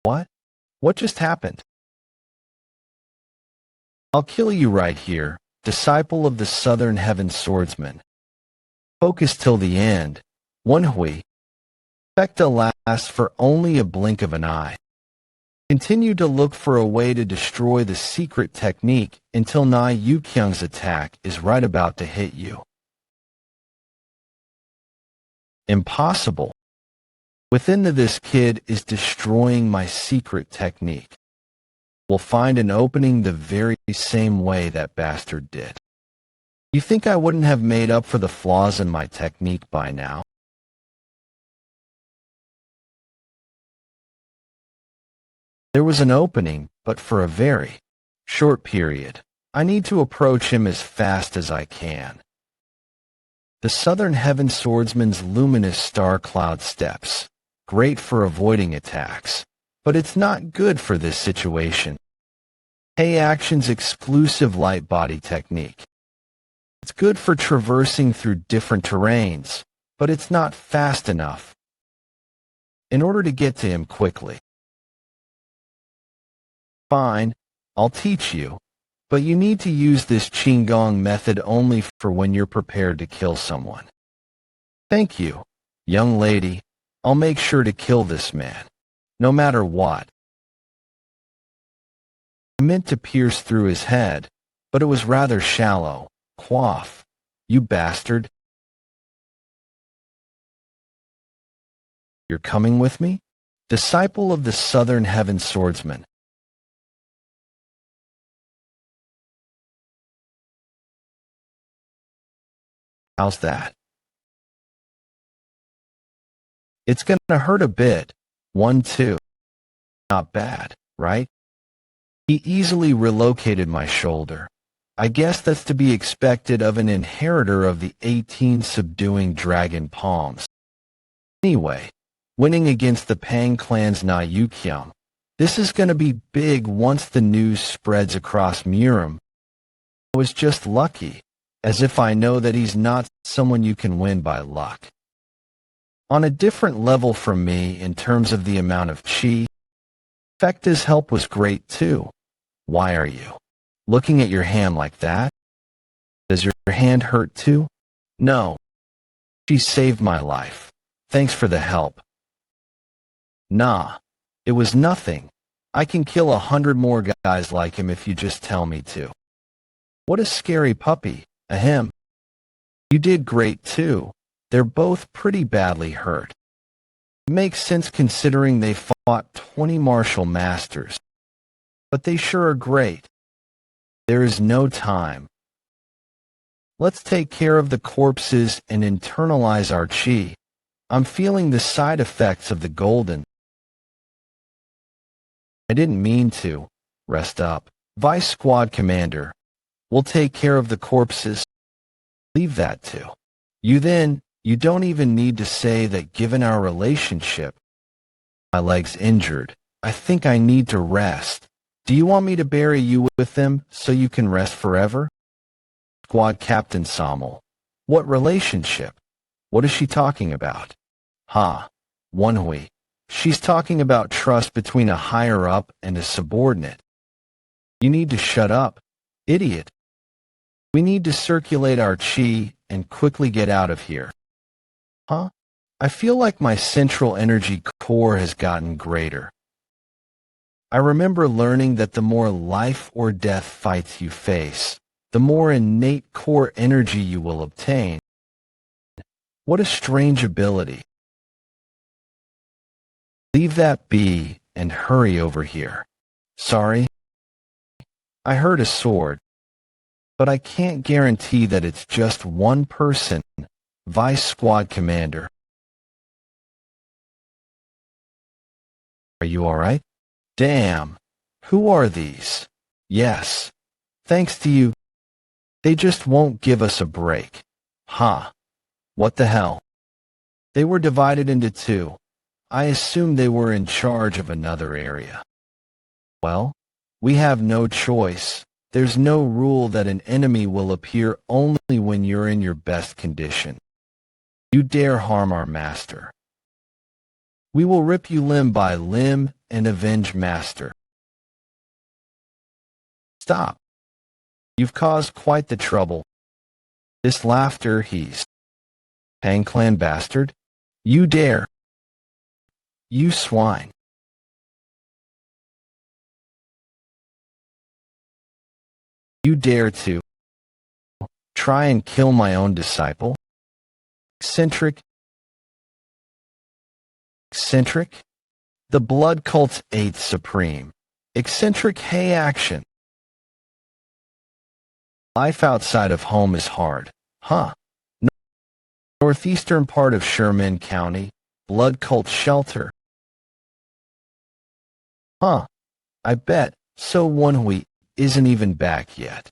What? What just happened? I'll kill you right here, disciple of the Southern Heaven Swordsman. Focus till the end. Woon-Hwi. Fekta lasts for only a blink of an eye. Continue to look for a way to destroy the secret technique until Na Yukyung's attack is right about to hit you. Impossible. Within this kid is destroying my secret technique. We'll find an opening the very same way that bastard did. You think I wouldn't have made up for the flaws in my technique by now? There was an opening, but for a very short period. I need to approach him as fast as I can. The Southern Heaven Swordsman's luminous star cloud steps. Great for avoiding attacks, but it's not good for this situation. Hey Action's exclusive light body technique. It's good for traversing through different terrains, but it's not fast enough. In order to get to him quickly. Fine, I'll teach you, but you need to use this Qigong method only for when you're prepared to kill someone. Thank you, young lady. I'll make sure to kill this man, no matter what. I meant to pierce through his head, but it was rather shallow. Quaff, you bastard. You're coming with me? Disciple of the Southern Heaven Swordsman. How's that? It's gonna hurt a bit. 1, 2. Not bad, right? He easily relocated my shoulder. I guess that's to be expected of an inheritor of the 18 subduing dragon palms. Anyway, winning against the Pang clan's Na Yukyum. This is gonna be big once the news spreads across Murim. I was just lucky, as if I know that he's not someone you can win by luck. On a different level from me in terms of the amount of chi, Fecta's help was great too. Why are you looking at your hand like that? Does your hand hurt too? No. She saved my life. Thanks for the help. Nah, it was nothing. I can kill 100 more guys like him if you just tell me to. What a scary puppy, ahem. You did great too. They're both pretty badly hurt. It makes sense considering they fought 20 martial masters. But they sure are great. There is no time. Let's take care of the corpses and internalize our chi. I'm feeling the side effects of the golden. I didn't mean to. Rest up. Vice Squad Commander. We'll take care of the corpses. Leave that to you then. You don't even need to say that given our relationship. My leg's injured. I think I need to rest. Do you want me to bury you with them so you can rest forever? Squad Captain Sommel. What relationship? What is she talking about? Ha. Woon-Hwi. She's talking about trust between a higher-up and a subordinate. You need to shut up, idiot. We need to circulate our chi and quickly get out of here. Huh? I feel like my central energy core has gotten greater. I remember learning that the more life or death fights you face, the more innate core energy you will obtain. What a strange ability. Leave that be and hurry over here. Sorry. I heard a sword, but I can't guarantee that it's just one person, Vice Squad Commander. Are you alright? Damn. Who are these? Yes. Thanks to you. They just won't give us a break. Huh. What the hell? They were divided into two. I assume they were in charge of another area. Well, we have no choice. There's no rule that an enemy will appear only when you're in your best condition. You dare harm our master. We will rip you limb by limb and avenge master. Stop. You've caused quite the trouble. This laughter, he's Pang Clan bastard. You dare. You swine. You dare to try and kill my own disciple? Eccentric. Eccentric? The blood cult's 8th supreme. Eccentric hey action. Life outside of home is hard, huh? Northeastern part of Sherman County, blood cult shelter. Huh, I bet, so Woon-Hwi isn't even back yet.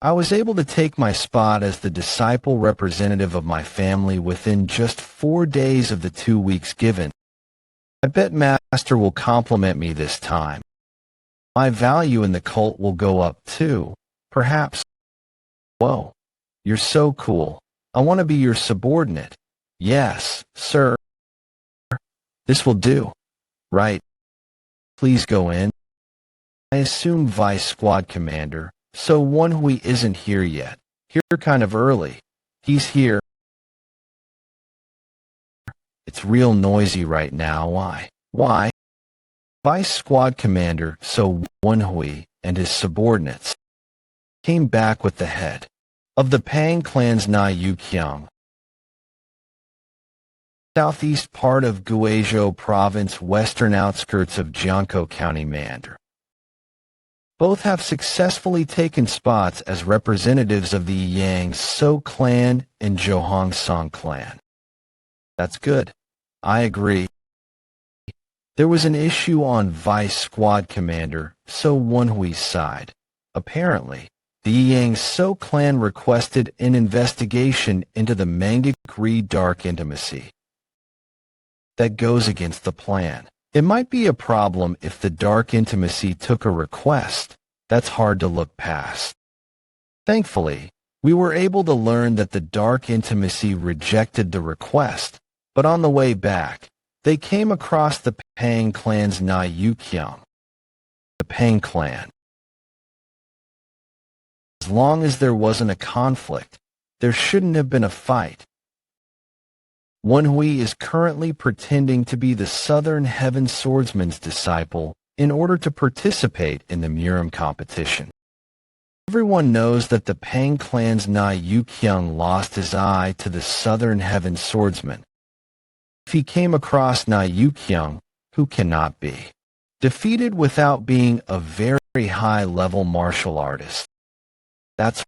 I was able to take my spot as the disciple representative of my family within just 4 days of the 2 weeks given. I bet Master will compliment me this time. My value in the cult will go up too, perhaps. Whoa, you're so cool. I want to be your subordinate. Yes, sir. This will do. Right. Please go in. I assume Vice Squad Commander, so Woon-Hwi isn't here yet. You're kind of early. He's here. It's real noisy right now. Why? Vice Squad Commander, so Woon-Hwi and his subordinates came back with the head of the Pang clan's Na Yu-kyung, southeast part of Guizhou Province, western outskirts of Jiangkou County, Mandarin. Both have successfully taken spots as representatives of the Yang So clan and Johong Song clan. That's good. I agree. There was an issue on Vice Squad Commander So Woon-Hwi's side. Apparently, the Yang So clan requested an investigation into the Mangak-Ri dark intimacy. That goes against the plan. It might be a problem if the dark intimacy took a request. That's hard to look past. Thankfully, we were able to learn that the dark intimacy rejected the request, but on the way back, they came across the Pang clan's Na Yu-kyung. The Pang clan. As long as there wasn't a conflict, there shouldn't have been a fight. Woon-Hwi is currently pretending to be the Southern Heaven Swordsman's disciple in order to participate in the Murim competition. Everyone knows that the Pang clan's Na Yu-kyung lost his eye to the Southern Heaven Swordsman. If he came across Na Yu-kyung, who cannot be defeated without being a very high-level martial artist. That's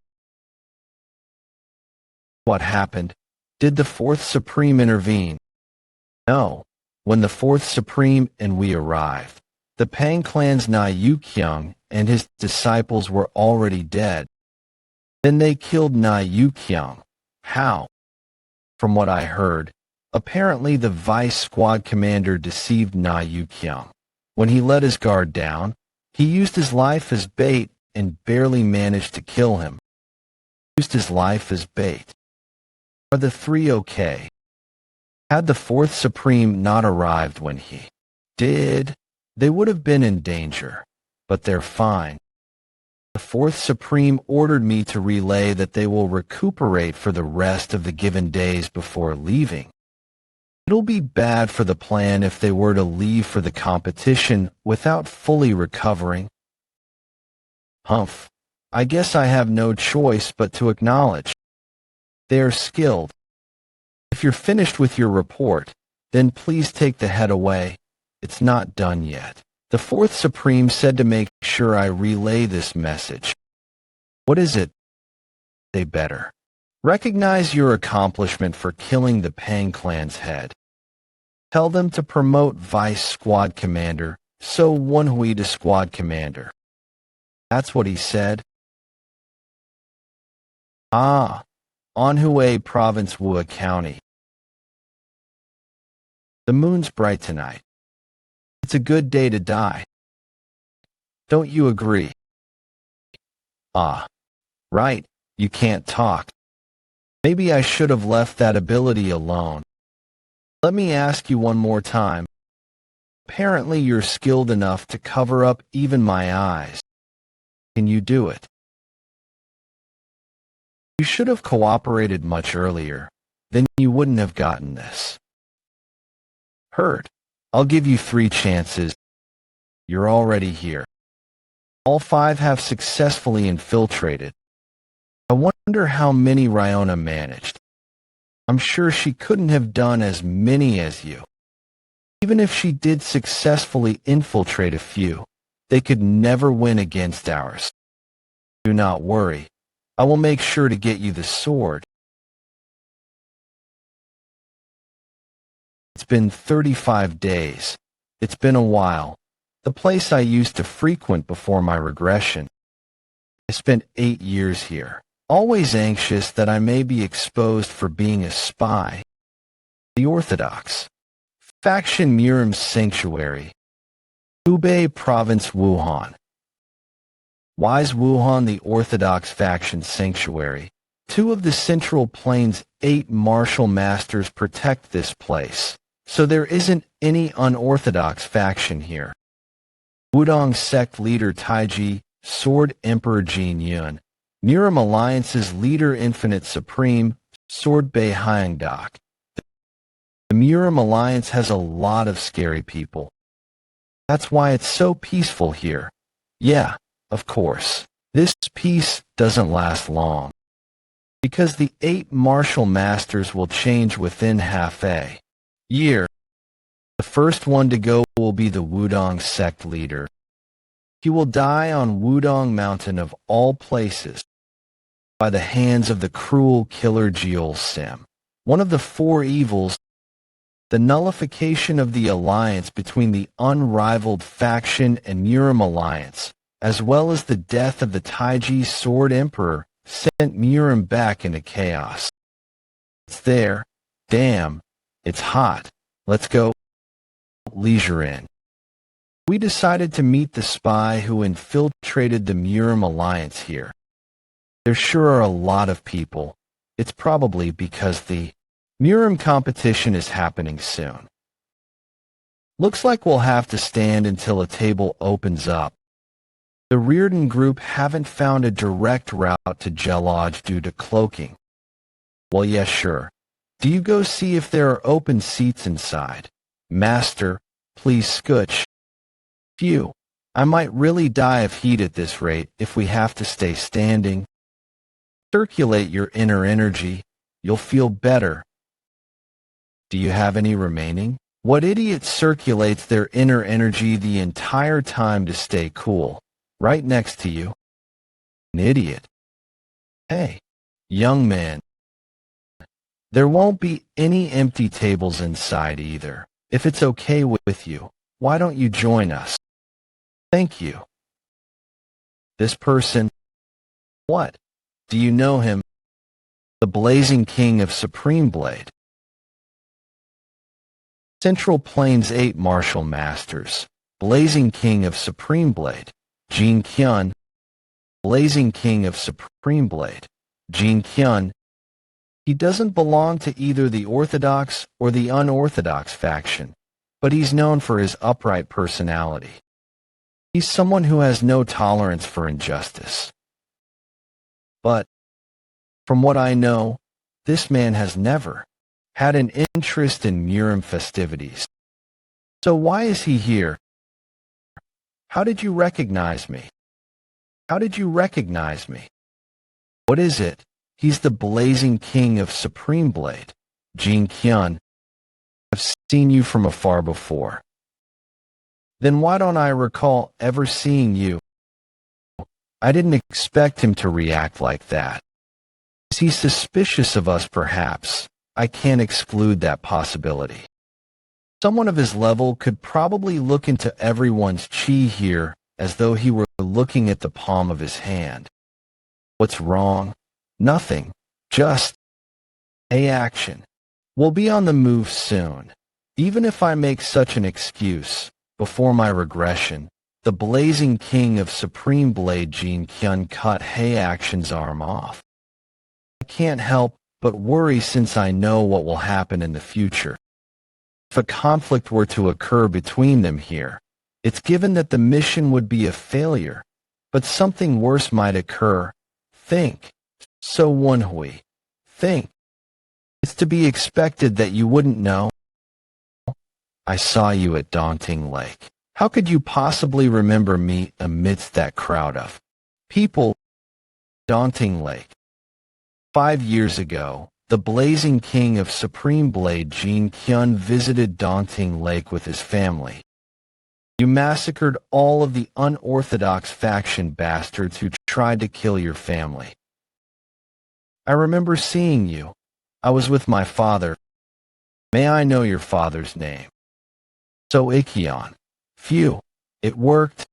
what happened. Did the Fourth Supreme intervene? No. When the Fourth Supreme and we arrived, the Pang clan's Na Yu-kyung and his disciples were already dead. Then they killed Na Yu-kyung. How? From what I heard, apparently the Vice Squad Commander deceived Na Yu-kyung. When he let his guard down, he used his life as bait and barely managed to kill him. Used his life as bait. Are the three okay? Had the Fourth Supreme not arrived when he did, they would have been in danger, but they're fine. The Fourth Supreme ordered me to relay that they will recuperate for the rest of the given days before leaving. It'll be bad for the plan if they were to leave for the competition without fully recovering. Humph. I guess I have no choice but to acknowledge. They are skilled. If you're finished with your report, then please take the head away. It's not done yet. The Fourth Supreme said to make sure I relay this message. What is it? They better recognize your accomplishment for killing the Pang clan's head. Tell them to promote Vice Squad Commander, so Woon-Hwi to Squad Commander. That's what he said. Woon-Hwi Province, Woon County. The moon's bright tonight. It's a good day to die. Don't you agree? Right, you can't talk. Maybe I should have left that ability alone. Let me ask you one more time. Apparently you're skilled enough to cover up even my eyes. Can you do it? You should have cooperated much earlier. Then you wouldn't have gotten this. Heard. I'll give you 3 chances. You're already here. All 5 have successfully infiltrated. I wonder how many Ryona managed. I'm sure she couldn't have done as many as you. Even if she did successfully infiltrate a few, they could never win against ours. Do not worry. I will make sure to get you the sword. It's been 35 days. It's been a while. The place I used to frequent before my regression. I spent 8 years here, always anxious that I may be exposed for being a spy. The Orthodox faction Murim's sanctuary. Hubei Province, Wuhan. Wise Wuhan, the Orthodox faction sanctuary. Two of the Central Plains' 8 martial masters protect this place, so there isn't any unorthodox faction here. Wudong sect leader Taiji, Sword Emperor Jin Yun. Murim Alliance's leader Infinite Supreme, Sword Bei Hyangdok. The Murim Alliance has a lot of scary people. That's why it's so peaceful here. Yeah, of course. This peace doesn't last long, because the 8 martial masters will change within half a year. The first one to go will be the Wudong sect leader. He will die on Wudong Mountain of all places, by the hands of the cruel killer Jeol Sim. One of the 4 evils, the nullification of the alliance between the unrivaled faction and Murim Alliance, as well as the death of the Taiji Sword Emperor, sent Murim back into chaos. It's there. Damn, it's hot. Let's go. Leisure Inn. We decided to meet the spy who infiltrated the Murim Alliance here. There sure are a lot of people. It's probably because the Murim competition is happening soon. Looks like we'll have to stand until a table opens up. The Reardon group haven't found a direct route to Gelodge due to cloaking. Well, yeah, sure. Do you go see if there are open seats inside? Master, please scooch. Phew, I might really die of heat at this rate if we have to stay standing. Circulate your inner energy. You'll feel better. Do you have any remaining? What idiot circulates their inner energy the entire time to stay cool? Right next to you. An idiot. Hey, young man. There won't be any empty tables inside either. If it's okay with you, why don't you join us? Thank you. This person. What? Do you know him? The Blazing King of Supreme Blade. Central Plains 8 Martial Masters. Blazing King of Supreme Blade. Jin Kyun. Blazing King of Supreme Blade. Jin Kyun. He doesn't belong to either the Orthodox or the Unorthodox faction, but he's known for his upright personality. He's someone who has no tolerance for injustice. But, from what I know, this man has never had an interest in Murim festivities. So why is he here? How did you recognize me? How did you recognize me? What is it? He's the Blazing King of Supreme Blade, Jin Kyun. I've seen you from afar before. Then why don't I recall ever seeing you? I didn't expect him to react like that. Is he suspicious of us, perhaps? I can't exclude that possibility. Someone of his level could probably look into everyone's chi here as though he were looking at the palm of his hand. What's wrong? Nothing. Just a action. We'll be on the move soon. Even if I make such an excuse, before my regression, the Blazing King of Supreme Blade Jin Kyun cut Hei Action's arm off. I can't help but worry since I know what will happen in the future. If a conflict were to occur between them here, it's given that the mission would be a failure, but something worse might occur. Think. So Woon-Hwi. Think. It's to be expected that you wouldn't know. I saw you at Dantian Lake. How could you possibly remember me amidst that crowd of people? Dantian Lake. 5 years ago, the Blazing King of Supreme Blade Jin Kyun visited Dantian Lake with his family. You massacred all of the unorthodox faction bastards who tried to kill your family. I remember seeing you. I was with my father. May I know your father's name? So Ikkion. Phew, it worked.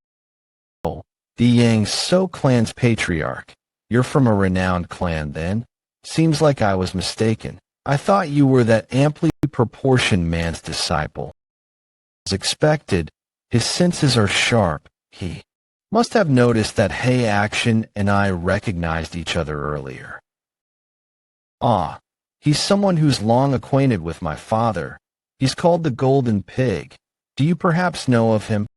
Oh, the Yang So clan's patriarch. You're from a renowned clan then? Seems like I was mistaken. I thought you were that amply proportioned man's disciple. As expected, his senses are sharp. He Must have noticed that Hey Action and I recognized each other earlier. Ah, he's someone who's long acquainted with my father. He's called the Golden Pig. Do you perhaps know of him?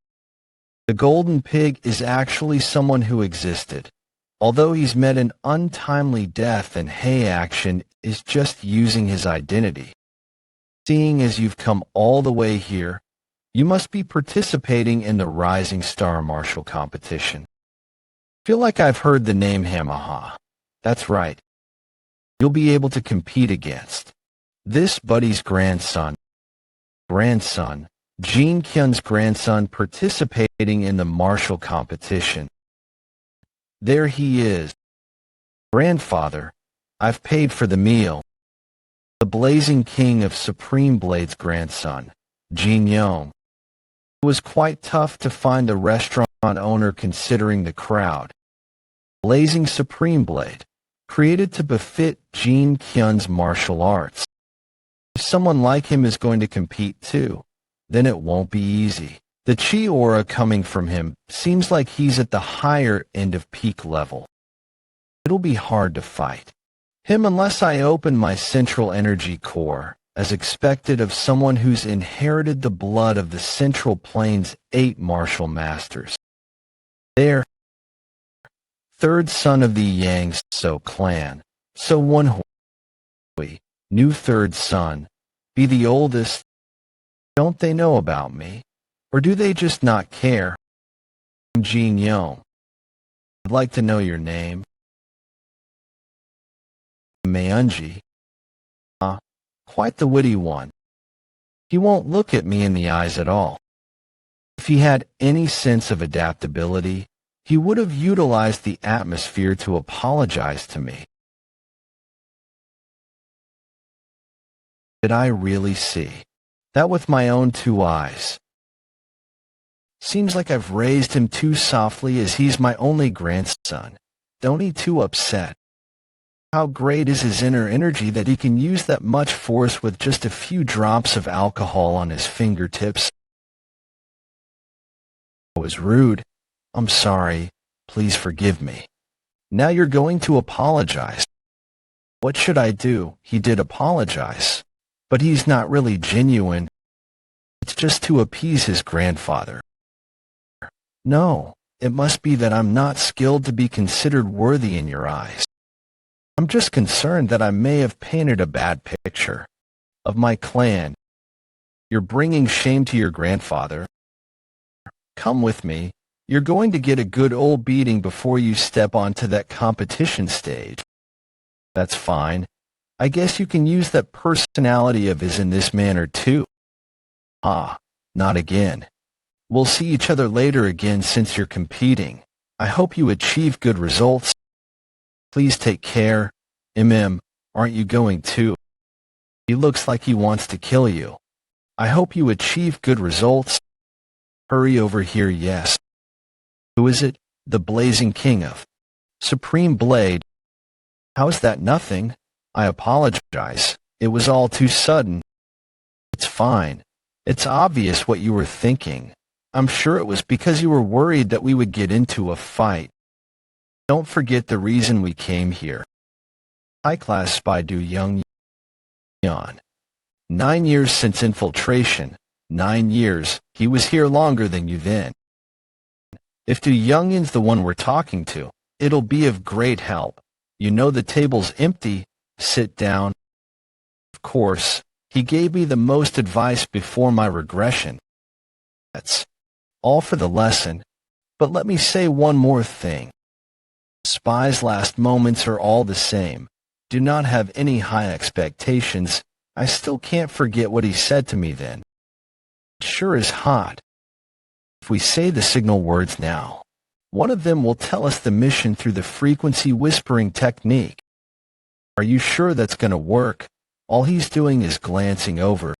The Golden Pig is actually someone who existed. Although he's met an untimely death and Hey Action is just using his identity. Seeing as you've come all the way here, you must be participating in the Rising Star Martial competition. Feel like I've heard the name Hamaha. That's right. You'll be able to compete against this buddy's grandson, Jin Kyun's grandson participating in the martial competition. There he is. Grandfather, I've paid for the meal. The blazing king of Supreme Blade's grandson, Jin Yong. It was quite tough to find a restaurant owner considering the crowd. Blazing Supreme Blade, created to befit Jin Kyun's martial arts. If someone like him is going to compete too, then it won't be easy. The chi aura coming from him seems like he's at the higher end of peak level. It'll be hard to fight him unless I open my central energy core, as expected of someone who's inherited the blood of the Central Plains 8 martial masters. There, third son of the Yang So clan, so Woon-Hwi, new third son, be the oldest. Don't they know about me? Or do they just not care? I'm Jin Yong. I'd like to know your name. Mayunji. Quite the witty one. He won't look at me in the eyes at all. If he had any sense of adaptability, he would have utilized the atmosphere to apologize to me. Did I really see that with my own 2 eyes? Seems like I've raised him too softly as he's my only grandson. Don't be too upset. How great is his inner energy that he can use that much force with just a few drops of alcohol on his fingertips. I was rude. I'm sorry. Please forgive me. Now you're going to apologize. What should I do? He did apologize. But he's not really genuine. It's just to appease his grandfather. No, it must be that I'm not skilled to be considered worthy in your eyes. I'm just concerned that I may have painted a bad picture of my clan. You're bringing shame to your grandfather. Come with me. You're going to get a good old beating before you step onto that competition stage. That's fine. I guess you can use that personality of his in this manner too. Ah, not again. We'll see each other later again since you're competing. I hope you achieve good results. Please take care. Aren't you going too? He looks like he wants to kill you. I hope you achieve good results. Hurry over here, yes. Who is it? The blazing king of Supreme Blade. How's that nothing? I apologize. It was all too sudden. It's fine. It's obvious what you were thinking. I'm sure it was because you were worried that we would get into a fight. Don't forget the reason we came here. High-class spy Du Young Yan. 9 years since infiltration. 9 years. He was here longer than you then. If Du Youngyan's the one we're talking to, it'll be of great help. You know the table's empty. Sit down. Of course, he gave me the most advice before my regression. That's all for the lesson. But let me say one more thing. Spy's last moments are all the same. Do not have any high expectations. I still can't forget what he said to me then. It sure is hot. If we say the signal words now, one of them will tell us the mission through the frequency whispering technique. Are you sure that's going to work? All he's doing is glancing over.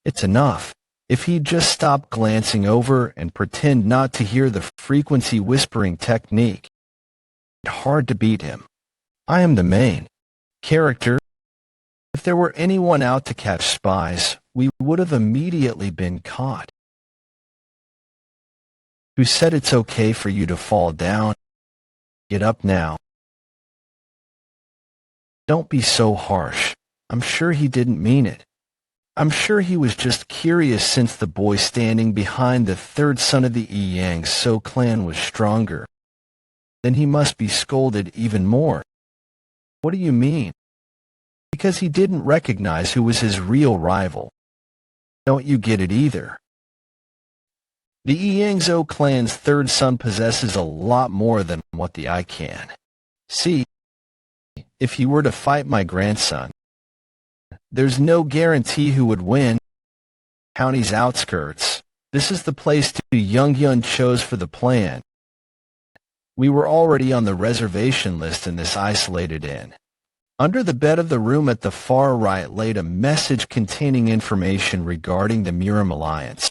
It's enough. If he'd just stop glancing over and pretend not to hear the frequency whispering technique, it's hard to beat him. I am the main character. If there were anyone out to catch spies, we would have immediately been caught. Who said it's okay for you to fall down? Get up now. Don't be so harsh. I'm sure he didn't mean it. I'm sure he was just curious since the boy standing behind the third son of the Yang So clan was stronger. Then he must be scolded even more. What do you mean? Because he didn't recognize who was his real rival. Don't you get it either? The Yangzhou clan's third son possesses a lot more than what the I can. See, if he were to fight my grandson, there's no guarantee who would win. County's outskirts. This is the place Young-Yun chose for the plan. We were already on the reservation list in this isolated inn. Under the bed of the room at the far right laid a message containing information regarding the Murim Alliance.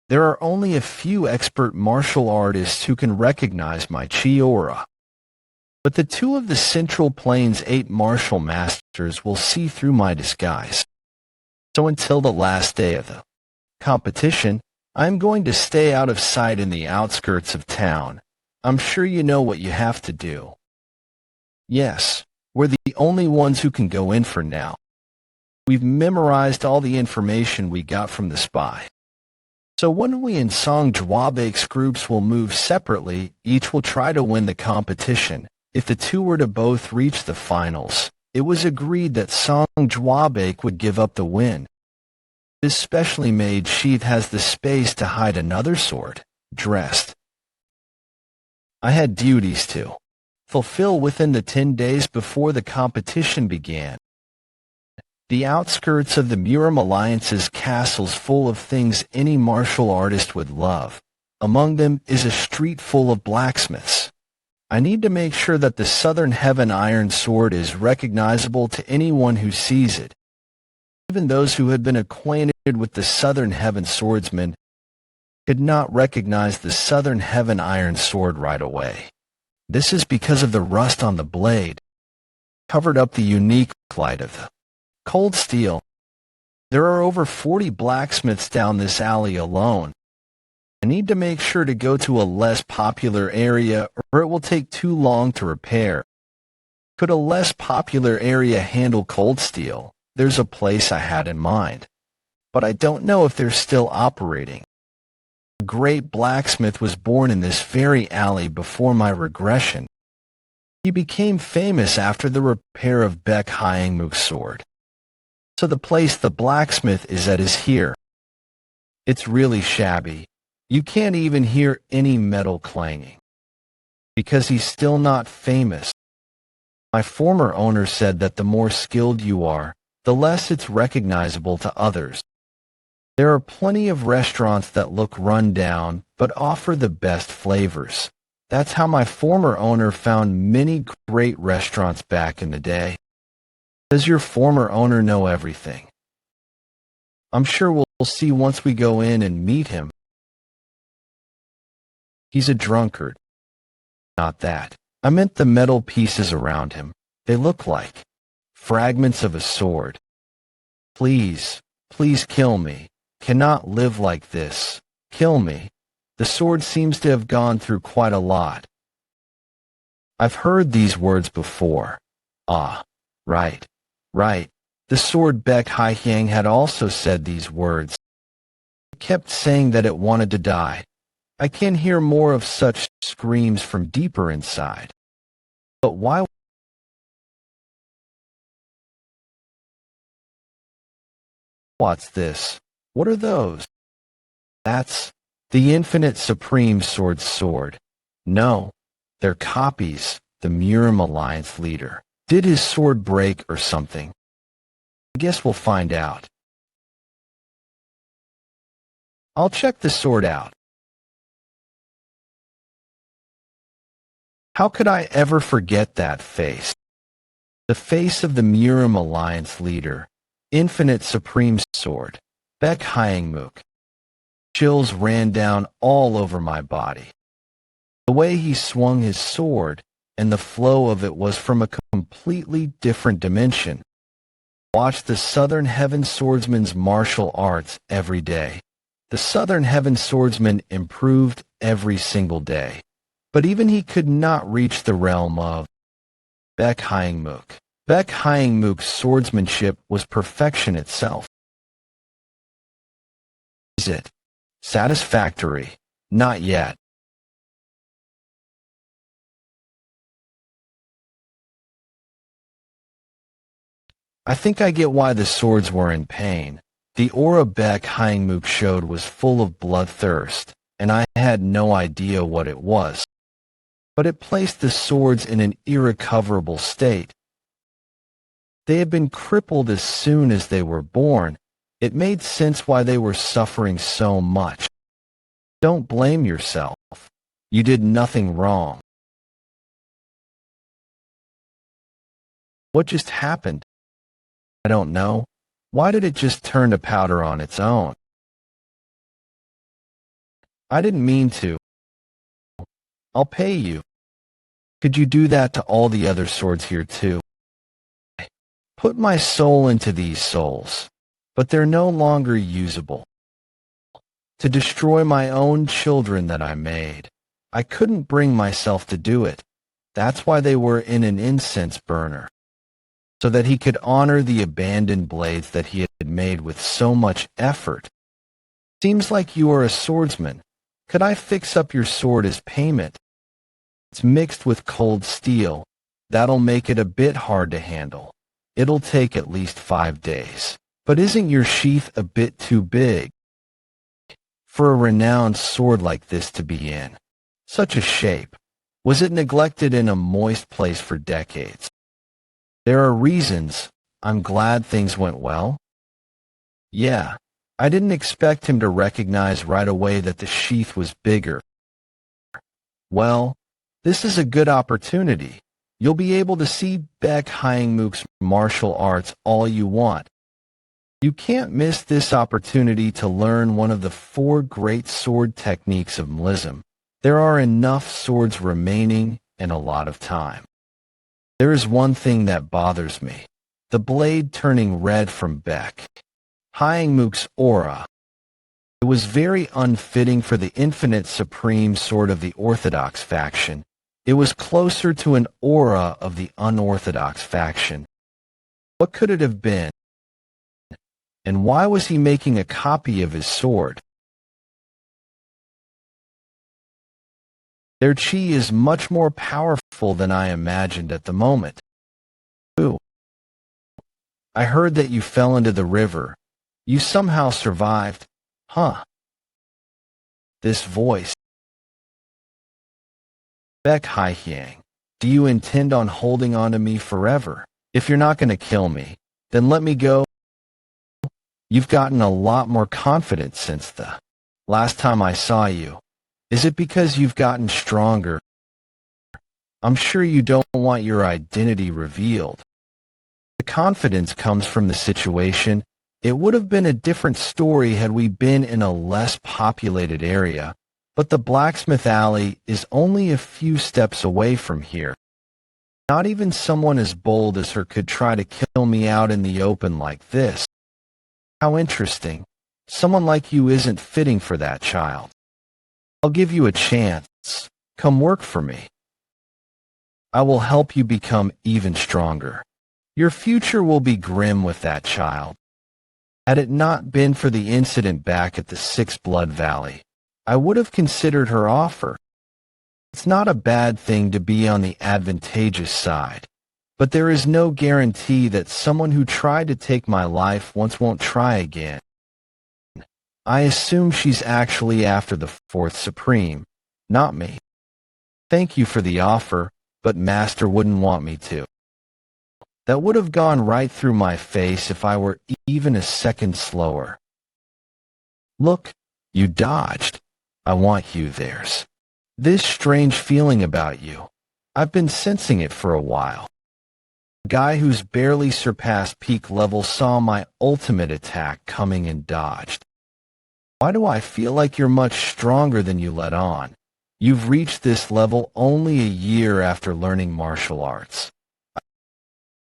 There are only a few expert martial artists who can recognize my chi aura. But the two of the Central Plains 8 martial masters will see through my disguise. So until the last day of the competition, I am going to stay out of sight in the outskirts of town. I'm sure you know what you have to do. Yes, we're the only ones who can go in for now. We've memorized all the information we got from the spy. So Woon-Hwi and Song Jwabaek's groups will move separately. Each will try to win the competition. If the two were to both reach the finals, it was agreed that Song Jwabaek would give up the win. This specially made sheath has the space to hide another sword, dressed. I had duties to fulfill within the 10 days before the competition began. The outskirts of the Murim Alliance's castle's full of things any martial artist would love. Among them is a street full of blacksmiths. I need to make sure that the Southern Heaven Iron Sword is recognizable to anyone who sees it. Even those who had been acquainted with the Southern Heaven Swordsman could not recognize the Southern Heaven Iron Sword right away. This is because of the rust on the blade, covered up the unique light of the cold steel. There are over 40 blacksmiths down this alley alone. I need to make sure to go to a less popular area or it will take too long to repair. Could a less popular area handle cold steel? There's a place I had in mind, but I don't know if they're still operating. A great blacksmith was born in this very alley before my regression. He became famous after the repair of Baek Hyangmuk's sword. So the place the blacksmith is at is here. It's really shabby. You can't even hear any metal clanging. Because he's still not famous. My former owner said that the more skilled you are, the less it's recognizable to others. There are plenty of restaurants that look run down, but offer the best flavors. That's how my former owner found many great restaurants back in the day. Does your former owner know everything? I'm sure we'll see once we go in and meet him. He's a drunkard. Not that. I meant the metal pieces around him. They look like fragments of a sword. Please, please kill me. Cannot live like this. Kill me. The sword seems to have gone through quite a lot. I've heard these words before. Ah, right. Right. The sword Baek Hyang had also said these words. It kept saying that it wanted to die. I can hear more of such screams from deeper inside. But why? What's this? What are those? That's the Infinite Supreme Sword's sword. No, they're copies. The Murim Alliance leader. Did his sword break or something? I guess we'll find out. I'll check the sword out. How could I ever forget that face? The face of the Murim Alliance leader, Infinite Supreme Sword, Baek Hyangmuk. Chills ran down all over my body. The way he swung his sword and the flow of it was from a completely different dimension. Watch the Southern Heaven Swordsman's martial arts every day. The Southern Heaven swordsman improved every single day, but even he could not reach the realm of Baek Hyangmook. Baek Hyangmook's swordsmanship was perfection itself. Is it satisfactory? Not yet. I think I get why the swords were in pain. The aura Baek Hyangmook showed was full of bloodthirst, and I had no idea what it was. But it placed the swords in an irrecoverable state. They had been crippled as soon as they were born. It made sense why they were suffering so much. Don't blame yourself. You did nothing wrong. What just happened? I don't know. Why did it just turn to powder on its own? I didn't mean to. I'll pay you. Could you do that to all the other swords here too? Put my soul into these souls, but they're no longer usable. To destroy my own children that I made. I couldn't bring myself to do it. That's why they were in an incense burner, so that he could honor the abandoned blades that he had made with so much effort. Seems like you are a swordsman. Could I fix up your sword as payment? It's mixed with cold steel. That'll make it a bit hard to handle. It'll take at least 5 days. But isn't your sheath a bit too big for a renowned sword like this to be in? Such a shape. Was it neglected in a moist place for decades? There are reasons. I'm glad things went well. Yeah, I didn't expect him to recognize right away that the sheath was bigger. Well, this is a good opportunity. You'll be able to see Baek Hyangmook's martial arts all you want. You can't miss this opportunity to learn one of the 4 great sword techniques of Mlism. There are enough swords remaining and a lot of time. There is one thing that bothers me. The blade turning red from Baek Hyangmook's aura. It was very unfitting for the infinite supreme sword of the Orthodox faction. It was closer to an aura of the unorthodox faction. What could it have been? And why was he making a copy of his sword? Their chi is much more powerful than I imagined at the moment. Ooh. I heard that you fell into the river. You somehow survived, huh? This voice. Baek Hyang, do you intend on holding on to me forever? If you're not going to kill me, then let me go. You've gotten a lot more confident since the last time I saw you. Is it because you've gotten stronger? I'm sure you don't want your identity revealed. The confidence comes from the situation. It would have been a different story had we been in a less populated area, but the blacksmith alley is only a few steps away from here. Not even someone as bold as her could try to kill me out in the open like this. How interesting. Someone like you isn't fitting for that child. I'll give you a chance. Come work for me. I will help you become even stronger. Your future will be grim with that child. Had it not been for the incident back at the Six Blood Valley, I would have considered her offer. It's not a bad thing to be on the advantageous side, but there is no guarantee that someone who tried to take my life once won't try again. I assume she's actually after the Fourth Supreme, not me. Thank you for the offer, but Master wouldn't want me to. That would have gone right through my face if I were even a second slower. Look, you dodged. I want you theirs. This strange feeling about you. I've been sensing it for a while. A guy who's barely surpassed peak level saw my ultimate attack coming and dodged. Why do I feel like you're much stronger than you let on? You've reached this level only a year after learning martial arts.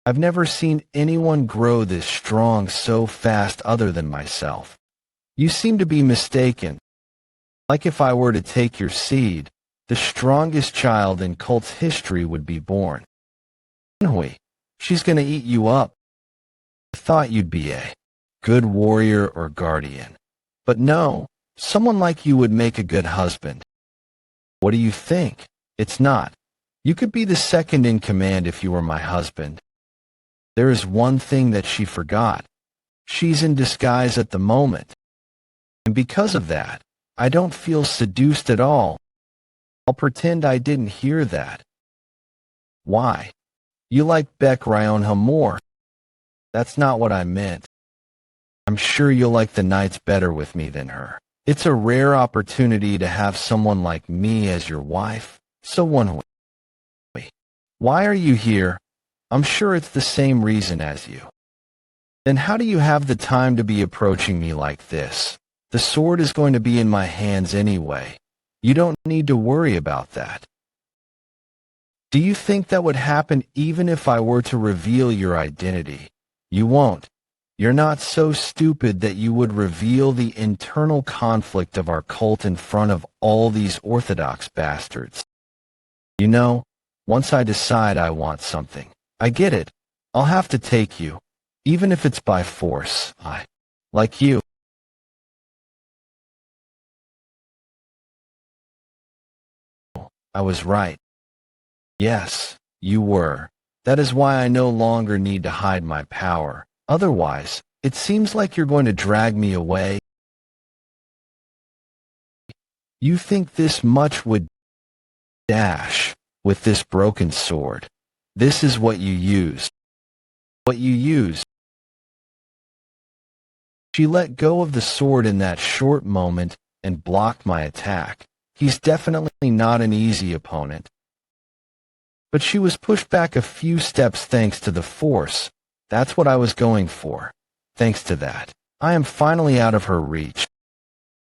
I've never seen anyone grow this strong so fast other than myself. You seem to be mistaken. Like if I were to take your seed, the strongest child in cult's history would be born. Woon-Hwi, she's gonna eat you up. I thought you'd be a good warrior or guardian. But no, someone like you would make a good husband. What do you think? It's not. You could be the second in command if you were my husband. There is one thing that she forgot. She's in disguise at the moment. And because of that, I don't feel seduced at all. I'll pretend I didn't hear that. Why? You like Beck Ryonha more. That's not what I meant. I'm sure you'll like the nights better with me than her. It's a rare opportunity to have someone like me as your wife. So Woon-Hwi, why are you here? I'm sure it's the same reason as you. Then how do you have the time to be approaching me like this? The sword is going to be in my hands anyway. You don't need to worry about that. Do you think that would happen even if I were to reveal your identity? You won't. You're not so stupid that you would reveal the internal conflict of our cult in front of all these orthodox bastards. You know, once I decide I want something, I get it. I'll have to take you, even if it's by force. Like you. I was right. Yes, you were. That is why I no longer need to hide my power. Otherwise, it seems like you're going to drag me away. You think this much would dash with this broken sword. This is what you use. What you use. She let go of the sword in that short moment and blocked my attack. He's definitely not an easy opponent. But she was pushed back a few steps thanks to the force. That's what I was going for. Thanks to that, I am finally out of her reach.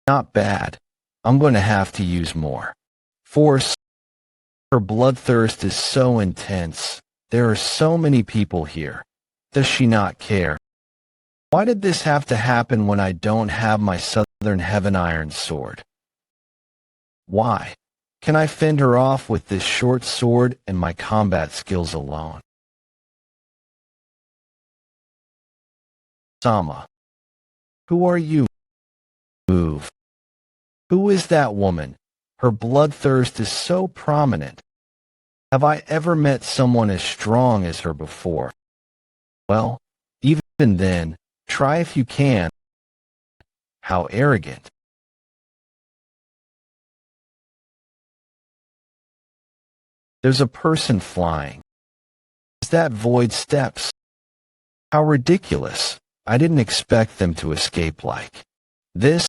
Not bad. I'm going to have to use more force. Her bloodthirst is so intense. There are so many people here. Does she not care? Why did this have to happen when I don't have my Southern Heaven Iron sword? Why? Can I fend her off with this short sword and my combat skills alone? Sama. Who are you? Move. Who is that woman? Her bloodthirst is so prominent. Have I ever met someone as strong as her before? Well, even then, try if you can. How arrogant. There's a person flying. Is that void steps? How ridiculous. I didn't expect them to escape like this.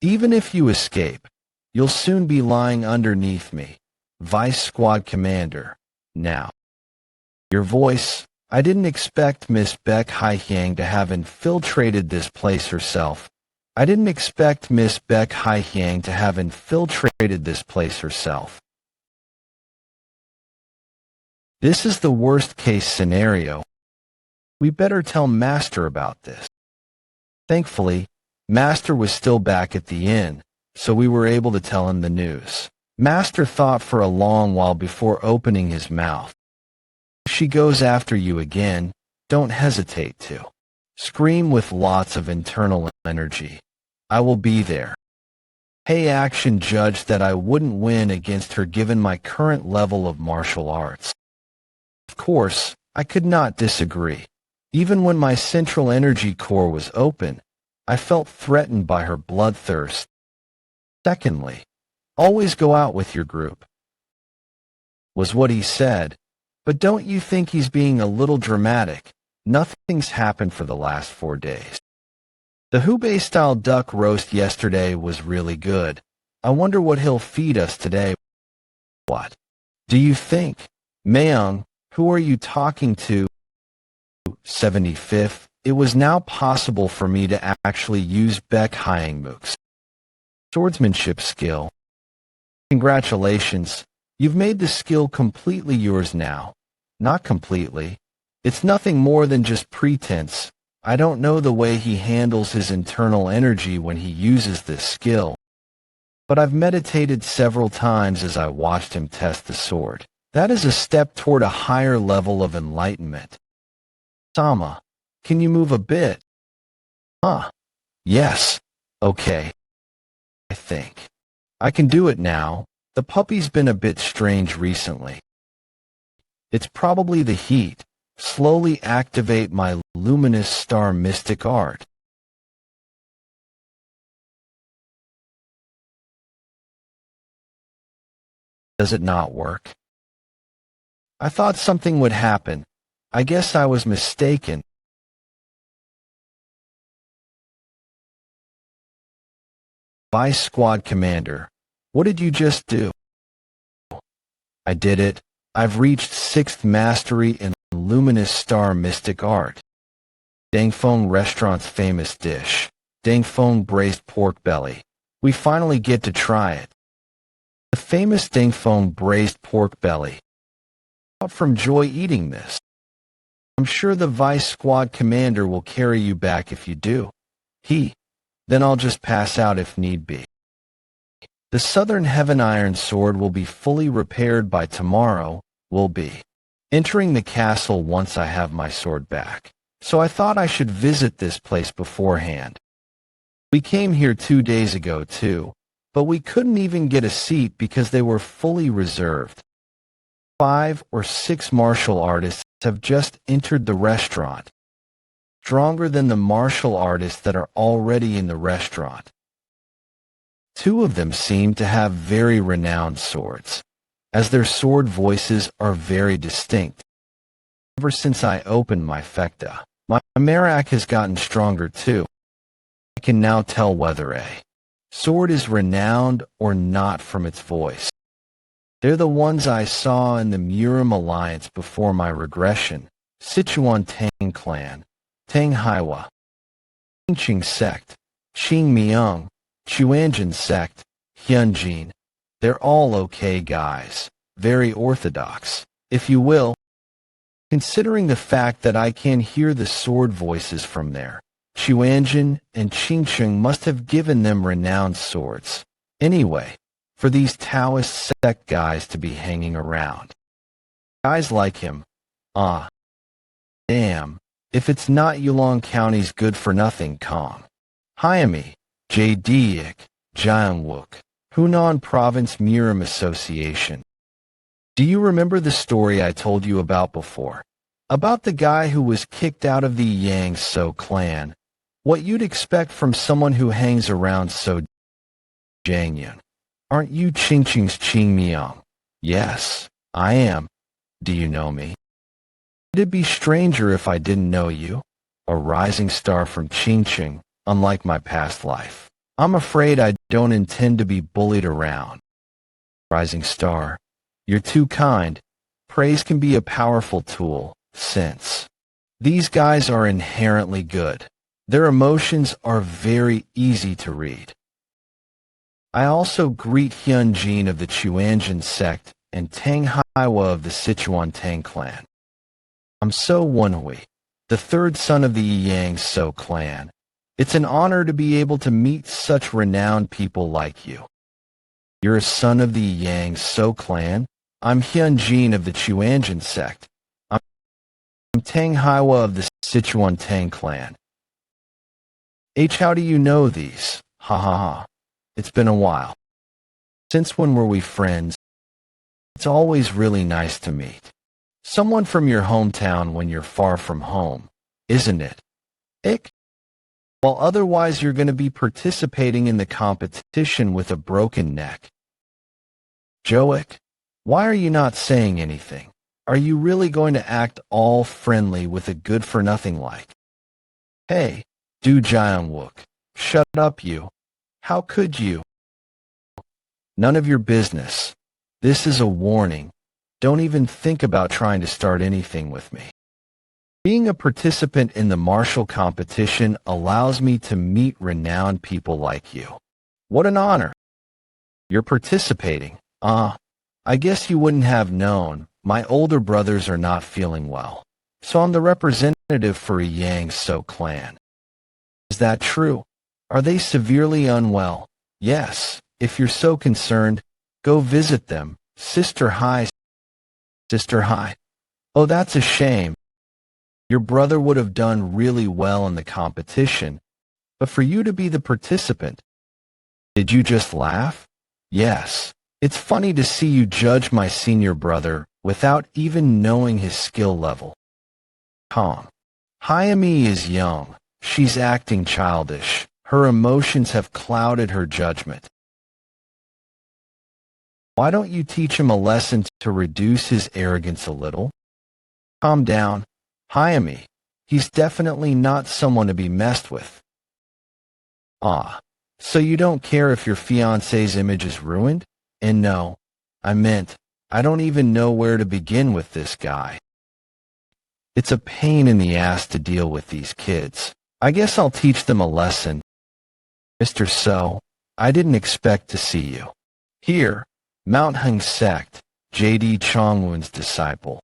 Even if you escape, you'll soon be lying underneath me. Vice Squad Commander. Now. Your voice. I didn't expect Miss Beck Haihyang to have infiltrated this place herself. I didn't expect Miss Beck Haihyang to have infiltrated this place herself. This is the worst case scenario. We better tell Master about this. Thankfully, Master was still back at the inn, so we were able to tell him the news. Master thought for a long while before opening his mouth. If she goes after you again, don't hesitate to scream with lots of internal energy. I will be there. Hey Action judged that I wouldn't win against her given my current level of martial arts. Of course, I could not disagree. Even when my central energy core was open, I felt threatened by her bloodthirst. Secondly, always go out with your group, was what he said. But don't you think he's being a little dramatic? Nothing's happened for the last 4 days. The Hubei-style duck roast yesterday was really good. I wonder what he'll feed us today. What do you think? Mayung, who are you talking to? 75th. It was now possible for me to actually use Beck Hyangmuk's swordsmanship skill. Congratulations. You've made the skill completely yours now. Not completely. It's nothing more than just pretense. I don't know the way he handles his internal energy when he uses this skill, but I've meditated several times as I watched him test the sword. That is a step toward a higher level of enlightenment. Sama, can you move a bit? Yes. Okay. I think I can do it now. The puppy's been a bit strange recently. It's probably the heat. Slowly activate my luminous star mystic art. Does it not work? I thought something would happen. I guess I was mistaken. Vice Squad Commander, what did you just do? I did it. I've reached 6th mastery in luminous star mystic art. Dangfeng Restaurant's famous dish, Dangfeng braised pork belly. We finally get to try it. The famous Dangfeng braised pork belly. Out from joy eating this. I'm sure the Vice Squad Commander will carry you back if you do. Then I'll just pass out if need be. The Southern Heaven Iron Sword will be fully repaired by tomorrow. Will be entering the castle once I have my sword back. So I thought I should visit this place beforehand. We came here 2 days ago too, but we couldn't even get a seat because they were fully reserved. 5 or 6 martial artists have just entered the restaurant, stronger than the martial artists that are already in the restaurant. 2 of them seem to have very renowned swords, as their sword voices are very distinct. Ever since I opened my fecta, my Merak has gotten stronger too. I can now tell whether a sword is renowned or not from its voice. They're the ones I saw in the Murim Alliance before my regression, Sichuan Tang Clan, Tang Haiwa, Qingqing Sect, Qing Miang, Chuanjin Sect, Hyunjin. They're all okay guys, very orthodox, if you will. Considering the fact that I can hear the sword voices from there, Chuanjin and Qingqing must have given them renowned swords. Anyway, for these Taoist sect guys to be hanging around. Guys like him. Damn, if it's not Yulong County's good-for-nothing Kong. Hyami, Jadiak, Jiangwook, Hunan Province Murim Association. Do you remember the story I told you about before? About the guy who was kicked out of the Yang So clan? What you'd expect from someone who hangs around So Jiangyun. Aren't you Qingqing's Qing Miang? Yes, I am. Do you know me? It'd be stranger if I didn't know you. A rising star from Qingqing, unlike my past life. I'm afraid I don't intend to be bullied around. Rising star, you're too kind. Praise can be a powerful tool, since these guys are inherently good. Their emotions are very easy to read. I also greet Hyunjin of the Chuanjin sect and Tang Haiwa of the Sichuan Tang clan. I'm So Woon-Hwi, the 3rd son of the Yang So clan. It's an honor to be able to meet such renowned people like you. You're a son of the Yang So clan? I'm Hyunjin of the Chuanjin sect. I'm Tang Haiwa of the Sichuan Tang clan. How do you know these? Ha ha ha. It's been a while. Since when were we friends? It's always really nice to meet someone from your hometown when you're far from home, isn't it? Well, otherwise you're going to be participating in the competition with a broken neck. Joik, why are you not saying anything? Are you really going to act all friendly with a good-for-nothing like? Hey, Du Jiangwook, shut up you. How could you? None of your business. This is a warning. Don't even think about trying to start anything with me. Being a participant in the martial competition allows me to meet renowned people like you. What an honor. You're participating. I guess you wouldn't have known. My older brothers are not feeling well, so I'm the representative for a Yang So clan. Is that true? Are they severely unwell? Yes, if you're so concerned, go visit them. Sister Hi. Sister Hi. Oh, that's a shame. Your brother would have done really well in the competition, but for you to be the participant. Did you just laugh? Yes. It's funny to see you judge my senior brother without even knowing his skill level. Calm. Hayami is young. She's acting childish. Her emotions have clouded her judgment. Why don't you teach him a lesson to reduce his arrogance a little? Calm down. Hayami. He's definitely not someone to be messed with. Ah. So you don't care if your fiancé's image is ruined? And no, I meant, I don't even know where to begin with this guy. It's a pain in the ass to deal with these kids. I guess I'll teach them a lesson. Mr. So, I didn't expect to see you. Here, Mount Heng sect, J.D. Chongwon's disciple.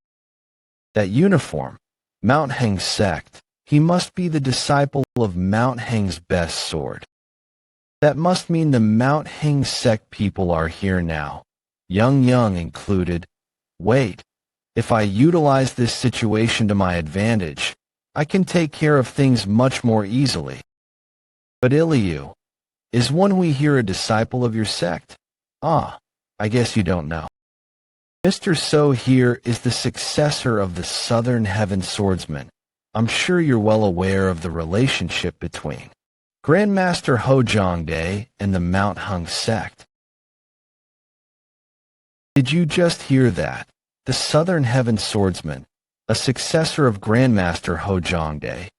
That uniform, Mount Heng sect, he must be the disciple of Mount Heng's best sword. That must mean the Mount Heng sect people are here now, Young included. Wait, if I utilize this situation to my advantage, I can take care of things much more easily. But Iliu, is Woon-Hwi here a disciple of your sect? Ah, I guess you don't know. Mr. So here is the successor of the Southern Heaven Swordsman. I'm sure you're well aware of the relationship between Grandmaster Hojongdae and the Mount Heng sect. Did you just hear that? The Southern Heaven Swordsman, a successor of Grandmaster Hojongdae.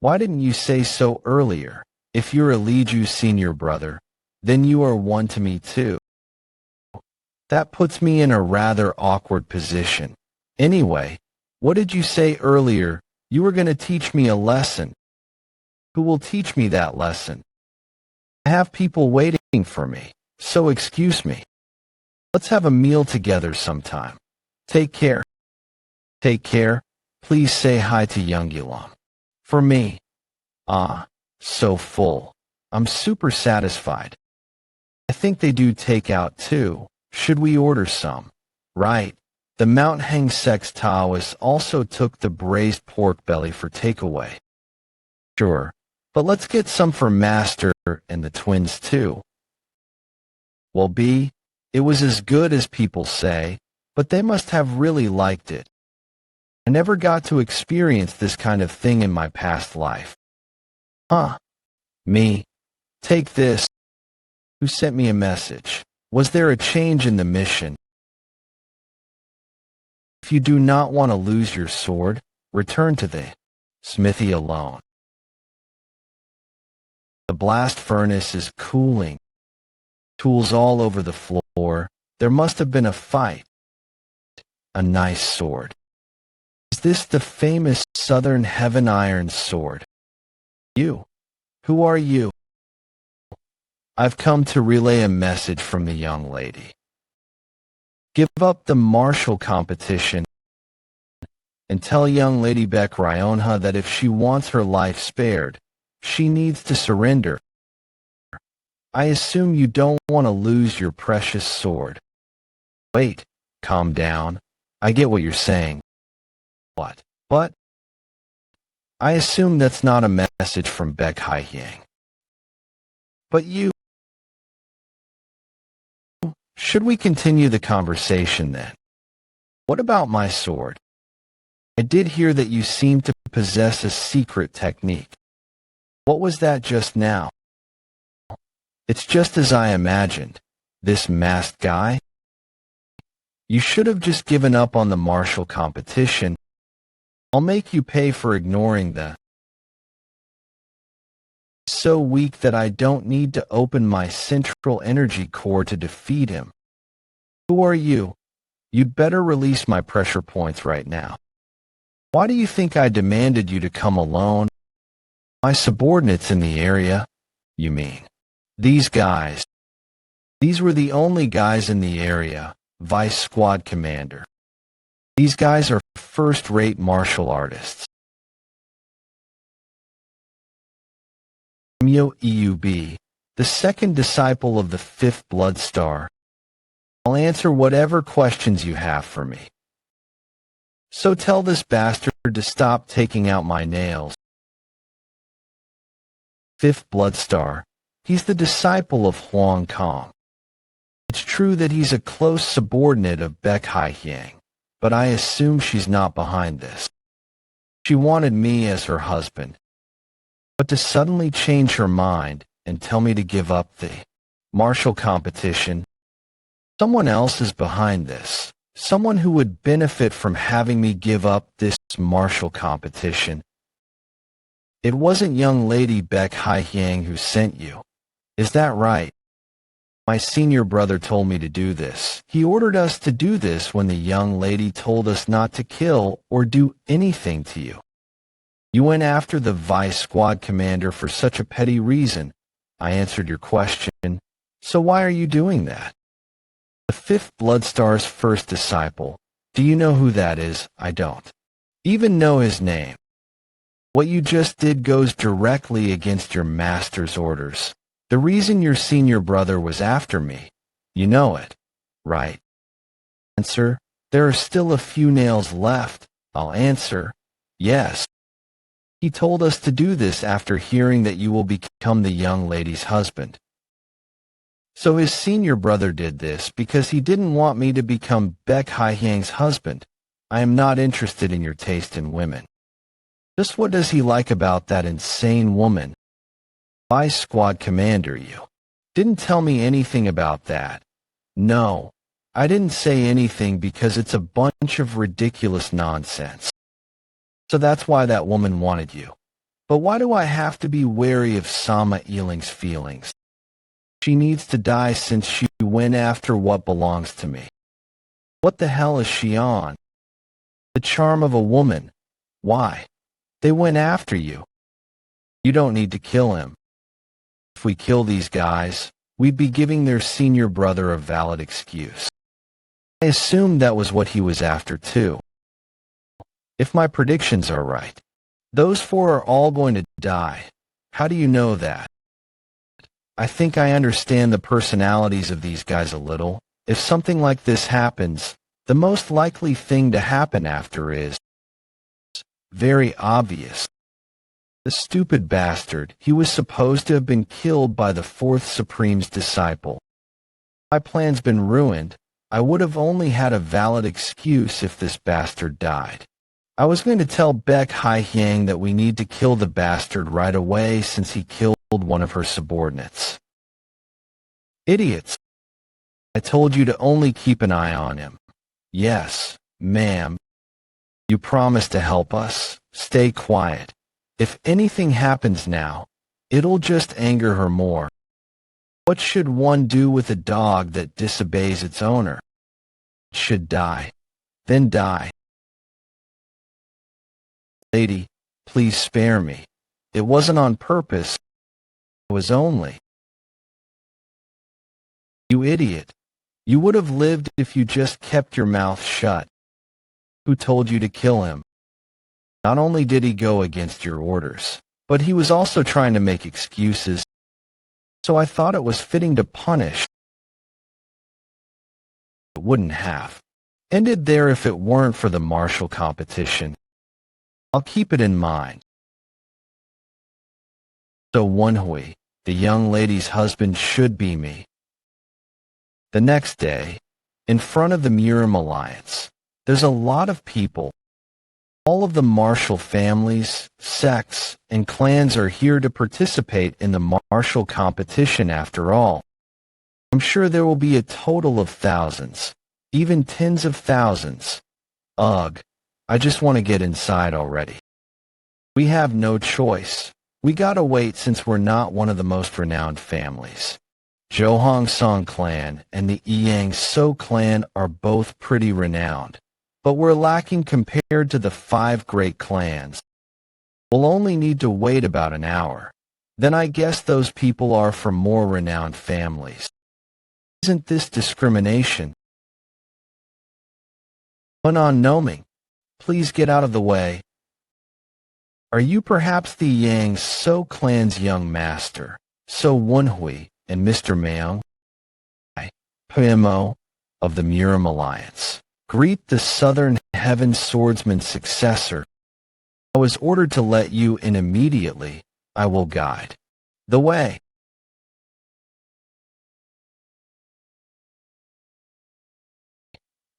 Why didn't you say so earlier? If you're a Liju's senior brother, then you are one to me too. That puts me in a rather awkward position. Anyway, what did you say earlier? You were going to teach me a lesson. Who will teach me that lesson? I have people waiting for me, so excuse me. Let's have a meal together sometime. Take care. Take care. Please say hi to Young-Yulam. For me. Ah, so full. I'm super satisfied. I think they do takeout too. Should we order some? Right. The Mount Heng Sect's Taoists also took the braised pork belly for takeaway. Sure. But let's get some for Master and the twins too. Well, B, it was as good as people say, but they must have really liked it. I never got to experience this kind of thing in my past life. Huh. Me. Take this. Who sent me a message? Was there a change in the mission? If you do not want to lose your sword, return to the smithy alone. The blast furnace is cooling. Tools all over the floor. There must have been a fight. A nice sword. Is this the famous Southern Heaven Iron sword? You. Who are you? I've come to relay a message from the young lady. Give up the martial competition and tell young Lady Beck Ryonha that if she wants her life spared, she needs to surrender. I assume you don't want to lose your precious sword. Wait, calm down. I get what you're saying. What? But I assume that's not a message from Beck Haiyang. But you... Should we continue the conversation then? What about my sword? I did hear that you seem to possess a secret technique. What was that just now? It's just as I imagined. This masked guy? You should have just given up on the martial competition. I'll make you pay for ignoring the... So weak that I don't need to open my central energy core to defeat him. Who are you? You'd better release my pressure points right now. Why do you think I demanded you to come alone? My subordinates in the area, you mean? These guys. These were the only guys in the area, Vice Squad Commander. These guys are first-rate martial artists. Eub, the second disciple of the fifth blood star. I'll answer whatever questions you have for me. So tell this bastard to stop taking out my nails. Fifth blood star. He's the disciple of Huang Kong. It's true that he's a close subordinate of Baek Hai-hyang, but I assume she's not behind this. She wanted me as her husband. But to suddenly change her mind and tell me to give up the martial competition, someone else is behind this. Someone who would benefit from having me give up this martial competition. It wasn't young lady Baek Hai-hyang who sent you. Is that right? My senior brother told me to do this. He ordered us to do this when the young lady told us not to kill or do anything to you. You went after the vice squad commander for such a petty reason. I answered your question. So why are you doing that? The fifth blood star's first disciple. Do you know who that is? I don't even know his name. What you just did goes directly against your master's orders. The reason your senior brother was after me. You know it, right? Answer. There are still a few nails left. I'll answer. Yes. He told us to do this after hearing that you will become the young lady's husband. So his senior brother did this because he didn't want me to become Baek Hai-hyang's husband. I am not interested in your taste in women. Just what does he like about that insane woman? Vice squad commander, you didn't tell me anything about that. No, I didn't say anything because it's a bunch of ridiculous nonsense. So that's why that woman wanted you. But why do I have to be wary of Sama Ealing's feelings? She needs to die since she went after what belongs to me. What the hell is she on? The charm of a woman. Why? They went after you. You don't need to kill him. If we kill these guys, we'd be giving their senior brother a valid excuse. I assumed that was what he was after too. If my predictions are right, those four are all going to die. How do you know that? I think I understand the personalities of these guys a little. If something like this happens, the most likely thing to happen after is very obvious. The stupid bastard, he was supposed to have been killed by the fourth Supreme's disciple. My plan's been ruined. I would have only had a valid excuse if this bastard died. I was going to tell Baek Hai-hyang that we need to kill the bastard right away since he killed one of her subordinates. Idiots. I told you to only keep an eye on him. Yes, ma'am. You promised to help us. Stay quiet. If anything happens now, it'll just anger her more. What should one do with a dog that disobeys its owner? It should die. Then die. Lady, please spare me. It wasn't on purpose. It was only. You idiot. You would have lived if you just kept your mouth shut. Who told you to kill him? Not only did he go against your orders, but he was also trying to make excuses. So I thought it was fitting to punish. It wouldn't have ended there if it weren't for the martial competition. I'll keep it in mind. So Woon-Hwi, the young lady's husband, should be me. The next day, in front of the Murim Alliance, there's a lot of people. All of the martial families, sects, and clans are here to participate in the martial competition after all. I'm sure there will be a total of thousands, even tens of thousands. Ugh, I just want to get inside already. We have no choice. We gotta wait since we're not one of the most renowned families. Johong Song clan and the Yang So clan are both pretty renowned, but we're lacking compared to the 5 great clans. We'll only need to wait about an hour. Then I guess those people are from more renowned families. Isn't this discrimination? Went on gnoming. Please get out of the way. Are you perhaps the Yang So clan's young master, So Woon-Hwi and Mr. Mayoung? PMO of the Murim Alliance. Greet the Southern Heaven Swordsman's successor. I was ordered to let you in immediately. I will guide the way.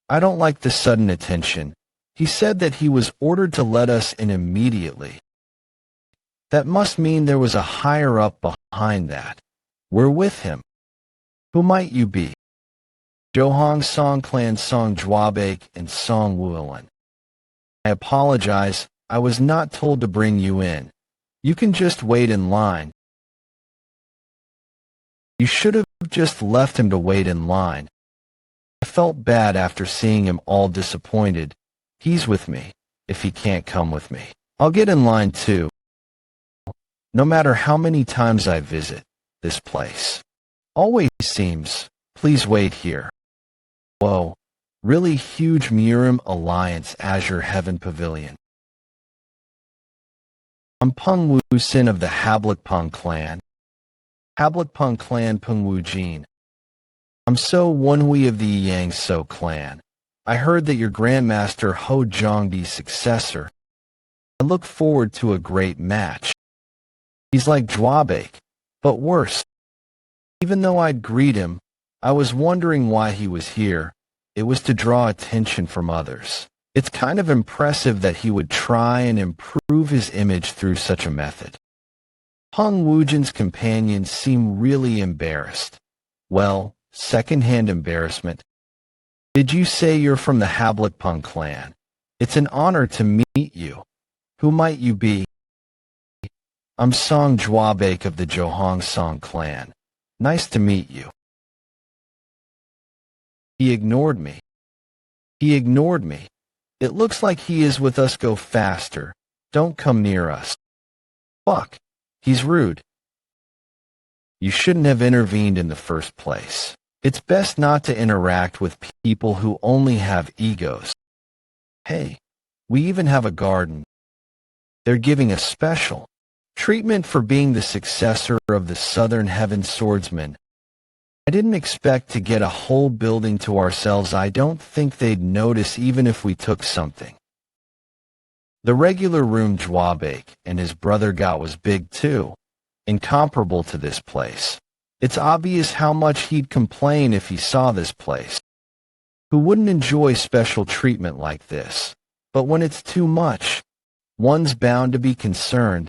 I don't like the sudden attention. He said that he was ordered to let us in immediately. That must mean there was a higher-up behind that. We're with him. Who might you be? Johong Song Clan Song Jwabek and Song Wulan. I apologize, I was not told to bring you in. You can just wait in line. You should have just left him to wait in line. I felt bad after seeing him all disappointed. He's with me. If he can't come with me, I'll get in line too. No matter how many times I visit this place, always seems, please wait here. Whoa, really huge Murim Alliance Azure Heaven Pavilion. I'm Peng Wu Sin of the Hablakpeng clan. Hablakpeng clan Peng Wu Jin. I'm So Woon-Hwi of the Yang So clan. I heard that your Grandmaster Ho Zhongdi's successor. I look forward to a great match. He's like Jwabek, but worse. Even though I'd greet him, I was wondering why he was here. It was to draw attention from others. It's kind of impressive that he would try and improve his image through such a method. Peng Wujin's companions seem really embarrassed. Well, second-hand embarrassment. Did you say you're from the Hablakpeng clan? It's an honor to meet you. Who might you be? I'm Song Jwabek of the Johong Song clan. Nice to meet you. He ignored me. He ignored me. It looks like he is with us. Go faster. Don't come near us. Fuck. He's rude. You shouldn't have intervened in the first place. It's best not to interact with people who only have egos. Hey, we even have a garden. They're giving a special treatment for being the successor of the Southern Heaven Swordsman. I didn't expect to get a whole building to ourselves. I don't think they'd notice even if we took something. The regular room Jwabek and his brother got was big too, incomparable to this place. It's obvious how much he'd complain if he saw this place. Who wouldn't enjoy special treatment like this? But when it's too much, one's bound to be concerned.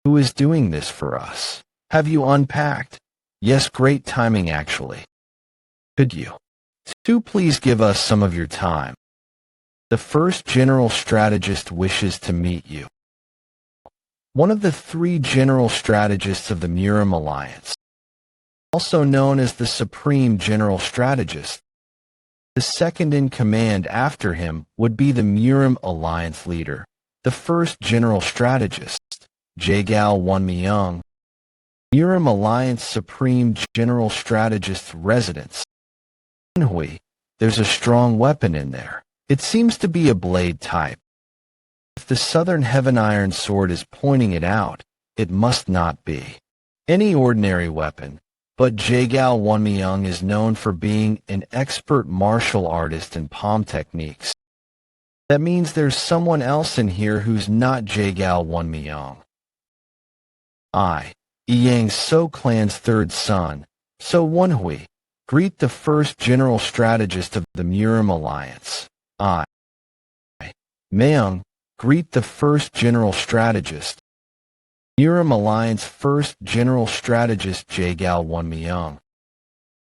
Who is doing this for us? Have you unpacked? Yes, great timing actually. Could you two please give us some of your time? The first general strategist wishes to meet you. One of the 3 general strategists of the Murim Alliance, also known as the Supreme General Strategist. The second in command after him would be the Murim Alliance leader, the first general strategist, Jaegao Won-Myung. Murim Alliance Supreme General Strategist residence. Woon-Hwi, there's a strong weapon in there. It seems to be a blade type. If the Southern Heaven Iron Sword is pointing it out, it must not be any ordinary weapon. But Jaegao Won-Myung is known for being an expert martial artist in palm techniques. That means there's someone else in here who's not Jaegao Won-Myung. Yang So clan's 3rd son, So Woon-Hwi, greet the first general strategist of the Murim Alliance. Mayoung, greet the first general strategist. Murim Alliance first general strategist Jaegao Won-Myung.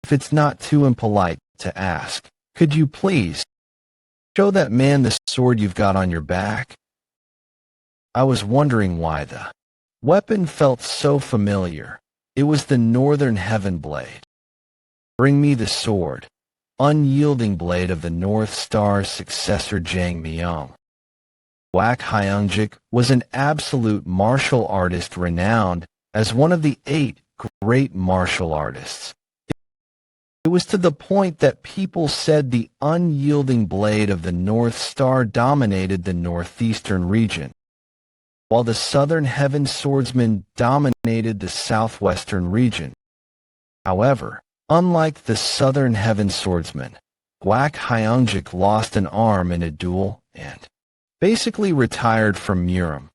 If it's not too impolite to ask, could you please show that man the sword you've got on your back? I was wondering why the weapon felt so familiar. It was the Northern Heaven Blade. Bring me the sword, unyielding blade of the North Star's successor Jang Myung. Wak Hyungjik was an absolute martial artist renowned as one of the 8 great martial artists. It was to the point that people said the unyielding blade of the North Star dominated the northeastern region, while the southern heaven swordsman dominated the southwestern region. However, unlike the southern heaven swordsman, Gwak Hyungjik lost an arm in a duel and basically retired from Murim.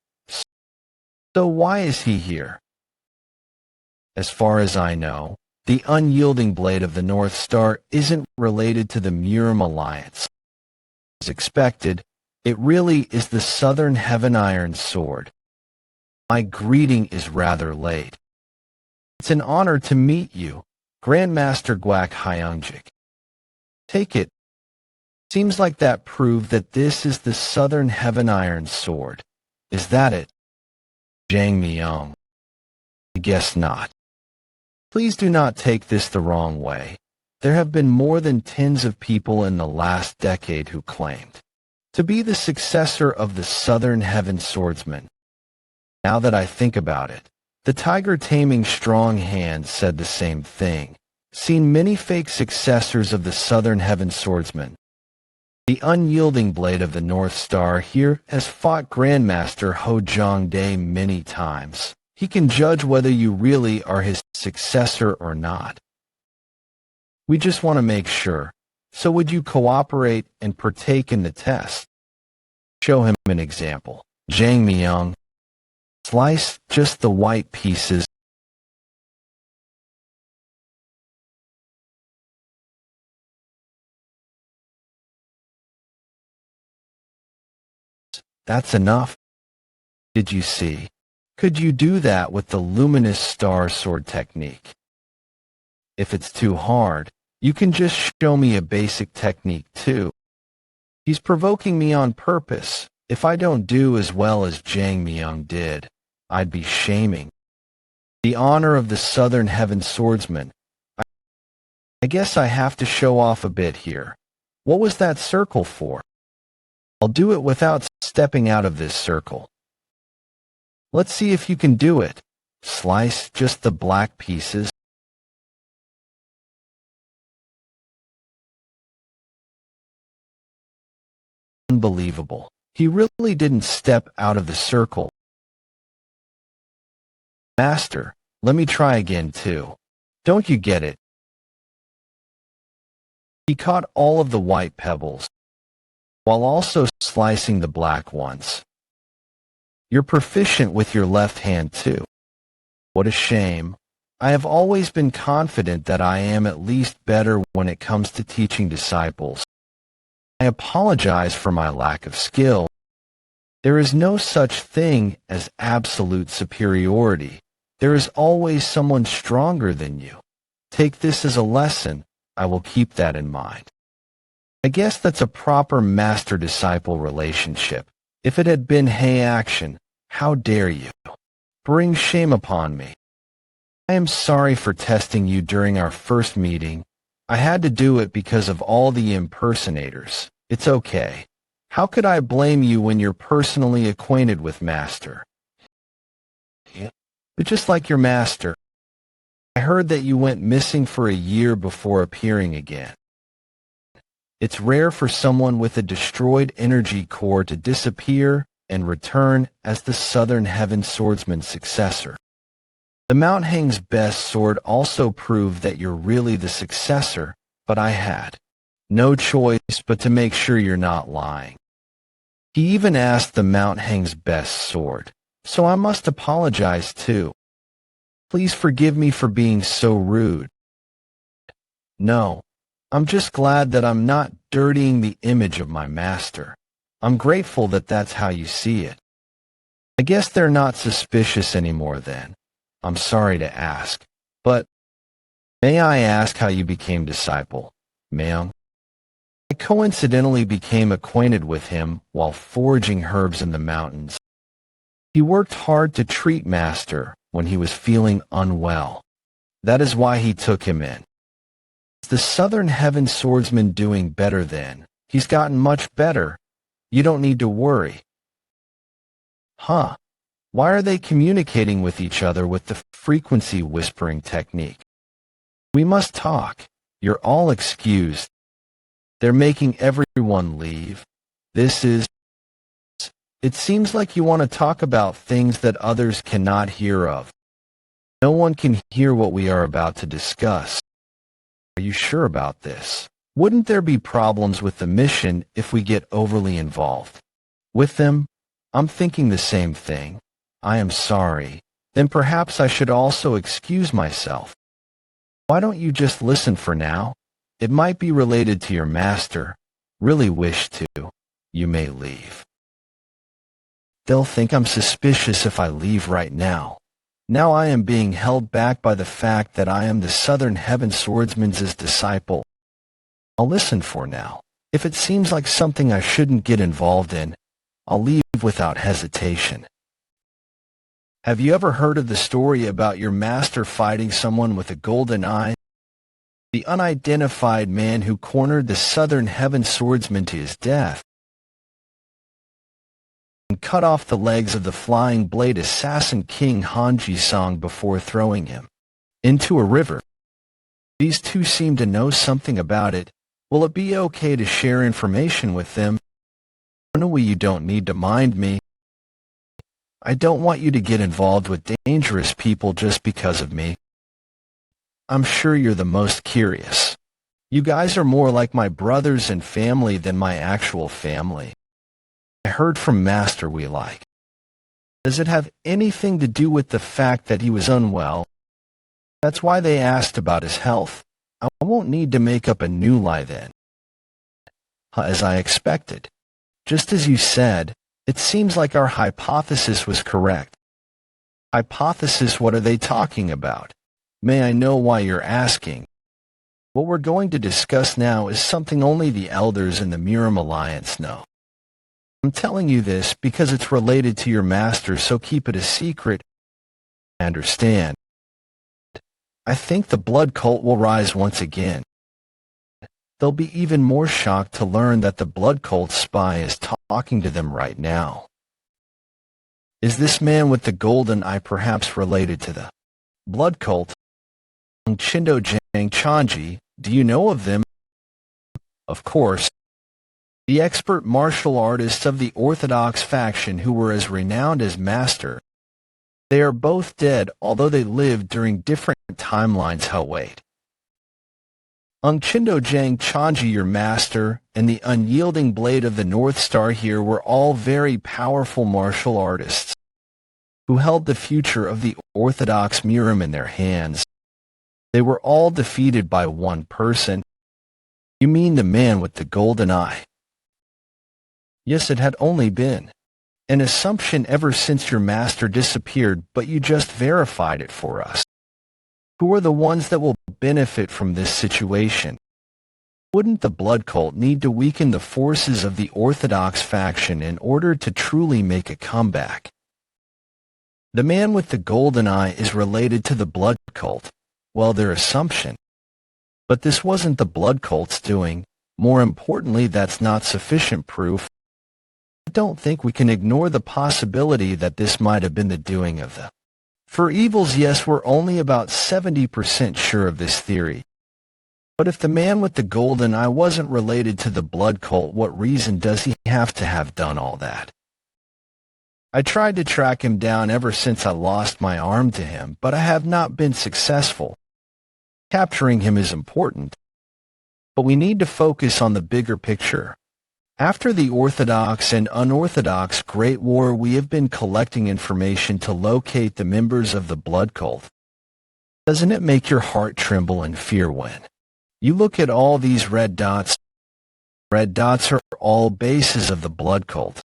So why is he here? As far as I know, the unyielding blade of the North Star isn't related to the Murim alliance. As expected, it really is the Southern Heaven Iron Sword. My greeting is rather late. It's an honor to meet you, Grandmaster Gwak Hyungjik. Take it. Seems like that proved that this is the Southern Heaven Iron Sword. Is that it? Jang Myung. I guess not. Please do not take this the wrong way. There have been more than tens of people in the last decade who claimed to be the successor of the Southern Heaven Swordsman. Now that I think about it, the tiger taming strong hand said the same thing. Seen many fake successors of the Southern Heaven Swordsman. The unyielding blade of the North Star here has fought Grandmaster Ho Jong-dae many times. He can judge whether you really are his successor or not. We just want to make sure. So would you cooperate and partake in the test? Show him an example. Jang Myung. Slice just the white pieces. That's enough. Did you see? Could you do that with the luminous star sword technique? If it's too hard, you can just show me a basic technique too. He's provoking me on purpose. If I don't do as well as Jang Myung did, I'd be shaming the honor of the Southern Heaven Swordsman. I guess I have to show off a bit here. What was that circle for? I'll do it without stepping out of this circle. Let's see if you can do it. Slice just the black pieces. Unbelievable. He really didn't step out of the circle. Master, let me try again too. Don't you get it? He caught all of the white pebbles, while also slicing the black ones. You're proficient with your left hand too. What a shame. I have always been confident that I am at least better when it comes to teaching disciples. I apologize for my lack of skill. There is no such thing as absolute superiority. There is always someone stronger than you. Take this as a lesson. I will keep that in mind. I guess that's a proper master-disciple relationship. If it had been hey action, how dare you? Bring shame upon me. I am sorry for testing you during our first meeting. I had to do it because of all the impersonators. It's okay. How could I blame you when you're personally acquainted with Master? But just like your master, I heard that you went missing for a year before appearing again. It's rare for someone with a destroyed energy core to disappear and return as the Southern Heaven Swordsman's successor. The Mount Hang's best sword also proved that you're really the successor, but I had no choice but to make sure you're not lying. He even asked the Mount Hang's best sword, so I must apologize too. Please forgive me for being so rude. No, I'm just glad that I'm not dirtying the image of my master. I'm grateful that that's how you see it. I guess they're not suspicious anymore then. I'm sorry to ask, but may I ask how you became disciple, Myung? I coincidentally became acquainted with him while foraging herbs in the mountains. He worked hard to treat Master when he was feeling unwell. That is why he took him in. Is the Southern Heaven Swordsman doing better then? He's gotten much better. You don't need to worry. Huh? Why are they communicating with each other with the frequency whispering technique? We must talk. You're all excused. They're making everyone leave. It seems like you want to talk about things that others cannot hear of. No one can hear what we are about to discuss. Are you sure about this? Wouldn't there be problems with the mission if we get overly involved? With them? I'm thinking the same thing. I am sorry. Then perhaps I should also excuse myself. Why don't you just listen for now? It might be related to your master. Really wish to. You may leave. They'll think I'm suspicious if I leave right now. Now I am being held back by the fact that I am the Southern Heaven Swordsman's disciple. I'll listen for now. If it seems like something I shouldn't get involved in, I'll leave without hesitation. Have you ever heard of the story about your master fighting someone with a golden eye? The unidentified man who cornered the Southern Heaven Swordsman to his death and cut off the legs of the flying blade assassin King Hanji-song before throwing him into a river. These two seem to know something about it. Will it be okay to share information with them? Woon-Hwi, you don't need to mind me. I don't want you to get involved with dangerous people just because of me. I'm sure you're the most curious. You guys are more like my brothers and family than my actual family. I heard from Master we like. Does it have anything to do with the fact that he was unwell? That's why they asked about his health. I won't need to make up a new lie then. As I expected. Just as you said, it seems like our hypothesis was correct. Hypothesis, what are they talking about? May I know why you're asking? What we're going to discuss now is something only the elders in the Miram Alliance know. I'm telling you this because it's related to your master, so keep it a secret. I understand. I think the blood cult will rise once again. They'll be even more shocked to learn that the blood cult spy is talking to them right now. Is this man with the golden eye perhaps related to the blood cult? Chindo Jang Chanji, do you know of them? Of course. The expert martial artists of the Orthodox faction who were as renowned as Master. They are both dead, although they lived during different timelines. Wait. Chindo Jang Chanji, your master, and the unyielding blade of the North Star here were all very powerful martial artists who held the future of the Orthodox Miram in their hands. They were all defeated by one person. You mean the man with the golden eye? Yes, it had only been an assumption ever since your master disappeared, but you just verified it for us. Who are the ones that will benefit from this situation? Wouldn't the blood cult need to weaken the forces of the Orthodox faction in order to truly make a comeback? The man with the golden eye is related to the blood cult. Well, their assumption. But this wasn't the blood cult's doing. More importantly, that's not sufficient proof. I don't think we can ignore the possibility that this might have been the doing of the For evils. Yes, we're only about 70% sure of this theory. But if the man with the golden eye wasn't related to the blood cult, what reason does he have to have done all that? I tried to track him down ever since I lost my arm to him, but I have not been successful. Capturing him is important, but we need to focus on the bigger picture. After the Orthodox and Unorthodox Great War, we have been collecting information to locate the members of the blood cult. Doesn't it make your heart tremble in fear when you look at all these red dots? Red dots are all bases of the blood cult.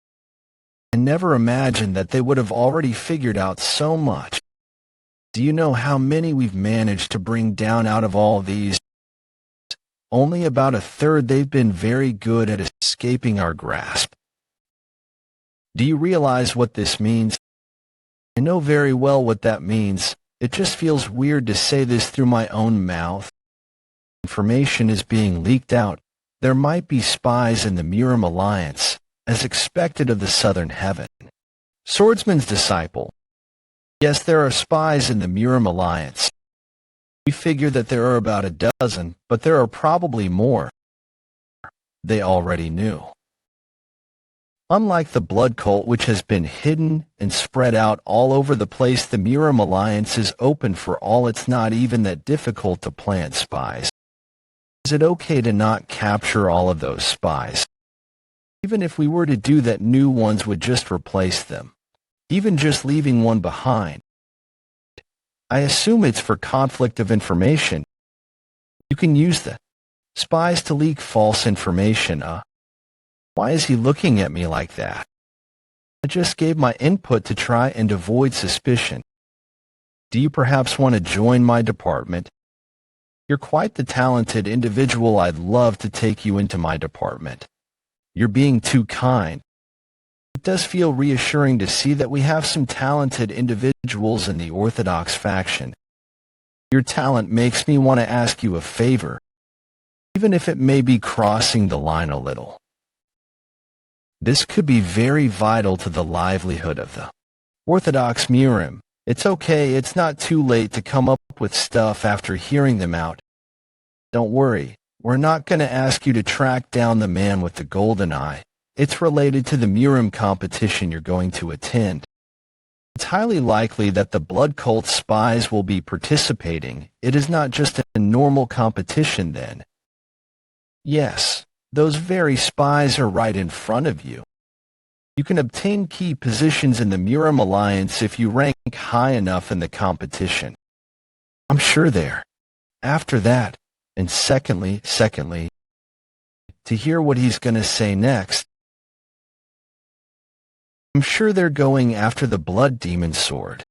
I never imagined that they would have already figured out so much. Do you know how many we've managed to bring down out of all these? Only about a third. They've been very good at escaping our grasp. Do you realize what this means? I know very well what that means. It just feels weird to say this through my own mouth. Information is being leaked out. There might be spies in the Miram Alliance, as expected of the Southern Heaven Swordsman's disciple. Yes, there are spies in the Miram Alliance. We figure that there are about a dozen, but there are probably more. They already knew. Unlike the blood cult, which has been hidden and spread out all over the place, the Miram Alliance is open for all. It's not even that difficult to plant spies. Is it okay to not capture all of those spies? Even if we were to do that, new ones would just replace them. Even just leaving one behind. I assume it's for conflict of information. You can use the spies to leak false information. Why is he looking at me like that? I just gave my input to try and avoid suspicion. Do you perhaps want to join my department? You're quite the talented individual. I'd love to take you into my department. You're being too kind. It does feel reassuring to see that we have some talented individuals in the Orthodox faction. Your talent makes me want to ask you a favor, even if it may be crossing the line a little. This could be very vital to the livelihood of the Orthodox Miram. It's okay, it's not too late to come up with stuff after hearing them out. Don't worry, we're not going to ask you to track down the man with the golden eye. It's related to the Miram competition you're going to attend. It's highly likely that the blood cult spies will be participating. It is not just a normal competition then. Yes. Those very spies are right in front of you. You can obtain key positions in the Miram Alliance if you rank high enough in the competition. I'm sure there. After that, and secondly, to hear what he's going to say next, I'm sure they're going after the blood demon sword.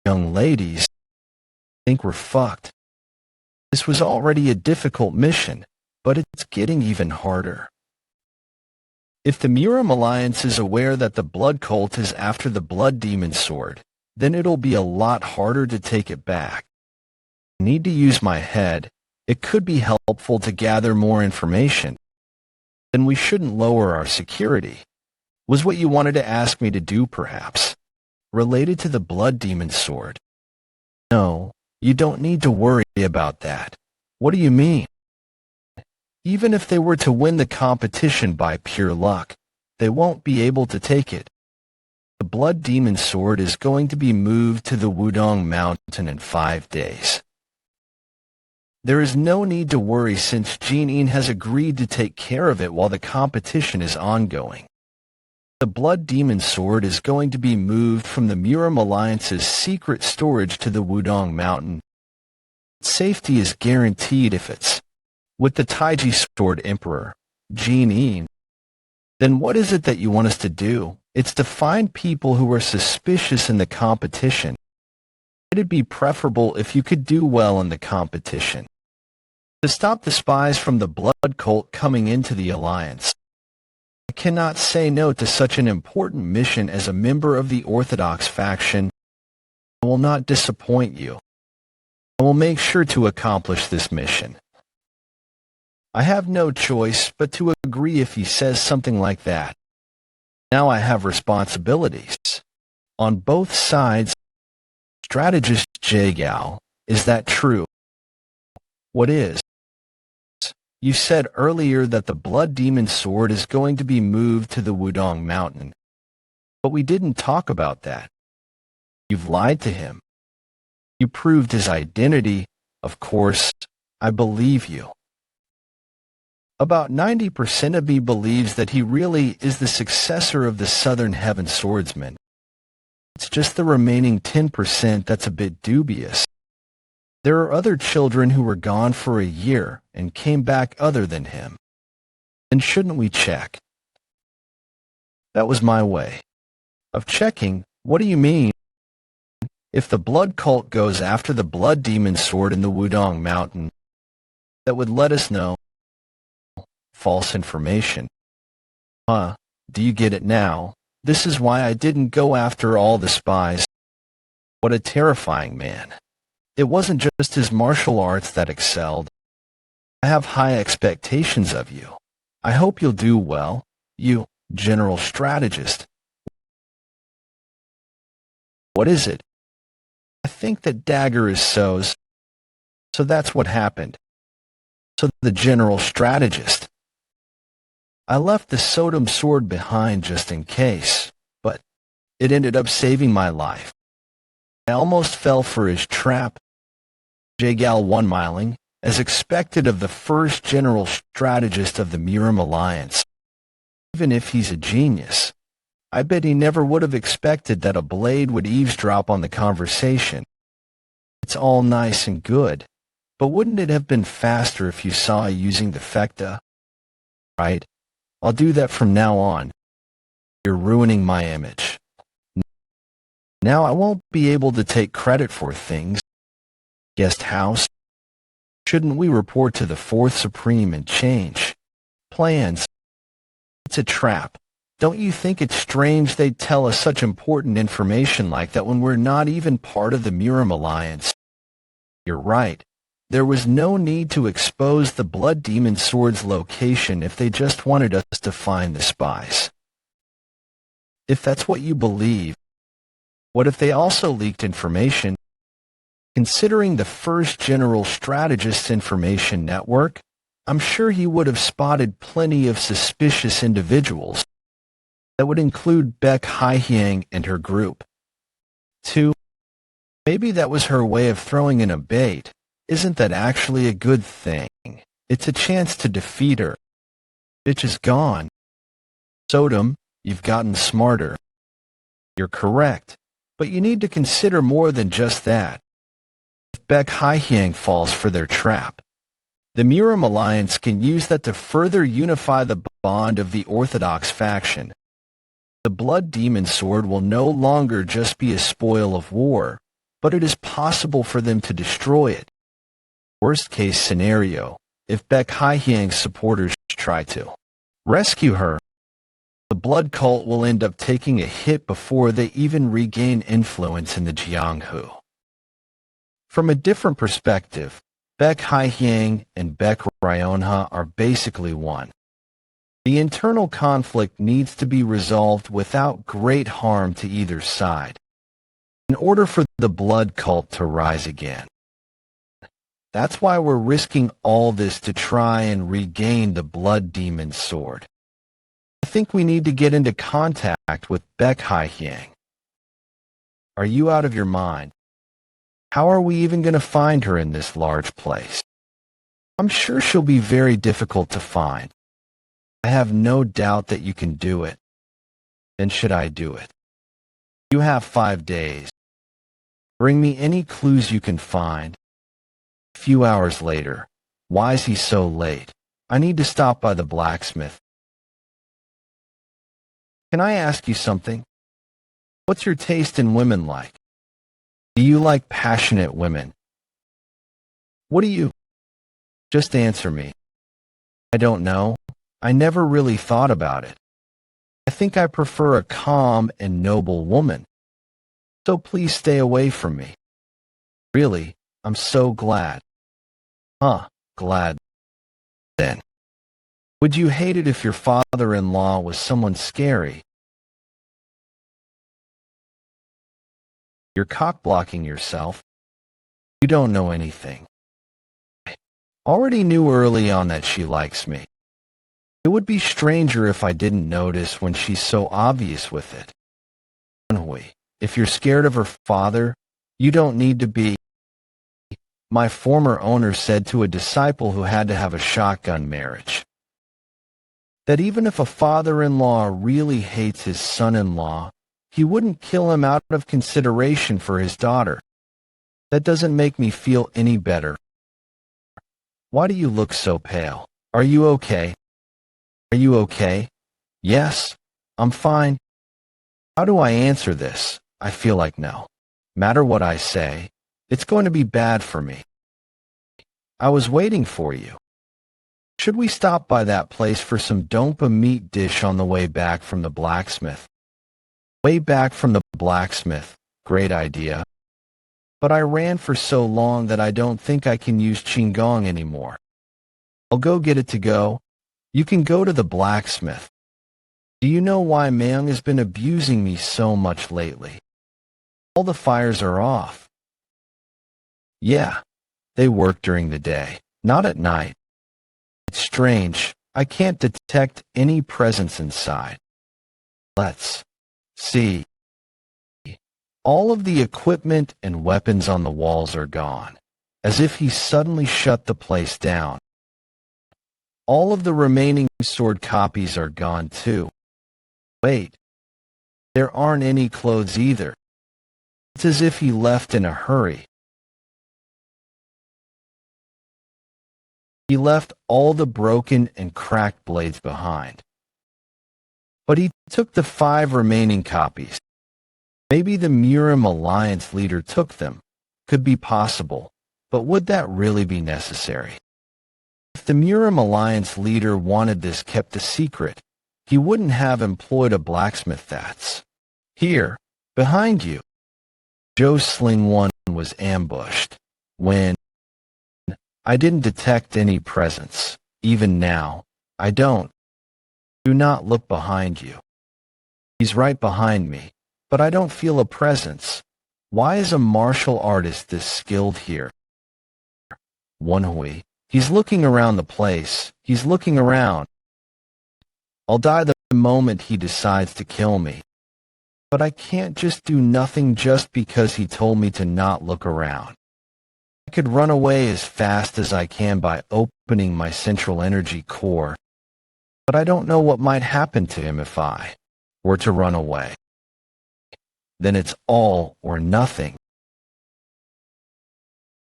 Young ladies, I think we're fucked. This was already a difficult mission, but it's getting even harder. If the Miram Alliance is aware that the blood cult is after the blood demon sword, then it'll be a lot harder to take it back. I need to use my head. It could be helpful to gather more information. Then we shouldn't lower our security. Was what you wanted to ask me to do, perhaps? Related to the blood demon sword? No, you don't need to worry about that. What do you mean? Even if they were to win the competition by pure luck, they won't be able to take it. The blood demon sword is going to be moved to the Wudong Mountain in 5 days. There is no need to worry since Jean has agreed to take care of it while the competition is ongoing. The blood demon sword is going to be moved from the Miram Alliance's secret storage to the Wudong Mountain. Safety is guaranteed if it's with the Taiji Sword Emperor, Jean. Then what is it that you want us to do? It's to find people who are suspicious in the competition. It'd be preferable if you could do well in the competition. To stop the spies from the blood cult coming into the alliance. I cannot say no to such an important mission as a member of the Orthodox faction. I will not disappoint you. I will make sure to accomplish this mission. I have no choice but to agree if he says something like that. Now I have responsibilities. On both sides, strategist Jagao, is that true? What is? You said earlier that the blood demon sword is going to be moved to the Wudong Mountain. But we didn't talk about that. You've lied to him. You proved his identity. Of course, I believe you. About 90% of me believes that he really is the successor of the Southern Heaven Swordsman. It's just the remaining 10% that's a bit dubious. There are other children who were gone for a year and came back other than him. Then shouldn't we check? That was my way of checking. What do you mean? If the blood cult goes after the blood demon sword in the Wudong Mountain, that would let us know. False information. Do you get it now? This is why I didn't go after all the spies. What a terrifying man. It wasn't just his martial arts that excelled. I have high expectations of you. I hope you'll do well, you, general strategist. What is it? I think that dagger is So's. So that's what happened. So the general strategist. I left the Sodom sword behind just in case, but it ended up saving my life. I almost fell for his trap. Jagal one-miling, as expected of the first general strategist of the Miram Alliance. Even if he's a genius, I bet he never would have expected that a blade would eavesdrop on the conversation. It's all nice and good, but wouldn't it have been faster if you saw using the fecta? Right? I'll do that from now on. You're ruining my image. Now I won't be able to take credit for things. Guest house? Shouldn't we report to the Fourth Supreme and change plans? It's a trap. Don't you think it's strange they'd tell us such important information like that when we're not even part of the Miram Alliance? You're right. There was no need to expose the Blood Demon Sword's location if they just wanted us to find the spies. If that's what you believe, what if they also leaked information? Considering the first general strategist's information network, I'm sure he would have spotted plenty of suspicious individuals. That would include Beck Haihyang and her group. 2. Maybe that was her way of throwing in a bait. Isn't that actually a good thing? It's a chance to defeat her. Bitch is gone. Sodom, you've gotten smarter. You're correct, but you need to consider more than just that. If Beck Haihyang falls for their trap, the Miram Alliance can use that to further unify the bond of the Orthodox faction. The Blood Demon Sword will no longer just be a spoil of war, but it is possible for them to destroy it. Worst case scenario, if Beck Haihyang's supporters try to rescue her, the blood cult will end up taking a hit before they even regain influence in the Jianghu. From a different perspective, Beck Haihyang and Beck Ryonha are basically one. The internal conflict needs to be resolved without great harm to either side, in order for the blood cult to rise again. That's why we're risking all this to try and regain the Blood Demon Sword. I think we need to get into contact with Beck Haihyang. Are you out of your mind? How are we even going to find her in this large place? I'm sure she'll be very difficult to find. I have no doubt that you can do it. Then should I do it? You have 5 days. Bring me any clues you can find. A few hours later. Why is he so late? I need to stop by the blacksmith. Can I ask you something? What's your taste in women like? Do you like passionate women? What do you? Just answer me. I don't know. I never really thought about it. I think I prefer a calm and noble woman. So please stay away from me. Really, I'm so glad. Glad. Then. Would you hate it if your father-in-law was someone scary? You're cock-blocking yourself. You don't know anything. I already knew early on that she likes me. It would be stranger if I didn't notice when she's so obvious with it. Woon-Hwi, if you're scared of her father, you don't need to be. My former owner said to a disciple who had to have a shotgun marriage, that even if a father-in-law really hates his son-in-law, he wouldn't kill him out of consideration for his daughter. That doesn't make me feel any better. Why do you look so pale? Are you okay? Are you okay? Yes, I'm fine. How do I answer this? I feel like no matter what I say, it's going to be bad for me. I was waiting for you. Should we stop by that place for some dompa meat dish on the way back from the blacksmith? Way back from the blacksmith. Great idea. But I ran for so long that I don't think I can use Qigong anymore. I'll go get it to go. You can go to the blacksmith. Do you know why Myung has been abusing me so much lately? All the fires are off. Yeah, They work during the day, not at night. It's strange. I can't detect any presence inside. Let's see. All of the equipment and weapons on the walls are gone, as if he suddenly shut the place down. All of the remaining sword copies are gone too. Wait, there aren't any clothes either. It's as if he left in a hurry. He left all the broken and cracked blades behind. But he took the 5 remaining copies. Maybe the Murim Alliance leader took them. Could be possible, but would that really be necessary? If the Murim Alliance leader wanted this kept a secret, he wouldn't have employed a blacksmith that's here, behind you. Joe's Sling 1 was ambushed. When I didn't detect any presence. Even now, I don't. Do not look behind you. He's right behind me, but I don't feel a presence. Why is a martial artist this skilled here? Woon-Hwi. He's looking around the place. He's looking around. I'll die the moment he decides to kill me. But I can't just do nothing just because he told me to not look around. I could run away as fast as I can by opening my central energy core, but I don't know what might happen to him if I were to run away. Then it's all or nothing.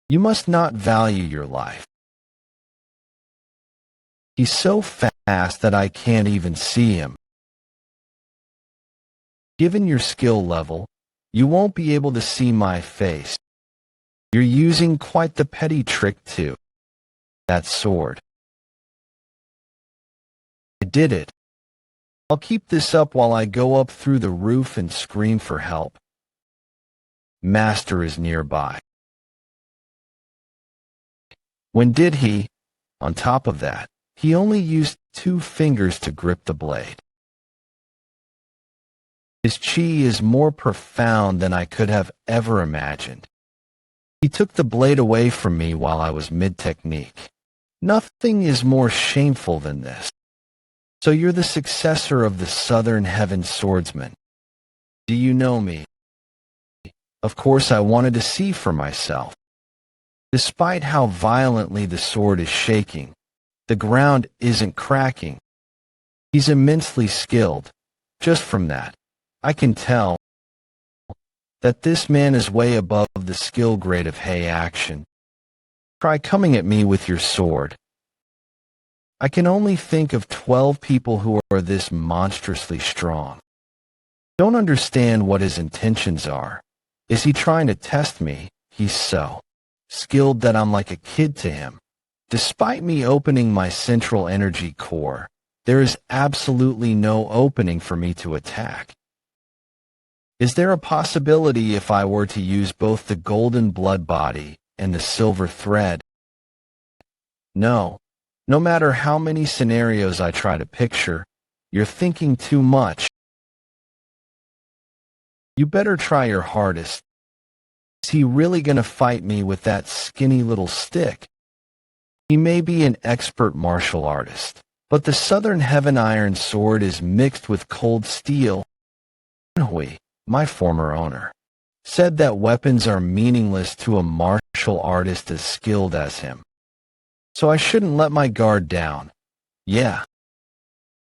You must not value your life. He's so fast that I can't even see him. Given your skill level, you won't be able to see my face. You're using quite the petty trick too. That sword. I did it. I'll keep this up while I go up through the roof and scream for help. Master is nearby. When did he? On top of that, he only used 2 fingers to grip the blade. His chi is more profound than I could have ever imagined. He took the blade away from me while I was mid-technique. Nothing is more shameful than this. So you're the successor of the Southern Heaven Swordsman. Do you know me? Of course I wanted to see for myself. Despite how violently the sword is shaking, the ground isn't cracking. He's immensely skilled. Just from that, I can tell that this man is way above the skill grade of Hei action. Try coming at me with your sword. I can only think of 12 people who are this monstrously strong. Don't understand what his intentions are. Is he trying to test me? He's so skilled that I'm like a kid to him. Despite me opening my central energy core, there is absolutely no opening for me to attack. Is there a possibility if I were to use both the golden blood body and the silver thread? No. No matter how many scenarios I try to picture, you're thinking too much. You better try your hardest. Is he really gonna fight me with that skinny little stick? He may be an expert martial artist, but the Southern Heaven Iron Sword is mixed with cold steel. Woon-Hwi, my former owner, said that weapons are meaningless to a martial artist as skilled as him. So I shouldn't let my guard down. Yeah.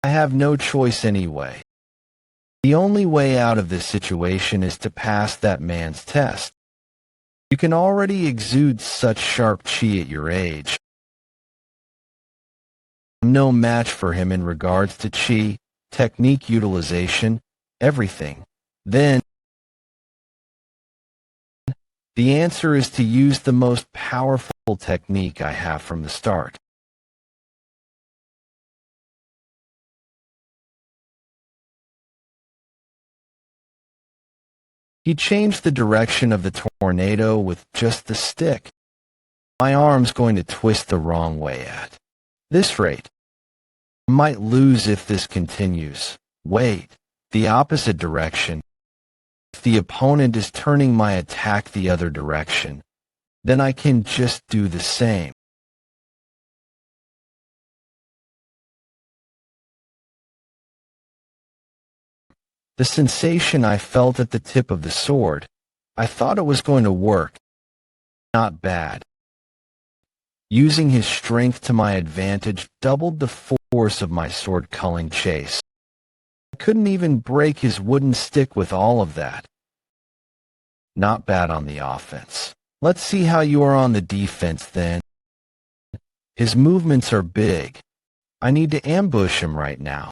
I have no choice anyway. The only way out of this situation is to pass that man's test. You can already exude such sharp chi at your age. I'm no match for him in regards to chi, technique utilization, everything. Then, the answer is to use the most powerful technique I have from the start. He changed the direction of the tornado with just the stick. My arm's going to twist the wrong way at this rate. I might lose if this continues. Wait, the opposite direction. If the opponent is turning my attack the other direction, then I can just do the same. The sensation I felt at the tip of the sword, I thought it was going to work. Not bad. Using his strength to my advantage doubled the force of my sword-culling chase. I couldn't even break his wooden stick with all of that. Not bad on the offense. Let's see how you are on the defense then. His movements are big. I need to ambush him right now.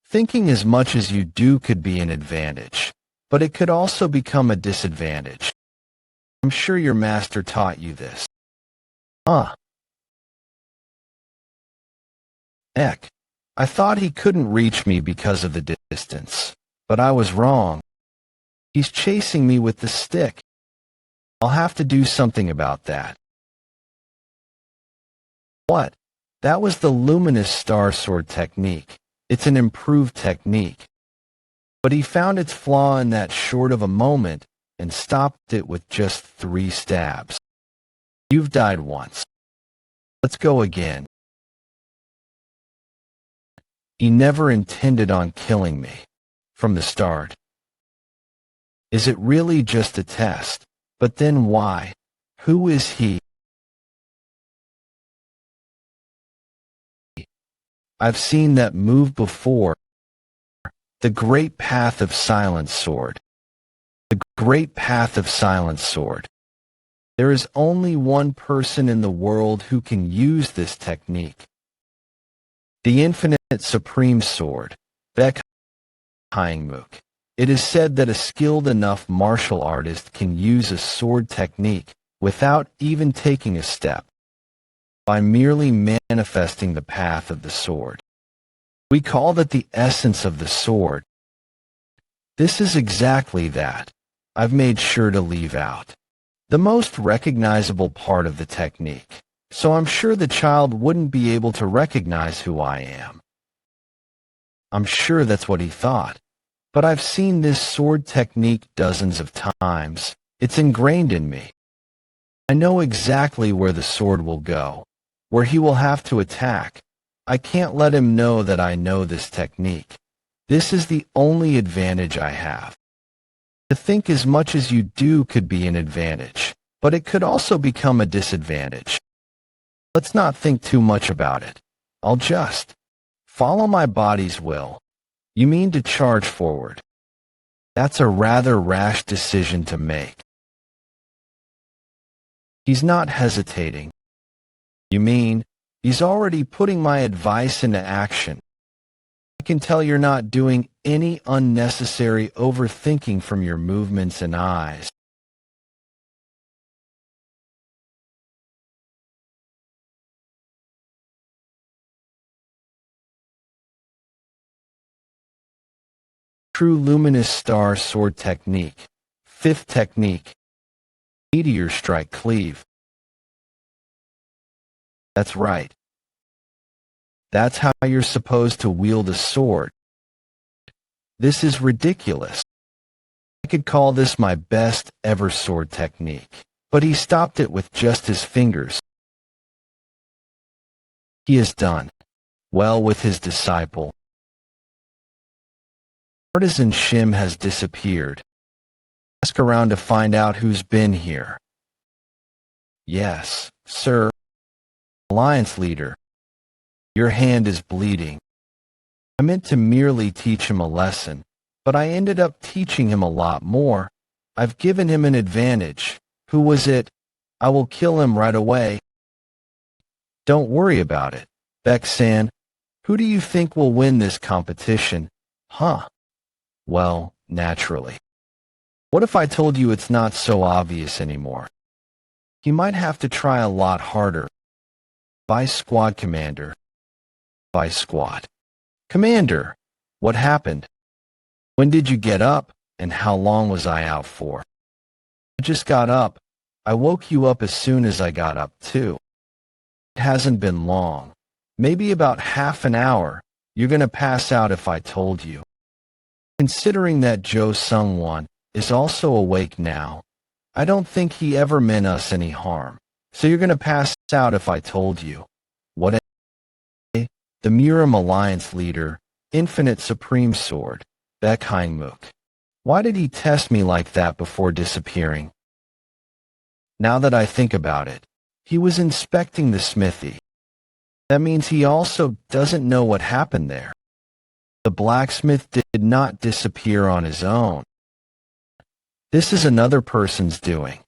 Thinking as much as you do could be an advantage, but it could also become a disadvantage. I'm sure your master taught you this. Heck, I thought he couldn't reach me because of the distance, but I was wrong. He's chasing me with the stick. I'll have to do something about that. What? That was the luminous star sword technique. It's an improved technique. But he found its flaw in that short of a moment and stopped it with just 3 stabs. You've died once. Let's go again. He never intended on killing me. From the start. Is it really just a test? But then why? Who is he? I've seen that move before. The Great Path of Silence Sword. The Great Path of Silence Sword. There is only one person in the world who can use this technique. The Infinite Supreme Sword, Baek Hyangmook. It is said that a skilled enough martial artist can use a sword technique without even taking a step, by merely manifesting the path of the sword. We call that the essence of the sword. This is exactly that. I've made sure to leave out the most recognizable part of the technique, so I'm sure the child wouldn't be able to recognize who I am. I'm sure that's what he thought. But I've seen this sword technique dozens of times. It's ingrained in me. I know exactly where the sword will go, where he will have to attack. I can't let him know that I know this technique. This is the only advantage I have. To think as much as you do could be an advantage, but it could also become a disadvantage. Let's not think too much about it. I'll just follow my body's will. You mean to charge forward? That's a rather rash decision to make. He's not hesitating. You mean, he's already putting my advice into action. I can tell you're not doing any unnecessary overthinking from your movements and eyes. True luminous star sword technique. 5th technique. Meteor strike cleave. That's right. That's how you're supposed to wield a sword. This is ridiculous. I could call this my best ever sword technique, but he stopped it with just his fingers. He has done well with his disciple. Artisan Shim has disappeared. Ask around to find out who's been here. Yes, sir. Alliance leader. Your hand is bleeding. I meant to merely teach him a lesson, but I ended up teaching him a lot more. I've given him an advantage. Who was it? I will kill him right away. Don't worry about it. Baek-san, who do you think will win this competition? Huh? Well, naturally. What if I told you it's not so obvious anymore? He might have to try a lot harder. Vice Squad Commander. Vice Squad. Commander, what happened? When did you get up, and how long was I out for? I just got up. I woke you up as soon as I got up, too. It hasn't been long. Maybe about half an hour. You're gonna pass out if I told you. Considering that Jo Sung-won is also awake now, I don't think he ever meant us any harm. So you're gonna pass out if I told you. What a... The Murim Alliance leader, Infinite Supreme Sword, Bekheinmuk. Why did he test me like that before disappearing? Now that I think about it, he was inspecting the smithy. That means he also doesn't know what happened there. The blacksmith did not disappear on his own. This is another person's doing.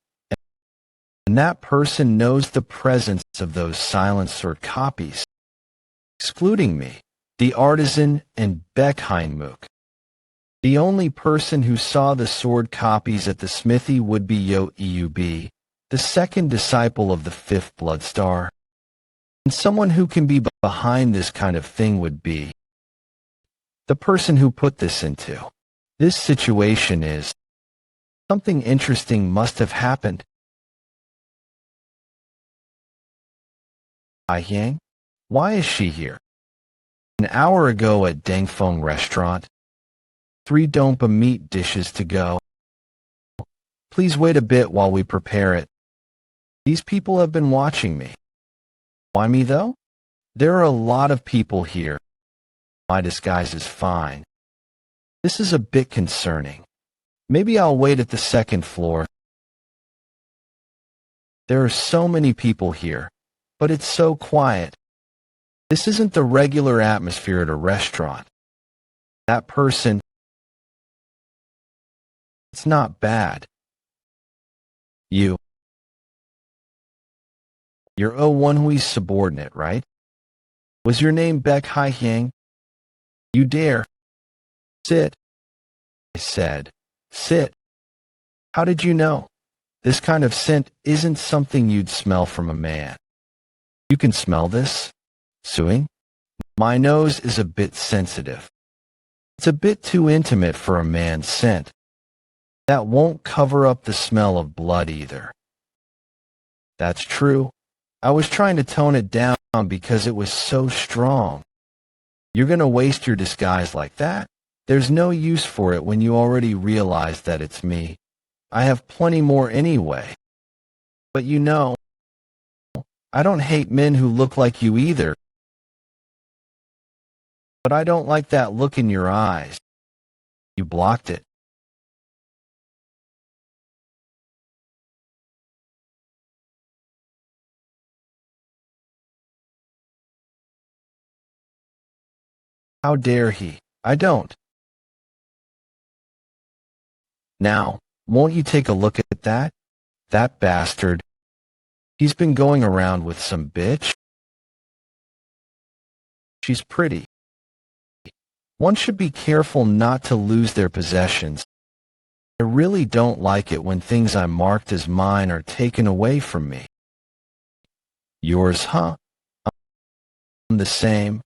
And that person knows the presence of those silent sword copies, excluding me, the artisan, and Bekheinmuk. The only person who saw the sword copies at the smithy would be Yo-Eub, the second disciple of the fifth Bloodstar. And someone who can be behind this kind of thing would be the person who put this into this situation. Is something interesting must have happened. Haiyang? Why is she here? An hour ago at Dangfeng restaurant. 3 Dompa meat dishes to go. Please wait a bit while we prepare it. These people have been watching me. Why me though? There are a lot of people here. My disguise is fine. This is a bit concerning. Maybe I'll wait at the second floor. There are so many people here, but it's so quiet. This isn't the regular atmosphere at a restaurant. That person... It's not bad. You're Woon-Hwi's subordinate, right? Was your name Bekheinmuk? You dare. Sit. I said, sit. How did you know? This kind of scent isn't something you'd smell from a man. You can smell this? Suing? My nose is a bit sensitive. It's a bit too intimate for a man's scent. That won't cover up the smell of blood either. That's true. I was trying to tone it down because it was so strong. You're gonna waste your disguise like that? There's no use for it when you already realize that it's me. I have plenty more anyway. But you know, I don't hate men who look like you either. But I don't like that look in your eyes. You blocked it. How dare he? I don't. Now, won't you take a look at that? That bastard. He's been going around with some bitch. She's pretty. One should be careful not to lose their possessions. I really don't like it when things I marked as mine are taken away from me. Yours, huh? I'm the same.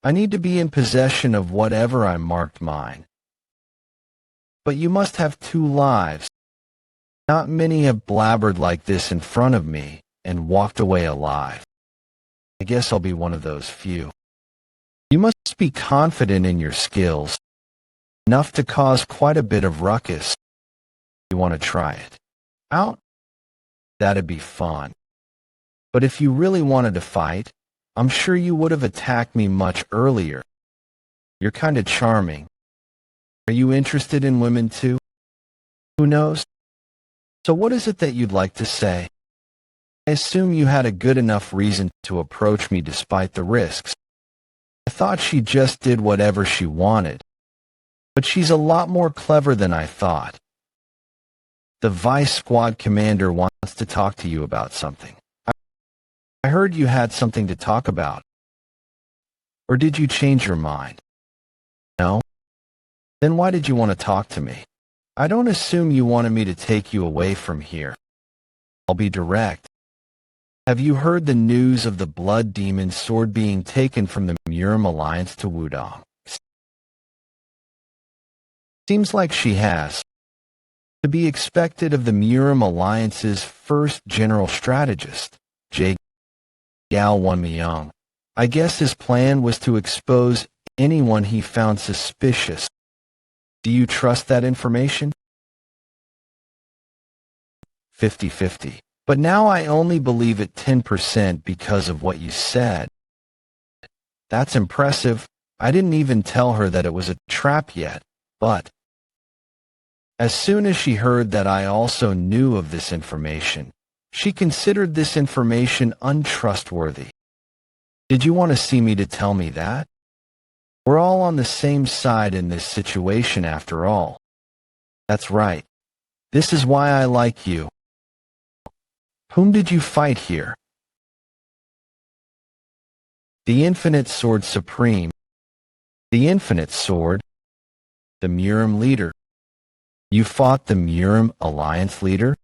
I need to be in possession of whatever I marked mine. But you must have 2 lives. Not many have blabbered like this in front of me and walked away alive. I guess I'll be one of those few. You must be confident in your skills, enough to cause quite a bit of ruckus. You want to try it out? That'd be fun. But if you really wanted to fight, I'm sure you would have attacked me much earlier. You're kind of charming. Are you interested in women too? Who knows? So what is it that you'd like to say? I assume you had a good enough reason to approach me despite the risks. I thought she just did whatever she wanted. But she's a lot more clever than I thought. The vice squad commander wants to talk to you about something. I heard you had something to talk about. Or did you change your mind? No? Then why did you want to talk to me? I don't assume you wanted me to take you away from here. I'll be direct. Have you heard the news of the blood demon sword being taken from the Murim Alliance to Wudong? Seems like she has. To be expected of the Murim Alliance's first general strategist, J. Gao Won-Myung. I guess his plan was to expose anyone he found suspicious. Do you trust that information? 50-50. But now I only believe it 10% because of what you said. That's impressive. I didn't even tell her that it was a trap yet, but as soon as she heard that I also knew of this information, she considered this information untrustworthy. Did you want to see me to tell me that? We're all on the same side in this situation after all. That's right. This is why I like you. Whom did you fight here? The Infinite Sword Supreme. The Infinite Sword. The Murim leader. You fought the Murim Alliance leader?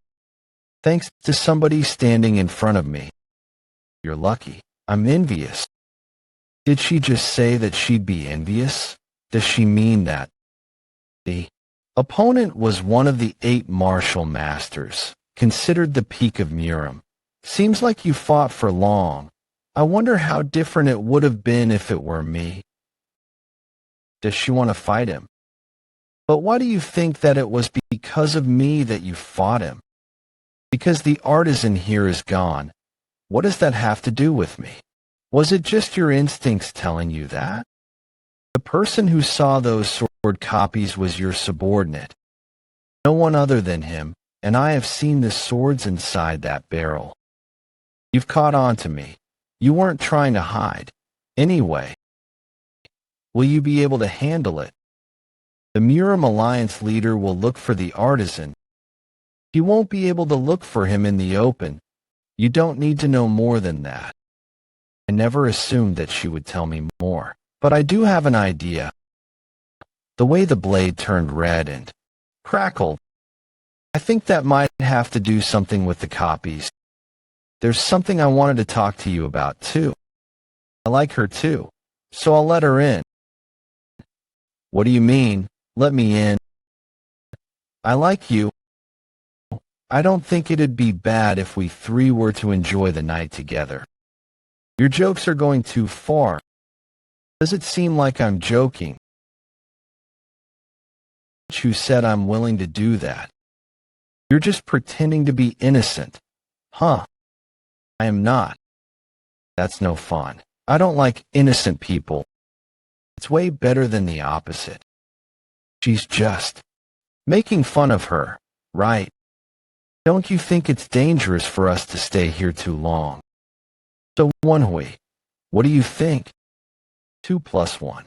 Thanks to somebody standing in front of me. You're lucky. I'm envious. Did she just say that she'd be envious? Does she mean that? The opponent was one of the 8 martial masters, considered the peak of Murim. Seems like you fought for long. I wonder how different it would have been if it were me. Does she want to fight him? But why do you think that it was because of me that you fought him? Because the artisan here is gone. What does that have to do with me? Was it just your instincts telling you that? The person who saw those sword copies was your subordinate. No one other than him, and I have seen the swords inside that barrel. You've caught on to me. You weren't trying to hide. Anyway, will you be able to handle it? The Murim Alliance leader will look for the artisan. He won't be able to look for him in the open. You don't need to know more than that. I never assumed that she would tell me more, but I do have an idea. The way the blade turned red and crackled, I think that might have to do something with the copies. There's something I wanted to talk to you about too. I like her too, so I'll let her in. What do you mean, let me in? I like you. I don't think it'd be bad if we 3 were to enjoy the night together. Your jokes are going too far. Does it seem like I'm joking? Who said I'm willing to do that? You're just pretending to be innocent. Huh? I am not. That's no fun. I don't like innocent people. It's way better than the opposite. She's just making fun of her, right? Don't you think it's dangerous for us to stay here too long? So Woon-Hwi, what do you think? 2 + 1.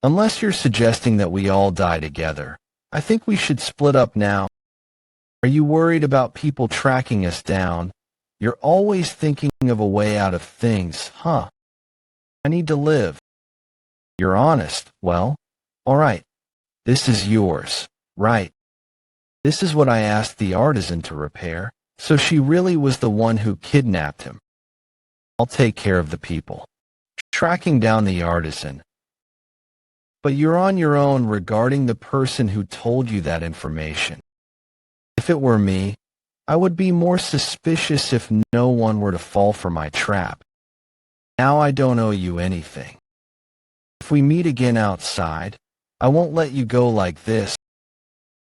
Unless you're suggesting that we all die together, I think we should split up now. Are you worried about people tracking us down? You're always thinking of a way out of things, huh? I need to live. You're honest. Well, all right. This is yours, right? This is what I asked the artisan to repair, so she really was the one who kidnapped him. I'll take care of the people. Tracking down the artisan. But you're on your own regarding the person who told you that information. If it were me, I would be more suspicious if no one were to fall for my trap. Now I don't owe you anything. If we meet again outside, I won't let you go like this.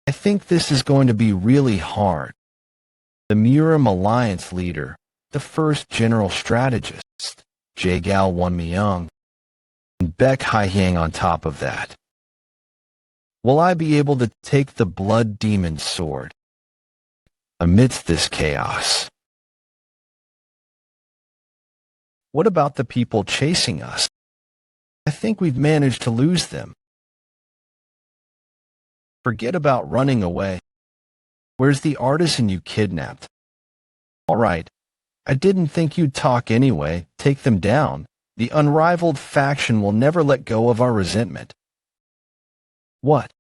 I think this is going to be really hard. The Murim Alliance leader, the first general strategist, Jagal Woon-Myung, and Baek Hye-hyang on top of that. Will I be able to take the Blood Demon sword? Amidst this chaos. What about the people chasing us? I think we've managed to lose them. Forget about running away. Where's the artisan you kidnapped? All right. I didn't think you'd talk anyway. Take them down. The unrivaled faction will never let go of our resentment. What?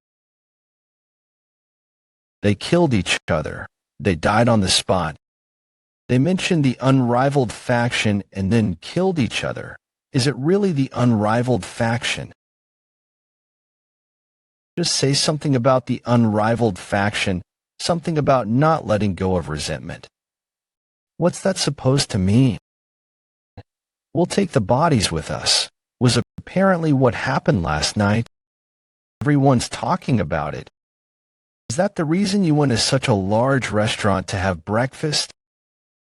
They killed each other. They died on the spot. They mentioned the unrivaled faction and then killed each other. Is it really the unrivaled faction? Just say something about the unrivaled faction, something about not letting go of resentment. What's that supposed to mean? We'll take the bodies with us, was apparently what happened last night. Everyone's talking about it. Is that the reason you went to such a large restaurant to have breakfast?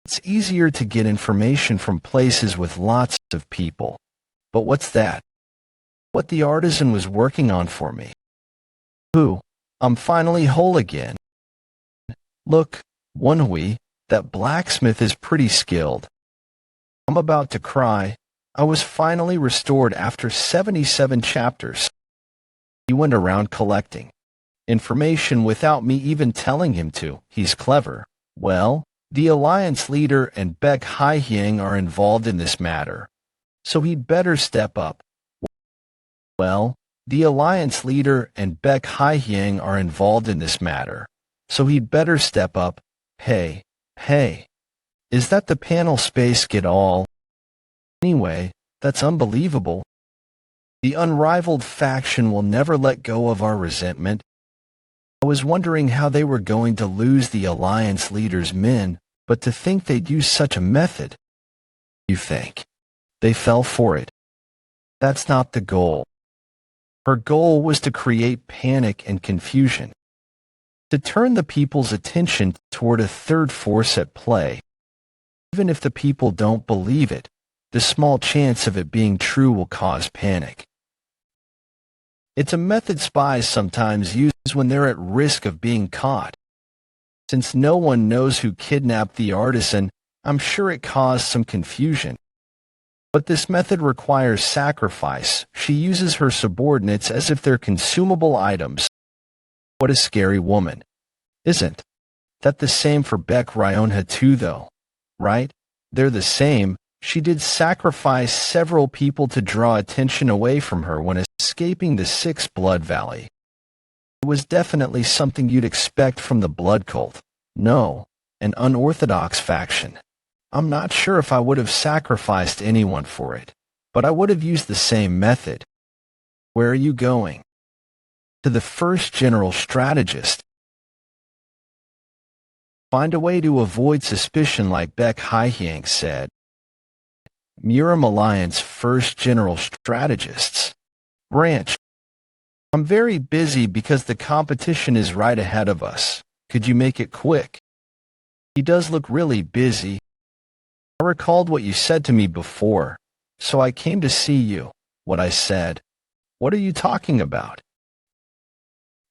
It's easier to get information from places with lots of people. But what's that? What the artisan was working on for me. Who? I'm finally whole again. Look, Woon-Hwi, that blacksmith is pretty skilled. I'm about to cry. I was finally restored after 77 chapters. He went around collecting information without me even telling him to. He's clever. Well, the Alliance leader and Baek Hye-hyang are involved in this matter, so he'd better step up. Well, the Alliance leader and Baek Hye-hyang are involved in this matter, so he'd better step up. Hey, is that the panel space get all? Anyway, that's unbelievable. The unrivaled faction will never let go of our resentment. I was wondering how they were going to lose the Alliance leader's men, but to think they'd use such a method. You think they fell for it? That's not the goal. Her goal was to create panic and confusion, to turn the people's attention toward a third force at play. Even if the people don't believe it, the small chance of it being true will cause panic. It's a method spies sometimes use when they're at risk of being caught. Since no one knows who kidnapped the artisan, I'm sure it caused some confusion. But this method requires sacrifice. She uses her subordinates as if they're consumable items. What a scary woman. Isn't that the same for Baek Ryonha too, though? Right? They're the same. She did sacrifice several people to draw attention away from her when escaping the Sixth Blood Valley. It was definitely something you'd expect from the blood cult. No, an unorthodox faction. I'm not sure if I would have sacrificed anyone for it, but I would have used the same method. Where are you going? To the first general strategist. Find a way to avoid suspicion, like Baek Hye-hyang said. Muram Alliance first general strategists. Branch. I'm very busy because the competition is right ahead of us. Could you make it quick? He does look really busy. I recalled what you said to me before, so I came to see you. What I said. What are you talking about?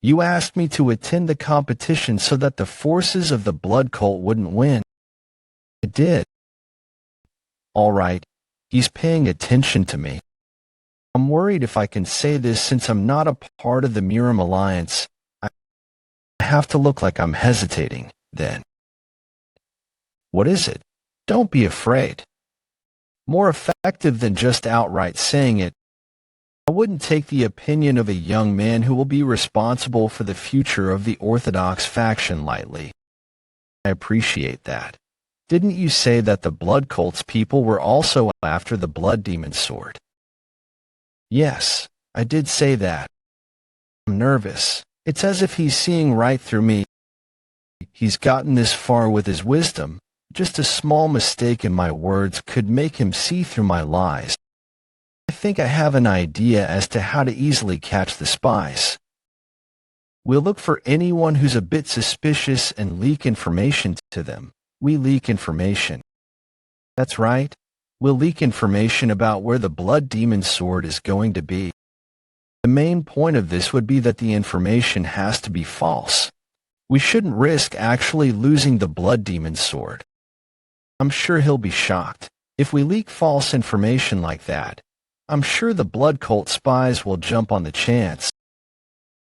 You asked me to attend the competition so that the forces of the blood cult wouldn't win. I did. All right. He's paying attention to me. I'm worried if I can say this since I'm not a part of the Muram Alliance. I have to look like I'm hesitating, then. What is it? Don't be afraid. More effective than just outright saying it. I wouldn't take the opinion of a young man who will be responsible for the future of the Orthodox faction lightly. I appreciate that. Didn't you say that the blood cult's people were also after the blood demon sword? Yes, I did say that. I'm nervous. It's as if he's seeing right through me. He's gotten this far with his wisdom. Just a small mistake in my words could make him see through my lies. I think I have an idea as to how to easily catch the spies. We'll look for anyone who's a bit suspicious and leak information to them. We leak information. That's right. We'll leak information about where the blood demon sword is going to be. The main point of this would be that the information has to be false. We shouldn't risk actually losing the blood demon sword. I'm sure he'll be shocked. If we leak false information like that, I'm sure the blood cult spies will jump on the chance.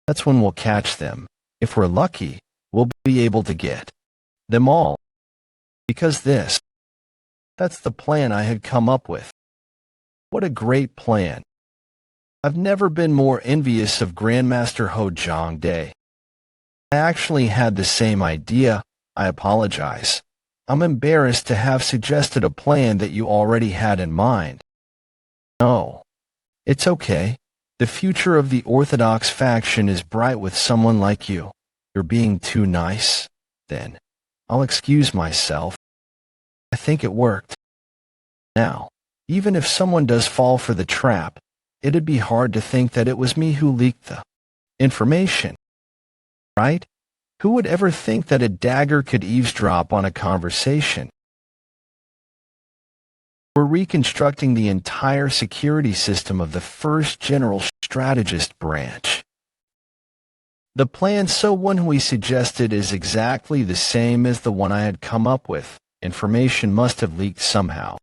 That's when we'll catch them. If we're lucky, we'll be able to get them all. Because that's the plan I had come up with. What a great plan. I've never been more envious of Grandmaster Ho Jong-dae. I actually had the same idea. I apologize. I'm embarrassed to have suggested a plan that you already had in mind. No, it's okay. The future of the Orthodox faction is bright with someone like you. You're being too nice. Then, I'll excuse myself. I think it worked. Now, even if someone does fall for the trap, it'd be hard to think that it was me who leaked the information. Right? Who would ever think that a dagger could eavesdrop on a conversation? We're reconstructing the entire security system of the first general strategist branch. The plan Woon-Hwi suggested is exactly the same as the one I had come up with. Information must have leaked somehow.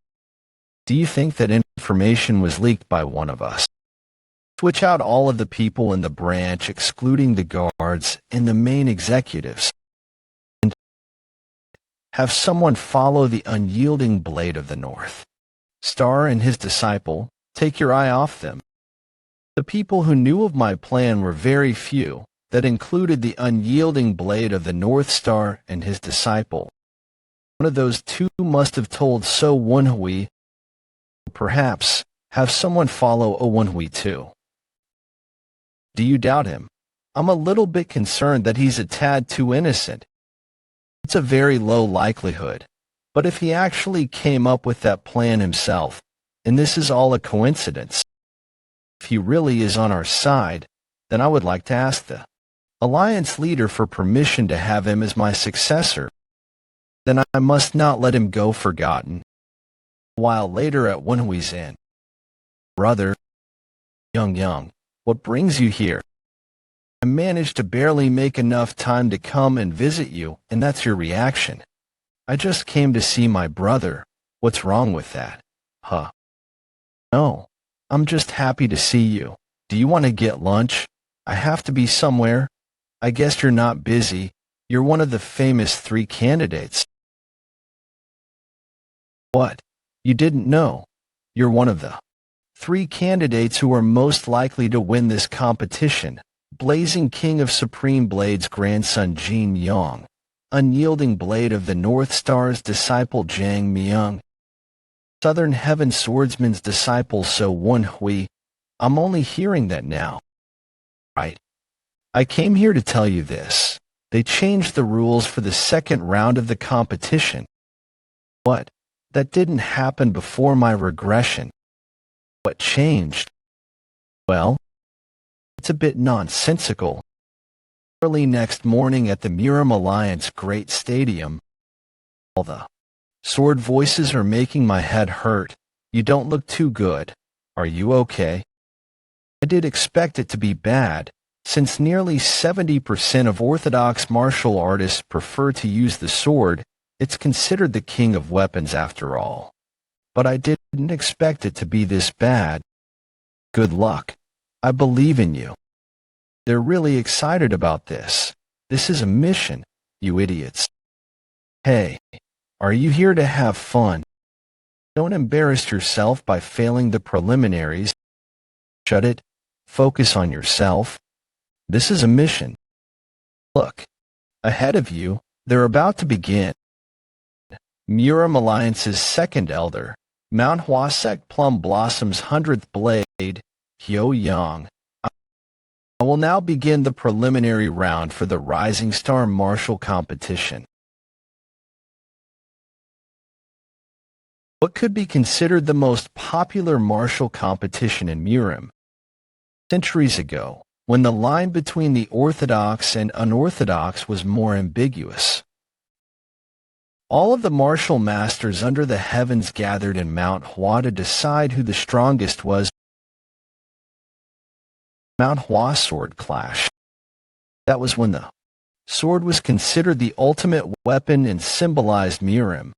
Do you think that information was leaked by one of us? Switch out all of the people in the branch, excluding the guards and the main executives, and have someone follow the unyielding blade of the North. Star and his disciple, take your eye off them. The people who knew of my plan were very few. That included the unyielding blade of the North Star and his disciple. One of those two must have told Woon-Hwi, perhaps have someone follow Woon-Hwi too. Do you doubt him? I'm a little bit concerned that he's a tad too innocent. It's a very low likelihood, but if he actually came up with that plan himself, and this is all a coincidence, if he really is on our side, then I would like to ask the Alliance leader for permission to have him as my successor. Then I must not let him go forgotten. A while later at Woon-Hwi's inn. Brother, young, what brings you here? I managed to barely make enough time to come and visit you, and that's your reaction. I just came to see my brother. What's wrong with that? Huh? No, I'm just happy to see you. Do you want to get lunch? I have to be somewhere. I guess you're not busy. You're one of the famous 3 candidates. What? You didn't know? You're one of the 3 candidates who are most likely to win this competition. Blazing King of Supreme Blade's grandson Jin Yong. Unyielding Blade of the North Star's disciple Jang Myung. Southern Heaven Swordsman's disciple Woon-Hwi. I'm only hearing that now. Right. I came here to tell you this. They changed the rules for the second round of the competition. What? That didn't happen before my regression. What changed? Well, it's a bit nonsensical. Early next morning at the Miram Alliance Great Stadium, all the sword voices are making my head hurt. You don't look too good. Are you okay? I did expect it to be bad, since nearly 70% of orthodox martial artists prefer to use the sword. It's considered the king of weapons after all. But I didn't expect it to be this bad. Good luck. I believe in you. They're really excited about this. This is a mission, you idiots. Hey, are you here to have fun? Don't embarrass yourself by failing the preliminaries. Shut it. Focus on yourself. This is a mission. Look, ahead of you, they're about to begin. Miram Alliance's second elder, Mount Hwasek Plum Blossom's 100th blade, Hyo Yang. I will now begin the preliminary round for the Rising Star Martial Competition. What could be considered the most popular martial competition in Miram? Centuries ago, when the line between the orthodox and unorthodox was more ambiguous. All of the martial masters under the heavens gathered in Mount Hwa to decide who the strongest was. Mount Hwa Sword Clash. That was when the sword was considered the ultimate weapon and symbolized Miram.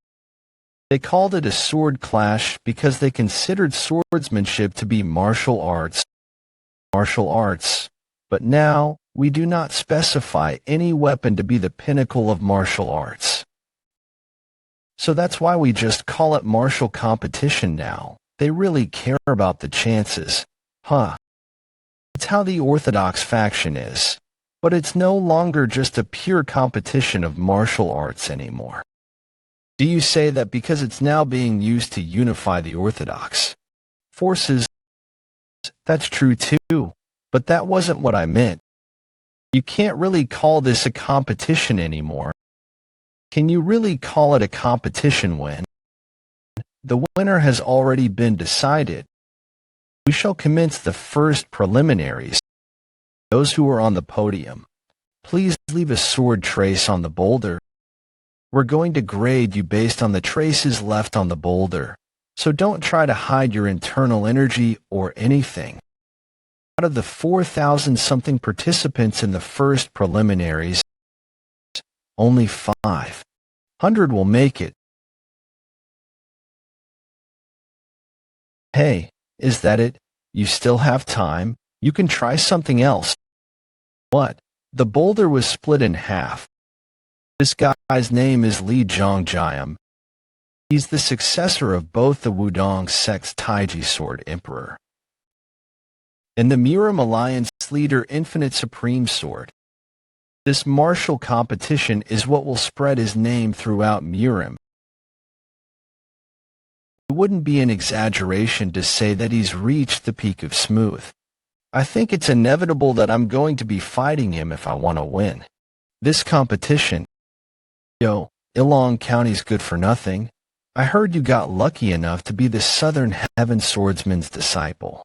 They called it a sword clash because they considered swordsmanship to be martial arts. But now, we do not specify any weapon to be the pinnacle of martial arts. So that's why we just call it martial competition now. They really care about the chances. Huh. It's how the orthodox faction is. But it's no longer just a pure competition of martial arts anymore. Do you say that because it's now being used to unify the orthodox forces? That's true too. But that wasn't what I meant. You can't really call this a competition anymore. Can you really call it a competition when the winner has already been decided? We shall commence the first preliminaries. Those who are on the podium, Please leave a sword trace on the boulder. We're going to grade you based on the traces left on the boulder, so don't try to hide your internal energy or anything. Out of the 4,000-something participants in the first preliminaries, only 500 will make it. Hey, is that it? You still have time. You can try something else. What? The boulder was split in half. This guy's name is Li Zhongjiam. He's the successor of both the Wudong sect's Taiji Sword Emperor and the Miram Alliance leader Infinite Supreme Sword. This martial competition is what will spread his name throughout Miram. It wouldn't be an exaggeration to say that he's reached the peak of smooth. I think it's inevitable that I'm going to be fighting him if I want to win. This competition, yo, Ilong County's good for nothing. I heard you got lucky enough to be the Southern Heaven Swordsman's disciple.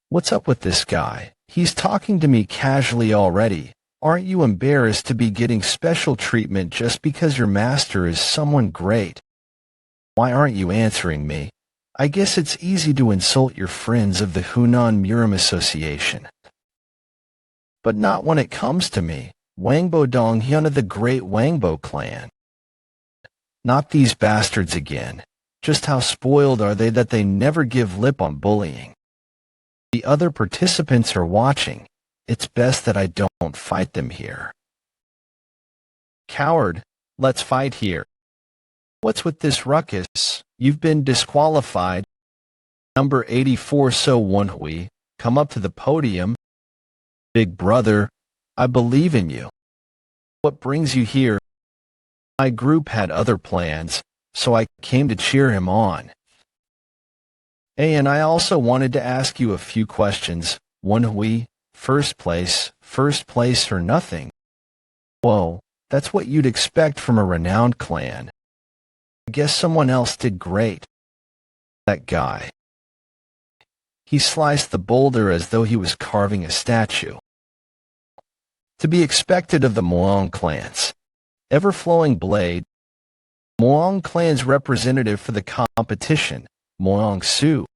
What's up with this guy? He's talking to me casually already. Aren't you embarrassed to be getting special treatment just because your master is someone great? Why aren't you answering me? I guess it's easy to insult your friends of the Hunan Miram Association. But not when it comes to me, Wangbo Dong Hyun of the Great Wangbo clan. Not these bastards again. Just how spoiled are they that they never give lip on bullying? The other participants are watching. It's best that I don't fight them here. Coward, let's fight here. What's with this ruckus? You've been disqualified. Number 84 So Woon-Hwi, come up to the podium. Big brother, I believe in you. What brings you here? My group had other plans, so I came to cheer him on. Hey, and I also wanted to ask you a few questions. Woon-Hwi, first place or nothing. Whoa, that's what you'd expect from a renowned clan. I guess someone else did great. That guy. He sliced the boulder as though he was carving a statue. To be expected of the Muong clans. Ever-flowing blade. Muong clan's representative for the competition, Muong Su.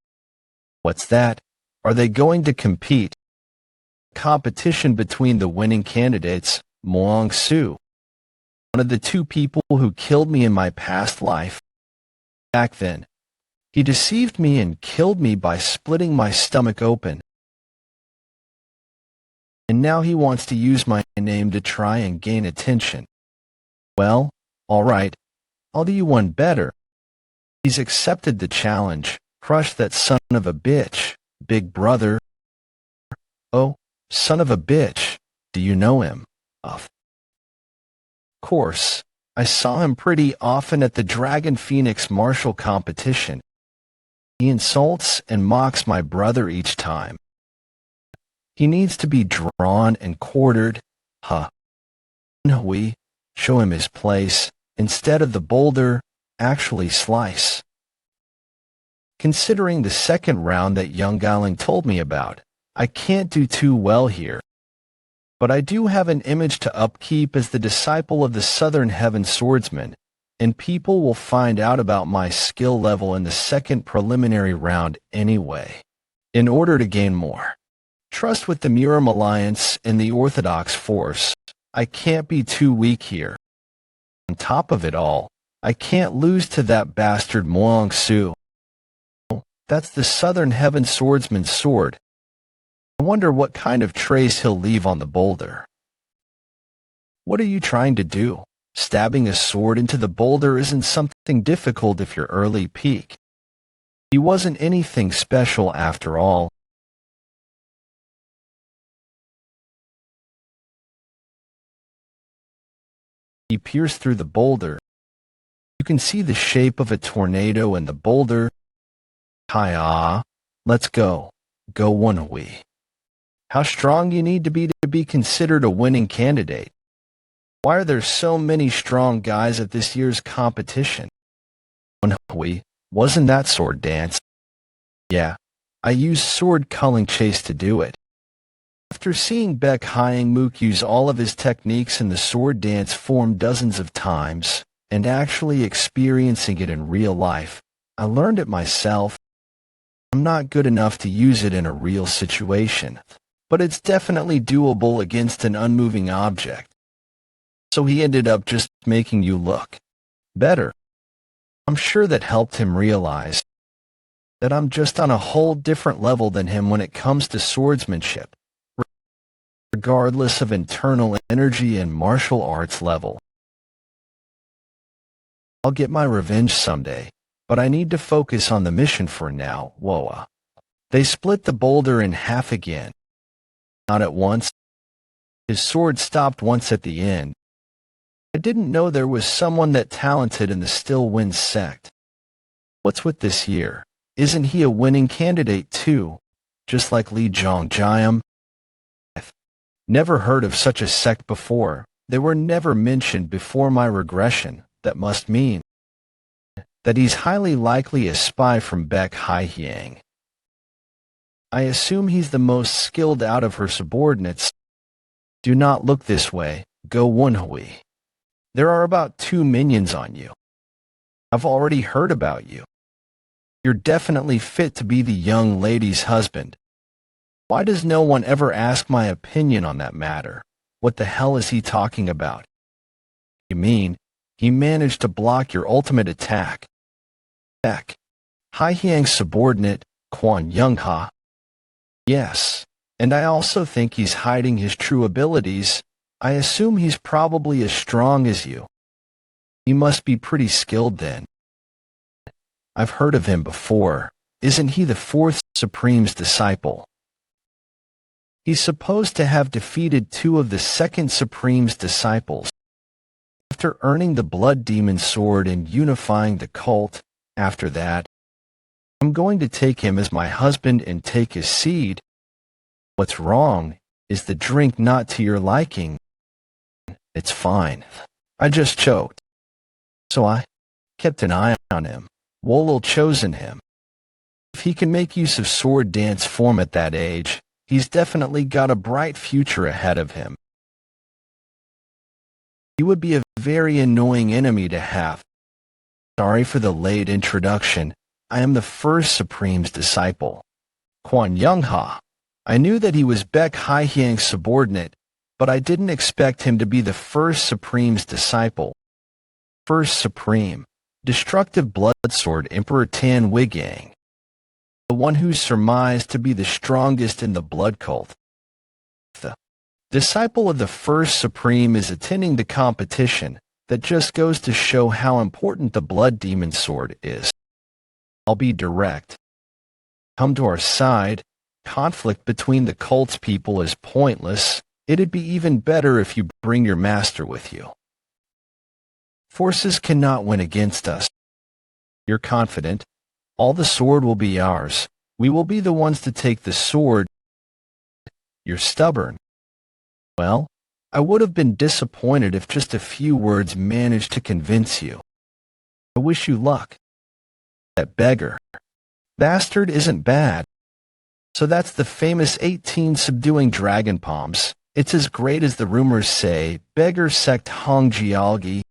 What's that? Are they going to compete? Competition between the winning candidates, Muong Su. One of the two people who killed me in my past life. Back then, he deceived me and killed me by splitting my stomach open. And now he wants to use my name to try and gain attention. Well, all right, I'll do you one better. He's accepted the challenge. Crush that son of a bitch, big brother. Oh, son of a bitch, do you know him? Of course, I saw him pretty often at the Dragon Phoenix martial competition. He insults and mocks my brother each time. He needs to be drawn and quartered. Huh. We show him his place. Instead of the boulder, actually slice. Considering the second round that young Gailing told me about, I can't do too well here. But I do have an image to upkeep as the disciple of the Southern Heaven Swordsman, and people will find out about my skill level in the second preliminary round anyway. In order to gain more trust with the Miram Alliance and the Orthodox force, I can't be too weak here. On top of it all, I can't lose to that bastard Muong Su. That's the Southern Heaven Swordsman's sword. I wonder what kind of trace he'll leave on the boulder. What are you trying to do? Stabbing a sword into the boulder isn't something difficult if you're early peak. He wasn't anything special after all. He pierced through the boulder. You can see the shape of a tornado in the boulder. Hi-ah, let's go. Go Woon-Hwi. How strong you need to be considered a winning candidate. Why are there so many strong guys at this year's competition? Woon-Hwi, wasn't that sword dance? Yeah, I used sword culling chase to do it. After seeing Baek Hyang-mook use all of his techniques in the sword dance form dozens of times, and actually experiencing it in real life, I learned it myself. I'm not good enough to use it in a real situation, but it's definitely doable against an unmoving object. So he ended up just making you look better. I'm sure that helped him realize that I'm just on a whole different level than him when it comes to swordsmanship, regardless of internal energy and martial arts level. I'll get my revenge someday, but I need to focus on the mission for now, Woa. They split the boulder in half again. Not at once. His sword stopped once at the end. I didn't know there was someone that talented in the Still Wind sect. What's with this year? Isn't he a winning candidate too? Just like Lee Jong-jiam? Never heard of such a sect before. They were never mentioned before my regression. That must mean that he's highly likely a spy from Baek Hyang. I assume he's the most skilled out of her subordinates. Do not look this way, go Woon-Hwi. There are about 2 minions on you. I've already heard about you. You're definitely fit to be the young lady's husband. Why does no one ever ask my opinion on that matter? What the hell is he talking about? You mean, he managed to block your ultimate attack? Baek Hyang's subordinate, Kwon Young-ha. Yes, and I also think he's hiding his true abilities. I assume he's probably as strong as you. He must be pretty skilled then. I've heard of him before. Isn't he the 4th Supreme's disciple? He's supposed to have defeated 2 of the 2nd Supreme's disciples. After earning the Blood Demon Sword and unifying the cult, after that, I'm going to take him as my husband and take his seed. What's wrong? Is the drink not to your liking? It's fine. I just choked. So I kept an eye on him. Wolil chosen him. If he can make use of sword dance form at that age, he's definitely got a bright future ahead of him. He would be a very annoying enemy to have. Sorry for the late introduction. I am the 1st Supreme's disciple. Kwon Young-ha. I knew that he was Baek Hyang's subordinate, but I didn't expect him to be the 1st Supreme's disciple. 1st Supreme, Destructive Bloodsword Emperor Tan Wigang. The one who's surmised to be the strongest in the blood cult. The disciple of the 1st Supreme is attending the competition. That just goes to show how important the Blood Demon Sword is. I'll be direct. Come to our side. Conflict between the cult's people is pointless. It'd be even better if you bring your master with you. Forces cannot win against us. You're confident. All the sword will be ours. We will be the ones to take the sword. You're stubborn. Well, I would have been disappointed if just a few words managed to convince you. I wish you luck. That beggar. Bastard isn't bad. So that's the famous 18 subduing dragon palms. It's as great as the rumors say. Beggar sect Hongjialgi.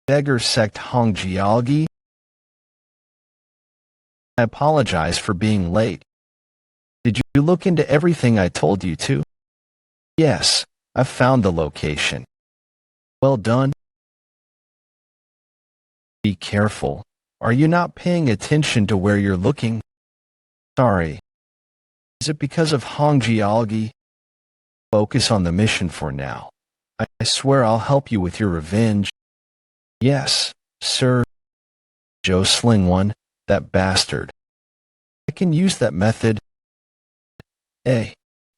Beggar sect Hongjialgi. I apologize for being late. Did you look into everything I told you to? Yes, I've found the location. Well done. Be careful. Are you not paying attention to where you're looking? Sorry. Is it because of Hongjialgi? Focus on the mission for now. I swear I'll help you with your revenge. Yes, sir. Joe Sling One, that bastard. I can use that method. Hey,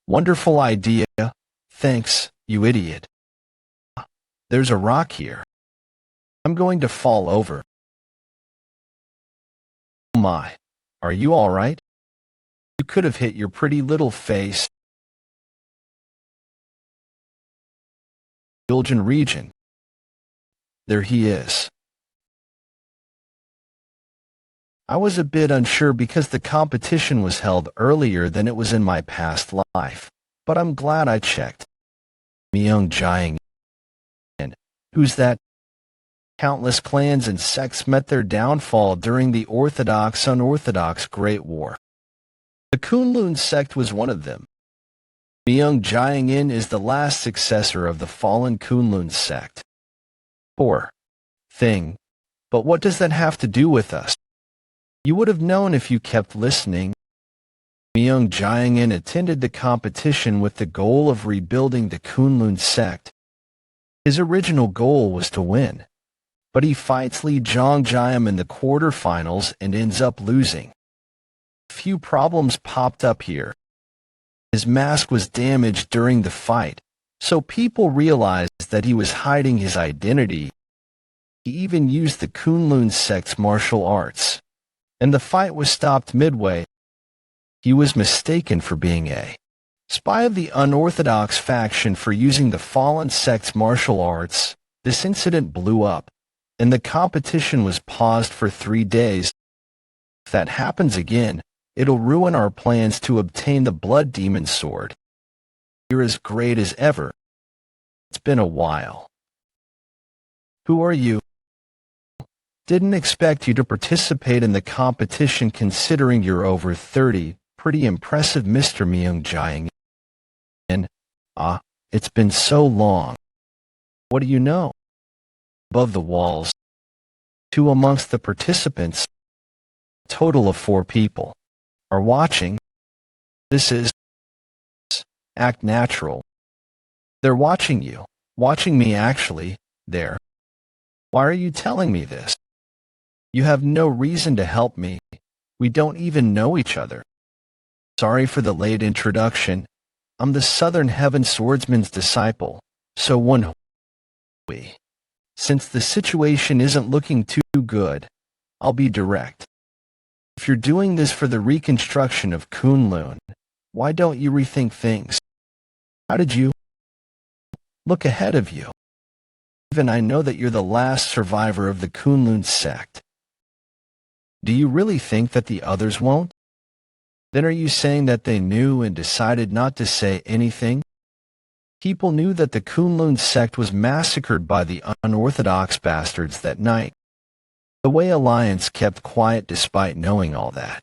wonderful idea. Thanks, you idiot. There's a rock here. I'm going to fall over. Oh my, are you all right? You could have hit your pretty little face. Guljan region. There he is. I was a bit unsure because the competition was held earlier than it was in my past life. But I'm glad I checked. Myung Jiang in. Who's that? Countless clans and sects met their downfall during the Orthodox-Unorthodox Great War. The Kunlun sect was one of them. Myung Jiang is the last successor of the fallen Kunlun sect. Poor thing. But what does that have to do with us? You would have known if you kept listening. Myung Jiang attended the competition with the goal of rebuilding the Kunlun sect. His original goal was to win, but he fights Li Zhongjiam in the quarterfinals and ends up losing. A few problems popped up here. His mask was damaged during the fight, so people realized that he was hiding his identity. He even used the Kunlun sect's martial arts, and the fight was stopped midway. He was mistaken for being a spy of the unorthodox faction for using the fallen sect's martial arts. This incident blew up, and the competition was paused for 3 days. If that happens again, it'll ruin our plans to obtain the Blood Demon Sword. You're as great as ever. It's been a while. Who are you? Didn't expect you to participate in the competition considering you're over 30. Pretty impressive, Mr. Myung Jiang. It's been so long. What do you know? Above the walls, 2 amongst the participants, a total of 4 people, are watching. This is act natural. They're watching you. Watching me actually. There. Why are you telling me this? You have no reason to help me. We don't even know each other. Sorry for the late introduction. I'm the Southern Heaven Swordsman's disciple, so Woon-Hwi. Since the situation isn't looking too good, I'll be direct. If you're doing this for the reconstruction of Kunlun, why don't you rethink things? How did you look ahead of you? Even I know that you're the last survivor of the Kunlun sect. Do you really think that the others won't? Then are you saying that they knew and decided not to say anything? People knew that the Kunlun sect was massacred by the unorthodox bastards that night. The Wei Alliance kept quiet despite knowing all that.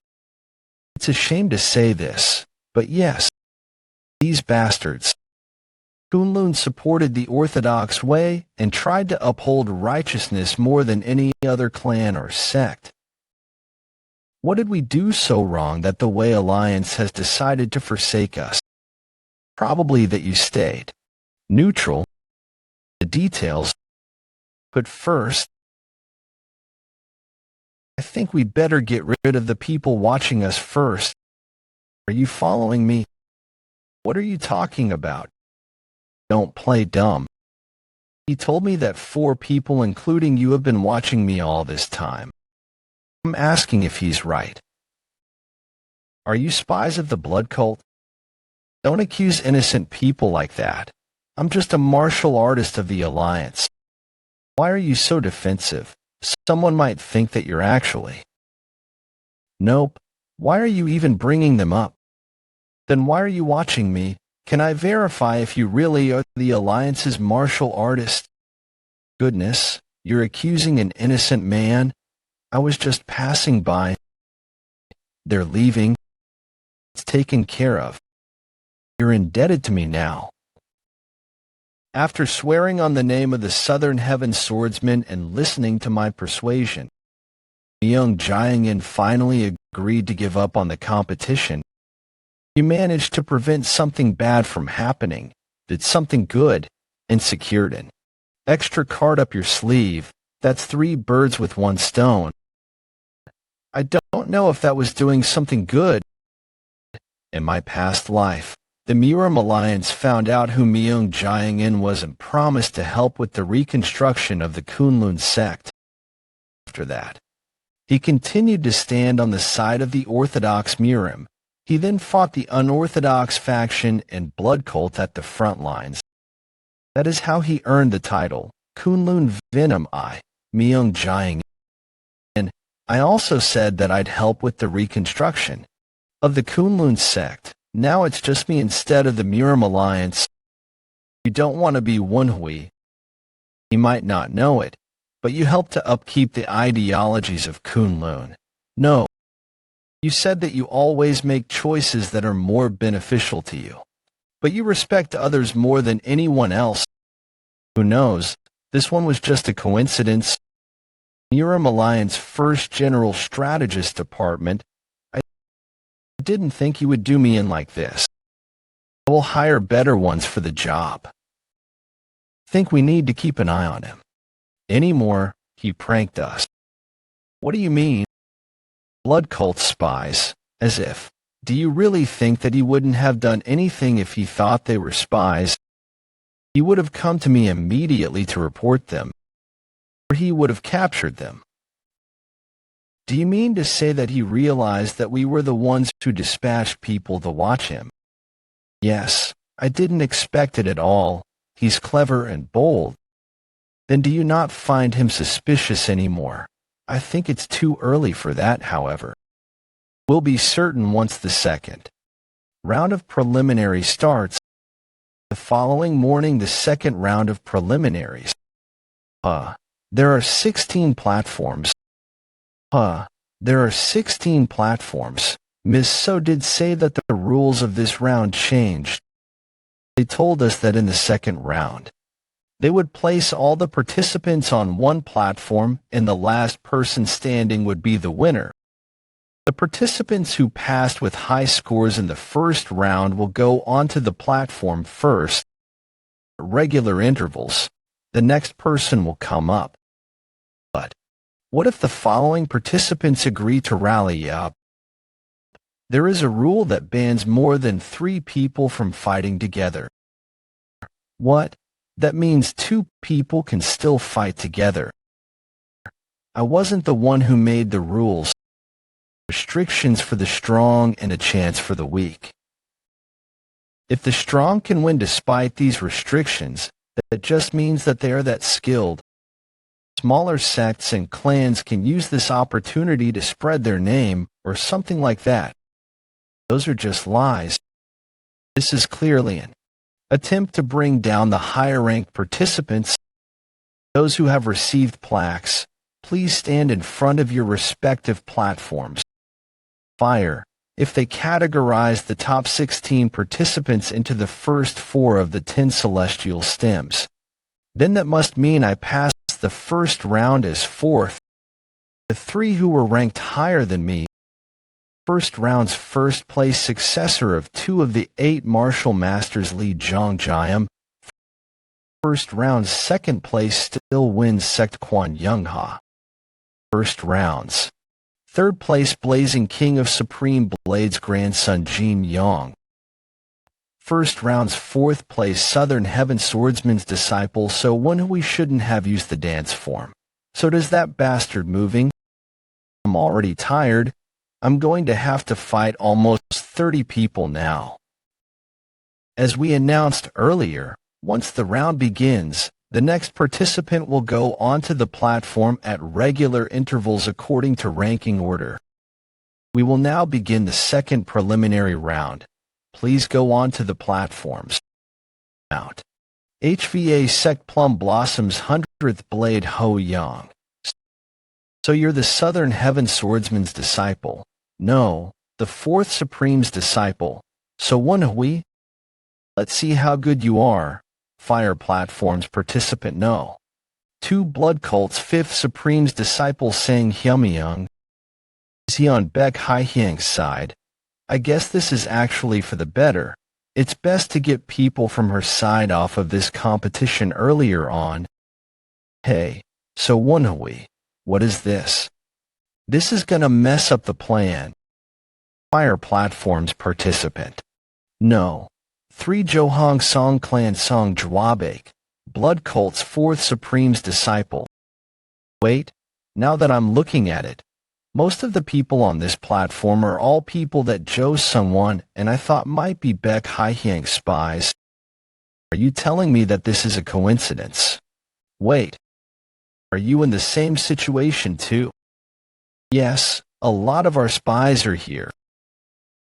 It's a shame to say this, but yes, these bastards. Kunlun supported the Orthodox Way and tried to uphold righteousness more than any other clan or sect. What did we do so wrong that the Wei Alliance has decided to forsake us? Probably that you stayed neutral. The details. But first, I think we better get rid of the people watching us first. Are you following me? What are you talking about? Don't play dumb. He told me that 4 people, including you, have been watching me all this time. I'm asking if he's right. Are you spies of the blood cult? Don't accuse innocent people like that. I'm just a martial artist of the Alliance. Why are you so defensive? Someone might think that you're actually. Nope. Why are you even bringing them up? Then why are you watching me? Can I verify if you really are the Alliance's martial artist? Goodness, you're accusing an innocent man? I was just passing by. They're leaving. It's taken care of. You're indebted to me now. After swearing on the name of the Southern Heaven Swordsman and listening to my persuasion, Myung Jiang finally agreed to give up on the competition. You managed to prevent something bad from happening, did something good, and secured an extra card up your sleeve. That's 3 birds with 1 stone. I don't know if that was doing something good. In my past life, the Murim Alliance found out who Myung Jiang was and promised to help with the reconstruction of the Kunlun sect. After that, he continued to stand on the side of the Orthodox Murim. He then fought the unorthodox faction and blood cult at the front lines. That is how he earned the title, Kunlun Venom I, Myung Jiang. I also said that I'd help with the reconstruction of the Kunlun sect, Now it's just me instead of the Murim Alliance. You don't want to be Woon-Hwi. You might not know it, but you help to upkeep the ideologies of Kunlun. No, you said that you always make choices that are more beneficial to you, but you respect others more than anyone else. Who knows, this one was just a coincidence. Murim Alliance First General Strategist Department. I didn't think you would do me in like this. I will hire better ones for the job. Think we need to keep an eye on him. Anymore, he pranked us. What do you mean? Blood cult spies, as if. Do you really think that he wouldn't have done anything if he thought they were spies? He would have come to me immediately to report them, or he would have captured them. Do you mean to say that he realized that we were the ones who dispatched people to watch him? Yes, I didn't expect it at all. He's clever and bold. Then do you not find him suspicious anymore? I think it's too early for that, however. We'll be certain once the second round of preliminary starts. The following morning, the second round of preliminaries. There are 16 platforms. There are 16 platforms. Ms. So did say that the rules of this round changed. They told us that in the second round, they would place all the participants on one platform and the last person standing would be the winner. The participants who passed with high scores in the first round will go onto the platform first. At regular intervals, the next person will come up. But what if the following participants agree to rally up? There is a rule that bans more than 3 people from fighting together. What? That means 2 people can still fight together. I wasn't the one who made the rules. Restrictions for the strong and a chance for the weak. If the strong can win despite these restrictions, that just means that they are that skilled. Smaller sects and clans can use this opportunity to spread their name or something like that. Those are just lies. This is clearly an attempt to bring down the higher-ranked participants. Those who have received plaques, please stand in front of your respective platforms. Fire, if they categorize the top 16 participants into the first 4 of the 10 celestial stems, then that must mean I passed the first round as 4th. The 3 who were ranked higher than me, first round's first place successor of 2 of the 8 martial masters Li Zhongjiam. First round's second place still wins Sect Quan Youngha. First rounds. Third place Blazing King of Supreme Blade's grandson Jin Yong. First round's 4th place Southern Heaven Swordsman's disciple, so Woon-Hwi shouldn't have used the dance form. So does that bastard moving? I'm already tired. I'm going to have to fight almost 30 people now. As we announced earlier, once the round begins, the next participant will go onto the platform at regular intervals according to ranking order. We will now begin the second preliminary round. Please go on to the platforms. Out. HVA Sect Plum Blossom's 100th Blade Ho Yang. So you're the Southern Heaven Swordsman's disciple. No, the 4th Supreme's disciple. So Woon-Hwi? Let's see how good you are. Fire platforms participant no. 2 Blood Cult's 5th Supreme's disciple Sang Hyumyung. Is he on Baek Haihyang's side? I guess this is actually for the better. It's best to get people from her side off of this competition earlier on. Hey, so Woon-Hwi, what is this? This is gonna mess up the plan. Fire platforms participant. No. 3 Johong Song Clan Song Jwabek, Blood Cult's 4th Supreme's disciple. Wait, now that I'm looking at it, most of the people on this platform are all people that Jo Sung-won and I thought might be Baek Haihyang spies. Are you telling me that this is a coincidence? Wait, are you in the same situation too? Yes, a lot of our spies are here.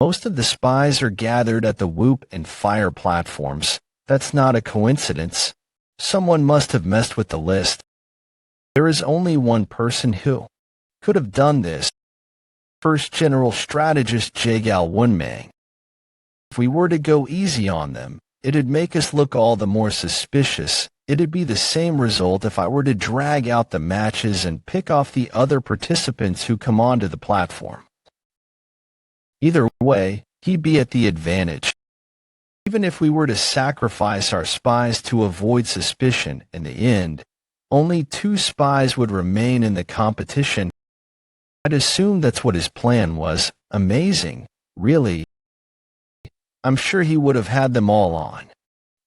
Most of the spies are gathered at the whoop and fire platforms. That's not a coincidence. Someone must have messed with the list. There is only one person who could have done this. First General Strategist Jagal Woon-Hwi. If we were to go easy on them, it'd make us look all the more suspicious. It'd be the same result if I were to drag out the matches and pick off the other participants who come onto the platform. Either way, he'd be at the advantage. Even if we were to sacrifice our spies to avoid suspicion, in the end, only 2 spies would remain in the competition. I'd assume that's what his plan was. Amazing, really. I'm sure he would have had them all on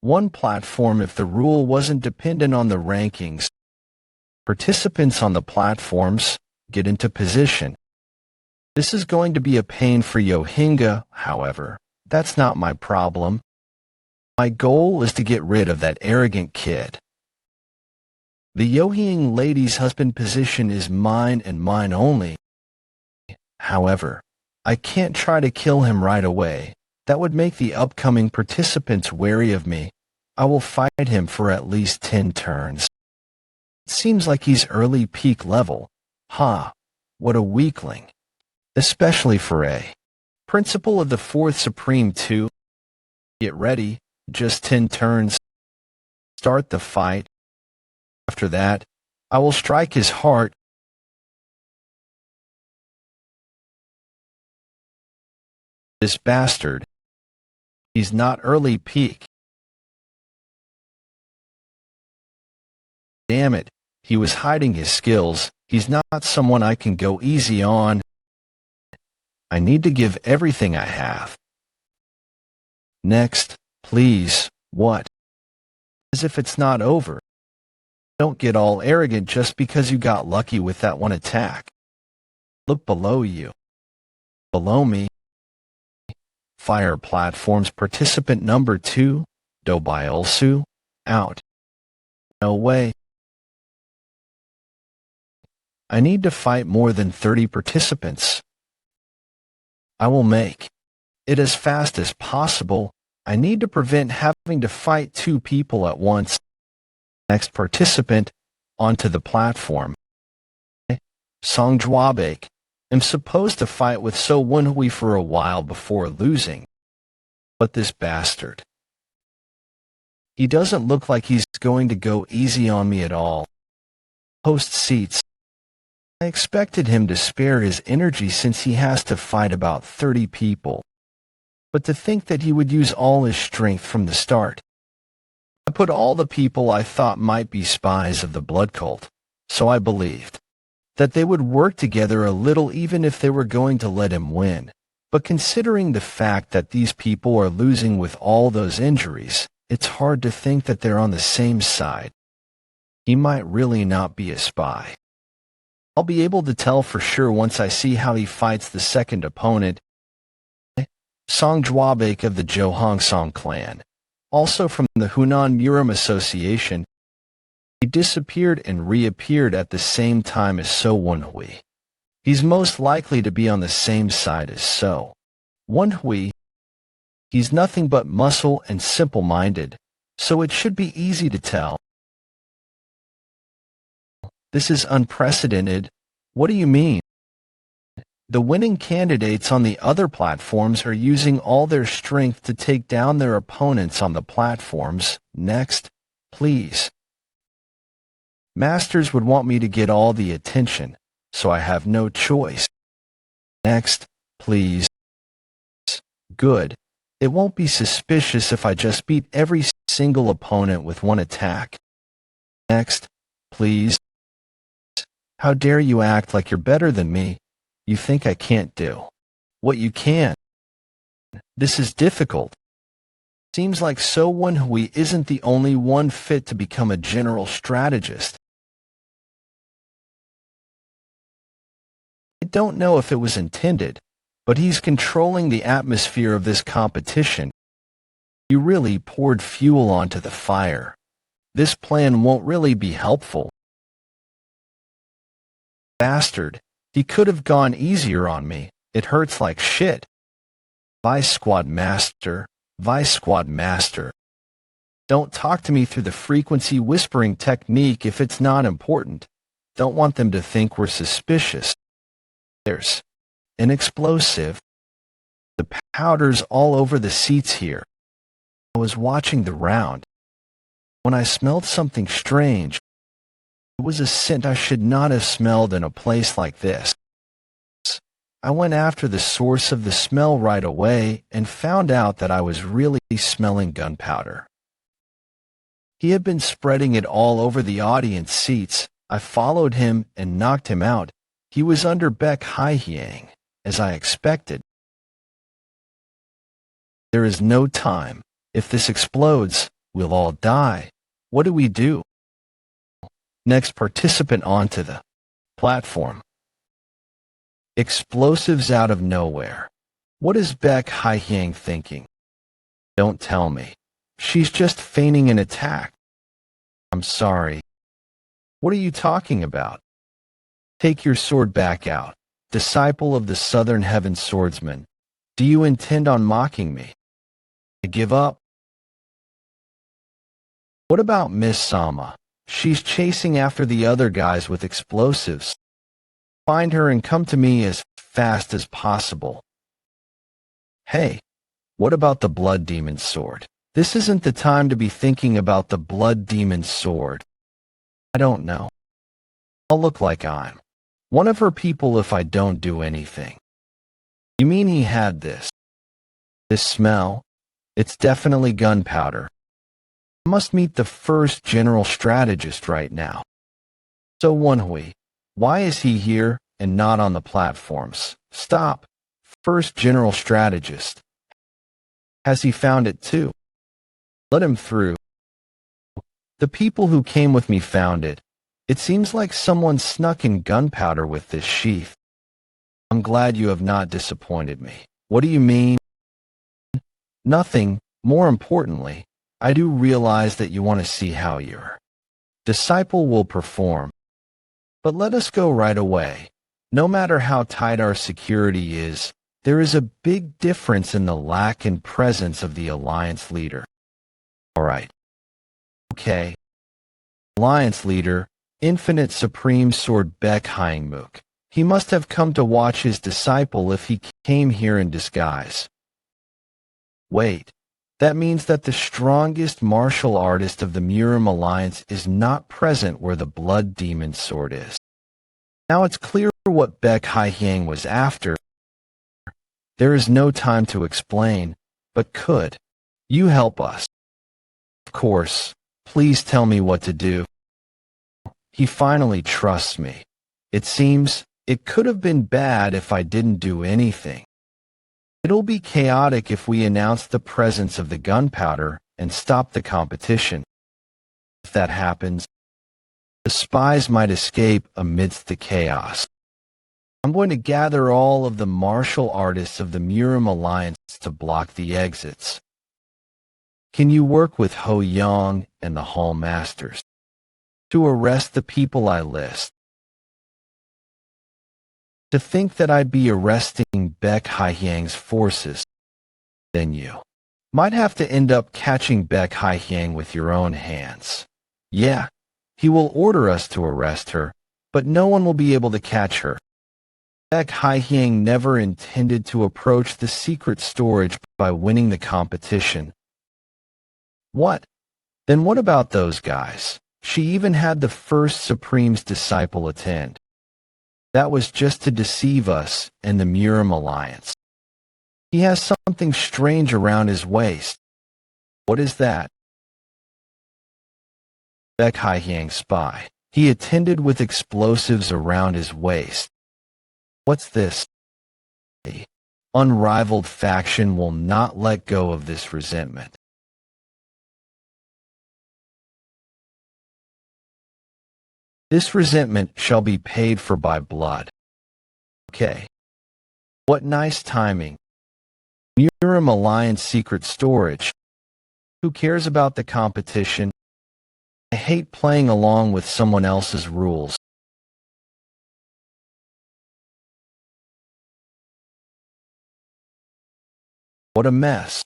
one platform if the rule wasn't dependent on the rankings. Participants on the platforms get into position. This is going to be a pain for Yohinga, however. That's not my problem. My goal is to get rid of that arrogant kid. The Yohying lady's husband position is mine and mine only. However, I can't try to kill him right away. That would make the upcoming participants wary of me. I will fight him for at least 10 turns. It seems like he's early peak level. Ha! What a weakling. Especially for a principal of the 4th Supreme too. Get ready, just 10 turns. Start the fight. After that, I will strike his heart. This bastard. He's not early peak. Damn it, he was hiding his skills. He's not someone I can go easy on. I need to give everything I have. Next, please, what? As if it's not over. Don't get all arrogant just because you got lucky with that one attack. Look below you. Below me. Fire platforms participant number 2, Dobyulsu, out. No way. I need to fight more than 30 participants. I will make it as fast as possible. I need to prevent having to fight 2 people at once. Next participant, onto the platform. Song Jwabek. I'm supposed to fight with So Woon-Hwi for a while before losing. But this bastard. He doesn't look like he's going to go easy on me at all. Host seats. I expected him to spare his energy since he has to fight about 30 people. But to think that he would use all his strength from the start. I put all the people I thought might be spies of the blood cult, so I believed that they would work together a little even if they were going to let him win. But considering the fact that these people are losing with all those injuries, it's hard to think that they're on the same side. He might really not be a spy. I'll be able to tell for sure once I see how he fights the second opponent, Song Jwabek of the Johangsong clan, also from the Hunan Murim Association. He disappeared and reappeared at the same time as So Woon-Hwi. He's most likely to be on the same side as So Woon-Hwi. He's nothing but muscle and simple-minded, so it should be easy to tell. This is unprecedented. What do you mean? The winning candidates on the other platforms are using all their strength to take down their opponents on the platforms. Next, please. Masters would want me to get all the attention, so I have no choice. Next, please. Good. It won't be suspicious if I just beat every single opponent with one attack. Next, please. How dare you act like you're better than me? You think I can't do what you can. This is difficult. Seems like So Woon-Hwi isn't the only one fit to become a general strategist. I don't know if it was intended, but he's controlling the atmosphere of this competition. He really poured fuel onto the fire. This plan won't really be helpful. Bastard. He could have gone easier on me. It hurts like shit. Vice Squad Master, Vice Squad Master. Don't talk to me through the frequency whispering technique if it's not important. Don't want them to think we're suspicious. There's an explosive. The powder's all over the seats here. I was watching the round when I smelled something strange. It was a scent I should not have smelled in a place like this. I went after the source of the smell right away and found out that I was really smelling gunpowder. He had been spreading it all over the audience seats. I followed him and knocked him out. He was under Baek Hye-hyang, as I expected. There is no time. If this explodes, we'll all die. What do we do? Next participant onto the platform. Explosives out of nowhere. What is Baek Hye-hyang thinking? Don't tell me. She's just feigning an attack. I'm sorry. What are you talking about? Take your sword back out. Disciple of the Southern Heaven Swordsman. Do you intend on mocking me? I give up. What about Miss Sama? She's chasing after the other guys with explosives. Find her and come to me as fast as possible. Hey, what about the Blood Demon Sword? This isn't the time to be thinking about the Blood Demon Sword. I don't know. I'll look like I'm one of her people if I don't do anything. You mean he had this? This smell? It's definitely gunpowder. I must meet the first general strategist right now. So Woon-Hwi, why is he here and not on the platforms? Stop. First general strategist. Has he found it too? Let him through. The people who came with me found it. It seems like someone snuck in gunpowder with this sheath. I'm glad you have not disappointed me. What do you mean? Nothing. More importantly, I do realize that you want to see how your disciple will perform. But let us go right away. No matter how tight our security is, there is a big difference in the lack and presence of the Alliance leader. All right. Okay. Alliance leader, Infinite Supreme Sword Baek Hye-hyang. He must have come to watch his disciple if he came here in disguise. Wait. That means that the strongest martial artist of the Murim Alliance is not present where the Blood Demon Sword is. Now it's clear what Baek Hye-hyang was after. There is no time to explain, but could you help us? Of course. Please tell me what to do. He finally trusts me. It seems it could have been bad if I didn't do anything. It'll be chaotic if we announce the presence of the gunpowder and stop the competition. If that happens, the spies might escape amidst the chaos. I'm going to gather all of the martial artists of the Murim Alliance to block the exits. Can you work with Ho Young and the Hall Masters to arrest the people I list? To think that I'd be arresting Baek Hye-hyang's forces, then you might have to end up catching Baek Hye-hyang with your own hands. Yeah, he will order us to arrest her, but no one will be able to catch her. Baek Hye-hyang never intended to approach the secret storage by winning the competition. What? Then what about those guys? She even had the first Supreme's disciple attend. That was just to deceive us and the Murim Alliance. He has something strange around his waist. What is that? Baek Hye-hyang's spy. He attended with explosives around his waist. What's this? The unrivaled faction will not let go of this resentment. This resentment shall be paid for by blood. Okay. What nice timing. Murim Alliance secret storage. Who cares about the competition? I hate playing along with someone else's rules. What a mess.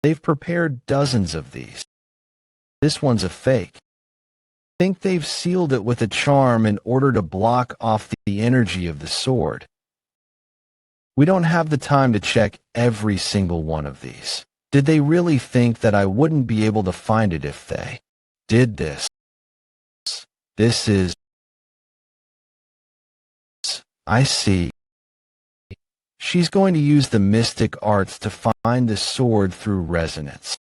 They've prepared dozens of these. This one's a fake. Think they've sealed it with a charm in order to block off the energy of the sword. We don't have the time to check every single one of these. Did they really think that I wouldn't be able to find it if they did this? This is... I see. She's going to use the mystic arts to find the sword through resonance.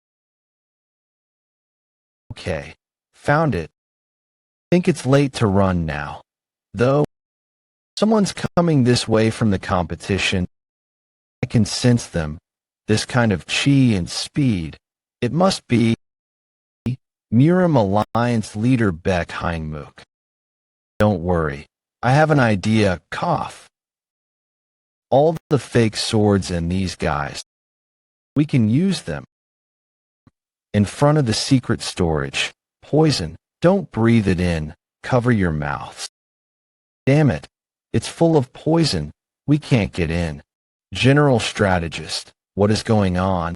Okay, found it. Think it's late to run now. Though, someone's coming this way from the competition. I can sense them. This kind of chi and speed. It must be Miram Alliance leader Beck Heinmook. Don't worry. I have an idea. Cough. All the fake swords and these guys. We can use them. In front of the secret storage. Poison. Don't breathe it in. Cover your mouths. Damn it. It's full of poison. We can't get in. General strategist. What is going on?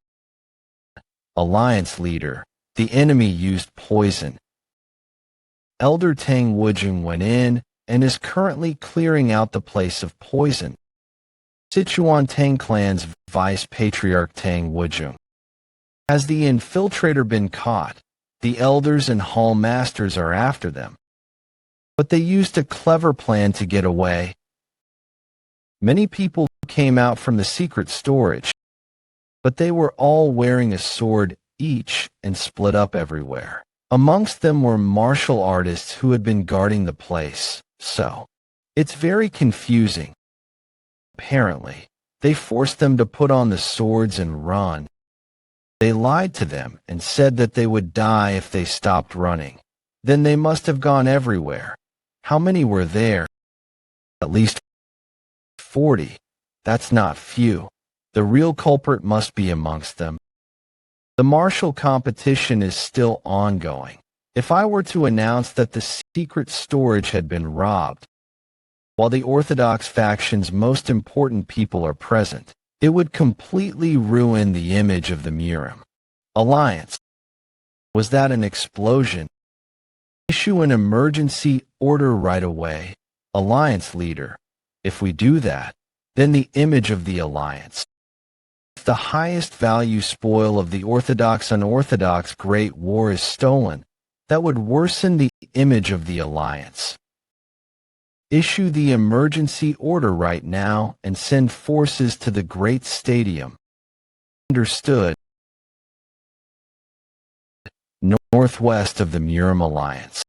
Alliance leader. The enemy used poison. Elder Tang Wujing went in and is currently clearing out the place of poison. Sichuan Tang clan's vice patriarch Tang Wujing. Has the infiltrator been caught? The elders and hall masters are after them. But they used a clever plan to get away. Many people came out from the secret storage, but they were all wearing a sword each and split up everywhere. Amongst them were martial artists who had been guarding the place, so it's very confusing. Apparently, they forced them to put on the swords and run. They lied to them and said that they would die if they stopped running. Then they must have gone everywhere. How many were there? At least 40. That's not few. The real culprit must be amongst them. The martial competition is still ongoing. If I were to announce that the secret storage had been robbed, while the Orthodox faction's most important people are present, it would completely ruin the image of the Miram Alliance. Was that an explosion? Issue an emergency order right away, Alliance leader. If we do that, then the image of the Alliance, the highest value spoil of the Orthodox-Unorthodox Great War, is stolen, that would worsen the image of the Alliance. Issue the emergency order right now and send forces to the Great Stadium. Understood. Northwest of the Miram Alliance.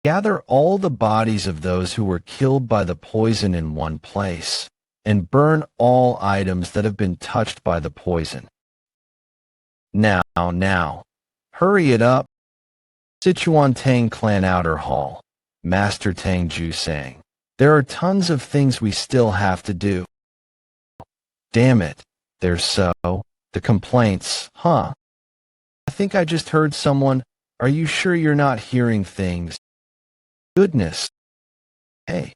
Gather all the bodies of those who were killed by the poison in one place, and burn all items that have been touched by the poison. Now, hurry it up. Sichuan Tang Clan Outer Hall. Master Tang Ju sang. There are tons of things we still have to do. Damn it. They're so. The complaints, huh? I think I just heard someone. Are you sure you're not hearing things? Goodness. Hey,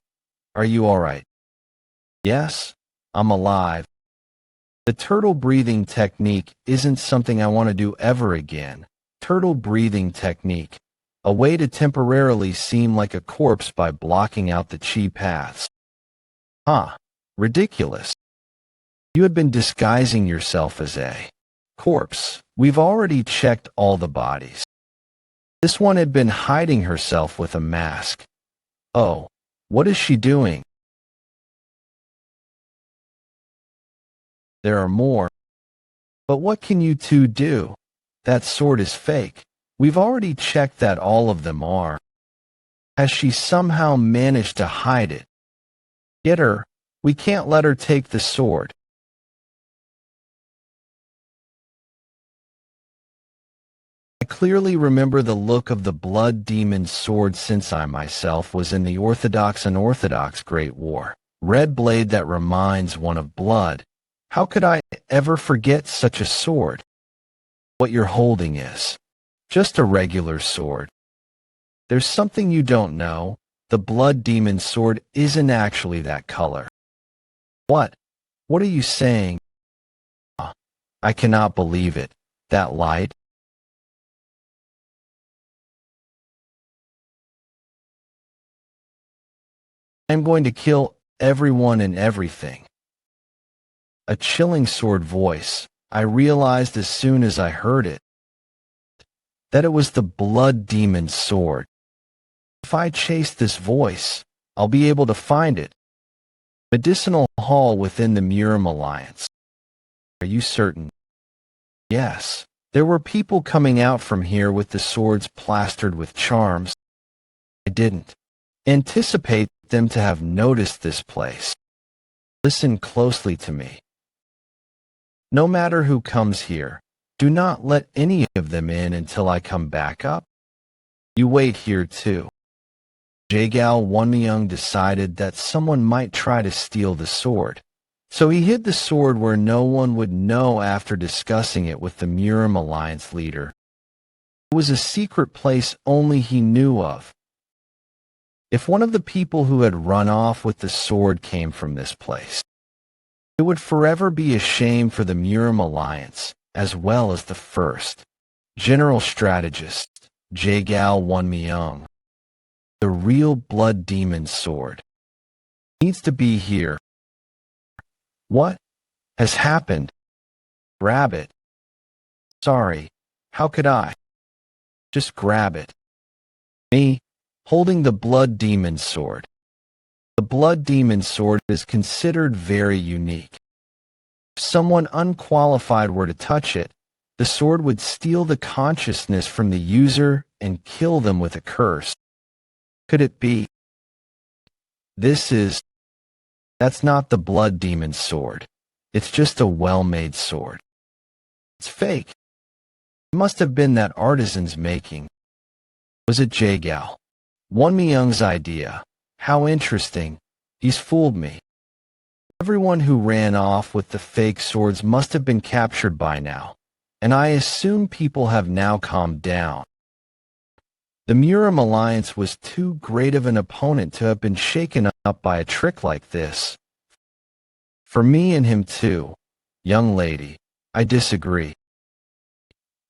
are you all right? Yes, I'm alive. The turtle breathing technique isn't something I want to do ever again. Turtle breathing technique. A way to temporarily seem like a corpse by blocking out the chi paths. Huh. Ridiculous. You had been disguising yourself as a corpse. We've already checked all the bodies. This one had been hiding herself with a mask. Oh, what is she doing? There are more. But what can you two do? That sword is fake. We've already checked that all of them are. Has she somehow managed to hide it? Get her. We can't let her take the sword. I clearly remember the look of the blood demon's sword since I myself was in the Orthodox-Unorthodox Great War. Red blade that reminds one of blood. How could I ever forget such a sword? What you're holding is just a regular sword. There's something you don't know. The blood demon's sword isn't actually that color. What? What are you saying? I cannot believe it. That light? I'm going to kill everyone and everything. A chilling sword voice. I realized as soon as I heard it that it was the blood demon's sword. If I chase this voice, I'll be able to find it. Medicinal hall within the Murim Alliance. Are you certain? Yes. There were people coming out from here with the swords plastered with charms. I didn't anticipate them to have noticed this place. Listen closely to me. No matter who comes here, do not let any of them in until I come back up. You wait here too. Jagal Woon-Hwi decided that someone might try to steal the sword, so he hid the sword where no one would know after discussing it with the Murim Alliance leader. It was a secret place only he knew of. If one of the people who had run off with the sword came from this place, it would forever be a shame for the Murim Alliance, as well as the first general strategist, Jagal Woon-Hwi. The real blood demon sword needs to be here. What has happened? Grab it. Sorry, how could I? Just grab it. Me, holding the blood demon sword. The blood demon sword is considered very unique. If someone unqualified were to touch it, the sword would steal the consciousness from the user and kill them with a curse. Could it be? That's not the blood demon sword. It's just a well-made sword. It's fake. It must have been that artisan's making. Was it Jagal Woon-Hwi's idea? How interesting. He's fooled me. Everyone who ran off with the fake swords must have been captured by now, and I assume people have now calmed down. The Murim Alliance was too great of an opponent to have been shaken up by a trick like this. For me and him too, young lady, I disagree.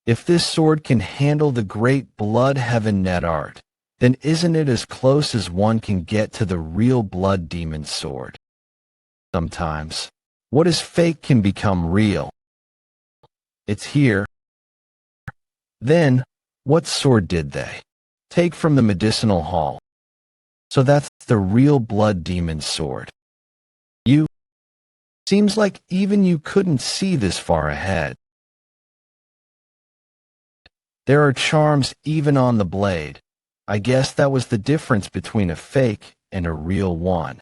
If this sword can handle the great blood heaven net art, then isn't it as close as one can get to the real blood demon sword? Sometimes, what is fake can become real. It's here. Then, what sword did they take from the medicinal hall? So that's the real blood demon sword. Seems like even you couldn't see this far ahead. There are charms even on the blade. I guess that was the difference between a fake and a real one.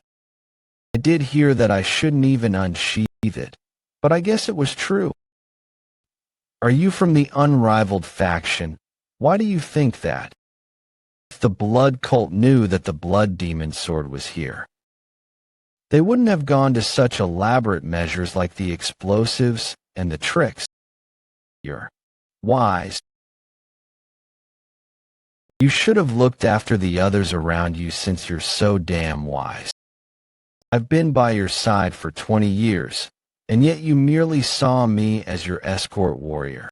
I did hear that I shouldn't even unsheath it, but I guess it was true. Are you from the unrivaled faction? Why do you think that? If the blood cult knew that the blood demon sword was here, they wouldn't have gone to such elaborate measures like the explosives and the tricks. You're wise. You should have looked after the others around you since you're so damn wise. I've been by your side for 20 years, and yet you merely saw me as your escort warrior.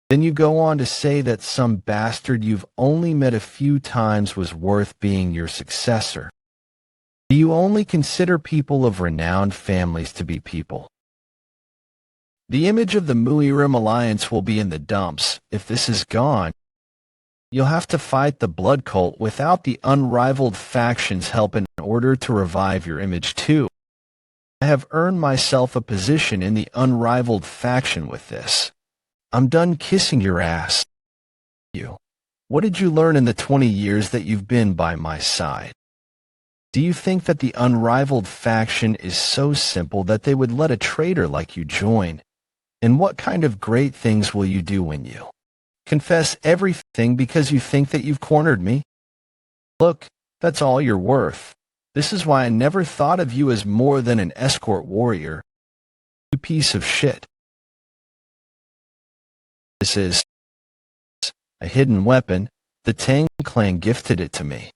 Then you go on to say that some bastard you've only met a few times was worth being your successor. Do you only consider people of renowned families to be people? The image of the Murim Alliance will be in the dumps. If this is gone, you'll have to fight the blood cult without the unrivaled faction's help in order to revive your image too. I have earned myself a position in the unrivaled faction with this. I'm done kissing your ass. What did you learn in the 20 years that you've been by my side? Do you think that the unrivaled faction is so simple that they would let a traitor like you join? And what kind of great things will you do when you confess everything because you think that you've cornered me? Look, that's all you're worth. This is why I never thought of you as more than an escort warrior. You piece of shit. This is a hidden weapon. The Tang clan gifted it to me.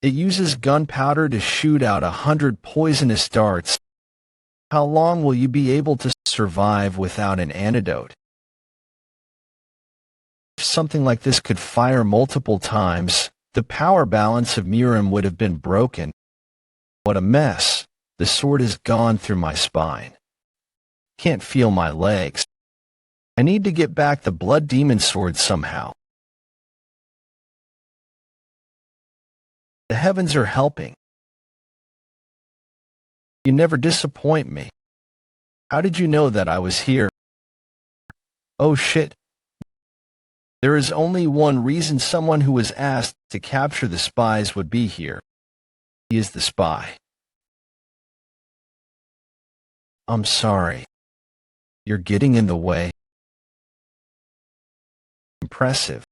It uses gunpowder to shoot out 100 poisonous darts. How long will you be able to survive without an antidote? If something like this could fire multiple times, the power balance of Miram would have been broken. What a mess. The sword has gone through my spine. Can't feel my legs. I need to get back the blood demon sword somehow. The heavens are helping. You never disappoint me. How did you know that I was here? Oh shit. There is only one reason someone who was asked to capture the spies would be here. He is the spy. I'm sorry. You're getting in the way. Impressive.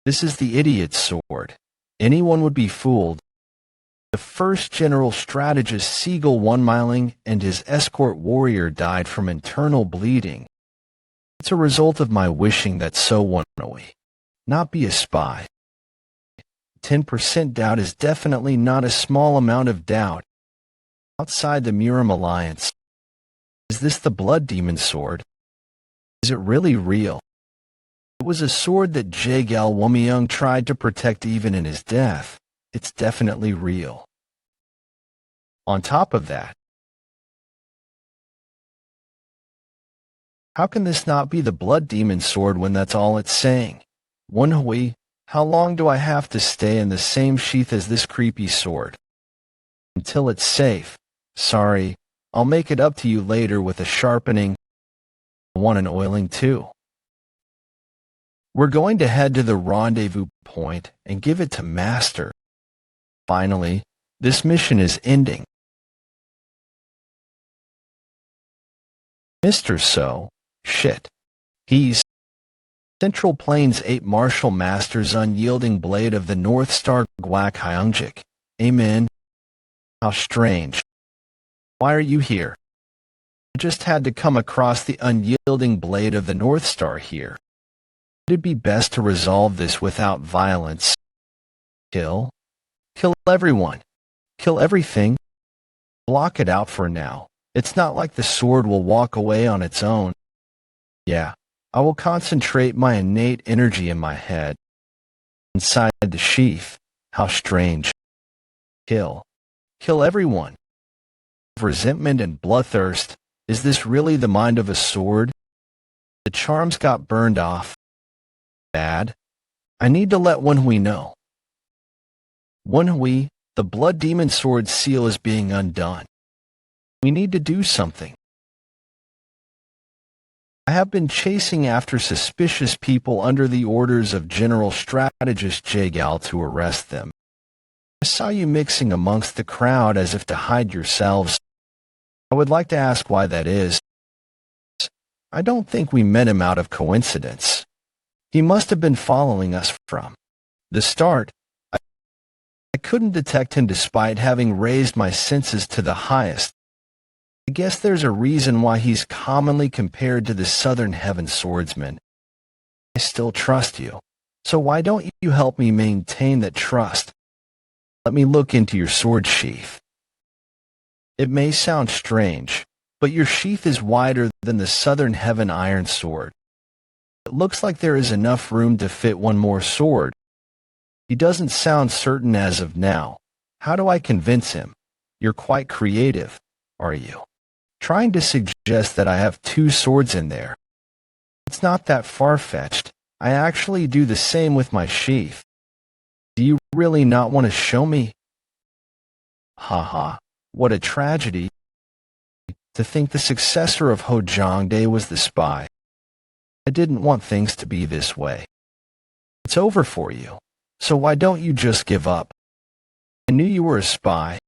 This is the idiot's sword. Anyone would be fooled. The first general strategist Siegel Woon-Hwi and his escort warrior died from internal bleeding. It's a result of my wishing that so Woon-Hwi not be a spy. 10% doubt is definitely not a small amount of doubt. Outside the Miram Alliance, is this the blood demon sword? Is it really real? It was a sword that Jagal Womyung tried to protect even in his death. It's definitely real. On top of that, how can this not be the blood demon sword when that's all it's saying? Woon-Hwi, how long do I have to stay in the same sheath as this creepy sword? Until it's safe. Sorry, I'll make it up to you later with a sharpening. I want an oiling too. We're going to head to the rendezvous point and give it to Master. Finally, this mission is ending. Mr. So, shit. He's Central Plains 8 Martial Master's unyielding blade of the North Star Gwak Hyungjik. Amen. How strange. Why are you here? I just had to come across the unyielding blade of the North Star here. Would it be best to resolve this without violence? Kill? Kill everyone. Kill everything. Block it out for now. It's not like the sword will walk away on its own. Yeah, I will concentrate my innate energy in my head. Inside the sheath. How strange. Kill. Kill everyone. Resentment and bloodthirst. Is this really the mind of a sword? The charms got burned off. Bad. I need to let Woon-Hwi know. Woon-Hwi, the blood demon sword seal is being undone. We need to do something. I have been chasing after suspicious people under the orders of General Strategist Jagal to arrest them. I saw you mixing amongst the crowd as if to hide yourselves. I would like to ask why that is. I don't think we met him out of coincidence. He must have been following us from the start. I couldn't detect him despite having raised my senses to the highest. I guess there's a reason why he's commonly compared to the Southern Heaven swordsman. I still trust you, so why don't you help me maintain that trust? Let me look into your sword sheath. It may sound strange, but your sheath is wider than the Southern Heaven iron sword. It looks like there is enough room to fit one more sword. He doesn't sound certain as of now. How do I convince him? You're quite creative, are you? Trying to suggest that I have 2 swords in there. It's not that far-fetched. I actually do the same with my sheath. Do you really not want to show me? Haha, what a tragedy. To think the successor of Hojongdae was the spy. I didn't want things to be this way. It's over for you, so why don't you just give up? I knew you were a spy.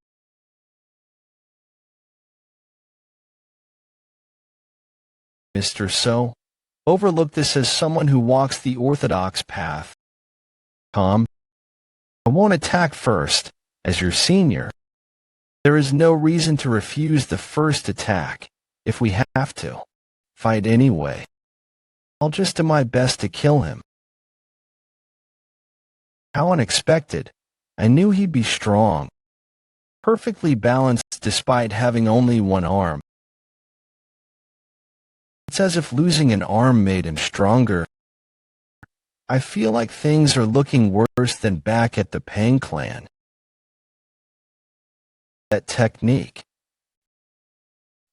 Mr. So, overlook this as someone who walks the orthodox path. Calm. I won't attack first, as your senior. There is no reason to refuse the first attack. If we have to, fight anyway. I'll just do my best to kill him. How unexpected. I knew he'd be strong. Perfectly balanced despite having only one arm. It's as if losing an arm made him stronger. I feel like things are looking worse than back at the Pang clan. That technique.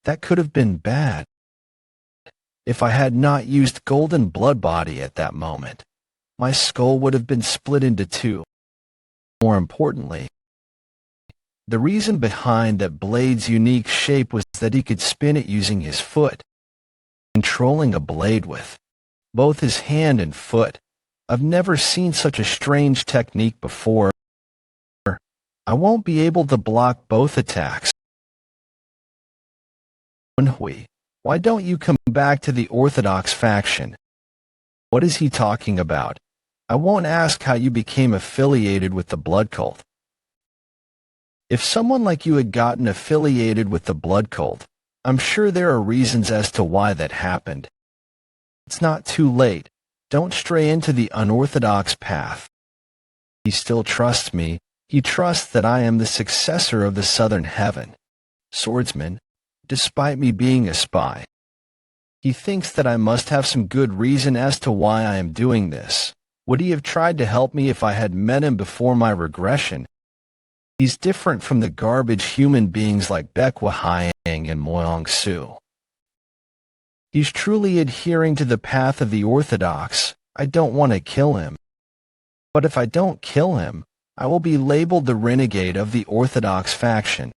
That could have been bad if I had not used Golden Blood Body at that moment. My skull would have been split into two. More importantly, the reason behind that blade's unique shape was that he could spin it using his foot, controlling a blade with both his hand and foot. I've never seen such a strange technique before. I won't be able to block both attacks. Woon-Hwi, why don't you come back to the Orthodox faction? What is he talking about? I won't ask how you became affiliated with the blood cult. If someone like you had gotten affiliated with the blood cult, I'm sure there are reasons as to why that happened. It's not too late. Don't stray into the unorthodox path. He still trusts me. He trusts that I am the successor of the Southern Heaven Swordsman, despite me being a spy. He thinks that I must have some good reason as to why I am doing this. Would he have tried to help me if I had met him before my regression? He's different from the garbage human beings like Baekwa Hyang and Moyong Su. He's truly adhering to the path of the Orthodox. I don't want to kill him. But if I don't kill him, I will be labeled the renegade of the Orthodox faction.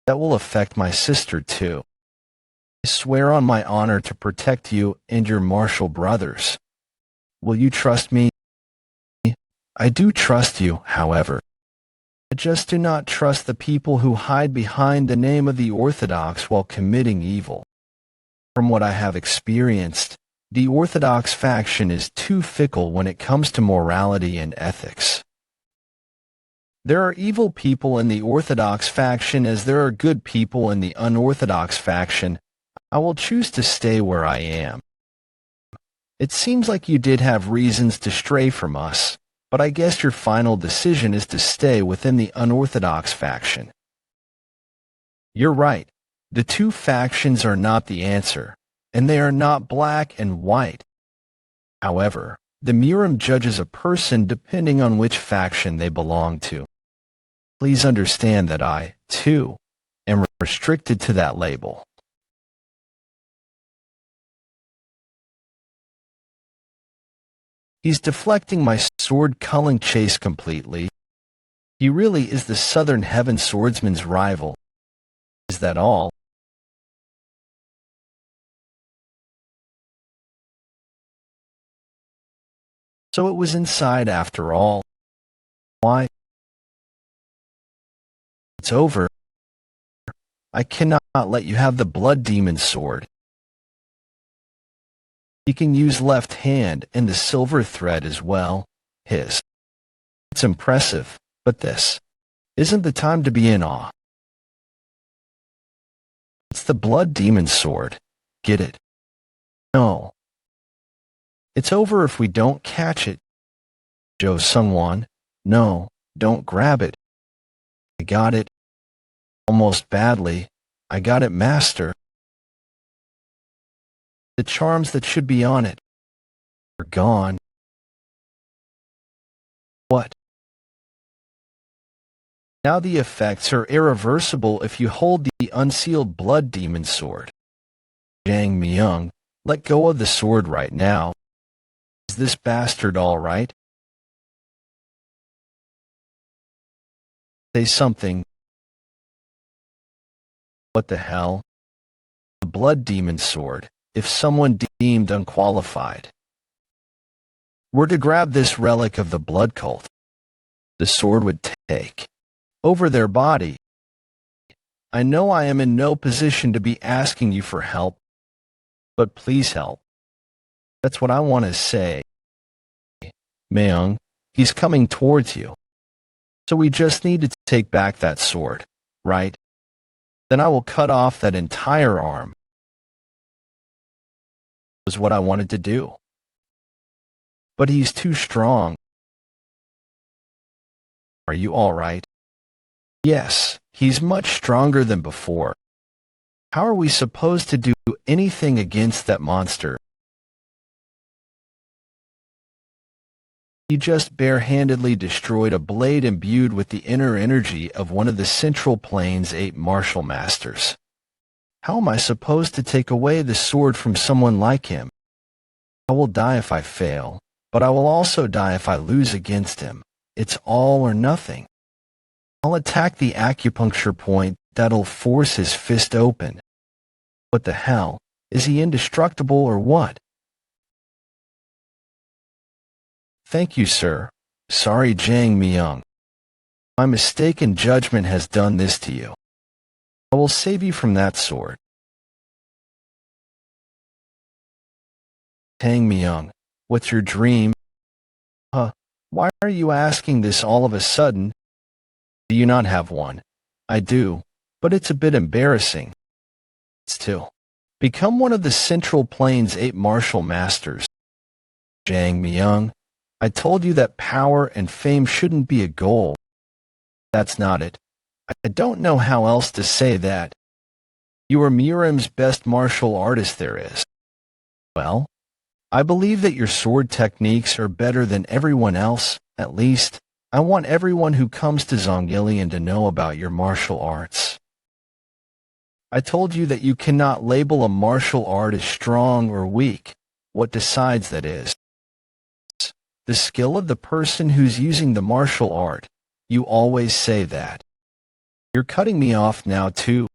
That will affect my sister too. I swear on my honor to protect you and your martial brothers. Will you trust me? I do trust you, however. I just do not trust the people who hide behind the name of the Orthodox while committing evil. From what I have experienced, the Orthodox faction is too fickle when it comes to morality and ethics. There are evil people in the Orthodox faction as there are good people in the unorthodox faction. I will choose to stay where I am. It seems like you did have reasons to stray from us, but I guess your final decision is to stay within the unorthodox faction. You're right. The two factions are not the answer, and they are not black and white. However, the Murim judges a person depending on which faction they belong to. Please understand that I, too, am restricted to that label. He's deflecting my sword-culling chase completely. He really is the Southern Heaven Swordsman's rival. Is that all? So it was inside after all. Why? It's over. I cannot let you have the Blood Demon sword. He can use left hand and the silver thread as well. It's impressive, but this isn't the time to be in awe. It's the Blood Demon sword. Get it? No. It's over if we don't catch it. Jo Sungwon, no, don't grab it. I got it. Almost badly. I got it, master. The charms that should be on it are gone. What? Now the effects are irreversible if you hold the unsealed Blood Demon sword. Jang Myung, let go of the sword right now. Is this bastard all right? Say something. What the hell? The Blood Demon sword, if someone deemed unqualified were to grab this relic of the blood cult, the sword would take over their body. I know I am in no position to be asking you for help, but please help. That's what I want to say. Myung, he's coming towards you. So we just need to take back that sword, right? Then I will cut off that entire arm. Was what I wanted to do. But he's too strong. Are you all right? Yes, he's much stronger than before. How are we supposed to do anything against that monster? He just barehandedly destroyed a blade imbued with the inner energy of one of the Central Plains 8 martial masters. How am I supposed to take away the sword from someone like him? I will die if I fail, but I will also die if I lose against him. It's all or nothing. I'll attack the acupuncture point that'll force his fist open. What the hell? Is he indestructible or what? Thank you, sir. Sorry, Jang Myung. My mistaken judgment has done this to you. I will save you from that sword. Jang Myung, what's your dream? Why are you asking this all of a sudden? Do you not have one? I do, but it's a bit embarrassing. Still, become one of the Central Plains 8 martial masters. Jang Myung, I told you that power and fame shouldn't be a goal. That's not it. I don't know how else to say that. You are Murim's best martial artist there is. Well, I believe that your sword techniques are better than everyone else. At least, I want everyone who comes to Zhongyilian to know about your martial arts. I told you that you cannot label a martial art as strong or weak. What decides that is the skill of the person who's using the martial art. You always say that. You're cutting me off now too.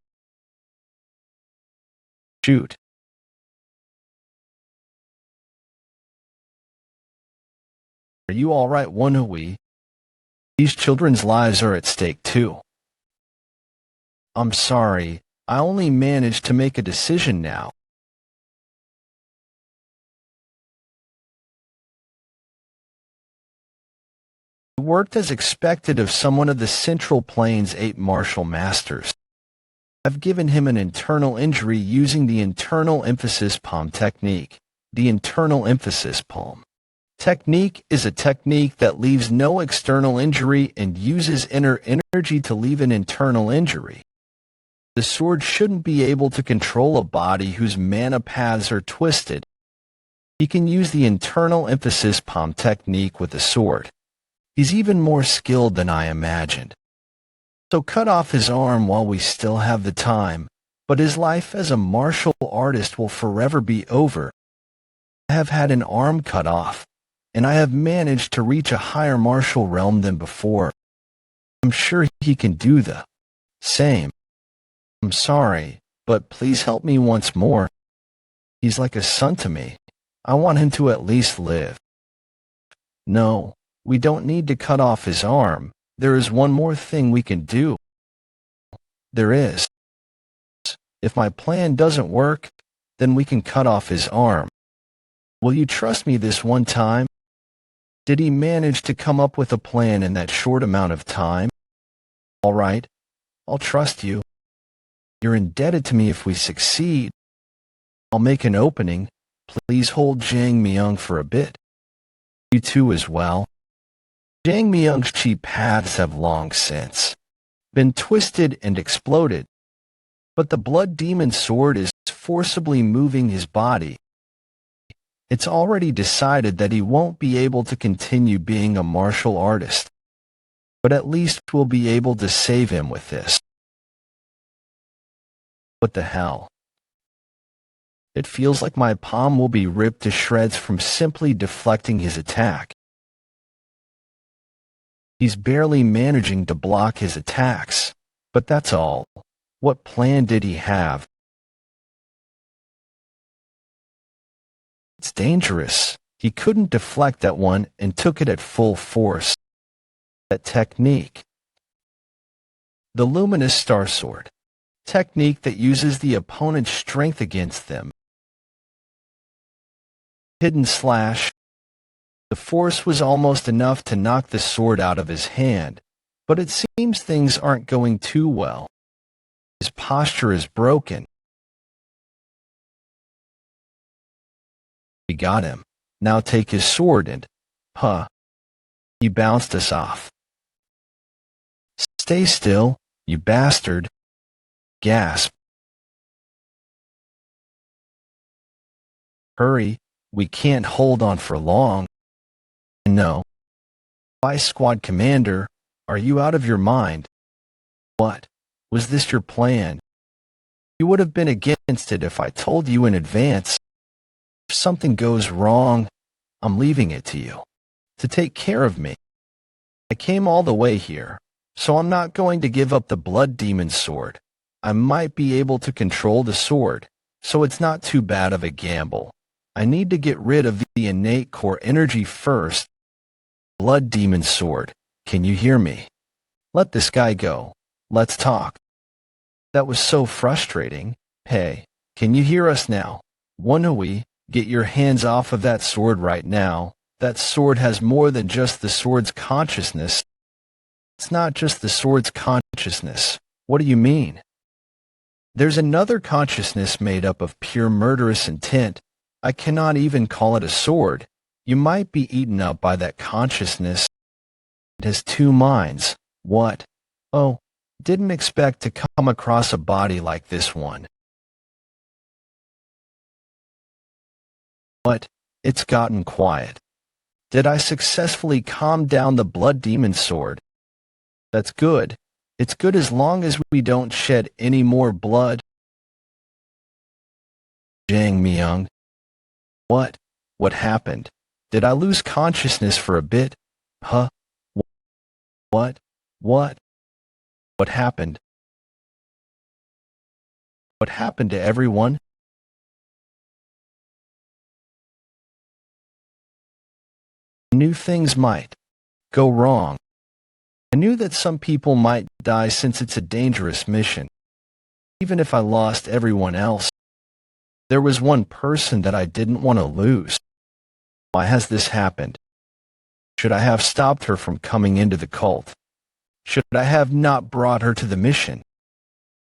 Shoot. Are you all right, Woon-Hwi? These children's lives are at stake too. I'm sorry, I only managed to make a decision now. It worked as expected of someone of the Central Plains 8 martial masters. I've given him an internal injury using the internal emphasis palm technique. The internal emphasis palm technique is a technique that leaves no external injury and uses inner energy to leave an internal injury. The sword shouldn't be able to control a body whose mana paths are twisted. He can use the internal emphasis palm technique with the sword. He's even more skilled than I imagined. So cut off his arm while we still have the time, but his life as a martial artist will forever be over. I have had an arm cut off, and I have managed to reach a higher martial realm than before. I'm sure he can do the same. I'm sorry, but please help me once more. He's like a son to me. I want him to at least live. No, we don't need to cut off his arm. There is one more thing we can do. There is. If my plan doesn't work, then we can cut off his arm. Will you trust me this one time? Did he manage to come up with a plan in that short amount of time? All right, I'll trust you. You're indebted to me if we succeed. I'll make an opening. Please hold Jang Myung for a bit. You too as well. Jang Myung's chi paths have long since been twisted and exploded, but the blood demon sword is forcibly moving his body. It's already decided that he won't be able to continue being a martial artist, but at least we'll be able to save him with this. What the hell? It feels like my palm will be ripped to shreds from simply deflecting his attack. He's barely managing to block his attacks, but that's all. What plan did he have? It's dangerous. He couldn't deflect that one and took it at full force. That technique. The luminous star sword. Technique that uses the opponent's strength against them. Hidden slash. The force was almost enough to knock the sword out of his hand, but it seems things aren't going too well. His posture is broken. We got him. Now take his sword and... He bounced us off. Stay still, you bastard. Gasp. Hurry, we can't hold on for long. No. Vice Squad Commander, are you out of your mind? What? Was this your plan? You would have been against it if I told you in advance. If something goes wrong, I'm leaving it to you to take care of me. I came all the way here, so I'm not going to give up the Blood Demon sword. I might be able to control the sword, so it's not too bad of a gamble. I need to get rid of the innate core energy first. Blood Demon sword, can you hear me? Let this guy go. Let's talk. That was so frustrating. Hey, can you hear us now? Woon-Hwi, get your hands off of that sword right now. That sword has more than just the sword's consciousness. It's not just the sword's consciousness. What do you mean? There's another consciousness made up of pure murderous intent. I cannot even call it a sword. You might be eaten up by that consciousness. It has two minds. What? Oh, didn't expect to come across a body like this one. What? It's gotten quiet. Did I successfully calm down the Blood Demon sword? That's good. It's good as long as we don't shed any more blood. Jang Myung. What? What happened? Did I lose consciousness for a bit? Huh? What? What? What happened? What happened to everyone? I knew things might go wrong. I knew that some people might die since it's a dangerous mission. Even if I lost everyone else, there was one person that I didn't want to lose. Why has this happened? Should I have stopped her from coming into the cult? Should I have not brought her to the mission?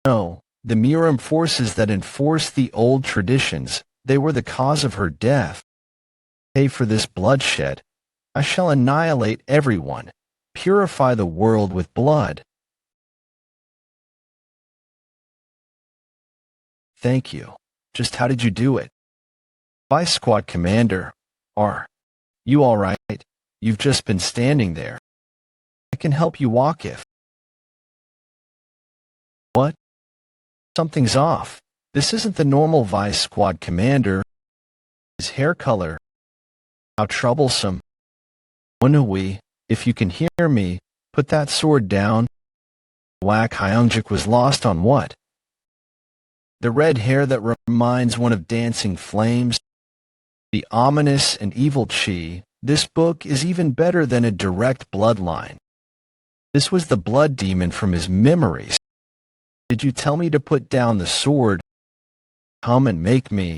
No, the Murim forces that enforced the old traditions, they were the cause of her death. Pay for this bloodshed. I shall annihilate everyone, purify the world with blood. Thank you. Just how did you do it? Vice Squad Commander, are you all right? You've just been standing there. I can help you walk if. What? Something's off. This isn't the normal Vice Squad Commander. His hair color. How troublesome. Woon-Hwi, if you can hear me, put that sword down. Wak Hyungjik was lost on what? The red hair that reminds one of dancing flames. The ominous and evil chi. This book is even better than a direct bloodline. This was the blood demon from his memories. Did you tell me to put down the sword? Come and make me.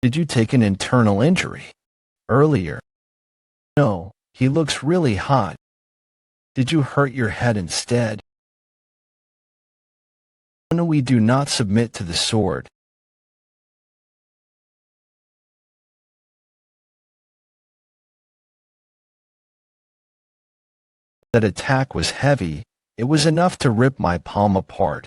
Did you take an internal injury? Earlier. No, he looks really hot. Did you hurt your head instead? No, we do not submit to the sword. That attack was heavy. It was enough to rip my palm apart.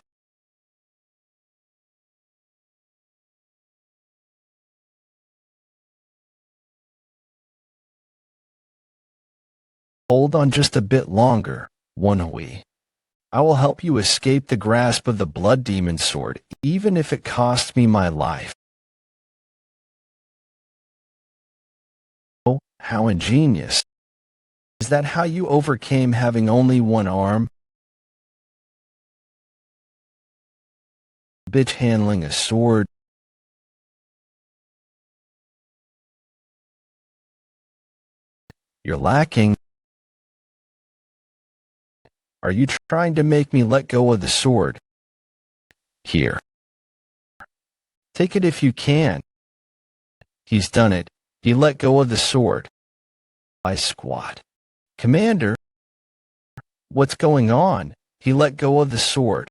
Hold on just a bit longer, Woon-Hwi. I will help you escape the grasp of the Blood Demon sword, even if it costs me my life. Oh, how ingenious. Is that how you overcame having only one arm? Bitch handling a sword. You're lacking. Are you trying to make me let go of the sword? Here. Take it if you can. He's done it. He let go of the sword. I squat. Commander? What's going on? He let go of the sword.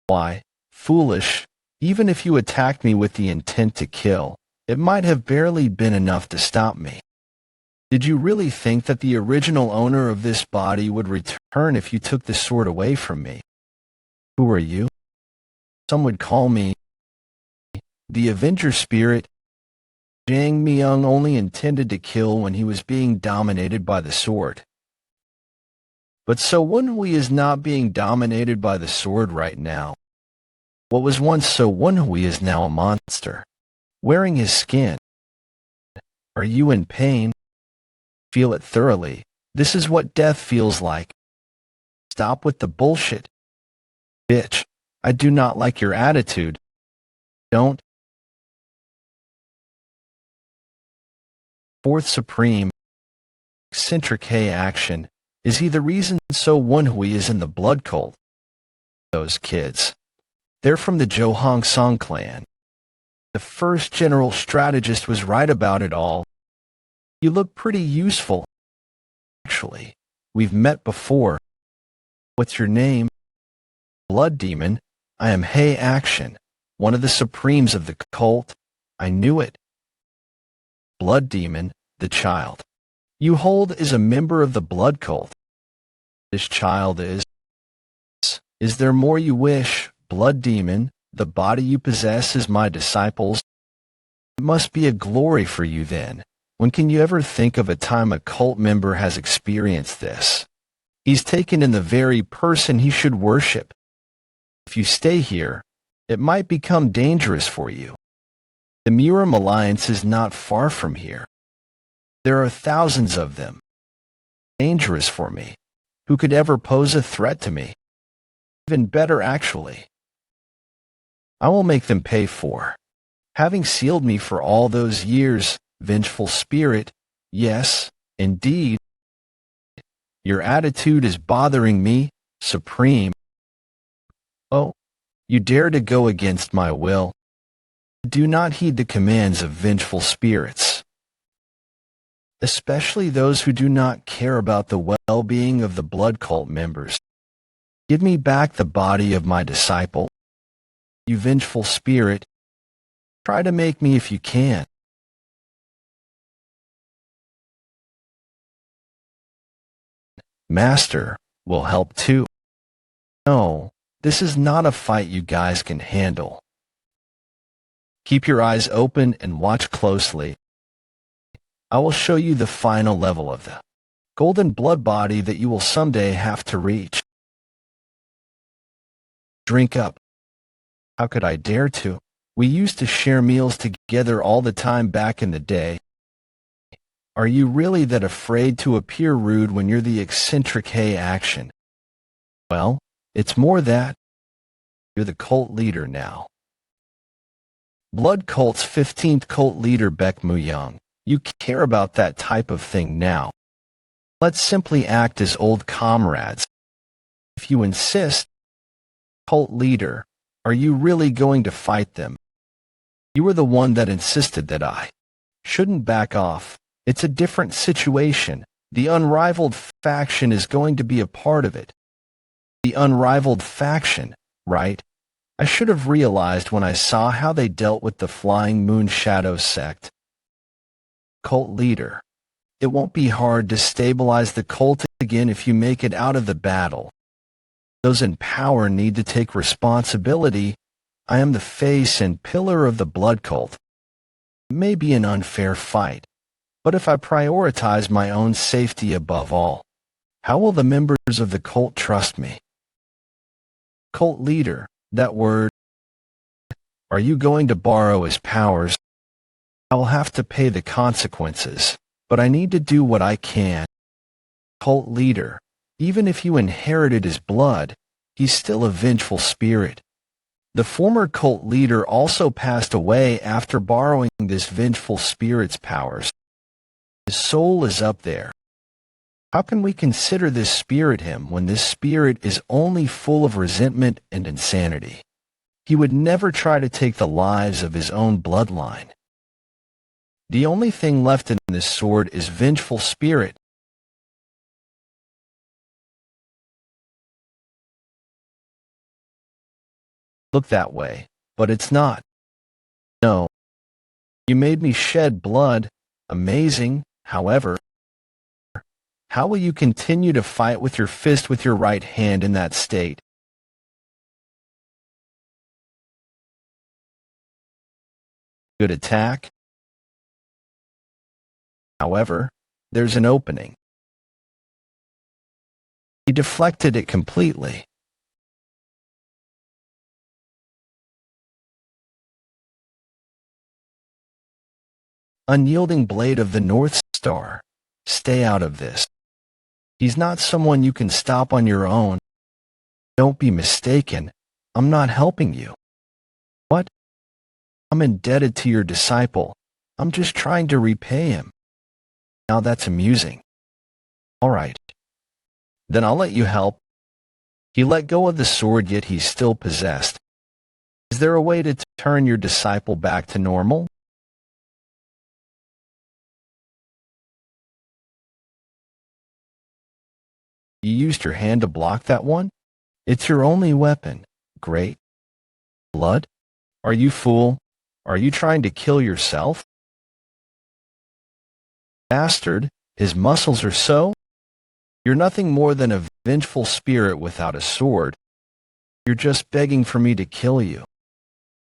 Why, foolish. Even if you attacked me with the intent to kill, it might have barely been enough to stop me. Did you really think that the original owner of this body would return if you took the sword away from me? Who are you? Some would call me The Avenger spirit, Jang Myung only intended to kill when he was being dominated by the sword. But so Woon-Hwi is not being dominated by the sword right now. What was once so Woon-Hwi is now a monster, wearing his skin. Are you in pain? Feel it thoroughly. This is what death feels like. Stop with the bullshit. Bitch, I do not like your attitude. Don't. Fourth Supreme, eccentric Hay action. Is he the reason so Woon-Hwi is in the blood cult? Those kids. They're from the Jo Hong Song clan. The first general strategist was right about it all. You look pretty useful. Actually, we've met before. What's your name? Blood Demon. I am Hay Action, one of the supremes of the cult. I knew it. Blood Demon, the child you hold is a member of the blood cult. This child is. Is there more you wish, Blood Demon? The body you possess is my disciple's. It must be a glory for you then. When can you ever think of a time a cult member has experienced this? He's taken in the very person he should worship. If you stay here, it might become dangerous for you. The Muram Alliance is not far from here. There are thousands of them. Dangerous for me. Who could ever pose a threat to me? Even better, actually. I will make them pay for having sealed me for all those years, vengeful spirit. Yes, indeed. Your attitude is bothering me, Supreme. Oh, you dare to go against my will. Do not heed the commands of vengeful spirits, especially those who do not care about the well-being of the blood cult members. Give me back the body of my disciple. You vengeful spirit, try to make me if you can. Master will help too. No, this is not a fight you guys can handle. Keep your eyes open and watch closely. I will show you the final level of the golden blood body that you will someday have to reach. Drink up. How could I dare to? We used to share meals together all the time back in the day. Are you really that afraid to appear rude when you're the eccentric Hay Action? Well, it's more that. You're the cult leader now. Blood Cult's 15th cult leader Baek Mu-young. You care about that type of thing now. Let's simply act as old comrades. If you insist, cult leader, are you really going to fight them? You were the one that insisted that I shouldn't back off. It's a different situation. The unrivaled faction is going to be a part of it. The unrivaled faction, right? I should have realized when I saw how they dealt with the Flying Moon Shadow sect. Cult leader. It won't be hard to stabilize the cult again if you make it out of the battle. Those in power need to take responsibility. I am the face and pillar of the blood cult. It may be an unfair fight, but if I prioritize my own safety above all, how will the members of the cult trust me? Cult leader, that word. Are you going to borrow his powers? I will have to pay the consequences, but I need to do what I can. Cult leader, even if you inherited his blood, he's still a vengeful spirit. The former cult leader also passed away after borrowing this vengeful spirit's powers. His soul is up there. How can we consider this spirit him when this spirit is only full of resentment and insanity? He would never try to take the lives of his own bloodline. The only thing left in this sword is vengeful spirit. Look that way, but it's not. No. You made me shed blood. Amazing, however. How will you continue to fight with your fist with your right hand in that state? Good attack. However, there's an opening. He deflected it completely. Unyielding blade of the North Star, stay out of this. He's not someone you can stop on your own. Don't be mistaken, I'm not helping you. What? I'm indebted to your disciple. I'm just trying to repay him. Now that's amusing. All right. Then I'll let you help. He let go of the sword, yet he's still possessed. Is there a way to turn your disciple back to normal? You used your hand to block that one? It's your only weapon. Great. Blood? Are you fool? Are you trying to kill yourself? Bastard, his muscles are so? You're nothing more than a vengeful spirit without a sword. You're just begging for me to kill you.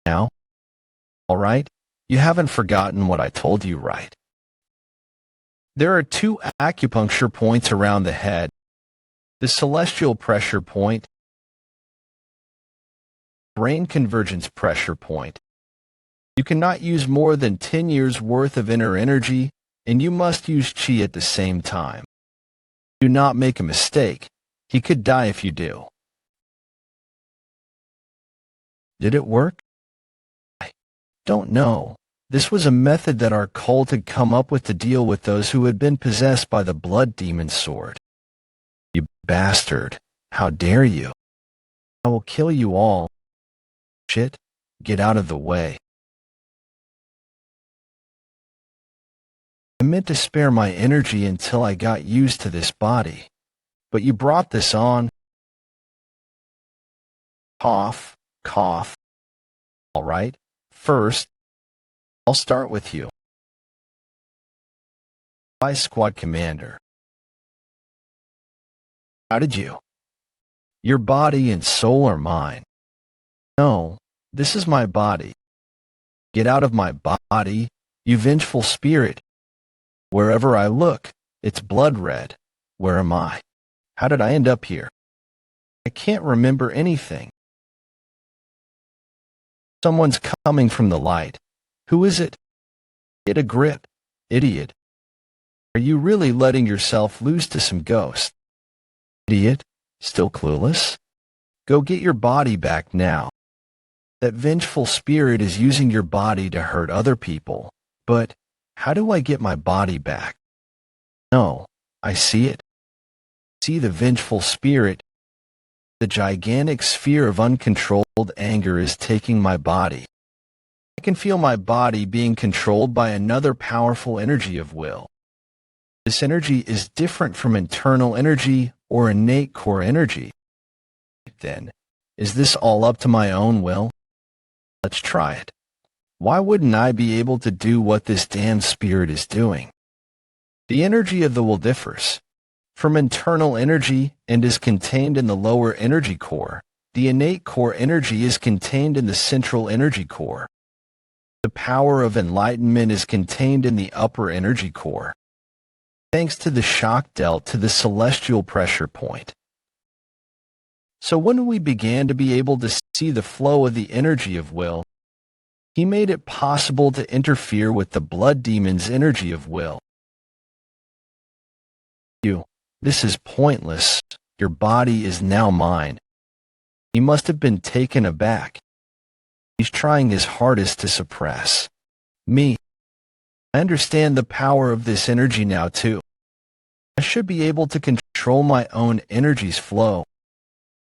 Now? All right? You haven't forgotten what I told you, right? There are 2 acupuncture points around the head. The celestial pressure point, brain convergence pressure point. You cannot use more than 10 years' worth of inner energy, and you must use chi at the same time. Do not make a mistake. He could die if you do. Did it work? I don't know. This was a method that our cult had come up with to deal with those who had been possessed by the blood demon sword. You bastard! How dare you? I will kill you all. Shit, get out of the way. I meant to spare my energy until I got used to this body. But you brought this on. Cough, cough. All right, first, I'll start with you. Vice Squad Commander. How did you? Your body and soul are mine. No, this is my body. Get out of my body, you vengeful spirit. Wherever I look, it's blood red. Where am I? How did I end up here? I can't remember anything. Someone's coming from the light. Who is it? Get a grip, idiot. Are you really letting yourself loose to some ghost? Idiot, still clueless? Go get your body back now. That vengeful spirit is using your body to hurt other people. But how do I get my body back? No, I see it. See the vengeful spirit. The gigantic sphere of uncontrolled anger is taking my body. I can feel my body being controlled by another powerful energy of will. This energy is different from internal energy or innate core energy. Then, is this all up to my own will? Let's try it. Why wouldn't I be able to do what this damned spirit is doing? The energy of the will differs from internal energy and is contained in the lower energy core. The innate core energy is contained in the central energy core. The power of enlightenment is contained in the upper energy core, thanks to the shock dealt to the celestial pressure point. So when we began to be able to see the flow of the energy of will, he made it possible to interfere with the blood demon's energy of will. This is pointless. Your body is now mine. He must have been taken aback. He's trying his hardest to suppress me. I understand the power of this energy now too. I should be able to control my own energy's flow.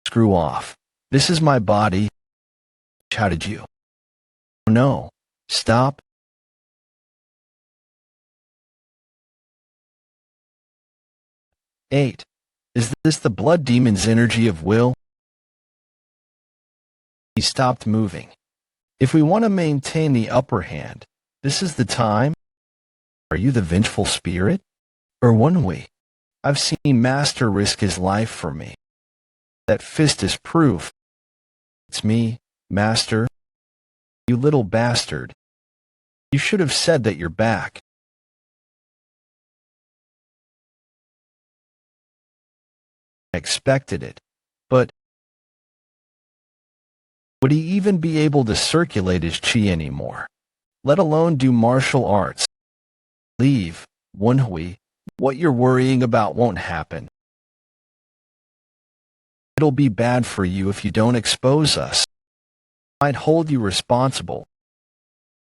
Screw off. This is my body. How did you? Oh no. Stop. Eight. Is this the blood demon's energy of will? He stopped moving. If we want to maintain the upper hand, this is the time. Are you the vengeful spirit? Or Woon-Hwi? I've seen Master risk his life for me. That fist is proof. It's me, Master. You little bastard. You should have said that you're back. I expected it, but would he even be able to circulate his chi anymore? Let alone do martial arts. Leave, Woon-Hwi. What you're worrying about won't happen. It'll be bad for you if you don't expose us. I'd hold you responsible.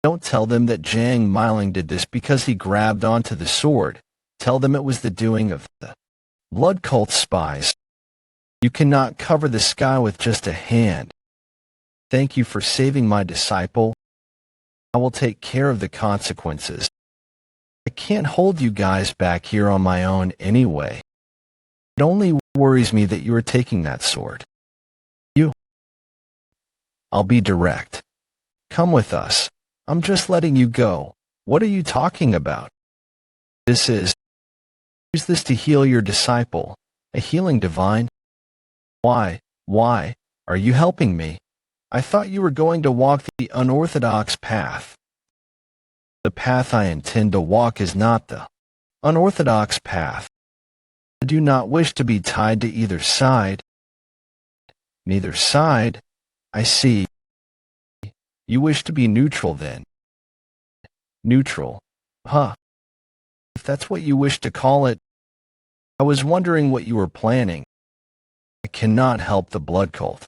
Don't tell them that Jiang Miling did this because he grabbed onto the sword. Tell them it was the doing of the blood cult spies. You cannot cover the sky with just a hand. Thank you for saving my disciple. I will take care of the consequences. I can't hold you guys back here on my own anyway. It only worries me that you are taking that sword. I'll be direct. Come with us. I'm just letting you go. What are you talking about? Use this to heal your disciple. A healing divine? Why? Are you helping me? I thought you were going to walk the unorthodox path. The path I intend to walk is not the unorthodox path. I do not wish to be tied to either side. Neither side? I see. You wish to be neutral then. Neutral? Huh. If that's what you wish to call it. I was wondering what you were planning. I cannot help the blood cult.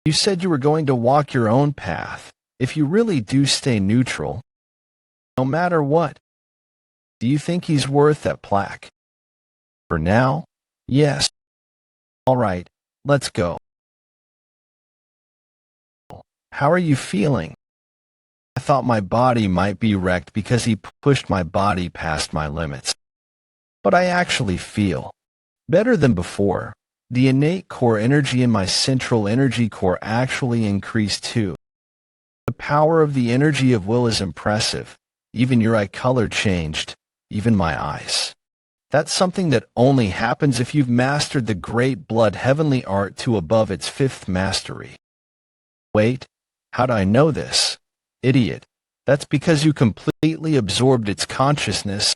You said you were going to walk your own path. If you really do stay neutral, no matter what, do you think he's worth that plaque? For now, yes. All right, let's go. How are you feeling? I thought my body might be wrecked because he pushed my body past my limits. But I actually feel better than before. The innate core energy in my central energy core actually increased too. The power of the energy of will is impressive. Even your eye color changed, even my eyes. That's something that only happens if you've mastered the great blood heavenly art to above its fifth mastery. Wait, how'd I know this? Idiot. That's because you completely absorbed its consciousness.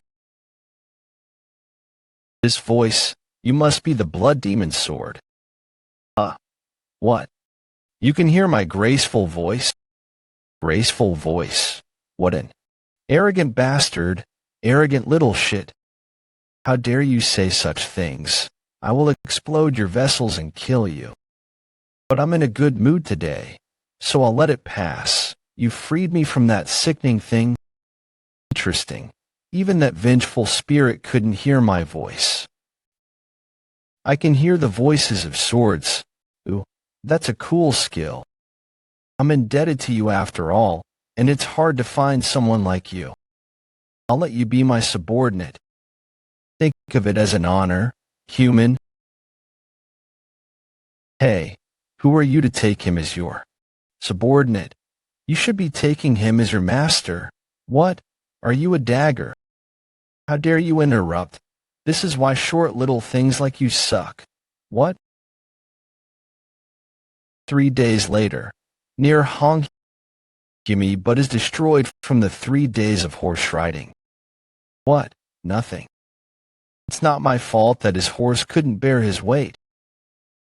This voice, you must be the blood demon sword. What? You can hear my graceful voice? Graceful voice? What an arrogant bastard, arrogant little shit. How dare you say such things? I will explode your vessels and kill you. But I'm in a good mood today, so I'll let it pass. You freed me from that sickening thing. Interesting. Even that vengeful spirit couldn't hear my voice. I can hear the voices of swords. Ooh, that's a cool skill. I'm indebted to you after all, and it's hard to find someone like you. I'll let you be my subordinate. Think of it as an honor, human. Hey, who are you to take him as your subordinate? You should be taking him as your master. What? Are you a dagger? How dare you interrupt? This is why short little things like you suck. What? 3 days later, near Hong Gimme but is destroyed from the 3 days of horse riding. What? Nothing. It's not my fault that his horse couldn't bear his weight.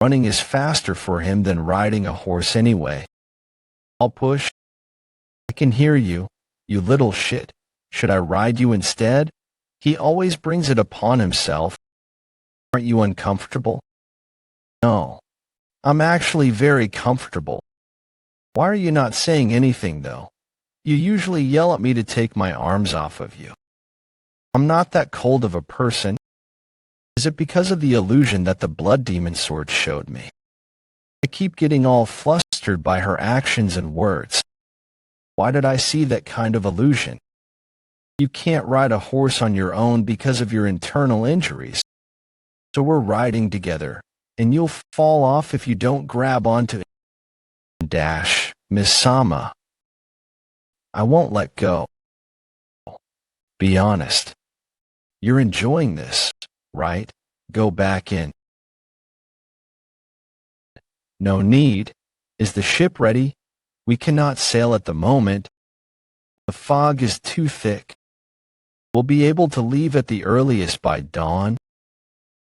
Running is faster for him than riding a horse anyway. I'll push. I can hear you, you little shit. Should I ride you instead? He always brings it upon himself. Aren't you uncomfortable? No. I'm actually very comfortable. Why are you not saying anything, though? You usually yell at me to take my arms off of you. I'm not that cold of a person. Is it because of the illusion that the blood demon sword showed me? I keep getting all flustered by her actions and words. Why did I see that kind of illusion? You can't ride a horse on your own because of your internal injuries. So we're riding together, and you'll fall off if you don't grab onto it. Dash, Miss Sama. I won't let go. Be honest. You're enjoying this, right? Go back in. No need. Is the ship ready? We cannot sail at the moment. The fog is too thick. We'll be able to leave at the earliest by dawn.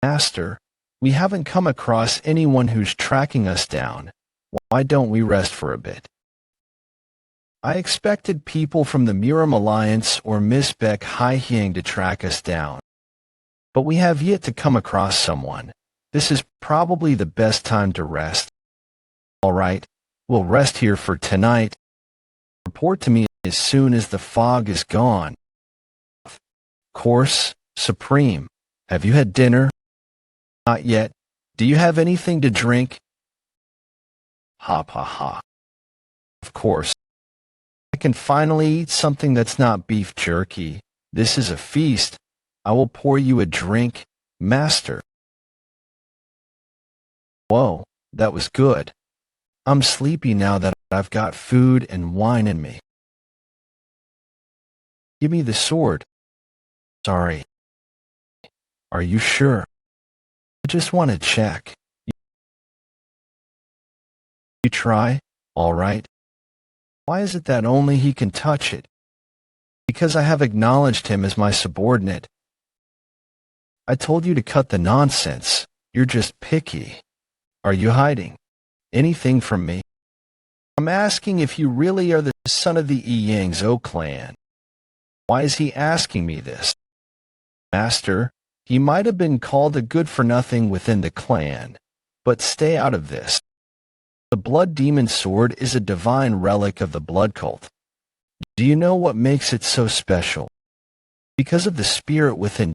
Master, we haven't come across anyone who's tracking us down. Why don't we rest for a bit? I expected people from the Muram Alliance or Miss Beck Haihyang to track us down. But we have yet to come across someone. This is probably the best time to rest. All right, we'll rest here for tonight. Report to me as soon as the fog is gone. Course, Supreme, have you had dinner? Not yet. Do you have anything to drink? Ha ha ha. Of course. I can finally eat something that's not beef jerky. This is a feast. I will pour you a drink, Master. Whoa, that was good. I'm sleepy now that I've got food and wine in me. Give me the sword. Sorry. Are you sure? I just want to check. You try? All right. Why is it that only he can touch it? Because I have acknowledged him as my subordinate. I told you to cut the nonsense. You're just picky. Are you hiding anything from me? I'm asking if you really are the son of the Yang Zhou clan. Why is he asking me this? Master, he might have been called a good-for-nothing within the clan, but stay out of this. The Blood Demon Sword is a divine relic of the blood cult. Do you know what makes it so special? Because of the spirit within.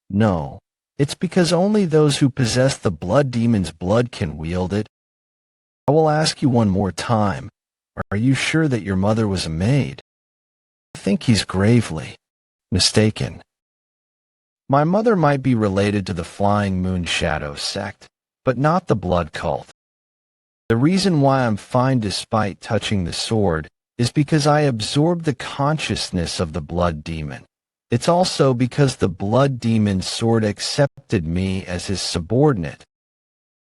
No, it's because only those who possess the Blood Demon's blood can wield it. I will ask you one more time. Are you sure that your mother was a maid? I think he's gravely mistaken. My mother might be related to the Flying Moon Shadow sect, but not the blood cult. The reason why I'm fine despite touching the sword is because I absorbed the consciousness of the blood demon. It's also because the blood demon sword accepted me as his subordinate.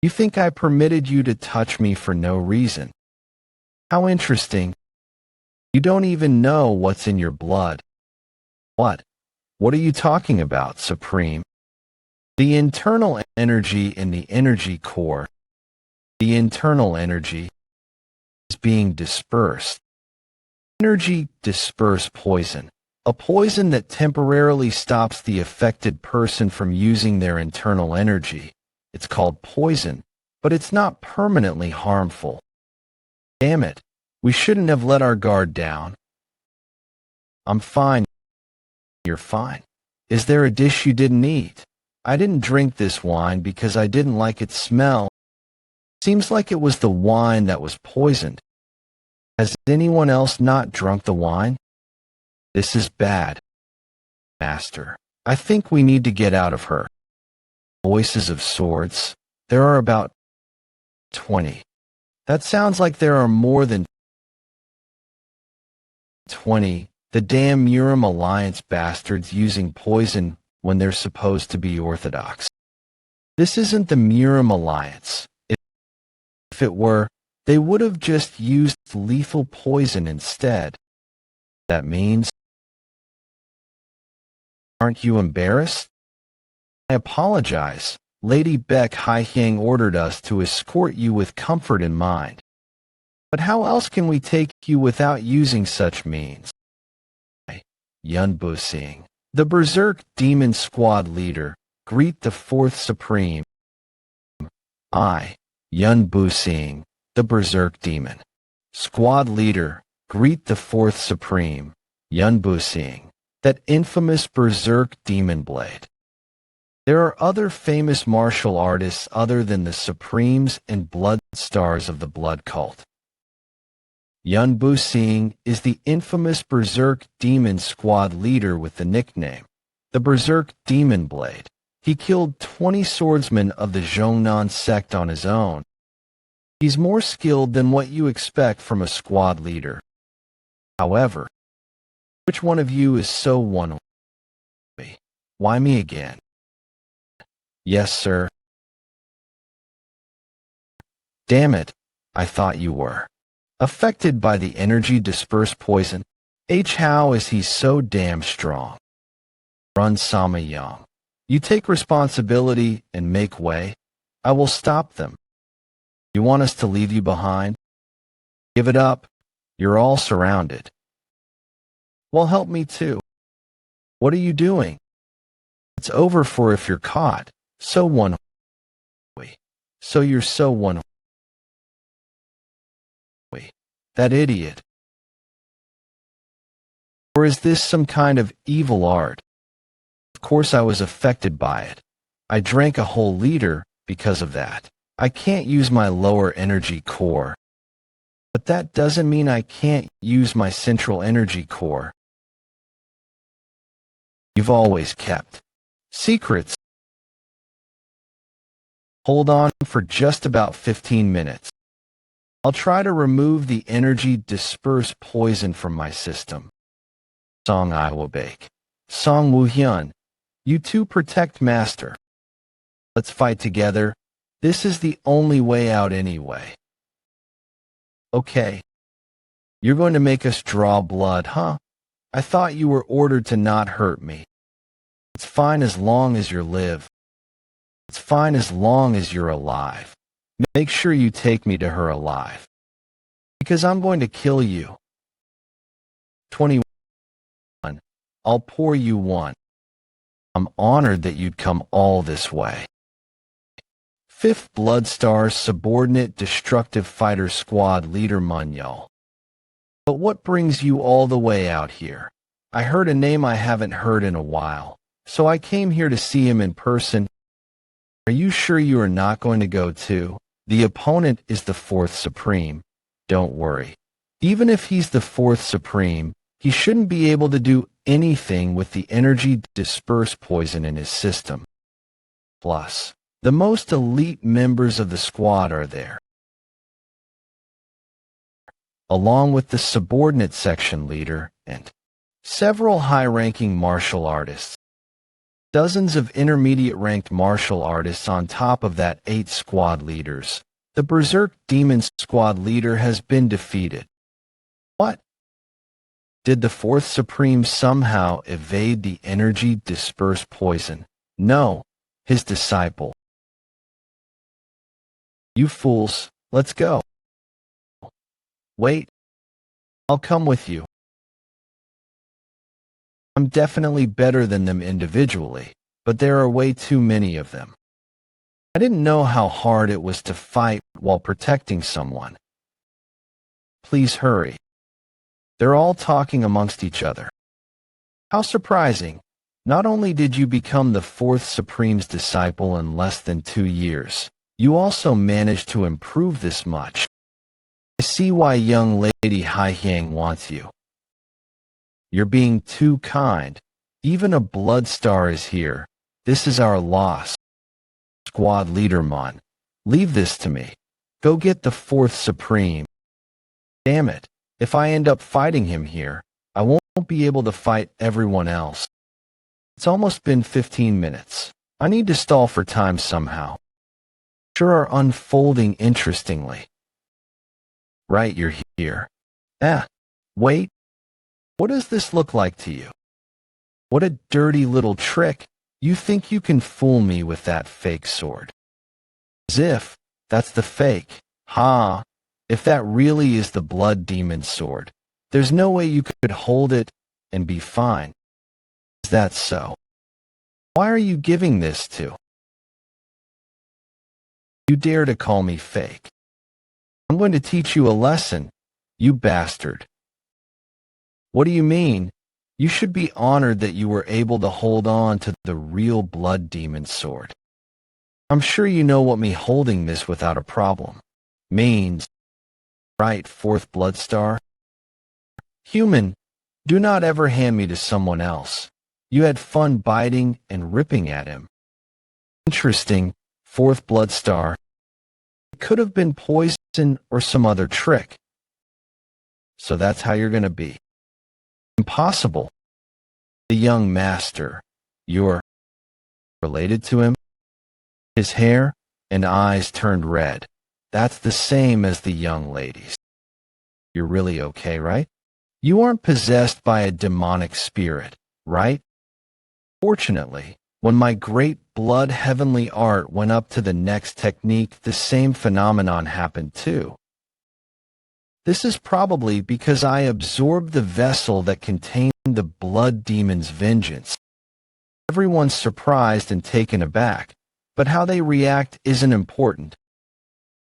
You think I permitted you to touch me for no reason? How interesting. You don't even know what's in your blood. What? What are you talking about, Supreme? The internal energy in the energy core. The internal energy is being dispersed. Energy disperse poison. A poison that temporarily stops the affected person from using their internal energy. It's called poison, but it's not permanently harmful. Damn it, we shouldn't have let our guard down. I'm fine. You're fine. Is there a dish you didn't eat? I didn't drink this wine because I didn't like its smell. Seems like it was the wine that was poisoned. Has anyone else not drunk the wine? This is bad. Master, I think we need to get out of her. Voices of swords. There are about 20. That sounds like there are more than 20. The damn Muram Alliance bastards using poison when they're supposed to be orthodox. This isn't the Muram Alliance. If it were, they would have just used lethal poison instead. That means, aren't you embarrassed? I apologize. Lady Beck Haihyang ordered us to escort you with comfort in mind. But how else can we take you without using such means? Yun-Bu-Sing, the Berserk Demon Squad leader, greet the Fourth Supreme. I, Yun-Bu-Sing, the Berserk Demon Squad leader, greet the Fourth Supreme, Yun-Bu-Sing, that infamous Berserk Demon Blade. There are other famous martial artists other than the Supremes and Blood Stars of the Blood Cult. Yun-Bu-Sing is the infamous Berserk Demon Squad leader with the nickname, the Berserk Demon Blade. He killed 20 swordsmen of the Zhongnan sect on his own. He's more skilled than what you expect from a squad leader. However, which one of you is so Woon-Hwi? Why me again? Yes, sir. Damn it, I thought you were. Affected by the energy dispersed poison. How is he so damn strong? Run Sama Young. You take responsibility and make way. I will stop them. You want us to leave you behind? Give it up. You're all surrounded. Well, help me too. What are you doing? It's over for if you're caught. So Woon-Hwi. So you're so Woon-Hwi. That idiot. Or is this some kind of evil art? Of course I was affected by it. I drank a whole liter because of that. I can't use my lower energy core. But that doesn't mean I can't use my central energy core. You've always kept secrets. Hold on for just about 15 minutes. I'll try to remove the energy dispersed poison from my system. Song I will bake. Song Woo-Hyun. You two protect Master. Let's fight together. This is the only way out anyway. Okay. You're going to make us draw blood, huh? I thought you were ordered to not hurt me. It's fine as long as you live. It's fine as long as you're alive. Make sure you take me to her alive. Because I'm going to kill you. 21. I'll pour you one. I'm honored that you'd come all this way. 5th Blood Star's subordinate destructive fighter squad leader Munyul. But what brings you all the way out here? I heard a name I haven't heard in a while, so I came here to see him in person. Are you sure you are not going to go too? The opponent is the 4th Supreme. Don't worry. Even if he's the 4th Supreme, he shouldn't be able to do anything with the energy dispersed poison in his system. Plus, the most elite members of the squad are there, along with the subordinate section leader and several high-ranking martial artists. Dozens of intermediate-ranked martial artists on top of that 8 squad leaders. The Berserk Demon squad leader has been defeated. What? Did the 4th Supreme somehow evade the energy dispersed poison? No, his disciple. You fools, let's go. Wait. I'll come with you. I'm definitely better than them individually, but there are way too many of them. I didn't know how hard it was to fight while protecting someone. Please hurry. They're all talking amongst each other. How surprising. Not only did you become the 4th Supreme's disciple in less than 2 years, you also managed to improve this much. I see why young lady Hai Hyang wants you. You're being too kind. Even a blood star is here. This is our loss. Squad leader Mon, leave this to me. Go get the 4th Supreme. Damn it, if I end up fighting him here, I won't be able to fight everyone else. It's almost been 15 minutes. I need to stall for time somehow. Sure are unfolding interestingly. Right, you're here. Wait. What does this look like to you? What a dirty little trick. You think you can fool me with that fake sword? As if that's the fake. Ha! If that really is the blood demon sword, there's no way you could hold it and be fine. Is that so? Why are you giving this to? You dare to call me fake? I'm going to teach you a lesson, you bastard. What do you mean? You should be honored that you were able to hold on to the real blood demon sword. I'm sure you know what me holding this without a problem means. Right, 4th Blood Star? Human, do not ever hand me to someone else. You had fun biting and ripping at him. Interesting, 4th Blood Star. It could have been poison or some other trick. So that's how you're going to be. Impossible. The young master. You're related to him? His hair and eyes turned red. That's the same as the young lady's. You're really okay, right? You aren't possessed by a demonic spirit, right? Fortunately, when my great blood heavenly art went up to the next technique, the same phenomenon happened too. This is probably because I absorbed the vessel that contained the blood demon's vengeance. Everyone's surprised and taken aback, but how they react isn't important.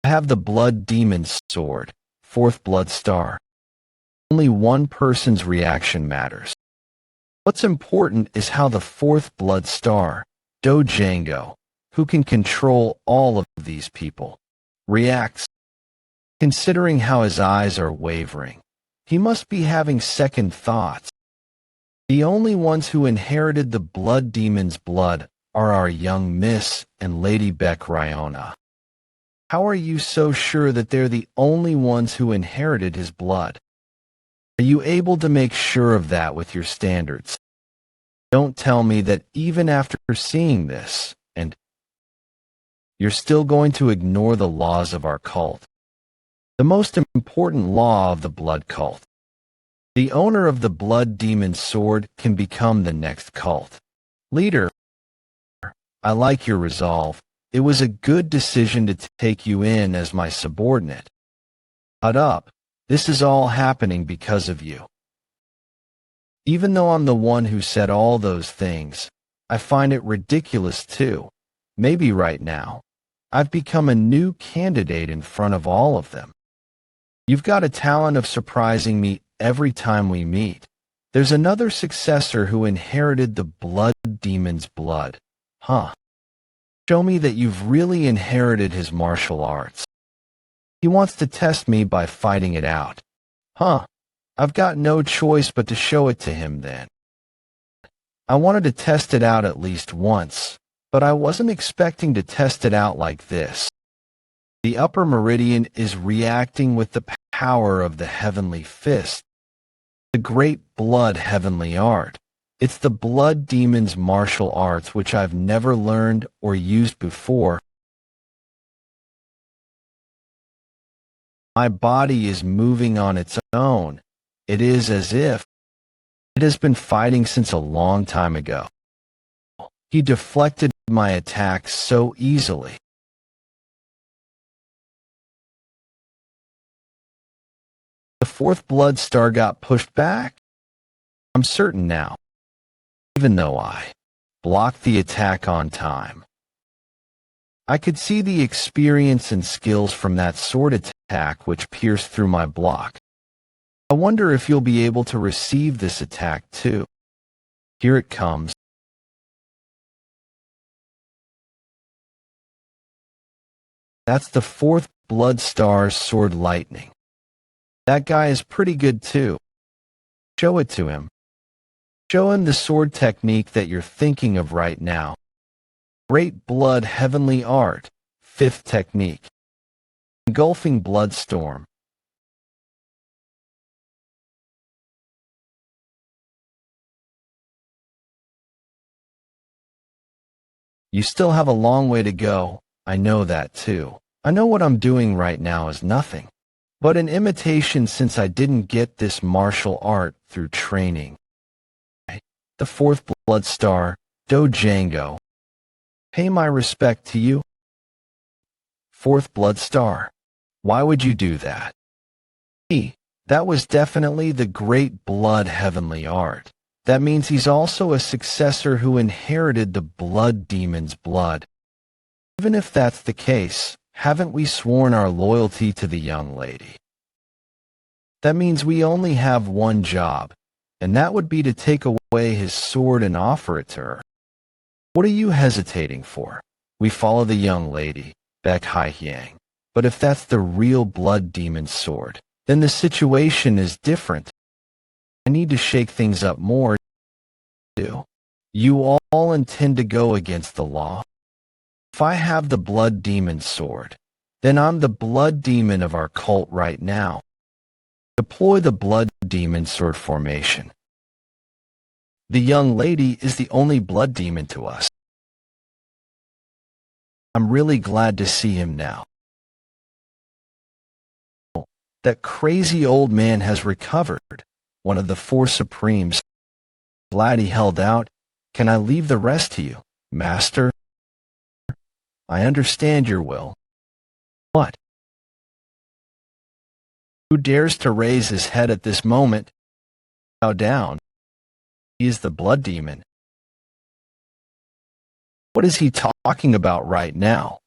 I have the blood demon's sword, fourth blood star. Only one person's reaction matters. What's important is how the fourth blood star, Django, who can control all of these people, reacts. Considering how his eyes are wavering, he must be having second thoughts. The only ones who inherited the blood demon's blood are our young Miss and Lady Beck Ryona. How are you so sure that they're the only ones who inherited his blood? Are you able to make sure of that with your standards? Don't tell me that even after seeing this, and you're still going to ignore the laws of our cult. The most important law of the blood cult. The owner of the blood demon's sword can become the next cult leader. I like your resolve. It was a good decision to take you in as my subordinate. Shut up. This is all happening because of you. Even though I'm the one who said all those things, I find it ridiculous too. Maybe right now, I've become a new candidate in front of all of them. You've got a talent of surprising me every time we meet. There's another successor who inherited the blood demon's blood. Huh. Show me that you've really inherited his martial arts. He wants to test me by fighting it out. Huh. I've got no choice but to show it to him then. I wanted to test it out at least once, but I wasn't expecting to test it out like this. The upper meridian is reacting with the power of the heavenly fist, the great blood heavenly art. It's the blood demon's martial arts which I've never learned or used before. My body is moving on its own. It is as if it has been fighting since a long time ago. He deflected my attacks so easily. The fourth blood star got pushed back? I'm certain now, even though I blocked the attack on time. I could see the experience and skills from that sword attack which pierced through my block. I wonder if you'll be able to receive this attack too. Here it comes. That's the fourth blood star's sword lightning. That guy is pretty good too. Show it to him. Show him the sword technique that you're thinking of right now. Great blood heavenly art, fifth technique. Engulfing bloodstorm. You still have a long way to go. I know that too. I know what I'm doing right now is nothing but an imitation since I didn't get this martial art through training. The fourth blood star, Django. Pay my respect to you. Fourth blood star. Why would you do that? That was definitely the great blood heavenly art. That means he's also a successor who inherited the blood demon's blood. Even if that's the case, haven't we sworn our loyalty to the young lady? That means we only have one job, and that would be to take away his sword and offer it to her. What are you hesitating for? We follow the young lady, Beck Hai-Hyang. But if that's the real blood demon's sword, then the situation is different. I need to shake things up more. You all intend to go against the law. If I have the blood demon's sword, then I'm the blood demon of our cult right now. Deploy the blood demon sword formation. The young lady is the only blood demon to us. I'm really glad to see him now. That crazy old man has recovered, one of the four supremes. Glad he held out. Can I leave the rest to you, master? I understand your will. What? Who dares to raise his head at this moment? Bow down. He is the blood demon. What is he talking about right now?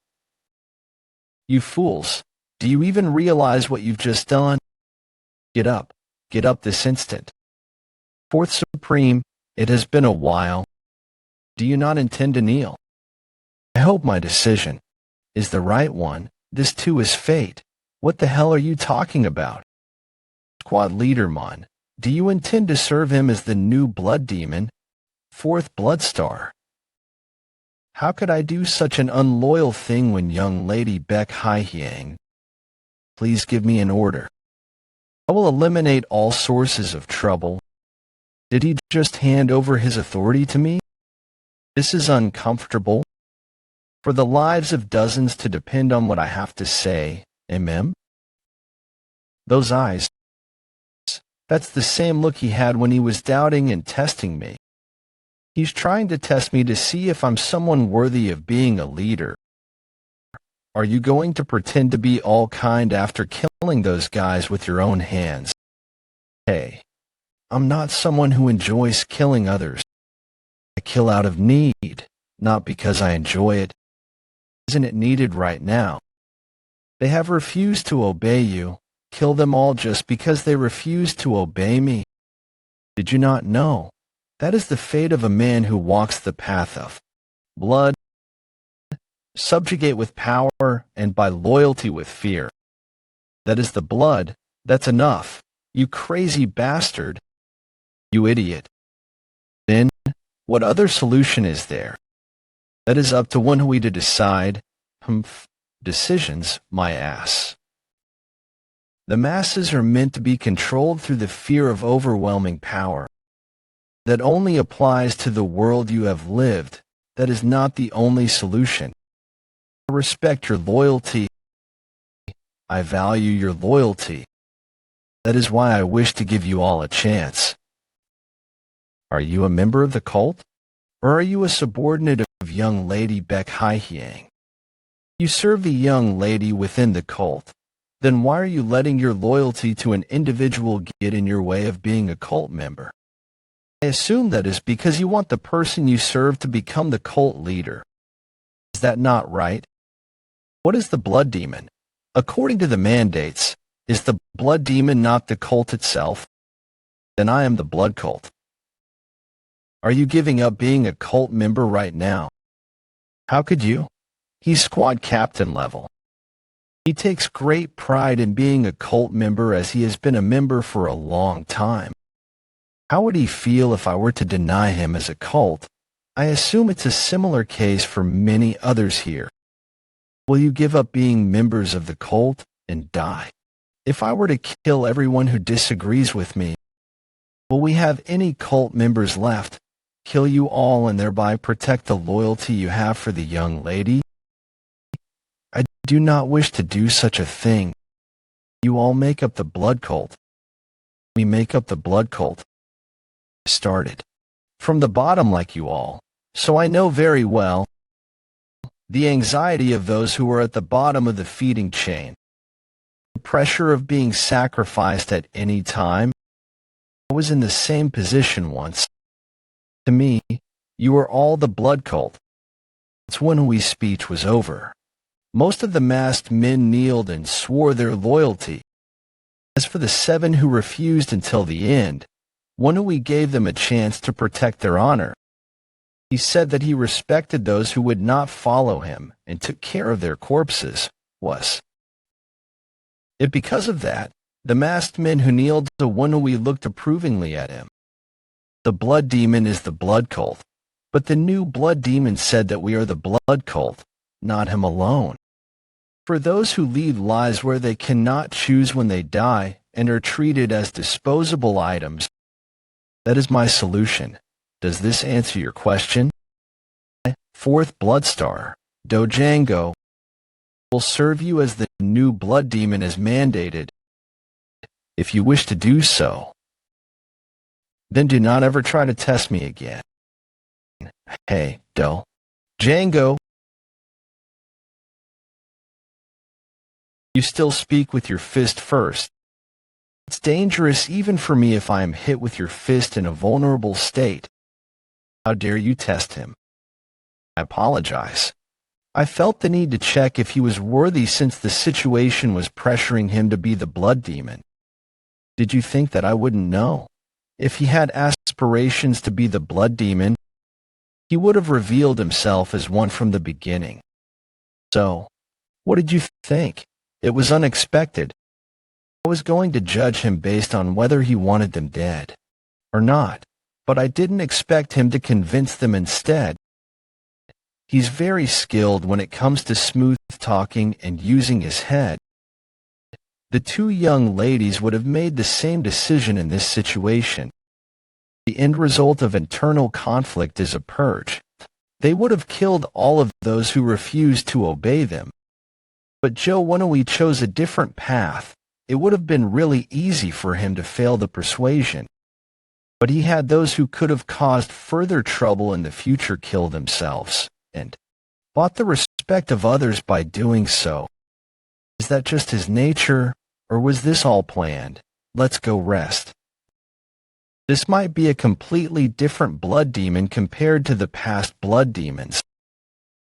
You fools, do you even realize what you've just done? Get up this instant. Fourth Supreme, it has been a while. Do you not intend to kneel? I hope my decision is the right one. This too is fate. What the hell are you talking about? Squad leader Mon, do you intend to serve him as the new blood demon, fourth blood star? How could I do such an unloyal thing when young lady Baek Hye-hyang? Please give me an order. I will eliminate all sources of trouble. Did he just hand over his authority to me? This is uncomfortable. For the lives of dozens to depend on what I have to say, Those eyes. That's the same look he had when he was doubting and testing me. He's trying to test me to see if I'm someone worthy of being a leader. Are you going to pretend to be all kind after killing those guys with your own hands? Hey, I'm not someone who enjoys killing others. I kill out of need, not because I enjoy it. Isn't it needed right now? They have refused to obey you. Kill them all just because they refuse to obey me. Did you not know? That is the fate of a man who walks the path of blood. Subjugate with power and by loyalty with fear. That is the blood. That's enough. You crazy bastard. You idiot. Then, what other solution is there? That is up to Woon-Hwi to decide. Decisions, my ass. The masses are meant to be controlled through the fear of overwhelming power. That only applies to the world you have lived. That is not the only solution. I respect your loyalty. I value your loyalty. That is why I wish to give you all a chance. Are you a member of the cult? Or are you a subordinate of young lady Baek Hye-hyang? You serve the young lady within the cult. Then why are you letting your loyalty to an individual get in your way of being a cult member? I assume that is because you want the person you serve to become the cult leader. Is that not right? What is the blood demon? According to the mandates, is the blood demon not the cult itself? Then I am the blood cult. Are you giving up being a cult member right now? How could you? He's squad captain level. He takes great pride in being a cult member as he has been a member for a long time. How would he feel if I were to deny him as a cult? I assume it's a similar case for many others here. Will you give up being members of the cult and die? If I were to kill everyone who disagrees with me, will we have any cult members left? Kill you all and thereby protect the loyalty you have for the young lady? I do not wish to do such a thing. You all make up the blood cult. We make up the blood cult. I started from the bottom like you all, so I know very well the anxiety of those who are at the bottom of the feeding chain, the pressure of being sacrificed at any time. I was in the same position once. To me, you were all the blood cult. It's when Woon-Hwi's speech was over. Most of the masked men kneeled and swore their loyalty. As for the 7 who refused until the end, Woon-Hwi gave them a chance to protect their honor. He said that he respected those who would not follow him and took care of their corpses. Because of that, the masked men who kneeled to Woon-Hwi looked approvingly at him. The blood demon is the blood cult, but the new blood demon said that we are the blood cult, not him alone. For those who lead lives where they cannot choose when they die and are treated as disposable items, that is my solution. Does this answer your question? Fourth blood star, Dojango, will serve you as the new blood demon as mandated. If you wish to do so, then do not ever try to test me again. Hey, Do. Django. You still speak with your fist first. It's dangerous even for me if I am hit with your fist in a vulnerable state. How dare you test him? I apologize. I felt the need to check if he was worthy since the situation was pressuring him to be the blood demon. Did you think that I wouldn't know? If he had aspirations to be the blood demon, he would have revealed himself as one from the beginning. So, what did you think? It was unexpected. I was going to judge him based on whether he wanted them dead or not, but I didn't expect him to convince them instead. He's very skilled when it comes to smooth talking and using his head. The two young ladies would have made the same decision in this situation. The end result of internal conflict is a purge. They would have killed all of those who refused to obey them. But Woon-Hwi chose a different path. It would have been really easy for him to fail the persuasion. But he had those who could have caused further trouble in the future kill themselves, and bought the respect of others by doing so. Is that just his nature, or was this all planned? Let's go rest. This might be a completely different blood demon compared to the past blood demons.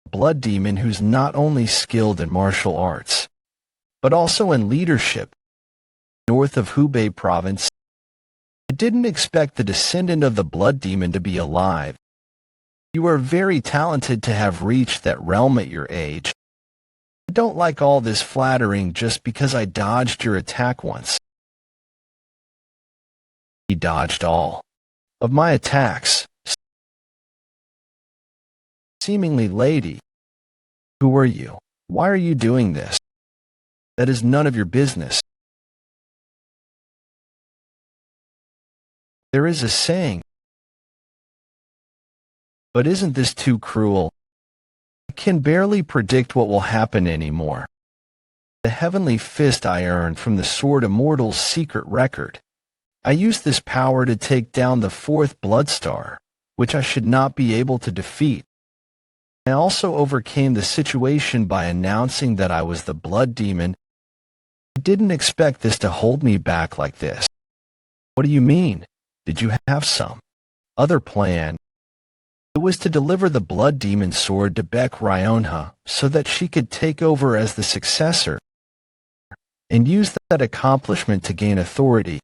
A blood demon who's not only skilled in martial arts, but also in leadership. North of Hubei province, I didn't expect the descendant of the blood demon to be alive. You are very talented to have reached that realm at your age. I don't like all this flattering just because I dodged your attack once. He dodged all of my attacks. Seemingly lady. Who are you? Why are you doing this? That is none of your business. There is a saying. But isn't this too cruel? I can barely predict what will happen anymore. The heavenly fist I earned from the Sword Immortal's secret record. I used this power to take down the fourth blood star, which I should not be able to defeat. I also overcame the situation by announcing that I was the blood demon. I didn't expect this to hold me back like this. What do you mean? Did you have some other plan? It was to deliver the blood demon sword to Woon-Hwi so that she could take over as the successor and use that accomplishment to gain authority.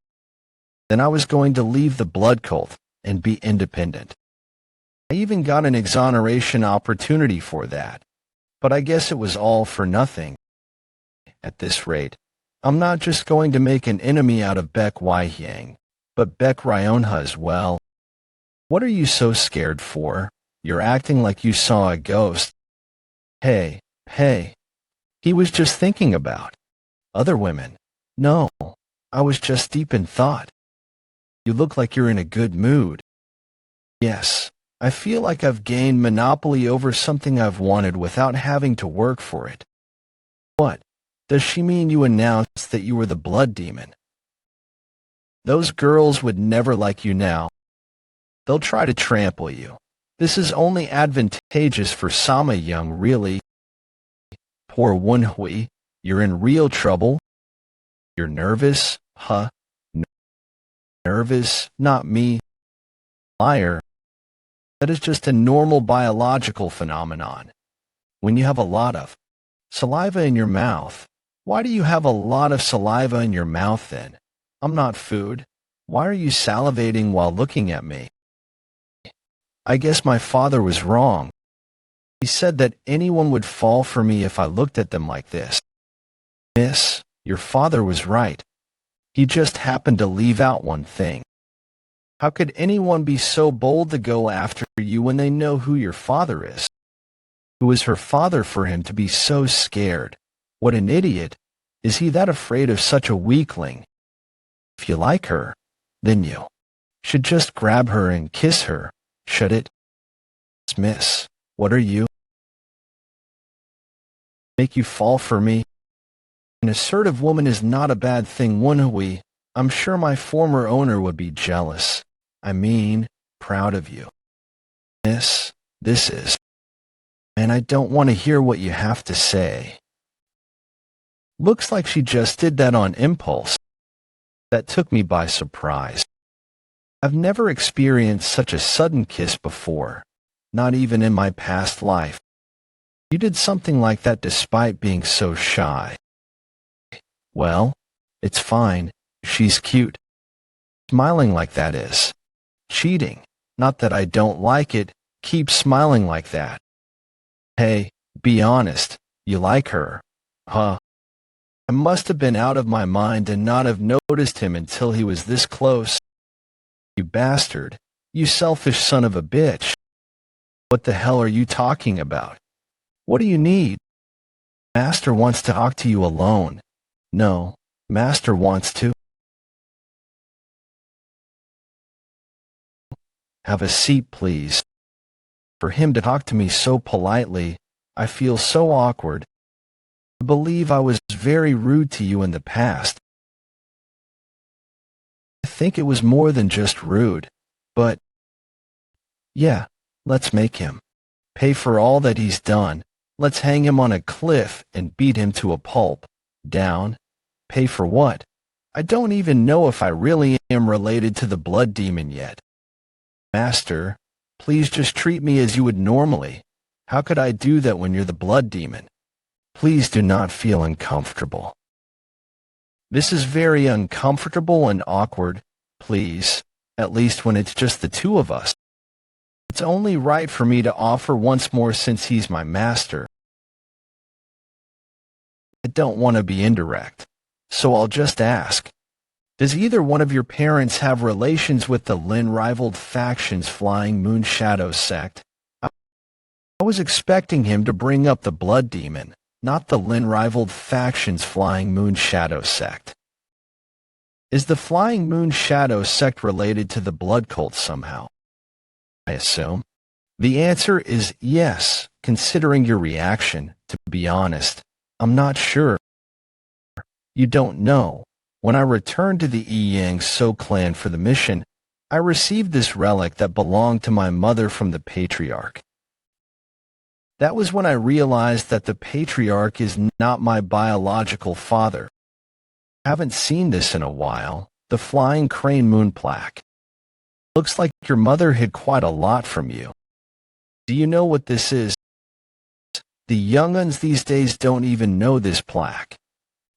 Then I was going to leave the blood cult and be independent. I even got an exoneration opportunity for that, but I guess it was all for nothing. At this rate, I'm not just going to make an enemy out of Woon-Hwi, but Woon-Hwi as well. What are you so scared for? You're acting like you saw a ghost. Hey, he was just thinking about other women. No, I was just deep in thought. You look like you're in a good mood. Yes, I feel like I've gained monopoly over something I've wanted without having to work for it. What? Does she mean you announced that you were the blood demon? Those girls would never like you now. They'll try to trample you. This is only advantageous for Sama Young, really. Poor Woon-Hwi, you're in real trouble. You're nervous, huh? Nervous, not me. Liar. That is just a normal biological phenomenon. When you have a lot of saliva in your mouth. Why do you have a lot of saliva in your mouth then? I'm not food. Why are you salivating while looking at me? I guess my father was wrong. He said that anyone would fall for me if I looked at them like this. Miss, your father was right. He just happened to leave out one thing. How could anyone be so bold to go after you when they know who your father is? Who is her father for him to be so scared? What an idiot. Is he that afraid of such a weakling? If you like her, then you should just grab her and kiss her, should it? Miss, what are you? Make you fall for me? An assertive woman is not a bad thing, Woon-Hwi. I'm sure my former owner would be jealous. I mean, proud of you. This is. And I don't want to hear what you have to say. Looks like she just did that on impulse. That took me by surprise. I've never experienced such a sudden kiss before, not even in my past life. You did something like that despite being so shy. Well, it's fine. She's cute. Smiling like that is cheating. Not that I don't like it. Keep smiling like that. Hey, be honest. You like her? Huh? I must have been out of my mind and not have noticed him until he was this close. You bastard. You selfish son of a bitch. What the hell are you talking about? What do you need? Master wants to talk to you alone. No, Master wants to. Have a seat, please. For him to talk to me so politely, I feel so awkward. I believe I was very rude to you in the past. I think it was more than just rude, but yeah, let's make him pay for all that he's done. Let's hang him on a cliff and beat him to a pulp. Down. Pay for what? I don't even know if I really am related to the blood demon yet. Master, please just treat me as you would normally. How could I do that when you're the blood demon? Please do not feel uncomfortable. This is very uncomfortable and awkward, please, at least when it's just the two of us. It's only right for me to offer once more since he's my master. I don't want to be indirect, so I'll just ask. Does either one of your parents have relations with the Lin-rivaled faction's Flying Moon Shadow sect? I was expecting him to bring up the Blood Demon, not the Lin-rivaled faction's Flying Moon Shadow sect. Is the Flying Moon Shadow sect related to the Blood Cult somehow? I assume. The answer is yes, considering your reaction. To be honest, I'm not sure. You don't know. When I returned to the Yang So clan for the mission, I received this relic that belonged to my mother from the Patriarch. That was when I realized that the Patriarch is not my biological father. I haven't seen this in a while, the Flying Crane Moon plaque. Looks like your mother hid quite a lot from you. Do you know what this is? The younguns these days don't even know this plaque.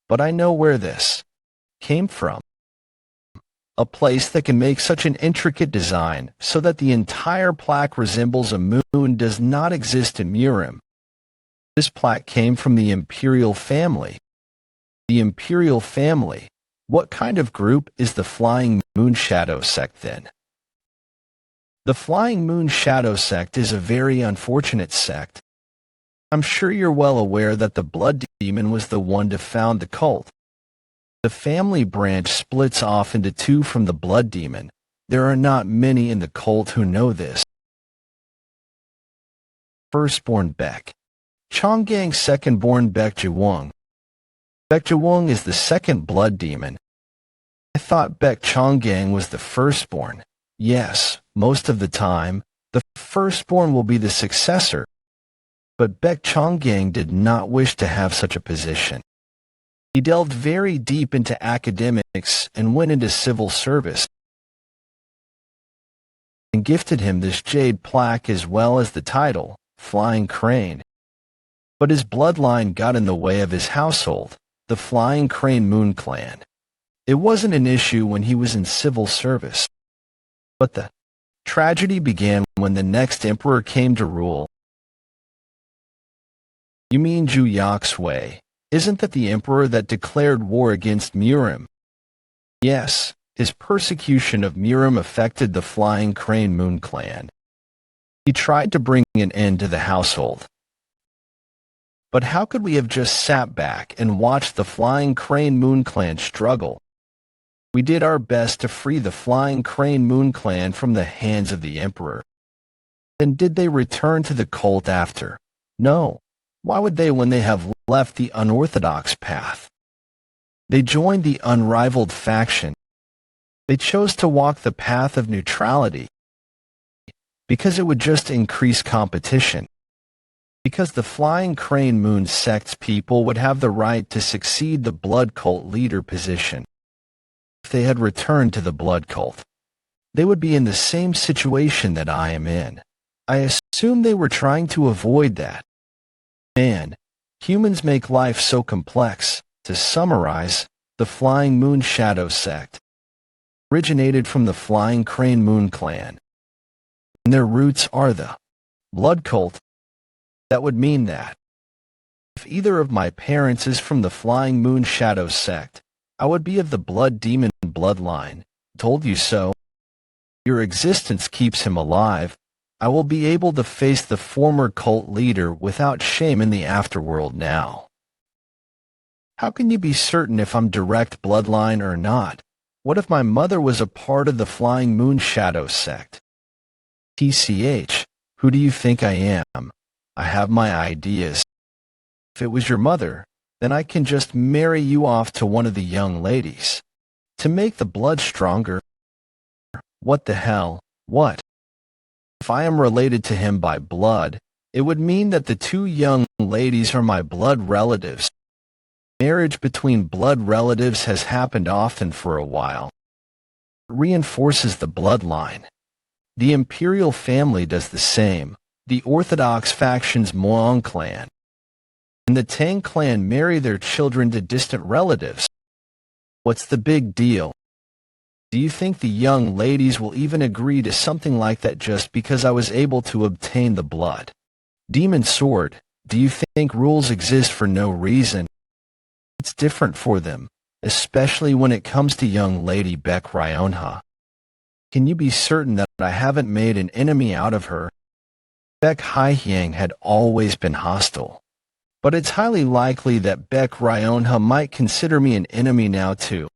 But I know where this came from. A place that can make such an intricate design so that the entire plaque resembles a moon does not exist in Murim. This plaque came from the Imperial family. The Imperial family? What kind of group is the Flying Moon Shadow sect then? The Flying Moon Shadow sect is a very unfortunate sect. I'm sure you're well aware that the Blood Demon was the one to found the cult. The family branch splits off into two from the Blood Demon. There are not many in the cult who know this. Firstborn Baek. Chonggang's secondborn Baek Jiwung. Baek Jiwung is the second Blood Demon. I thought Baek Chonggang was the firstborn. Yes, most of the time, the firstborn will be the successor. But Baek Chonggang did not wish to have such a position. He delved very deep into academics and went into civil service, and gifted him this jade plaque as well as the title, Flying Crane. But his bloodline got in the way of his household, the Flying Crane Moon Clan. It wasn't an issue when he was in civil service. But the tragedy began when the next emperor came to rule. You mean Ju Yaksui? Isn't that the emperor that declared war against Murim? Yes, his persecution of Murim affected the Flying Crane Moon Clan. He tried to bring an end to the household. But how could we have just sat back and watched the Flying Crane Moon Clan struggle? We did our best to free the Flying Crane Moon Clan from the hands of the emperor. Then did they return to the cult after? No. Why would they when they have left the unorthodox path? They joined the unrivaled faction, They chose to walk the path of neutrality because it would just increase competition. Because the Flying Crane Moon sect's people would have the right to succeed the blood cult leader position. If they had returned to the blood cult, they would be in the same situation that I am in. I assume they were trying to avoid that. Man, humans make life so complex. To summarize, the Flying Moon Shadow sect originated from the Flying Crane Moon clan, and their roots are the blood cult. That would mean that if either of my parents is from the Flying Moon Shadow sect, I would be of the blood demon bloodline. Told you so. Your existence keeps him alive. I will be able to face the former cult leader without shame in the afterworld now. How can you be certain if I'm direct bloodline or not? What if my mother was a part of the Flying Moon Shadow sect? TCH, who do you think I am? I have my ideas. If it was your mother, then I can just marry you off to one of the young ladies. To make the blood stronger. What the hell? What? If I am related to him by blood, it would mean that the two young ladies are my blood relatives. Marriage between blood relatives has happened often for a while. It reinforces the bloodline. The imperial family does the same. The orthodox faction's Muang clan and the Tang clan marry their children to distant relatives. What's the big deal? Do you think the young ladies will even agree to something like that just because I was able to obtain the blood demon sword? Do you think rules exist for no reason? It's different for them, especially when it comes to young lady Baek Ryonha. Can you be certain that I haven't made an enemy out of her? Baek Haihyang had always been hostile, but it's highly likely that Baek Ryonha might consider me an enemy now too.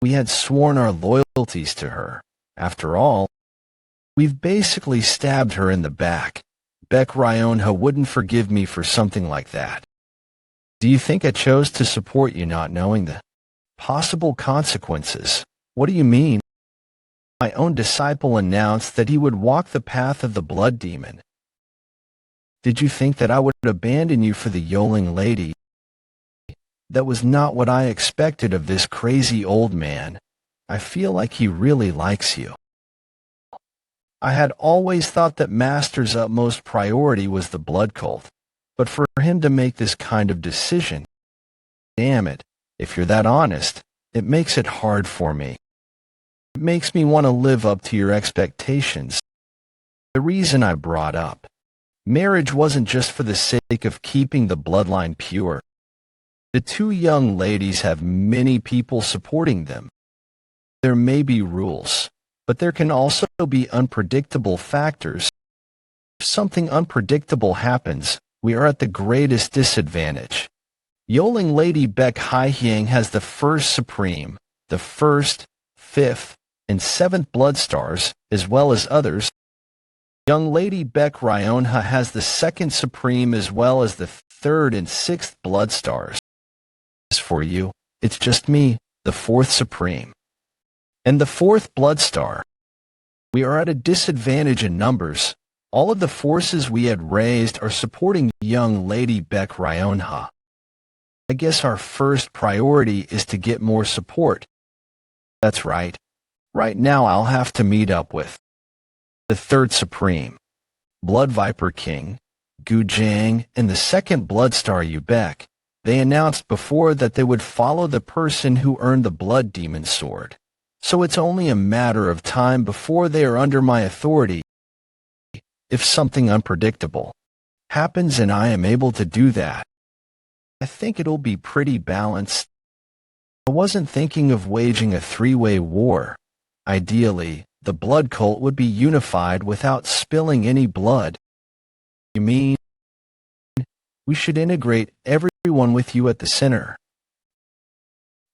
We had sworn our loyalties to her. After all, we've basically stabbed her in the back. Baek Ryonha wouldn't forgive me for something like that. Do you think I chose to support you not knowing the possible consequences? What do you mean? My own disciple announced that he would walk the path of the blood demon. Did you think that I would abandon you for the yoling lady? That was not what I expected of this crazy old man. I feel like he really likes you. I had always thought that Master's utmost priority was the blood cult, but for him to make this kind of decision, damn it, if you're that honest, it makes it hard for me. It makes me want to live up to your expectations. The reason I brought up marriage wasn't just for the sake of keeping the bloodline pure. The two young ladies have many people supporting them. There may be rules, but there can also be unpredictable factors. If something unpredictable happens, we are at the greatest disadvantage. Yoling Lady Baek Haihyang has the first supreme, the first, fifth, and seventh blood stars, as well as others. Young Lady Baek Ryonha has the second supreme as well as the third and sixth blood stars. As for you, it's just me, the fourth supreme, and the fourth blood star. We are at a disadvantage in numbers. All of the forces we had raised are supporting young Lady Baek Ryonha. I guess our first priority is to get more support. That's right. Right now I'll have to meet up with the third supreme, Blood Viper King, Gu Jiang, and the second blood star Yubek. They announced before that they would follow the person who earned the blood demon sword. So it's only a matter of time before they are under my authority. If something unpredictable happens and I am able to do that, I think it'll be pretty balanced. I wasn't thinking of waging a three-way war. Ideally, the blood cult would be unified without spilling any blood. You mean we should integrate everyone with you at the center?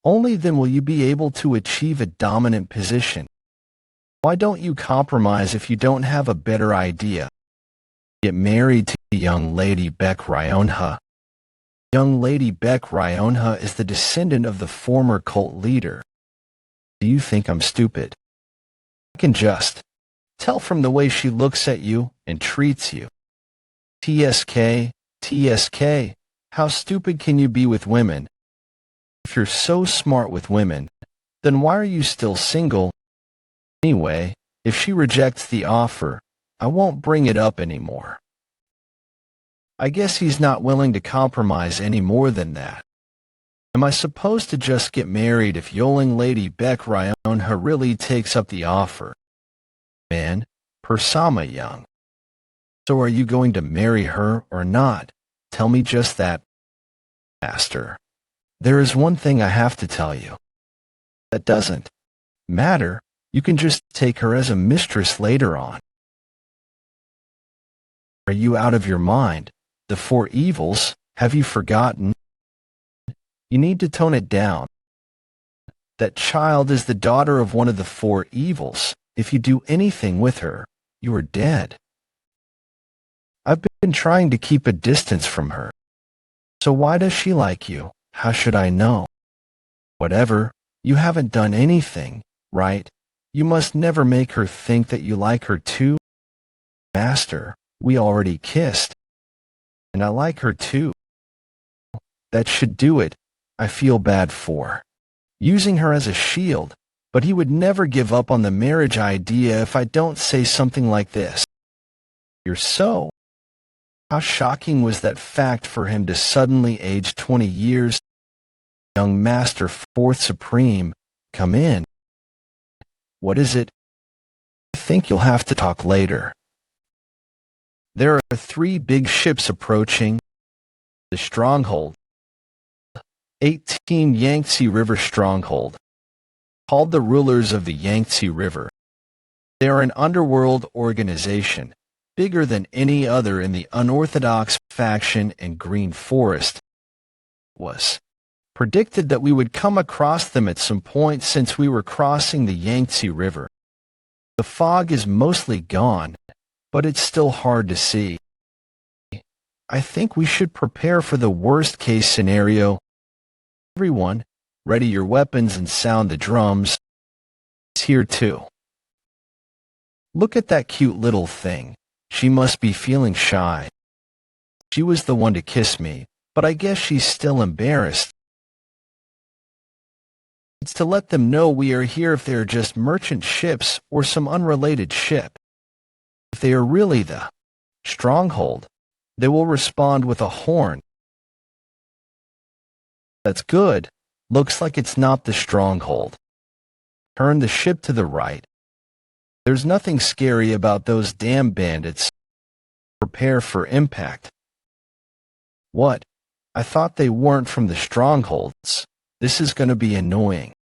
Only then will you be able to achieve a dominant position. Why don't you compromise if you don't have a better idea? Get married to young Lady Baek Ryonha. Young Lady Baek Ryonha is the descendant of the former cult leader. Do you think I'm stupid? I can just tell from the way she looks at you and treats you. TSK, TSK, how stupid can you be with women? If you're so smart with women, then why are you still single? Anyway, if she rejects the offer, I won't bring it up anymore. I guess he's not willing to compromise any more than that. Am I supposed to just get married if young lady Beck Ryonha really takes up the offer? Man, Persama young. So are you going to marry her or not? Tell me just that, Master. There is one thing I have to tell you. That doesn't matter. You can just take her as a mistress later on. Are you out of your mind? The four evils, have you forgotten? You need to tone it down. That child is the daughter of one of the four evils. If you do anything with her, you are dead. I've been trying to keep a distance from her. So why does she like you? How should I know? Whatever, you haven't done anything, right? You must never make her think that you like her too. Master, we already kissed. And I like her too. That should do it. I feel bad for using her as a shield, but he would never give up on the marriage idea if I don't say something like this. You're so. How shocking was that fact for him to suddenly age 20 years? Young Master Fourth Supreme, come in. What is it? I think you'll have to talk later. There are 3 big ships approaching the stronghold. 18 Yangtze River Stronghold, called the Rulers of the Yangtze River. They are an underworld organization, bigger than any other in the unorthodox faction in Green Forest. It was predicted that we would come across them at some point since we were crossing the Yangtze River. The fog is mostly gone, but it's still hard to see. I think we should prepare for the worst-case scenario. Everyone, ready your weapons and sound the drums. It's here too. Look at that cute little thing. She must be feeling shy. She was the one to kiss me, but I guess she's still embarrassed. It's to let them know we are here if they are just merchant ships or some unrelated ship. If they are really the stronghold, they will respond with a horn. That's good. Looks like it's not the stronghold. Turn the ship to the right. There's nothing scary about those damn bandits. Prepare for impact. What? I thought they weren't from the strongholds. This is going to be annoying.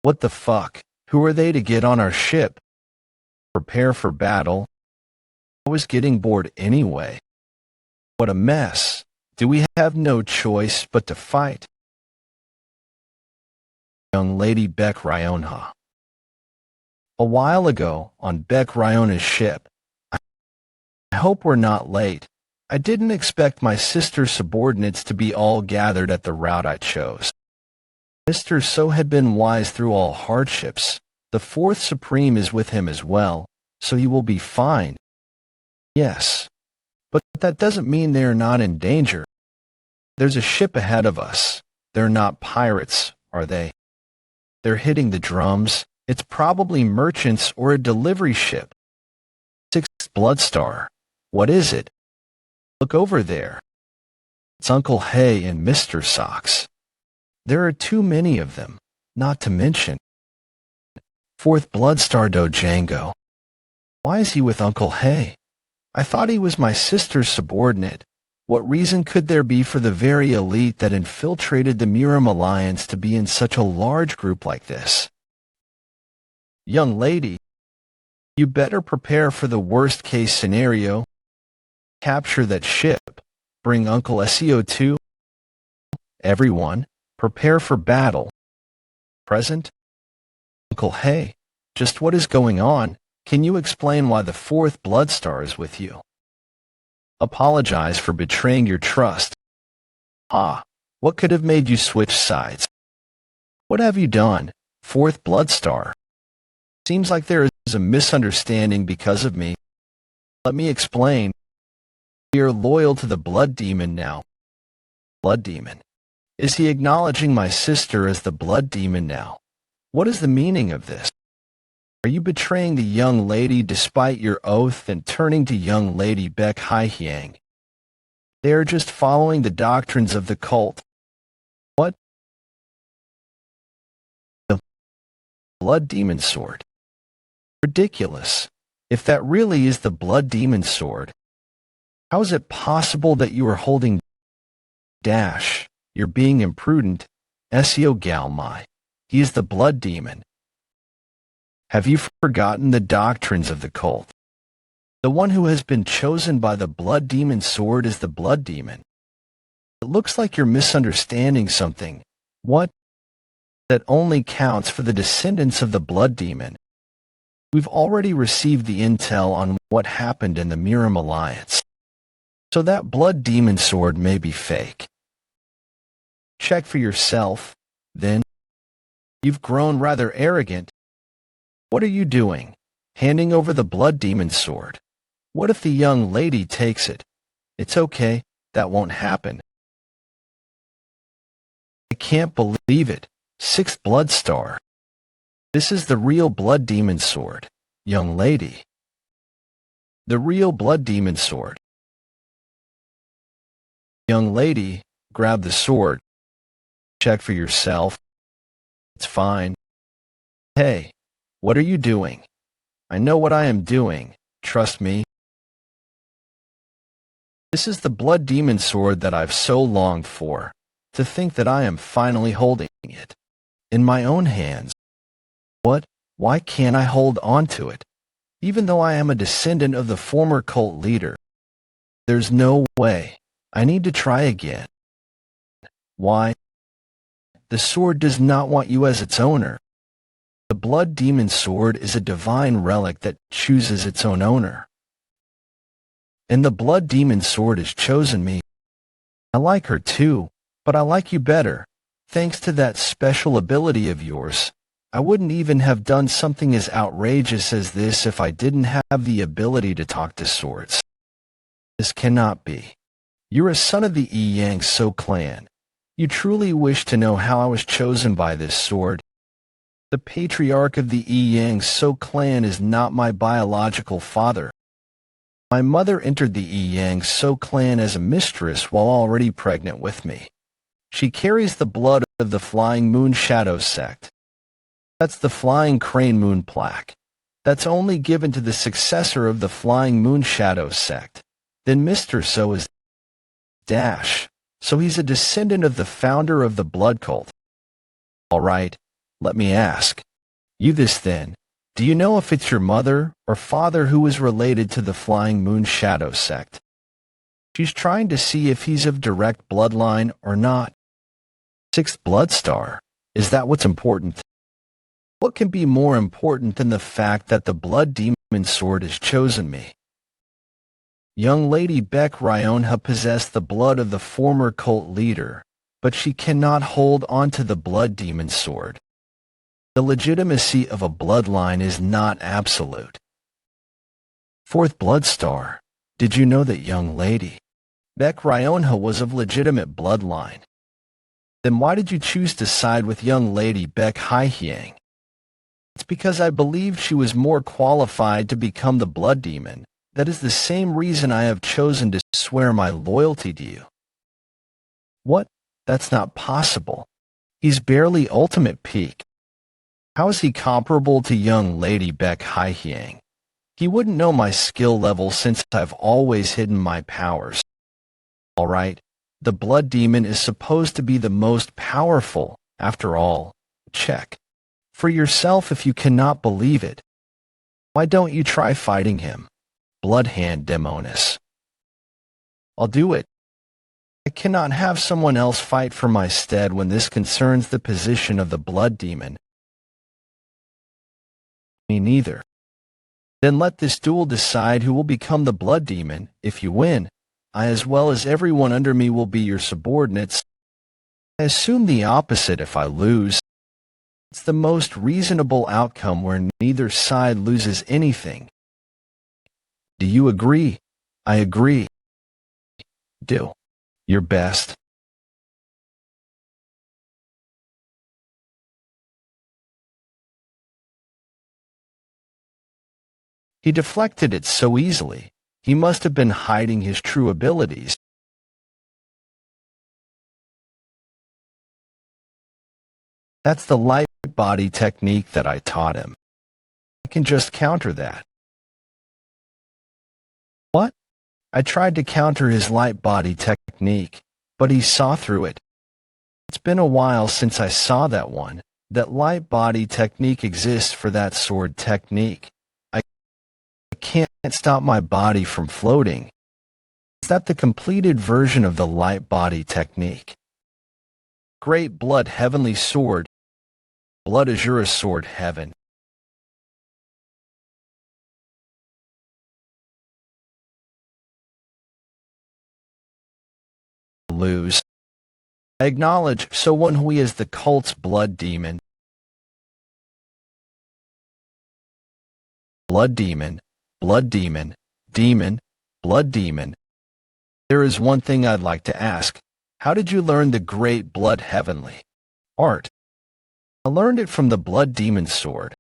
What the fuck? Who are they to get on our ship? Prepare for battle. I was getting bored anyway. What a mess. Do we have no choice but to fight? Young Lady Beck Ryonha. A while ago, on Beck Ryonha's ship. I hope we're not late. I didn't expect my sister's subordinates to be all gathered at the route I chose. Mr. So had been wise through all hardships. The Fourth Supreme is with him as well, so he will be fine. Yes. But that doesn't mean they are not in danger. There's a ship ahead of us. They're not pirates, are they? They're hitting the drums. It's probably merchants or a delivery ship. 6th Bloodstar. What is it? Look over there. It's Uncle Hay and Mr. Socks. There are too many of them, not to mention 4th Bloodstar Dojango. Why is he with Uncle Hay? I thought he was my sister's subordinate. What reason could there be for the very elite that infiltrated the Miram Alliance to be in such a large group like this? Young lady, you better prepare for the worst-case scenario. Capture that ship. Bring Uncle SEO2. Everyone, prepare for battle. Present? Uncle Hay, just what is going on? Can you explain why the 4th Bloodstar is with you? Apologize for betraying your trust. Ah, What could have made you switch sides? What have you done, fourth blood star? Seems like there is a misunderstanding because of me. Let me explain. We are loyal to the blood demon now. Blood demon. Is he acknowledging my sister as the blood demon now? What is the meaning of this? Are you betraying the young lady despite your oath and turning to young lady Baek Hye-hyang? They are just following the doctrines of the cult. What? The blood demon sword. Ridiculous. If that really is the blood demon sword, how is it possible that you are holding dash? You're being imprudent. Seo Galmai. He is the blood demon. Have you forgotten the doctrines of the cult? The one who has been chosen by the blood demon sword is the blood demon. It looks like you're misunderstanding something. What? That only counts for the descendants of the blood demon. We've already received the intel on what happened in the Miram Alliance. So that blood demon sword may be fake. Check for yourself, then. You've grown rather arrogant. What are you doing? Handing over the blood demon sword. What if the young lady takes it? It's okay, that won't happen. I can't believe it. Sixth blood star. This is the real blood demon sword, young lady. The real blood demon sword. Young lady, grab the sword. Check for yourself. It's fine. Hey, what are you doing? I know what I am doing, trust me. This is the blood demon sword that I've so longed for. To think that I am finally holding it in my own hands. What? Why can't I hold on to it? Even though I am a descendant of the former cult leader. There's no way. I need to try again. Why? The sword does not want you as its owner. The blood demon sword is a divine relic that chooses its own owner. And the blood demon sword has chosen me. I like her too, but I like you better. Thanks to that special ability of yours. I wouldn't even have done something as outrageous as this if I didn't have the ability to talk to swords. This cannot be. You're a son of the Yang So clan. You truly wish to know how I was chosen by this sword. The patriarch of the Yang So clan is not my biological father. My mother entered the Yang So clan as a mistress while already pregnant with me. She carries the blood of the Flying Moon Shadow sect. That's the Flying Crane Moon plaque. That's only given to the successor of the Flying Moon Shadow sect. Then Mr. So is Dash. So he's a descendant of the founder of the blood cult. All right, let me ask. You this then, do you know if it's your mother or father who is related to the Flying Moon Shadow sect? She's trying to see if he's of direct bloodline or not. Sixth blood star, is that what's important? What can be more important than the fact that the blood demon sword has chosen me? Young Lady Baek Hye-hyang possessed the blood of the former cult leader, but she cannot hold onto the blood demon sword. The legitimacy of a bloodline is not absolute. Fourth blood star, did you know that young lady Baek Hye-hyang was of legitimate bloodline? Then why did you choose to side with young lady Baek Hye-hyang? It's because I believed she was more qualified to become the blood demon. That is the same reason I have chosen to swear my loyalty to you. What? That's not possible. He's barely ultimate peak. How is he comparable to young lady Baek Hye-hyang? He wouldn't know my skill level since I've always hidden my powers. All right, the blood demon is supposed to be the most powerful, after all. Check. For yourself if you cannot believe it. Why don't you try fighting him? Bloodhand Demonis. I'll do it. I cannot have someone else fight for my stead when this concerns the position of the blood demon. Me neither. Then let this duel decide who will become the blood demon. If you win, I as well as everyone under me will be your subordinates. assume the opposite if I lose. It's the most reasonable outcome where neither side loses anything. Do you agree? I agree. Do your best. He deflected it so easily. He must have been hiding his true abilities. That's the light body technique that I taught him. I can just counter that. What? I tried to counter his light body technique, but he saw through it. It's been a while since I saw that one. That light body technique exists for that sword technique. I can't stop my body from floating. Is that the completed version of the light body technique? Great blood heavenly sword. Blood azure sword heaven. Lose. I acknowledge, so Woon-Hwi is the cult's blood demon. Blood demon, blood demon, demon, blood demon. There is one thing I'd like to ask. How did you learn the great blood heavenly art? I learned it from the blood demon sword.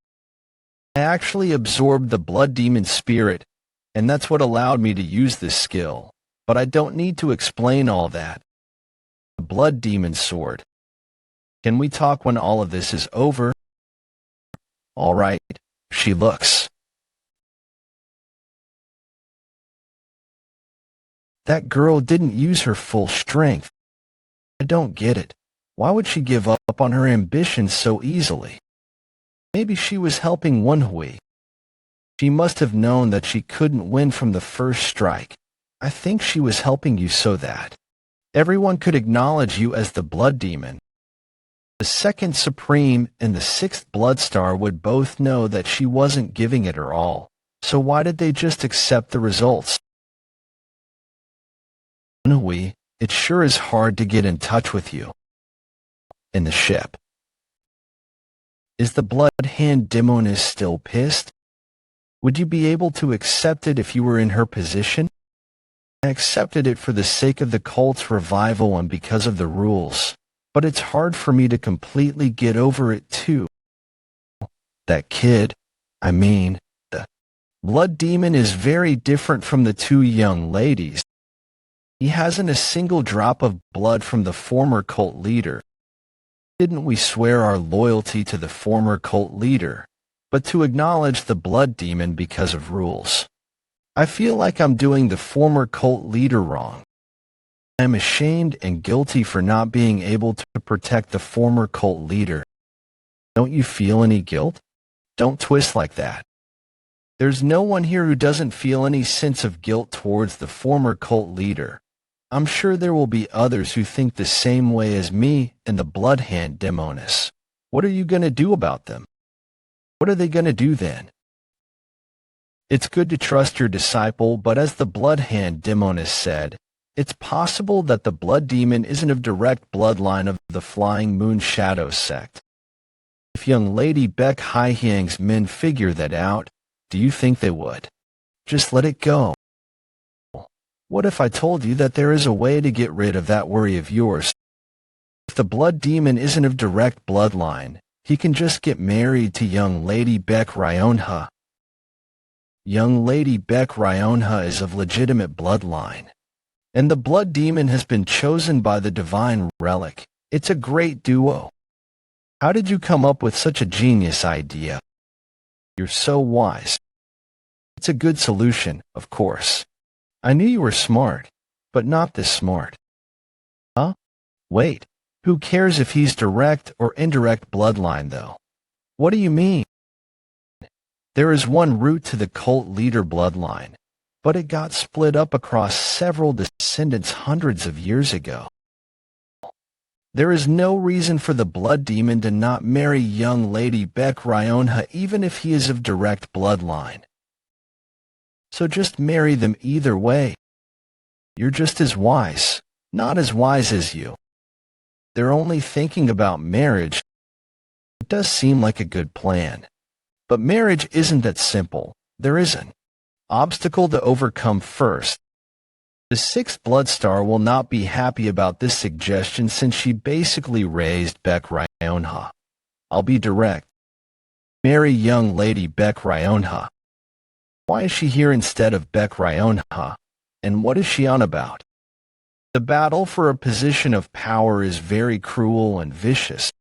I actually absorbed the blood demon spirit, and that's what allowed me to use this skill. But I don't need to explain all that. The blood demon sword. Can we talk when all of this is over? All right, she looks. That girl didn't use her full strength. I don't get it. Why would she give up on her ambitions so easily? Maybe she was helping Woon-Hwi. She must have known that she couldn't win from the first strike. I think she was helping you so that everyone could acknowledge you as the blood demon. The second supreme and the sixth blood star would both know that she wasn't giving it her all. So why did they just accept the results? Woon-Hwi, it sure is hard to get in touch with you. In the ship. Is the blood hand demoness still pissed? Would you be able to accept it if you were in her position? I accepted it for the sake of the cult's revival and because of the rules, but it's hard for me to completely get over it too. That kid, I mean, the blood demon is very different from the two young ladies. He hasn't a single drop of blood from the former cult leader. Didn't we swear our loyalty to the former cult leader, but to acknowledge the blood demon because of rules? I feel like I'm doing the former cult leader wrong. I am ashamed and guilty for not being able to protect the former cult leader. Don't you feel any guilt? Don't twist like that. There's no one here who doesn't feel any sense of guilt towards the former cult leader. I'm sure there will be others who think the same way as me and the blood hand demoness. What are you going to do about them? What are they going to do then? It's good to trust your disciple, but as the blood hand demoness said, it's possible that the blood demon isn't of direct bloodline of the Flying Moon Shadow sect. If young Lady Beck Haihyang's men figure that out, do you think they would? Just let it go. What if I told you that there is a way to get rid of that worry of yours? If the blood demon isn't of direct bloodline, he can just get married to young Lady Beck Ryonha. Young Lady Beck Ryonha is of legitimate bloodline. And the blood demon has been chosen by the divine relic. It's a great duo. How did you come up with such a genius idea? You're so wise. It's a good solution, of course. I knew you were smart, but not this smart. Huh? Wait, who cares if he's direct or indirect bloodline, though? What do you mean? There is one root to the cult leader bloodline, but it got split up across several descendants hundreds of years ago. There is no reason for the blood demon to not marry young Lady Beck Ryonha even if he is of direct bloodline. So just marry them either way. You're just as wise, not as wise as you. They're only thinking about marriage. It does seem like a good plan. But marriage isn't that simple. There is an obstacle to overcome first. The sixth blood star will not be happy about this suggestion since she basically raised Baek Ryonha. I'll be direct. Marry young lady Baek Ryonha. Why is she here instead of Baek Ryonha? And what is she on about? The battle for a position of power is very cruel and vicious.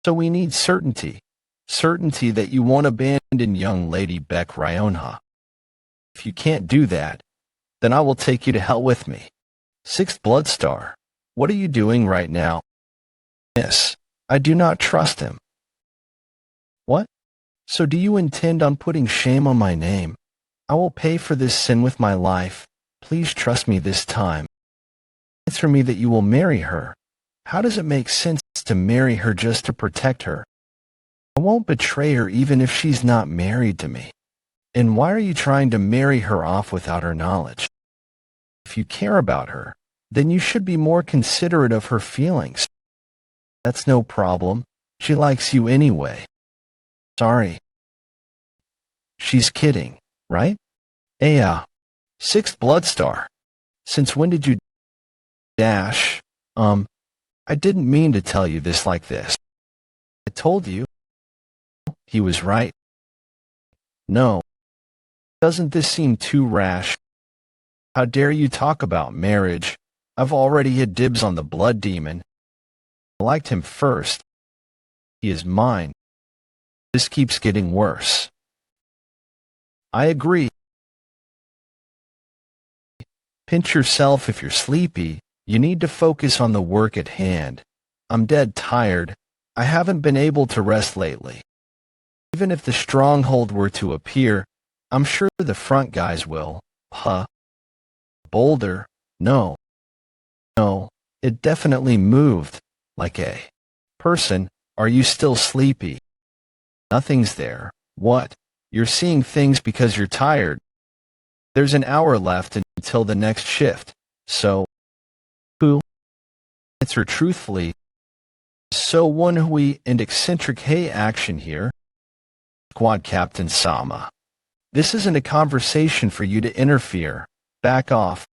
So we need certainty. Certainty that you won't abandon young lady Baek Ryonha. If you can't do that, then I will take you to hell with me. Sixth blood star. What are you doing right now? Miss, I do not trust him. What? So do you intend on putting shame on my name? I will pay for this sin with my life. Please trust me this time. Answer me that you will marry her. How does it make sense to marry her just to protect her? I won't betray her even if she's not married to me. And why are you trying to marry her off without her knowledge? If you care about her, then you should be more considerate of her feelings. That's no problem. She likes you anyway. Sorry. She's kidding, right? Yeah. Sixth blood star. Since when did you dash? I didn't mean to tell you this like this. I told you. He was right. No. Doesn't this seem too rash? How dare you talk about marriage? I've already had dibs on the blood demon. I liked him first. He is mine. This keeps getting worse. I agree. Pinch yourself if you're sleepy. You need to focus on the work at hand. I'm dead tired. I haven't been able to rest lately. Even if the stronghold were to appear, I'm sure the front guys will. Huh? Boulder? No. No, it definitely moved. Like a person. Are you still sleepy? Nothing's there. What? You're seeing things because you're tired. There's an hour left until the next shift. So, who? Answer truthfully. So Woon-Hwi and eccentric Hey action here. Squad Captain Sama. This isn't a conversation for you to interfere. Back off.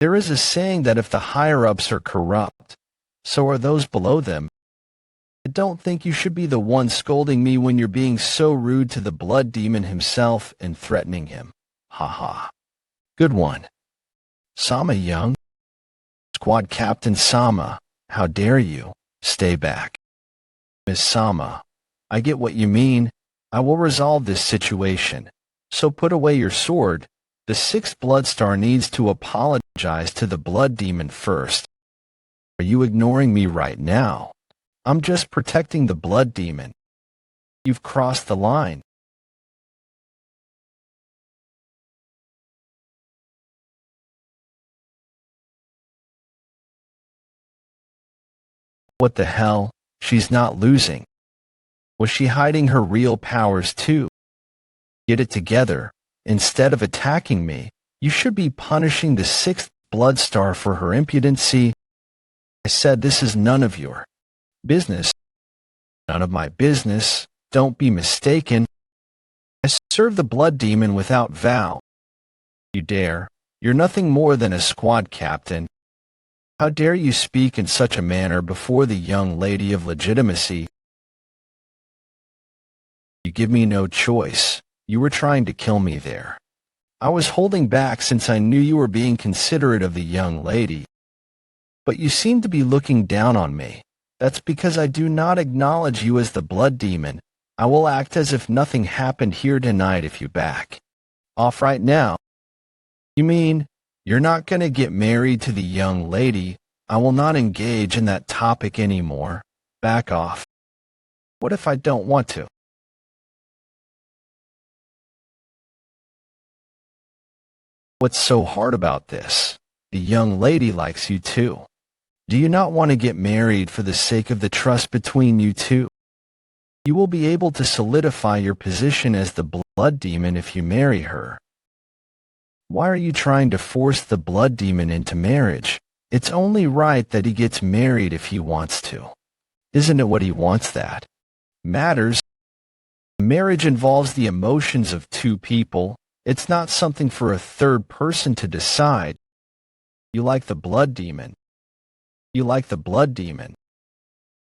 There is a saying that if the higher-ups are corrupt, so are those below them. I don't think you should be the one scolding me when you're being so rude to the blood demon himself and threatening him. Ha ha. Good one. Sama young. Squad Captain Sama, how dare you? Stay back. Miss Sama, I get what you mean. I will resolve this situation. So put away your sword. The sixth blood star needs to apologize to the blood demon first. Are you ignoring me right now? I'm just protecting the blood demon. You've crossed the line. What the hell? She's not losing. Was she hiding her real powers too? Get it together. Instead of attacking me, you should be punishing the sixth blood star for her impudency. I said this is none of your business. None of my business. Don't be mistaken. I serve the blood demon without vow. You dare. You're nothing more than a squad captain. How dare you speak in such a manner before the young lady of legitimacy? You give me no choice. You were trying to kill me there. I was holding back since I knew you were being considerate of the young lady. But you seem to be looking down on me. That's because I do not acknowledge you as the blood demon. I will act as if nothing happened here tonight if you back off right now. You mean you're not going to get married to the young lady? I will not engage in that topic anymore. Back off. What if I don't want to? What's so hard about this? The young lady likes you too. Do you not want to get married for the sake of the trust between you two? You will be able to solidify your position as the blood demon if you marry her. Why are you trying to force the blood demon into marriage? It's only right that he gets married if he wants to. Isn't it what he wants that matters? Marriage involves the emotions of two people. It's not something for a third person to decide. You like the blood demon. You like the blood demon.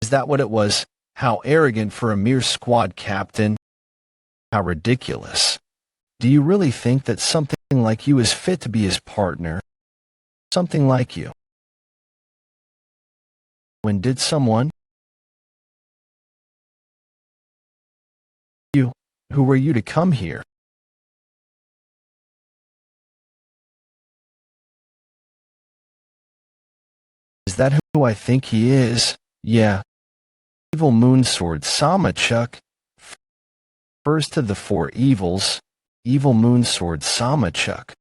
Is that what it was? How arrogant for a mere squad captain. How ridiculous. Do you really think that something like you is fit to be his partner? Something like you. When did someone? You. Who were you to come here? Is that who I think he is? Yeah. Evil Moonsword Samachuk. First of the four evils. Evil Moonsword Samachuk.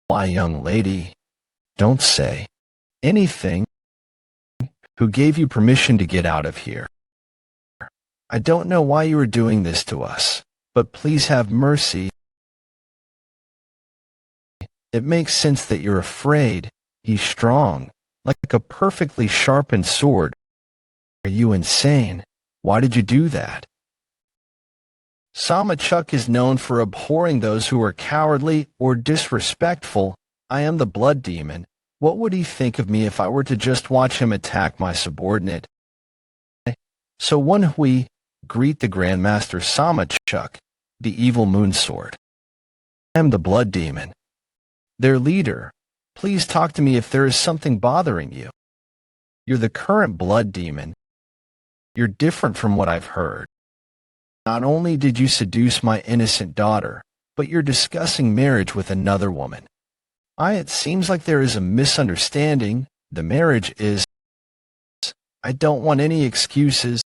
Why, young lady, don't say anything. Who gave you permission to get out of here? I don't know why you are doing this to us, but please have mercy. It makes sense that you're afraid. He's strong, like a perfectly sharpened sword. Are you insane? Why did you do that? Samachuk is known for abhorring those who are cowardly or disrespectful. I am the blood demon. What would he think of me if I were to just watch him attack my subordinate? So Woon-Hwi, greet the Grandmaster Samachuk, the evil moonsword. I am the blood demon. Their leader. Please talk to me if there is something bothering you. You're the current blood demon. You're different from what I've heard. Not only did you seduce my innocent daughter, but you're discussing marriage with another woman. It seems like there is a misunderstanding. The marriage is... I don't want any excuses.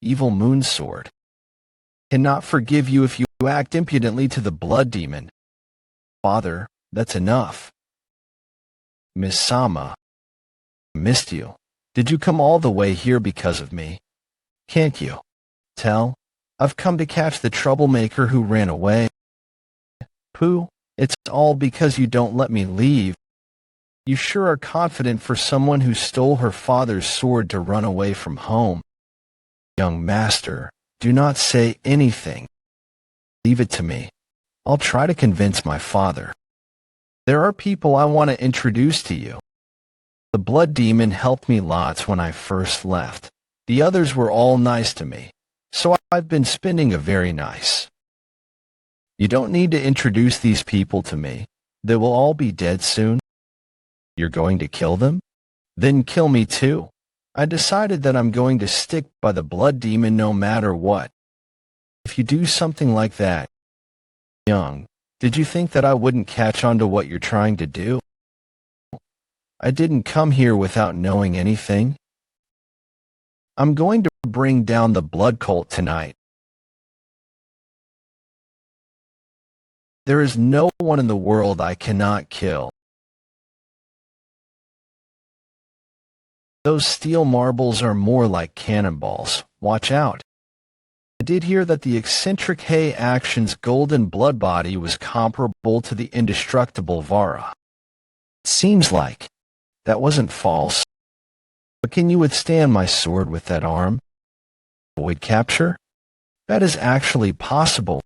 Evil Moonsword. Cannot forgive you if you act impudently to the blood demon. Father, that's enough. Miss Sama. I missed you. Did you come all the way here because of me? Can't you tell? I've come to catch the troublemaker who ran away. Pooh, it's all because you don't let me leave. You sure are confident for someone who stole her father's sword to run away from home. Young master, do not say anything. Leave it to me. I'll try to convince my father. There are people I want to introduce to you. The blood demon helped me lots when I first left. The others were all nice to me, so I've been spending a very nice. You don't need to introduce these people to me. They will all be dead soon. You're going to kill them? Then kill me too. I decided that I'm going to stick by the blood demon no matter what. If you do something like that, young, did you think that I wouldn't catch on to what you're trying to do? I didn't come here without knowing anything. I'm going to bring down the blood cult tonight. There is no one in the world I cannot kill. Those steel marbles are more like cannonballs. Watch out. I did hear that the eccentric Hay Action's golden blood body was comparable to the indestructible Vara. It seems like that wasn't false. But can you withstand my sword with that arm? Avoid capture? That is actually possible.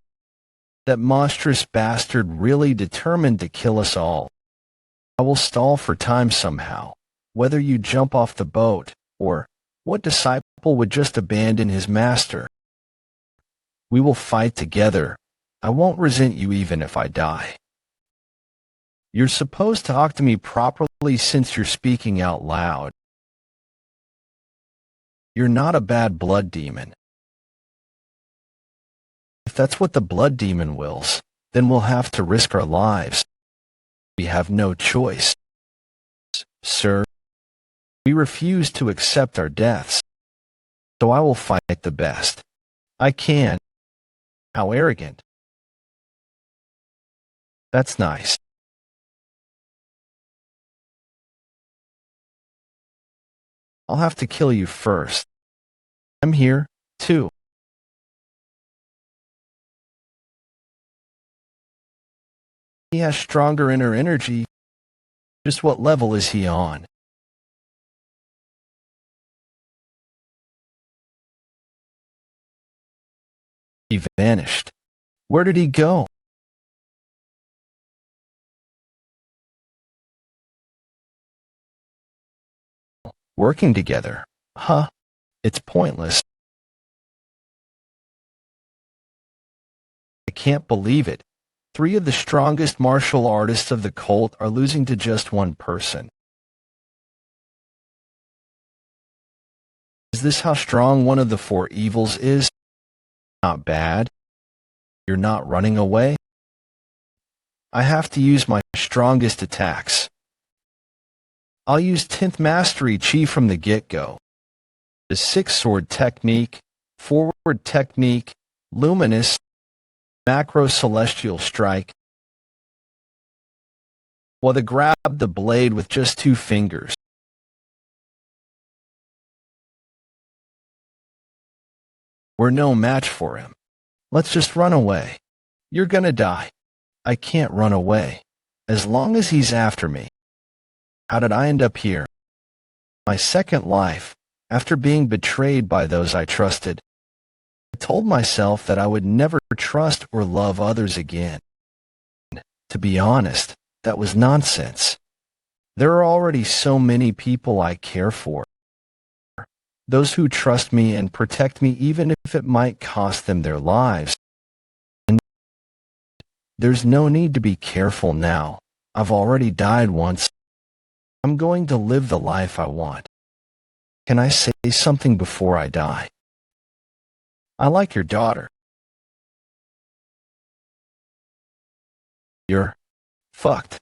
That monstrous bastard really determined to kill us all. I will stall for time somehow, whether you jump off the boat, or what disciple would just abandon his master. We will fight together. I won't resent you even if I die. You're supposed to talk to me properly since you're speaking out loud. You're not a bad blood demon. If that's what the blood demon wills, then we'll have to risk our lives. We have no choice. Sir, we refuse to accept our deaths. So I will fight the best I can. How arrogant. That's nice. I'll have to kill you first. I'm here, too. He has stronger inner energy. Just what level is he on? He vanished. Where did he go? Working together. Huh? It's pointless. I can't believe it. 3 of the strongest martial artists of the cult are losing to just one person. Is this how strong one of the 4 evils is? Not bad. You're not running away? I have to use my strongest attacks. I'll use 10th Mastery Chi from the get-go. The 6-sword technique, forward technique, luminous, macro celestial strike. While grab the blade with just 2 fingers. We're no match for him. Let's just run away. You're gonna die. I can't run away. As long as he's after me. How did I end up here? My second life, after being betrayed by those I trusted. I told myself that I would never trust or love others again. To be honest, that was nonsense. There are already so many people I care for. Those who trust me and protect me even if it might cost them their lives. And there's no need to be careful now. I've already died once. I'm going to live the life I want. Can I say something before I die? I like your daughter. You're fucked.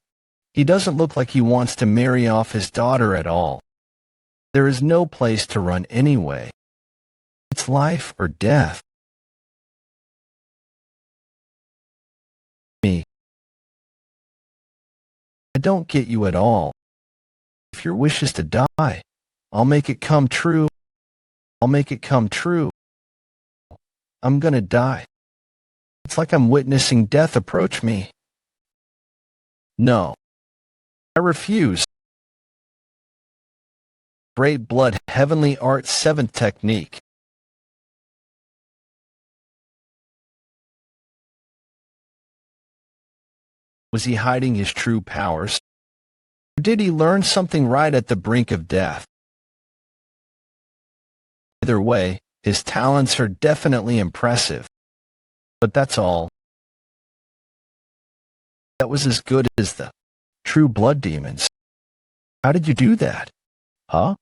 He doesn't look like he wants to marry off his daughter at all. There is no place to run anyway. It's life or death. Me. I don't get you at all. If your wish is to die, I'll make it come true. I'll make it come true. I'm gonna die. It's like I'm witnessing death approach me. No. I refuse. Great Blood Heavenly Art 7th Technique. Was he hiding his true powers? Or did he learn something right at the brink of death? Either way, his talents are definitely impressive. But that's all. That was as good as the true blood demons. How did you do that? Huh?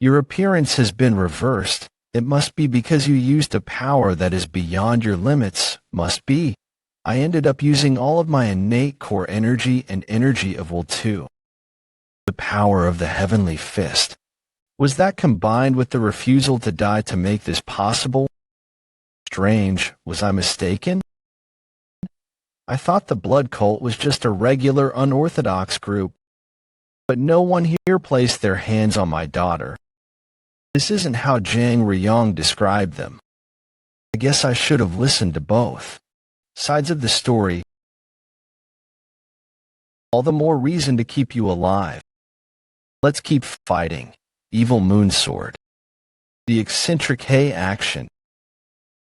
Your appearance has been reversed. It must be because you used a power that is beyond your limits. Must be. I ended up using all of my innate core energy and energy of will too. The power of the heavenly fist. Was that combined with the refusal to die to make this possible? Strange. Was I mistaken? I thought the blood cult was just a regular unorthodox group. But no one here placed their hands on my daughter. This isn't how Jang Ryong described them. I guess I should have listened to both sides of the story. All the more reason to keep you alive. Let's keep fighting. Evil Moonsword. The eccentric Hay action.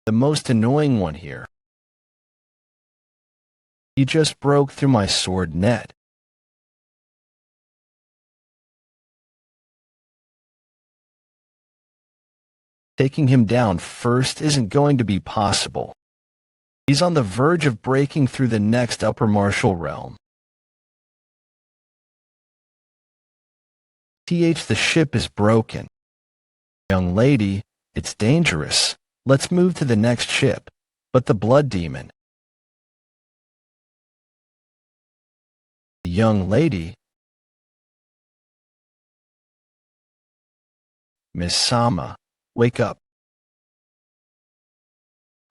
The most annoying one here. He just broke through my sword net. Taking him down first isn't going to be possible. He's on the verge of breaking through the next upper martial realm. The ship is broken. Young lady, it's dangerous. Let's move to the next ship. But the blood demon. The young lady. Miss Sama, wake up.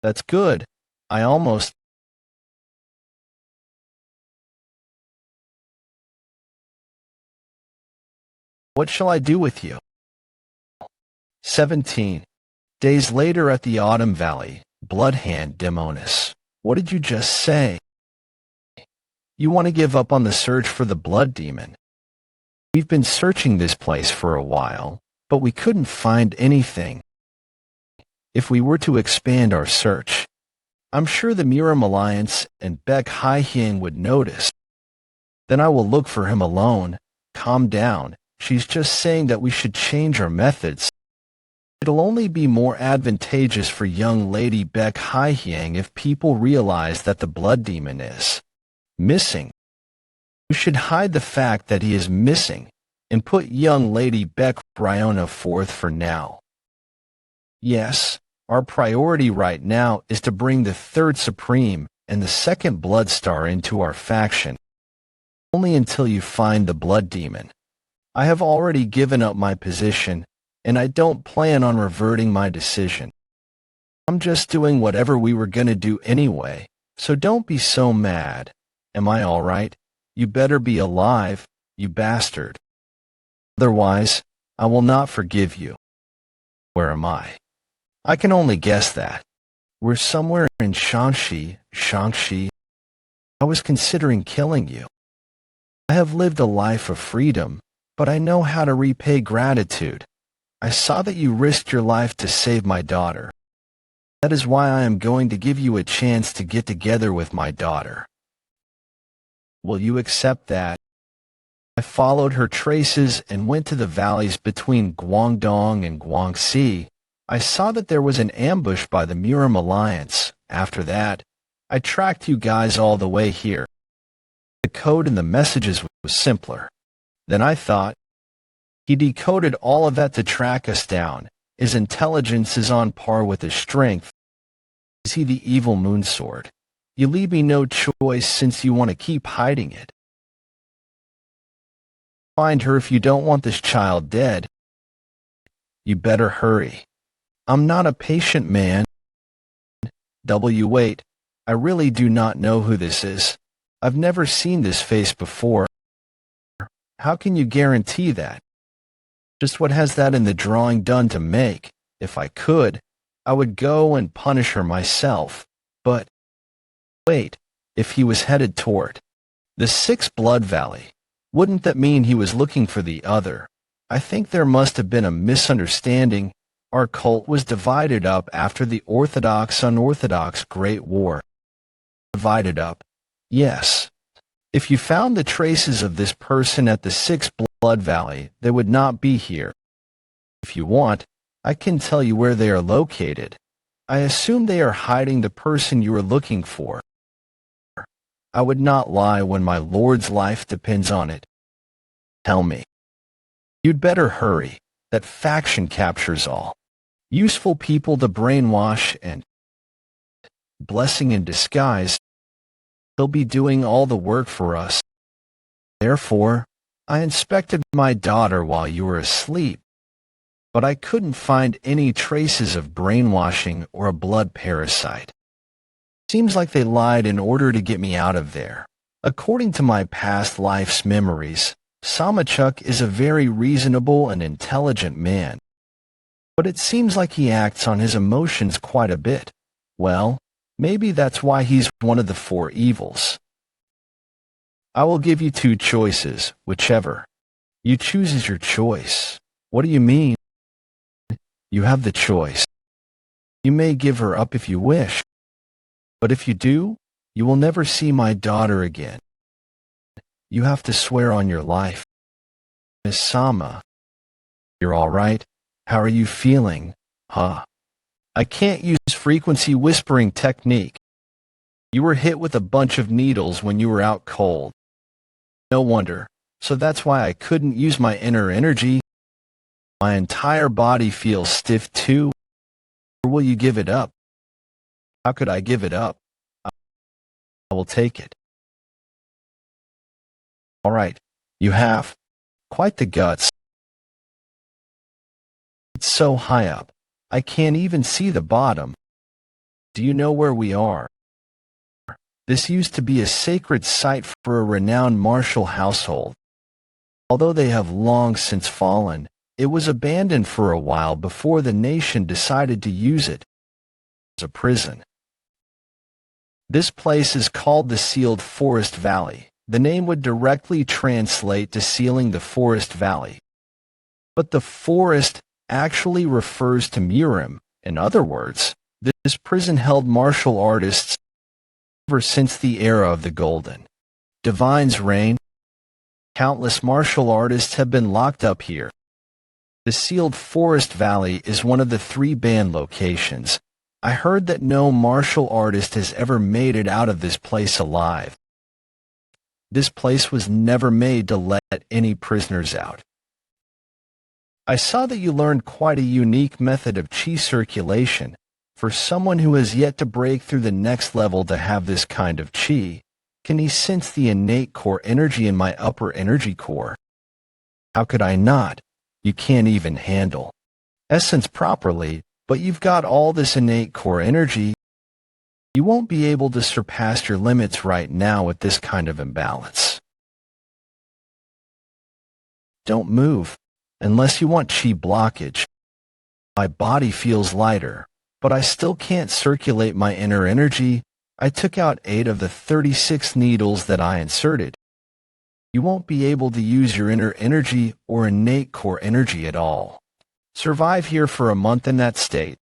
That's good. I almost... What shall I do with you? 17. Days later at the Autumn Valley, Bloodhand Demonis. What did you just say? You want to give up on the search for the blood demon? We've been searching this place for a while, but we couldn't find anything. If we were to expand our search, I'm sure the Muram Alliance and Baek Hai-hyang would notice. Then I will look for him alone. Calm down. She's just saying that we should change our methods. It'll only be more advantageous for young lady Baek Hai-hyang if people realize that the blood demon is missing. You should hide the fact that he is missing and put young lady Baek Ryona forth for now. Yes, our priority right now is to bring the third Supreme and the second Blood Star into our faction. Only until you find the blood demon. I have already given up my position, and I don't plan on reverting my decision. I'm just doing whatever we were gonna do anyway, so don't be so mad. Am I all right? You better be alive, you bastard. Otherwise, I will not forgive you. Where am I? I can only guess that. We're somewhere in Shaanxi. I was considering killing you. I have lived a life of freedom, but I know how to repay gratitude. I saw that you risked your life to save my daughter. That is why I am going to give you a chance to get together with my daughter. Will you accept that? I followed her traces and went to the valleys between Guangdong and Guangxi. I saw that there was an ambush by the Muram Alliance. After that, I tracked you guys all the way here. The code in the messages was simpler. Then I thought, he decoded all of that to track us down. His intelligence is on par with his strength. Is he the evil moon sword? You leave me no choice since you want to keep hiding it. Find her if you don't want this child dead. You better hurry. I'm not a patient man. Wait, I really do not know who this is. I've never seen this face before. How can you guarantee that? Just what has that in the drawing done to make? If I could, I would go and punish her myself. But wait, if he was headed toward the Sixth Blood Valley, wouldn't that mean he was looking for the other? I think there must have been a misunderstanding. Our cult was divided up after the Orthodox-Unorthodox Great War. Divided up. Yes. If you found the traces of this person at the Sixth Blood Valley, they would not be here. If you want, I can tell you where they are located. I assume they are hiding the person you are looking for. I would not lie when my lord's life depends on it. Tell me. You'd better hurry. That faction captures all. Useful people to brainwash and blessing in disguise. They'll be doing all the work for us. Therefore, I inspected my daughter while you were asleep, but I couldn't find any traces of brainwashing or a blood parasite. Seems like they lied in order to get me out of there. According to my past life's memories, Samachuk is a very reasonable and intelligent man. But it seems like he acts on his emotions quite a bit. Well, maybe that's why he's one of the four evils. I will give you two choices, whichever. You choose is your choice. What do you mean? You have the choice. You may give her up if you wish. But if you do, you will never see my daughter again. You have to swear on your life. Miss Sama, you're all right? How are you feeling? Huh? I can't use frequency whispering technique. You were hit with a bunch of needles when you were out cold. No wonder. So that's why I couldn't use my inner energy. My entire body feels stiff too. Or will you give it up? How could I give it up? I will take it. All right, you have quite the guts. It's so high up, I can't even see the bottom. Do you know where we are? This used to be a sacred site for a renowned martial household. Although they have long since fallen, it was abandoned for a while before the nation decided to use it as a prison. This place is called the Sealed Forest Valley. The name would directly translate to sealing the forest valley. But the forest actually refers to Murim. In other words, this prison held martial artists ever since the era of the Golden Divine's reign. Countless martial artists have been locked up here. The Sealed Forest Valley is one of the 3 banned locations. I heard that no martial artist has ever made it out of this place alive. This place was never made to let any prisoners out. I saw that you learned quite a unique method of chi circulation. For someone who has yet to break through the next level to have this kind of chi, can he sense the innate core energy in my upper energy core? How could I not? You can't even handle essence properly, but you've got all this innate core energy. You won't be able to surpass your limits right now with this kind of imbalance. Don't move, unless you want chi blockage. My body feels lighter, but I still can't circulate my inner energy. I took out 8 of the 36 needles that I inserted. You won't be able to use your inner energy or innate core energy at all. Survive here for a month in that state.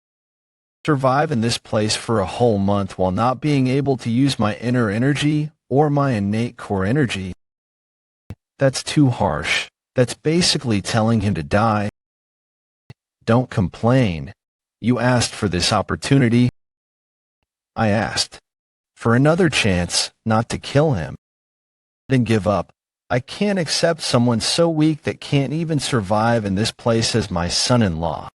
Survive in this place for a whole month while not being able to use my inner energy or my innate core energy. That's too harsh. That's basically telling him to die. Don't complain. You asked for this opportunity. I asked for another chance not to kill him. Then give up. I can't accept someone so weak that can't even survive in this place as my son-in-law.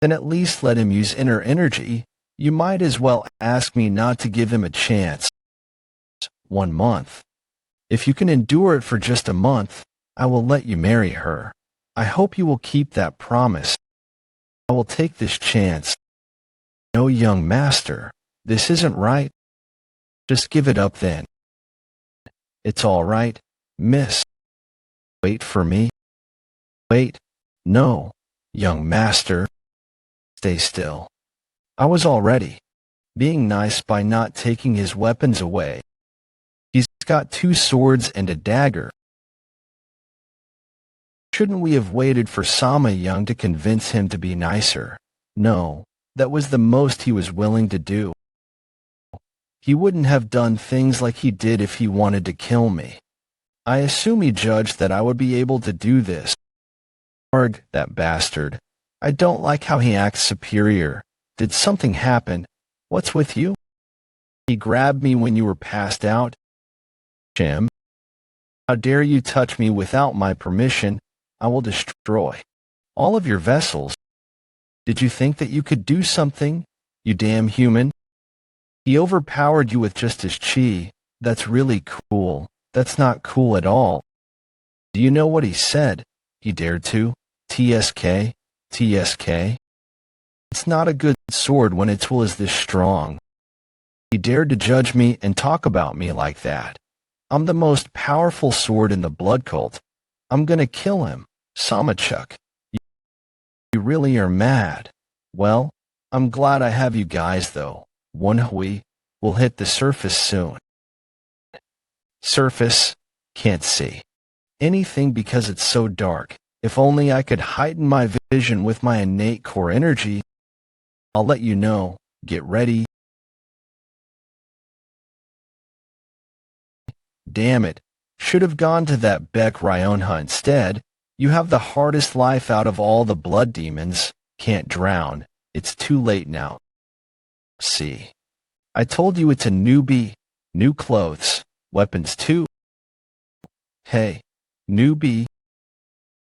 Then at least let him use inner energy. You might as well ask me not to give him a chance. 1 month. If you can endure it for just a month, I will let you marry her. I hope you will keep that promise. I will take this chance. No, young master, this isn't right. Just give it up then. It's all right, miss. Wait for me. Wait. No, young master. Stay still. I was already being nice by not taking his weapons away. He's got 2 swords and a dagger. Shouldn't we have waited for Sama Young to convince him to be nicer? No, that was the most he was willing to do. He wouldn't have done things like he did if he wanted to kill me. I assume he judged that I would be able to do this. Arg, that bastard. I don't like how he acts superior. Did something happen? What's with you? He grabbed me when you were passed out. Jim, how dare you touch me without my permission? I will destroy all of your vessels. Did you think that you could do something, you damn human? He overpowered you with just his chi. That's really cool. That's not cool at all. Do you know what he said? He dared to. TSK. TSK. It's not a good sword when its tool is this strong. He dared to judge me and talk about me like that. I'm the most powerful sword in the blood cult. I'm gonna kill him. Samachuk. You really are mad. Well, I'm glad I have you guys though. Woon-Hwi will hit the surface soon. Surface? Can't see anything because it's so dark. If only I could heighten my vision with my innate core energy. I'll let you know. Get ready. Damn it. Should have gone to that Beck Ryonha instead. You have the hardest life out of all the blood demons. Can't drown. It's too late now. See. I told you it's a newbie. New clothes. Weapons too. Hey, newbie.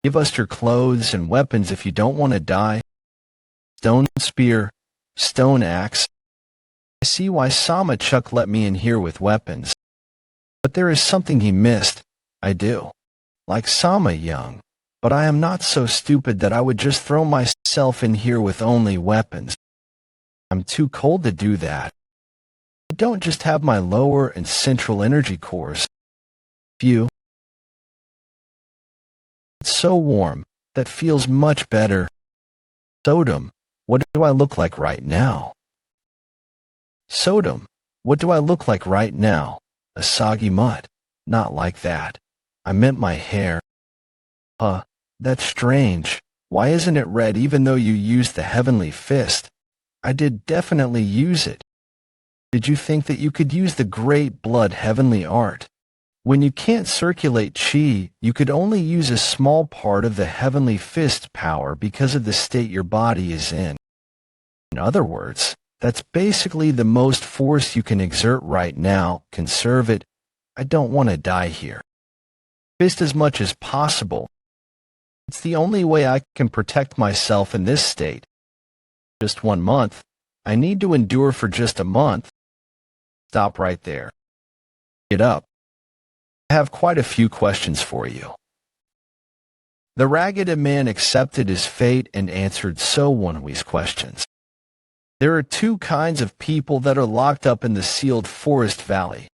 Give us your clothes and weapons if you don't want to die. Stone spear. Stone axe. I see why Samachuk let me in here with weapons. But there is something he missed. I do. Like Sama Young. But I am not so stupid that I would just throw myself in here with only weapons. I'm too cold to do that. I don't just have my lower and central energy cores. Phew. It's so warm. That feels much better. Sodom. What do I look like right now? Sodom. What do I look like right now? A soggy mutt? Not like that. I meant my hair. Huh, that's strange. Why isn't it red even though you used the heavenly fist? I did definitely use it. Did you think that you could use the great blood heavenly art? When you can't circulate chi, you could only use a small part of the heavenly fist power because of the state your body is in. In other words, that's basically the most force you can exert right now. Conserve it. I don't want to die here. Fist as much as possible. It's the only way I can protect myself in this state. Just 1 month. I need to endure for just a month. Stop right there. Get up. I have quite a few questions for you. The ragged man accepted his fate and answered Woon-Hwi's questions. There are 2 kinds of people that are locked up in the sealed forest valley.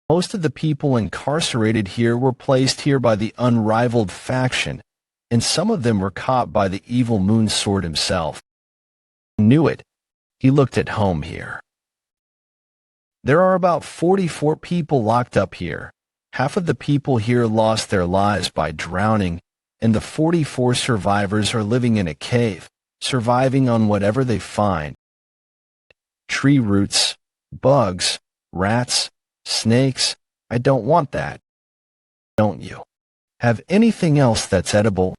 Most of the people incarcerated here were placed here by the unrivaled faction, and some of them were caught by the evil moon sword himself. He knew it. He looked at home here. There are about 44 people locked up here. Half of the people here lost their lives by drowning, and the 44 survivors are living in a cave, surviving on whatever they find. Tree roots, bugs, rats, snakes. I don't want that. Don't you? Have anything else that's edible?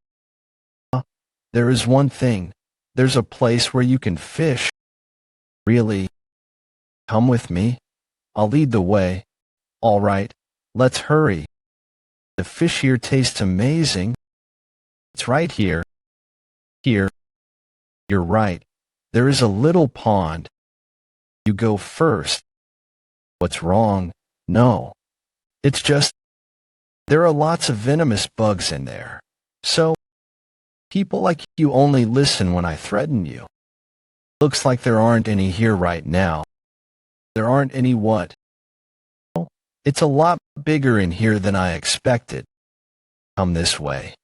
There is one thing. There's a place where you can fish. Really? Come with me. I'll lead the way. All right, let's hurry. The fish here tastes amazing. It's right here. Here. You're right. There is a little pond. You go first. What's wrong? No. It's just, there are lots of venomous bugs in there. So, people like you only listen when I threaten you. Looks like there aren't any here right now. There aren't any what? It's a lot bigger in here than I expected. Come this way.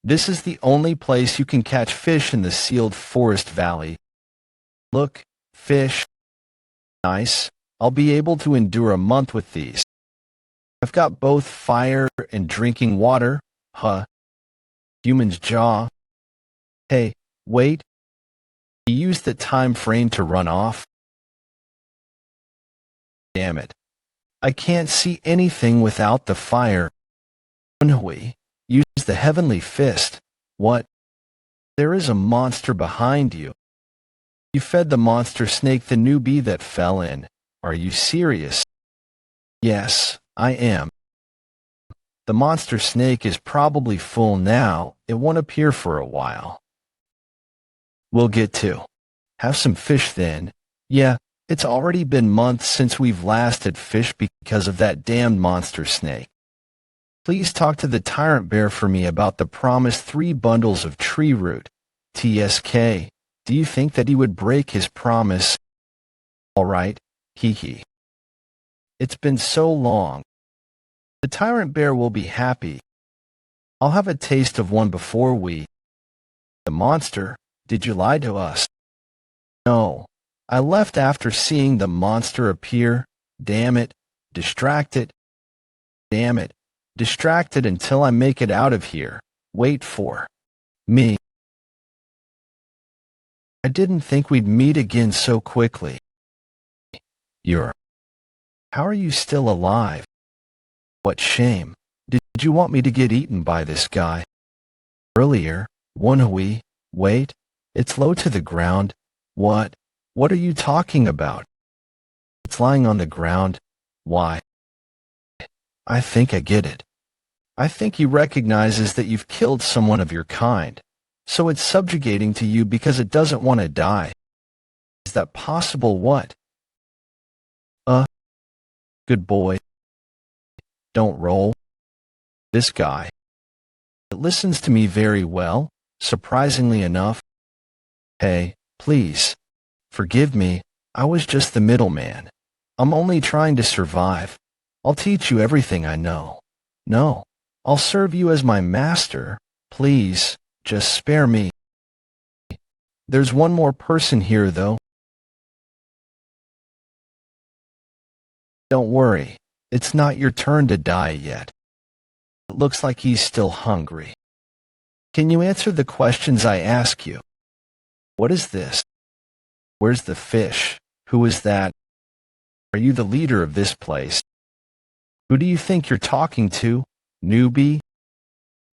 This is the only place you can catch fish in the sealed forest valley. Look, fish. Nice. I'll be able to endure a month with these. I've got both fire and drinking water. Huh. Human's jaw. Hey, wait. He used the time frame to run off. Damn it. I can't see anything without the fire. Woon-Hwi, use the heavenly fist. What? There is a monster behind you. You fed the monster snake the newbie that fell in. Are you serious? Yes, I am. The monster snake is probably full now. It won't appear for a while. We'll get to. Have some fish then. Yeah, it's already been months since we've last had fish because of that damned monster snake. Please talk to the tyrant bear for me about the promised 3 bundles of tree root. TSK. Do you think that he would break his promise? All right. Hee hee. It's been so long. The tyrant bear will be happy. I'll have a taste of one before we... The monster, did you lie to us? No. I left after seeing the monster appear. Damn it. Distracted. Damn it. Distracted until I make it out of here. Wait for me. I didn't think we'd meet again so quickly. How are you still alive? What shame. Did you want me to get eaten by this guy? Earlier, Woon-Hwi, wait, it's low to the ground. What? What are you talking about? It's lying on the ground. Why? I think I get it. I think he recognizes that you've killed someone of your kind, so it's subjugating to you because it doesn't want to die. Is that possible? What? Good boy. Don't roll. This guy. It listens to me very well, surprisingly enough. Hey, please. Forgive me, I was just the middleman. I'm only trying to survive. I'll teach you everything I know. No, I'll serve you as my master. Please, just spare me. There's one more person here, though. Don't worry, it's not your turn to die yet. It looks like he's still hungry. Can you answer the questions I ask you? What is this? Where's the fish? Who is that? Are you the leader of this place? Who do you think you're talking to, newbie?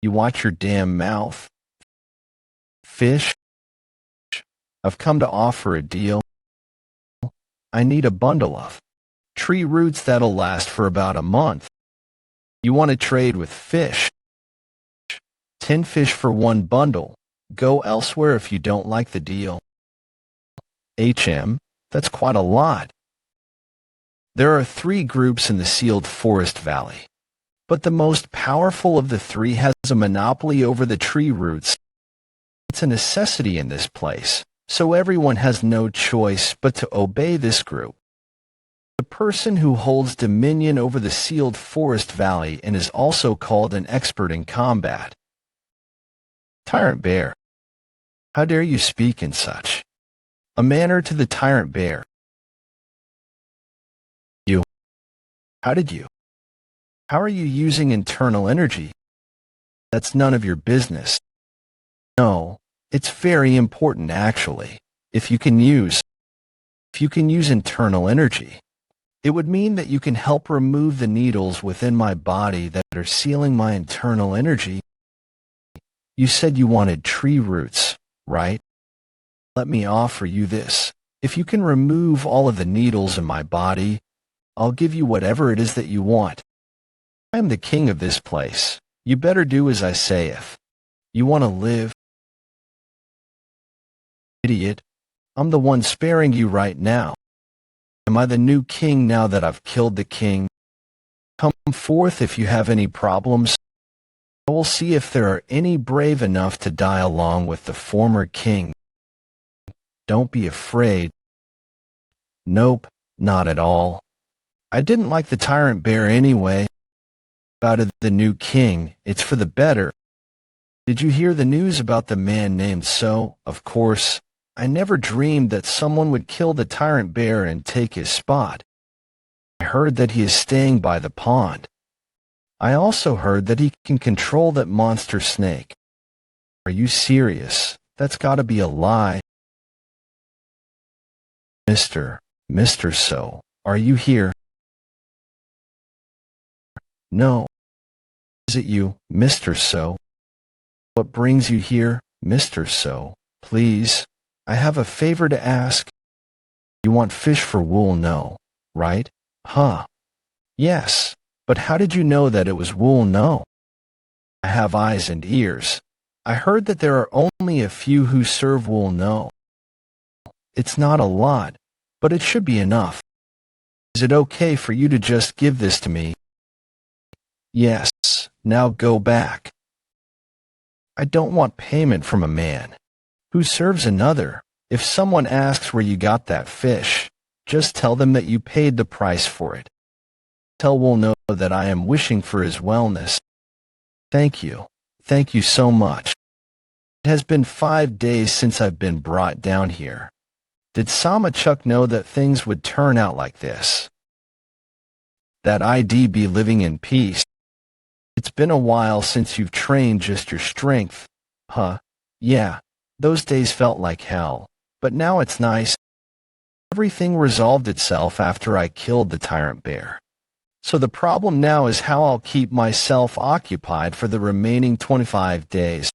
You watch your damn mouth. Fish? I've come to offer a deal. I need a bundle of tree roots that'll last for about a month. You want to trade with fish? 10 fish for one bundle. Go elsewhere if you don't like the deal. That's quite a lot. There are 3 groups in the sealed forest valley, but the most powerful of the 3 has a monopoly over the tree roots. It's a necessity in this place, so everyone has no choice but to obey this group. The person who holds dominion over the sealed forest valley and is also called an expert in combat. Tyrant Bear. How dare you speak in such a manner to the Tyrant Bear? You. How did you? How are you using internal energy? That's none of your business. No, it's very important actually. If you can use internal energy, it would mean that you can help remove the needles within my body that are sealing my internal energy. You said you wanted tree roots, right? Let me offer you this. If you can remove all of the needles in my body, I'll give you whatever it is that you want. I am the king of this place. You better do as I saith. You want to live? Idiot. I'm the one sparing you right now. Am I the new king now that I've killed the king? Come forth if you have any problems. I will see if there are any brave enough to die along with the former king. Don't be afraid. Nope, not at all. I didn't like the Tyrant Bear anyway. About the new king, it's for the better. Did you hear the news about the man named So? Of course, I never dreamed that someone would kill the Tyrant Bear and take his spot. I heard that he is staying by the pond. I also heard that he can control that monster snake. Are you serious? That's gotta be a lie. Mr. So, are you here? No. Is it you, Mr. So? What brings you here, Mr. So? Please, I have a favor to ask. You want fish for wool, no, right? Huh. Yes, but how did you know that it was wool, no? I have eyes and ears. I heard that there are only a few who serve wool, no. It's not a lot, but it should be enough. Is it okay for you to just give this to me? Yes, now go back. I don't want payment from a man who serves another. If someone asks where you got that fish, just tell them that you paid the price for it. Tell Wool know that I am wishing for his wellness. Thank you. Thank you so much. It has been 5 days since I've been brought down here. Did Samachuk know that things would turn out like this? That I'd be living in peace? It's been a while since you've trained just your strength. Huh? Yeah, those days felt like hell, but now it's nice. Everything resolved itself after I killed the Tyrant Bear. So the problem now is how I'll keep myself occupied for the remaining 25 days.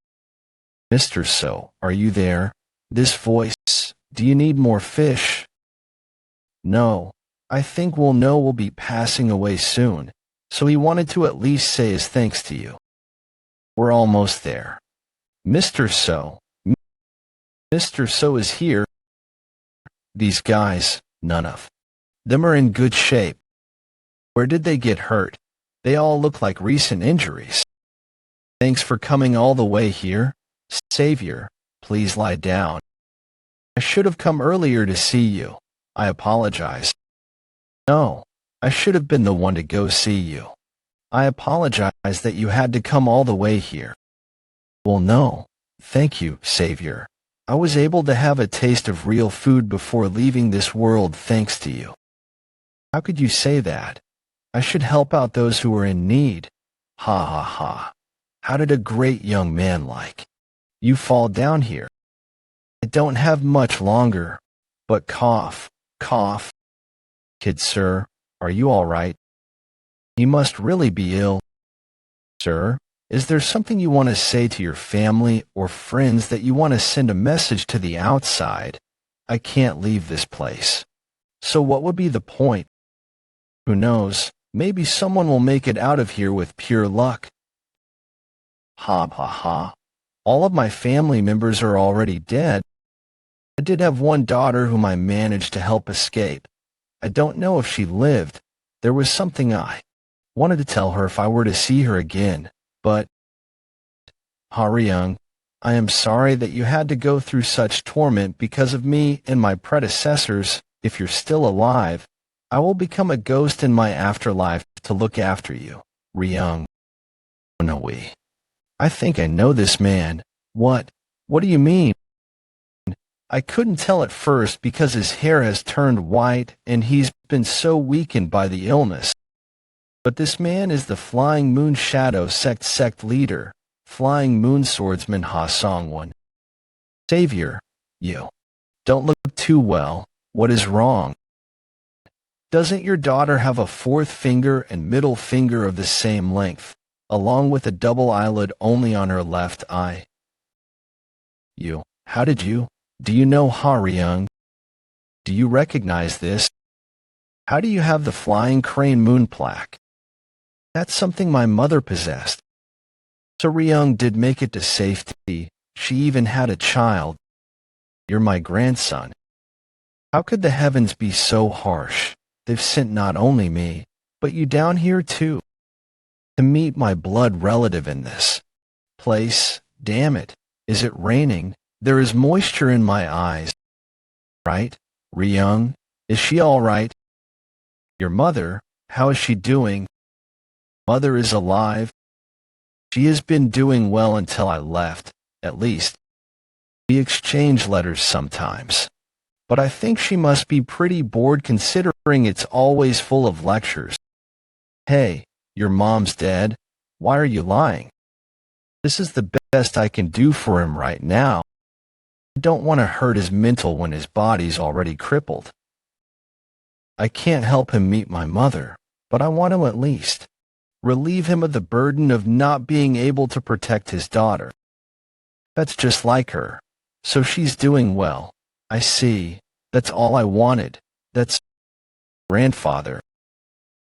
Mr. So, are you there? This voice, do you need more fish? No, I think we'll know we'll be passing away soon, so he wanted to at least say his thanks to you. We're almost there. Mr. So is here. These guys, none of them are in good shape. Where did they get hurt? They all look like recent injuries. Thanks for coming all the way here. Savior, please lie down. I should have come earlier to see you. I apologize. No, I should have been the one to go see you. I apologize that you had to come all the way here. Well, no, thank you, Savior. I was able to have a taste of real food before leaving this world thanks to you. How could you say that? I should help out those who are in need. Ha ha ha. How did a great young man like you fall down here? I don't have much longer, but cough, cough. Kid sir, are you all right? He must really be ill. Sir, is there something you want to say to your family or friends that you want to send a message to the outside? I can't leave this place. So what would be the point? Who knows, maybe someone will make it out of here with pure luck. Ha ha ha. All of my family members are already dead. I did have one daughter whom I managed to help escape. I don't know if she lived. There was something I wanted to tell her if I were to see her again, but... Ha-ryung, I am sorry that you had to go through such torment because of me and my predecessors. If you're still alive, I will become a ghost in my afterlife to look after you. Ryung. Woon-Hwi. I think I know this man. What? What do you mean? I couldn't tell at first because his hair has turned white and he's been so weakened by the illness. But this man is the Flying Moon Shadow sect leader, Flying Moon Swordsman Ha Song-won. Savior, you don't look too well. What is wrong? Doesn't your daughter have a fourth finger and middle finger of the same length, along with a double eyelid only on her left eye? You, how did you? Do you know Ha-ryung? Do you recognize this? How do you have the Flying Crane Moon plaque? That's something my mother possessed. So Ryung did make it to safety. She even had a child. You're my grandson. How could the heavens be so harsh? They've sent not only me, but you down here too, to meet my blood relative in this place. Damn it, is it raining? There is moisture in my eyes. Right? Ryung, is she all right? Your mother, how is she doing? Mother is alive. She has been doing well until I left, at least. We exchange letters sometimes. But I think she must be pretty bored considering it's always full of lectures. Hey, your mom's dead. Why are you lying? This is the best I can do for him right now. I don't want to hurt his mental when his body's already crippled. I can't help him meet my mother, but I want to at least relieve him of the burden of not being able to protect his daughter. That's just like her. So she's doing well. I see. That's all I wanted. That's grandfather.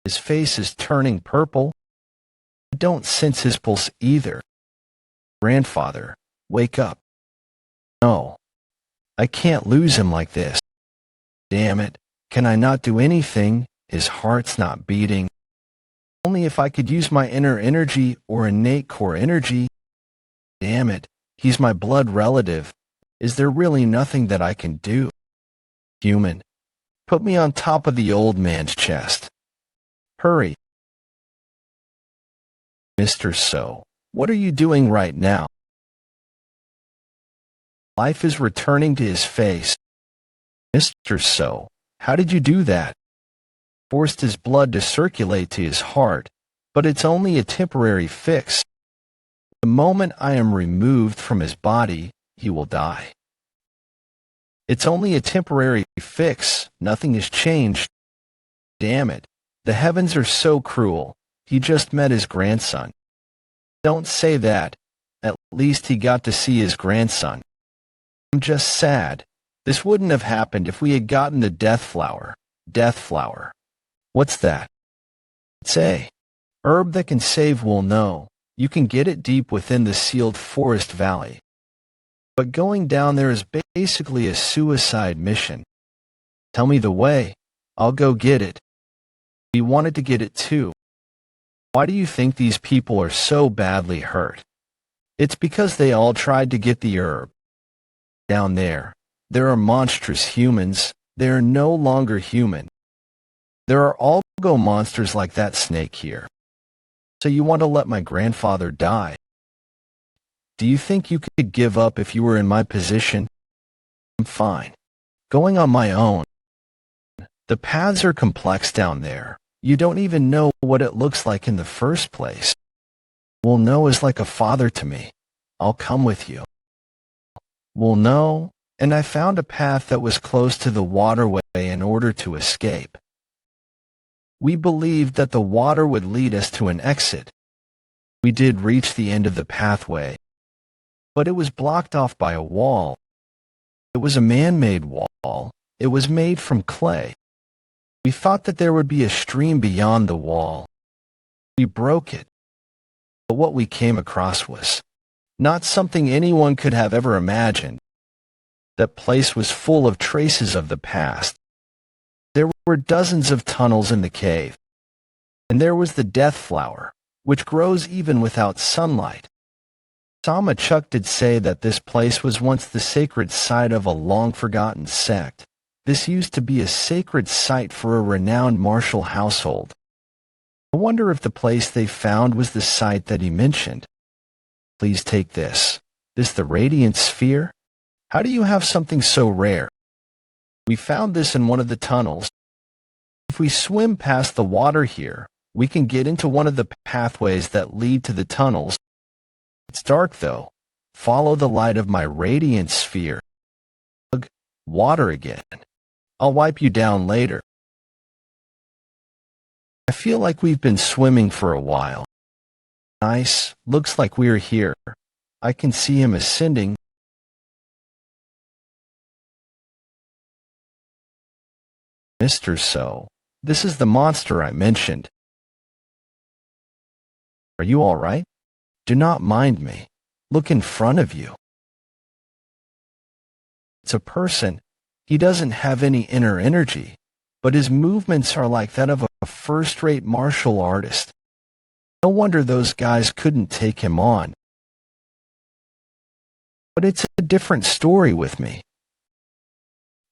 His face is turning purple. I don't sense his pulse either. Grandfather, wake up. No. I can't lose him like this. Damn it. Can I not do anything? His heart's not beating. Only if I could use my inner energy or innate core energy. Damn it. He's my blood relative. Is there really nothing that I can do? Human, put me on top of the old man's chest. Hurry. Mr. So, what are you doing right now? Life is returning to his face. Mr. So, how did you do that? Forced his blood to circulate to his heart, but it's only a temporary fix. The moment I am removed from his body, he will die. It's only a temporary fix. Nothing has changed. Damn it. The heavens are so cruel. He just met his grandson. Don't say that. At least he got to see his grandson. I'm just sad. This wouldn't have happened if we had gotten the death flower. Death flower. What's that? It's a herb that can save. We'll know. You can get it deep within the sealed forest valley. But going down there is basically a suicide mission. Tell me the way. I'll go get it. We wanted to get it too. Why do you think these people are so badly hurt? It's because they all tried to get the herb. Down there are monstrous humans. They are no longer human. There are algo monsters like that snake here. So you want to let my grandfather die? Do you think you could give up if you were in my position? I'm fine. Going on my own. The paths are complex down there. You don't even know what it looks like in the first place. Well, no is like a father to me. I'll come with you. Well, no, and I found a path that was close to the waterway in order to escape. We believed that the water would lead us to an exit. We did reach the end of the pathway, but it was blocked off by a wall. It was a man-made wall. It was made from clay. We thought that there would be a stream beyond the wall. We broke it, but what we came across was not something anyone could have ever imagined. That place was full of traces of the past. There were dozens of tunnels in the cave, and there was the death flower, which grows even without sunlight. Sama Chuck did say that this place was once the sacred site of a long-forgotten sect. This used to be a sacred site for a renowned martial household. I wonder if the place they found was the site that he mentioned. Please take this. This the radiant sphere? How do you have something so rare? We found this in one of the tunnels. If we swim past the water here, we can get into one of the pathways that lead to the tunnels. It's dark though. Follow the light of my radiant sphere. Water again. I'll wipe you down later. I feel like we've been swimming for a while. Nice. Looks like we're here. I can see him ascending. Mr. So, this is the monster I mentioned. Are you all right? Do not mind me. Look in front of you. It's a person. He doesn't have any inner energy, but his movements are like that of a first-rate martial artist. No wonder those guys couldn't take him on. But it's a different story with me.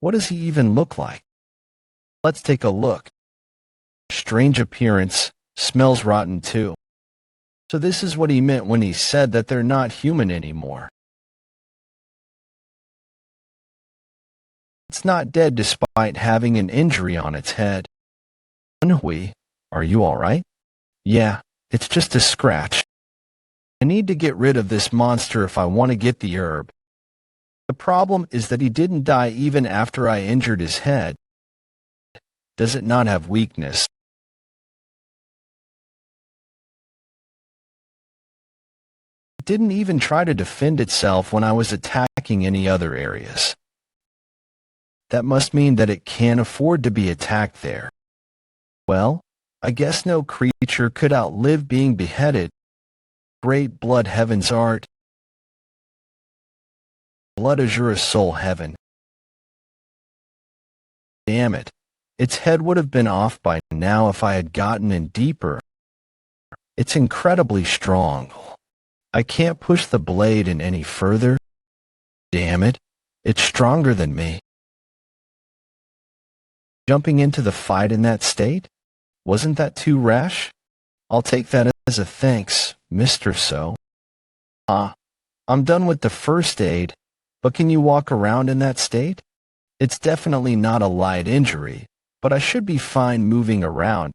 What does he even look like? Let's take a look. Strange appearance, smells rotten too. So this is what he meant when he said that they're not human anymore. It's not dead despite having an injury on its head. Woon-Hwi, are you all right? Yeah, it's just a scratch. I need to get rid of this monster if I want to get the herb. The problem is that he didn't die even after I injured his head. Does it not have weakness? It didn't even try to defend itself when I was attacking any other areas. That must mean that it can't afford to be attacked there. Well, I guess no creature could outlive being beheaded. Great blood heavens art. Blood azure soul heaven. Damn it. Its head would have been off by now if I had gotten in deeper. It's incredibly strong. I can't push the blade in any further. Damn it. It's stronger than me. Jumping into the fight in that state? Wasn't that too rash? I'll take that as a thanks, Mr. So. I'm done with the first aid, but can you walk around in that state? It's definitely not a light injury, but I should be fine moving around.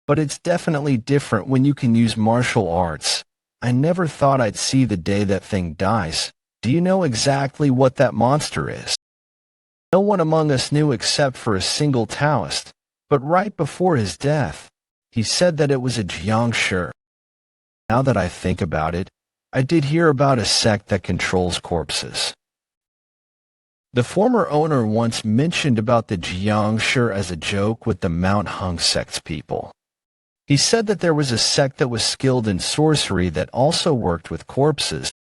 But it's definitely different when you can use martial arts. I never thought I'd see the day that thing dies. Do you know exactly what that monster is? No one among us knew except for a single Taoist, but right before his death, he said that it was a Jiangshi. Now that I think about it, I did hear about a sect that controls corpses. The former owner once mentioned about the Jiangshi as a joke with the Mount Hung sect's people. He said that there was a sect that was skilled in sorcery that also worked with corpses.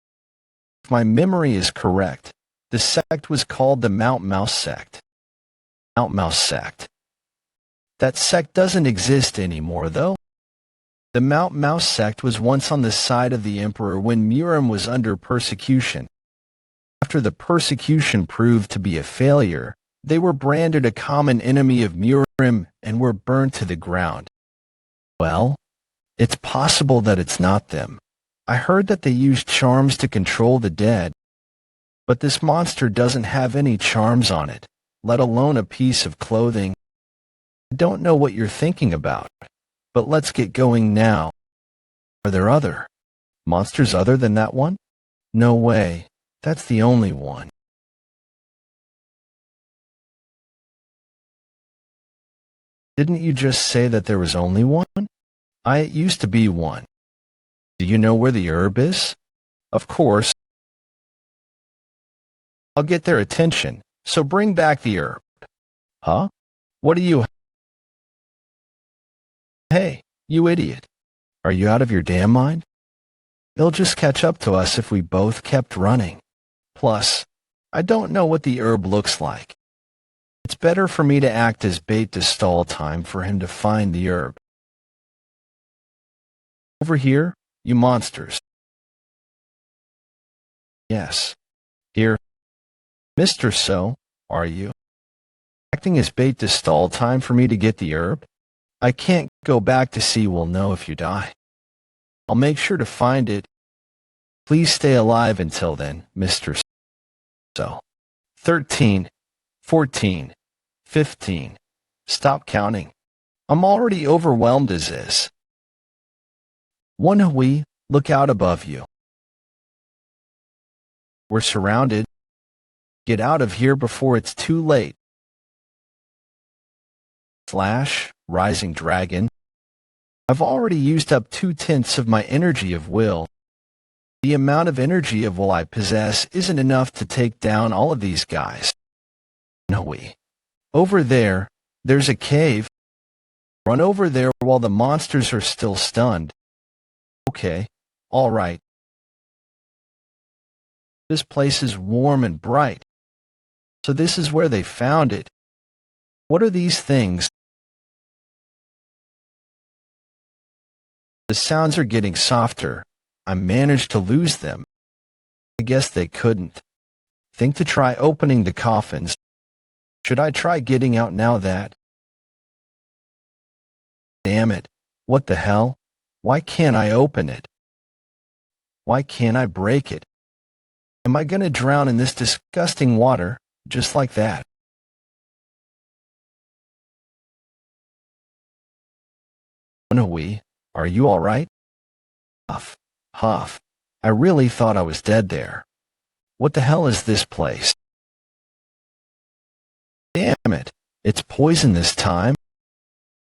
If my memory is correct, the sect was called the Mount Mouse sect. Mount Mouse sect. That sect doesn't exist anymore, though. The Mount Mouse sect was once on the side of the emperor when Murim was under persecution. After the persecution proved to be a failure, they were branded a common enemy of Murim and were burned to the ground. Well, it's possible that it's not them. I heard that they used charms to control the dead. But this monster doesn't have any charms on it, let alone a piece of clothing. I don't know what you're thinking about, but let's get going now. Are there other monsters other than that one? No way. That's the only one. Didn't you just say that there was only one? It used to be one. Do you know where the herb is? Of course. I'll get their attention, so bring back the herb. Huh? What do you... Hey, you idiot. Are you out of your damn mind? They'll just catch up to us if we both kept running. Plus, I don't know what the herb looks like. It's better for me to act as bait to stall time for him to find the herb. Over here, you monsters. Yes. Here. Mr. So, are you acting as bait to stall time for me to get the herb? I can't go back to see we'll know if you die. I'll make sure to find it. Please stay alive until then, Mr. So. 13, 14, 15. Stop counting. I'm already overwhelmed as is. Woon-Hwi, look out above you. We're surrounded. Get out of here before it's too late. Slash, rising dragon. I've already used up 2/10 of my energy of will. The amount of energy of will I possess isn't enough to take down all of these guys. Woon-Hwi. Over there, there's a cave. Run over there while the monsters are still stunned. Okay, all right. This place is warm and bright. So this is where they found it. What are these things? The sounds are getting softer. I managed to lose them. I guess they couldn't. Think to try opening the coffins. Should I try getting out now that? Damn it. What the hell? Why can't I open it? Why can't I break it? Am I gonna drown in this disgusting water, just like that? Woon-Hwi, are you all right? Huff, huff. I really thought I was dead there. What the hell is this place? Damn it, it's poison this time.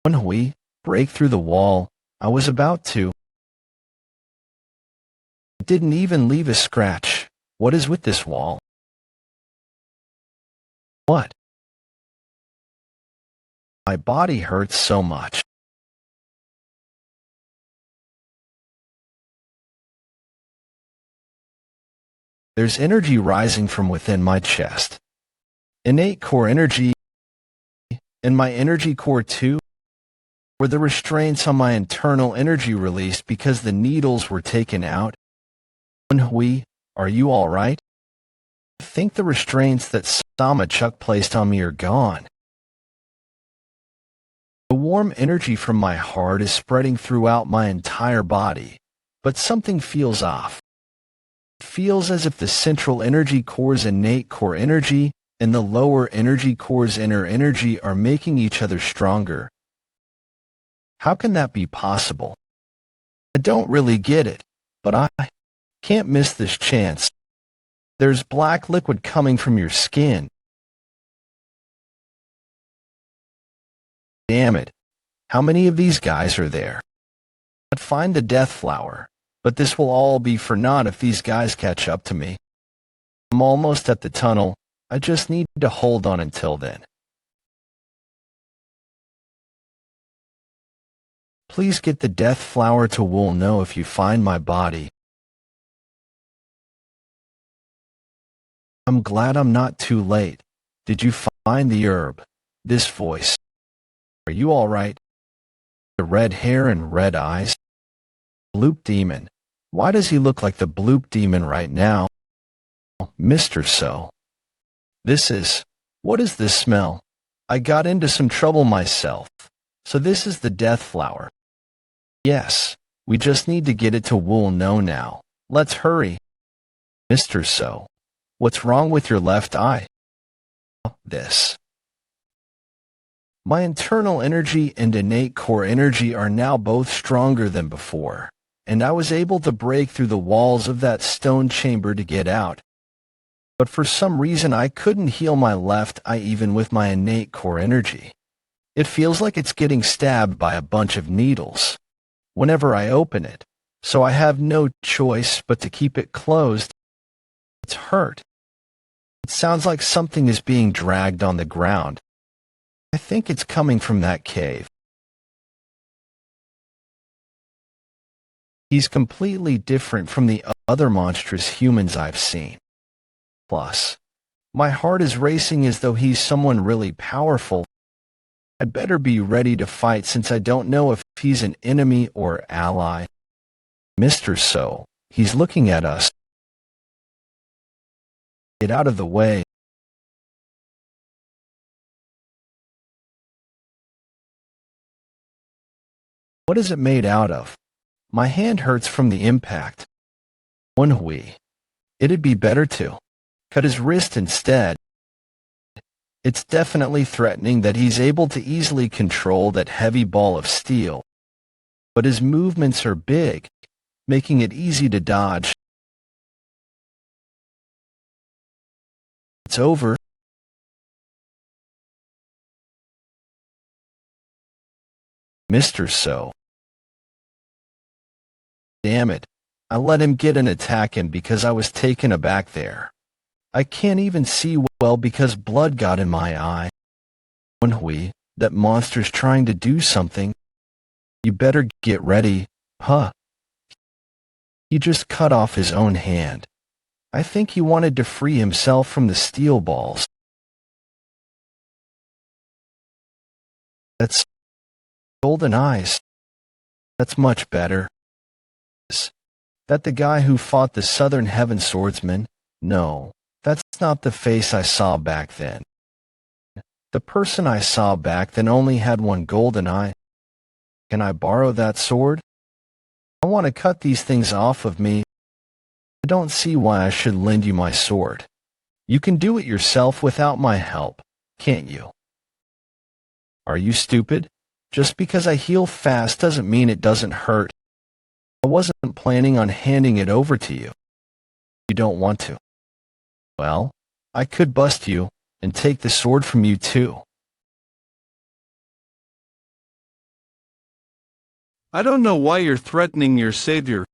Woon-Hwi, break through the wall. I was about to. It didn't even leave a scratch. What is with this wall? What? My body hurts so much. There's energy rising from within my chest. Innate core energy. In my energy core too, were the restraints on my internal energy released because the needles were taken out. Woon-Hwi, are you all right? I think the restraints that Chuck placed on me are gone. The warm energy from my heart is spreading throughout my entire body, but something feels off. It feels as if the central energy core's innate core energy and the lower energy core's inner energy are making each other stronger. How can that be possible? I don't really get it, but I can't miss this chance. There's black liquid coming from your skin. Damn it. How many of these guys are there? I'd find the death flower, but this will all be for naught if these guys catch up to me. I'm almost at the tunnel. I just need to hold on until then. Please get the death flower to Wool know if you find my body. I'm glad I'm not too late. Did you find the herb? This voice. Are you all right? The red hair and red eyes. Bloop demon. Why does he look like the bloop demon right now? Mr. So. What is this smell? I got into some trouble myself. So this is the death flower. Yes, we just need to get it to Wool know now. Let's hurry. Mr. So. What's wrong with your left eye? This. My internal energy and innate core energy are now both stronger than before, and I was able to break through the walls of that stone chamber to get out. But for some reason I couldn't heal my left eye even with my innate core energy. It feels like it's getting stabbed by a bunch of needles whenever I open it, so I have no choice but to keep it closed. It's hurt. It sounds like something is being dragged on the ground. I think it's coming from that cave. He's completely different from the other monstrous humans I've seen. Plus, my heart is racing as though he's someone really powerful. I'd better be ready to fight since I don't know if he's an enemy or ally. Mr. So, he's looking at us. Get out of the way. What is it made out of? My hand hurts from the impact. Woon-Hwi. It'd be better to cut his wrist instead. It's definitely threatening that he's able to easily control that heavy ball of steel. But his movements are big, making it easy to dodge. It's over. Mr. So. Damn it. I let him get an attack in because I was taken aback there. I can't even see well because blood got in my eye. Woon-Hwi, that monster's trying to do something. You better get ready, huh? He just cut off his own hand. I think he wanted to free himself from the steel balls. That's golden eyes. That's much better. That the guy who fought the Southern Heaven Swordsman? No. That's not the face I saw back then. The person I saw back then only had one golden eye. Can I borrow that sword? I want to cut these things off of me. I don't see why I should lend you my sword. You can do it yourself without my help, can't you? Are you stupid? Just because I heal fast doesn't mean it doesn't hurt. I wasn't planning on handing it over to you. You don't want to. Well, I could bust you and take the sword from you too. I don't know why you're threatening your savior.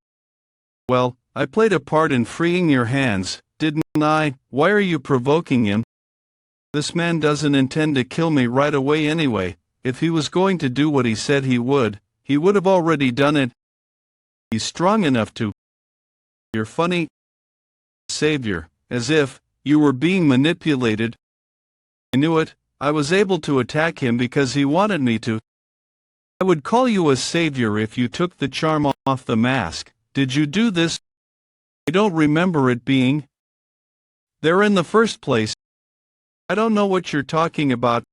Well, I played a part in freeing your hands, didn't I? Why are you provoking him? This man doesn't intend to kill me right away anyway. If he was going to do what he said he would have already done it. He's strong enough to. You're funny, savior. As if you were being manipulated. I knew it. I was able to attack him because he wanted me to. I would call you a savior if you took the charm off the mask. Did you do this? I don't remember it being there in the first place. I don't know what you're talking about.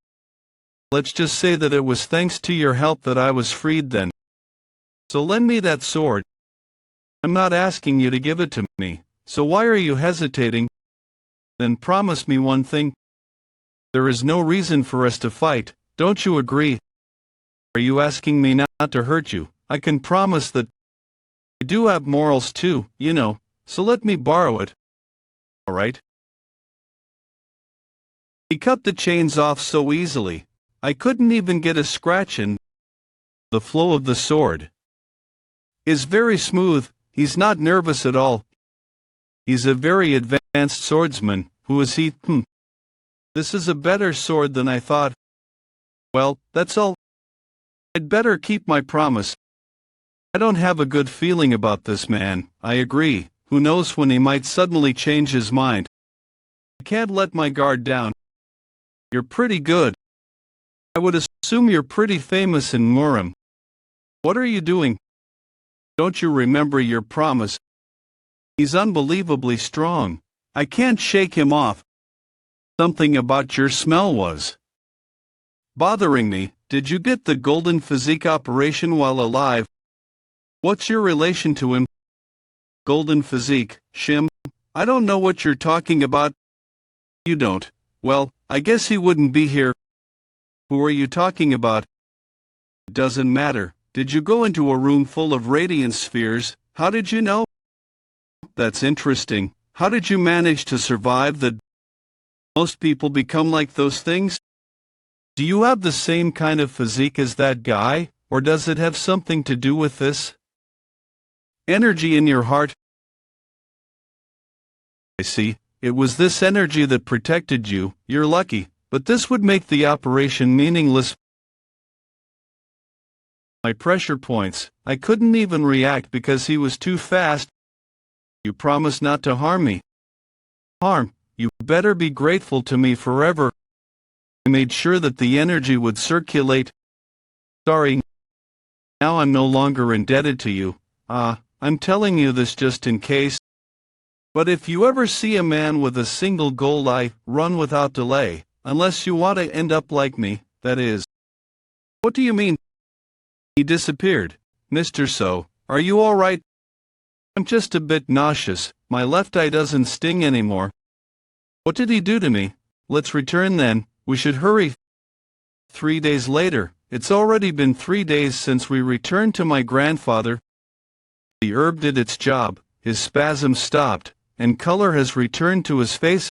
Let's just say that it was thanks to your help that I was freed then. So lend me that sword. I'm not asking you to give it to me. So why are you hesitating? Then promise me one thing. There is no reason for us to fight, don't you agree? Are you asking me not to hurt you? I can promise that I do have morals too, you know, so let me borrow it. Alright? He cut the chains off so easily, I couldn't even get a scratch in. The flow of the sword is very smooth, he's not nervous at all. He's a very advanced swordsman. Who is he? This is a better sword than I thought. Well, that's all. I'd better keep my promise. I don't have a good feeling about this man, I agree. Who knows when he might suddenly change his mind. I can't let my guard down. You're pretty good. I would assume you're pretty famous in Murim. What are you doing? Don't you remember your promise? He's unbelievably strong. I can't shake him off. Something about your smell was bothering me. Did you get the golden physique operation while alive? What's your relation to him? Golden physique, Shim? I don't know what you're talking about. You don't. Well, I guess he wouldn't be here. Who are you talking about? It doesn't matter. Did you go into a room full of radiance spheres? How did you know? That's interesting. How did you manage to survive the... Most people become like those things? Do you have the same kind of physique as that guy, or does it have something to do with this? Energy in your heart? I see. It was this energy that protected you. You're lucky, but this would make the operation meaningless. My pressure points. I couldn't even react because he was too fast. You promised not to harm me. Harm? You better be grateful to me forever. I made sure that the energy would circulate. Sorry. Now I'm no longer indebted to you. I'm telling you this just in case. But if you ever see a man with a single goal, run without delay, unless you want to end up like me, that is. What do you mean? He disappeared. Mr. So, are you all right? I'm just a bit nauseous. My left eye doesn't sting anymore. What did he do to me? Let's return then. We should hurry. 3 days later. It's already been 3 days since we returned to my grandfather. The herb did its job. His spasms stopped, and color has returned to his face.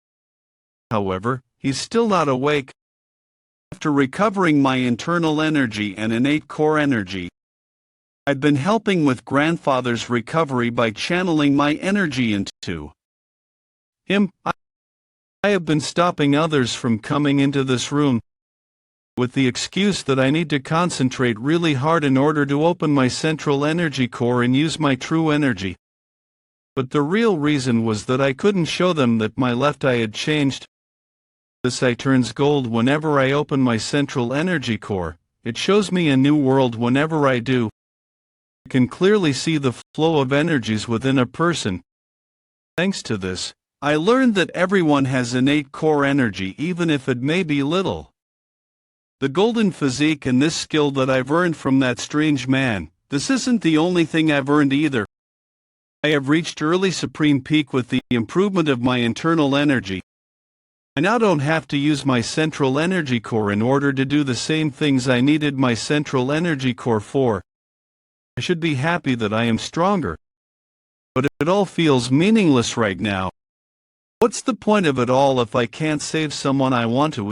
However, he's still not awake. After recovering my internal energy and innate core energy, I've been helping with grandfather's recovery by channeling my energy into him. I have been stopping others from coming into this room, with the excuse that I need to concentrate really hard in order to open my central energy core and use my true energy. But the real reason was that I couldn't show them that my left eye had changed. This eye turns gold whenever I open my central energy core. It shows me a new world whenever I do. I can clearly see the flow of energies within a person. Thanks to this, I learned that everyone has innate core energy, even if it may be little. The golden physique and this skill that I've earned from that strange man, this isn't the only thing I've earned either. I have reached early supreme peak with the improvement of my internal energy. I now don't have to use my central energy core in order to do the same things I needed my central energy core for. I should be happy that I am stronger. But it all feels meaningless right now. What's the point of it all if I can't save someone I want to?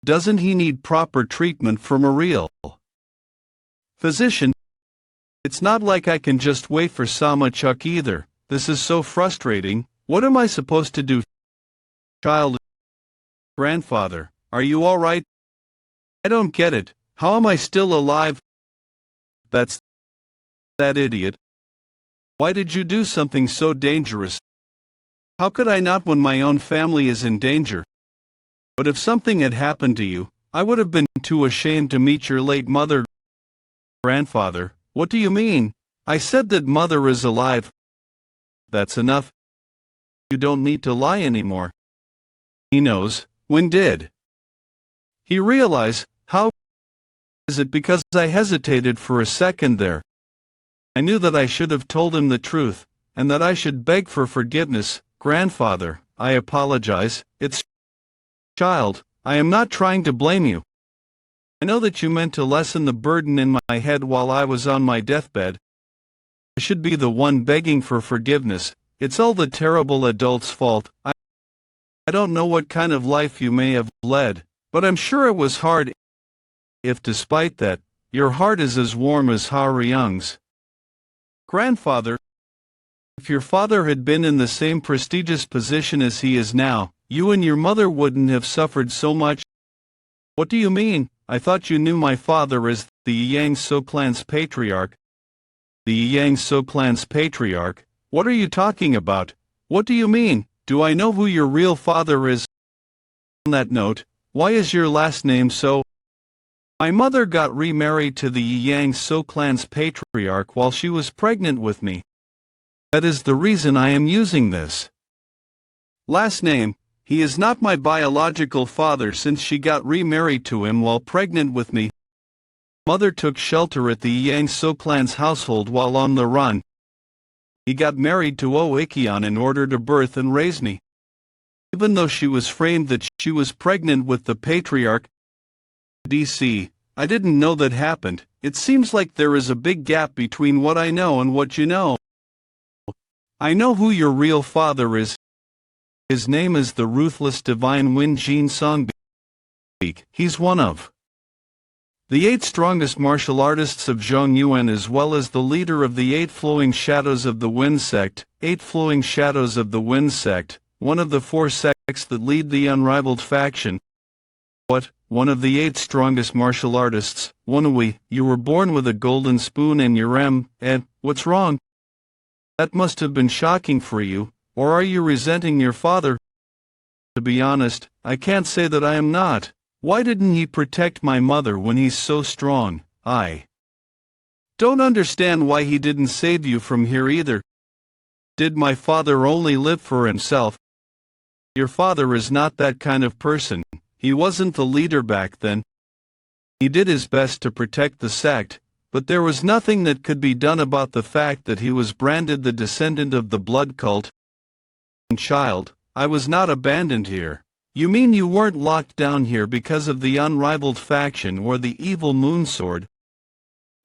Doesn't he need proper treatment from a real physician? It's not like I can just wait for Sama-Chuk either. This is so frustrating. What am I supposed to do? Child. Grandfather, are you all right? I don't get it. How am I still alive? That's that idiot. Why did you do something so dangerous? How could I not when my own family is in danger? But if something had happened to you, I would have been too ashamed to meet your late mother. Grandfather, what do you mean? I said that mother is alive. That's enough. You don't need to lie anymore. He knows. When did he realize? How is it because I hesitated for a second there? I knew that I should have told him the truth, and that I should beg for forgiveness. Grandfather, I apologize. It's child, I am not trying to blame you. I know that you meant to lessen the burden in my head while I was on my deathbed. I should be the one begging for forgiveness. It's all the terrible adult's fault. I don't know what kind of life you may have led, but I'm sure it was hard. If despite that, your heart is as warm as Ha-Ryung's. Grandfather, if your father had been in the same prestigious position as he is now, you and your mother wouldn't have suffered so much. What do you mean? I thought you knew my father as the Yang So clan's patriarch. The Yang So clan's patriarch? What are you talking about? What do you mean? Do I know who your real father is? On that note, why is your last name So? My mother got remarried to the Yang So clan's patriarch while she was pregnant with me. That is the reason I am using this last name. He is not my biological father since she got remarried to him while pregnant with me. Mother took shelter at the Yang So clan's household while on the run. He got married to Oh Ikkeon in order to birth and raise me. Even though she was framed that She was pregnant with the patriarch. DC, I didn't know that happened. It seems like there is a big gap between what I know and what you know. I know who your real father is. His name is the ruthless divine Wen-Jin Songbeak. He's one of the 8 strongest martial artists of Zhongyuan, as well as the leader of the 8 flowing shadows of the Wind Sect. 8 flowing shadows of the Wind Sect, one of the 4 sects that lead the unrivaled faction. What? One of the 8 strongest martial artists? Woon-Hwi, you were born with a golden spoon in your what's wrong? That must have been shocking for you, or are you resenting your father? To be honest, I can't say that I am not. Why didn't he protect my mother when he's so strong? I don't understand why he didn't save you from here either. Did my father only live for himself? Your father is not that kind of person. He wasn't the leader back then. He did his best to protect the sect, but there was nothing that could be done about the fact that he was branded the descendant of the blood cult. Child, I was not abandoned here. You mean you weren't locked down here because of the unrivaled faction or the evil moonsword?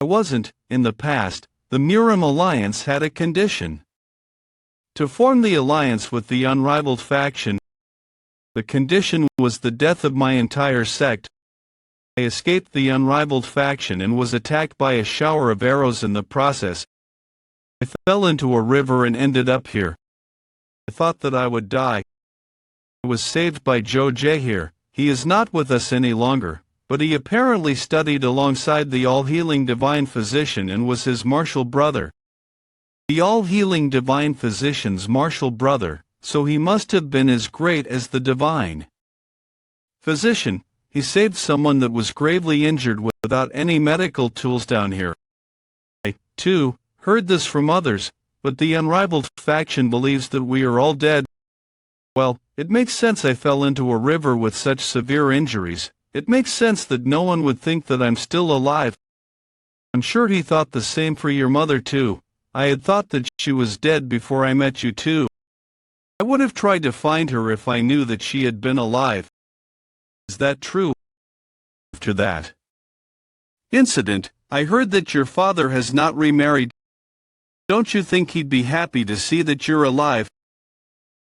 I wasn't. In the past, the Murim Alliance had a condition. To form the alliance with the unrivaled faction, the condition was the death of my entire sect. I escaped the unrivaled faction and was attacked by a shower of arrows in the process. I fell into a river and ended up here. I thought that I would die. I was saved by Zhou Jie here. He is not with us any longer, but he apparently studied alongside the all-healing divine physician and was his martial brother. The all-healing divine physician's martial brother, so he must have been as great as the divine physician. He saved someone that was gravely injured without any medical tools down here. I, too, heard this from others, but the unrivaled faction believes that we are all dead. Well, it makes sense I fell into a river with such severe injuries. It makes sense that no one would think that I'm still alive. I'm sure he thought the same for your mother too. I had thought that she was dead before I met you too. I would have tried to find her if I knew that she had been alive. Is that true? After that incident, I heard that your father has not remarried. Don't you think he'd be happy to see that you're alive?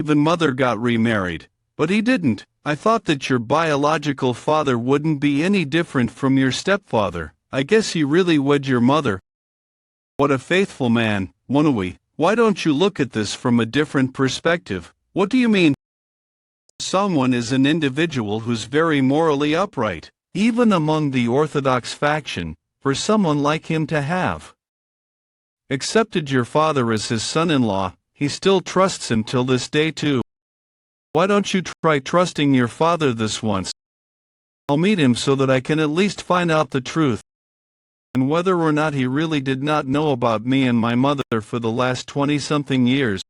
Even mother got remarried, but he didn't. I thought that your biological father wouldn't be any different from your stepfather. I guess he really wed your mother. What a faithful man, Woon-Hwi. Why don't you look at this from a different perspective? What do you mean? Someone is an individual who's very morally upright, even among the Orthodox faction, for someone like him to have accepted your father as his son-in-law. He still trusts him till this day too. Why don't you try trusting your father this once? I'll meet him so that I can at least find out the truth, and whether or not he really did not know about me and my mother for the last 20-something years,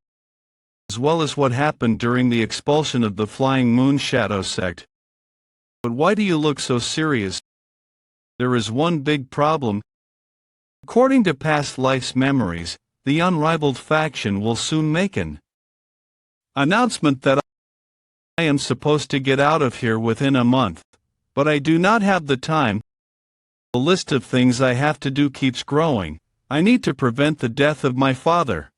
as well as what happened during the expulsion of the Flying Moon Shadow sect. But why do you look so serious? There is one big problem. According to past life's memories, the unrivaled faction will soon make an announcement that I am supposed to get out of here within a month, but I do not have the time. The list of things I have to do keeps growing. I need to prevent the death of my father.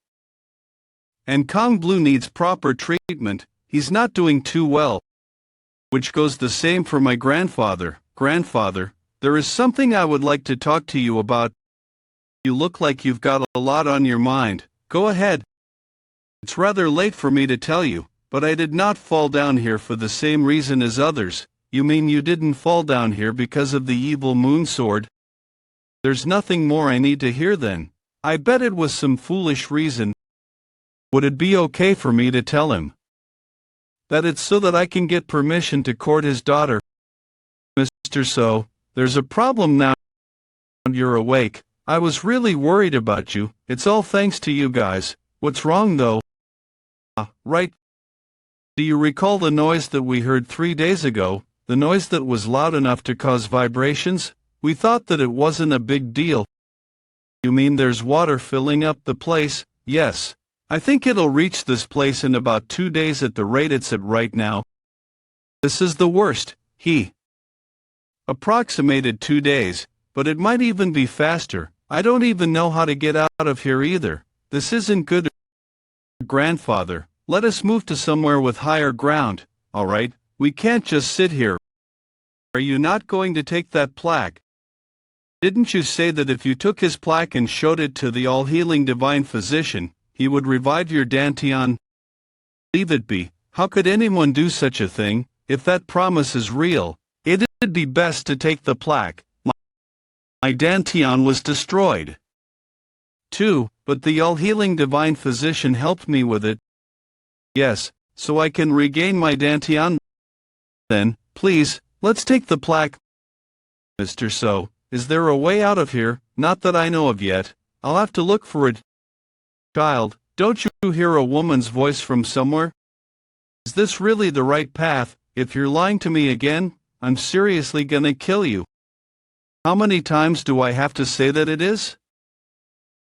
And Kong Blue needs proper treatment. He's not doing too well. Which goes the same for my grandfather. Grandfather, there is something I would like to talk to you about. You look like you've got a lot on your mind. Go ahead. It's rather late for me to tell you, but I did not fall down here for the same reason as others. You mean you didn't fall down here because of the evil moon sword? There's nothing more I need to hear then. I bet it was some foolish reason. Would it be okay for me to tell him that it's so that I can get permission to court his daughter? Mr. So, there's a problem now. You're awake. I was really worried about you. It's all thanks to you guys. What's wrong though? Right. Do you recall the noise that we heard 3 days ago? The noise that was loud enough to cause vibrations? We thought that it wasn't a big deal. You mean there's water filling up the place? Yes. I think it'll reach this place in about 2 days at the rate it's at right now. This is the worst. He approximated 2 days, but it might even be faster. I don't even know how to get out of here either. This isn't good. Grandfather, let us move to somewhere with higher ground. All right, we can't just sit here. Are you not going to take that plaque? Didn't you say that if you took his plaque and showed it to the all-healing divine physician, he would revive your Dantian? Leave it be. How could anyone do such a thing? If that promise is real, it'd be best to take the plaque. My Dantian was destroyed too, but the all-healing divine physician helped me with it. Yes, so I can regain my Dantian. Then, please, let's take the plaque. Mr. So, is there a way out of here? Not that I know of yet. I'll have to look for it. Child, don't you hear a woman's voice from somewhere? Is this really the right path? If you're lying to me again, I'm seriously gonna kill you. How many times do I have to say that it is?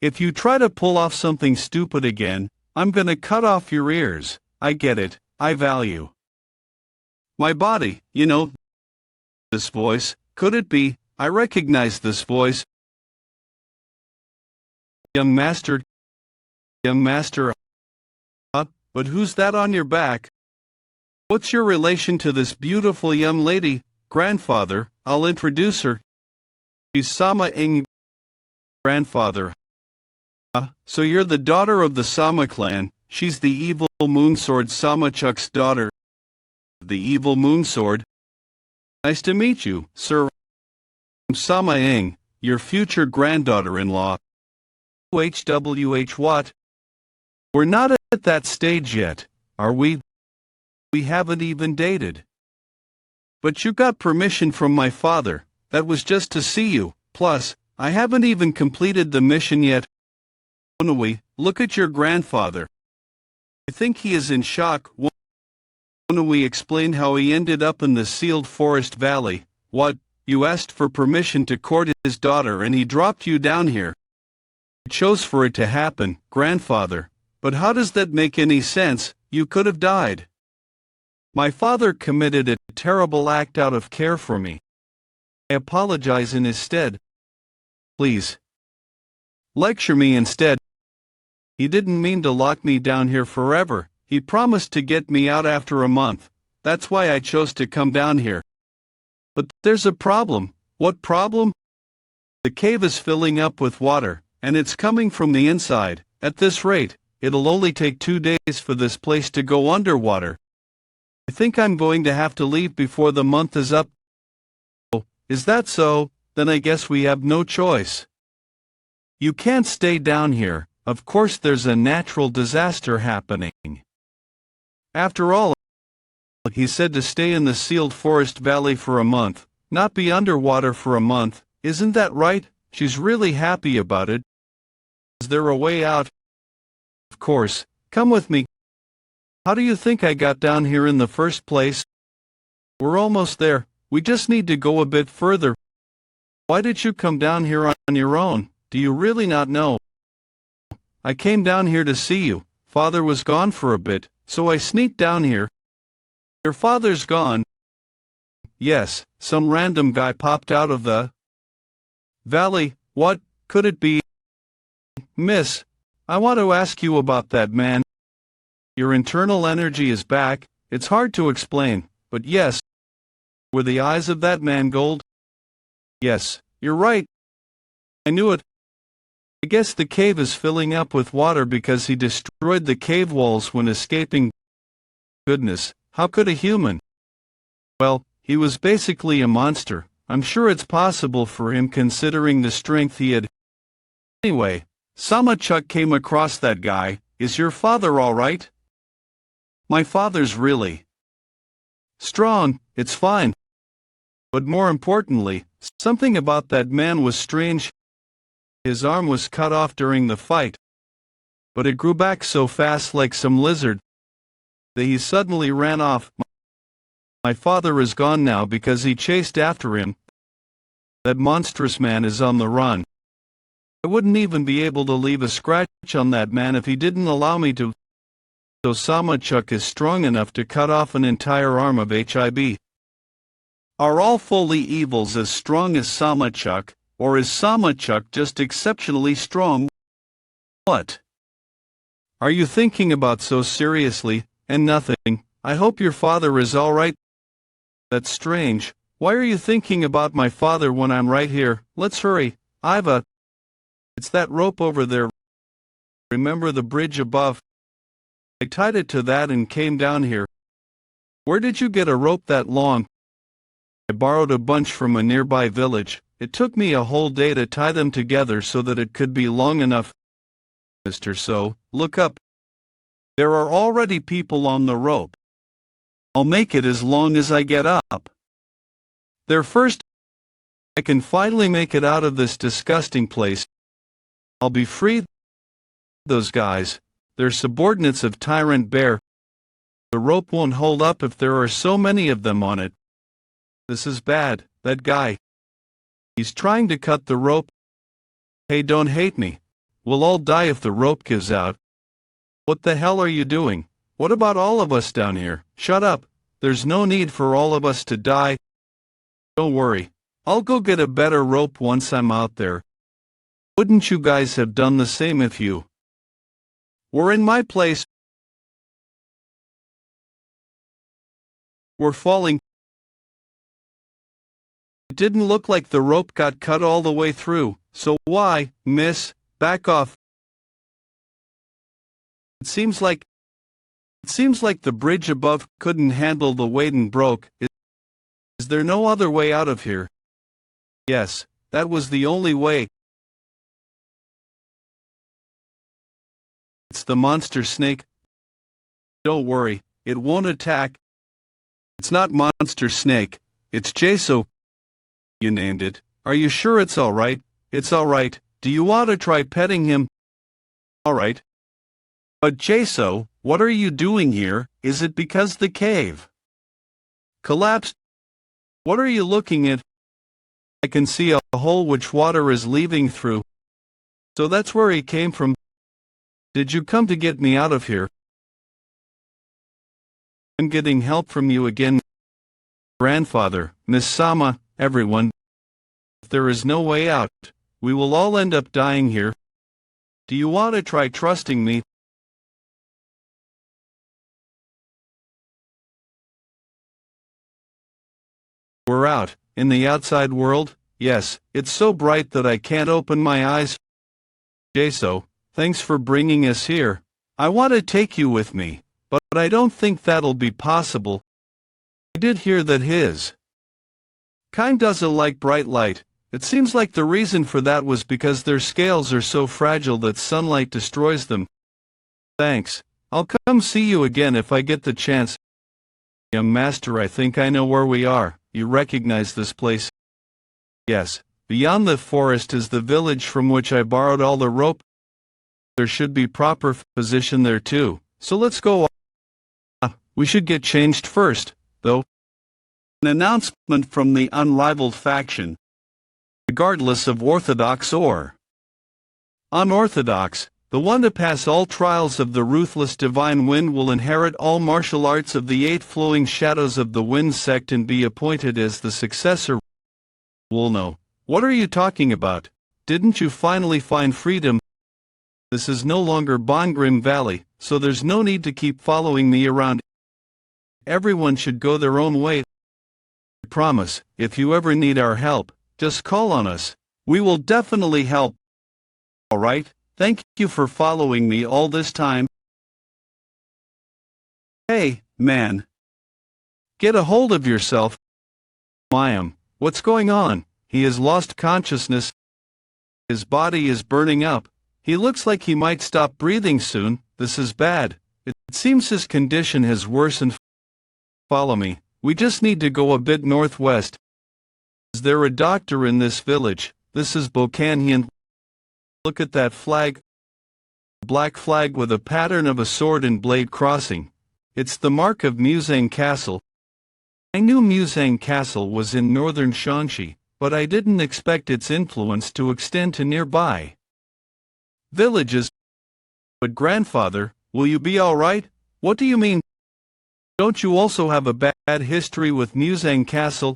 If you try to pull off something stupid again, I'm gonna cut off your ears. I get it. I value my body, you know. This voice, could it be? I recognize this voice. Young master. But who's that on your back? What's your relation to this beautiful young lady? Grandfather, I'll introduce her. She's Sama Ing. Grandfather. So you're the daughter of the Sama clan. She's the evil moonsword Samachuk's daughter. The evil moonsword. Nice to meet you, sir. I'm Sama Ing, your future granddaughter-in-law. What? We're not at that stage yet, are we? We haven't even dated. But you got permission from my father. That was just to see you. Plus, I haven't even completed the mission yet. Woon-Hwi, look at your grandfather. I think he is in shock. Woon-Hwi explained how he ended up in the sealed forest valley. What? You asked for permission to court his daughter and he dropped you down here. You chose for it to happen, grandfather. But how does that make any sense? You could have died. My father committed a terrible act out of care for me. I apologize in his stead. Please. Lecture me instead. He didn't mean to lock me down here forever. He promised to get me out after a month. That's why I chose to come down here. But there's a problem. What problem? The cave is filling up with water, and it's coming from the inside. At this rate, it'll only take 2 days for this place to go underwater. I think I'm going to have to leave before the month is up. Oh, is that so? Then I guess we have no choice. You can't stay down here. Of course there's a natural disaster happening. After all, he said to stay in the sealed forest valley for a month, not be underwater for a month. Isn't that right? She's really happy about it. Is there a way out? Of course. Come with me. How do you think I got down here in the first place? We're almost there. We just need to go a bit further. Why did you come down here on your own? Do you really not know? I came down here to see you. Father was gone for a bit, so I sneaked down here. Your father's gone? Yes, some random guy popped out of the valley. What could it be? Miss, I want to ask you about that man. Your internal energy is back. It's hard to explain, but yes. Were the eyes of that man gold? Yes, you're right. I knew it. I guess the cave is filling up with water because he destroyed the cave walls when escaping. Goodness, how could a human? Well, he was basically a monster. I'm sure it's possible for him considering the strength he had. Anyway, Samachuk came across that guy. Is your father all right? My father's really strong, it's fine. But more importantly, something about that man was strange. His arm was cut off during the fight, but it grew back so fast like some lizard that he suddenly ran off. My father is gone now because he chased after him. That monstrous man is on the run. I wouldn't even be able to leave a scratch on that man if he didn't allow me to. So Samachuk is strong enough to cut off an entire arm of HIB. Are all fully evils as strong as Samachuk, or is Samachuk just exceptionally strong? What are you thinking about so seriously? And nothing. I hope your father is alright. That's strange. Why are you thinking about my father when I'm right here? Let's hurry. It's that rope over there. Remember the bridge above? I tied it to that and came down here. Where did you get a rope that long? I borrowed a bunch from a nearby village. It took me a whole day to tie them together so that it could be long enough. Mr. So, look up. There are already people on the rope. I'll make it as long as I get up. There first. I can finally make it out of this disgusting place. I'll be free. Those guys, they're subordinates of Tyrant Bear. The rope won't hold up if there are so many of them on it. This is bad. That guy. He's trying to cut the rope. Hey, don't hate me. We'll all die if the rope gives out. What the hell are you doing? What about all of us down here? Shut up. There's no need for all of us to die. Don't worry. I'll go get a better rope once I'm out there. Wouldn't you guys have done the same if you were in my place? We're falling. It didn't look like the rope got cut all the way through, so why, miss, back off? It seems like the bridge above couldn't handle the weight and broke. Is there no other way out of here? Yes, that was the only way. It's the monster snake. Don't worry, it won't attack. It's not monster snake, it's Jeso. You named it. Are you sure it's alright? It's alright. Do you want to try petting him? Alright. But Jeso, what are you doing here? Is it because the cave collapsed? What are you looking at? I can see a hole which water is leaving through. So that's where he came from. Did you come to get me out of here? I'm getting help from you again. Grandfather, Miss Sama, everyone. If there is no way out, we will all end up dying here. Do you want to try trusting me? We're out, in the outside world. Yes, it's so bright that I can't open my eyes. Jeso, thanks for bringing us here. I want to take you with me, but I don't think that'll be possible. I did hear that his kind doesn't like bright light. It seems like the reason for that was because their scales are so fragile that sunlight destroys them. Thanks. I'll come see you again if I get the chance. Young master, I think I know where we are. You recognize this place? Yes. Beyond the forest is the village from which I borrowed all the rope. There should be proper position there too. So let's go. We should get changed first, though. An announcement from the unrivaled faction. Regardless of orthodox or unorthodox, the one to pass all trials of the ruthless divine wind will inherit all martial arts of the 8 flowing shadows of the wind sect and be appointed as the successor. Woon-Hwi, what are you talking about? Didn't you finally find freedom? This is no longer Bongrim Valley, so there's no need to keep following me around. Everyone should go their own way. I promise, if you ever need our help, just call on us. We will definitely help. Alright? Thank you for following me all this time. Hey, man. Get a hold of yourself. Mayam, what's going on? He has lost consciousness. His body is burning up. He looks like he might stop breathing soon. This is bad. It seems his condition has worsened. Follow me. We just need to go a bit northwest. Is there a doctor in this village? This is Bokanhian. Look at that flag. A black flag with a pattern of a sword and blade crossing. It's the mark of Musang Castle. I knew Musang Castle was in northern Shanxi, but I didn't expect its influence to extend to nearby villages. But grandfather, will you be all right? What do you mean? Don't you also have a bad history with Muzang Castle?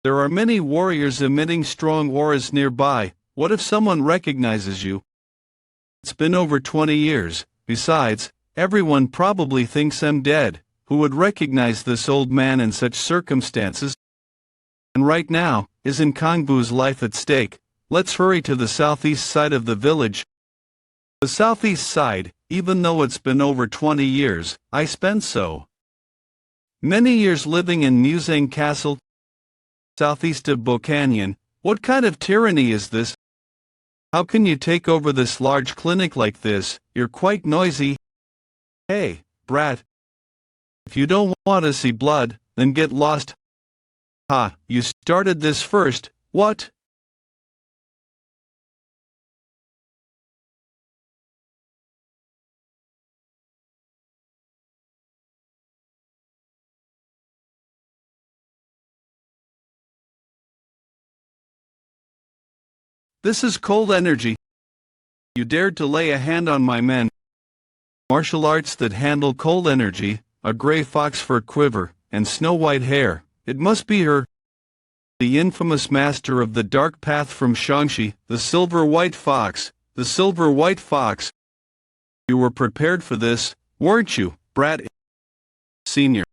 There are many warriors emitting strong auras nearby. What if someone recognizes you? It's been over 20 years. Besides, everyone probably thinks I'm dead. Who would recognize this old man in such circumstances? And right now, isn't Kangbu's life at stake? Let's hurry to the southeast side of the village. The southeast side, even though it's been over 20 years, I spent so many years living in Muzang Castle, southeast of Bokanyan. What kind of tyranny is this? How can you take over this large clinic like this? You're quite noisy. Hey, brat. If you don't want to see blood, then get lost. Ha, you started this first, what? This is cold energy. You dared to lay a hand on my men. Martial arts that handle cold energy, a gray fox fur quiver, and snow-white hair. It must be her. The infamous master of the dark path from Shangxi, the silver-white fox. The silver-white fox. You were prepared for this, weren't you, brat? Senior,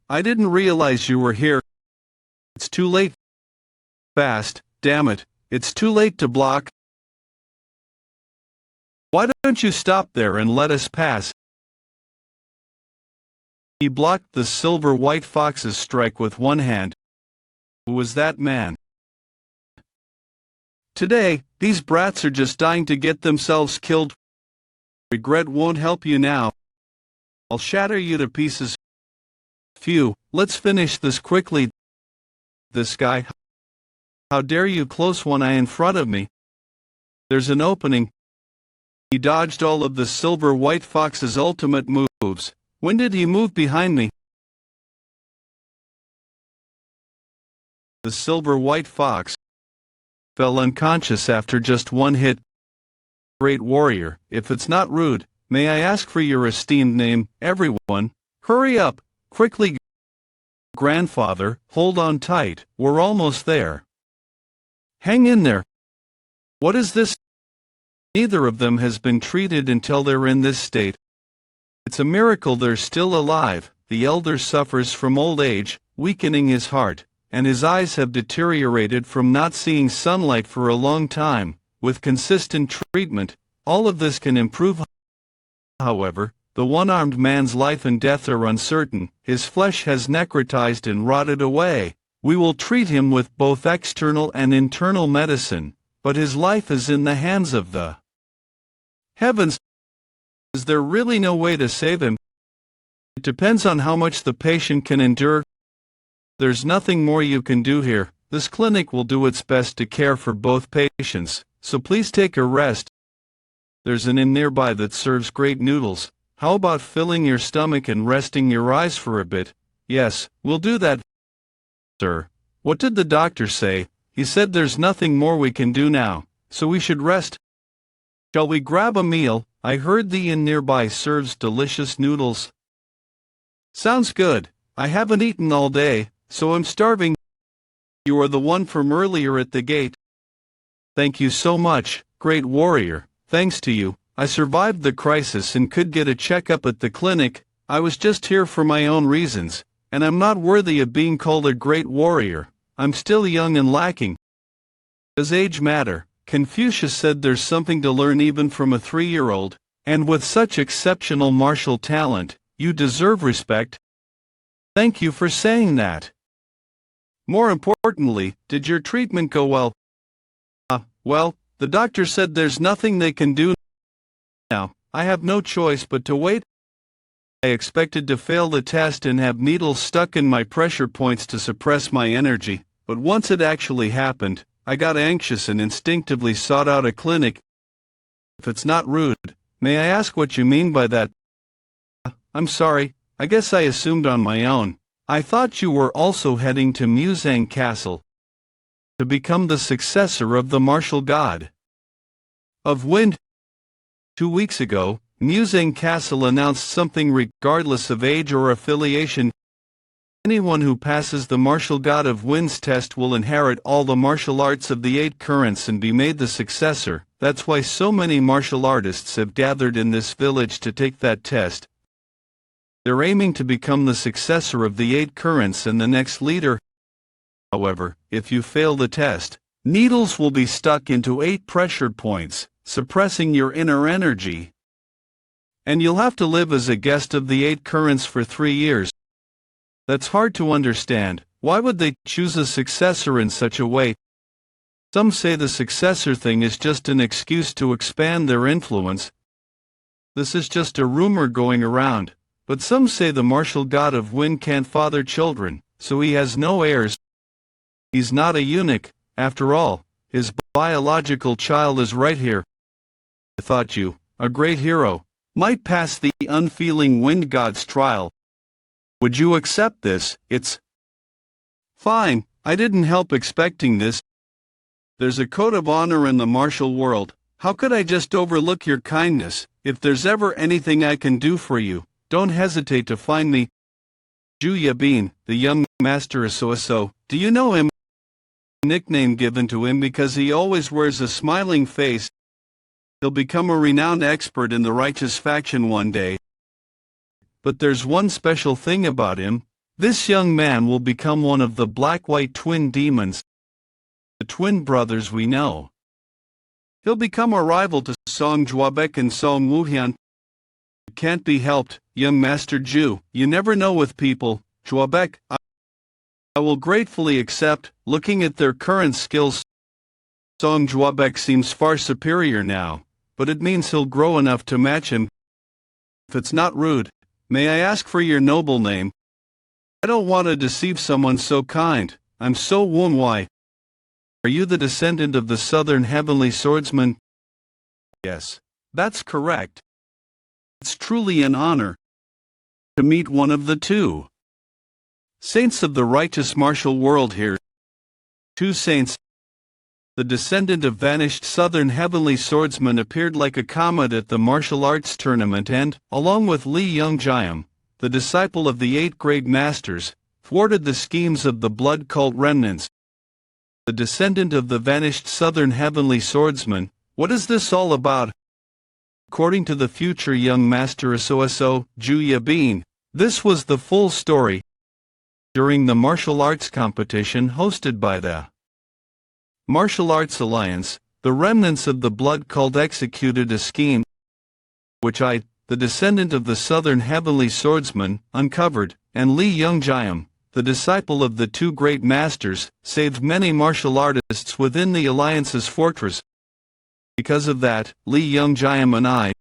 I didn't realize you were here. It's too late. Fast, damn it. It's too late to block. Why don't you stop there and let us pass? He blocked the silver-white fox's strike with one hand. Who was that man? Today, these brats are just dying to get themselves killed. Regret won't help you now. I'll shatter you to pieces. Phew, let's finish this quickly. This guy. How dare you close one eye in front of me? There's an opening. He dodged all of the silver-white fox's ultimate moves. When did he move behind me? The silver-white fox fell unconscious after just one hit. Great warrior, if it's not rude, may I ask for your esteemed name? Everyone, hurry up, quickly. Grandfather, hold on tight, we're almost there. Hang in there. What is this? Neither of them has been treated until they're in this state. It's a miracle they're still alive. The elder suffers from old age, weakening his heart, and his eyes have deteriorated from not seeing sunlight for a long time. With consistent treatment, all of this can improve. However, the one-armed man's life and death are uncertain. His flesh has necrotized and rotted away. We will treat him with both external and internal medicine, but his life is in the hands of the heavens. Is there really no way to save him? It depends on how much the patient can endure. There's nothing more you can do here. This clinic will do its best to care for both patients, so please take a rest. There's an inn nearby that serves great noodles. How about filling your stomach and resting your eyes for a bit? Yes, we'll do that. Sir, what did the doctor say? He said there's nothing more we can do now, so we should rest. Shall we grab a meal? I heard the inn nearby serves delicious noodles. Sounds good. I haven't eaten all day, so I'm starving. You are the one from earlier at the gate. Thank you so much, great warrior. Thanks to you, I survived the crisis and could get a checkup at the clinic. I was just here for my own reasons, and I'm not worthy of being called a great warrior. I'm still young and lacking. Does age matter? Confucius said there's something to learn even from a 3-year-old, and with such exceptional martial talent, you deserve respect. Thank you for saying that. More importantly, did your treatment go well? Well, the doctor said there's nothing they can do now. I have no choice but to wait. I expected to fail the test and have needles stuck in my pressure points to suppress my energy, but once it actually happened, I got anxious and instinctively sought out a clinic. If it's not rude, may I ask what you mean by that? I'm sorry, I guess I assumed on my own. I thought you were also heading to Muzang Castle to become the successor of the martial god of wind. 2 weeks ago, Musang Castle announced something regardless of age or affiliation. Anyone who passes the martial god of winds test will inherit all the martial arts of the 8 currents and be made the successor. That's why so many martial artists have gathered in this village to take that test. They're aiming to become the successor of the 8 currents and the next leader. However, if you fail the test, needles will be stuck into 8 pressure points, suppressing your inner energy. And you'll have to live as a guest of the 8 currents for 3 years. That's hard to understand. Why would they choose a successor in such a way? Some say the successor thing is just an excuse to expand their influence. This is just a rumor going around, but some say the martial god of wind can't father children, so he has no heirs. He's not a eunuch, after all. His biological child is right here. I thought you, a great hero, might pass the unfeeling wind god's trial. Would you accept this? It's fine. I didn't help expecting this. There's a code of honor in the martial world. How could I just overlook your kindness? If there's ever anything I can do for you, don't hesitate to find me. Juya Bean, the young master so. Do you know him? Nickname given to him because he always wears a smiling face. He'll become a renowned expert in the righteous faction one day. But there's one special thing about him. This young man will become one of the black-white twin demons, the twin brothers we know. He'll become a rival to Song Juabek and Song Wuhan. It can't be helped, young Master Ju. You never know with people. Juabek, I will gratefully accept. Looking at their current skills, Song Juabek seems far superior now, but it means he'll grow enough to match him. If it's not rude, may I ask for your noble name? I don't want to deceive someone so kind. I'm so Woon-Hwi. Are you the descendant of the southern heavenly swordsman? Yes, that's correct. It's truly an honor to meet one of the 2 saints of the righteous martial world here. 2 saints. The descendant of vanished southern heavenly swordsman appeared like a comet at the martial arts tournament and, along with Li Youngjiam, the disciple of the 8 great masters, thwarted the schemes of the blood cult remnants. The descendant of the vanished southern heavenly swordsman. What is this all about? According to the future young master so Juya Bean, this was the full story. During the martial arts competition hosted by the Martial Arts Alliance, the remnants of the blood cult executed a scheme which I, the descendant of the southern heavenly swordsman, uncovered, and Li Youngjiam, the disciple of the 2 great masters, saved many martial artists within the Alliance's fortress. Because of that, Li Youngjiam and I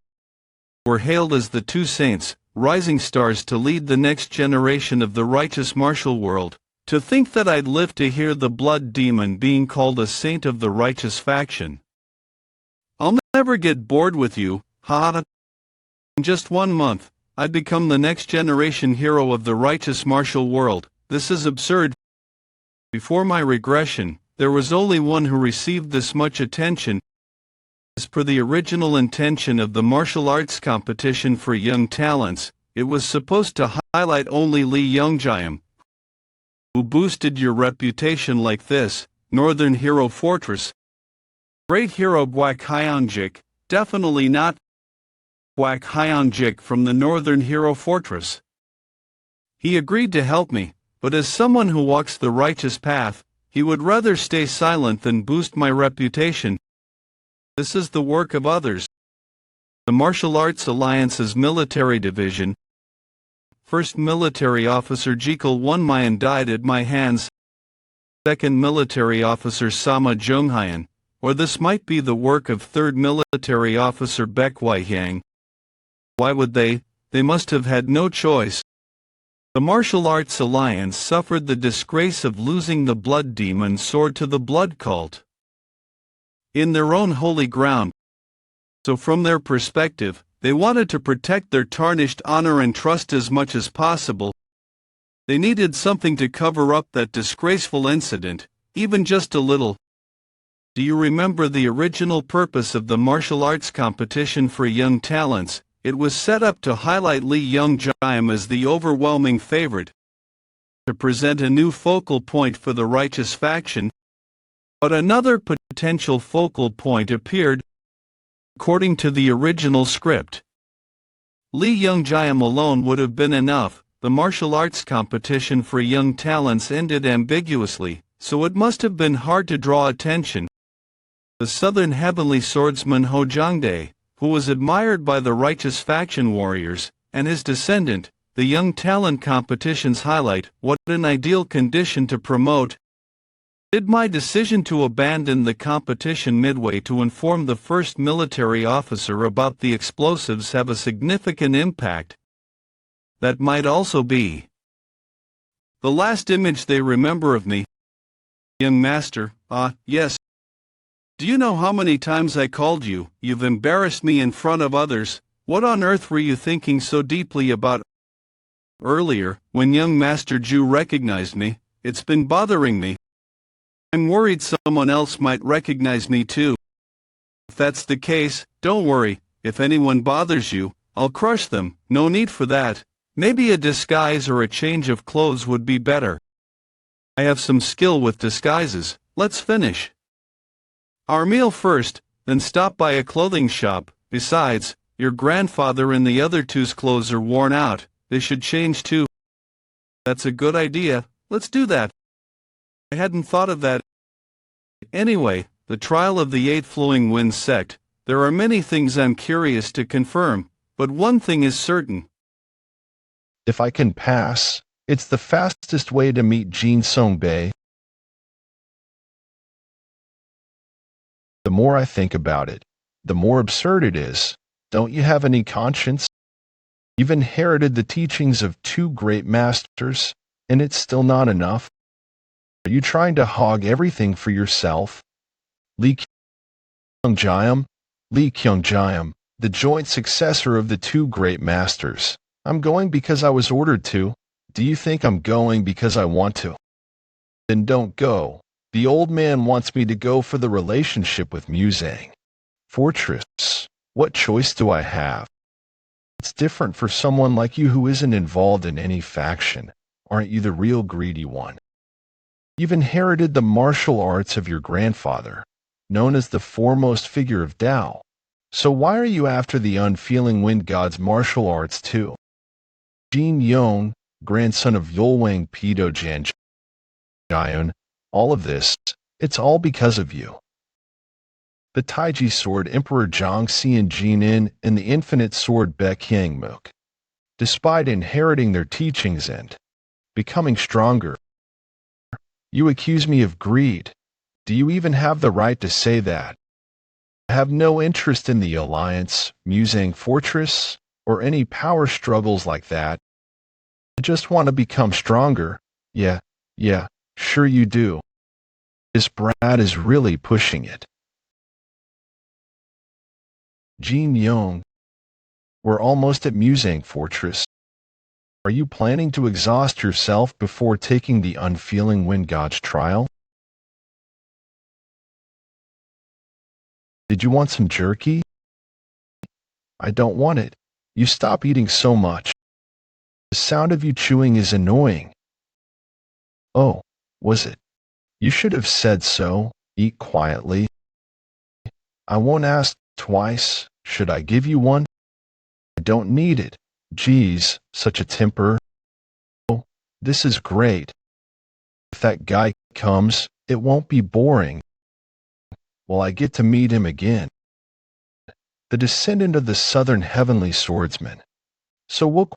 were hailed as the 2 saints, rising stars to lead the next generation of the righteous martial world. To think that I'd live to hear the blood demon being called a saint of the righteous faction. I'll never get bored with you, ha. In just 1 month, I'd become the next generation hero of the righteous martial world. This is absurd. Before my regression, there was only one who received this much attention. As per the original intention of the martial arts competition for young talents, it was supposed to highlight only Li Youngjiam, who boosted your reputation like this. Northern Hero Fortress. Great hero Bwak Hyonjik, definitely not Bwak Hyonjik from the Northern Hero Fortress. He agreed to help me, but as someone who walks the righteous path, he would rather stay silent than boost my reputation. This is the work of others. The Martial Arts Alliance's military division. First military officer Jekyll Woon-Hwi died at my hands. Second military officer Sama Jonghyun, or this might be the work of third military officer Baek Hwi-hyang. Why would they? They must have had no choice. The Martial Arts Alliance suffered the disgrace of losing the blood demon sword to the blood cult in their own holy ground. So from their perspective, they wanted to protect their tarnished honor and trust as much as possible. They needed something to cover up that disgraceful incident, even just a little. Do you remember the original purpose of the martial arts competition for young talents? it was set up to highlight Lee Young-jaem as the overwhelming favorite, to present a new focal point for the righteous faction. But another potential focal point appeared. According to the original script, Lee Young-jaem alone would have been enough. The martial arts competition for young talents ended ambiguously, so it must have been hard to draw attention. The southern heavenly swordsman Ho Jongdae, who was admired by the righteous faction warriors, and his descendant, the young talent competitions highlight what an ideal condition to promote. Did my decision to abandon the competition midway to inform the first military officer about the explosives have a significant impact? That might also be the last image they remember of me. Young master, yes. Do you know how many times I called you? You've embarrassed me in front of others. What on earth were you thinking so deeply about? Earlier, when young Master Ju recognized me, it's been bothering me. I'm worried someone else might recognize me too. If that's the case, don't worry. If anyone bothers you, I'll crush them. No need for that. Maybe a disguise or a change of clothes would be better. I have some skill with disguises. Let's finish our meal first, then stop by a clothing shop. Besides, your grandfather and the other two's clothes are worn out. They should change too. That's a good idea. Let's do that. I hadn't thought of that. Anyway, the trial of the 8 Flowing Winds sect. There are many things I'm curious to confirm, but one thing is certain. If I can pass, it's the fastest way to meet Jin Song-bae. The more I think about it, the more absurd it is. Don't you have any conscience? You've inherited the teachings of 2 great masters, and it's still not enough. Are you trying to hog everything for yourself? Lee Young-jaem, the joint successor of the 2 great masters. I'm going because I was ordered to. Do you think I'm going because I want to? Then don't go. The old man wants me to go for the relationship with Muzang. Fortress, what choice do I have? It's different for someone like you who isn't involved in any faction. Aren't you the real greedy one? You've inherited the martial arts of your grandfather, known as the foremost figure of Tao. So why are you after the unfeeling wind god's martial arts too? Jin Yong, grandson of Yolwang Pido Jian, all of this, it's all because of you. The Taiji sword Emperor Zhang Xian Jinin and the infinite sword Baek Hyangmook. Despite inheriting their teachings and becoming stronger, you accuse me of greed. Do you even have the right to say that? I have no interest in the alliance, Muzang Fortress, or any power struggles like that. I just want to become stronger. Yeah, sure you do. This brat is really pushing it. Jin Yong, we're almost at Muzang Fortress. Are you planning to exhaust yourself before taking the unfeeling wind god's trial? Did you want some jerky? I don't want it. You stop eating so much. The sound of you chewing is annoying. Oh, was it? You should have said so. Eat quietly. I won't ask twice. Should I give you one? I don't need it. Geez, such a temper. Oh, this is great. If that guy comes, it won't be boring. Well, I get to meet him again. The descendant of the southern heavenly swordsman. So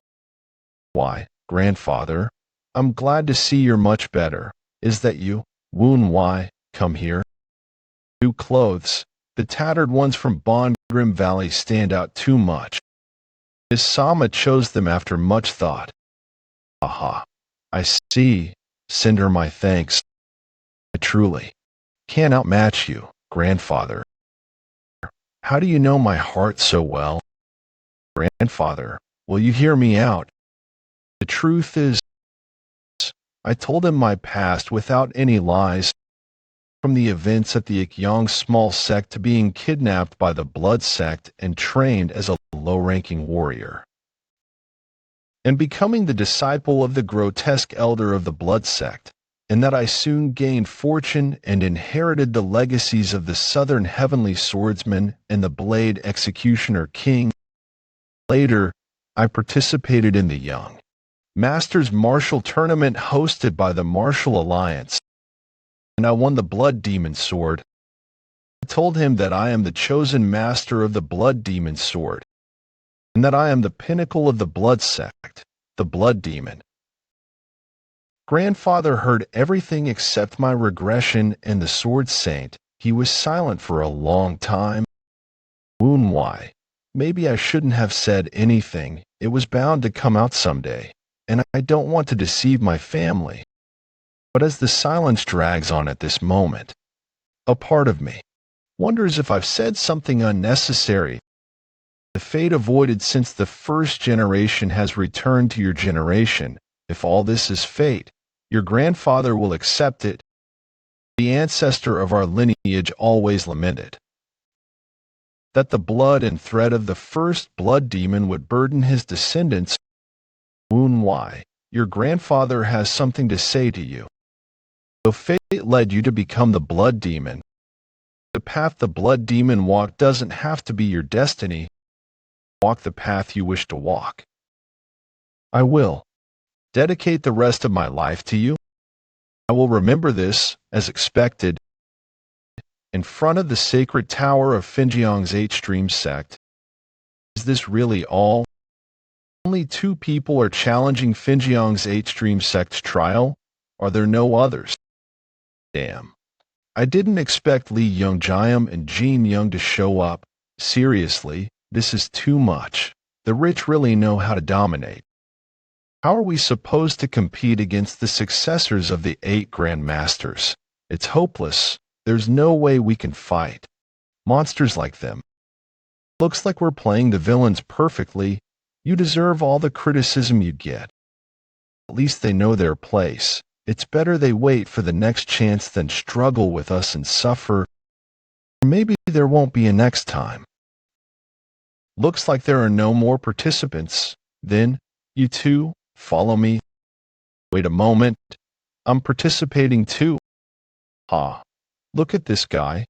why, grandfather, I'm glad to see you're much better. Is that you, Woon-Hwi? Come here. New clothes. The tattered ones from Bongrim Valley stand out too much. His Sama chose them after much thought. Aha, I see. Send her my thanks. I truly can't outmatch you, grandfather. How do you know my heart so well? Grandfather, will you hear me out? The truth is, I told him my past without any lies. From the events at the Ikyong small sect to being kidnapped by the blood sect and trained as a low-ranking warrior, and becoming the disciple of the grotesque elder of the blood sect, and that I soon gained fortune and inherited the legacies of the southern heavenly swordsman and the blade executioner king. Later, I participated in the Young Masters Martial Tournament hosted by the Martial Alliance, and I won the Blood Demon Sword. I told him that I am the chosen master of the Blood Demon Sword, and that I am the pinnacle of the Blood Sect, the Blood Demon. Grandfather heard everything except my regression and the Sword Saint. He was silent for a long time. Woon-Hwi. Maybe I shouldn't have said anything. It was bound to come out someday, and I don't want to deceive my family. But as the silence drags on at this moment, a part of me wonders if I've said something unnecessary. The fate avoided since the first generation has returned to your generation. If all this is fate, your grandfather will accept it. The ancestor of our lineage always lamented that the blood and thread of the first blood demon would burden his descendants. Woon-Hwi, your grandfather has something to say to you. Though fate led you to become the blood demon, the path the blood demon walked doesn't have to be your destiny. Walk the path you wish to walk. I will dedicate the rest of my life to you. I will remember this, as expected, in front of the sacred tower of Finjiang's H-Stream sect. Is this really all? Only 2 people are challenging Finjiang's H-Stream sect's trial? Are there no others? Damn. I didn't expect Li Yongjiam and Jin Young to show up. Seriously, this is too much. The rich really know how to dominate. How are we supposed to compete against the successors of the 8 Grandmasters? It's hopeless. There's no way we can fight monsters like them. Looks like we're playing the villains perfectly. You deserve all the criticism you get. At least they know their place. It's better they wait for the next chance than struggle with us and suffer. Maybe there won't be a next time. Looks like there are no more participants. Then, you two, follow me. Wait a moment. I'm participating too. Ha. Look at this guy.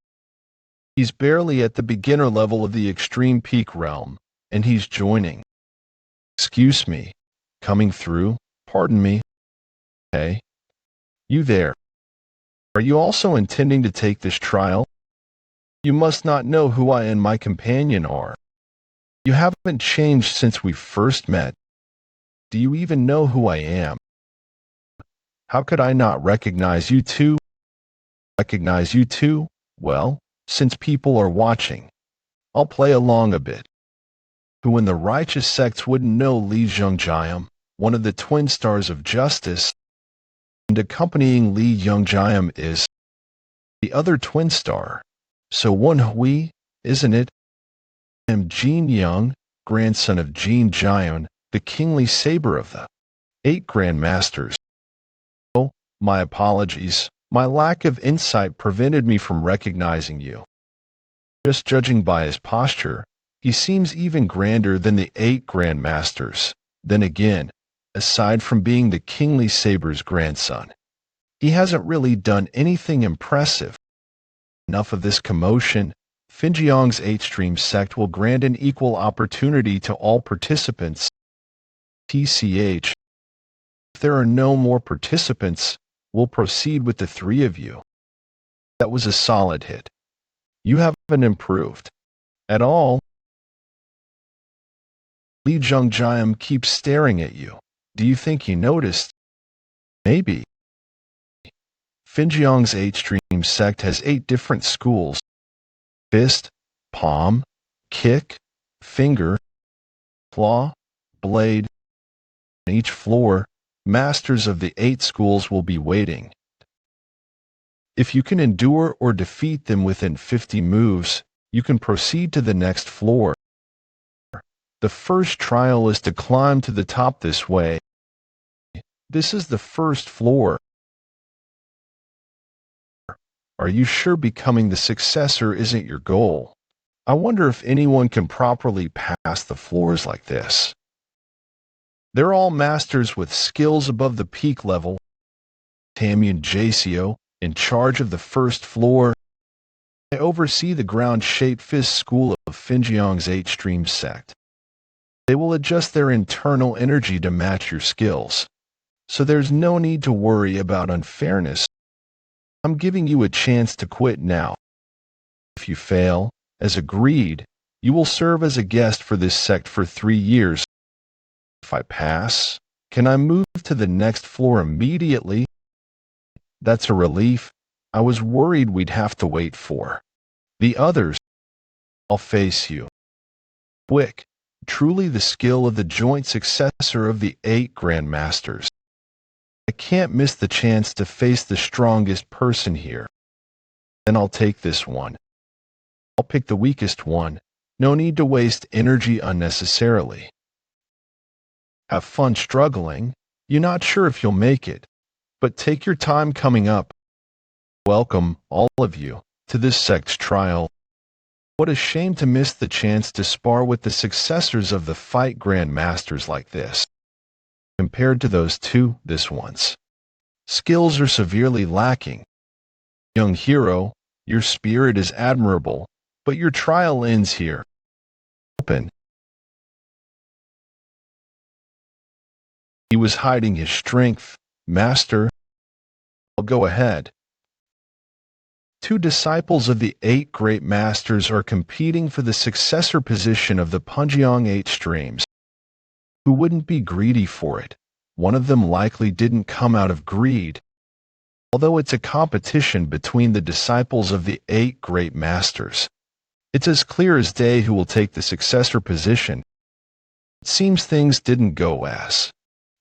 He's barely at the beginner level of the extreme peak realm, and he's joining. Excuse me. Coming through? Pardon me. Hey. You there. Are you also intending to take this trial? You must not know who I and my companion are. You haven't changed since we first met. Do you even know who I am? How could I not recognize you two? Recognize you two? Well, since people are watching, I'll play along a bit. Who in the righteous sects wouldn't know Li Yongjiam, one of the twin stars of justice, and accompanying Li Yongjiam is the other twin star. So Woon-Hwi, isn't it? I am Jin Young, grandson of Jin Jian, the kingly saber of the 8 Grandmasters. Oh, my apologies. My lack of insight prevented me from recognizing you. Just judging by his posture, he seems even grander than the 8 Grandmasters. Then again, aside from being the kingly saber's grandson, he hasn't really done anything impressive. Enough of this commotion. Finjiang's H-Stream sect will grant an equal opportunity to all participants. TCH. If there are no more participants, we'll proceed with the 3 of you. That was a solid hit. You haven't improved at all. Li Yongjiam keeps staring at you. Do you think he noticed? Maybe. Finjiang's H-Stream sect has 8 different schools. Fist, palm, kick, finger, claw, blade. On each floor, masters of the 8 schools will be waiting. If you can endure or defeat them within 50 moves, you can proceed to the next floor. The first trial is to climb to the top this way. This is the first floor. Are you sure becoming the successor isn't your goal? I wonder if anyone can properly pass the floors like this. They're all masters with skills above the peak level. Tamian Jacio, in charge of the first floor. I oversee the ground-shaped fist school of Finjiang's 8-stream sect. They will adjust their internal energy to match your skills, so there's no need to worry about unfairness. I'm giving you a chance to quit now. If you fail, as agreed, you will serve as a guest for this sect for 3 years. If I pass, can I move to the next floor immediately? That's a relief. I was worried we'd have to wait for the others. I'll face you. Quick, truly the skill of the joint successor of the 8 Grandmasters. I can't miss the chance to face the strongest person here. Then I'll take this one. I'll pick the weakest one. No need to waste energy unnecessarily. Have fun struggling. You're not sure if you'll make it, but take your time coming up. Welcome, all of you, to this sect's trial. What a shame to miss the chance to spar with the successors of the fight Grandmasters like this. Compared to those two, this one's skills are severely lacking. Young hero, your spirit is admirable, but your trial ends here. Open. He was hiding his strength, master. I'll go ahead. 2 disciples of the 8 great masters are competing for the successor position of the Punjiang 8 streams. Who wouldn't be greedy for it? One of them likely didn't come out of greed. Although it's a competition between the disciples of the 8 great masters, it's as clear as day who will take the successor position. It seems things didn't go as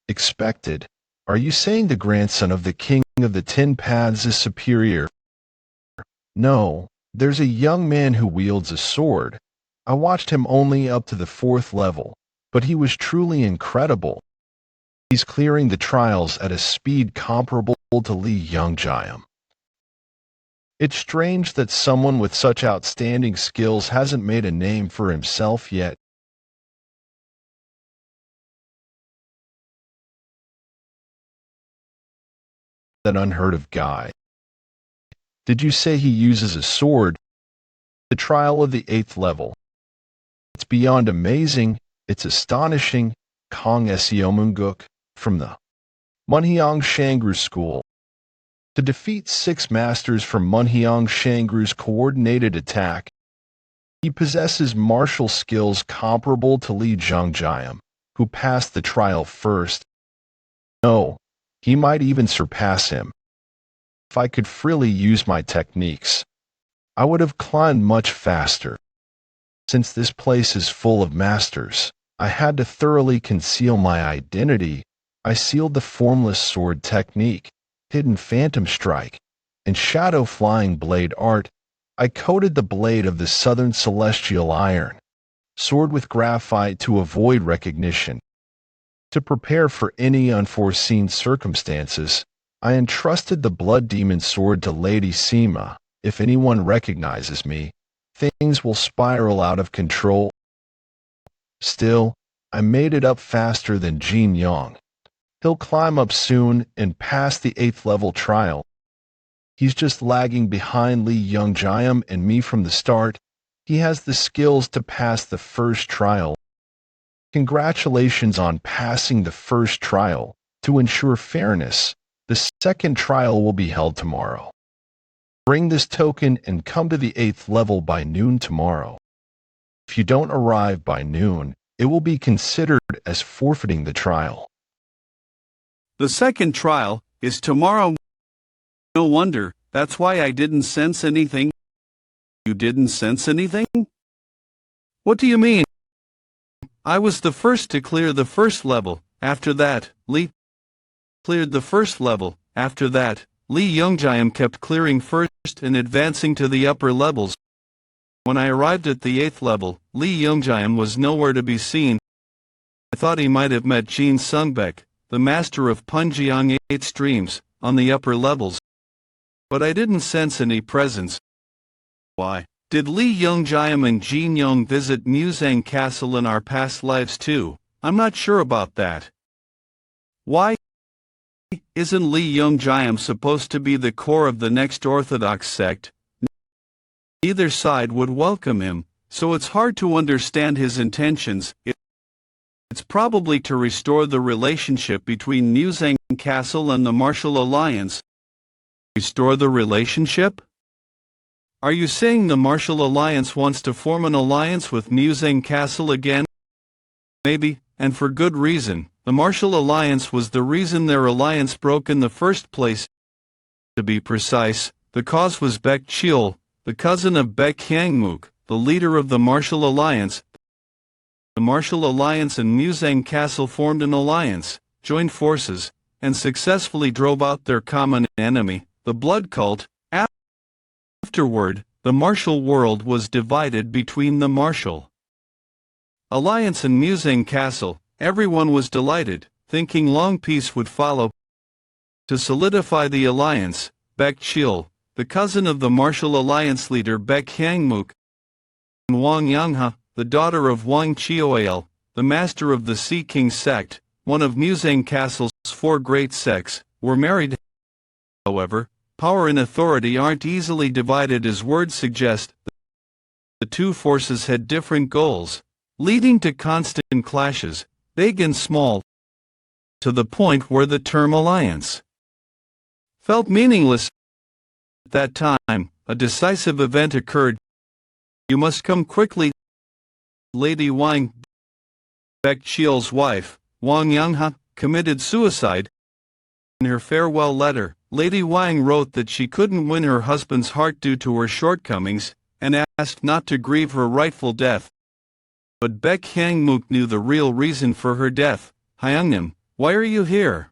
expected. Are you saying the grandson of the king of the 10 paths is superior? No, there's a young man who wields a sword. I watched him only up to the 4th level, but he was truly incredible. He's clearing the trials at a speed comparable to Li Yongjiam. It's strange that someone with such outstanding skills hasn't made a name for himself yet. That unheard of guy. Did you say he uses a sword? The trial of the 8th level. It's beyond amazing, it's astonishing. Kong Esiomunguk, from the Munhyang Shangru School. To defeat 6 masters from Munhyang Shangru's coordinated attack, he possesses martial skills comparable to Li Zhongjiam, who passed the trial first. No, he might even surpass him. If I could freely use my techniques, I would have climbed much faster. Since this place is full of masters, I had to thoroughly conceal my identity. I sealed the formless sword technique, hidden phantom strike, and shadow flying blade art. I coated the blade of the southern celestial iron sword with graphite to avoid recognition. To prepare for any unforeseen circumstances, I entrusted the blood demon sword to Lady Sima. If anyone recognizes me, things will spiral out of control. Still, I made it up faster than Jin Yong. He'll climb up soon and pass the 8th level trial. He's just lagging behind Li Yongjiam and me from the start. He has the skills to pass the first trial. Congratulations on passing the first trial. To ensure fairness, the second trial will be held tomorrow. Bring this token and come to the 8th level by noon tomorrow. If you don't arrive by noon, it will be considered as forfeiting the trial. The second trial is tomorrow. No wonder, that's why I didn't sense anything. You didn't sense anything? What do you mean? I was the first to clear the first level. After that, Li cleared the first level. After that, Li Yongjiam kept clearing first and advancing to the upper levels. When I arrived at the 8th level, Li Yongjiam was nowhere to be seen. I thought he might have met Jin Sungbek, the master of Punjiang 8 streams, on the upper levels. But I didn't sense any presence. Why Did Lee Young-jiam and Jin Young visit Musang Castle in our past lives too? I'm not sure about that. Why? Isn't Lee Young-jiam supposed to be the core of the next Orthodox sect? Neither side would welcome him, so it's hard to understand his intentions. It's probably to restore the relationship between Musang Castle and the Martial Alliance. Restore the relationship? Are you saying the Martial Alliance wants to form an alliance with Musang Castle again? Maybe, and for good reason. The Martial Alliance was the reason their alliance broke in the first place. To be precise, the cause was Baek Cheol, the cousin of Baek Hyangmook, the leader of the Martial Alliance. The Martial Alliance and Musang Castle formed an alliance, joined forces, and successfully drove out their common enemy, the Blood Cult. Afterward, the martial world was divided between the Martial Alliance and Musang Castle. Everyone was delighted, thinking long peace would follow. To solidify the alliance, Baek Cheol, the cousin of the Martial Alliance leader Baek Hyangmook, and Wang Yangha, the daughter of Wang Cheoil, the master of the Sea King sect, one of Musang Castle's 4 great sects, were married. However, power and authority aren't easily divided as words suggest. The two forces had different goals, leading to constant clashes, big and small, to the point where the term alliance felt meaningless. At that time, a decisive event occurred. You must come quickly. Lady Wang, Baek Cheol's wife, Wang Yangha, committed suicide. In her farewell letter, Lady Wang wrote that she couldn't win her husband's heart due to her shortcomings, and asked not to grieve her rightful death. But Baek Hyangmook knew the real reason for her death. Hyungnim, why are you here?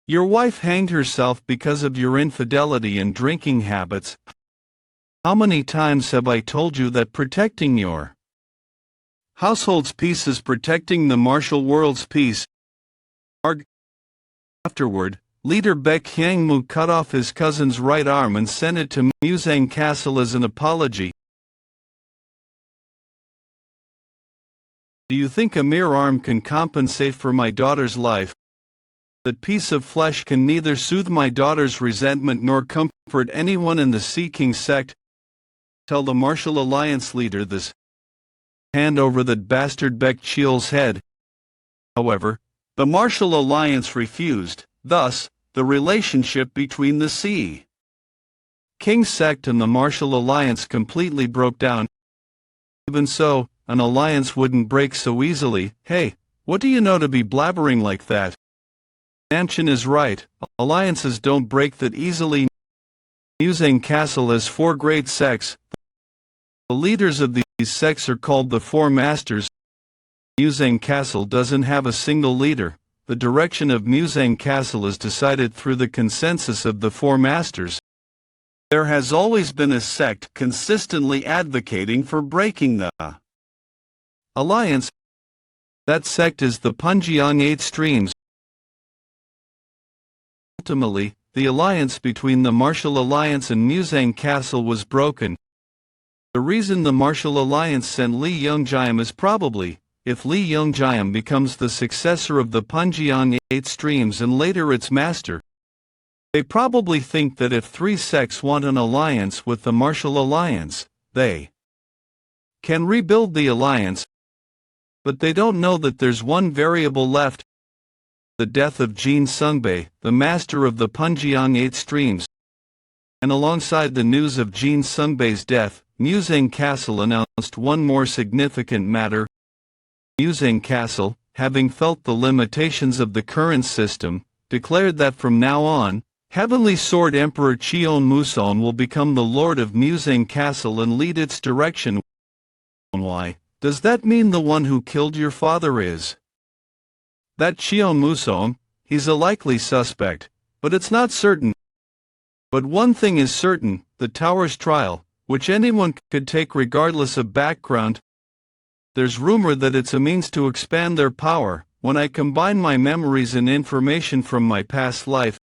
Your wife hanged herself because of your infidelity and drinking habits. How many times have I told you that protecting your household's peace is protecting the martial world's peace? Afterward, leader Baek Hyangmook cut off his cousin's right arm and sent it to Musang Castle as an apology. Do you think a mere arm can compensate for my daughter's life? That piece of flesh can neither soothe my daughter's resentment nor comfort anyone in the Sea King sect. Tell the Martial Alliance leader this. Hand over that bastard Baek Cheol's head. However, the Martial Alliance refused. Thus, the relationship between the Sea King sect and the Martial Alliance completely broke down. Even so, an alliance wouldn't break so easily. Hey, what do you know to be blabbering like that? Dantian is right, alliances don't break that easily. Musang Castle has 4 great sects. The leaders of these sects are called the 4 masters. Musang Castle doesn't have a single leader. The direction of Musang Castle is decided through the consensus of the 4 masters. There has always been a sect consistently advocating for breaking the alliance. That sect is the Punjiang 8 Streams. Ultimately, the alliance between the Martial Alliance and Musang Castle was broken. The reason the Martial Alliance sent Lee Young-jiam is probably, if Lee Young-jiam becomes the successor of the Punjiang 8 Streams and later its master, they probably think that if 3 sects want an alliance with the Martial Alliance, they can rebuild the alliance. But they don't know that there's one variable left. The death of Jin Sungbei, the master of the Punjiang 8 Streams. And alongside the news of Jin Sungbei's death, Musang Castle announced one more significant matter. Musang Castle, having felt the limitations of the current system, declared that from now on, Heavenly Sword Emperor Cheon Muson will become the Lord of Musang Castle and lead its direction. Why? Does that mean the one who killed your father is that Cheon Muson? He's a likely suspect, but it's not certain. But one thing is certain, the Tower's trial, which anyone could take regardless of background. There's rumor that it's a means to expand their power. When I combine my memories and information from my past life,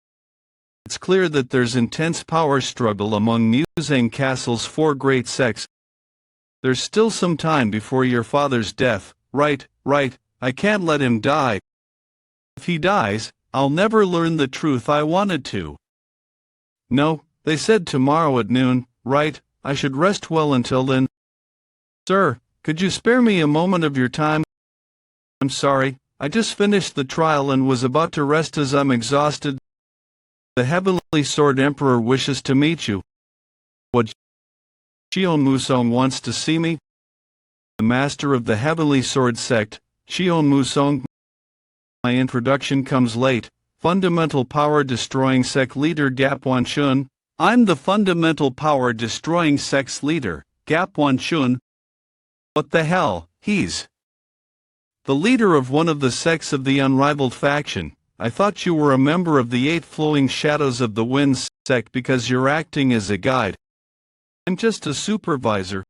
It's clear that there's intense power struggle among Muzang Castle's 4 great sects. There's still some time before your father's death. Right, I can't let him die. If he dies, I'll never learn the truth I wanted to. No, they said tomorrow at noon, right? I should rest well until then. Sir, could you spare me a moment of your time? I'm sorry, I just finished the trial and was about to rest as I'm exhausted. The Heavenly Sword Emperor wishes to meet you. What? Shion Musong wants to see me? The master of the Heavenly Sword sect, Shion Musong. My introduction comes late. Fundamental Power Destroying Sect Leader Gapwan Shun. I'm the Fundamental Power Destroying Sect's leader, Gapwan Shun. What the hell, he's the leader of one of the sects of the unrivaled faction. I thought you were a member of the 8 Flowing Shadows of the Wind sect because you're acting as a guide. I'm just a supervisor.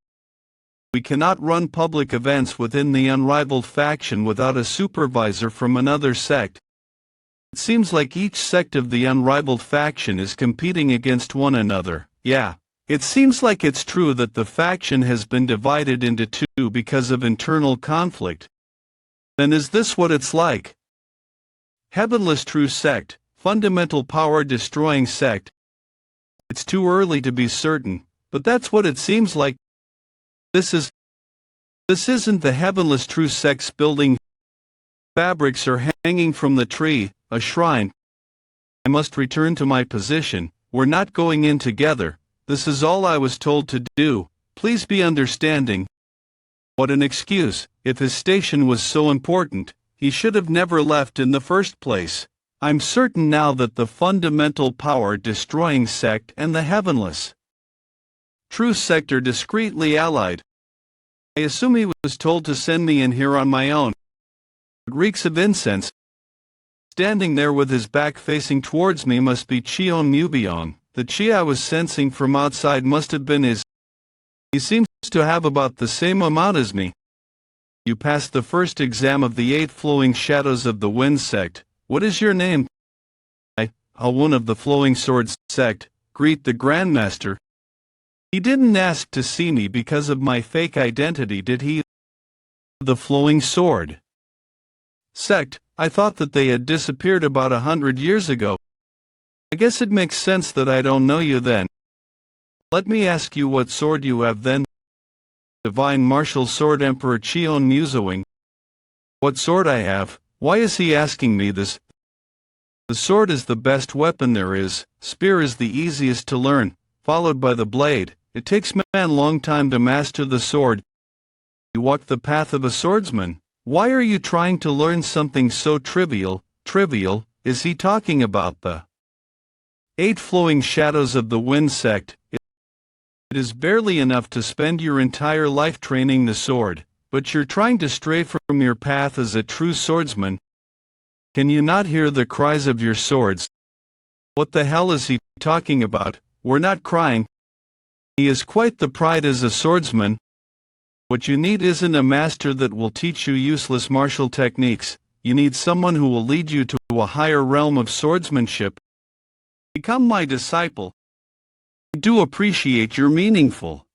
We cannot run public events within the unrivaled faction without a supervisor from another sect. It seems like each sect of the unrivaled faction is competing against one another. Yeah, it seems like it's true that the faction has been divided into 2 because of internal conflict. Then is this what it's like? Heavenless True Sect, Fundamental Power Destroying Sect. It's too early to be certain, but that's what it seems like. This isn't the Heavenless True Sect's building. Fabrics are hanging from the tree, a shrine. I must return to my position. We're not going in together. This is all I was told to do. Please be understanding. What an excuse. If his station was so important, he should have never left in the first place. I'm certain now that the Fundamental Power Destroying Sect and the Heavenless True Sect are discreetly allied. I assume he was told to send me in here on my own. It reeks of incense. Standing there with his back facing towards me must be Cheon Mubyong. The chi I was sensing from outside must have been his. He seems to have about the same amount as me. You passed the first exam of the 8 Flowing Shadows of the Wind sect. What is your name? Woon of the Flowing Swords sect. Greet the Grandmaster. He didn't ask to see me because of my fake identity, did he? The Flowing Sword sect. I thought that they had disappeared about 100 years ago. I guess it makes sense that I don't know you then. Let me ask you what sword you have then. Divine Martial Sword Emperor Cheon Musoing. What sword I have? Why is he asking me this? The sword is the best weapon there is. Spear is the easiest to learn, followed by the blade. It takes man a long time to master the sword. You walk the path of a swordsman. Why are you trying to learn something so trivial? Trivial? Is he talking about the 8 Flowing Shadows of the Wind sect? It is barely enough to spend your entire life training the sword, but you're trying to stray from your path as a true swordsman. Can you not hear the cries of your swords? What the hell is he talking about? We're not crying. He is quite the pride as a swordsman. What you need isn't a master that will teach you useless martial techniques. You need someone who will lead you to a higher realm of swordsmanship. Become my disciple. I do appreciate your meaningful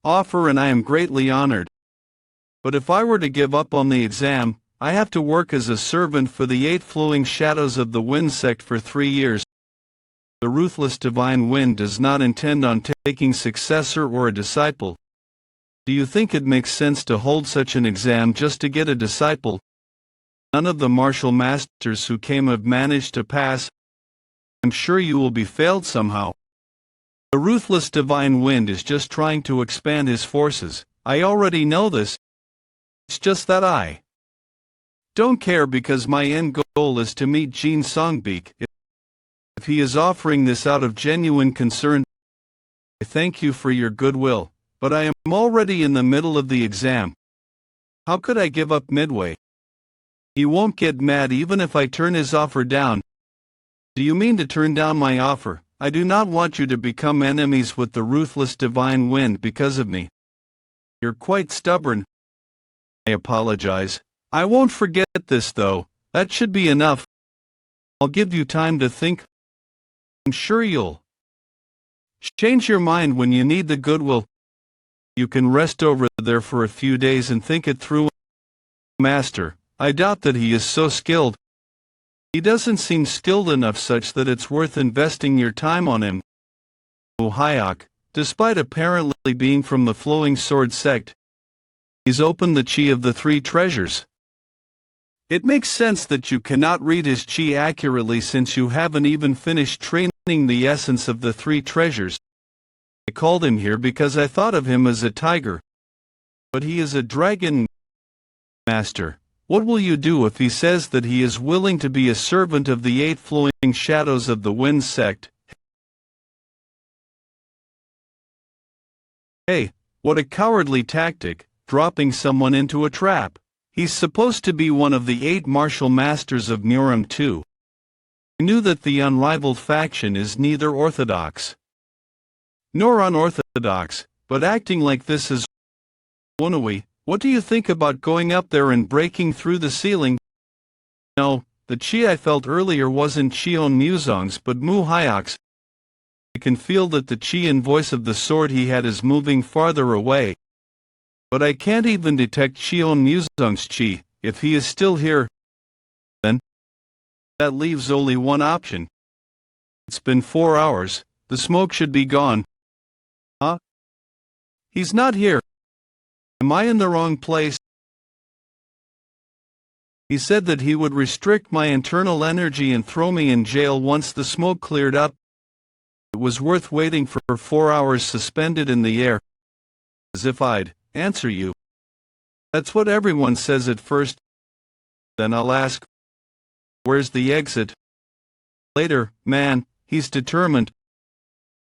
offer and I am greatly honored. But if I were to give up on the exam, I have to work as a servant for the 8 Flowing Shadows of the Wind sect for 3 years. The ruthless Divine Wind does not intend on taking successor or a disciple. Do you think it makes sense to hold such an exam just to get a disciple? None of the martial masters who came have managed to pass. I'm sure you will be failed somehow. The ruthless Divine Wind is just trying to expand his forces. I already know this. It's just that I don't care because my end goal is to meet Jin Songbeek. If he is offering this out of genuine concern, I thank you for your goodwill, but I am already in the middle of the exam. How could I give up midway? He won't get mad even if I turn his offer down. Do you mean to turn down my offer? I do not want you to become enemies with the ruthless Divine Wind because of me. You're quite stubborn. I apologize. I won't forget this though. That should be enough. I'll give you time to think. I'm sure you'll change your mind when you need the goodwill. You can rest over there for a few days and think it through. Master, I doubt that he is so skilled. He doesn't seem skilled enough such that it's worth investing your time on him. Woon-Hwi, despite apparently being from the flowing sword sect, he's opened the chi of the three treasures. It makes sense that you cannot read his chi accurately since you haven't even finished training the essence of the three treasures. I called him here because I thought of him as a tiger. But he is a dragon. Master, what will you do if he says that he is willing to be a servant of the 8 flowing shadows of the wind sect? Hey, what a cowardly tactic, dropping someone into a trap. He's supposed to be one of the 8 martial masters of Murim too. I knew that the unrivaled faction is neither orthodox nor unorthodox, but acting like this is Woon-Hwi. What do you think about going up there and breaking through the ceiling? No, the chi I felt earlier wasn't Cheon Muzong's but Woon-Hwi's. I can feel that the chi and voice of the sword he had is moving farther away. But I can't even detect Cheon Muzong's chi. If he is still here, then that leaves only one option. It's been 4 hours, the smoke should be gone. Huh? He's not here. Am I in the wrong place? He said that he would restrict my internal energy and throw me in jail once the smoke cleared up. It was worth waiting for 4 hours suspended in the air. As if I'd answer you. That's what everyone says at first. Then I'll ask, where's the exit? Later, man, he's determined.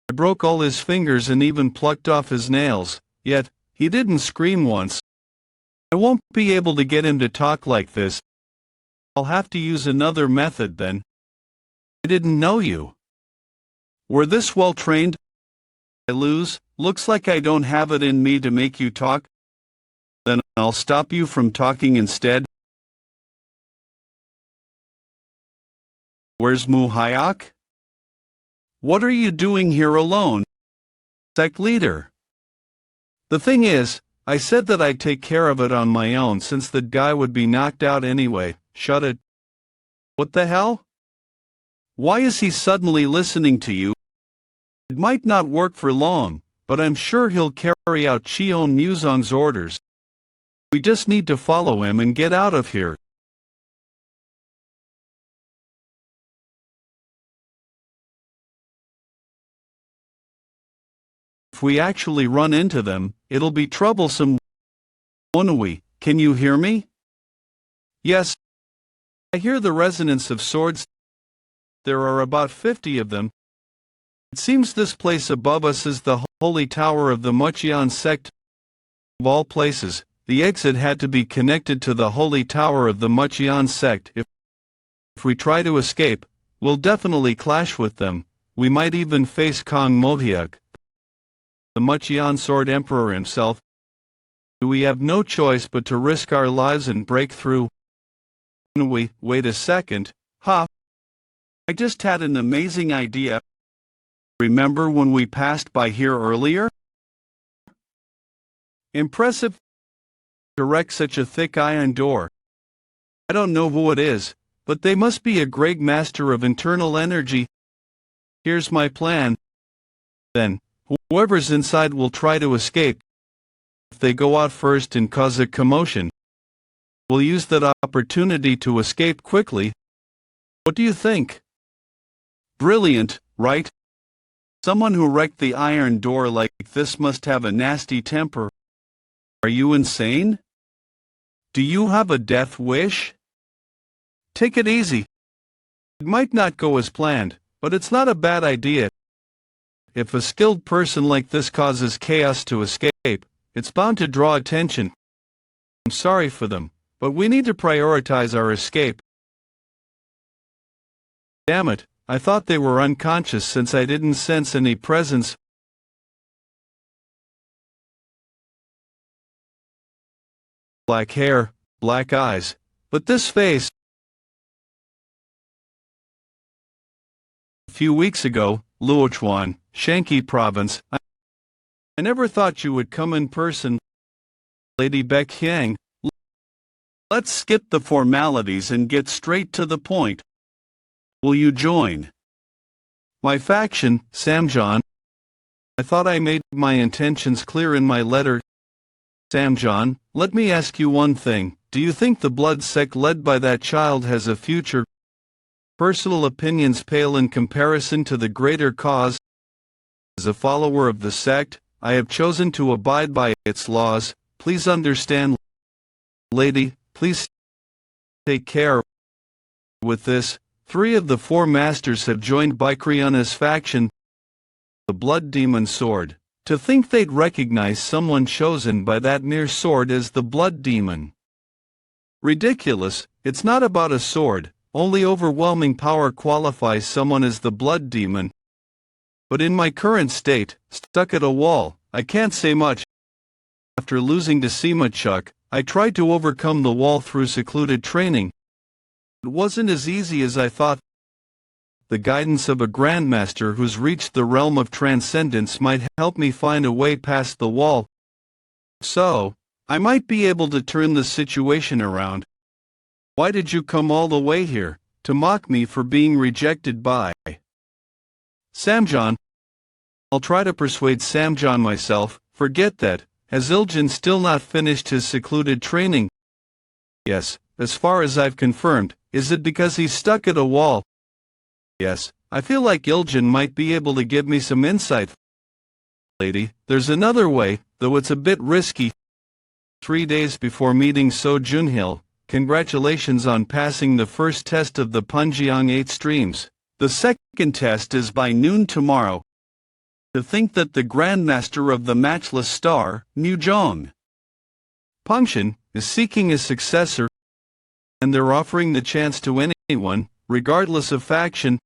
I broke all his fingers and even plucked off his nails, yet he didn't scream once. I won't be able to get him to talk like this. I'll have to use another method then. I didn't know you were this well trained. I lose. Looks like I don't have it in me to make you talk. Then I'll stop you from talking instead. Where's Woon-Hwi? What are you doing here alone? Sect leader. The thing is, I said that I'd take care of it on my own since the guy would be knocked out anyway. Shut it. What the hell? Why is he suddenly listening to you? It might not work for long, but I'm sure he'll carry out Cheon Muzong's orders. We just need to follow him and get out of here. If we actually run into them, it'll be troublesome. Woon-Hwi, can you hear me? Yes. I hear the resonance of swords. There are about 50 of them. It seems this place above us is the holy tower of the Mochian sect. Of all places, the exit had to be connected to the holy tower of the Mochian sect. If we try to escape, we'll definitely clash with them. We might even face Kong Mohiuk, the Mochian Sword Emperor himself. We have no choice but to risk our lives and break through. Wait a second, huh? I just had an amazing idea. Remember when we passed by here earlier? Impressive to wreck such a thick iron door. I don't know who it is, but they must be a great master of internal energy. Here's my plan. Then, whoever's inside will try to escape. If they go out first and cause a commotion, we'll use that opportunity to escape quickly. What do you think? Brilliant, right? Someone who wrecked the iron door like this must have a nasty temper. Are you insane? Do you have a death wish? Take it easy. It might not go as planned, but it's not a bad idea. If a skilled person like this causes chaos to escape, it's bound to draw attention. I'm sorry for them, but we need to prioritize our escape. Damn it, I thought they were unconscious since I didn't sense any presence. Black hair, black eyes, but this face. few weeks ago, Luochuan, Shanxi Province. I never thought you would come in person, Lady Baekhyang. Let's skip the formalities and get straight to the point. Will you join my faction, Samjon? I thought I made my intentions clear in my letter. Samjon, let me ask you one thing. Do you think the blood sect led by that child has a future? Personal opinions pale in comparison to the greater cause. As a follower of the sect, I have chosen to abide by its laws. Please understand, lady, please take care. With this, 3 of the 4 masters have joined Baekryuna's faction, the Blood Demon Sword. To think they'd recognize someone chosen by that mere sword as the Blood Demon. Ridiculous. It's not about a sword, only overwhelming power qualifies someone as the Blood Demon. But in my current state, stuck at a wall, I can't say much. After losing to Simachuk, I tried to overcome the wall through secluded training. It wasn't as easy as I thought. The guidance of a grandmaster who's reached the realm of transcendence might help me find a way past the wall. So, I might be able to turn the situation around. Why did you come all the way here, to mock me for being rejected by Samjon? I'll try to persuade Samjon myself. Forget that. Has Iljan still not finished his secluded training? Yes, as far as I've confirmed. Is it because he's stuck at a wall? Yes, I feel like Iljan might be able to give me some insight. Lady, there's another way, though it's a bit risky. 3 days before meeting So Junhil, congratulations on passing the first test of the Punjiang 8 streams. The second test is by noon tomorrow. To think that the Grandmaster of the Matchless Star, Muzhong Pangshan, is seeking a successor, and they're offering the chance to anyone, regardless of faction.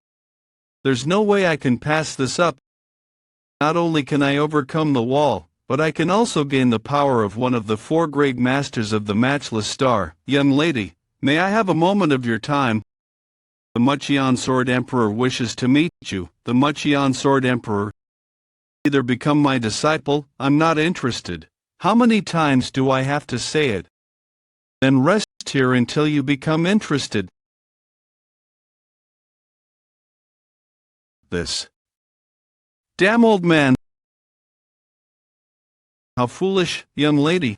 There's no way I can pass this up. Not only can I overcome the wall, but I can also gain the power of one of the 4 great masters of the Matchless Star. Young lady, may I have a moment of your time? The Mucheon Sword Emperor wishes to meet you. The Mucheon Sword Emperor. Either become my disciple, I'm not interested. How many times do I have to say it? Then rest here until you become interested. This damn old man. How foolish, young lady.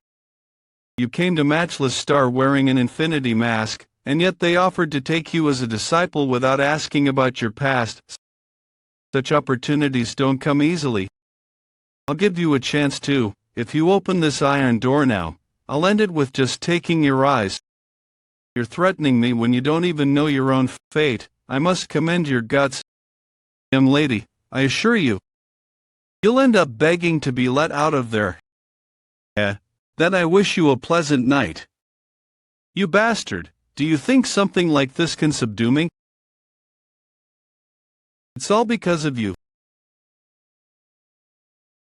You came to Matchless Star wearing an infinity mask, and yet they offered to take you as a disciple without asking about your past. Such opportunities don't come easily. I'll give you a chance too. If you open this iron door now, I'll end it with just taking your eyes. You're threatening me when you don't even know your own fate. I must commend your guts. Young lady, I assure you, you'll end up begging to be let out of there. Then I wish you a pleasant night. You bastard, do you think something like this can subdue me? It's all because of you.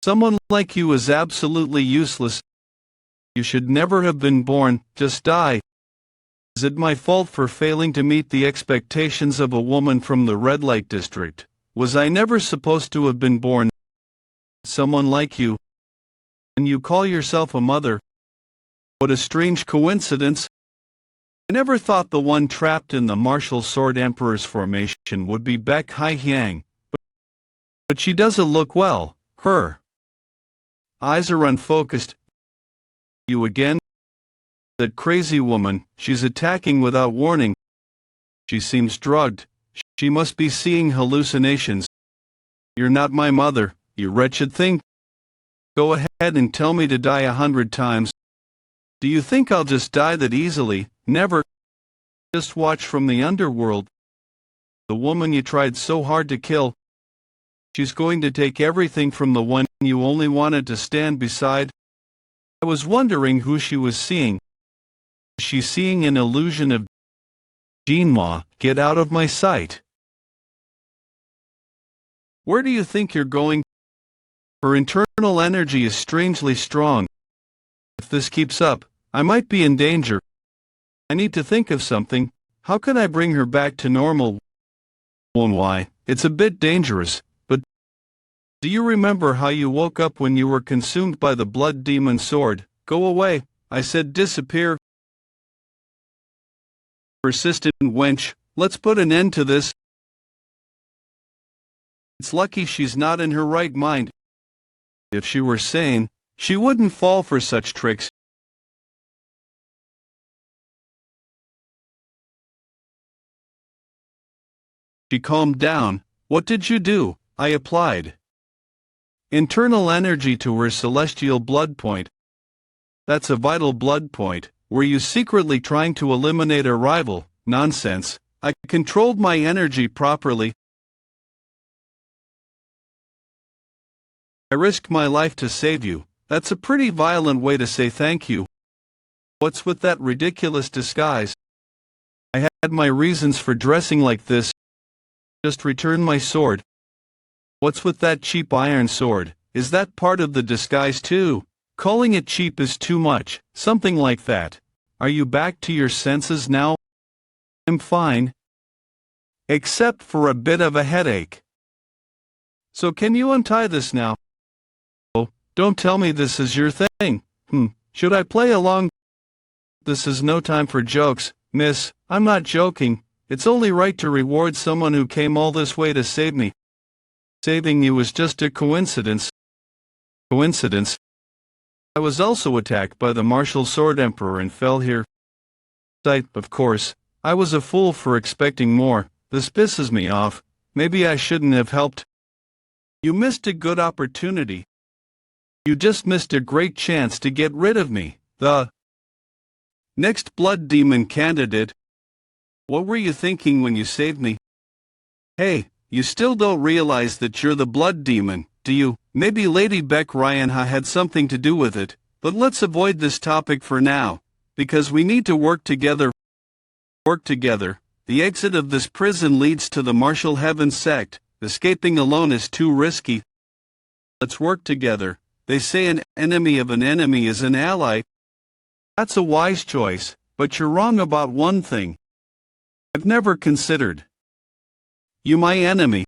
Someone like you is absolutely useless. You should never have been born, just die. Is it my fault for failing to meet the expectations of a woman from the red light district? Was I never supposed to have been born? Someone like you. And you call yourself a mother. What a strange coincidence. I never thought the one trapped in the Martial Sword Emperor's formation would be Baekhyang. But she doesn't look well. Her eyes are unfocused. You again? That crazy woman, she's attacking without warning. She seems drugged. She must be seeing hallucinations. You're not my mother, you wretched thing. Go ahead and tell me to die 100 times. Do you think I'll just die that easily? Never. Just watch from the underworld. The woman you tried so hard to kill. She's going to take everything from the one you only wanted to stand beside. I was wondering who she was seeing. Is she seeing an illusion of Jinma? Get out of my sight. Where do you think you're going? Her internal energy is strangely strong. If this keeps up, I might be in danger. I need to think of something. How can I bring her back to normal? Woon-Hwi, it's a bit dangerous, but do you remember how you woke up when you were consumed by the blood demon sword? Go away, I said, disappear. Persistent wench, let's put an end to this. It's lucky she's not in her right mind. If she were sane, she wouldn't fall for such tricks. She calmed down. What did you do? I applied internal energy to her celestial blood point. That's a vital blood point. Were you secretly trying to eliminate a rival? Nonsense. I controlled my energy properly. I risked my life to save you. That's a pretty violent way to say thank you. What's with that ridiculous disguise? I had my reasons for dressing like this. Just return my sword. What's with that cheap iron sword? Is that part of the disguise too? Calling it cheap is too much. Something like that. Are you back to your senses now? I'm fine. Except for a bit of a headache. So can you untie this now? Oh, don't tell me this is your thing. Should I play along? This is no time for jokes, miss. I'm not joking. It's only right to reward someone who came all this way to save me. Saving you was just a coincidence. Coincidence? I was also attacked by the martial sword emperor and fell here. Of course, I was a fool for expecting more. This pisses me off. Maybe I shouldn't have helped. You missed a good opportunity. You just missed a great chance to get rid of me, the next blood demon candidate. What were you thinking when you saved me? Hey, you still don't realize that you're the blood demon, do you? Maybe Lady Beck Ryanha had something to do with it, but let's avoid this topic for now, because we need to work together. Work together. The exit of this prison leads to the Martial Heaven sect. Escaping alone is too risky. Let's work together. They say an enemy of an enemy is an ally. That's a wise choice, but you're wrong about one thing. I've never considered you my enemy.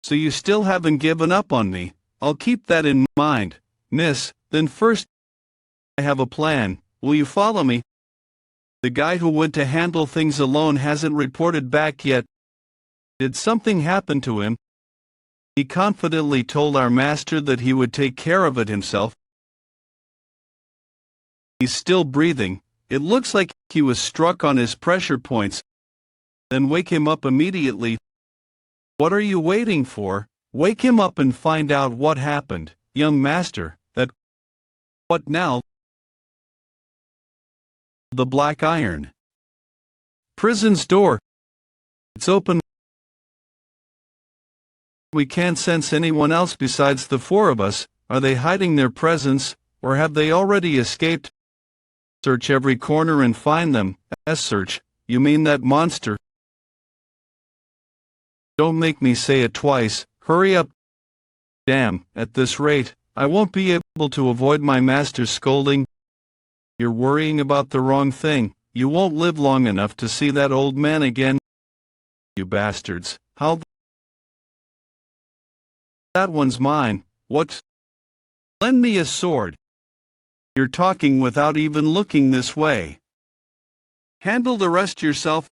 So you still haven't given up on me. I'll keep that in mind, miss. Then first, I have a plan. Will you follow me? The guy who went to handle things alone hasn't reported back yet. Did something happen to him? He confidently told our master that he would take care of it himself. He's still breathing. It looks like he was struck on his pressure points. Then wake him up immediately. What are you waiting for? Wake him up and find out what happened, young master. That. What now? The black iron. Prison's door. It's open. We can't sense anyone else besides the four of us. Are they hiding their presence, or have they already escaped? Search every corner and find them. Search. You mean that monster? Don't make me say it twice. Hurry up. Damn, at this rate, I won't be able to avoid my master's scolding. You're worrying about the wrong thing. You won't live long enough to see that old man again. You bastards. How? That one's mine. What? Lend me a sword. You're talking without even looking this way. Handle the rest yourself.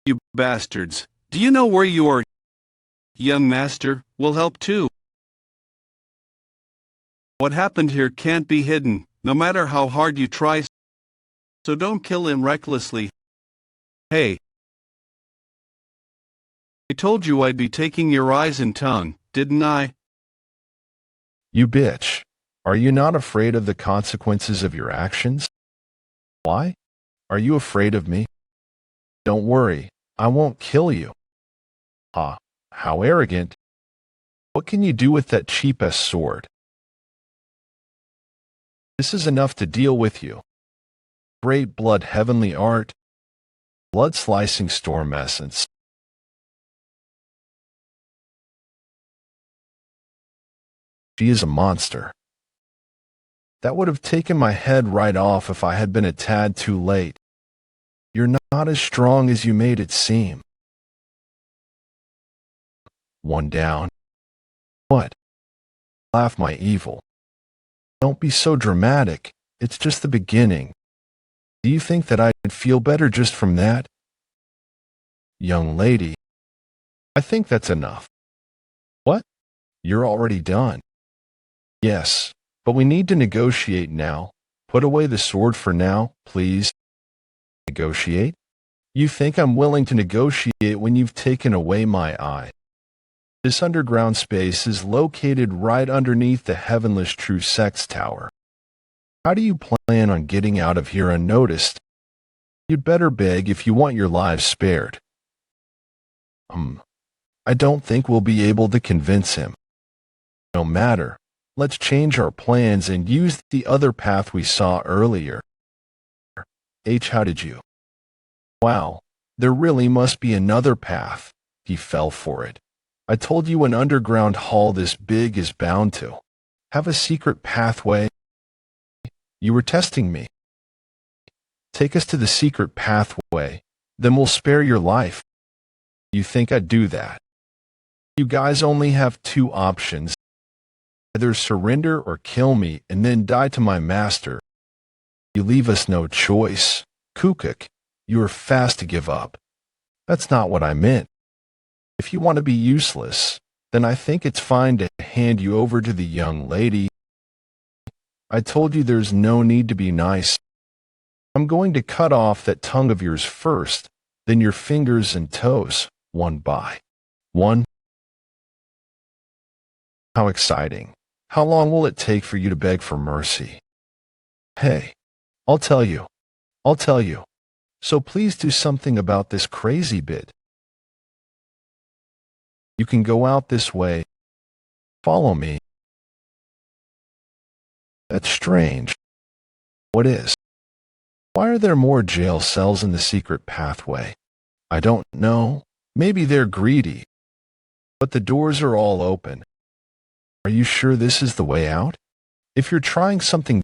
You bastards. Do you know where you are? Young master, will help too. What happened here can't be hidden, no matter how hard you try. So don't kill him recklessly. Hey. I told you I'd be taking your eyes and tongue, didn't I? You bitch. Are you not afraid of the consequences of your actions? Why? Are you afraid of me? Don't worry, I won't kill you. Ah, how arrogant. What can you do with that cheap-ass sword? This is enough to deal with you. Great blood heavenly art. Blood-slicing storm essence. She is a monster. That would have taken my head right off if I had been a tad too late. You're not as strong as you made it seem. One down. What? Laugh my evil. Don't be so dramatic. It's just the beginning. Do you think that I'd feel better just from that? Young lady, I think that's enough. What? You're already done. Yes, but we need to negotiate now. Put away the sword for now, please. Negotiate? You think I'm willing to negotiate when you've taken away my eye? This underground space is located right underneath the Heavenless True Sex Tower. How do you plan on getting out of here unnoticed? You'd better beg if you want your lives spared. I don't think we'll be able to convince him. No matter. Let's change our plans and use the other path we saw earlier. How did you? Wow, there really must be another path. He fell for it. I told you an underground hall this big is bound to have a secret pathway. You were testing me. Take us to the secret pathway, then we'll spare your life. You think I'd do that? You guys only have two options. Either surrender or kill me and then die to my master. You leave us no choice. Kukuk, you are fast to give up. That's not what I meant. If you want to be useless, then I think it's fine to hand you over to the young lady. I told you there's no need to be nice. I'm going to cut off that tongue of yours first, then your fingers and toes, one by one. How exciting. How long will it take for you to beg for mercy? Hey, I'll tell you. So please do something about this crazy bit. You can go out this way. Follow me. That's strange. What is? Why are there more jail cells in the secret pathway? I don't know. Maybe they're greedy. But the doors are all open. Are you sure this is the way out? If you're trying something,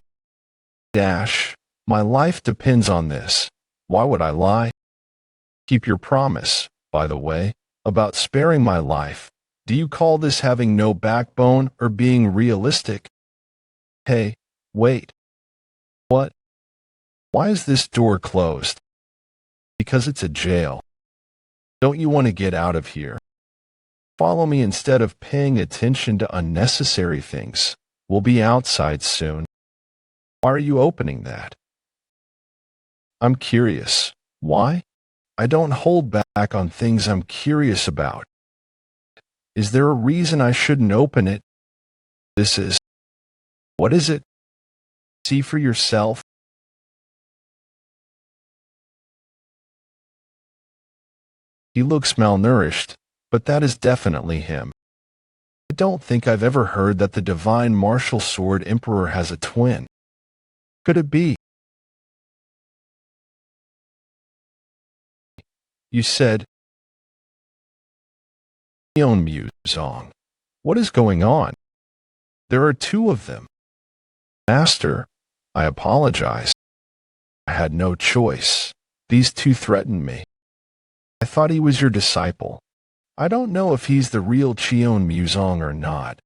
my life depends on this. Why would I lie? Keep your promise, by the way, about sparing my life. Do you call this having no backbone or being realistic? Hey, wait. What? Why is this door closed? Because it's a jail. Don't you want to get out of here? Follow me instead of paying attention to unnecessary things. We'll be outside soon. Why are you opening that? I'm curious. Why? I don't hold back on things I'm curious about. Is there a reason I shouldn't open it? What is it? See for yourself. He looks malnourished, but that is definitely him. I don't think I've ever heard that the divine martial sword emperor has a twin. Could it be? You said, Musong. What is going on? There are two of them. Master, I apologize. I had no choice. These two threatened me. I thought he was your disciple. I don't know if he's the real Cheon Musong or not.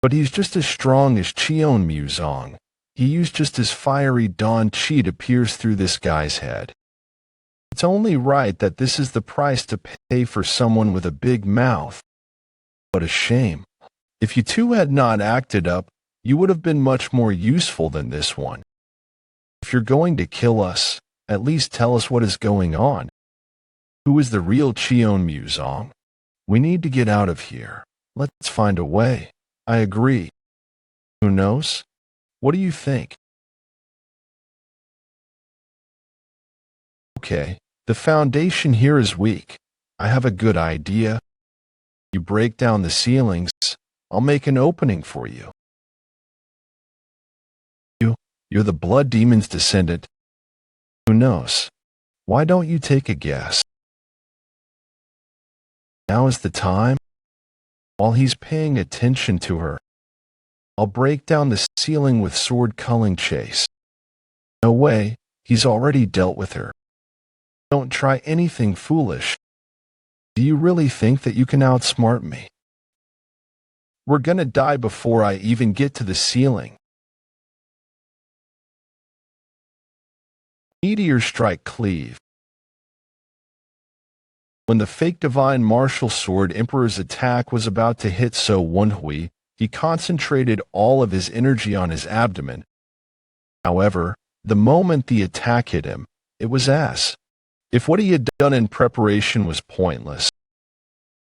But he's just as strong as Cheon Musong. He used just as fiery dawn chi to pierce through this guy's head. It's only right that this is the price to pay for someone with a big mouth. What a shame. If you two had not acted up, you would have been much more useful than this one. If you're going to kill us, at least tell us what is going on. Who is the real Cheon Musong? We need to get out of here. Let's find a way. I agree. Who knows? What do you think? Okay, the foundation here is weak. I have a good idea. You break down the ceilings, I'll make an opening for you. You're the blood demon's descendant. Who knows? Why don't you take a guess? Now is the time. While he's paying attention to her, I'll break down the ceiling with sword culling chase. No way, he's already dealt with her. Don't try anything foolish. Do you really think that you can outsmart me? We're gonna die before I even get to the ceiling. Meteor strike cleave. When the fake divine martial sword Emperor's attack was about to hit Woon-Hwi, he concentrated all of his energy on his abdomen. However, the moment the attack hit him, it was ass. If what he had done in preparation was pointless.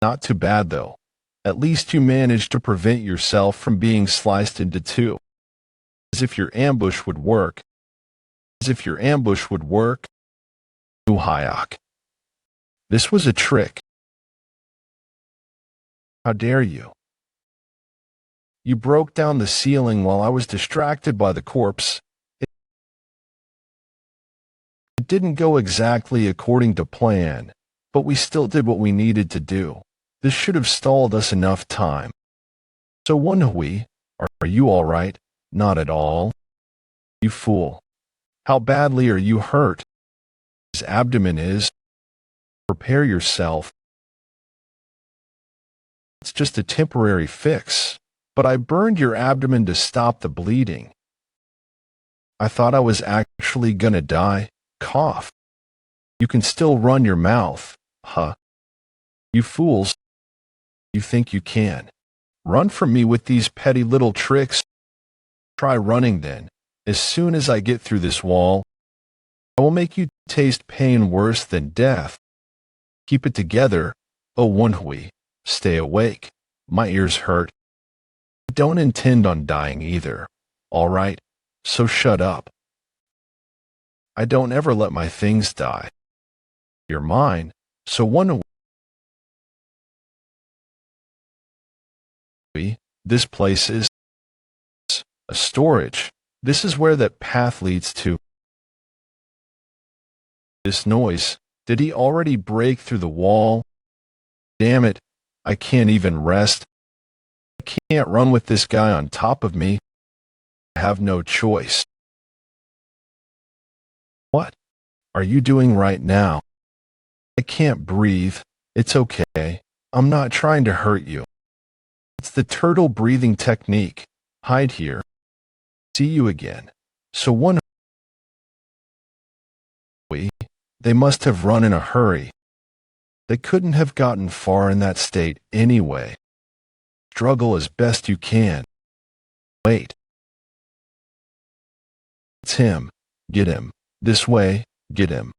Not too bad though. At least you managed to prevent yourself from being sliced into two. As if your ambush would work. As if your ambush would work. Woon-Hwi. This was a trick. How dare you? You broke down the ceiling while I was distracted by the corpse. It didn't go exactly according to plan, but we still did what we needed to do. This should have stalled us enough time. So Woon-Hwi, are you all right? Not at all. You fool. How badly are you hurt? His abdomen is. Prepare yourself. It's just a temporary fix, but I burned your abdomen to stop the bleeding. I thought I was actually gonna die. Cough. You can still run your mouth, huh? You fools. You think you can. Run from me with these petty little tricks? Try running then. As soon as I get through this wall, I will make you taste pain worse than death. Keep it together, oh Woon-Hwi. Stay awake. My ears hurt. I don't intend on dying either. All right, so shut up. I don't ever let my things die. You're mine, so Woon-Hwi. This place is a storage. This is where that path leads to. This noise. Did he already break through the wall? Damn it, I can't even rest. I can't run with this guy on top of me. I have no choice. What are you doing right now? I can't breathe. It's okay. I'm not trying to hurt you. It's the turtle breathing technique. Hide here. See you again. So Woon-Hwi. They must have run in a hurry. They couldn't have gotten far in that state anyway. Struggle as best you can. Wait. It's him. Get him. This way, get him.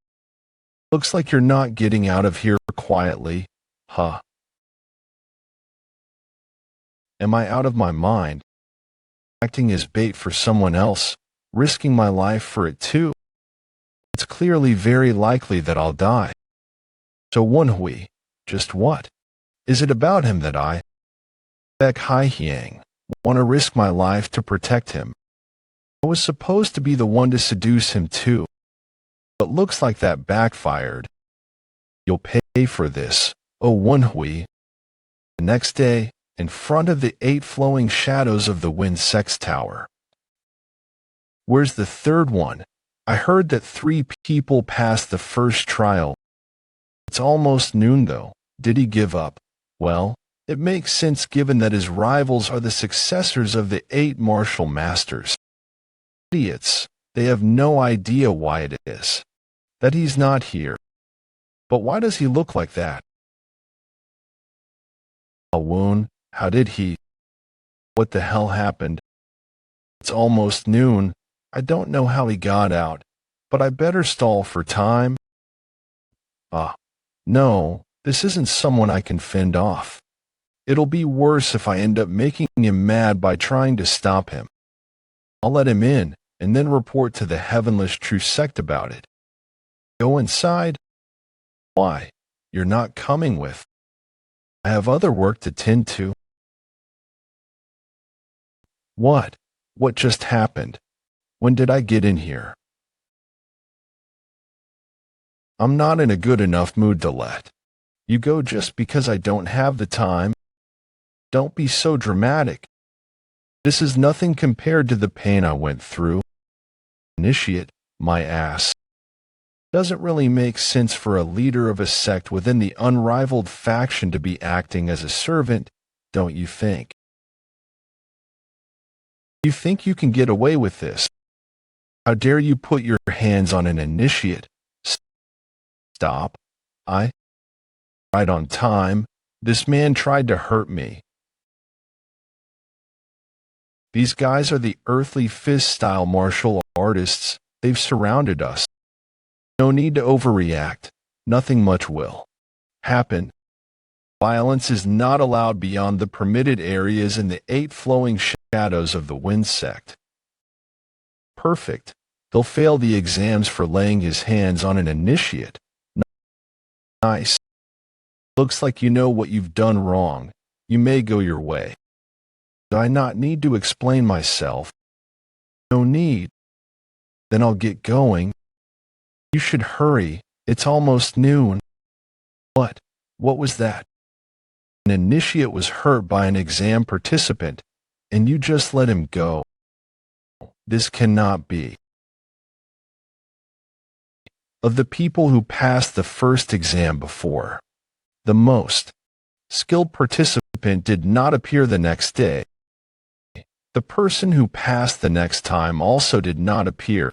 Looks like you're not getting out of here quietly, huh? Am I out of my mind? Acting as bait for someone else, risking my life for it too? It's clearly very likely that I'll die. So Woon-Hwi, just what? Is it about him that I, Baek Hai-hyang, want to risk my life to protect him? I was supposed to be the one to seduce him too, but looks like that backfired. You'll pay for this, oh Woon-Hwi. The next day, in front of the 8 flowing shadows of the Wind Sex Tower. Where's the third one? I heard that 3 people passed the first trial. It's almost noon though. Did he give up? Well, it makes sense given that his rivals are the successors of the 8 martial masters. Idiots. They have no idea why it is. That he's not here. But why does he look like that? Woon, how did he? What the hell happened? It's almost noon. I don't know how he got out, but I better stall for time. No, this isn't someone I can fend off. It'll be worse if I end up making him mad by trying to stop him. I'll let him in, and then report to the Heavenless True Sect about it. Go inside? Why? You're not coming with. I have other work to tend to. What? What just happened? When did I get in here? I'm not in a good enough mood to let you go just because I don't have the time. Don't be so dramatic. This is nothing compared to the pain I went through. Initiate, my ass. Doesn't really make sense for a leader of a sect within the unrivaled faction to be acting as a servant, don't you think? You think you can get away with this? How dare you put your hands on an initiate? Stop. Right on time. This man tried to hurt me. These guys are the earthly fist-style martial artists. They've surrounded us. No need to overreact. Nothing much will happen. Violence is not allowed beyond the permitted areas in the 8 flowing shadows of the Wind sect. Perfect. They'll fail the exams for laying his hands on an initiate. Nice. Looks like you know what you've done wrong. You may go your way. Do I not need to explain myself? No need. Then I'll get going. You should hurry. It's almost noon. What? What was that? An initiate was hurt by an exam participant, and you just let him go. This cannot be. Of the people who passed the first exam before, the most skilled participant did not appear the next day. The person who passed the next time also did not appear.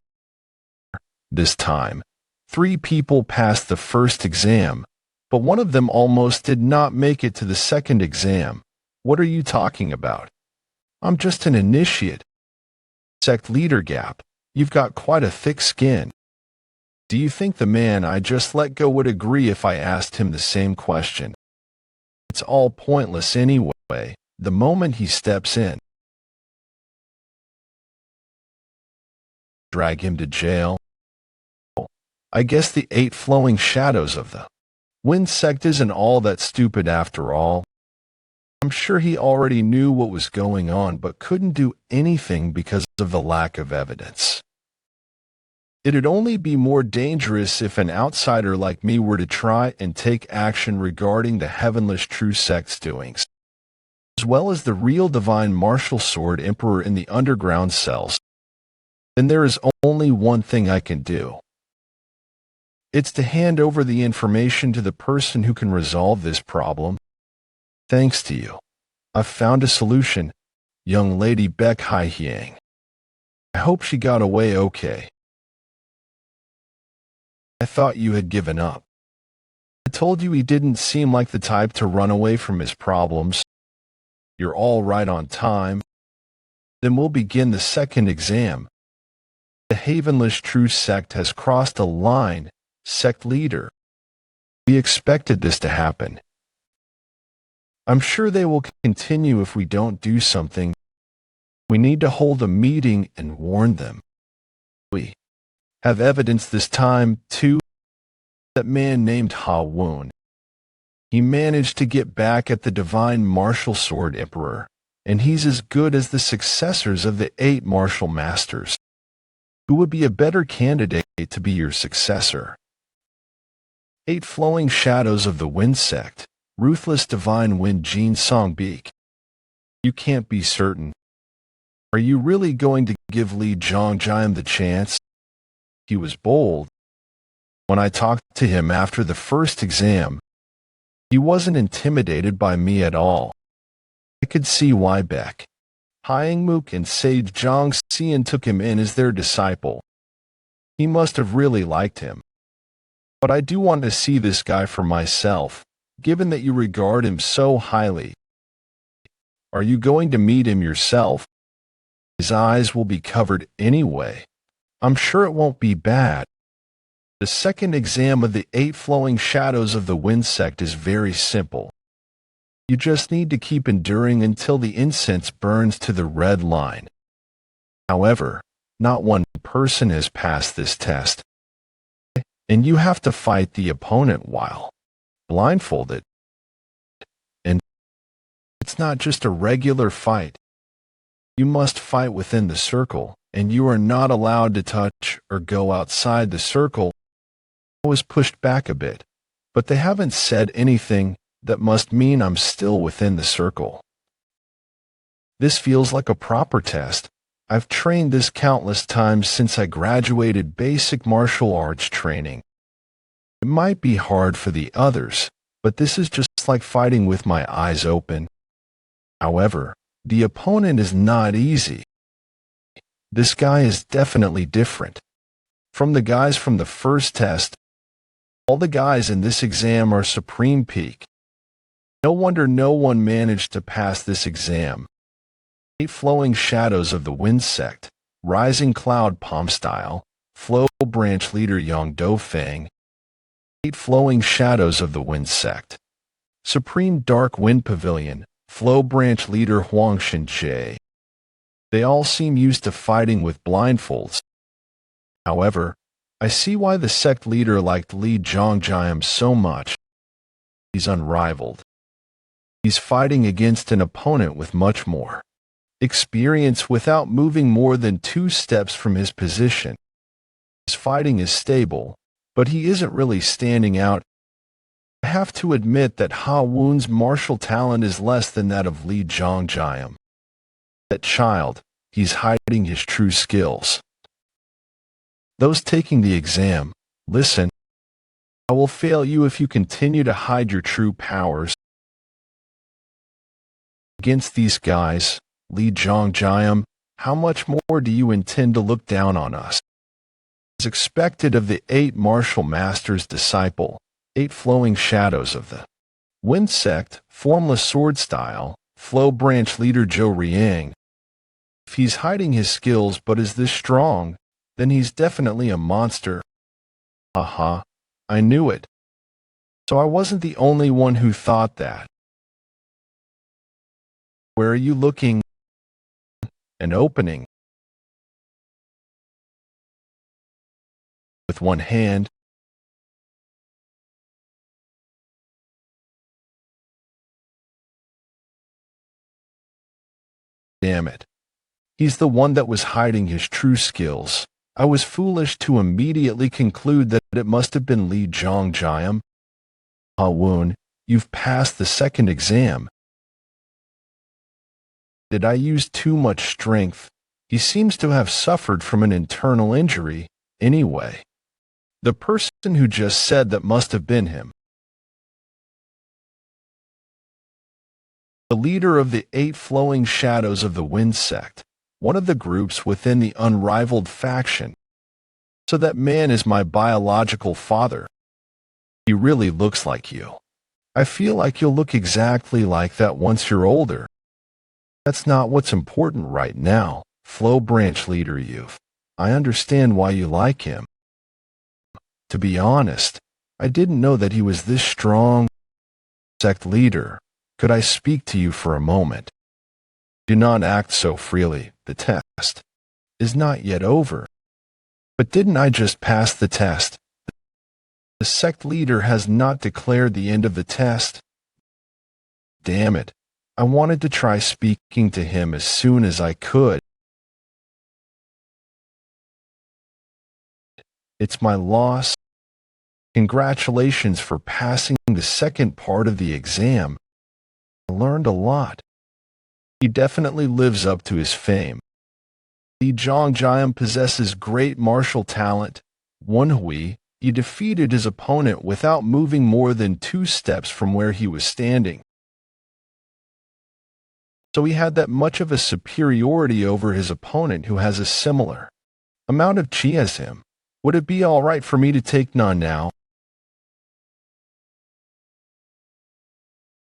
This time, 3 people passed the first exam, but one of them almost did not make it to the second exam. What are you talking about? I'm just an initiate. Sect leader gap. You've got quite a thick skin. Do you think the man I just let go would agree if I asked him the same question? It's all pointless anyway, the moment he steps in. Drag him to jail. I guess the 8 flowing shadows of the Wind sect isn't all that stupid after all. I'm sure he already knew what was going on but couldn't do anything because of the lack of evidence. It'd only be more dangerous if an outsider like me were to try and take action regarding the Heavenless True Sect's doings, as well as the real Divine Martial Sword Emperor in the underground cells. Then there is only one thing I can do. It's to hand over the information to the person who can resolve this problem. Thanks to you, I've found a solution, young lady Beck Hai-Hyang. I hope she got away okay. I thought you had given up. I told you he didn't seem like the type to run away from his problems. You're all right on time. Then we'll begin the second exam. The Havenless True Sect has crossed a line, sect leader. We expected this to happen. I'm sure they will continue if we don't do something. We need to hold a meeting and warn them. We have evidence this time, too. That man named Ha-Woon. He managed to get back at the Divine Martial Sword Emperor, and he's as good as the successors of the 8 martial masters. Who would be a better candidate to be your successor? 8 flowing shadows of the Wind sect, ruthless Divine Wind Jin Songbeek. You can't be certain. Are you really going to give Li Zhongjian the chance? He was bold. When I talked to him after the first exam, he wasn't intimidated by me at all. I could see why Beck Hyangmook and Sage Zhongxian took him in as their disciple. He must have really liked him. But I do want to see this guy for myself, given that you regard him so highly. Are you going to meet him yourself? His eyes will be covered anyway. I'm sure it won't be bad. The second exam of the 8 flowing shadows of the Wind sect is very simple. You just need to keep enduring until the incense burns to the red line. However, not one person has passed this test, and you have to fight the opponent while blindfolded. And it's not just a regular fight. You must fight within the circle, and you are not allowed to touch or go outside the circle. I was pushed back a bit, but they haven't said anything that must mean I'm still within the circle. This feels like a proper test, I've trained this countless times since I graduated basic martial arts training. It might be hard for the others, but this is just like fighting with my eyes open. However, the opponent is not easy. This guy is definitely different. From the guys from the first test, all the guys in this exam are supreme peak. No wonder no one managed to pass this exam. 8 flowing shadows of the wind sect, rising cloud palm style, flow branch leader Yang Dofang. 8 flowing shadows of the wind sect. Supreme dark wind pavilion, flow branch leader Huang Shinjie. They all seem used to fighting with blindfolds. However, I see why the sect leader liked Li Zhongjiam so much. He's unrivaled. He's fighting against an opponent with much more experience without moving more than 2 steps from his position. His fighting is stable, but he isn't really standing out. I have to admit that Ha Woon's martial talent is less than that of Li Zhongjiam. That child, he's hiding his true skills. Those taking the exam, listen. I will fail you if you continue to hide your true powers. Against these guys, Li Zhongjiam, how much more do you intend to look down on us? As expected of the 8 martial masters' disciple, 8 flowing shadows of the wind sect, formless sword style, flow branch leader Zhou Riang. If he's hiding his skills but is this strong, then he's definitely a monster. Haha, I knew it. So I wasn't the only one who thought that. Where are you looking? An opening. With one hand, damn it. He's the one that was hiding his true skills. I was foolish to immediately conclude that it must have been Li Zhongjiam. Ha Woon, you've passed the second exam. Did I use too much strength? He seems to have suffered from an internal injury, anyway. The person who just said that must have been him. The leader of the 8 flowing shadows of the wind sect, one of the groups within the unrivaled faction. So that man is my biological father. He really looks like you. I feel like you'll look exactly like that once you're older. That's not what's important right now, flow branch leader youth. I understand why you like him. To be honest, I didn't know that he was this strong. Sect leader, could I speak to you for a moment? Do not act so freely. The test is not yet over. But didn't I just pass the test? The sect leader has not declared the end of the test. Damn it. I wanted to try speaking to him as soon as I could. It's my loss. Congratulations for passing the second part of the exam. I learned a lot. He definitely lives up to his fame. Li Zhongjiam possesses great martial talent. Woon-Hwi, he defeated his opponent without moving more than 2 steps from where he was standing. So he had that much of a superiority over his opponent who has a similar amount of chi as him. Would it be all right for me to take none now?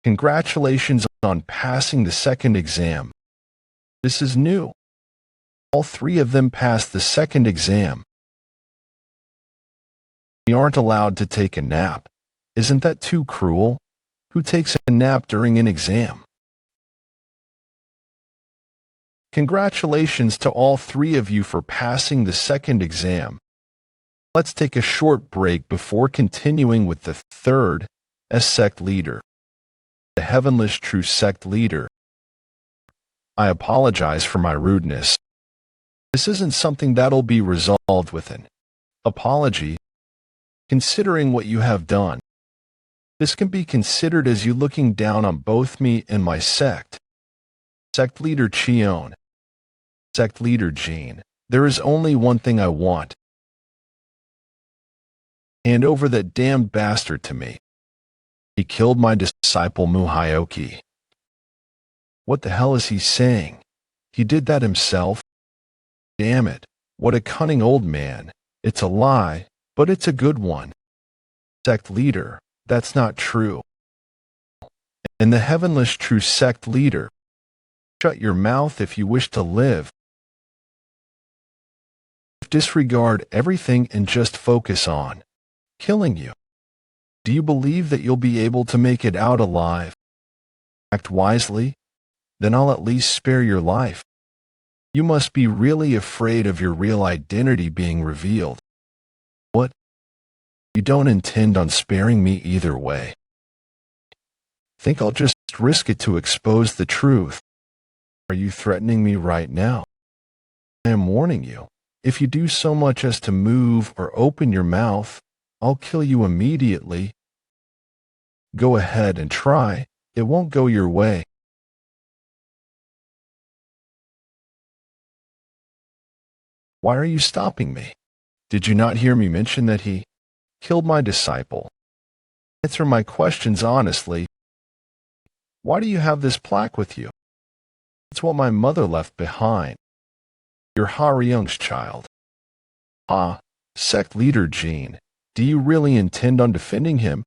Congratulations on passing the second exam. This is new. All 3 of them passed the second exam. We aren't allowed to take a nap. Isn't that too cruel? Who takes a nap during an exam? Congratulations to all 3 of you for passing the second exam. Let's take a short break before continuing with the third sect leader, the Heavenless True Sect Leader. I apologize for my rudeness. This isn't something that'll be resolved with an apology. Considering what you have done, this can be considered as you looking down on both me and my sect. Sect leader Chion. Sect leader Jean, there is only one thing I want. Hand over that damned bastard to me. He killed my disciple Muhyoki. What the hell is he saying? He did that himself? Damn it, what a cunning old man. It's a lie, but it's a good one. Sect leader, that's not true. And the heavenless true sect leader, shut your mouth if you wish to live. Disregard everything and just focus on killing you. Do you believe that you'll be able to make it out alive? Act wisely, then I'll at least spare your life. You must be really afraid of your real identity being revealed. What? You don't intend on sparing me either way. Think I'll just risk it to expose the truth. Are you threatening me right now? I am warning you. If you do so much as to move or open your mouth, I'll kill you immediately. Go ahead and try. It won't go your way. Why are you stopping me? Did you not hear me mention that he killed my disciple? Answer my questions honestly. Why do you have this plaque with you? It's what my mother left behind. You're Haryung's child. Ah, sect leader Jean, do you really intend on defending him?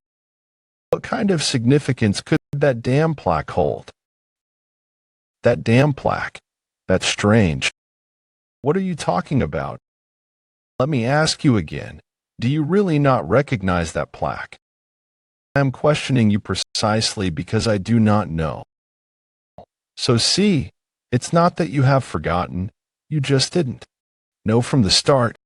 What kind of significance could that damn plaque hold? That damn plaque? That's strange. What are you talking about? Let me ask you again. Do you really not recognize that plaque? I am questioning you precisely because I do not know. So see, it's not that you have forgotten, you just didn't know from the start.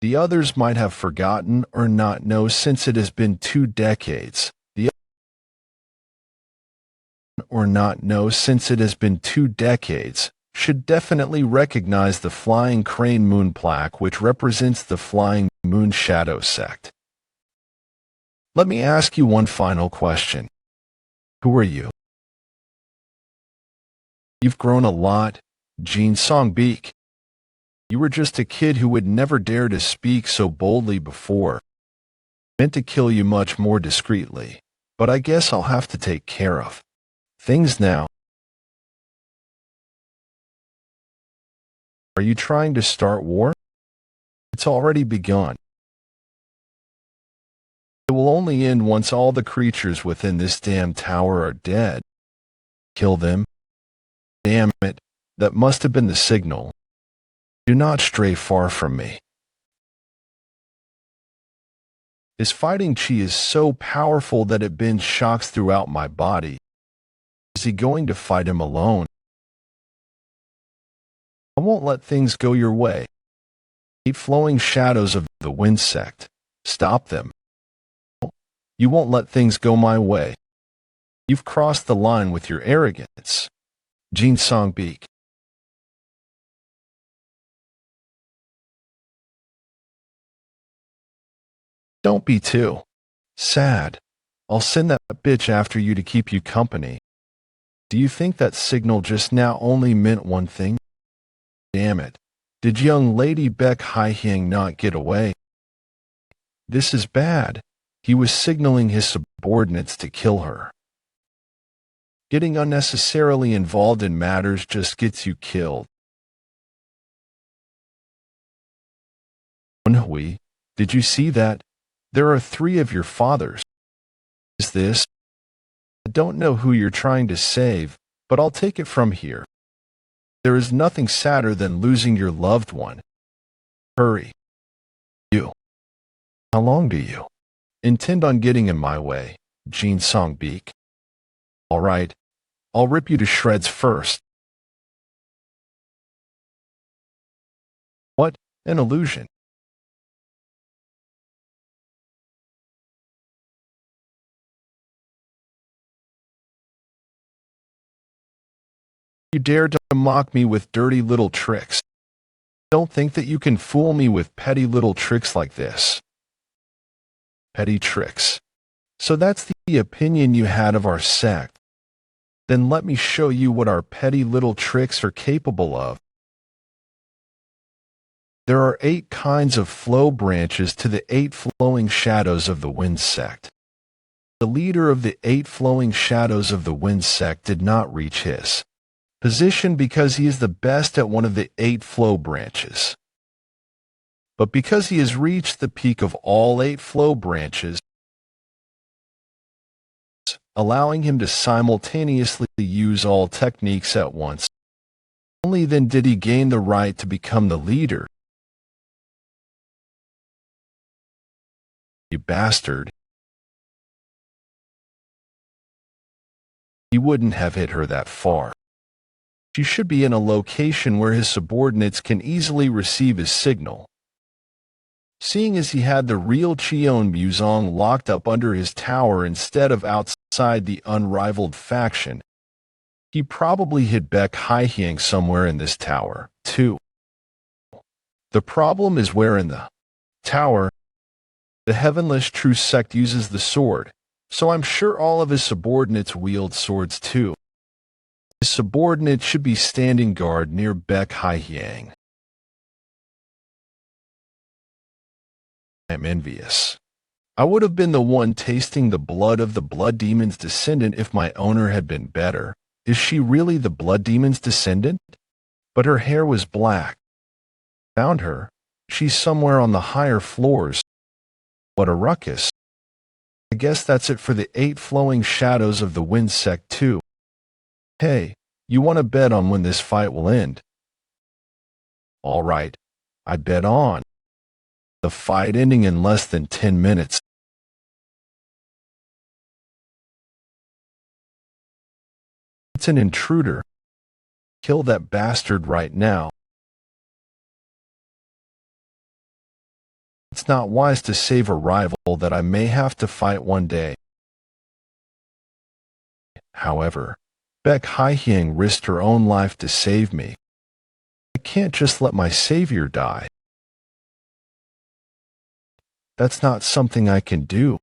The others might have forgotten or not know since it has been 2 decades. Should definitely recognize the Flying Crane Moon plaque, which represents the Flying Moon Shadow sect. Let me ask you one final question. Who are you? You've grown a lot, Jean Songbeek. You were just a kid who would never dare to speak so boldly before. Meant to kill you much more discreetly, but I guess I'll have to take care of things now. Are you trying to start war? It's already begun. It will only end once all the creatures within this damn tower are dead. Kill them. Damn it, that must have been the signal. Do not stray far from me. His fighting chi is so powerful that it bends shocks throughout my body. Is he going to fight him alone? I won't let things go your way. Keep flowing shadows of the wind sect. Stop them. You won't let things go my way. You've crossed the line with your arrogance. Jean Songbeek. Don't be too sad. I'll send that bitch after you to keep you company. Do you think that signal just now only meant one thing? Damn it. Did young Lady Beck Haihyang not get away? This is bad. He was signaling his subordinates to kill her. Getting unnecessarily involved in matters just gets you killed. Woon-Hwi, did you see that? There are 3 of your fathers. Is this? I don't know who you're trying to save, but I'll take it from here. There is nothing sadder than losing your loved one. Hurry. You. How long do you intend on getting in my way, Jean Songbeek? All right, I'll rip you to shreds first. What an illusion. You dare to mock me with dirty little tricks. Don't think that you can fool me with petty little tricks like this. Petty tricks. So that's the opinion you had of our sect. Then let me show you what our petty little tricks are capable of. There are 8 kinds of flow branches to the 8 flowing shadows of the wind sect. The leader of the 8 flowing shadows of the wind sect did not reach his position because he is the best at one of the 8 flow branches. But because he has reached the peak of all 8 flow branches, allowing him to simultaneously use all techniques at once, only then did he gain the right to become the leader. You bastard. He wouldn't have hit her that far. She should be in a location where his subordinates can easily receive his signal. Seeing as he had the real Cheon Muzong locked up under his tower instead of outside the unrivaled faction, he probably hid Baek Haihyang somewhere in this tower, too. The problem is where in the tower, the Heavenless True Sect uses the sword, so I'm sure all of his subordinates wield swords too. His subordinates should be standing guard near Baek Haihyang. I'm envious. I would have been the one tasting the blood of the Blood Demon's descendant if my owner had been better. Is she really the Blood Demon's descendant? But her hair was black. Found her. She's somewhere on the higher floors. What a ruckus. I guess that's it for the 8 flowing shadows of the wind sect too. Hey, you want to bet on when this fight will end? All right, I bet on the fight ending in less than 10 minutes. It's an intruder. Kill that bastard right now. It's not wise to save a rival that I may have to fight one day. However, Baek Haihyang risked her own life to save me. I can't just let my savior die. That's not something I can do.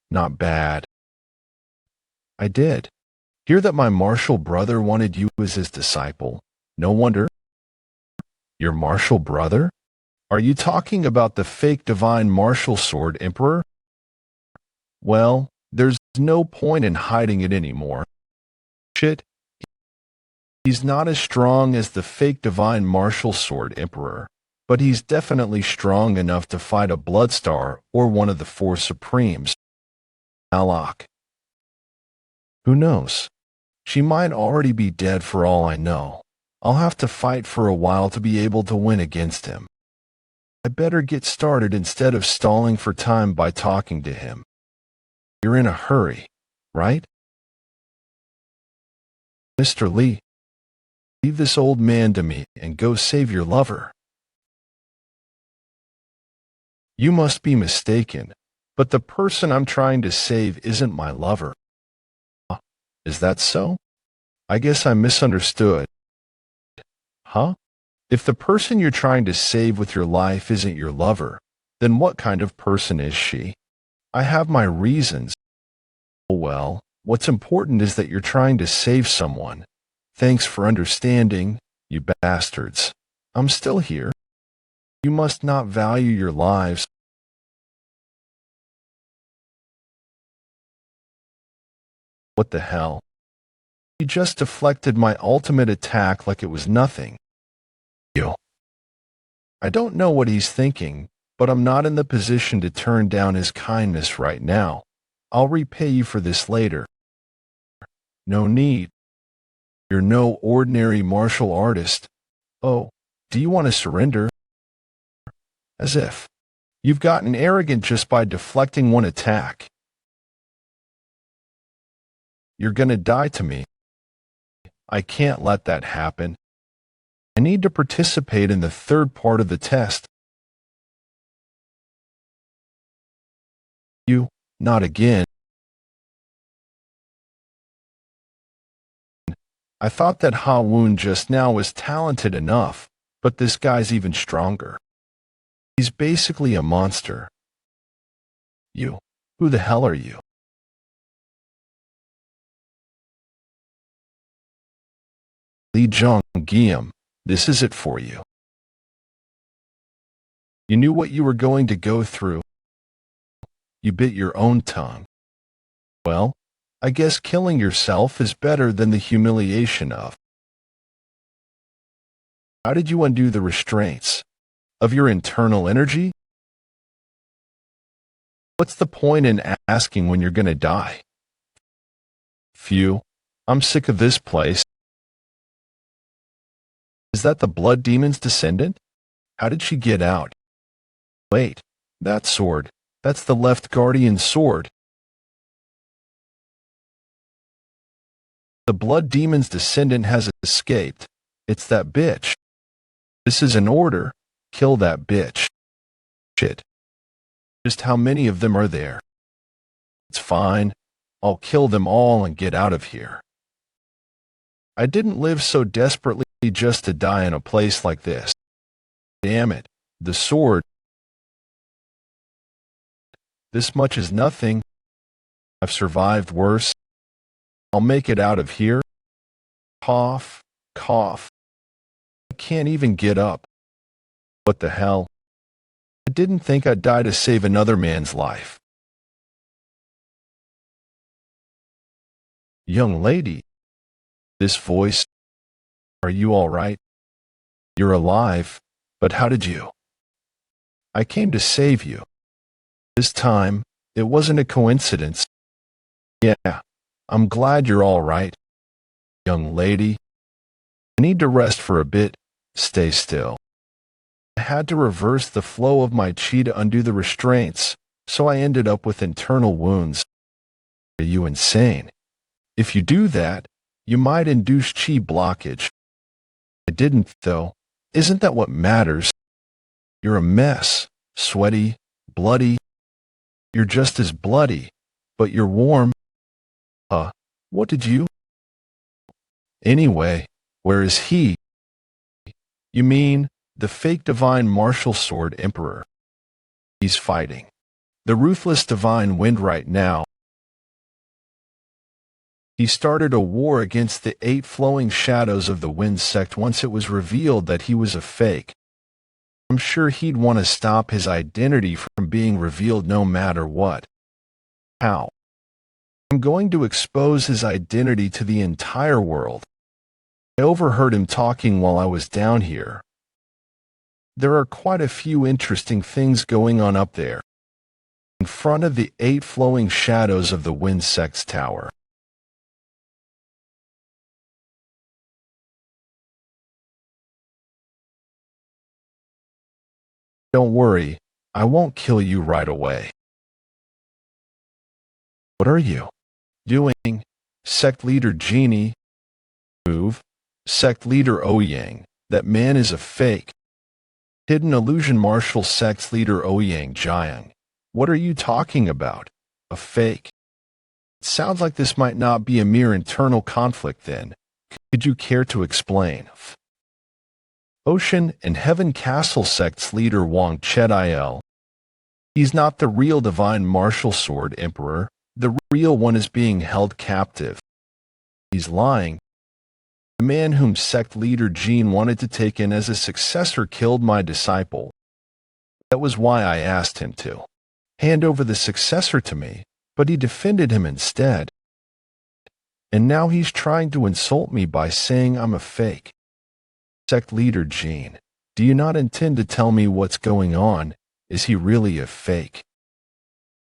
Not bad. I did. Hear that my martial brother wanted you as his disciple. No wonder. Your martial brother? Are you talking about the fake divine martial sword emperor? Well, there's no point in hiding it anymore. Shit. He's not as strong as the fake divine martial sword emperor, but he's definitely strong enough to fight a Bloodstar or one of the 4 Supremes. Alok. Who knows? She might already be dead for all I know. I'll have to fight for a while to be able to win against him. I better get started instead of stalling for time by talking to him. You're in a hurry, right? Mr. Lee, leave this old man to me and go save your lover. You must be mistaken, but the person I'm trying to save isn't my lover. Is that so? I guess I misunderstood. Huh? If the person you're trying to save with your life isn't your lover, then what kind of person is she? I have my reasons. Well, what's important is that you're trying to save someone. Thanks for understanding, you bastards. I'm still here. You must not value your lives. What the hell? You just deflected my ultimate attack like it was nothing. I don't know what he's thinking, but I'm not in the position to turn down his kindness right now. I'll repay you for this later. No need. You're no ordinary martial artist. Oh, do you want to surrender? As if. You've gotten arrogant just by deflecting one attack. You're gonna die to me. I can't let that happen. I need to participate in the 3rd part of the test. You, not again. I thought that Ha Woon just now was talented enough, but this guy's even stronger. He's basically a monster. You. Who the hell are you? Li Zhong Guillaume, this is it for you. You knew what you were going to go through. You bit your own tongue. Well, I guess killing yourself is better than the humiliation of. How did you undo the restraints of your internal energy? What's the point in asking when you're gonna die? Phew, I'm sick of this place. Is that the blood demon's descendant? How did she get out? Wait, that sword, that's the left guardian's sword. The blood demon's descendant has escaped. It's that bitch. This is an order. Kill that bitch. Shit. Just how many of them are there? It's fine. I'll kill them all and get out of here. I didn't live so desperately just to die in a place like this. Damn it. The sword. This much is nothing. I've survived worse. I'll make it out of here. Cough, cough. I can't even get up. What the hell? I didn't think I'd die to save another man's life. Young lady. This voice. Are you all right? You're alive, but how did you? I came to save you. This time, it wasn't a coincidence. Yeah, I'm glad you're all right. Young lady. I need to rest for a bit. Stay still. I had to reverse the flow of my chi to undo the restraints, so I ended up with internal wounds. Are you insane? If you do that, you might induce chi blockage. I didn't, though. Isn't that what matters? You're a mess, sweaty, bloody. You're just as bloody, but you're warm. What did you? Anyway, where is he? You mean the fake divine martial sword emperor? He's fighting the ruthless divine wind right now. He started a war against the 8 flowing shadows of the wind sect once it was revealed that he was a fake. I'm sure he'd want to stop his identity from being revealed no matter what. How? I'm going to expose his identity to the entire world. I overheard him talking while I was down here. There are quite a few interesting things going on up there, in front of the 8 flowing shadows of the wind sect's tower. Don't worry, I won't kill you right away. What are you doing? Sect leader Genie. Move. Sect leader Ouyang. That man is a fake. Hidden illusion martial sect leader Ouyang Jiang. What are you talking about? A fake. It sounds like this might not be a mere internal conflict then. Could you care to explain? Ocean and Heaven Castle sect's leader Wang Chediel. He's not the real divine martial sword emperor. The real one is being held captive. He's lying. The man whom sect leader Jean wanted to take in as a successor killed my disciple. That was why I asked him to hand over the successor to me, but he defended him instead. And now he's trying to insult me by saying I'm a fake. Sect leader Jean, do you not intend to tell me what's going on? Is he really a fake?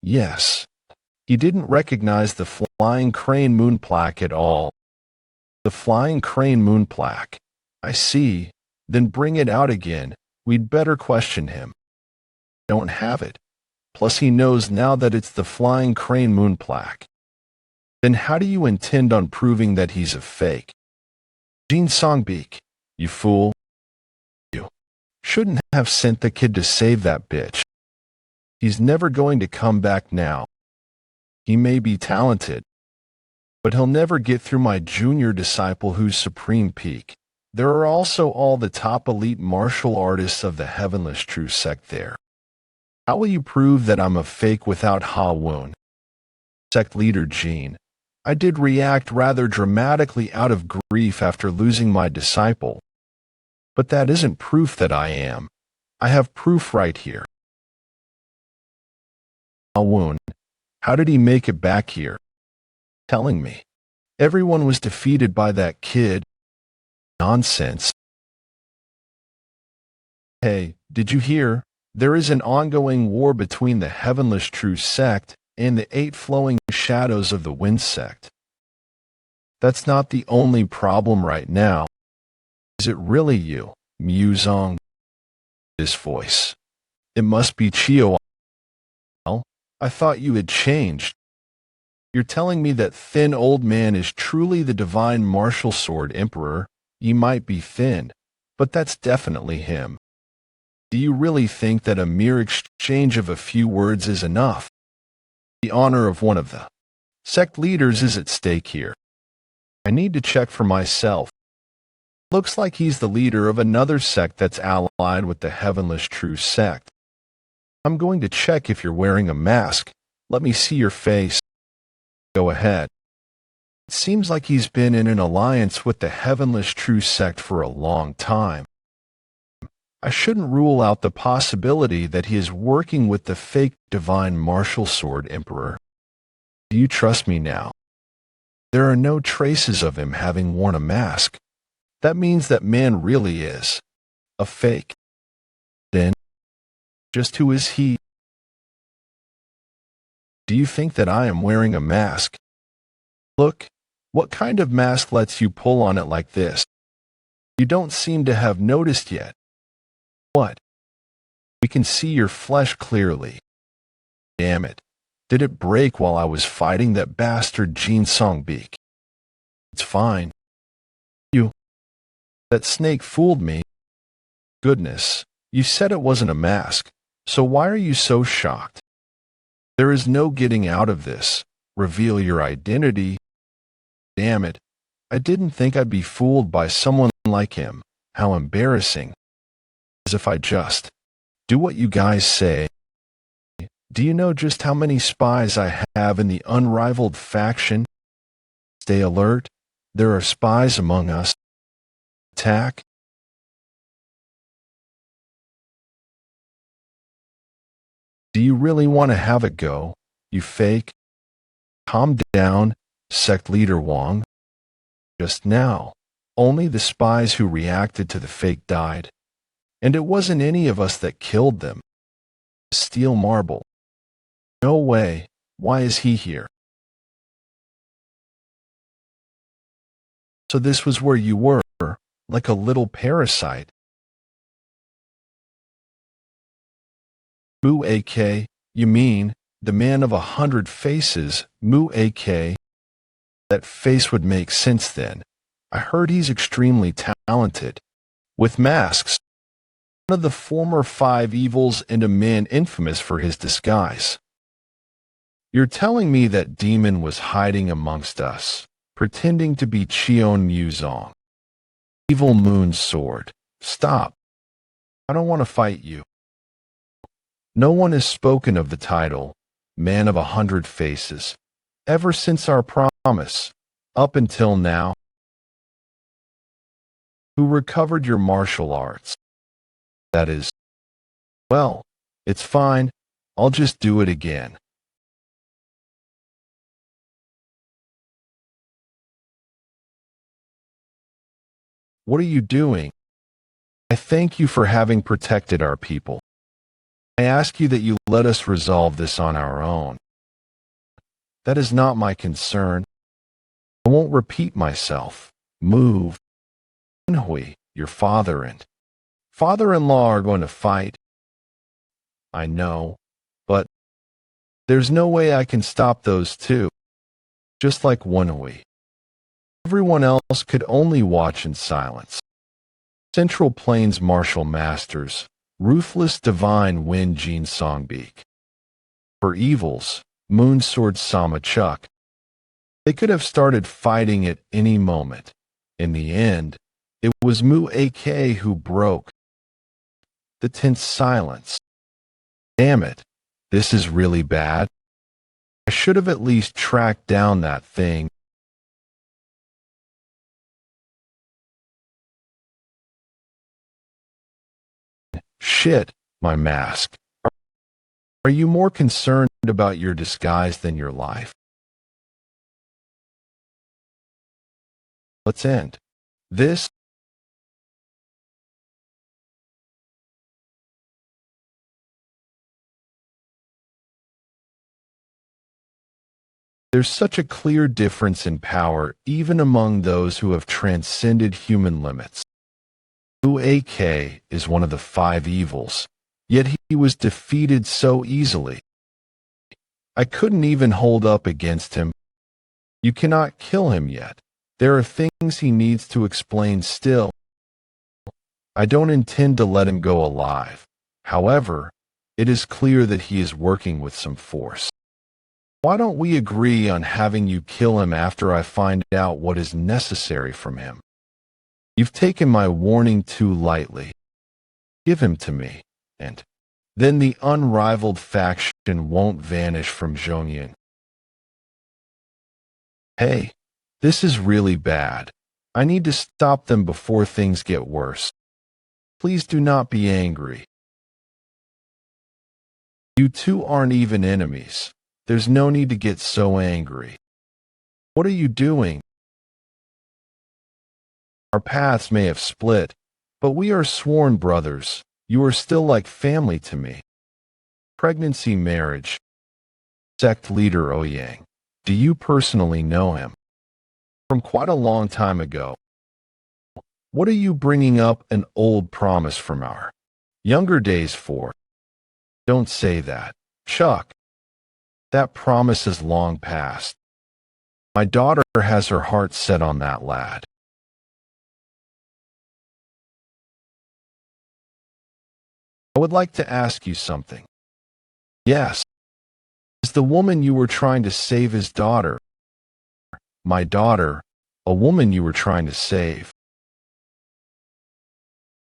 Yes. He didn't recognize the flying crane moon plaque at all. The flying crane moon plaque. I see. Then bring it out again. We'd better question him. Don't have it. Plus he knows now that it's the flying crane moon plaque. Then how do you intend on proving that he's a fake? Jean Songbeek, you fool. You shouldn't have sent the kid to save that bitch. He's never going to come back now. He may be talented, but he'll never get through my junior disciple who's supreme peak. There are also all the top elite martial artists of the Heavenless True sect there. How will you prove that I'm a fake without Ha-Woon? Sect leader Jean. I did react rather dramatically out of grief after losing my disciple. But that isn't proof that I am. I have proof right here. Ha-Woon, how did he make it back here? Telling me. Everyone was defeated by that kid. Nonsense. Hey, did you hear? There is an ongoing war between the Heavenless True Sect and the 8 flowing shadows of the Wind Sect. That's not the only problem right now. Is it really you, Muzong? This voice. It must be Chio. Well, I thought you had changed. You're telling me that thin old man is truly the divine martial sword emperor. He might be thin, but that's definitely him. Do you really think that a mere exchange of a few words is enough? The honor of one of the sect leaders is at stake here. I need to check for myself. Looks like he's the leader of another sect that's allied with the Heavenless True Sect. I'm going to check if you're wearing a mask. Let me see your face. Go ahead. It seems like he's been in an alliance with the Heavenless True Sect for a long time. I shouldn't rule out the possibility that he is working with the fake divine martial sword emperor. Do you trust me now? There are no traces of him having worn a mask. That means that man really is a fake. Then, just who is he? Do you think that I am wearing a mask? Look, what kind of mask lets you pull on it like this? You don't seem to have noticed yet. What? We can see your flesh clearly. Damn it. Did it break while I was fighting that bastard Jin Songbeek? It's fine. That snake fooled me. Goodness, you said it wasn't a mask, so why are you so shocked? There is no getting out of this. Reveal your identity. Damn it, I didn't think I'd be fooled by someone like him. How embarrassing. As if I just do what you guys say. Do you know just how many spies I have in the unrivaled faction? Stay alert. There are spies among us. Attack. Do you really want to have it go, you fake? Calm down, sect leader Wong. Just now, only the spies who reacted to the fake died. And it wasn't any of us that killed them. Steel marble. No way. Why is he here? So this was where you were, like a little parasite. Mu AK, you mean, the man of 100 faces, Mu AK. That face would make sense then. I heard he's extremely talented. With masks. One of the former 5 evils and a man infamous for his disguise. You're telling me that demon was hiding amongst us, pretending to be Cheon Muzong. Evil Moon Sword. Stop. I don't want to fight you. No one has spoken of the title, Man of 100 Faces, ever since our promise, up until now. Who recovered your martial arts? That is, well, it's fine. I'll just do it again. What are you doing? I thank you for having protected our people. I ask you that you let us resolve this on our own. That is not my concern. I won't repeat myself. Move. Woon-Hwi, your father and father-in-law are going to fight. I know, but there's no way I can stop those two. Just like Woon-Hwi. Everyone else could only watch in silence. Central Plains martial masters, ruthless divine Wind Jin Songbeek. For evils, Moon Sword Sama Chuk. They could have started fighting at any moment. In the end, it was Mu AK who broke. The tense silence. Damn it. This is really bad. I should have at least tracked down that thing. Shit, my mask. Are you more concerned about your disguise than your life? Let's end this. There's such a clear difference in power even among those who have transcended human limits. Woon-Hwi is one of the five evils, yet he was defeated so easily. I couldn't even hold up against him. You cannot kill him yet. There are things he needs to explain still. I don't intend to let him go alive. However, it is clear that he is working with some force. Why don't we agree on having you kill him after I find out what is necessary from him? You've taken my warning too lightly. Give him to me, and then the unrivaled faction won't vanish from Zhongying. Hey, this is really bad. I need to stop them before things get worse. Please do not be angry. You two aren't even enemies. There's no need to get so angry. What are you doing? Our paths may have split, but we are sworn brothers. You are still like family to me. Pregnancy, marriage. Sect leader Ouyang. Do you personally know him? From quite a long time ago. What are you bringing up an old promise from our younger days for? Don't say that, Chuck. That promise is long past. My daughter has her heart set on that lad. I would like to ask you something. Yes. Is the woman you were trying to save his daughter? My daughter, a woman you were trying to save.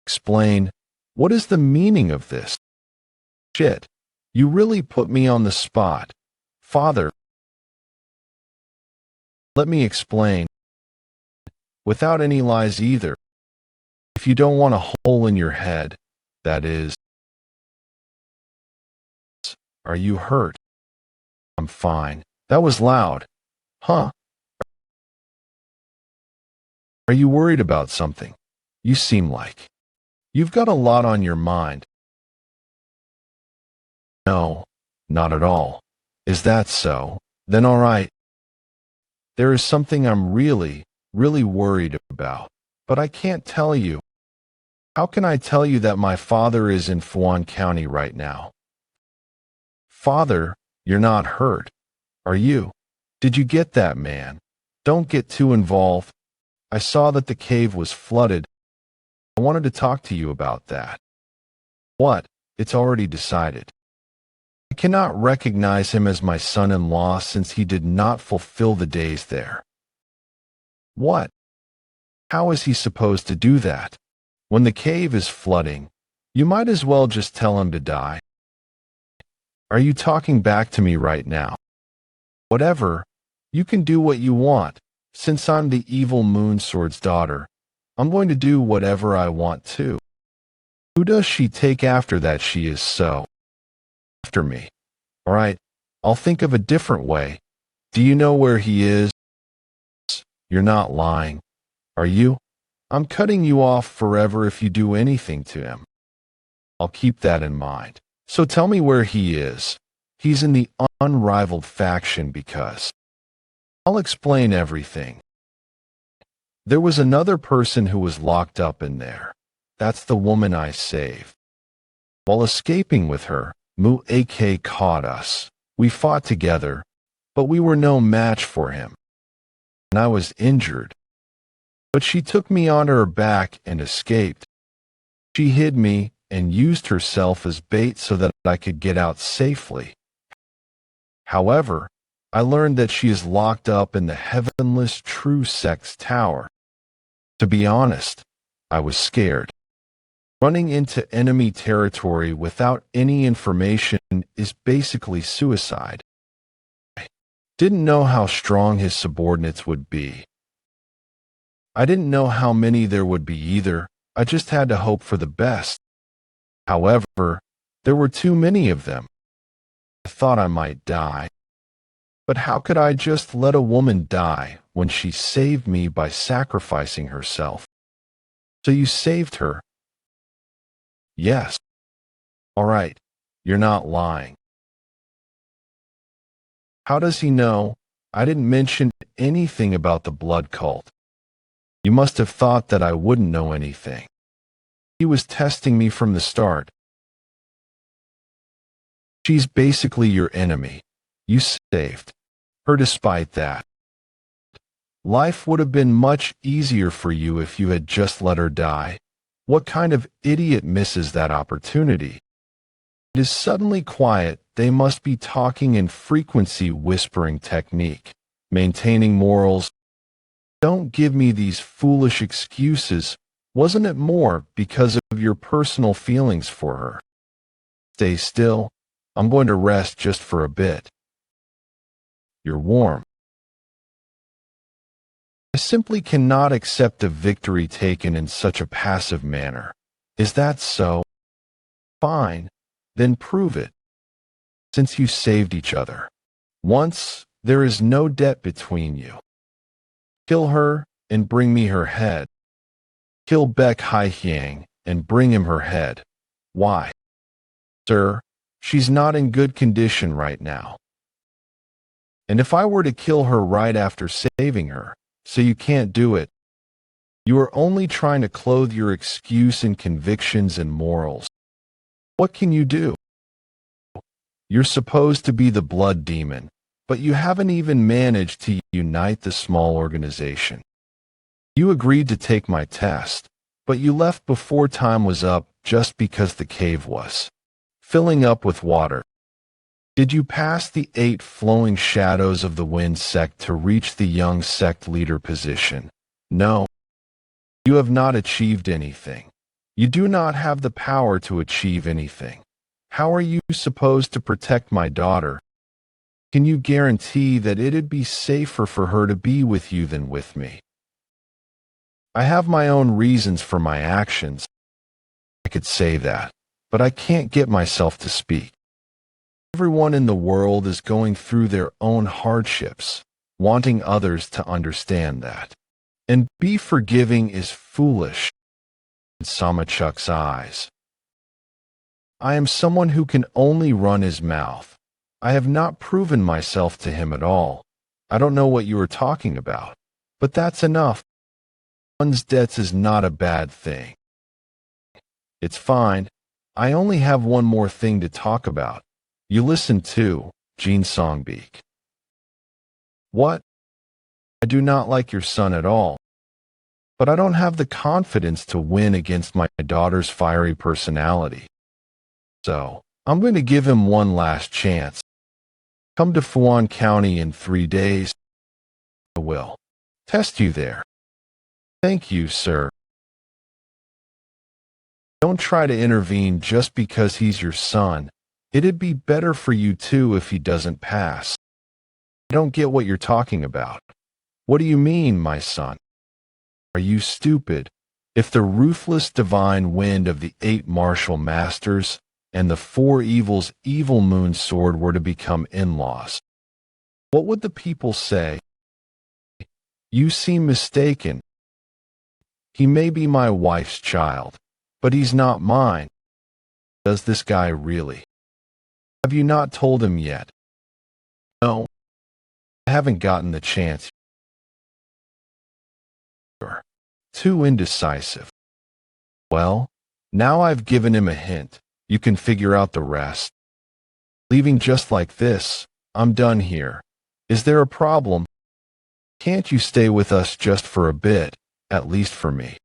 Explain, what is the meaning of this? Shit, you really put me on the spot. Father, let me explain. Without any lies either. If you don't want a hole in your head, that is. Are you hurt? I'm fine. That was loud. Huh? Are you worried about something? You seem like you've got a lot on your mind. No, not at all. Is that so? Then all right. There is something I'm really worried about, but I can't tell you. How can I tell you that my father is in Fuan County right now? Father, you're not hurt, are you? Did you get that, man? Don't get too involved. I saw that the cave was flooded. I wanted to talk to you about that. What? It's already decided. I cannot recognize him as my son-in-law since he did not fulfill the days there. What? How is he supposed to do that? When the cave is flooding, you might as well just tell him to die. Are you talking back to me right now? Whatever, you can do what you want. Since I'm the evil Moonsword's daughter, I'm going to do whatever I want too. Who does she take after that she is so? After me. All right, I'll think of a different way. Do you know where he is? You're not lying, are you? I'm cutting you off forever if you do anything to him. I'll keep that in mind. So tell me where he is. He's in the unrivaled faction because I'll explain everything. There was another person who was locked up in there. That's the woman I saved. While escaping with her, Woon-Hwi caught us. We fought together, but we were no match for him. And I was injured. But she took me on her back and escaped. She hid me and used herself as bait so that I could get out safely. However, I learned that she is locked up in the heavenless True Sect's tower. To be honest, I was scared. Running into enemy territory without any information is basically suicide. I didn't know how strong his subordinates would be. I didn't know how many there would be either. I just had to hope for the best. However, there were too many of them. I thought I might die. But how could I just let a woman die when she saved me by sacrificing herself? So you saved her? Yes. All right, you're not lying. How does he know? I didn't mention anything about the blood cult. You must have thought that I wouldn't know anything. He was testing me from the start. She's basically your enemy. You saved her despite that. Life would have been much easier for you if you had just let her die. What kind of idiot misses that opportunity? It is suddenly quiet. They must be talking in frequency whispering technique, maintaining morals. Don't give me these foolish excuses. Wasn't it more because of your personal feelings for her? Stay still. I'm going to rest just for a bit. You're warm. I simply cannot accept a victory taken in such a passive manner. Is that so? Fine, then prove it. Since you saved each other once, there is no debt between you. Kill her and bring me her head. Kill Baek Hai-hyang and bring him her head. Why? Sir, she's not in good condition right now. And if I were to kill her right after saving her, so you can't do it, you are only trying to clothe your excuse in convictions and morals. What can you do? You're supposed to be the blood demon, but you haven't even managed to unite the small organization. You agreed to take my test, but you left before time was up just because the cave was filling up with water. Did you pass the 8 flowing shadows of the wind sect to reach the young sect leader position? No. You have not achieved anything. You do not have the power to achieve anything. How are you supposed to protect my daughter? Can you guarantee that it'd be safer for her to be with you than with me? I have my own reasons for my actions. I could say that, but I can't get myself to speak. Everyone in the world is going through their own hardships, wanting others to understand that. And be forgiving is foolish in Samachuk's eyes. I am someone who can only run his mouth. I have not proven myself to him at all. I don't know what you are talking about, but that's enough. One's debts is not a bad thing. It's fine. I only have one more thing to talk about. You listen too, Jean Songbeek. What? I do not like your son at all. But I don't have the confidence to win against my daughter's fiery personality. So, I'm going to give him one last chance. Come to Fuan County in 3 days. I will test you there. Thank you, sir. Don't try to intervene just because he's your son. It'd be better for you too if he doesn't pass. I don't get what you're talking about. What do you mean, my son? Are you stupid? If the ruthless divine wind of the 8 martial masters and the 4 evils' evil moon sword were to become in-laws, what would the people say? You seem mistaken. He may be my wife's child, but he's not mine. Does this guy really? Have you not told him yet? No, I haven't gotten the chance. You're too indecisive. Well, now I've given him a hint. You can figure out the rest. Leaving just like this, I'm done here. Is there a problem? Can't you stay with us just for a bit, at least for me?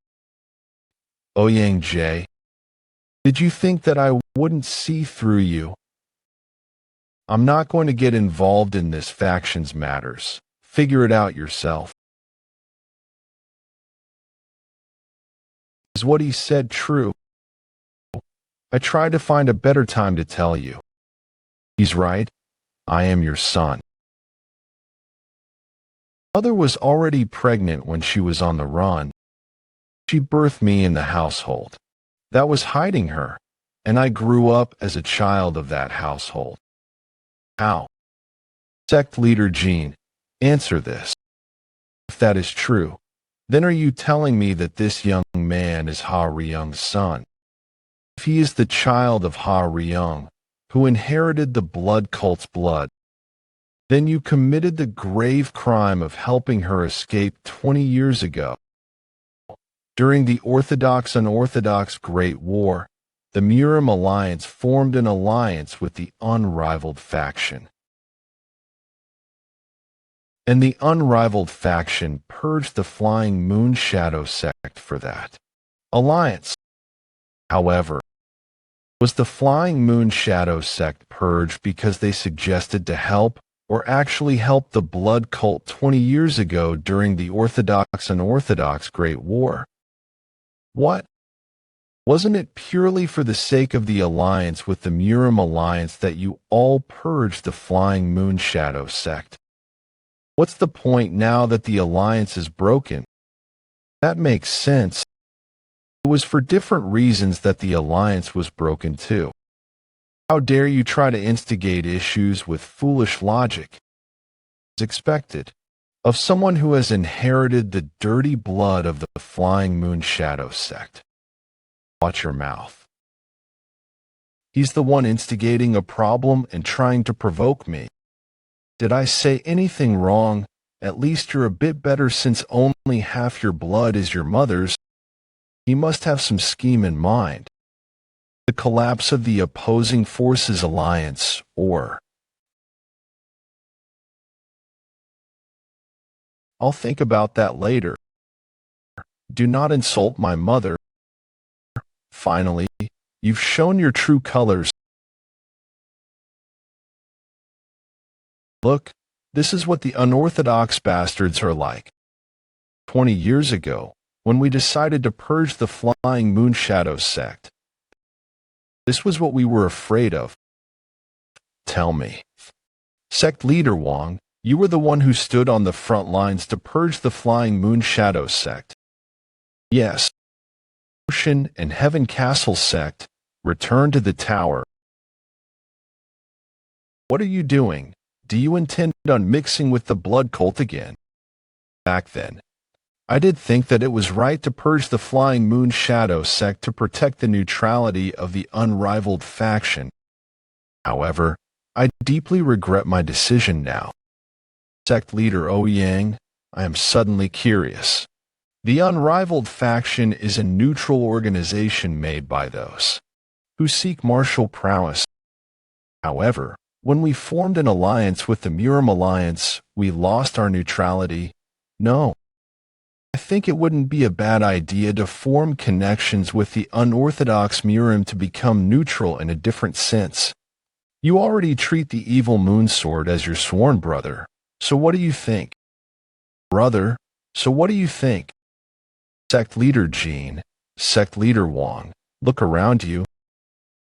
Ouyang Jae, did you think that I wouldn't see through you? I'm not going to get involved in this faction's matters. Figure it out yourself. Is what he said true? I tried to find a better time to tell you. He's right. I am your son. Mother was already pregnant when she was on the run. She birthed me in the household that was hiding her, and I grew up as a child of that household. How? Sect leader Jean, answer this. If that is true, then are you telling me that this young man is Ha Ryung's son? If he is the child of Ha Ryung, who inherited the blood cult's blood, then you committed the grave crime of helping her escape 20 years ago. During the Orthodox-Unorthodox Great War, the Murim Alliance formed an alliance with the unrivaled faction. And the unrivaled faction purged the Flying Moon Shadow sect for that alliance. However, was the Flying Moon Shadow sect purged because they suggested to help or actually helped the blood cult 20 years ago during the Orthodox-Unorthodox Great War? What? Wasn't it purely for the sake of the alliance with the Murim Alliance that you all purged the Flying Moon Shadow sect? What's the point now that the alliance is broken? That makes sense. It was for different reasons that the alliance was broken too. How dare you try to instigate issues with foolish logic? As expected, of someone who has inherited the dirty blood of the Flying Moon Shadow sect. Watch your mouth. He's the one instigating a problem and trying to provoke me. Did I say anything wrong? At least you're a bit better since only half your blood is your mother's. He must have some scheme in mind. The collapse of the opposing forces alliance, or... I'll think about that later. Do not insult my mother. Finally, you've shown your true colors. Look, this is what the unorthodox bastards are like. 20 years ago, when we decided to purge the Flying Moon Shadow sect, this was what we were afraid of. Tell me. Sect leader Wang, you were the one who stood on the front lines to purge the Flying Moon Shadow sect. Yes. Ocean and Heaven Castle sect, return to the tower. What are you doing? Do you intend on mixing with the blood cult again? Back then, I did think that it was right to purge the Flying Moon Shadow sect to protect the neutrality of the unrivaled faction. However, I deeply regret my decision now. Sect leader Ouyang, I am suddenly curious. The unrivaled faction is a neutral organization made by those who seek martial prowess. However, when we formed an alliance with the Murim Alliance, we lost our neutrality. No. I think it wouldn't be a bad idea to form connections with the unorthodox Murim to become neutral in a different sense. You already treat the evil Moonsword as your sworn brother, so what do you think? Brother, so what do you think? Sect leader Jean, sect leader Wang, look around you.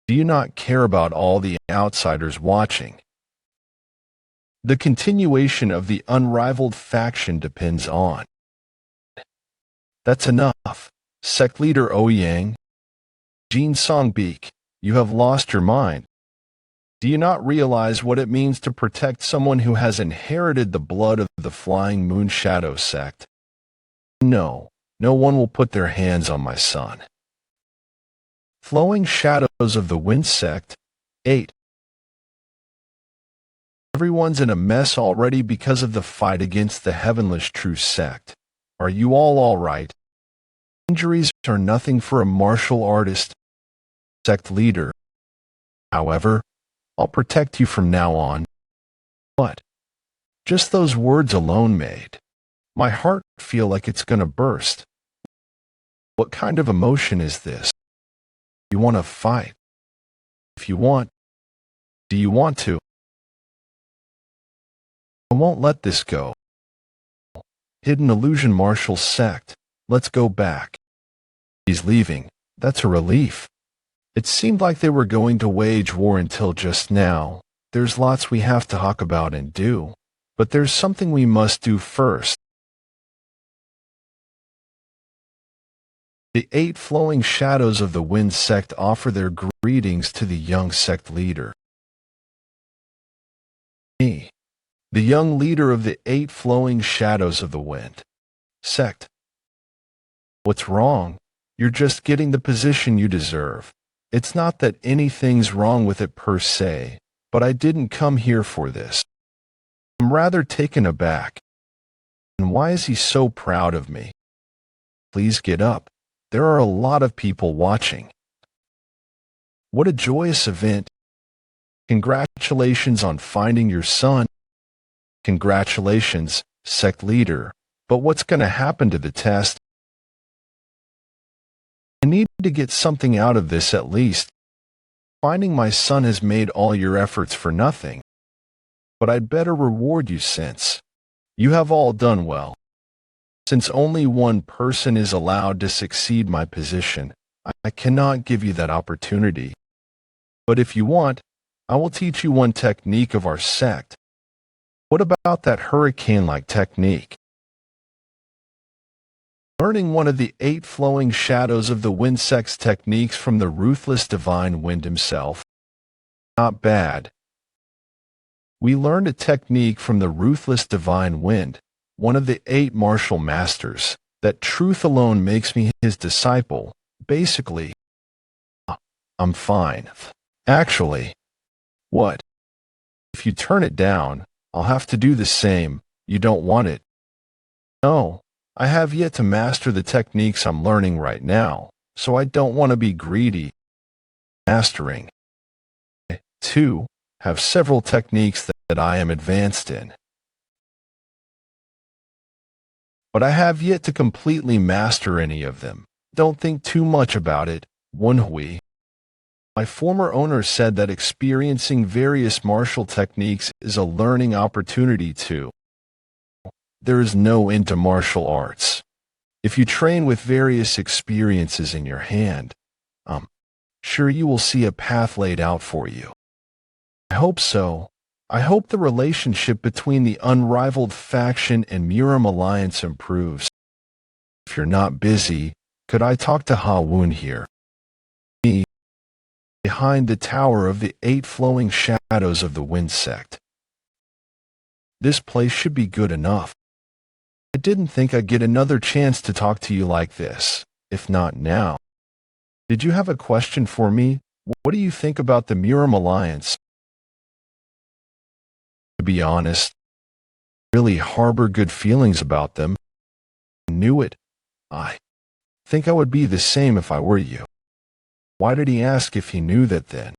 Do you not care about all the outsiders watching? The continuation of the unrivaled faction depends on. That's enough. Sect leader Ouyang. Jean Songbeek, you have lost your mind. Do you not realize what it means to protect someone who has inherited the blood of the Flying Moon Shadow sect? No, no one will put their hands on my son. Flowing Shadows of the Wind sect, 8. Everyone's in a mess already because of the fight against the Heavenless True sect. Are you all right? Injuries are nothing for a martial artist. Sect leader. However, I'll protect you from now on. What? Just those words alone made my heart feel like it's gonna burst. What kind of emotion is this? You want to fight? If you want, do you want to? I won't let this go. Hidden Illusion Martial sect, let's go back. He's leaving, that's a relief. It seemed like they were going to wage war until just now. There's lots we have to talk about and do, but there's something we must do first. The 8 flowing shadows of the wind sect offer their greetings to the young sect leader. Me, the young leader of the 8 flowing shadows of the wind sect. What's wrong? You're just getting the position you deserve. It's not that anything's wrong with it per se, but I didn't come here for this. I'm rather taken aback. And why is he so proud of me? Please get up. There are a lot of people watching. What a joyous event. Congratulations on finding your son. Congratulations, sect leader. But what's going to happen to the test? I need to get something out of this at least. Finding my son has made all your efforts for nothing. But I'd better reward you since you have all done well. Since only one person is allowed to succeed my position, I cannot give you that opportunity. But if you want, I will teach you one technique of our sect. What about that hurricane-like technique? Learning one of the 8 flowing shadows of the wind sect's techniques from the ruthless divine wind himself. Not bad. We learned a technique from the ruthless divine wind, one of the 8 martial masters, that truth alone makes me his disciple. Basically, I'm fine. Actually, what? If you turn it down, I'll have to do the same. You don't want it. No, I have yet to master the techniques I'm learning right now, so I don't want to be greedy. Mastering. 2. Have several techniques that I am advanced in. But I have yet to completely master any of them. Don't think too much about it, Woon-Hwi. My former owner said that experiencing various martial techniques is a learning opportunity too. There is no end to martial arts. If you train with various experiences in your hand, sure you will see a path laid out for you. I hope so. I hope the relationship between the unrivaled faction and Murim Alliance improves. If you're not busy, could I talk to Ha-Woon here? Me, behind the tower of the 8 flowing shadows of the wind sect. This place should be good enough. I didn't think I'd get another chance to talk to you like this, if not now. Did you have a question for me? What do you think about the Murim Alliance? To be honest, I really harbor good feelings about them. I knew it. I think I would be the same if I were you. Why did he ask if he knew that then?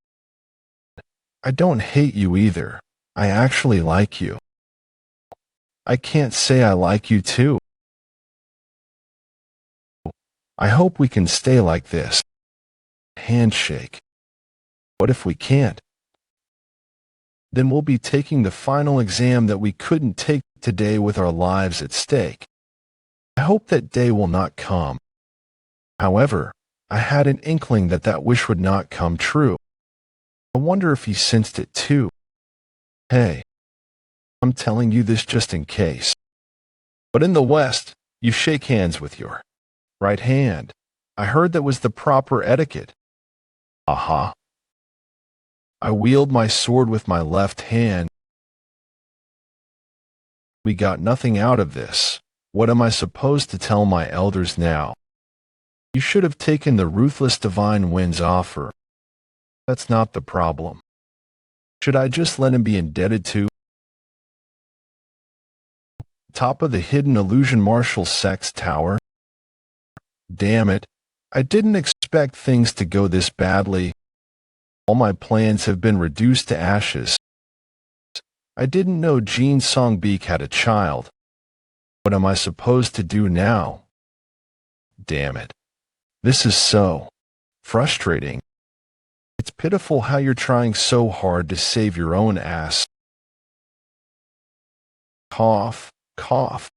I don't hate you either. I actually like you. I can't say I like you too. I hope we can stay like this. Handshake. What if we can't? Then we'll be taking the final exam that we couldn't take today with our lives at stake. I hope that day will not come. However, I had an inkling that that wish would not come true. I wonder if he sensed it too. Hey, I'm telling you this just in case. But in the West, you shake hands with your right hand. I heard that was the proper etiquette. Aha. I wield my sword with my left hand. We got nothing out of this. What am I supposed to tell my elders now? You should have taken the ruthless divine wind's offer. That's not the problem. Should I just let him be indebted to? Top of the hidden illusion martial sect's tower? Damn it. I didn't expect things to go this badly. All my plans have been reduced to ashes. I didn't know Jean Songbeek had a child. What am I supposed to do now? Damn it. This is so frustrating. It's pitiful how you're trying so hard to save your own ass. Cough, cough.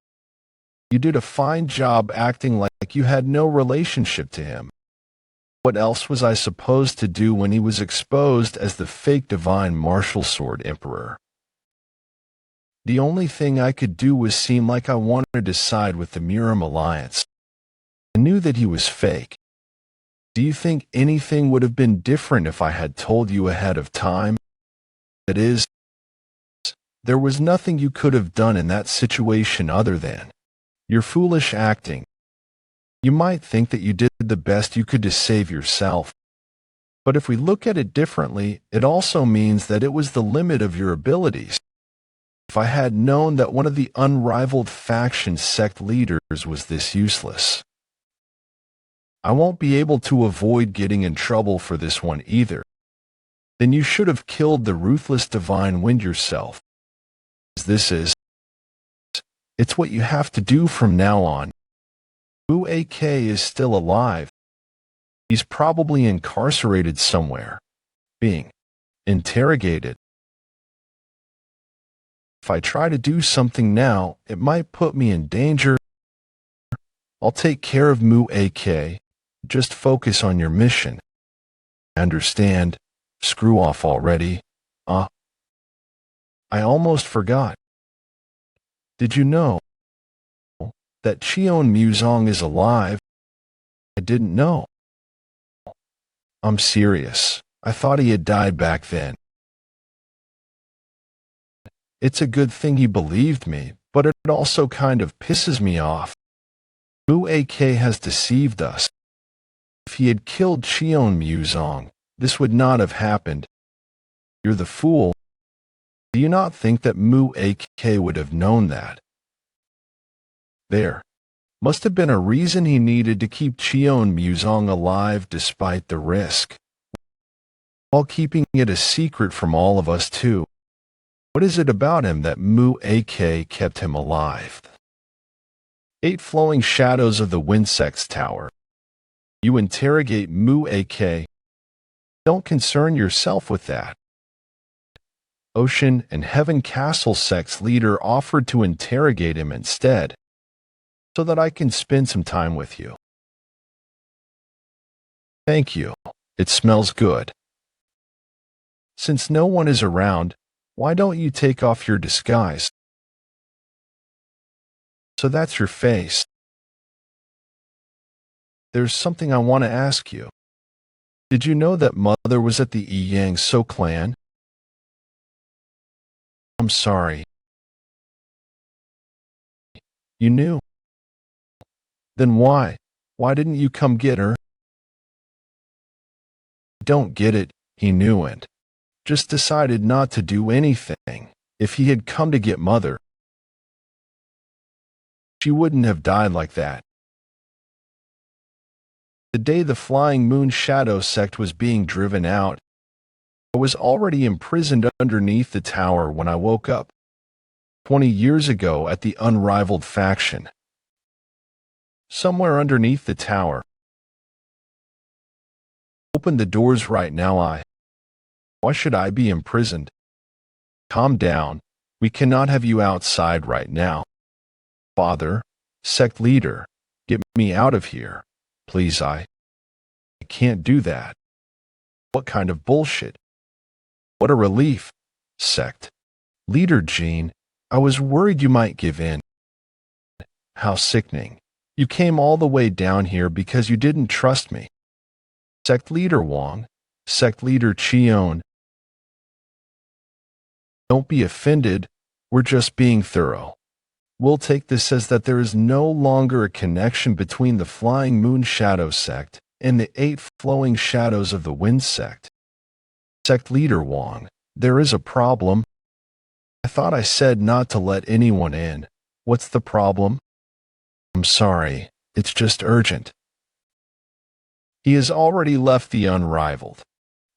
You did a fine job acting like you had no relationship to him. What else was I supposed to do when he was exposed as the fake divine martial sword emperor? The only thing I could do was seem like I wanted to side with the Miram alliance. I knew that he was fake. Do you think anything would have been different if I had told you ahead of time? That is, there was nothing you could have done in that situation other than your foolish acting. You might think that you did the best you could to save yourself. But if we look at it differently, it also means that it was the limit of your abilities. If I had known that one of the unrivaled faction sect leaders was this useless, I won't be able to avoid getting in trouble for this one either. Then you should have killed the ruthless divine wind yourself. It's what you have to do from now on. Woon-Hwi is still alive. He's probably incarcerated somewhere, being interrogated. If I try to do something now, it might put me in danger. I'll take care of Woon-Hwi. Just focus on your mission. Understand? Screw off already. I almost forgot. Did you know that Cheon Muzong is alive? I didn't know. I'm serious. I thought he had died back then. It's a good thing he believed me, but it also kind of pisses me off. Woon-Hwi has deceived us. If he had killed Cheon Muzong, this would not have happened. You're the fool. Do you not think that Woon-Hwi would have known that? There must have been a reason he needed to keep Cheon Muzong alive despite the risk, while keeping it a secret from all of us too. What is it about him that Woon-Hwi kept him alive? 8 flowing shadows of the Windsect's tower. You interrogate Woon-Hwi. Don't concern yourself with that. Ocean and Heaven Castle sect's leader offered to interrogate him instead, so that I can spend some time with you. Thank you. It smells good. Since no one is around, why don't you take off your disguise? So that's your face. There's something I want to ask you. Did you know that Mother was at the Yang So clan? I'm sorry. You knew. Then why? Why didn't you come get her? Don't get it, he knew and just decided not to do anything. If he had come to get Mother, she wouldn't have died like that. The day the Flying Moon Shadow sect was being driven out, I was already imprisoned underneath the tower when I woke up, 20 years ago at the unrivaled faction. Somewhere underneath the tower. Open the doors right now. Why should I be imprisoned? Calm down. We cannot have you outside right now. Father, sect leader, get me out of here. Please, I can't do that. What kind of bullshit? What a relief. Sect leader Jean, I was worried you might give in. How sickening. You came all the way down here because you didn't trust me. Sect leader Wong, sect leader Cheon. Don't be offended. We're just being thorough. We'll take this as that there is no longer a connection between the Flying Moon Shadow sect and the 8 flowing shadows of the Wind sect. Sect leader Wong, there is a problem. I thought I said not to let anyone in. What's the problem? I'm sorry, it's just urgent. He has already left the unrivaled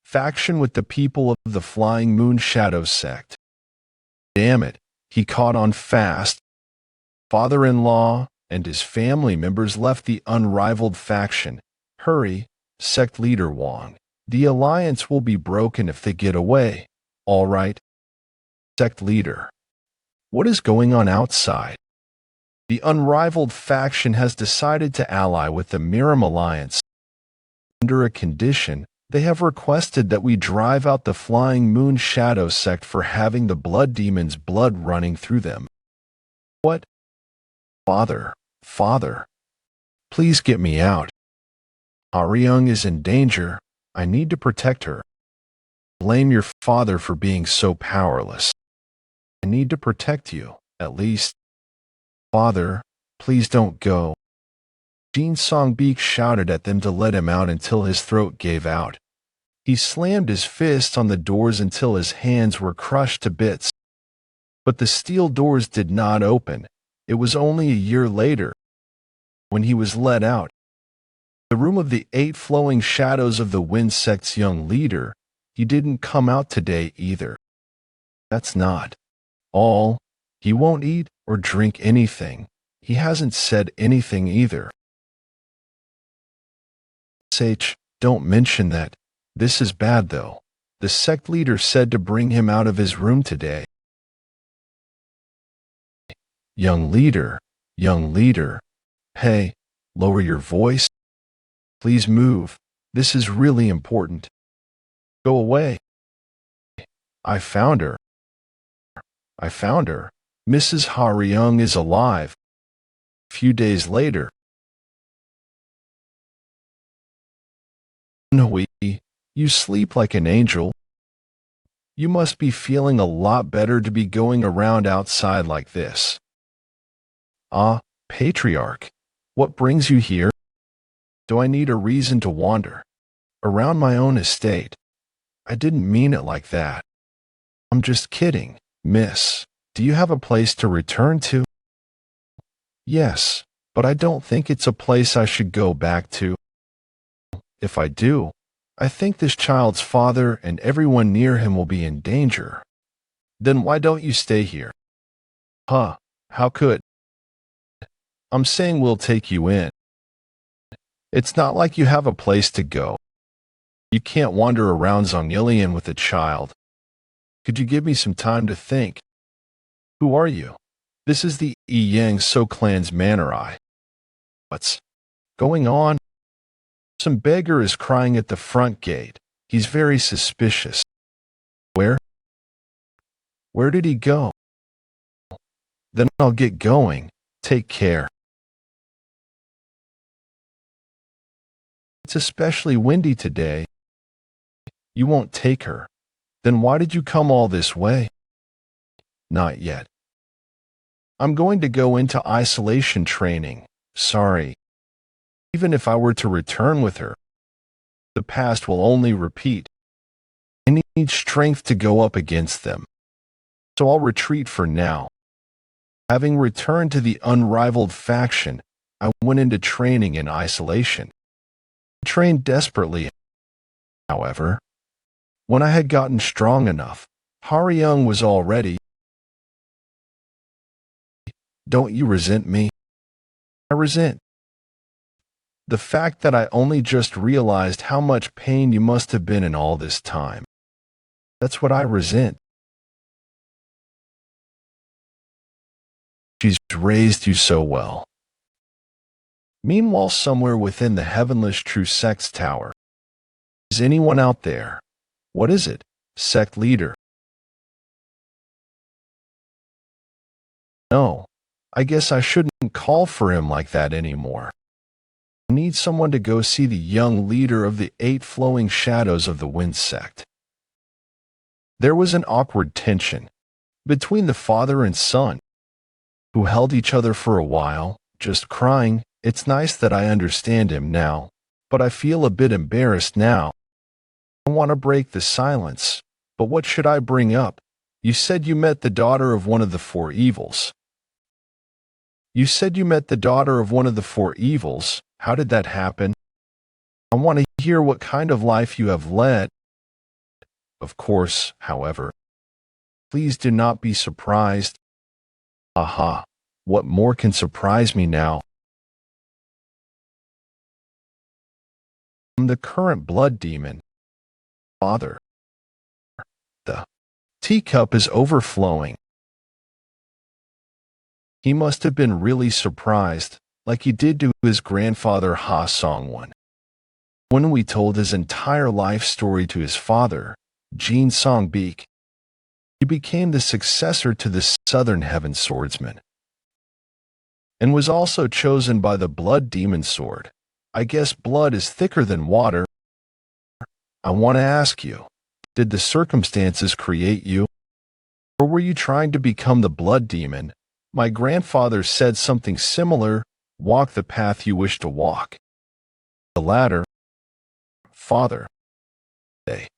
faction with the people of the Flying Moon Shadow sect. Damn it, he caught on fast. Father-in-law and his family members left the unrivaled faction. Hurry, sect leader Wong. The alliance will be broken if they get away. All right. Sect leader. What is going on outside? The unrivaled faction has decided to ally with the Miram alliance. under a condition. They have requested that we drive out the Flying Moon Shadow sect for having the blood demon's blood running through them. What? Father, please get me out. Haryung is in danger. I need to protect her. Blame your father for being so powerless. I need to protect you, at least. Father, please don't go. Jin Songbeek shouted at them to let him out until his throat gave out. He slammed his fists on the doors until his hands were crushed to bits. But the steel doors did not open. It was only a year later, when he was let out. The room of the 8 flowing shadows of the Wind Sect's young leader. He didn't come out today either. That's not all. He won't eat or drink anything. He hasn't said anything either. Don't mention that. This is bad though. The sect leader said to bring him out of his room today. Young leader. Hey, lower your voice. Please move. This is really important. Go away. I found her. Mrs. Haryung is alive. A few days later. Woon-Hwi, you sleep like an angel. You must be feeling a lot better to be going around outside like this. Ah, patriarch, what brings you here? Do I need a reason to wander around my own estate? I didn't mean it like that. I'm just kidding, miss. Do you have a place to return to? Yes, but I don't think it's a place I should go back to. If I do, I think this child's father and everyone near him will be in danger. Then why don't you stay here? Huh, how could? I'm saying we'll take you in. It's not like you have a place to go. You can't wander around Zongyilian with a child. Could you give me some time to think? Who are you? This is the Yang So clan's Manori. What's going on? Some beggar is crying at the front gate. He's very suspicious. Where? Where did he go? Then I'll get going. Take care. It's especially windy today. You won't take her. Then why did you come all this way? Not yet. I'm going to go into isolation training. Sorry. Even if I were to return with her, the past will only repeat. I need strength to go up against them. So I'll retreat for now. Having returned to the unrivaled faction, I went into training in isolation. I trained desperately, however. When I had gotten strong enough, Haryung was already. Don't you resent me? I resent the fact that I only just realized how much pain you must have been in all this time. That's what I resent. She's raised you so well. Meanwhile, somewhere within the Heavenless True Sect's tower. Is anyone out there? What is it? Sect leader. No, I guess I shouldn't call for him like that anymore. I need someone to go see the young leader of the 8 flowing shadows of the Wind Sect. There was an awkward tension between the father and son, who held each other for a while, just crying. It's nice that I understand him now, but I feel a bit embarrassed now. I want to break the silence, but what should I bring up? You said you met the daughter of one of the 4 evils. You said you met the daughter of one of the 4 evils. How did that happen? I want to hear what kind of life you have led. Of course, however, please do not be surprised. Aha, what more can surprise me now? I'm the current blood demon. Father. The teacup is overflowing. He must have been really surprised, like he did to his grandfather Ha Song-won. Woon-Hwi told his entire life story to his father, Jin Song-beek. He became the successor to the Southern Heaven Swordsman, and was also chosen by the Blood Demon Sword. I guess blood is thicker than water. I want to ask you, did the circumstances create you? Or were you trying to become the Blood Demon? My grandfather said something similar, walk the path you wish to walk. The latter, father. They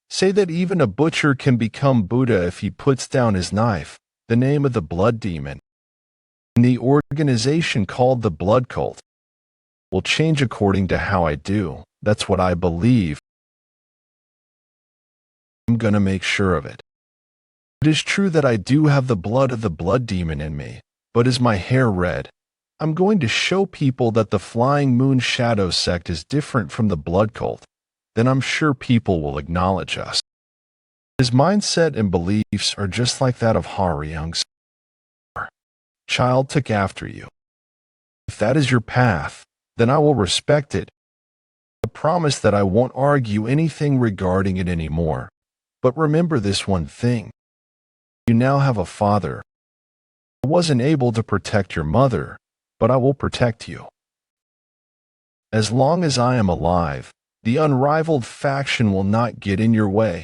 say that even a butcher can become Buddha if he puts down his knife, the name of the Blood Demon. And the organization called the Blood Cult will change according to how I do. That's what I believe. I'm gonna make sure of it. It is true that I do have the blood of the Blood Demon in me, but is my hair red? I'm going to show people that the Flying Moon Shadow sect is different from the Blood Cult. Then I'm sure people will acknowledge us. His mindset and beliefs are just like that of Young's child took after you. If that is your path, then I will respect it. I promise that I won't argue anything regarding it anymore. But remember this one thing. You now have a father. I wasn't able to protect your mother, but I will protect you. As long as I am alive, the unrivaled faction will not get in your way.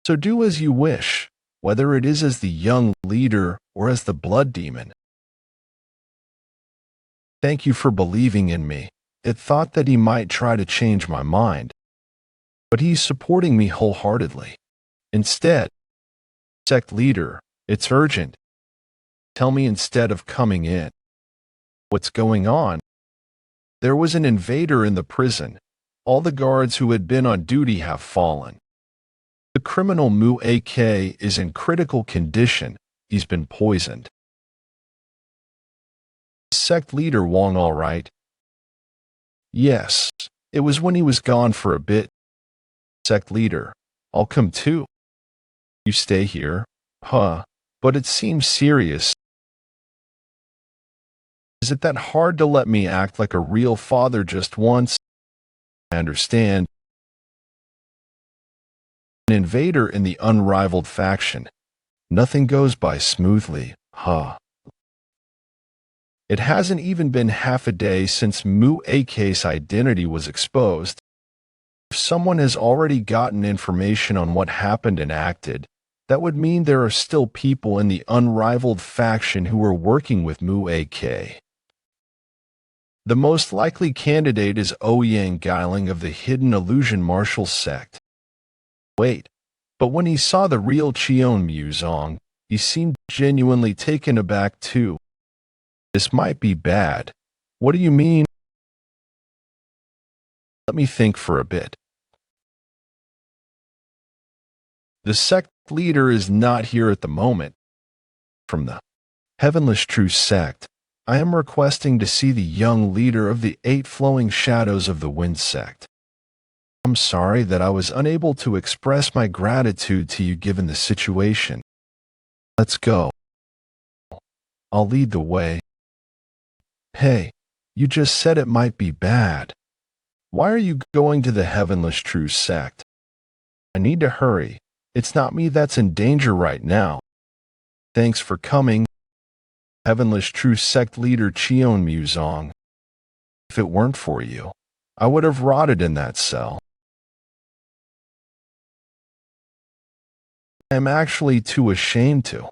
So do as you wish, whether it is as the young leader or as the Blood Demon. Thank you for believing in me. It thought that he might try to change my mind, but he's supporting me wholeheartedly. Instead, sect leader, it's urgent. Tell me instead of coming in. What's going on? There was an invader in the prison. All the guards who had been on duty have fallen. The criminal Mu-AK is in critical condition. He's been poisoned. Sect leader Wong all right? Yes, it was when he was gone for a bit. Sect leader, I'll come too. You stay here? Huh, but it seems serious. Is it that hard to let me act like a real father just once? I understand. An invader in the unrivaled faction. Nothing goes by smoothly, huh? It hasn't even been half a day since Mu-AK's identity was exposed. If someone has already gotten information on what happened and acted, that would mean there are still people in the unrivaled faction who are working with Mu-AK. The most likely candidate is Ouyang Geiling of the Hidden Illusion Martial Sect. Wait, but when he saw the real Cheon Muzong, he seemed genuinely taken aback too. This might be bad. What do you mean? Let me think for a bit. The sect leader is not here at the moment. From the Heavenless True Sect, I am requesting to see the young leader of the 8 Flowing Shadows of the Wind Sect. I'm sorry that I was unable to express my gratitude to you given the situation. Let's go. I'll lead the way. Hey, you just said it might be bad. Why are you going to the Heavenless True Sect? I need to hurry. It's not me that's in danger right now. Thanks for coming, Heavenless True Sect leader Cheon Muzong. If it weren't for you, I would have rotted in that cell. I am actually too ashamed to.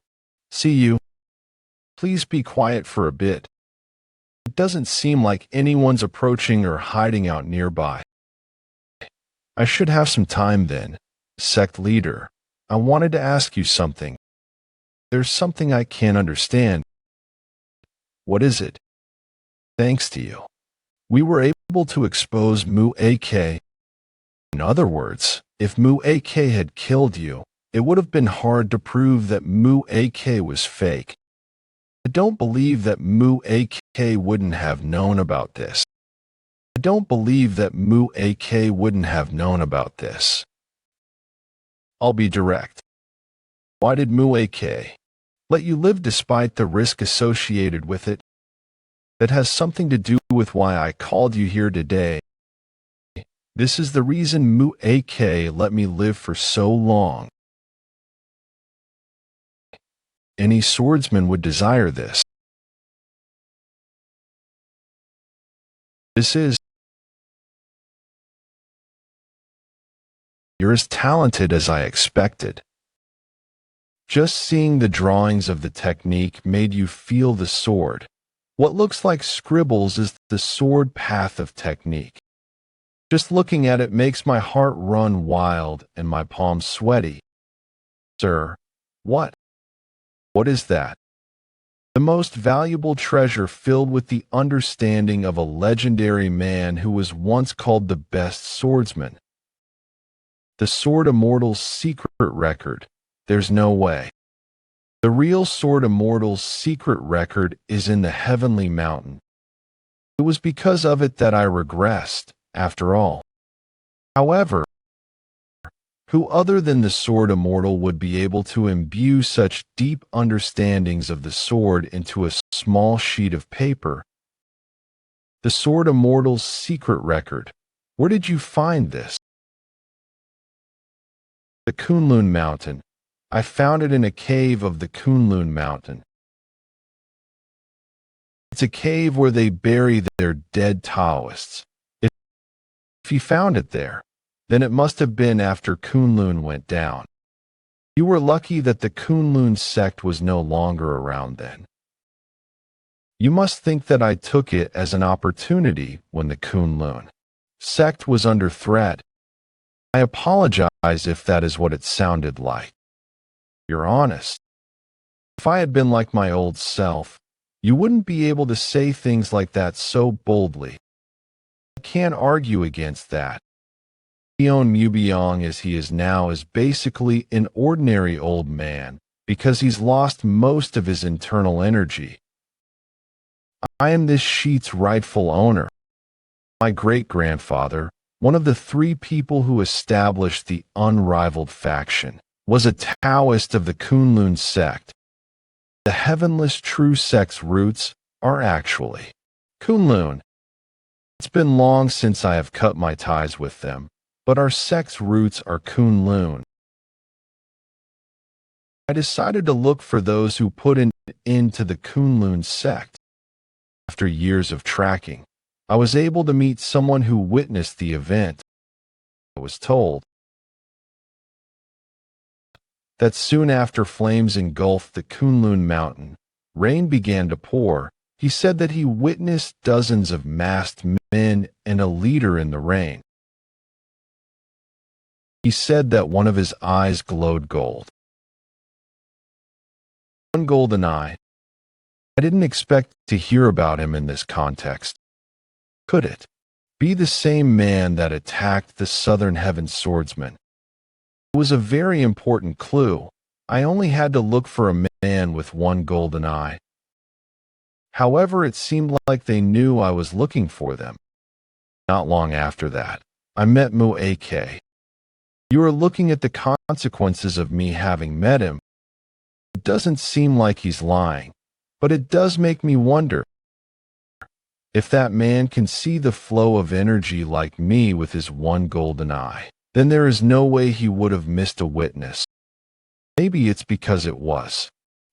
See you. Please be quiet for a bit. It doesn't seem like anyone's approaching or hiding out nearby. I should have some time then. Sect leader, I wanted to ask you something. There's something I can't understand. What is it? Thanks to you, we were able to expose Mu-AK. In other words, if Mu-AK had killed you, it would have been hard to prove that Mu-AK was fake. I don't believe that Mu-AK wouldn't have known about this. I don't believe that Mu-AK wouldn't have known about this. I'll be direct. Why did Mu-AK let you live despite the risk associated with it? That has something to do with why I called you here today. This is the reason Mu-AK let me live for so long. Any swordsman would desire this. You're as talented as I expected. Just seeing the drawings of the technique made you feel the sword. What looks like scribbles is the sword path of technique. Just looking at it makes my heart run wild and my palms sweaty. Sir, what? What is that? The most valuable treasure filled with the understanding of a legendary man who was once called the best swordsman. The Sword Immortal's secret record. There's no way. The real Sword Immortal's secret record is in the heavenly mountain. It was because of it that I regressed, after all. However, who other than the Sword Immortal would be able to imbue such deep understandings of the sword into a small sheet of paper? The Sword Immortal's secret record. Where did you find this? The Kunlun Mountain. I found it in a cave of the Kunlun Mountain. It's a cave where they bury their dead Taoists. If you found it there, then it must have been after Kunlun went down. You were lucky that the Kunlun sect was no longer around then. You must think that I took it as an opportunity when the Kunlun sect was under threat. I apologize if that is what it sounded like. You're honest. If I had been like my old self, you wouldn't be able to say things like that so boldly. I can't argue against that. Leon Mubyong as he is now is basically an ordinary old man because he's lost most of his internal energy. I am this sheet's rightful owner. My great-grandfather, one of the 3 people who established the unrivaled faction, was a Taoist of the Kunlun sect. The heavenless true sect's roots are actually Kunlun. It's been long since I have cut my ties with them, but our sect's roots are Kunlun. I decided to look for those who put an end to the Kunlun sect. After years of tracking, I was able to meet someone who witnessed the event. I was told that soon after flames engulfed the Kunlun mountain, rain began to pour. He said that he witnessed dozens of masked men and a leader in the rain. He said that one of his eyes glowed gold. One golden eye. I didn't expect to hear about him in this context. Could it be the same man that attacked the Southern Heaven swordsman? It was a very important clue. I only had to look for a man with one golden eye. However, it seemed like they knew I was looking for them. Not long after that, I met Mu-AK. You are looking at the consequences of me having met him. It doesn't seem like he's lying, but it does make me wonder. If that man can see the flow of energy like me with his one golden eye, then there is no way he would have missed a witness. Maybe it's because it was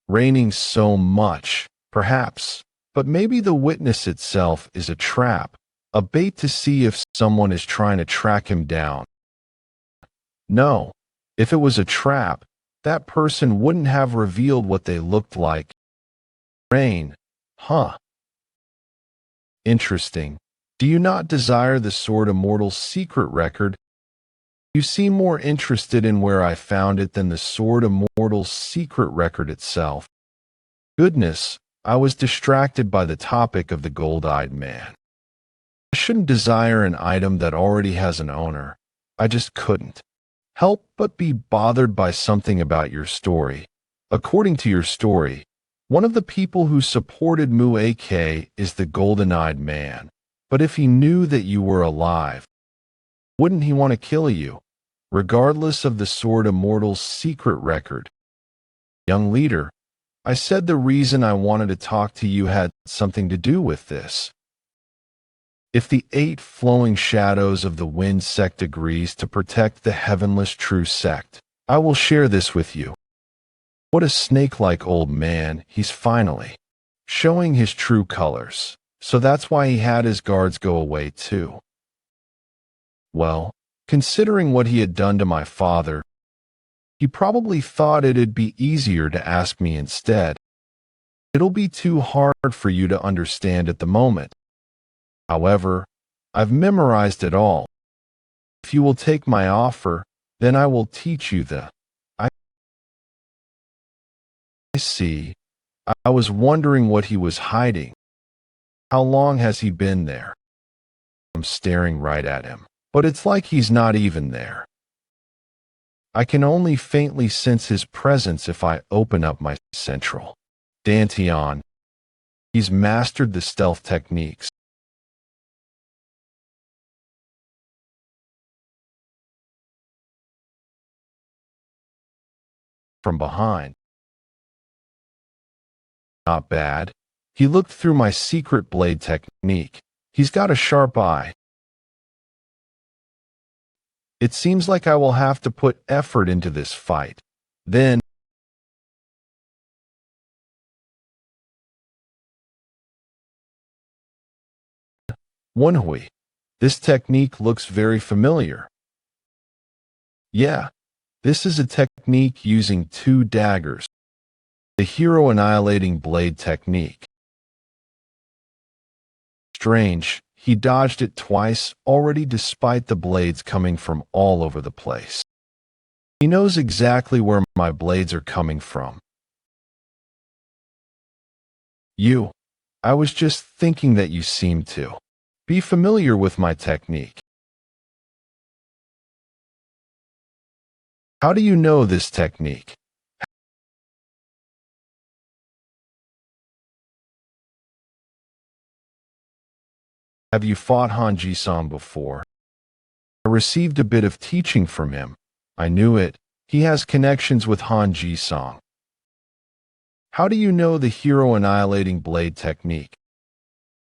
raining so much, perhaps, but maybe the witness itself is a trap, a bait to see if someone is trying to track him down. No, if it was a trap, that person wouldn't have revealed what they looked like. Rain, huh? Interesting. Do you not desire the Sword Immortal's secret record? You seem more interested in where I found it than the Sword Immortal's secret record itself. Goodness, I was distracted by the topic of the gold-eyed man. I shouldn't desire an item that already has an owner. I just couldn't help but be bothered by something about your story. According to your story, one of the people who supported Mu-AK is the golden-eyed man. But if he knew that you were alive, wouldn't he want to kill you, regardless of the Sword Immortal's secret record? Young leader, I said the reason I wanted to talk to you had something to do with this. If the 8 flowing shadows of the wind sect agrees to protect the heavenless true sect, I will share this with you. What a snake-like old man, he's finally showing his true colors. So that's why he had his guards go away too. Well, considering what he had done to my father, he probably thought it'd be easier to ask me instead. It'll be too hard for you to understand at the moment. However, I've memorized it all. If you will take my offer, then I will teach you I see. I was wondering what he was hiding. How long has he been there? I'm staring right at him, but it's like he's not even there. I can only faintly sense his presence if I open up my central. Dantian. He's mastered the stealth techniques. From behind. Not bad. He looked through my secret blade technique. He's got a sharp eye. It seems like I will have to put effort into this fight. Then, Woon-Hwi. This technique looks very familiar. Yeah, this is a technique using 2 daggers. The hero annihilating blade technique. Strange, he dodged it twice already despite the blades coming from all over the place. He knows exactly where my blades are coming from. I was just thinking that you seem to be familiar with my technique. How do you know this technique? Have you fought Han Ji-song before? I received a bit of teaching from him. I knew it. He has connections with Han Ji-song. How do you know the hero annihilating blade technique?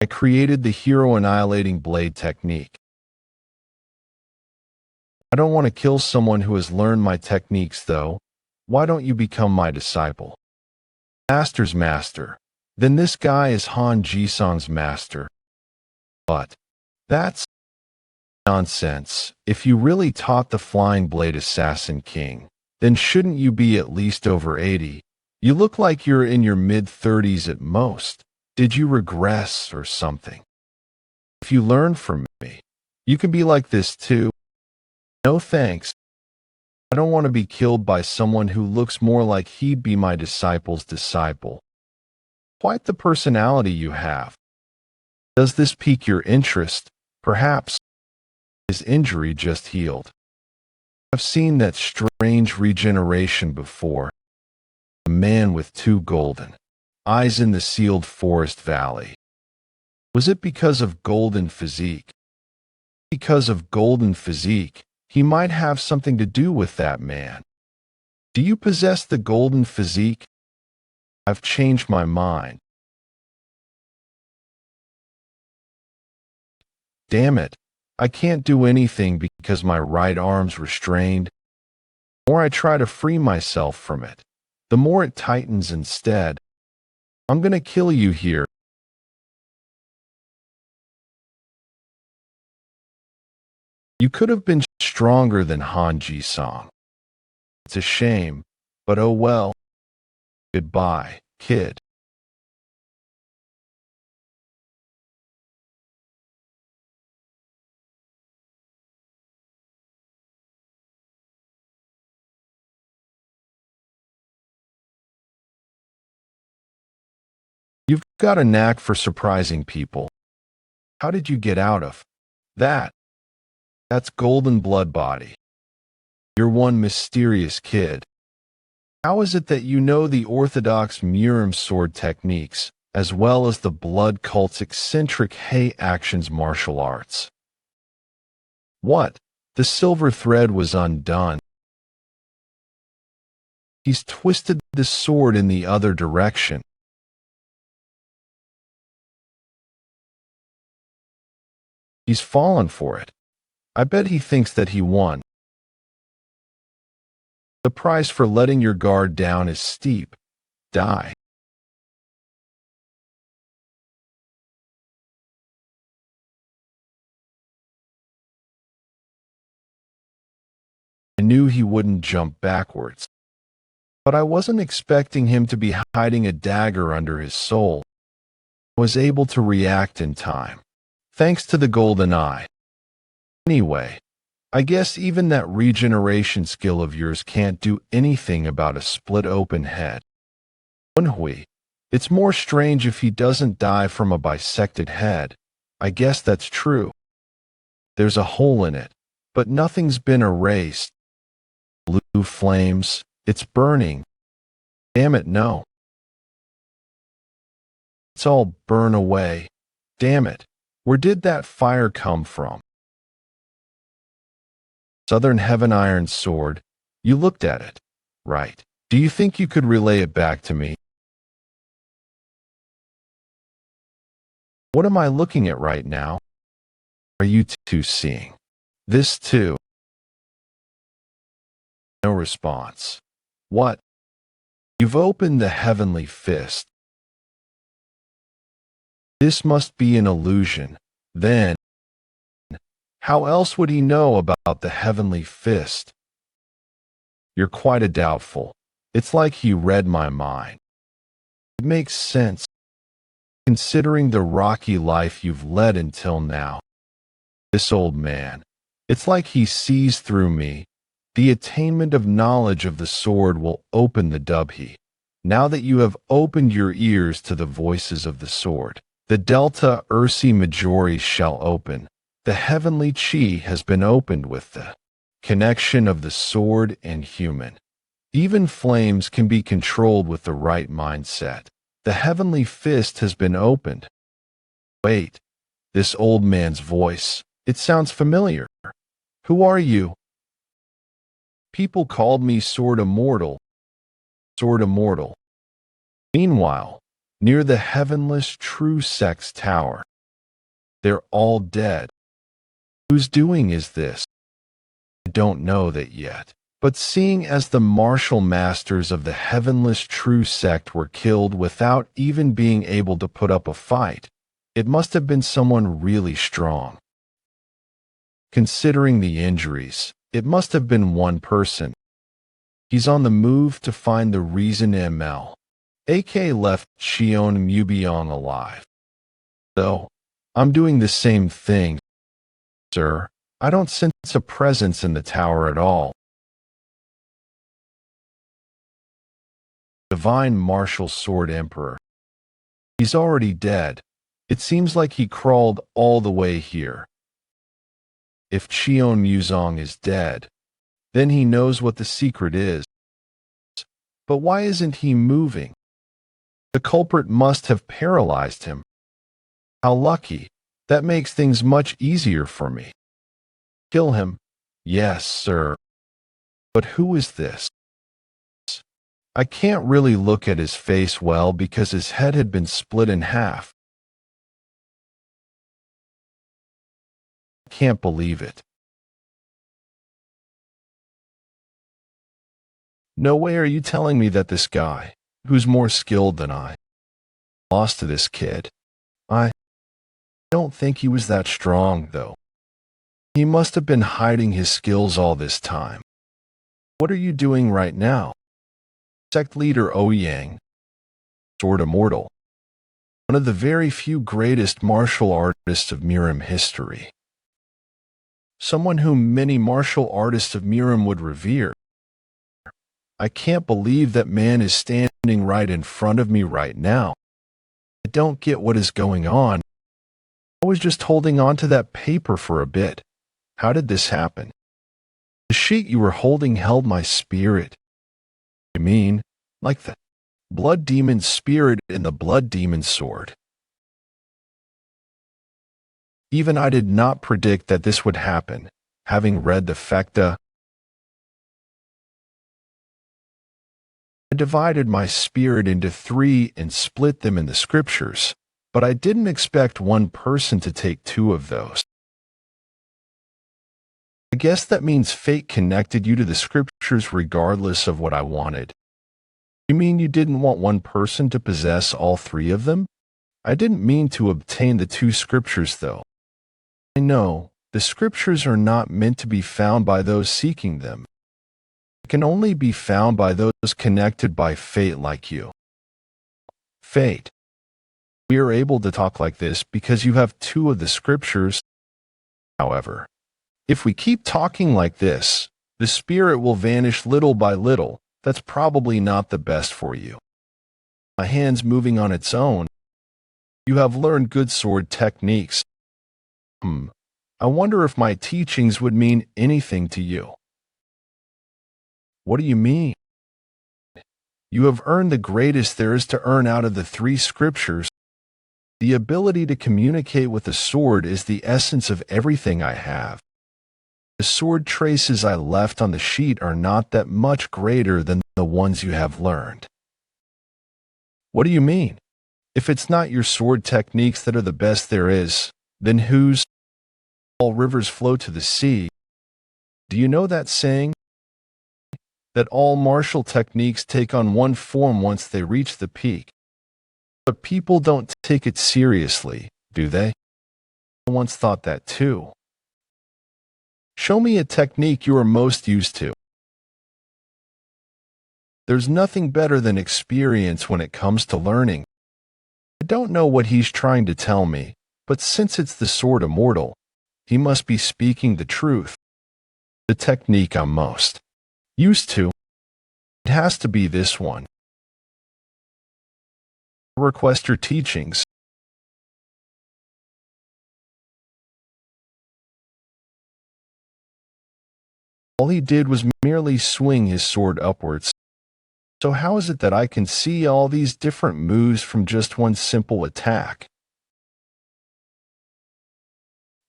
I created the hero annihilating blade technique. I don't want to kill someone who has learned my techniques though. Why don't you become my disciple? Master's master. Then this guy is Han Ji-song's master. But that's nonsense. If you really taught the Flying Blade Assassin King, then shouldn't you be at least over 80? You look like you're in your mid-30s at most. Did you regress or something? If you learn from me, you can be like this too. No thanks. I don't want to be killed by someone who looks more like he'd be my disciple's disciple. Quite the personality you have. Does this pique your interest? Perhaps his injury just healed. I've seen that strange regeneration before. A man with 2 golden eyes in the sealed forest valley. Was it because of golden physique? Because of golden physique, he might have something to do with that man. Do you possess the golden physique? I've changed my mind. Damn it, I can't do anything because my right arm's restrained. The more I try to free myself from it, the more it tightens instead. I'm gonna kill you here. You could have been stronger than Han Ji-song. It's a shame, but oh well. Goodbye, kid. You've got a knack for surprising people. How did you get out of that? That's golden blood body. You're one mysterious kid. How is it that you know the orthodox Murim sword techniques, as well as the blood cult's eccentric Hei actions martial arts? What? The silver thread was undone. He's twisted the sword in the other direction. He's fallen for it. I bet he thinks that he won. The price for letting your guard down is steep. Die. I knew he wouldn't jump backwards. But I wasn't expecting him to be hiding a dagger under his soul. I was able to react in time, thanks to the golden eye. Anyway, I guess even that regeneration skill of yours can't do anything about a split open head. Woon-Hwi, it's more strange if he doesn't die from a bisected head. I guess that's true. There's a hole in it, but nothing's been erased. Blue flames, it's burning. Damn it, no. It's all burn away. Damn it. Where did that fire come from? Southern Heaven Iron Sword. You looked at it, right? Do you think you could relay it back to me? What am I looking at right now? Are you two seeing this too? No response. What? You've opened the heavenly fist. This must be an illusion. Then, how else would he know about the heavenly fist? You're quite a doubtful. It's like he read my mind. It makes sense, considering the rocky life you've led until now. This old man, it's like he sees through me. The attainment of knowledge of the sword will open the Dubhi. Now that you have opened your ears to the voices of the sword, the Delta Ursi Majori shall open. The heavenly chi has been opened with the connection of the sword and human. Even flames can be controlled with the right mindset. The heavenly fist has been opened. Wait, this old man's voice, it sounds familiar. Who are you? People called me Sword Immortal. Sword Immortal. Meanwhile, near the heavenless True Sex Tower, they're all dead. Whose doing is this? I don't know that yet. But seeing as the martial masters of the heavenless True Sect were killed without even being able to put up a fight, it must have been someone really strong. Considering the injuries, it must have been one person. He's on the move to find the reason ML. AK left Cheon Mubyong alive. Though, I'm doing the same thing, sir. I don't sense a presence in the tower at all. Divine Martial Sword Emperor. He's already dead. It seems like he crawled all the way here. If Cheon Muzong is dead, then he knows what the secret is. But why isn't he moving? The culprit must have paralyzed him. How lucky. That makes things much easier for me. Kill him. Yes, sir. But who is this? I can't really look at his face well because his head had been split in half. I can't believe it. No way are you telling me that this guy, who's more skilled than I, lost to this kid. I don't think he was that strong, though. He must have been hiding his skills all this time. What are you doing right now? Sect leader Ouyang, Sword Immortal, one of the very few greatest martial artists of Mirim history. Someone whom many martial artists of Mirim would revere. I can't believe that man is standing right in front of me right now. I don't get what is going on. I was just holding on to that paper for a bit. How did this happen? The sheet you were holding held my spirit. You mean, like the blood demon spirit in the blood demon sword? Even I did not predict that this would happen, having read the Fekta. I divided my spirit into 3 and split them in the scriptures, but I didn't expect one person to take 2 of those. I guess that means fate connected you to the scriptures regardless of what I wanted. You mean you didn't want one person to possess all three of them? I didn't mean to obtain the two scriptures, though. I know, the scriptures are not meant to be found by those seeking them. They can only be found by those connected by fate like you. Fate. We are able to talk like this because you have two of the scriptures. However, if we keep talking like this, the spirit will vanish little by little. That's probably not the best for you. My hand's moving on its own. You have learned good sword techniques. I wonder if my teachings would mean anything to you. What do you mean? You have earned the greatest there is to earn out of the three scriptures. The ability to communicate with the sword is the essence of everything I have. The sword traces I left on the sheet are not that much greater than the ones you have learned. What do you mean? If it's not your sword techniques that are the best there is, then whose? All rivers flow to the sea. Do you know that saying? That all martial techniques take on one form once they reach the peak. But people don't take it seriously, do they? I once thought that too. Show me a technique you are most used to. There's nothing better than experience when it comes to learning. I don't know what he's trying to tell me, but since it's the sword immortal, he must be speaking the truth. The technique I'm most used to, it has to be this one. Request your teachings. All he did was merely swing his sword upwards. So how is it that I can see all these different moves from just one simple attack?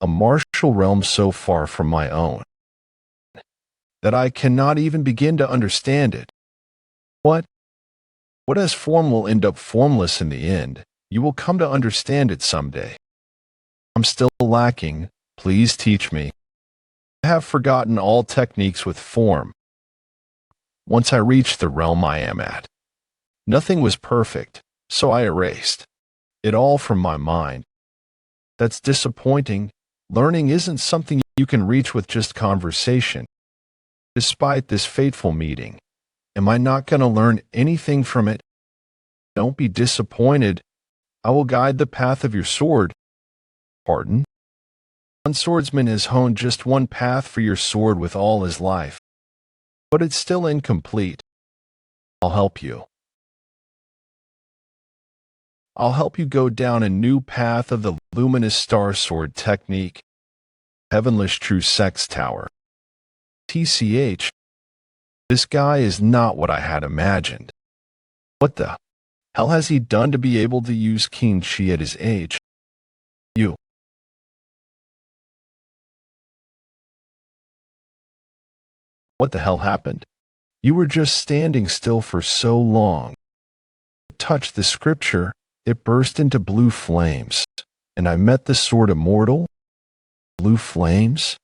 A martial realm so far from my own that I cannot even begin to understand it. What has form will end up formless in the end. You will come to understand it someday. I'm still lacking. Please teach me. I have forgotten all techniques with form. Once I reached the realm I am at, nothing was perfect, so I erased it all from my mind. That's disappointing. Learning isn't something you can reach with just conversation. Despite this fateful meeting, am I not going to learn anything from it? Don't be disappointed. I will guide the path of your sword. Pardon? One swordsman has honed just one path for your sword with all his life. But it's still incomplete. I'll help you. I'll help you go down a new path of the luminous star sword technique. Heavenless True Sex Tower. TCH. This guy is not what I had imagined. What the hell has he done to be able to use Qin Chi at his age? You. What the hell happened? You were just standing still for so long. Touched the scripture, it burst into blue flames, and I met the sword immortal. Blue flames?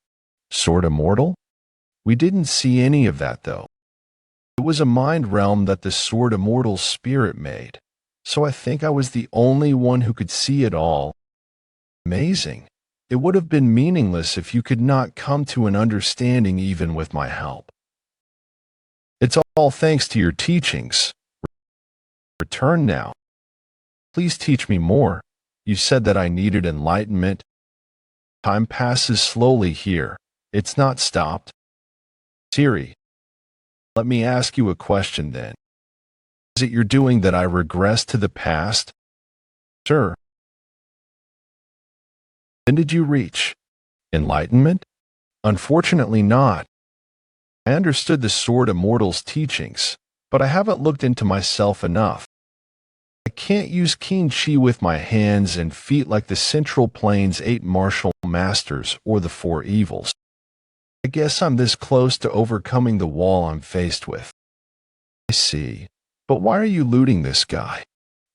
Sword immortal? We didn't see any of that, though. It was a mind realm that the sword immortal's spirit made, so I think I was the only one who could see it all. Amazing. It would have been meaningless if you could not come to an understanding even with my help. It's all thanks to your teachings. Return now. Please teach me more. You said that I needed enlightenment. Time passes slowly here. It's not stopped. Siri, let me ask you a question then. Is it your doing that I regress to the past? Sure. When did you reach enlightenment? Unfortunately not. I understood the sword immortal's teachings, but I haven't looked into myself enough. I can't use Qin Chi with my hands and feet like the Central Plains 8 martial masters or the 4 evils. I guess I'm this close to overcoming the wall I'm faced with. I see. But why are you looting this guy?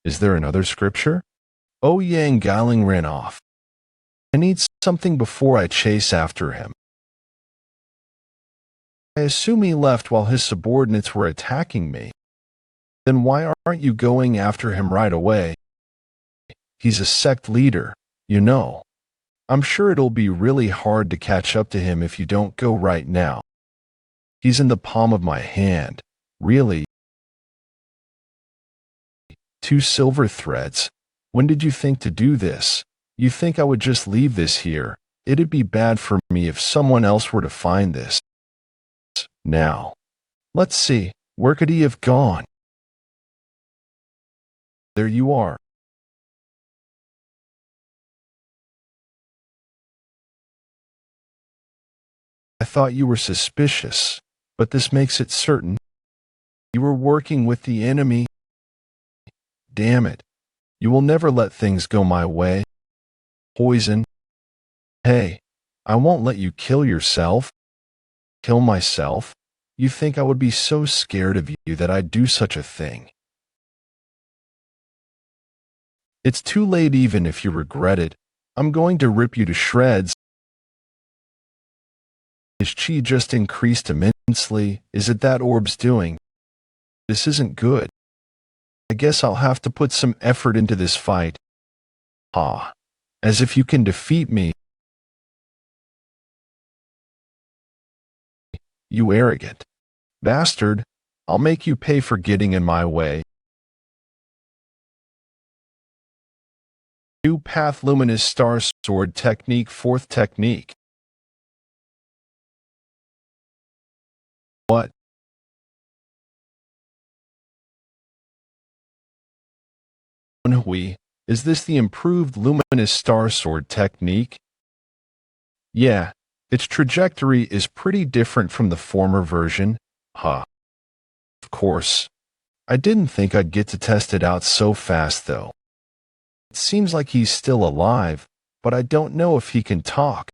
Is there another scripture? Oh Yang Gailing ran off. I need something before I chase after him. I assume he left while his subordinates were attacking me. Then why aren't you going after him right away? He's a sect leader, you know. I'm sure it'll be really hard to catch up to him if you don't go right now. He's in the palm of my hand. Really? 2 silver threads. When did you think to do this? You think I would just leave this here? It'd be bad for me if someone else were to find this. Now, let's see, where could he have gone? There you are. I thought you were suspicious, but this makes it certain. You were working with the enemy. Damn it. You will never let things go my way. Poison. Hey, I won't let you kill yourself. Kill myself? You think I would be so scared of you that I'd do such a thing? It's too late even if you regret it. I'm going to rip you to shreds. His chi just increased immensely. Is it that orb's doing? This isn't good. I guess I'll have to put some effort into this fight. Ha. As if you can defeat me. You arrogant bastard. I'll make you pay for getting in my way. New Path Luminous Star Sword Technique 4th Technique. What? Woon-Hwi, is this the improved Luminous Star Sword technique? Yeah, its trajectory is pretty different from the former version. Huh. Of course. I didn't think I'd get to test it out so fast though. It seems like he's still alive, but I don't know if he can talk.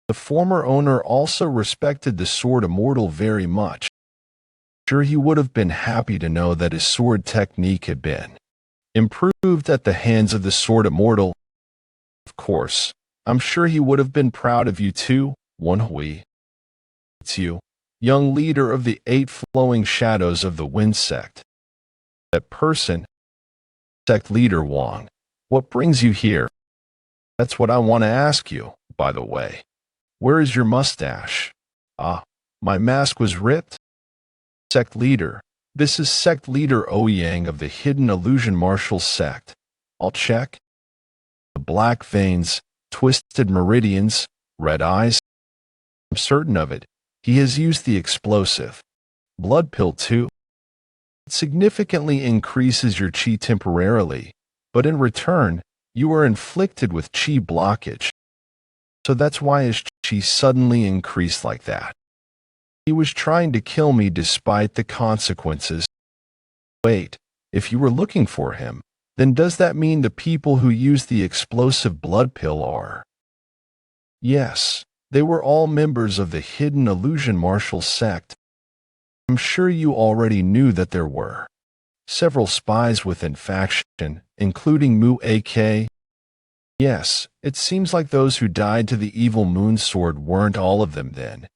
The former owner also respected the sword immortal very much. Sure, he would have been happy to know that his sword technique had been improved at the hands of the sword immortal. Of course, I'm sure he would have been proud of you too, Woon-Hwi. It's you, young leader of the 8 flowing shadows of the Wind Sect. That person, Sect Leader Wong, what brings you here? That's what I want to ask you, by the way. Where is your mustache? Ah, my mask was ripped? Sect Leader, this is Sect Leader Ouyang of the Hidden Illusion Martial Sect. I'll check. The black veins, twisted meridians, red eyes. I'm certain of it. He has used the explosive blood pill too. It significantly increases your chi temporarily, but in return, you are inflicted with chi blockage. So that's why his chi suddenly increased like that. He was trying to kill me despite the consequences. Wait, if you were looking for him, then does that mean the people who use the explosive blood pill are? Yes, they were all members of the Hidden Illusion Martial Sect. I'm sure you already knew that there were several spies within faction, including Mu-AK. Yes, it seems like those who died to the evil moon sword weren't all of them then.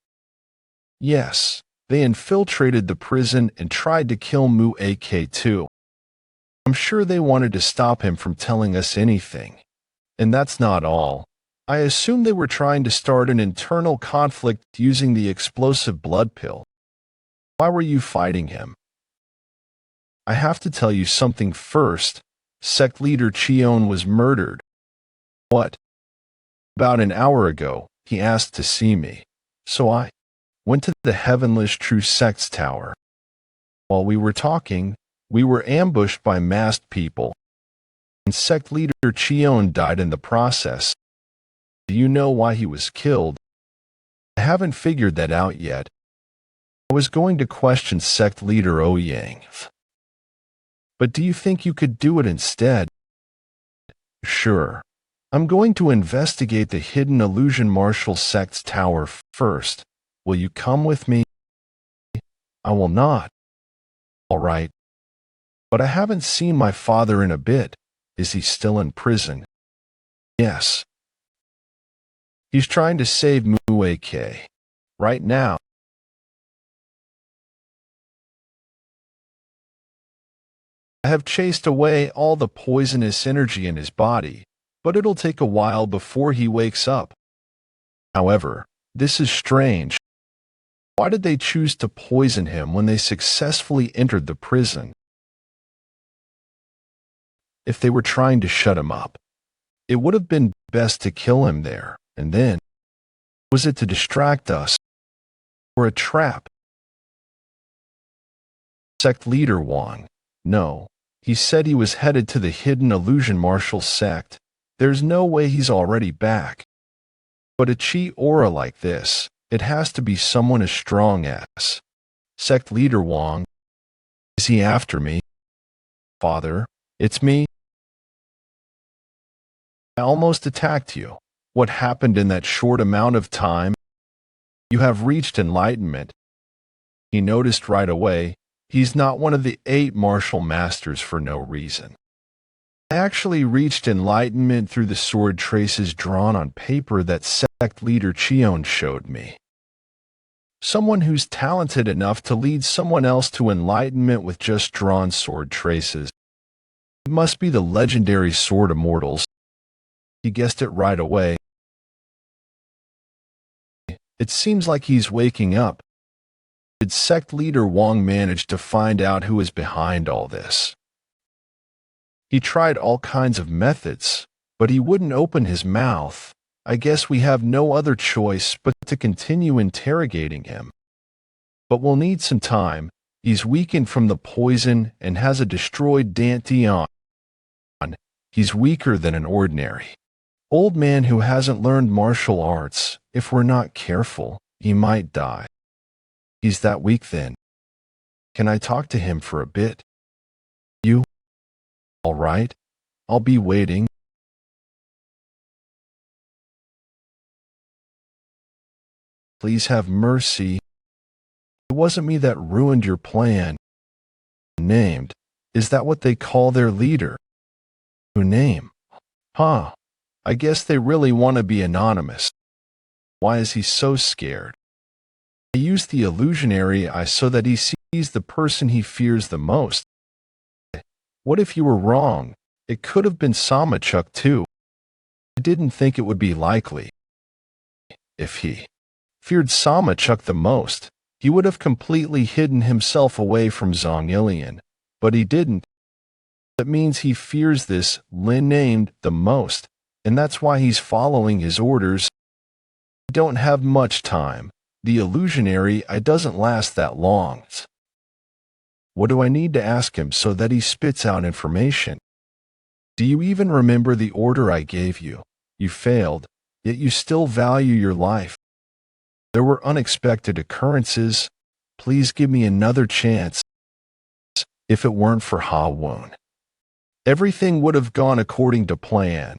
Yes, they infiltrated the prison and tried to kill Mu-AK too. I'm sure they wanted to stop him from telling us anything. And that's not all. I assume they were trying to start an internal conflict using the explosive blood pill. Why were you fighting him? I have to tell you something first. Sect leader Cheon was murdered. What? About an hour ago, he asked to see me. So I went to the Heavenless True Sect's tower. While we were talking, we were ambushed by masked people, and Sect leader Cheon died in the process. Do you know why he was killed? I haven't figured that out yet. I was going to question Sect leader Ouyang. But do you think you could do it instead? Sure. I'm going to investigate the Hidden Illusion Martial Sect's tower first. Will you come with me? I will not. All right. But I haven't seen my father in a bit. Is he still in prison? Yes. He's trying to save Mu-AK. right now. I have chased away all the poisonous energy in his body, but it'll take a while before he wakes up. However, this is strange. Why did they choose to poison him when they successfully entered the prison? If they were trying to shut him up, it would have been best to kill him there and then. Was it to distract us or a trap? Sect leader Wong. No, he said he was headed to the hidden illusion martial sect. There's no way he's already back. But a chi aura like this, it has to be someone as strong as. Sect leader Wong. Is he after me? Father, it's me. I almost attacked you. What happened in that short amount of time? You have reached enlightenment. He noticed right away, he's not one of the 8 martial masters for no reason. I actually reached enlightenment through the sword traces drawn on paper that sect leader Cheon showed me. Someone who's talented enough to lead someone else to enlightenment with just drawn sword traces. It must be the legendary sword immortals. He guessed it right away. It seems like he's waking up. Did sect leader Wong manage to find out who is behind all this? He tried all kinds of methods, but he wouldn't open his mouth. I guess we have no other choice but to continue interrogating him. But we'll need some time. He's weakened from the poison and has a destroyed Dantian. He's weaker than an ordinary old man who hasn't learned martial arts. If we're not careful, he might die. He's that weak then. Can I talk to him for a bit? You? All right. I'll be waiting. Please have mercy. It wasn't me that ruined your plan. Named. Is that what they call their leader? Who name? Huh. I guess they really want to be anonymous. Why is he so scared? I used the illusionary eye so that he sees the person he fears the most. What if you were wrong? It could have been Samachuk too. I didn't think it would be likely. If he feared Samachuk the most, he would have completely hidden himself away from Zongyilian, but he didn't. That means he fears this Lin named the most, and that's why he's following his orders. I don't have much time. The illusionary eye doesn't last that long. What do I need to ask him so that he spits out information? Do you even remember the order I gave you? You failed, yet you still value your life. There were unexpected occurrences. Please give me another chance. If it weren't for Ha-Woon, everything would have gone according to plan.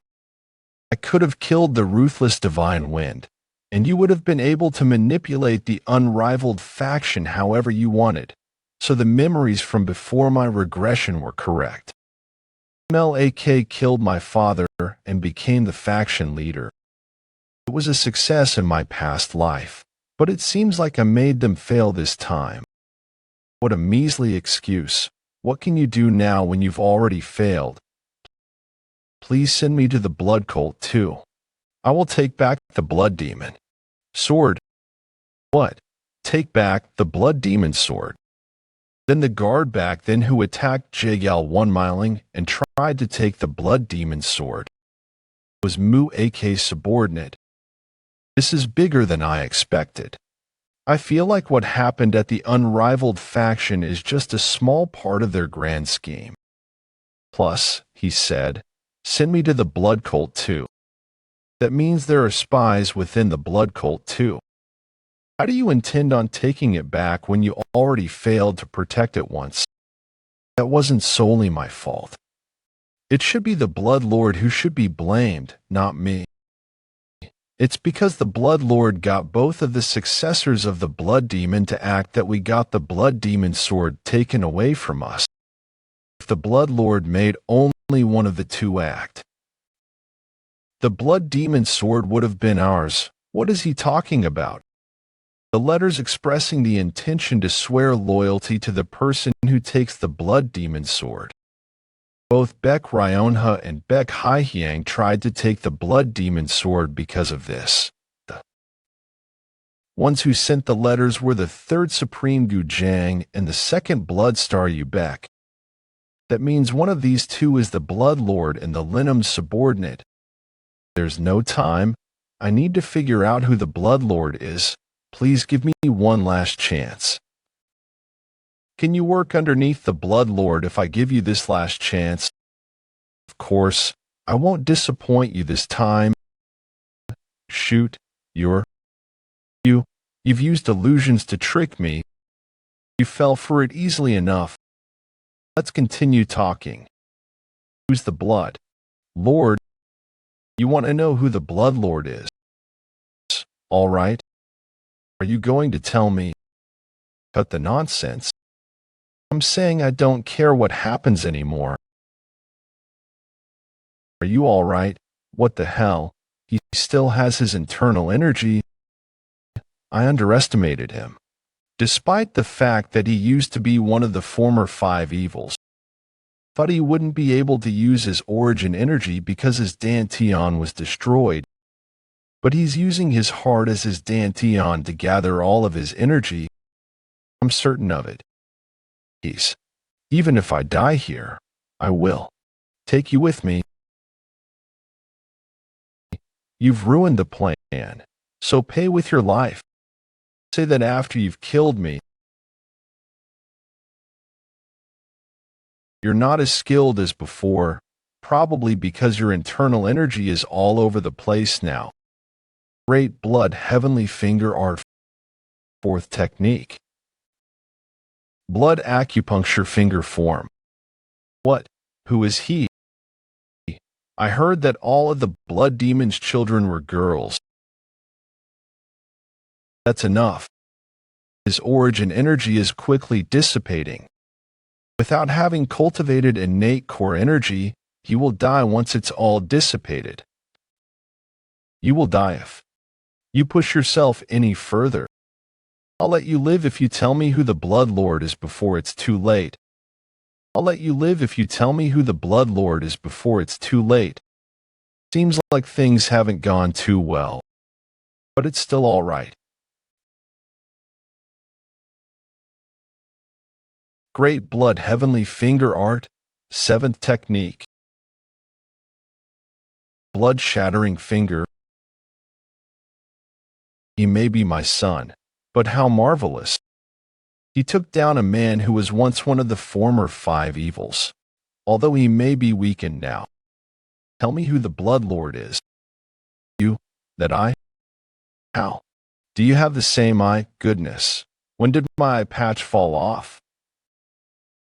I could have killed the ruthless divine wind, and you would have been able to manipulate the unrivaled faction however you wanted, so the memories from before my regression were correct. MLAK killed my father and became the faction leader. It was a success in my past life, but it seems like I made them fail this time. What a measly excuse. What can you do now when you've already failed? Please send me to the blood cult too. I will take back the blood demon sword. What? Take back the blood demon sword. Then the guard back then who attacked Jayal 1-miling and tried to take the blood demon sword was Mu AK's subordinate. This is bigger than I expected. I feel like what happened at the unrivaled faction is just a small part of their grand scheme. Plus, he said, send me to the blood cult too. That means there are spies within the blood cult too. How do you intend on taking it back when you already failed to protect it once? That wasn't solely my fault. It should be the Blood Lord who should be blamed, not me. It's because the Blood Lord got both of the successors of the Blood Demon to act that we got the Blood Demon sword taken away from us. If the Blood Lord made only one of the two act, the Blood Demon sword would have been ours. What is he talking about? The letters expressing the intention to swear loyalty to the person who takes the blood demon sword. Both Baek Ryonha and Baek Haihyang tried to take the blood demon sword because of this. The ones who sent the letters were the third Supreme Gujang and the second Blood Star Ubek. That means one of these two is the Blood Lord and the Linum's subordinate. There's no time. I need to figure out who the Blood Lord is. Please give me one last chance. Can you work underneath the Blood Lord if I give you this last chance? Of course, I won't disappoint you this time. Shoot, you've used illusions to trick me. You fell for it easily enough. Let's continue talking. Who's the Blood Lord? You want to know who the Blood Lord is? All right. Are you going to tell me? Cut the nonsense. I'm saying I don't care what happens anymore. Are you all right? What the hell? He still has his internal energy. I underestimated him. Despite the fact that he used to be one of the former 5 evils, thought he wouldn't be able to use his origin energy because his Dantian was destroyed. But he's using his heart as his Dantian to gather all of his energy. I'm certain of it. Even if I die here, I will take you with me. You've ruined the plan, so pay with your life. Say that after you've killed me, you're not as skilled as before, probably because your internal energy is all over the place now. Great Blood Heavenly Finger Art. 4th technique. Blood acupuncture finger form. What? Who is he? I heard that all of the blood demon's children were girls. That's enough. His origin energy is quickly dissipating. Without having cultivated innate core energy, he will die once it's all dissipated. You will die if you push yourself any further. I'll let you live if you tell me who the Blood Lord is before it's too late. I'll let you live if you tell me who the Blood Lord is before it's too late. Seems like things haven't gone too well, but it's still all right. Great Blood Heavenly Finger Art, 7th technique. Blood shattering finger. He may be my son, but how marvelous. He took down a man who was once one of the former 5 evils, although he may be weakened now. Tell me who the Blood Lord is. You, that eye? How? Do you have the same eye? Goodness. When did my eye patch fall off?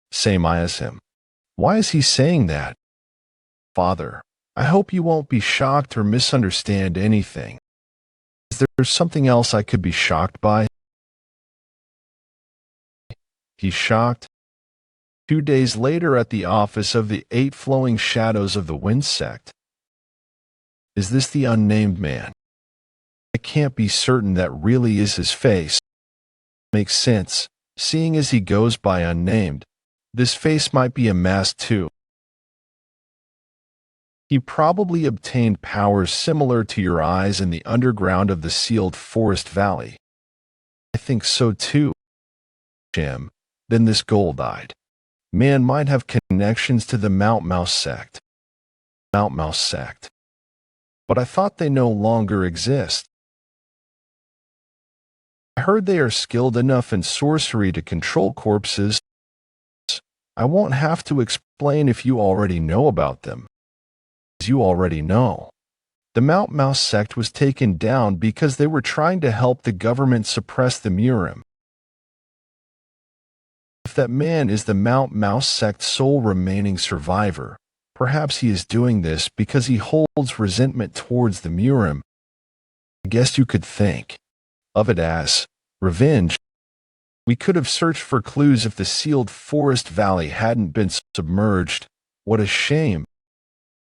Same eye as him. Why is he saying that? Father, I hope you won't be shocked or misunderstand anything. Is there something else I could be shocked by? He's shocked. 2 days later at the office of the 8 Flowing Shadows of the Wind Sect. Is this the unnamed man? I can't be certain that really is his face. Makes sense, seeing as he goes by unnamed. This face might be a mask too. He probably obtained powers similar to your eyes in the underground of the sealed forest valley. I think so too, Jim. Then this gold-eyed man might have connections to the Mount Mouse sect. Mount Mouse sect. But I thought they no longer exist. I heard they are skilled enough in sorcery to control corpses. I won't have to explain if you already know about them. As you already know, the Mount Mouse sect was taken down because they were trying to help the government suppress the Murim. If that man is the Mount Mouse sect's sole remaining survivor, perhaps he is doing this because he holds resentment towards the Murim. I guess you could think of it as revenge. We could have searched for clues if the sealed forest valley hadn't been submerged. What a shame.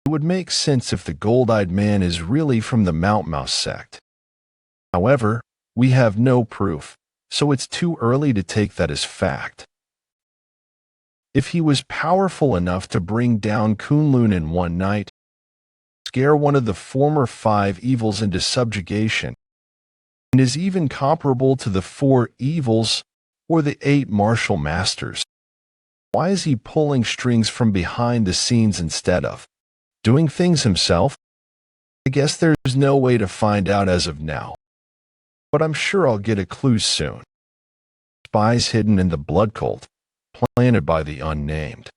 It would make sense if the gold-eyed man is really from the Mount Mouse sect. However, We have no proof, so it's too early to take that as fact. If he was powerful enough to bring down Kunlun in one night, scare one of the former 5 evils into subjugation, and is even comparable to the 4 evils or the 8 martial masters, why is he pulling strings from behind the scenes instead of doing things himself? I guess there's no way to find out as of now, but I'm sure I'll get a clue soon. Spies hidden in the blood cult, planted by the unnamed.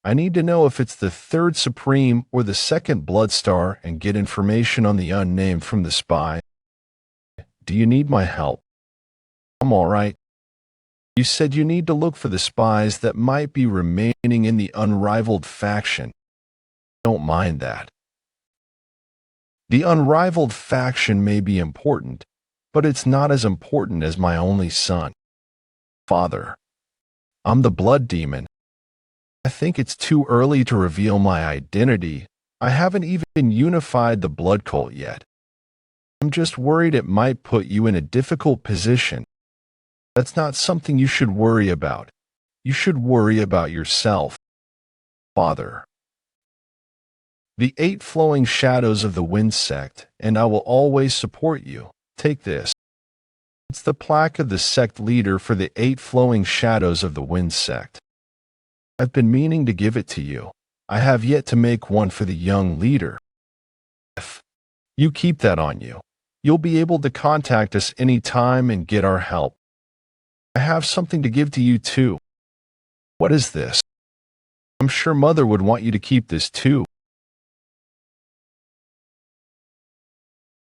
I need to know if it's the 3rd Supreme or the 2nd Blood Star and get information on the unnamed from the spy. Do you need my help? I'm all right. You said you need to look for the spies that might be remaining in the unrivaled faction. Don't mind that. The unrivaled faction may be important, but it's not as important as my only son. Father, I'm the blood demon. I think it's too early to reveal my identity. I haven't even unified the blood cult yet. I'm just worried it might put you in a difficult position. That's not something you should worry about. You should worry about yourself. Father. The 8 flowing shadows of the wind sect, and I will always support you. Take this. It's the plaque of the sect leader for the 8 flowing shadows of the wind sect. I've been meaning to give it to you. I have yet to make one for the young leader. If you keep that on you, you'll be able to contact us any time and get our help. I have something to give to you too. What is this? I'm sure Mother would want you to keep this too.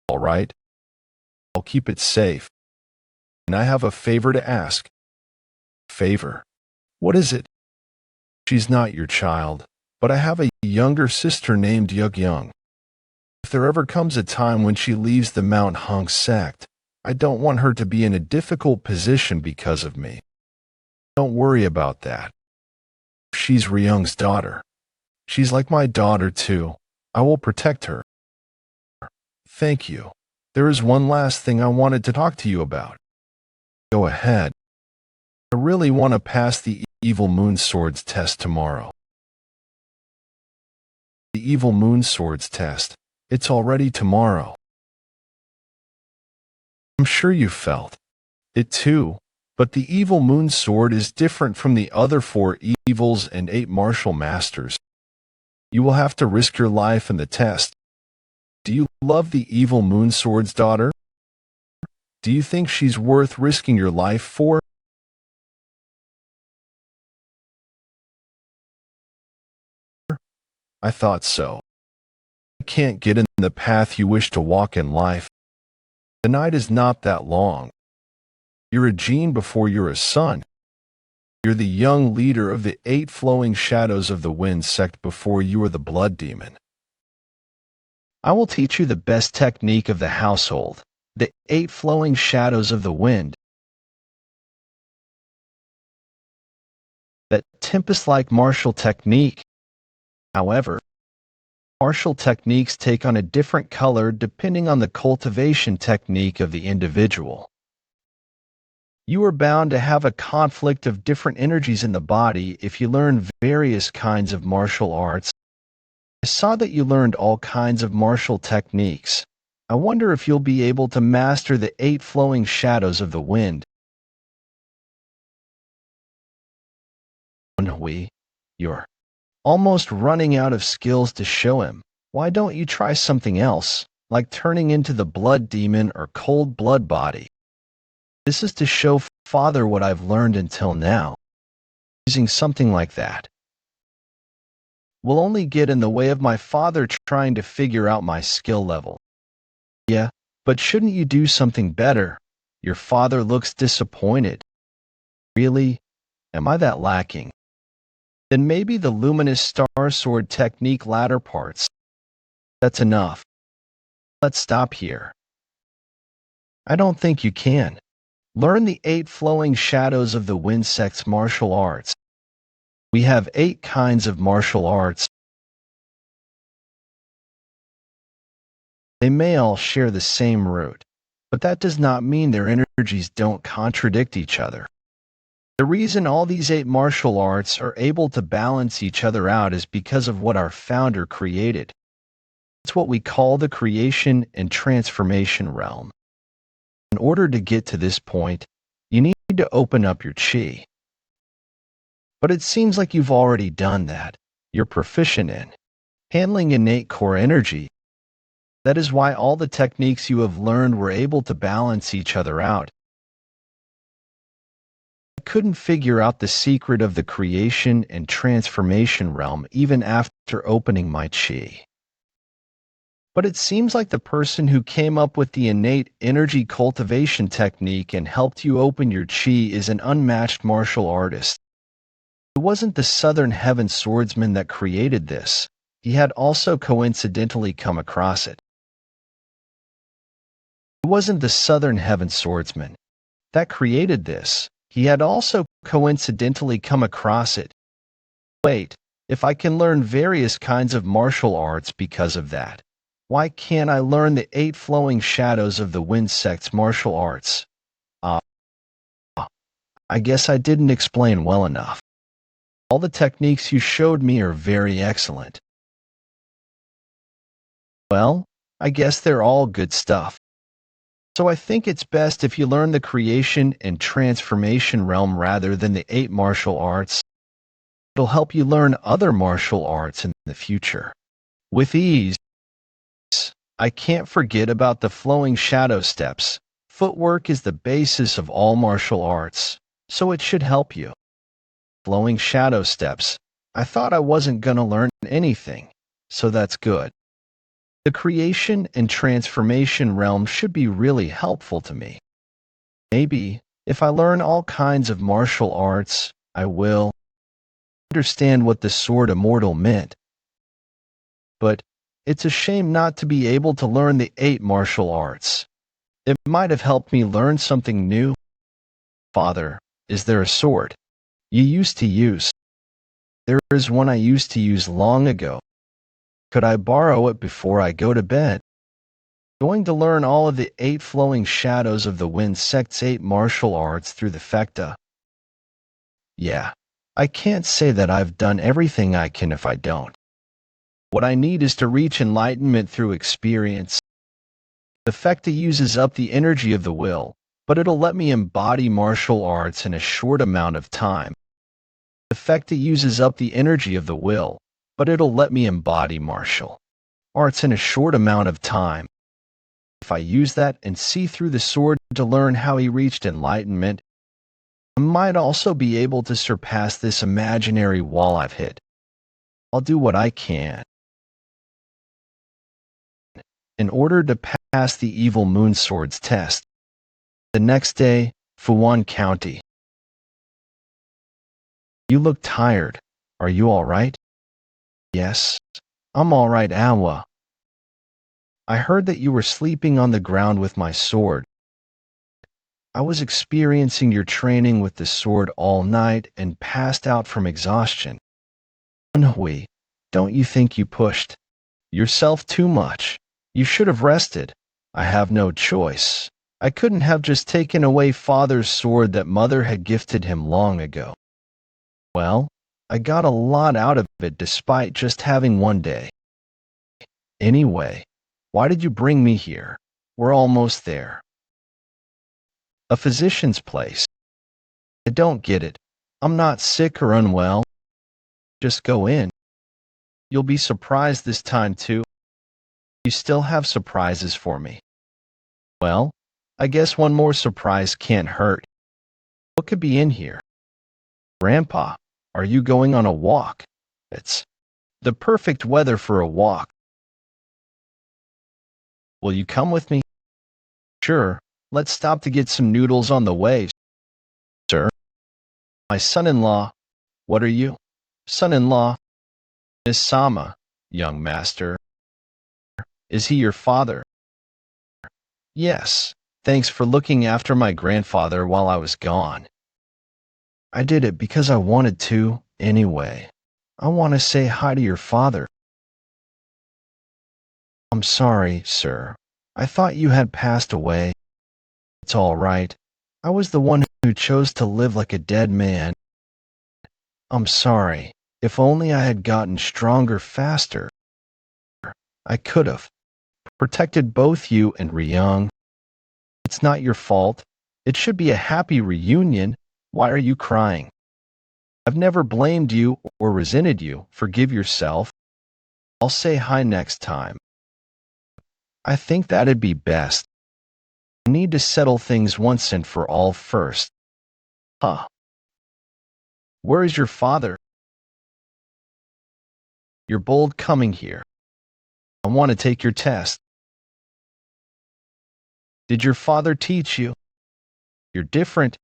All right. I'll keep it safe. And I have a favor to ask. Favor? What is it? She's not your child, but I have a younger sister named Young. If there ever comes a time when she leaves the Mount Hung sect, I don't want her to be in a difficult position because of me. Don't worry about that. She's Ryung's daughter. She's like my daughter too. I will protect her. Thank you. There is one last thing I wanted to talk to you about. Go ahead. I really want to pass the Evil Moon Swords test tomorrow. The Evil Moon Swords test. It's already tomorrow. I'm sure you felt it too, but the Evil Moon Sword is different from the other 4 evils and 8 martial masters. You will have to risk your life in the test. Do you love the Evil Moon Sword's daughter? Do you think she's worth risking your life for? I thought so. You can't get in the path you wish to walk in life. The night is not that long. You're a Jin before you're a sun. You're the young leader of the 8 flowing shadows of the wind sect before you are the blood demon. I will teach you the best technique of the household, the 8 flowing shadows of the wind. That tempest-like martial technique. However, martial techniques take on a different color depending on the cultivation technique of the individual. You are bound to have a conflict of different energies in the body if you learn various kinds of martial arts. I saw that you learned all kinds of martial techniques. I wonder if you'll be able to master the 8 flowing shadows of the wind. Woon-Hwi, you're almost running out of skills to show him. Why don't you try something else, like turning into the blood demon or cold blood body? This is to show Father what I've learned until now. Using something like that will only get in the way of my father trying to figure out my skill level. Yeah, but shouldn't you do something better? Your father looks disappointed. Really? Am I that lacking? Then maybe the luminous star sword technique latter parts. That's enough. Let's stop here. I don't think you can. Learn the 8 flowing shadows of the wind sect's martial arts. We have 8 kinds of martial arts. They may all share the same root. But that does not mean their energies don't contradict each other. The reason all these 8 martial arts are able to balance each other out is because of what our founder created. It's what we call the creation and transformation realm. In order to get to this point, you need to open up your chi. But it seems like you've already done that. You're proficient in handling innate core energy. That is why all the techniques you have learned were able to balance each other out. I couldn't figure out the secret of the creation and transformation realm even after opening my chi. But it seems like the person who came up with the innate energy cultivation technique and helped you open your chi is an unmatched martial artist. It wasn't the Southern Heaven swordsman that created this. He had also coincidentally come across it. It wasn't the Southern Heaven swordsman that created this. He had also coincidentally come across it. Wait, if I can learn various kinds of martial arts because of that, why can't I learn the 8 flowing shadows of the wind sect's martial arts? I guess I didn't explain well enough. All the techniques you showed me are very excellent. Well, I guess they're all good stuff. So I think it's best if you learn the creation and transformation realm rather than the 8 martial arts. It'll help you learn other martial arts in the future with ease. I can't forget about the flowing shadow steps. Footwork is the basis of all martial arts, so it should help you. Flowing shadow steps. I thought I wasn't gonna learn anything, so that's good. The creation and transformation realm should be really helpful to me. Maybe, if I learn all kinds of martial arts, I will understand what the sword immortal meant. But it's a shame not to be able to learn the 8 martial arts. It might have helped me learn something new. Father, is there a sword you used to use? There is one I used to use long ago. Could I borrow it before I go to bed? Going to learn all of the 8 flowing shadows of the wind sect's 8 martial arts through the fecta. Yeah, I can't say that I've done everything I can if I don't. What I need is to reach enlightenment through experience. The fecta uses up the energy of the will, but it'll let me embody martial arts in a short amount of time. The fecta uses up the energy of the will, but it'll let me embody martial arts in a short amount of time. If I use that and see through the sword to learn how he reached enlightenment, I might also be able to surpass this imaginary wall I've hit. I'll do what I can in order to pass the evil moon sword's test. The next day, Fuwon County. You look tired. Are you all right? Yes, I'm all right, Awa. I heard that you were sleeping on the ground with my sword. I was experiencing your training with the sword all night and passed out from exhaustion. Woon-Hwi, don't you think you pushed yourself too much? You should have rested. I have no choice. I couldn't have just taken away father's sword that mother had gifted him long ago. Well, I got a lot out of it despite just having one day. Anyway, why did you bring me here? We're almost there. A physician's place. I don't get it. I'm not sick or unwell. Just go in. You'll be surprised this time too. You still have surprises for me. Well, I guess one more surprise can't hurt. What could be in here? Grandpa, are you going on a walk? It's the perfect weather for a walk. Will you come with me? Sure, let's stop to get some noodles on the way. Sir? My son-in-law. What are you? Son-in-law. Miss Sama, young master. Is he your father? Yes, thanks for looking after my grandfather while I was gone. I did it because I wanted to, anyway. I want to say hi to your father. I'm sorry, sir. I thought you had passed away. It's all right. I was the one who chose to live like a dead man. I'm sorry. If only I had gotten stronger faster. I could have protected both you and Ryung. It's not your fault. It should be a happy reunion. Why are you crying? I've never blamed you or resented you. Forgive yourself. I'll say hi next time. I think that'd be best. I need to settle things once and for all first. Huh. Where is your father? You're bold coming here. I want to take your test. Did your father teach you? You're different.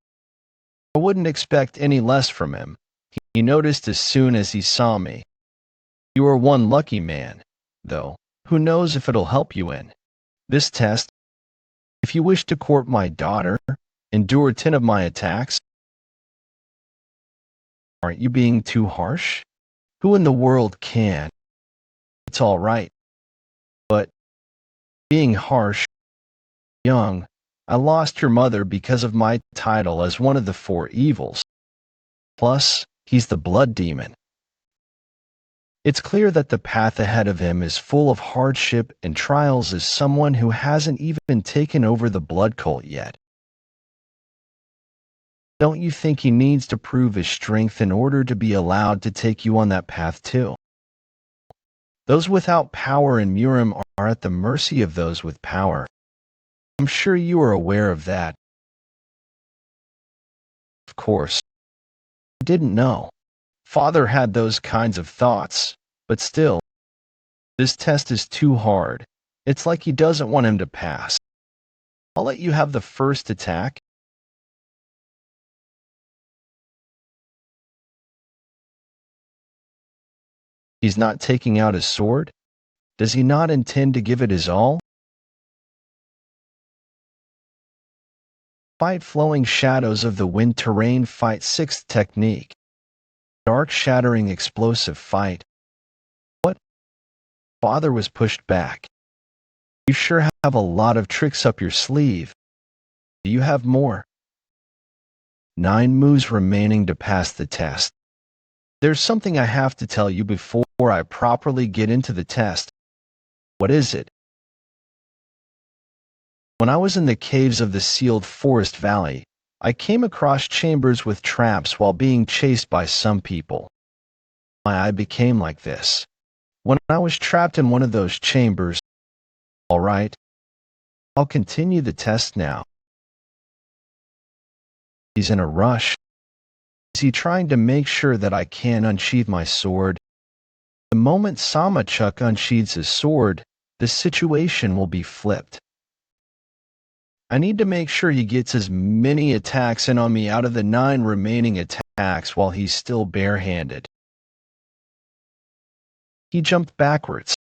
I wouldn't expect any less from him. He noticed as soon as he saw me. You are one lucky man, though. Who knows if it'll help you in this test? If you wish to court my daughter, endure 10 of my attacks. Aren't you being too harsh? Who in the world can? It's all right. But being harsh, young, I lost your mother because of my title as one of the 4 evils. Plus, he's the blood demon. It's clear that the path ahead of him is full of hardship and trials as someone who hasn't even taken over the blood cult yet. Don't you think he needs to prove his strength in order to be allowed to take you on that path too? Those without power in Murim are at the mercy of those with power. I'm sure you are aware of that. Of course. I didn't know. Father had those kinds of thoughts, but still, this test is too hard. It's like he doesn't want him to pass. I'll let you have the first attack. He's not taking out his sword? Does he not intend to give it his all? Fight flowing shadows of the wind terrain fight 6th technique. Dark shattering explosive fight. What? Father was pushed back. You sure have a lot of tricks up your sleeve. Do you have more? 9 moves remaining to pass the test. There's something I have to tell you before I properly get into the test. What is it? When I was in the caves of the sealed forest valley, I came across chambers with traps while being chased by some people. My eye became like this. When I was trapped in one of those chambers, all right, I'll continue the test now. He's in a rush. Is he trying to make sure that I can unsheath my sword? The moment Samachuk unsheathes his sword, the situation will be flipped. I need to make sure he gets as many attacks in on me out of the 9 remaining attacks while he's still barehanded. He jumped backwards.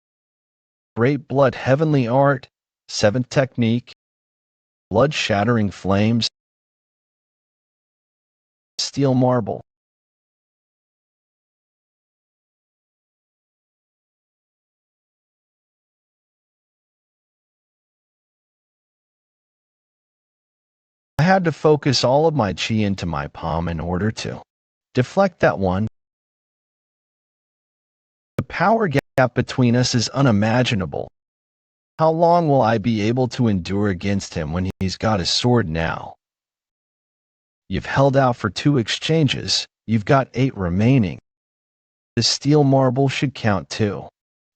Great blood heavenly art, 7th technique, blood-shattering flames, steel marble. I had to focus all of my chi into my palm in order to deflect that one. The power gap between us is unimaginable. How long will I be able to endure against him when he's got his sword now? You've held out for 2 exchanges. You've got 8 remaining. The steel marble should count too.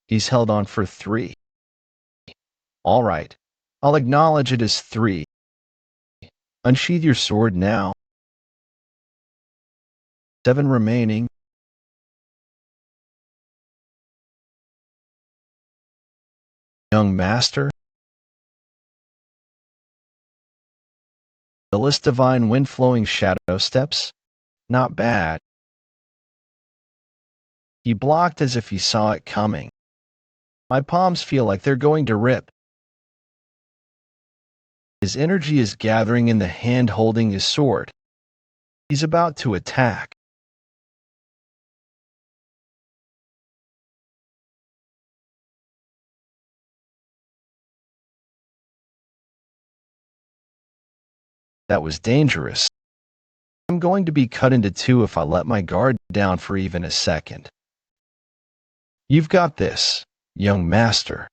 He's held on for 3. All right. I'll acknowledge it as 3. Unsheath your sword now. 7 remaining. Young master. The list divine wind flowing shadow steps. Not bad. He blocked as if he saw it coming. My palms feel like they're going to rip. His energy is gathering in the hand holding his sword. He's about to attack. That was dangerous. I'm going to be cut into two if I let my guard down for even a second. You've got this, young master.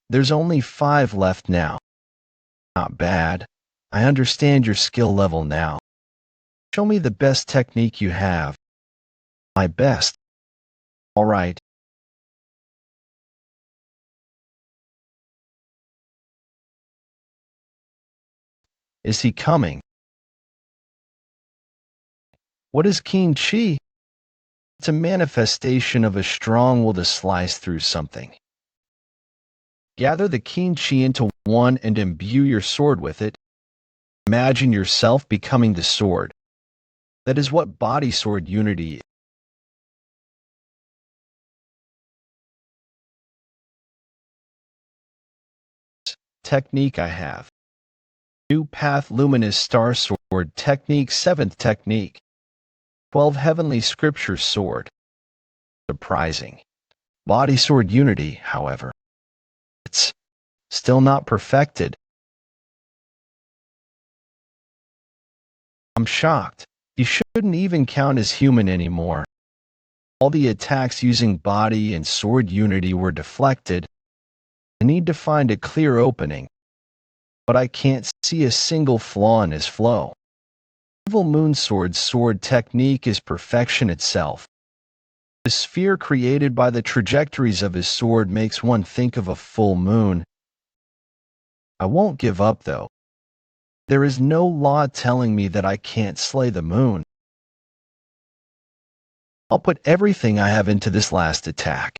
There's only 5 left now. Not bad. I understand your skill level now. Show me the best technique you have. My best. All right. Is he coming? What is Qin Chi? It's a manifestation of a strong will to slice through something. Gather the Qin Chi into one and imbue your sword with it. Imagine yourself becoming the sword. That is what body sword unity is. Technique I have. New Path Luminous Star Sword Technique 7th Technique. 12 Heavenly Scripture Sword. Surprising. Body sword unity, however. It's still not perfected. I'm shocked. You shouldn't even count as human anymore. All the attacks using body and sword unity were deflected. I need to find a clear opening, but I can't see a single flaw in his flow. Evil Moonsword's sword technique is perfection itself. The sphere created by the trajectories of his sword makes one think of a full moon. I won't give up, though. There is no law telling me that I can't slay the moon. I'll put everything I have into this last attack.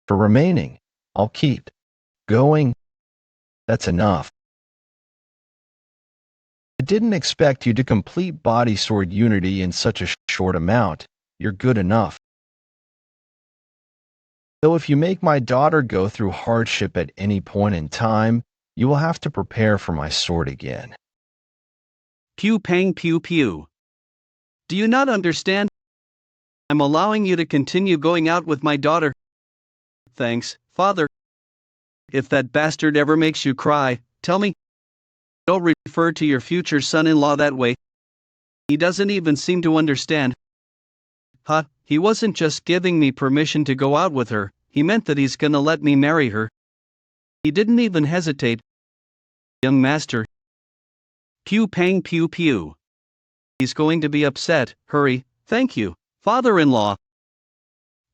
For remaining, I'll keep going. That's enough. I didn't expect you to complete body sword unity in such a short amount. You're good enough. Though if you make my daughter go through hardship at any point in time, you will have to prepare for my sword again. Pew pang pew pew. Do you not understand? I'm allowing you to continue going out with my daughter. Thanks, Father. If that bastard ever makes you cry, tell me. Don't refer to your future son-in-law that way. He doesn't even seem to understand. Huh, he wasn't just giving me permission to go out with her, he meant that he's gonna let me marry her. He didn't even hesitate. Young master. Pew pang pew pew. He's going to be upset, hurry, thank you, father-in-law.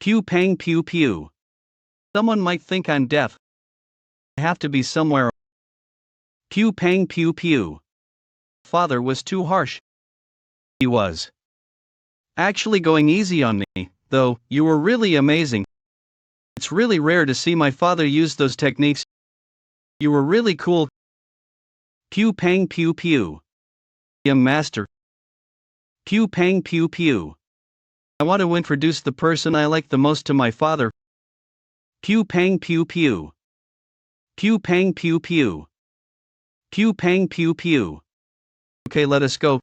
Pew pang pew pew. Someone might think I'm deaf. I have to be somewhere. Pew pang pew pew. Father was too harsh. He was. Actually going easy on me, though, you were really amazing. It's really rare to see my father use those techniques. You were really cool. Pew pang pew pew. Young master. Pew pang pew pew. I want to introduce the person I like the most to my father. Pew pang pew pew. Pew pang pew pew. Pew pang pew pew. Okay, let us go.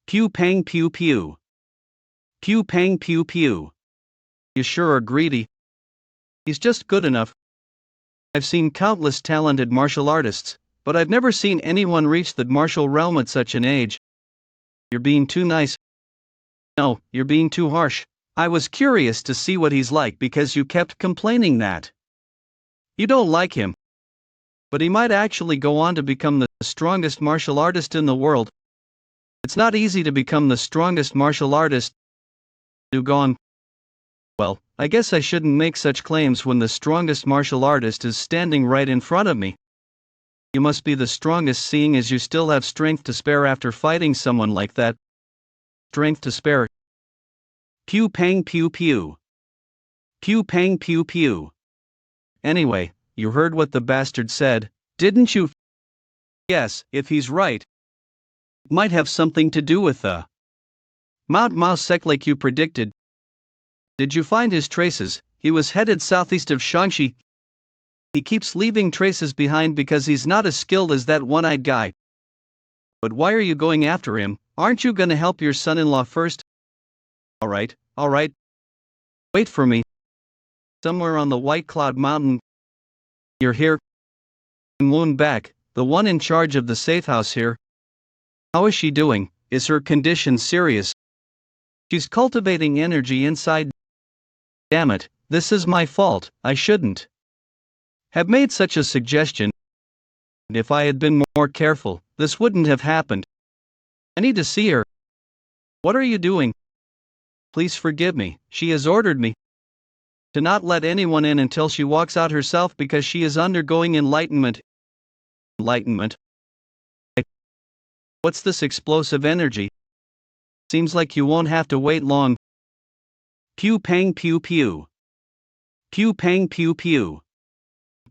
Pew pang pew pew. Pew pang pew pew. You sure are greedy. He's just good enough. I've seen countless talented martial artists, but I've never seen anyone reach the martial realm at such an age. You're being too nice. No, you're being too harsh. I was curious to see what he's like because you kept complaining that you don't like him. But he might actually go on to become the strongest martial artist in the world. It's not easy to become the strongest martial artist. Gone. Well, I guess I shouldn't make such claims when the strongest martial artist is standing right in front of me. You must be the strongest seeing as you still have strength to spare after fighting someone like that. Strength to spare. Pew pang pew pew. Pew pang pew pew. Anyway, you heard what the bastard said, didn't you? Yes, if he's right. Might have something to do with the Mount Mao Sec like you predicted. Did you find his traces? He was headed southeast of Shaanxi. He keeps leaving traces behind because he's not as skilled as that one-eyed guy. But why are you going after him? Aren't you gonna help your son-in-law first? Alright. Wait for me. somewhere on the White Cloud Mountain. You're here? Woon back, the one in charge of the safe house here. How is she doing? Is her condition serious? She's cultivating energy inside. Damn it, this is my fault. I shouldn't have made such a suggestion. If I had been more careful, this wouldn't have happened. I need to see her. What are you doing? Please forgive me. She has ordered me to not let anyone in until she walks out herself because she is undergoing enlightenment. Enlightenment? What's this explosive energy? Seems like you won't have to wait long. Pew pang pew pew. Pew pang pew pew.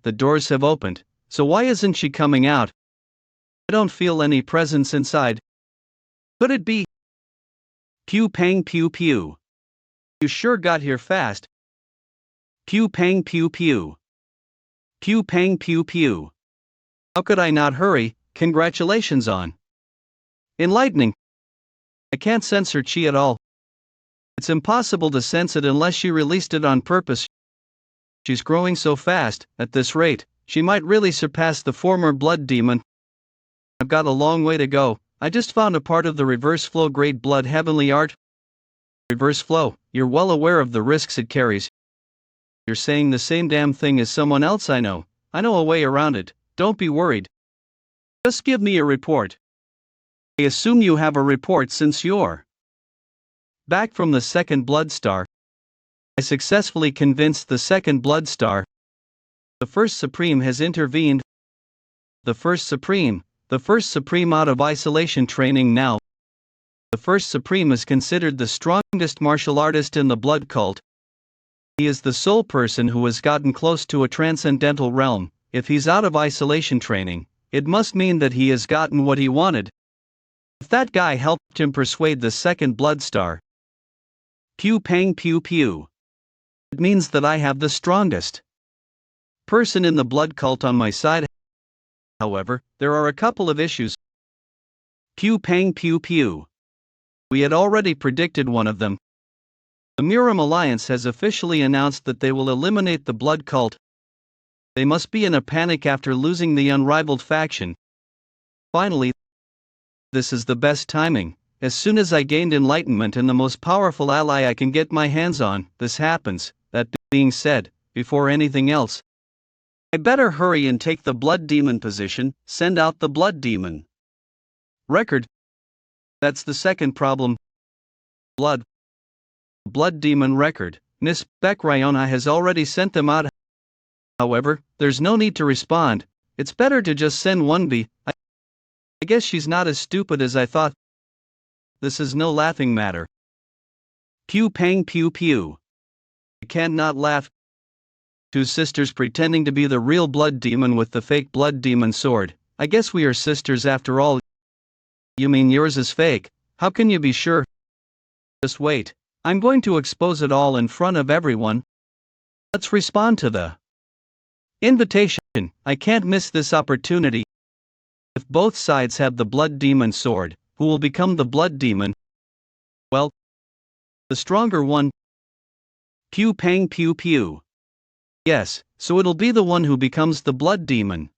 The doors have opened, so why isn't she coming out? I don't feel any presence inside. Could it be? Pew pang pew pew. You sure got here fast. Pew pang pew pew. Pew pang pew pew. How could I not hurry? Congratulations on enlightening. I can't sense her chi at all. It's impossible to sense it unless she released it on purpose. She's growing so fast, at this rate, she might really surpass the former blood demon. I've got a long way to go. I just found a part of the reverse flow grade blood heavenly art. Reverse flow, you're well aware of the risks it carries. You're saying the same damn thing as someone else I know. I know a way around it, don't be worried. Just give me a report. I assume you have a report since you're back from the second blood star. I successfully convinced the second blood star. The first Supreme has intervened. The first Supreme out of isolation training now. The first Supreme is considered the strongest martial artist in the blood cult. He is the sole person who has gotten close to a transcendental realm. If he's out of isolation training, it must mean that he has gotten what he wanted. If that guy helped him persuade the second blood star. Pew pang pew pew. It means that I have the strongest person in the blood cult on my side. However, there are a couple of issues. Pew pang pew pew. We had already predicted one of them. The Murim Alliance has officially announced that they will eliminate the blood cult. They must be in a panic after losing the unrivaled faction. Finally, this is the best timing. As soon as I gained enlightenment and the most powerful ally I can get my hands on, this happens. That being said, before anything else, I better hurry and take the blood demon position, send out the blood demon record. That's the second problem. Blood demon record. Nis Bekrayona has already sent them out. However, there's no need to respond. It's better to just send one B. I guess she's not as stupid as I thought. This is no laughing matter. Pew pang pew pew. I can't not laugh. Two sisters pretending to be the real blood demon with the fake blood demon sword. I guess we are sisters after all. You mean yours is fake? How can you be sure? Just wait. I'm going to expose it all in front of everyone. Let's respond to the invitation. I can't miss this opportunity. If both sides have the blood demon sword, who will become the blood demon? Well, the stronger one. Pew pang pew pew. Yes, so it'll be the one who becomes the blood demon.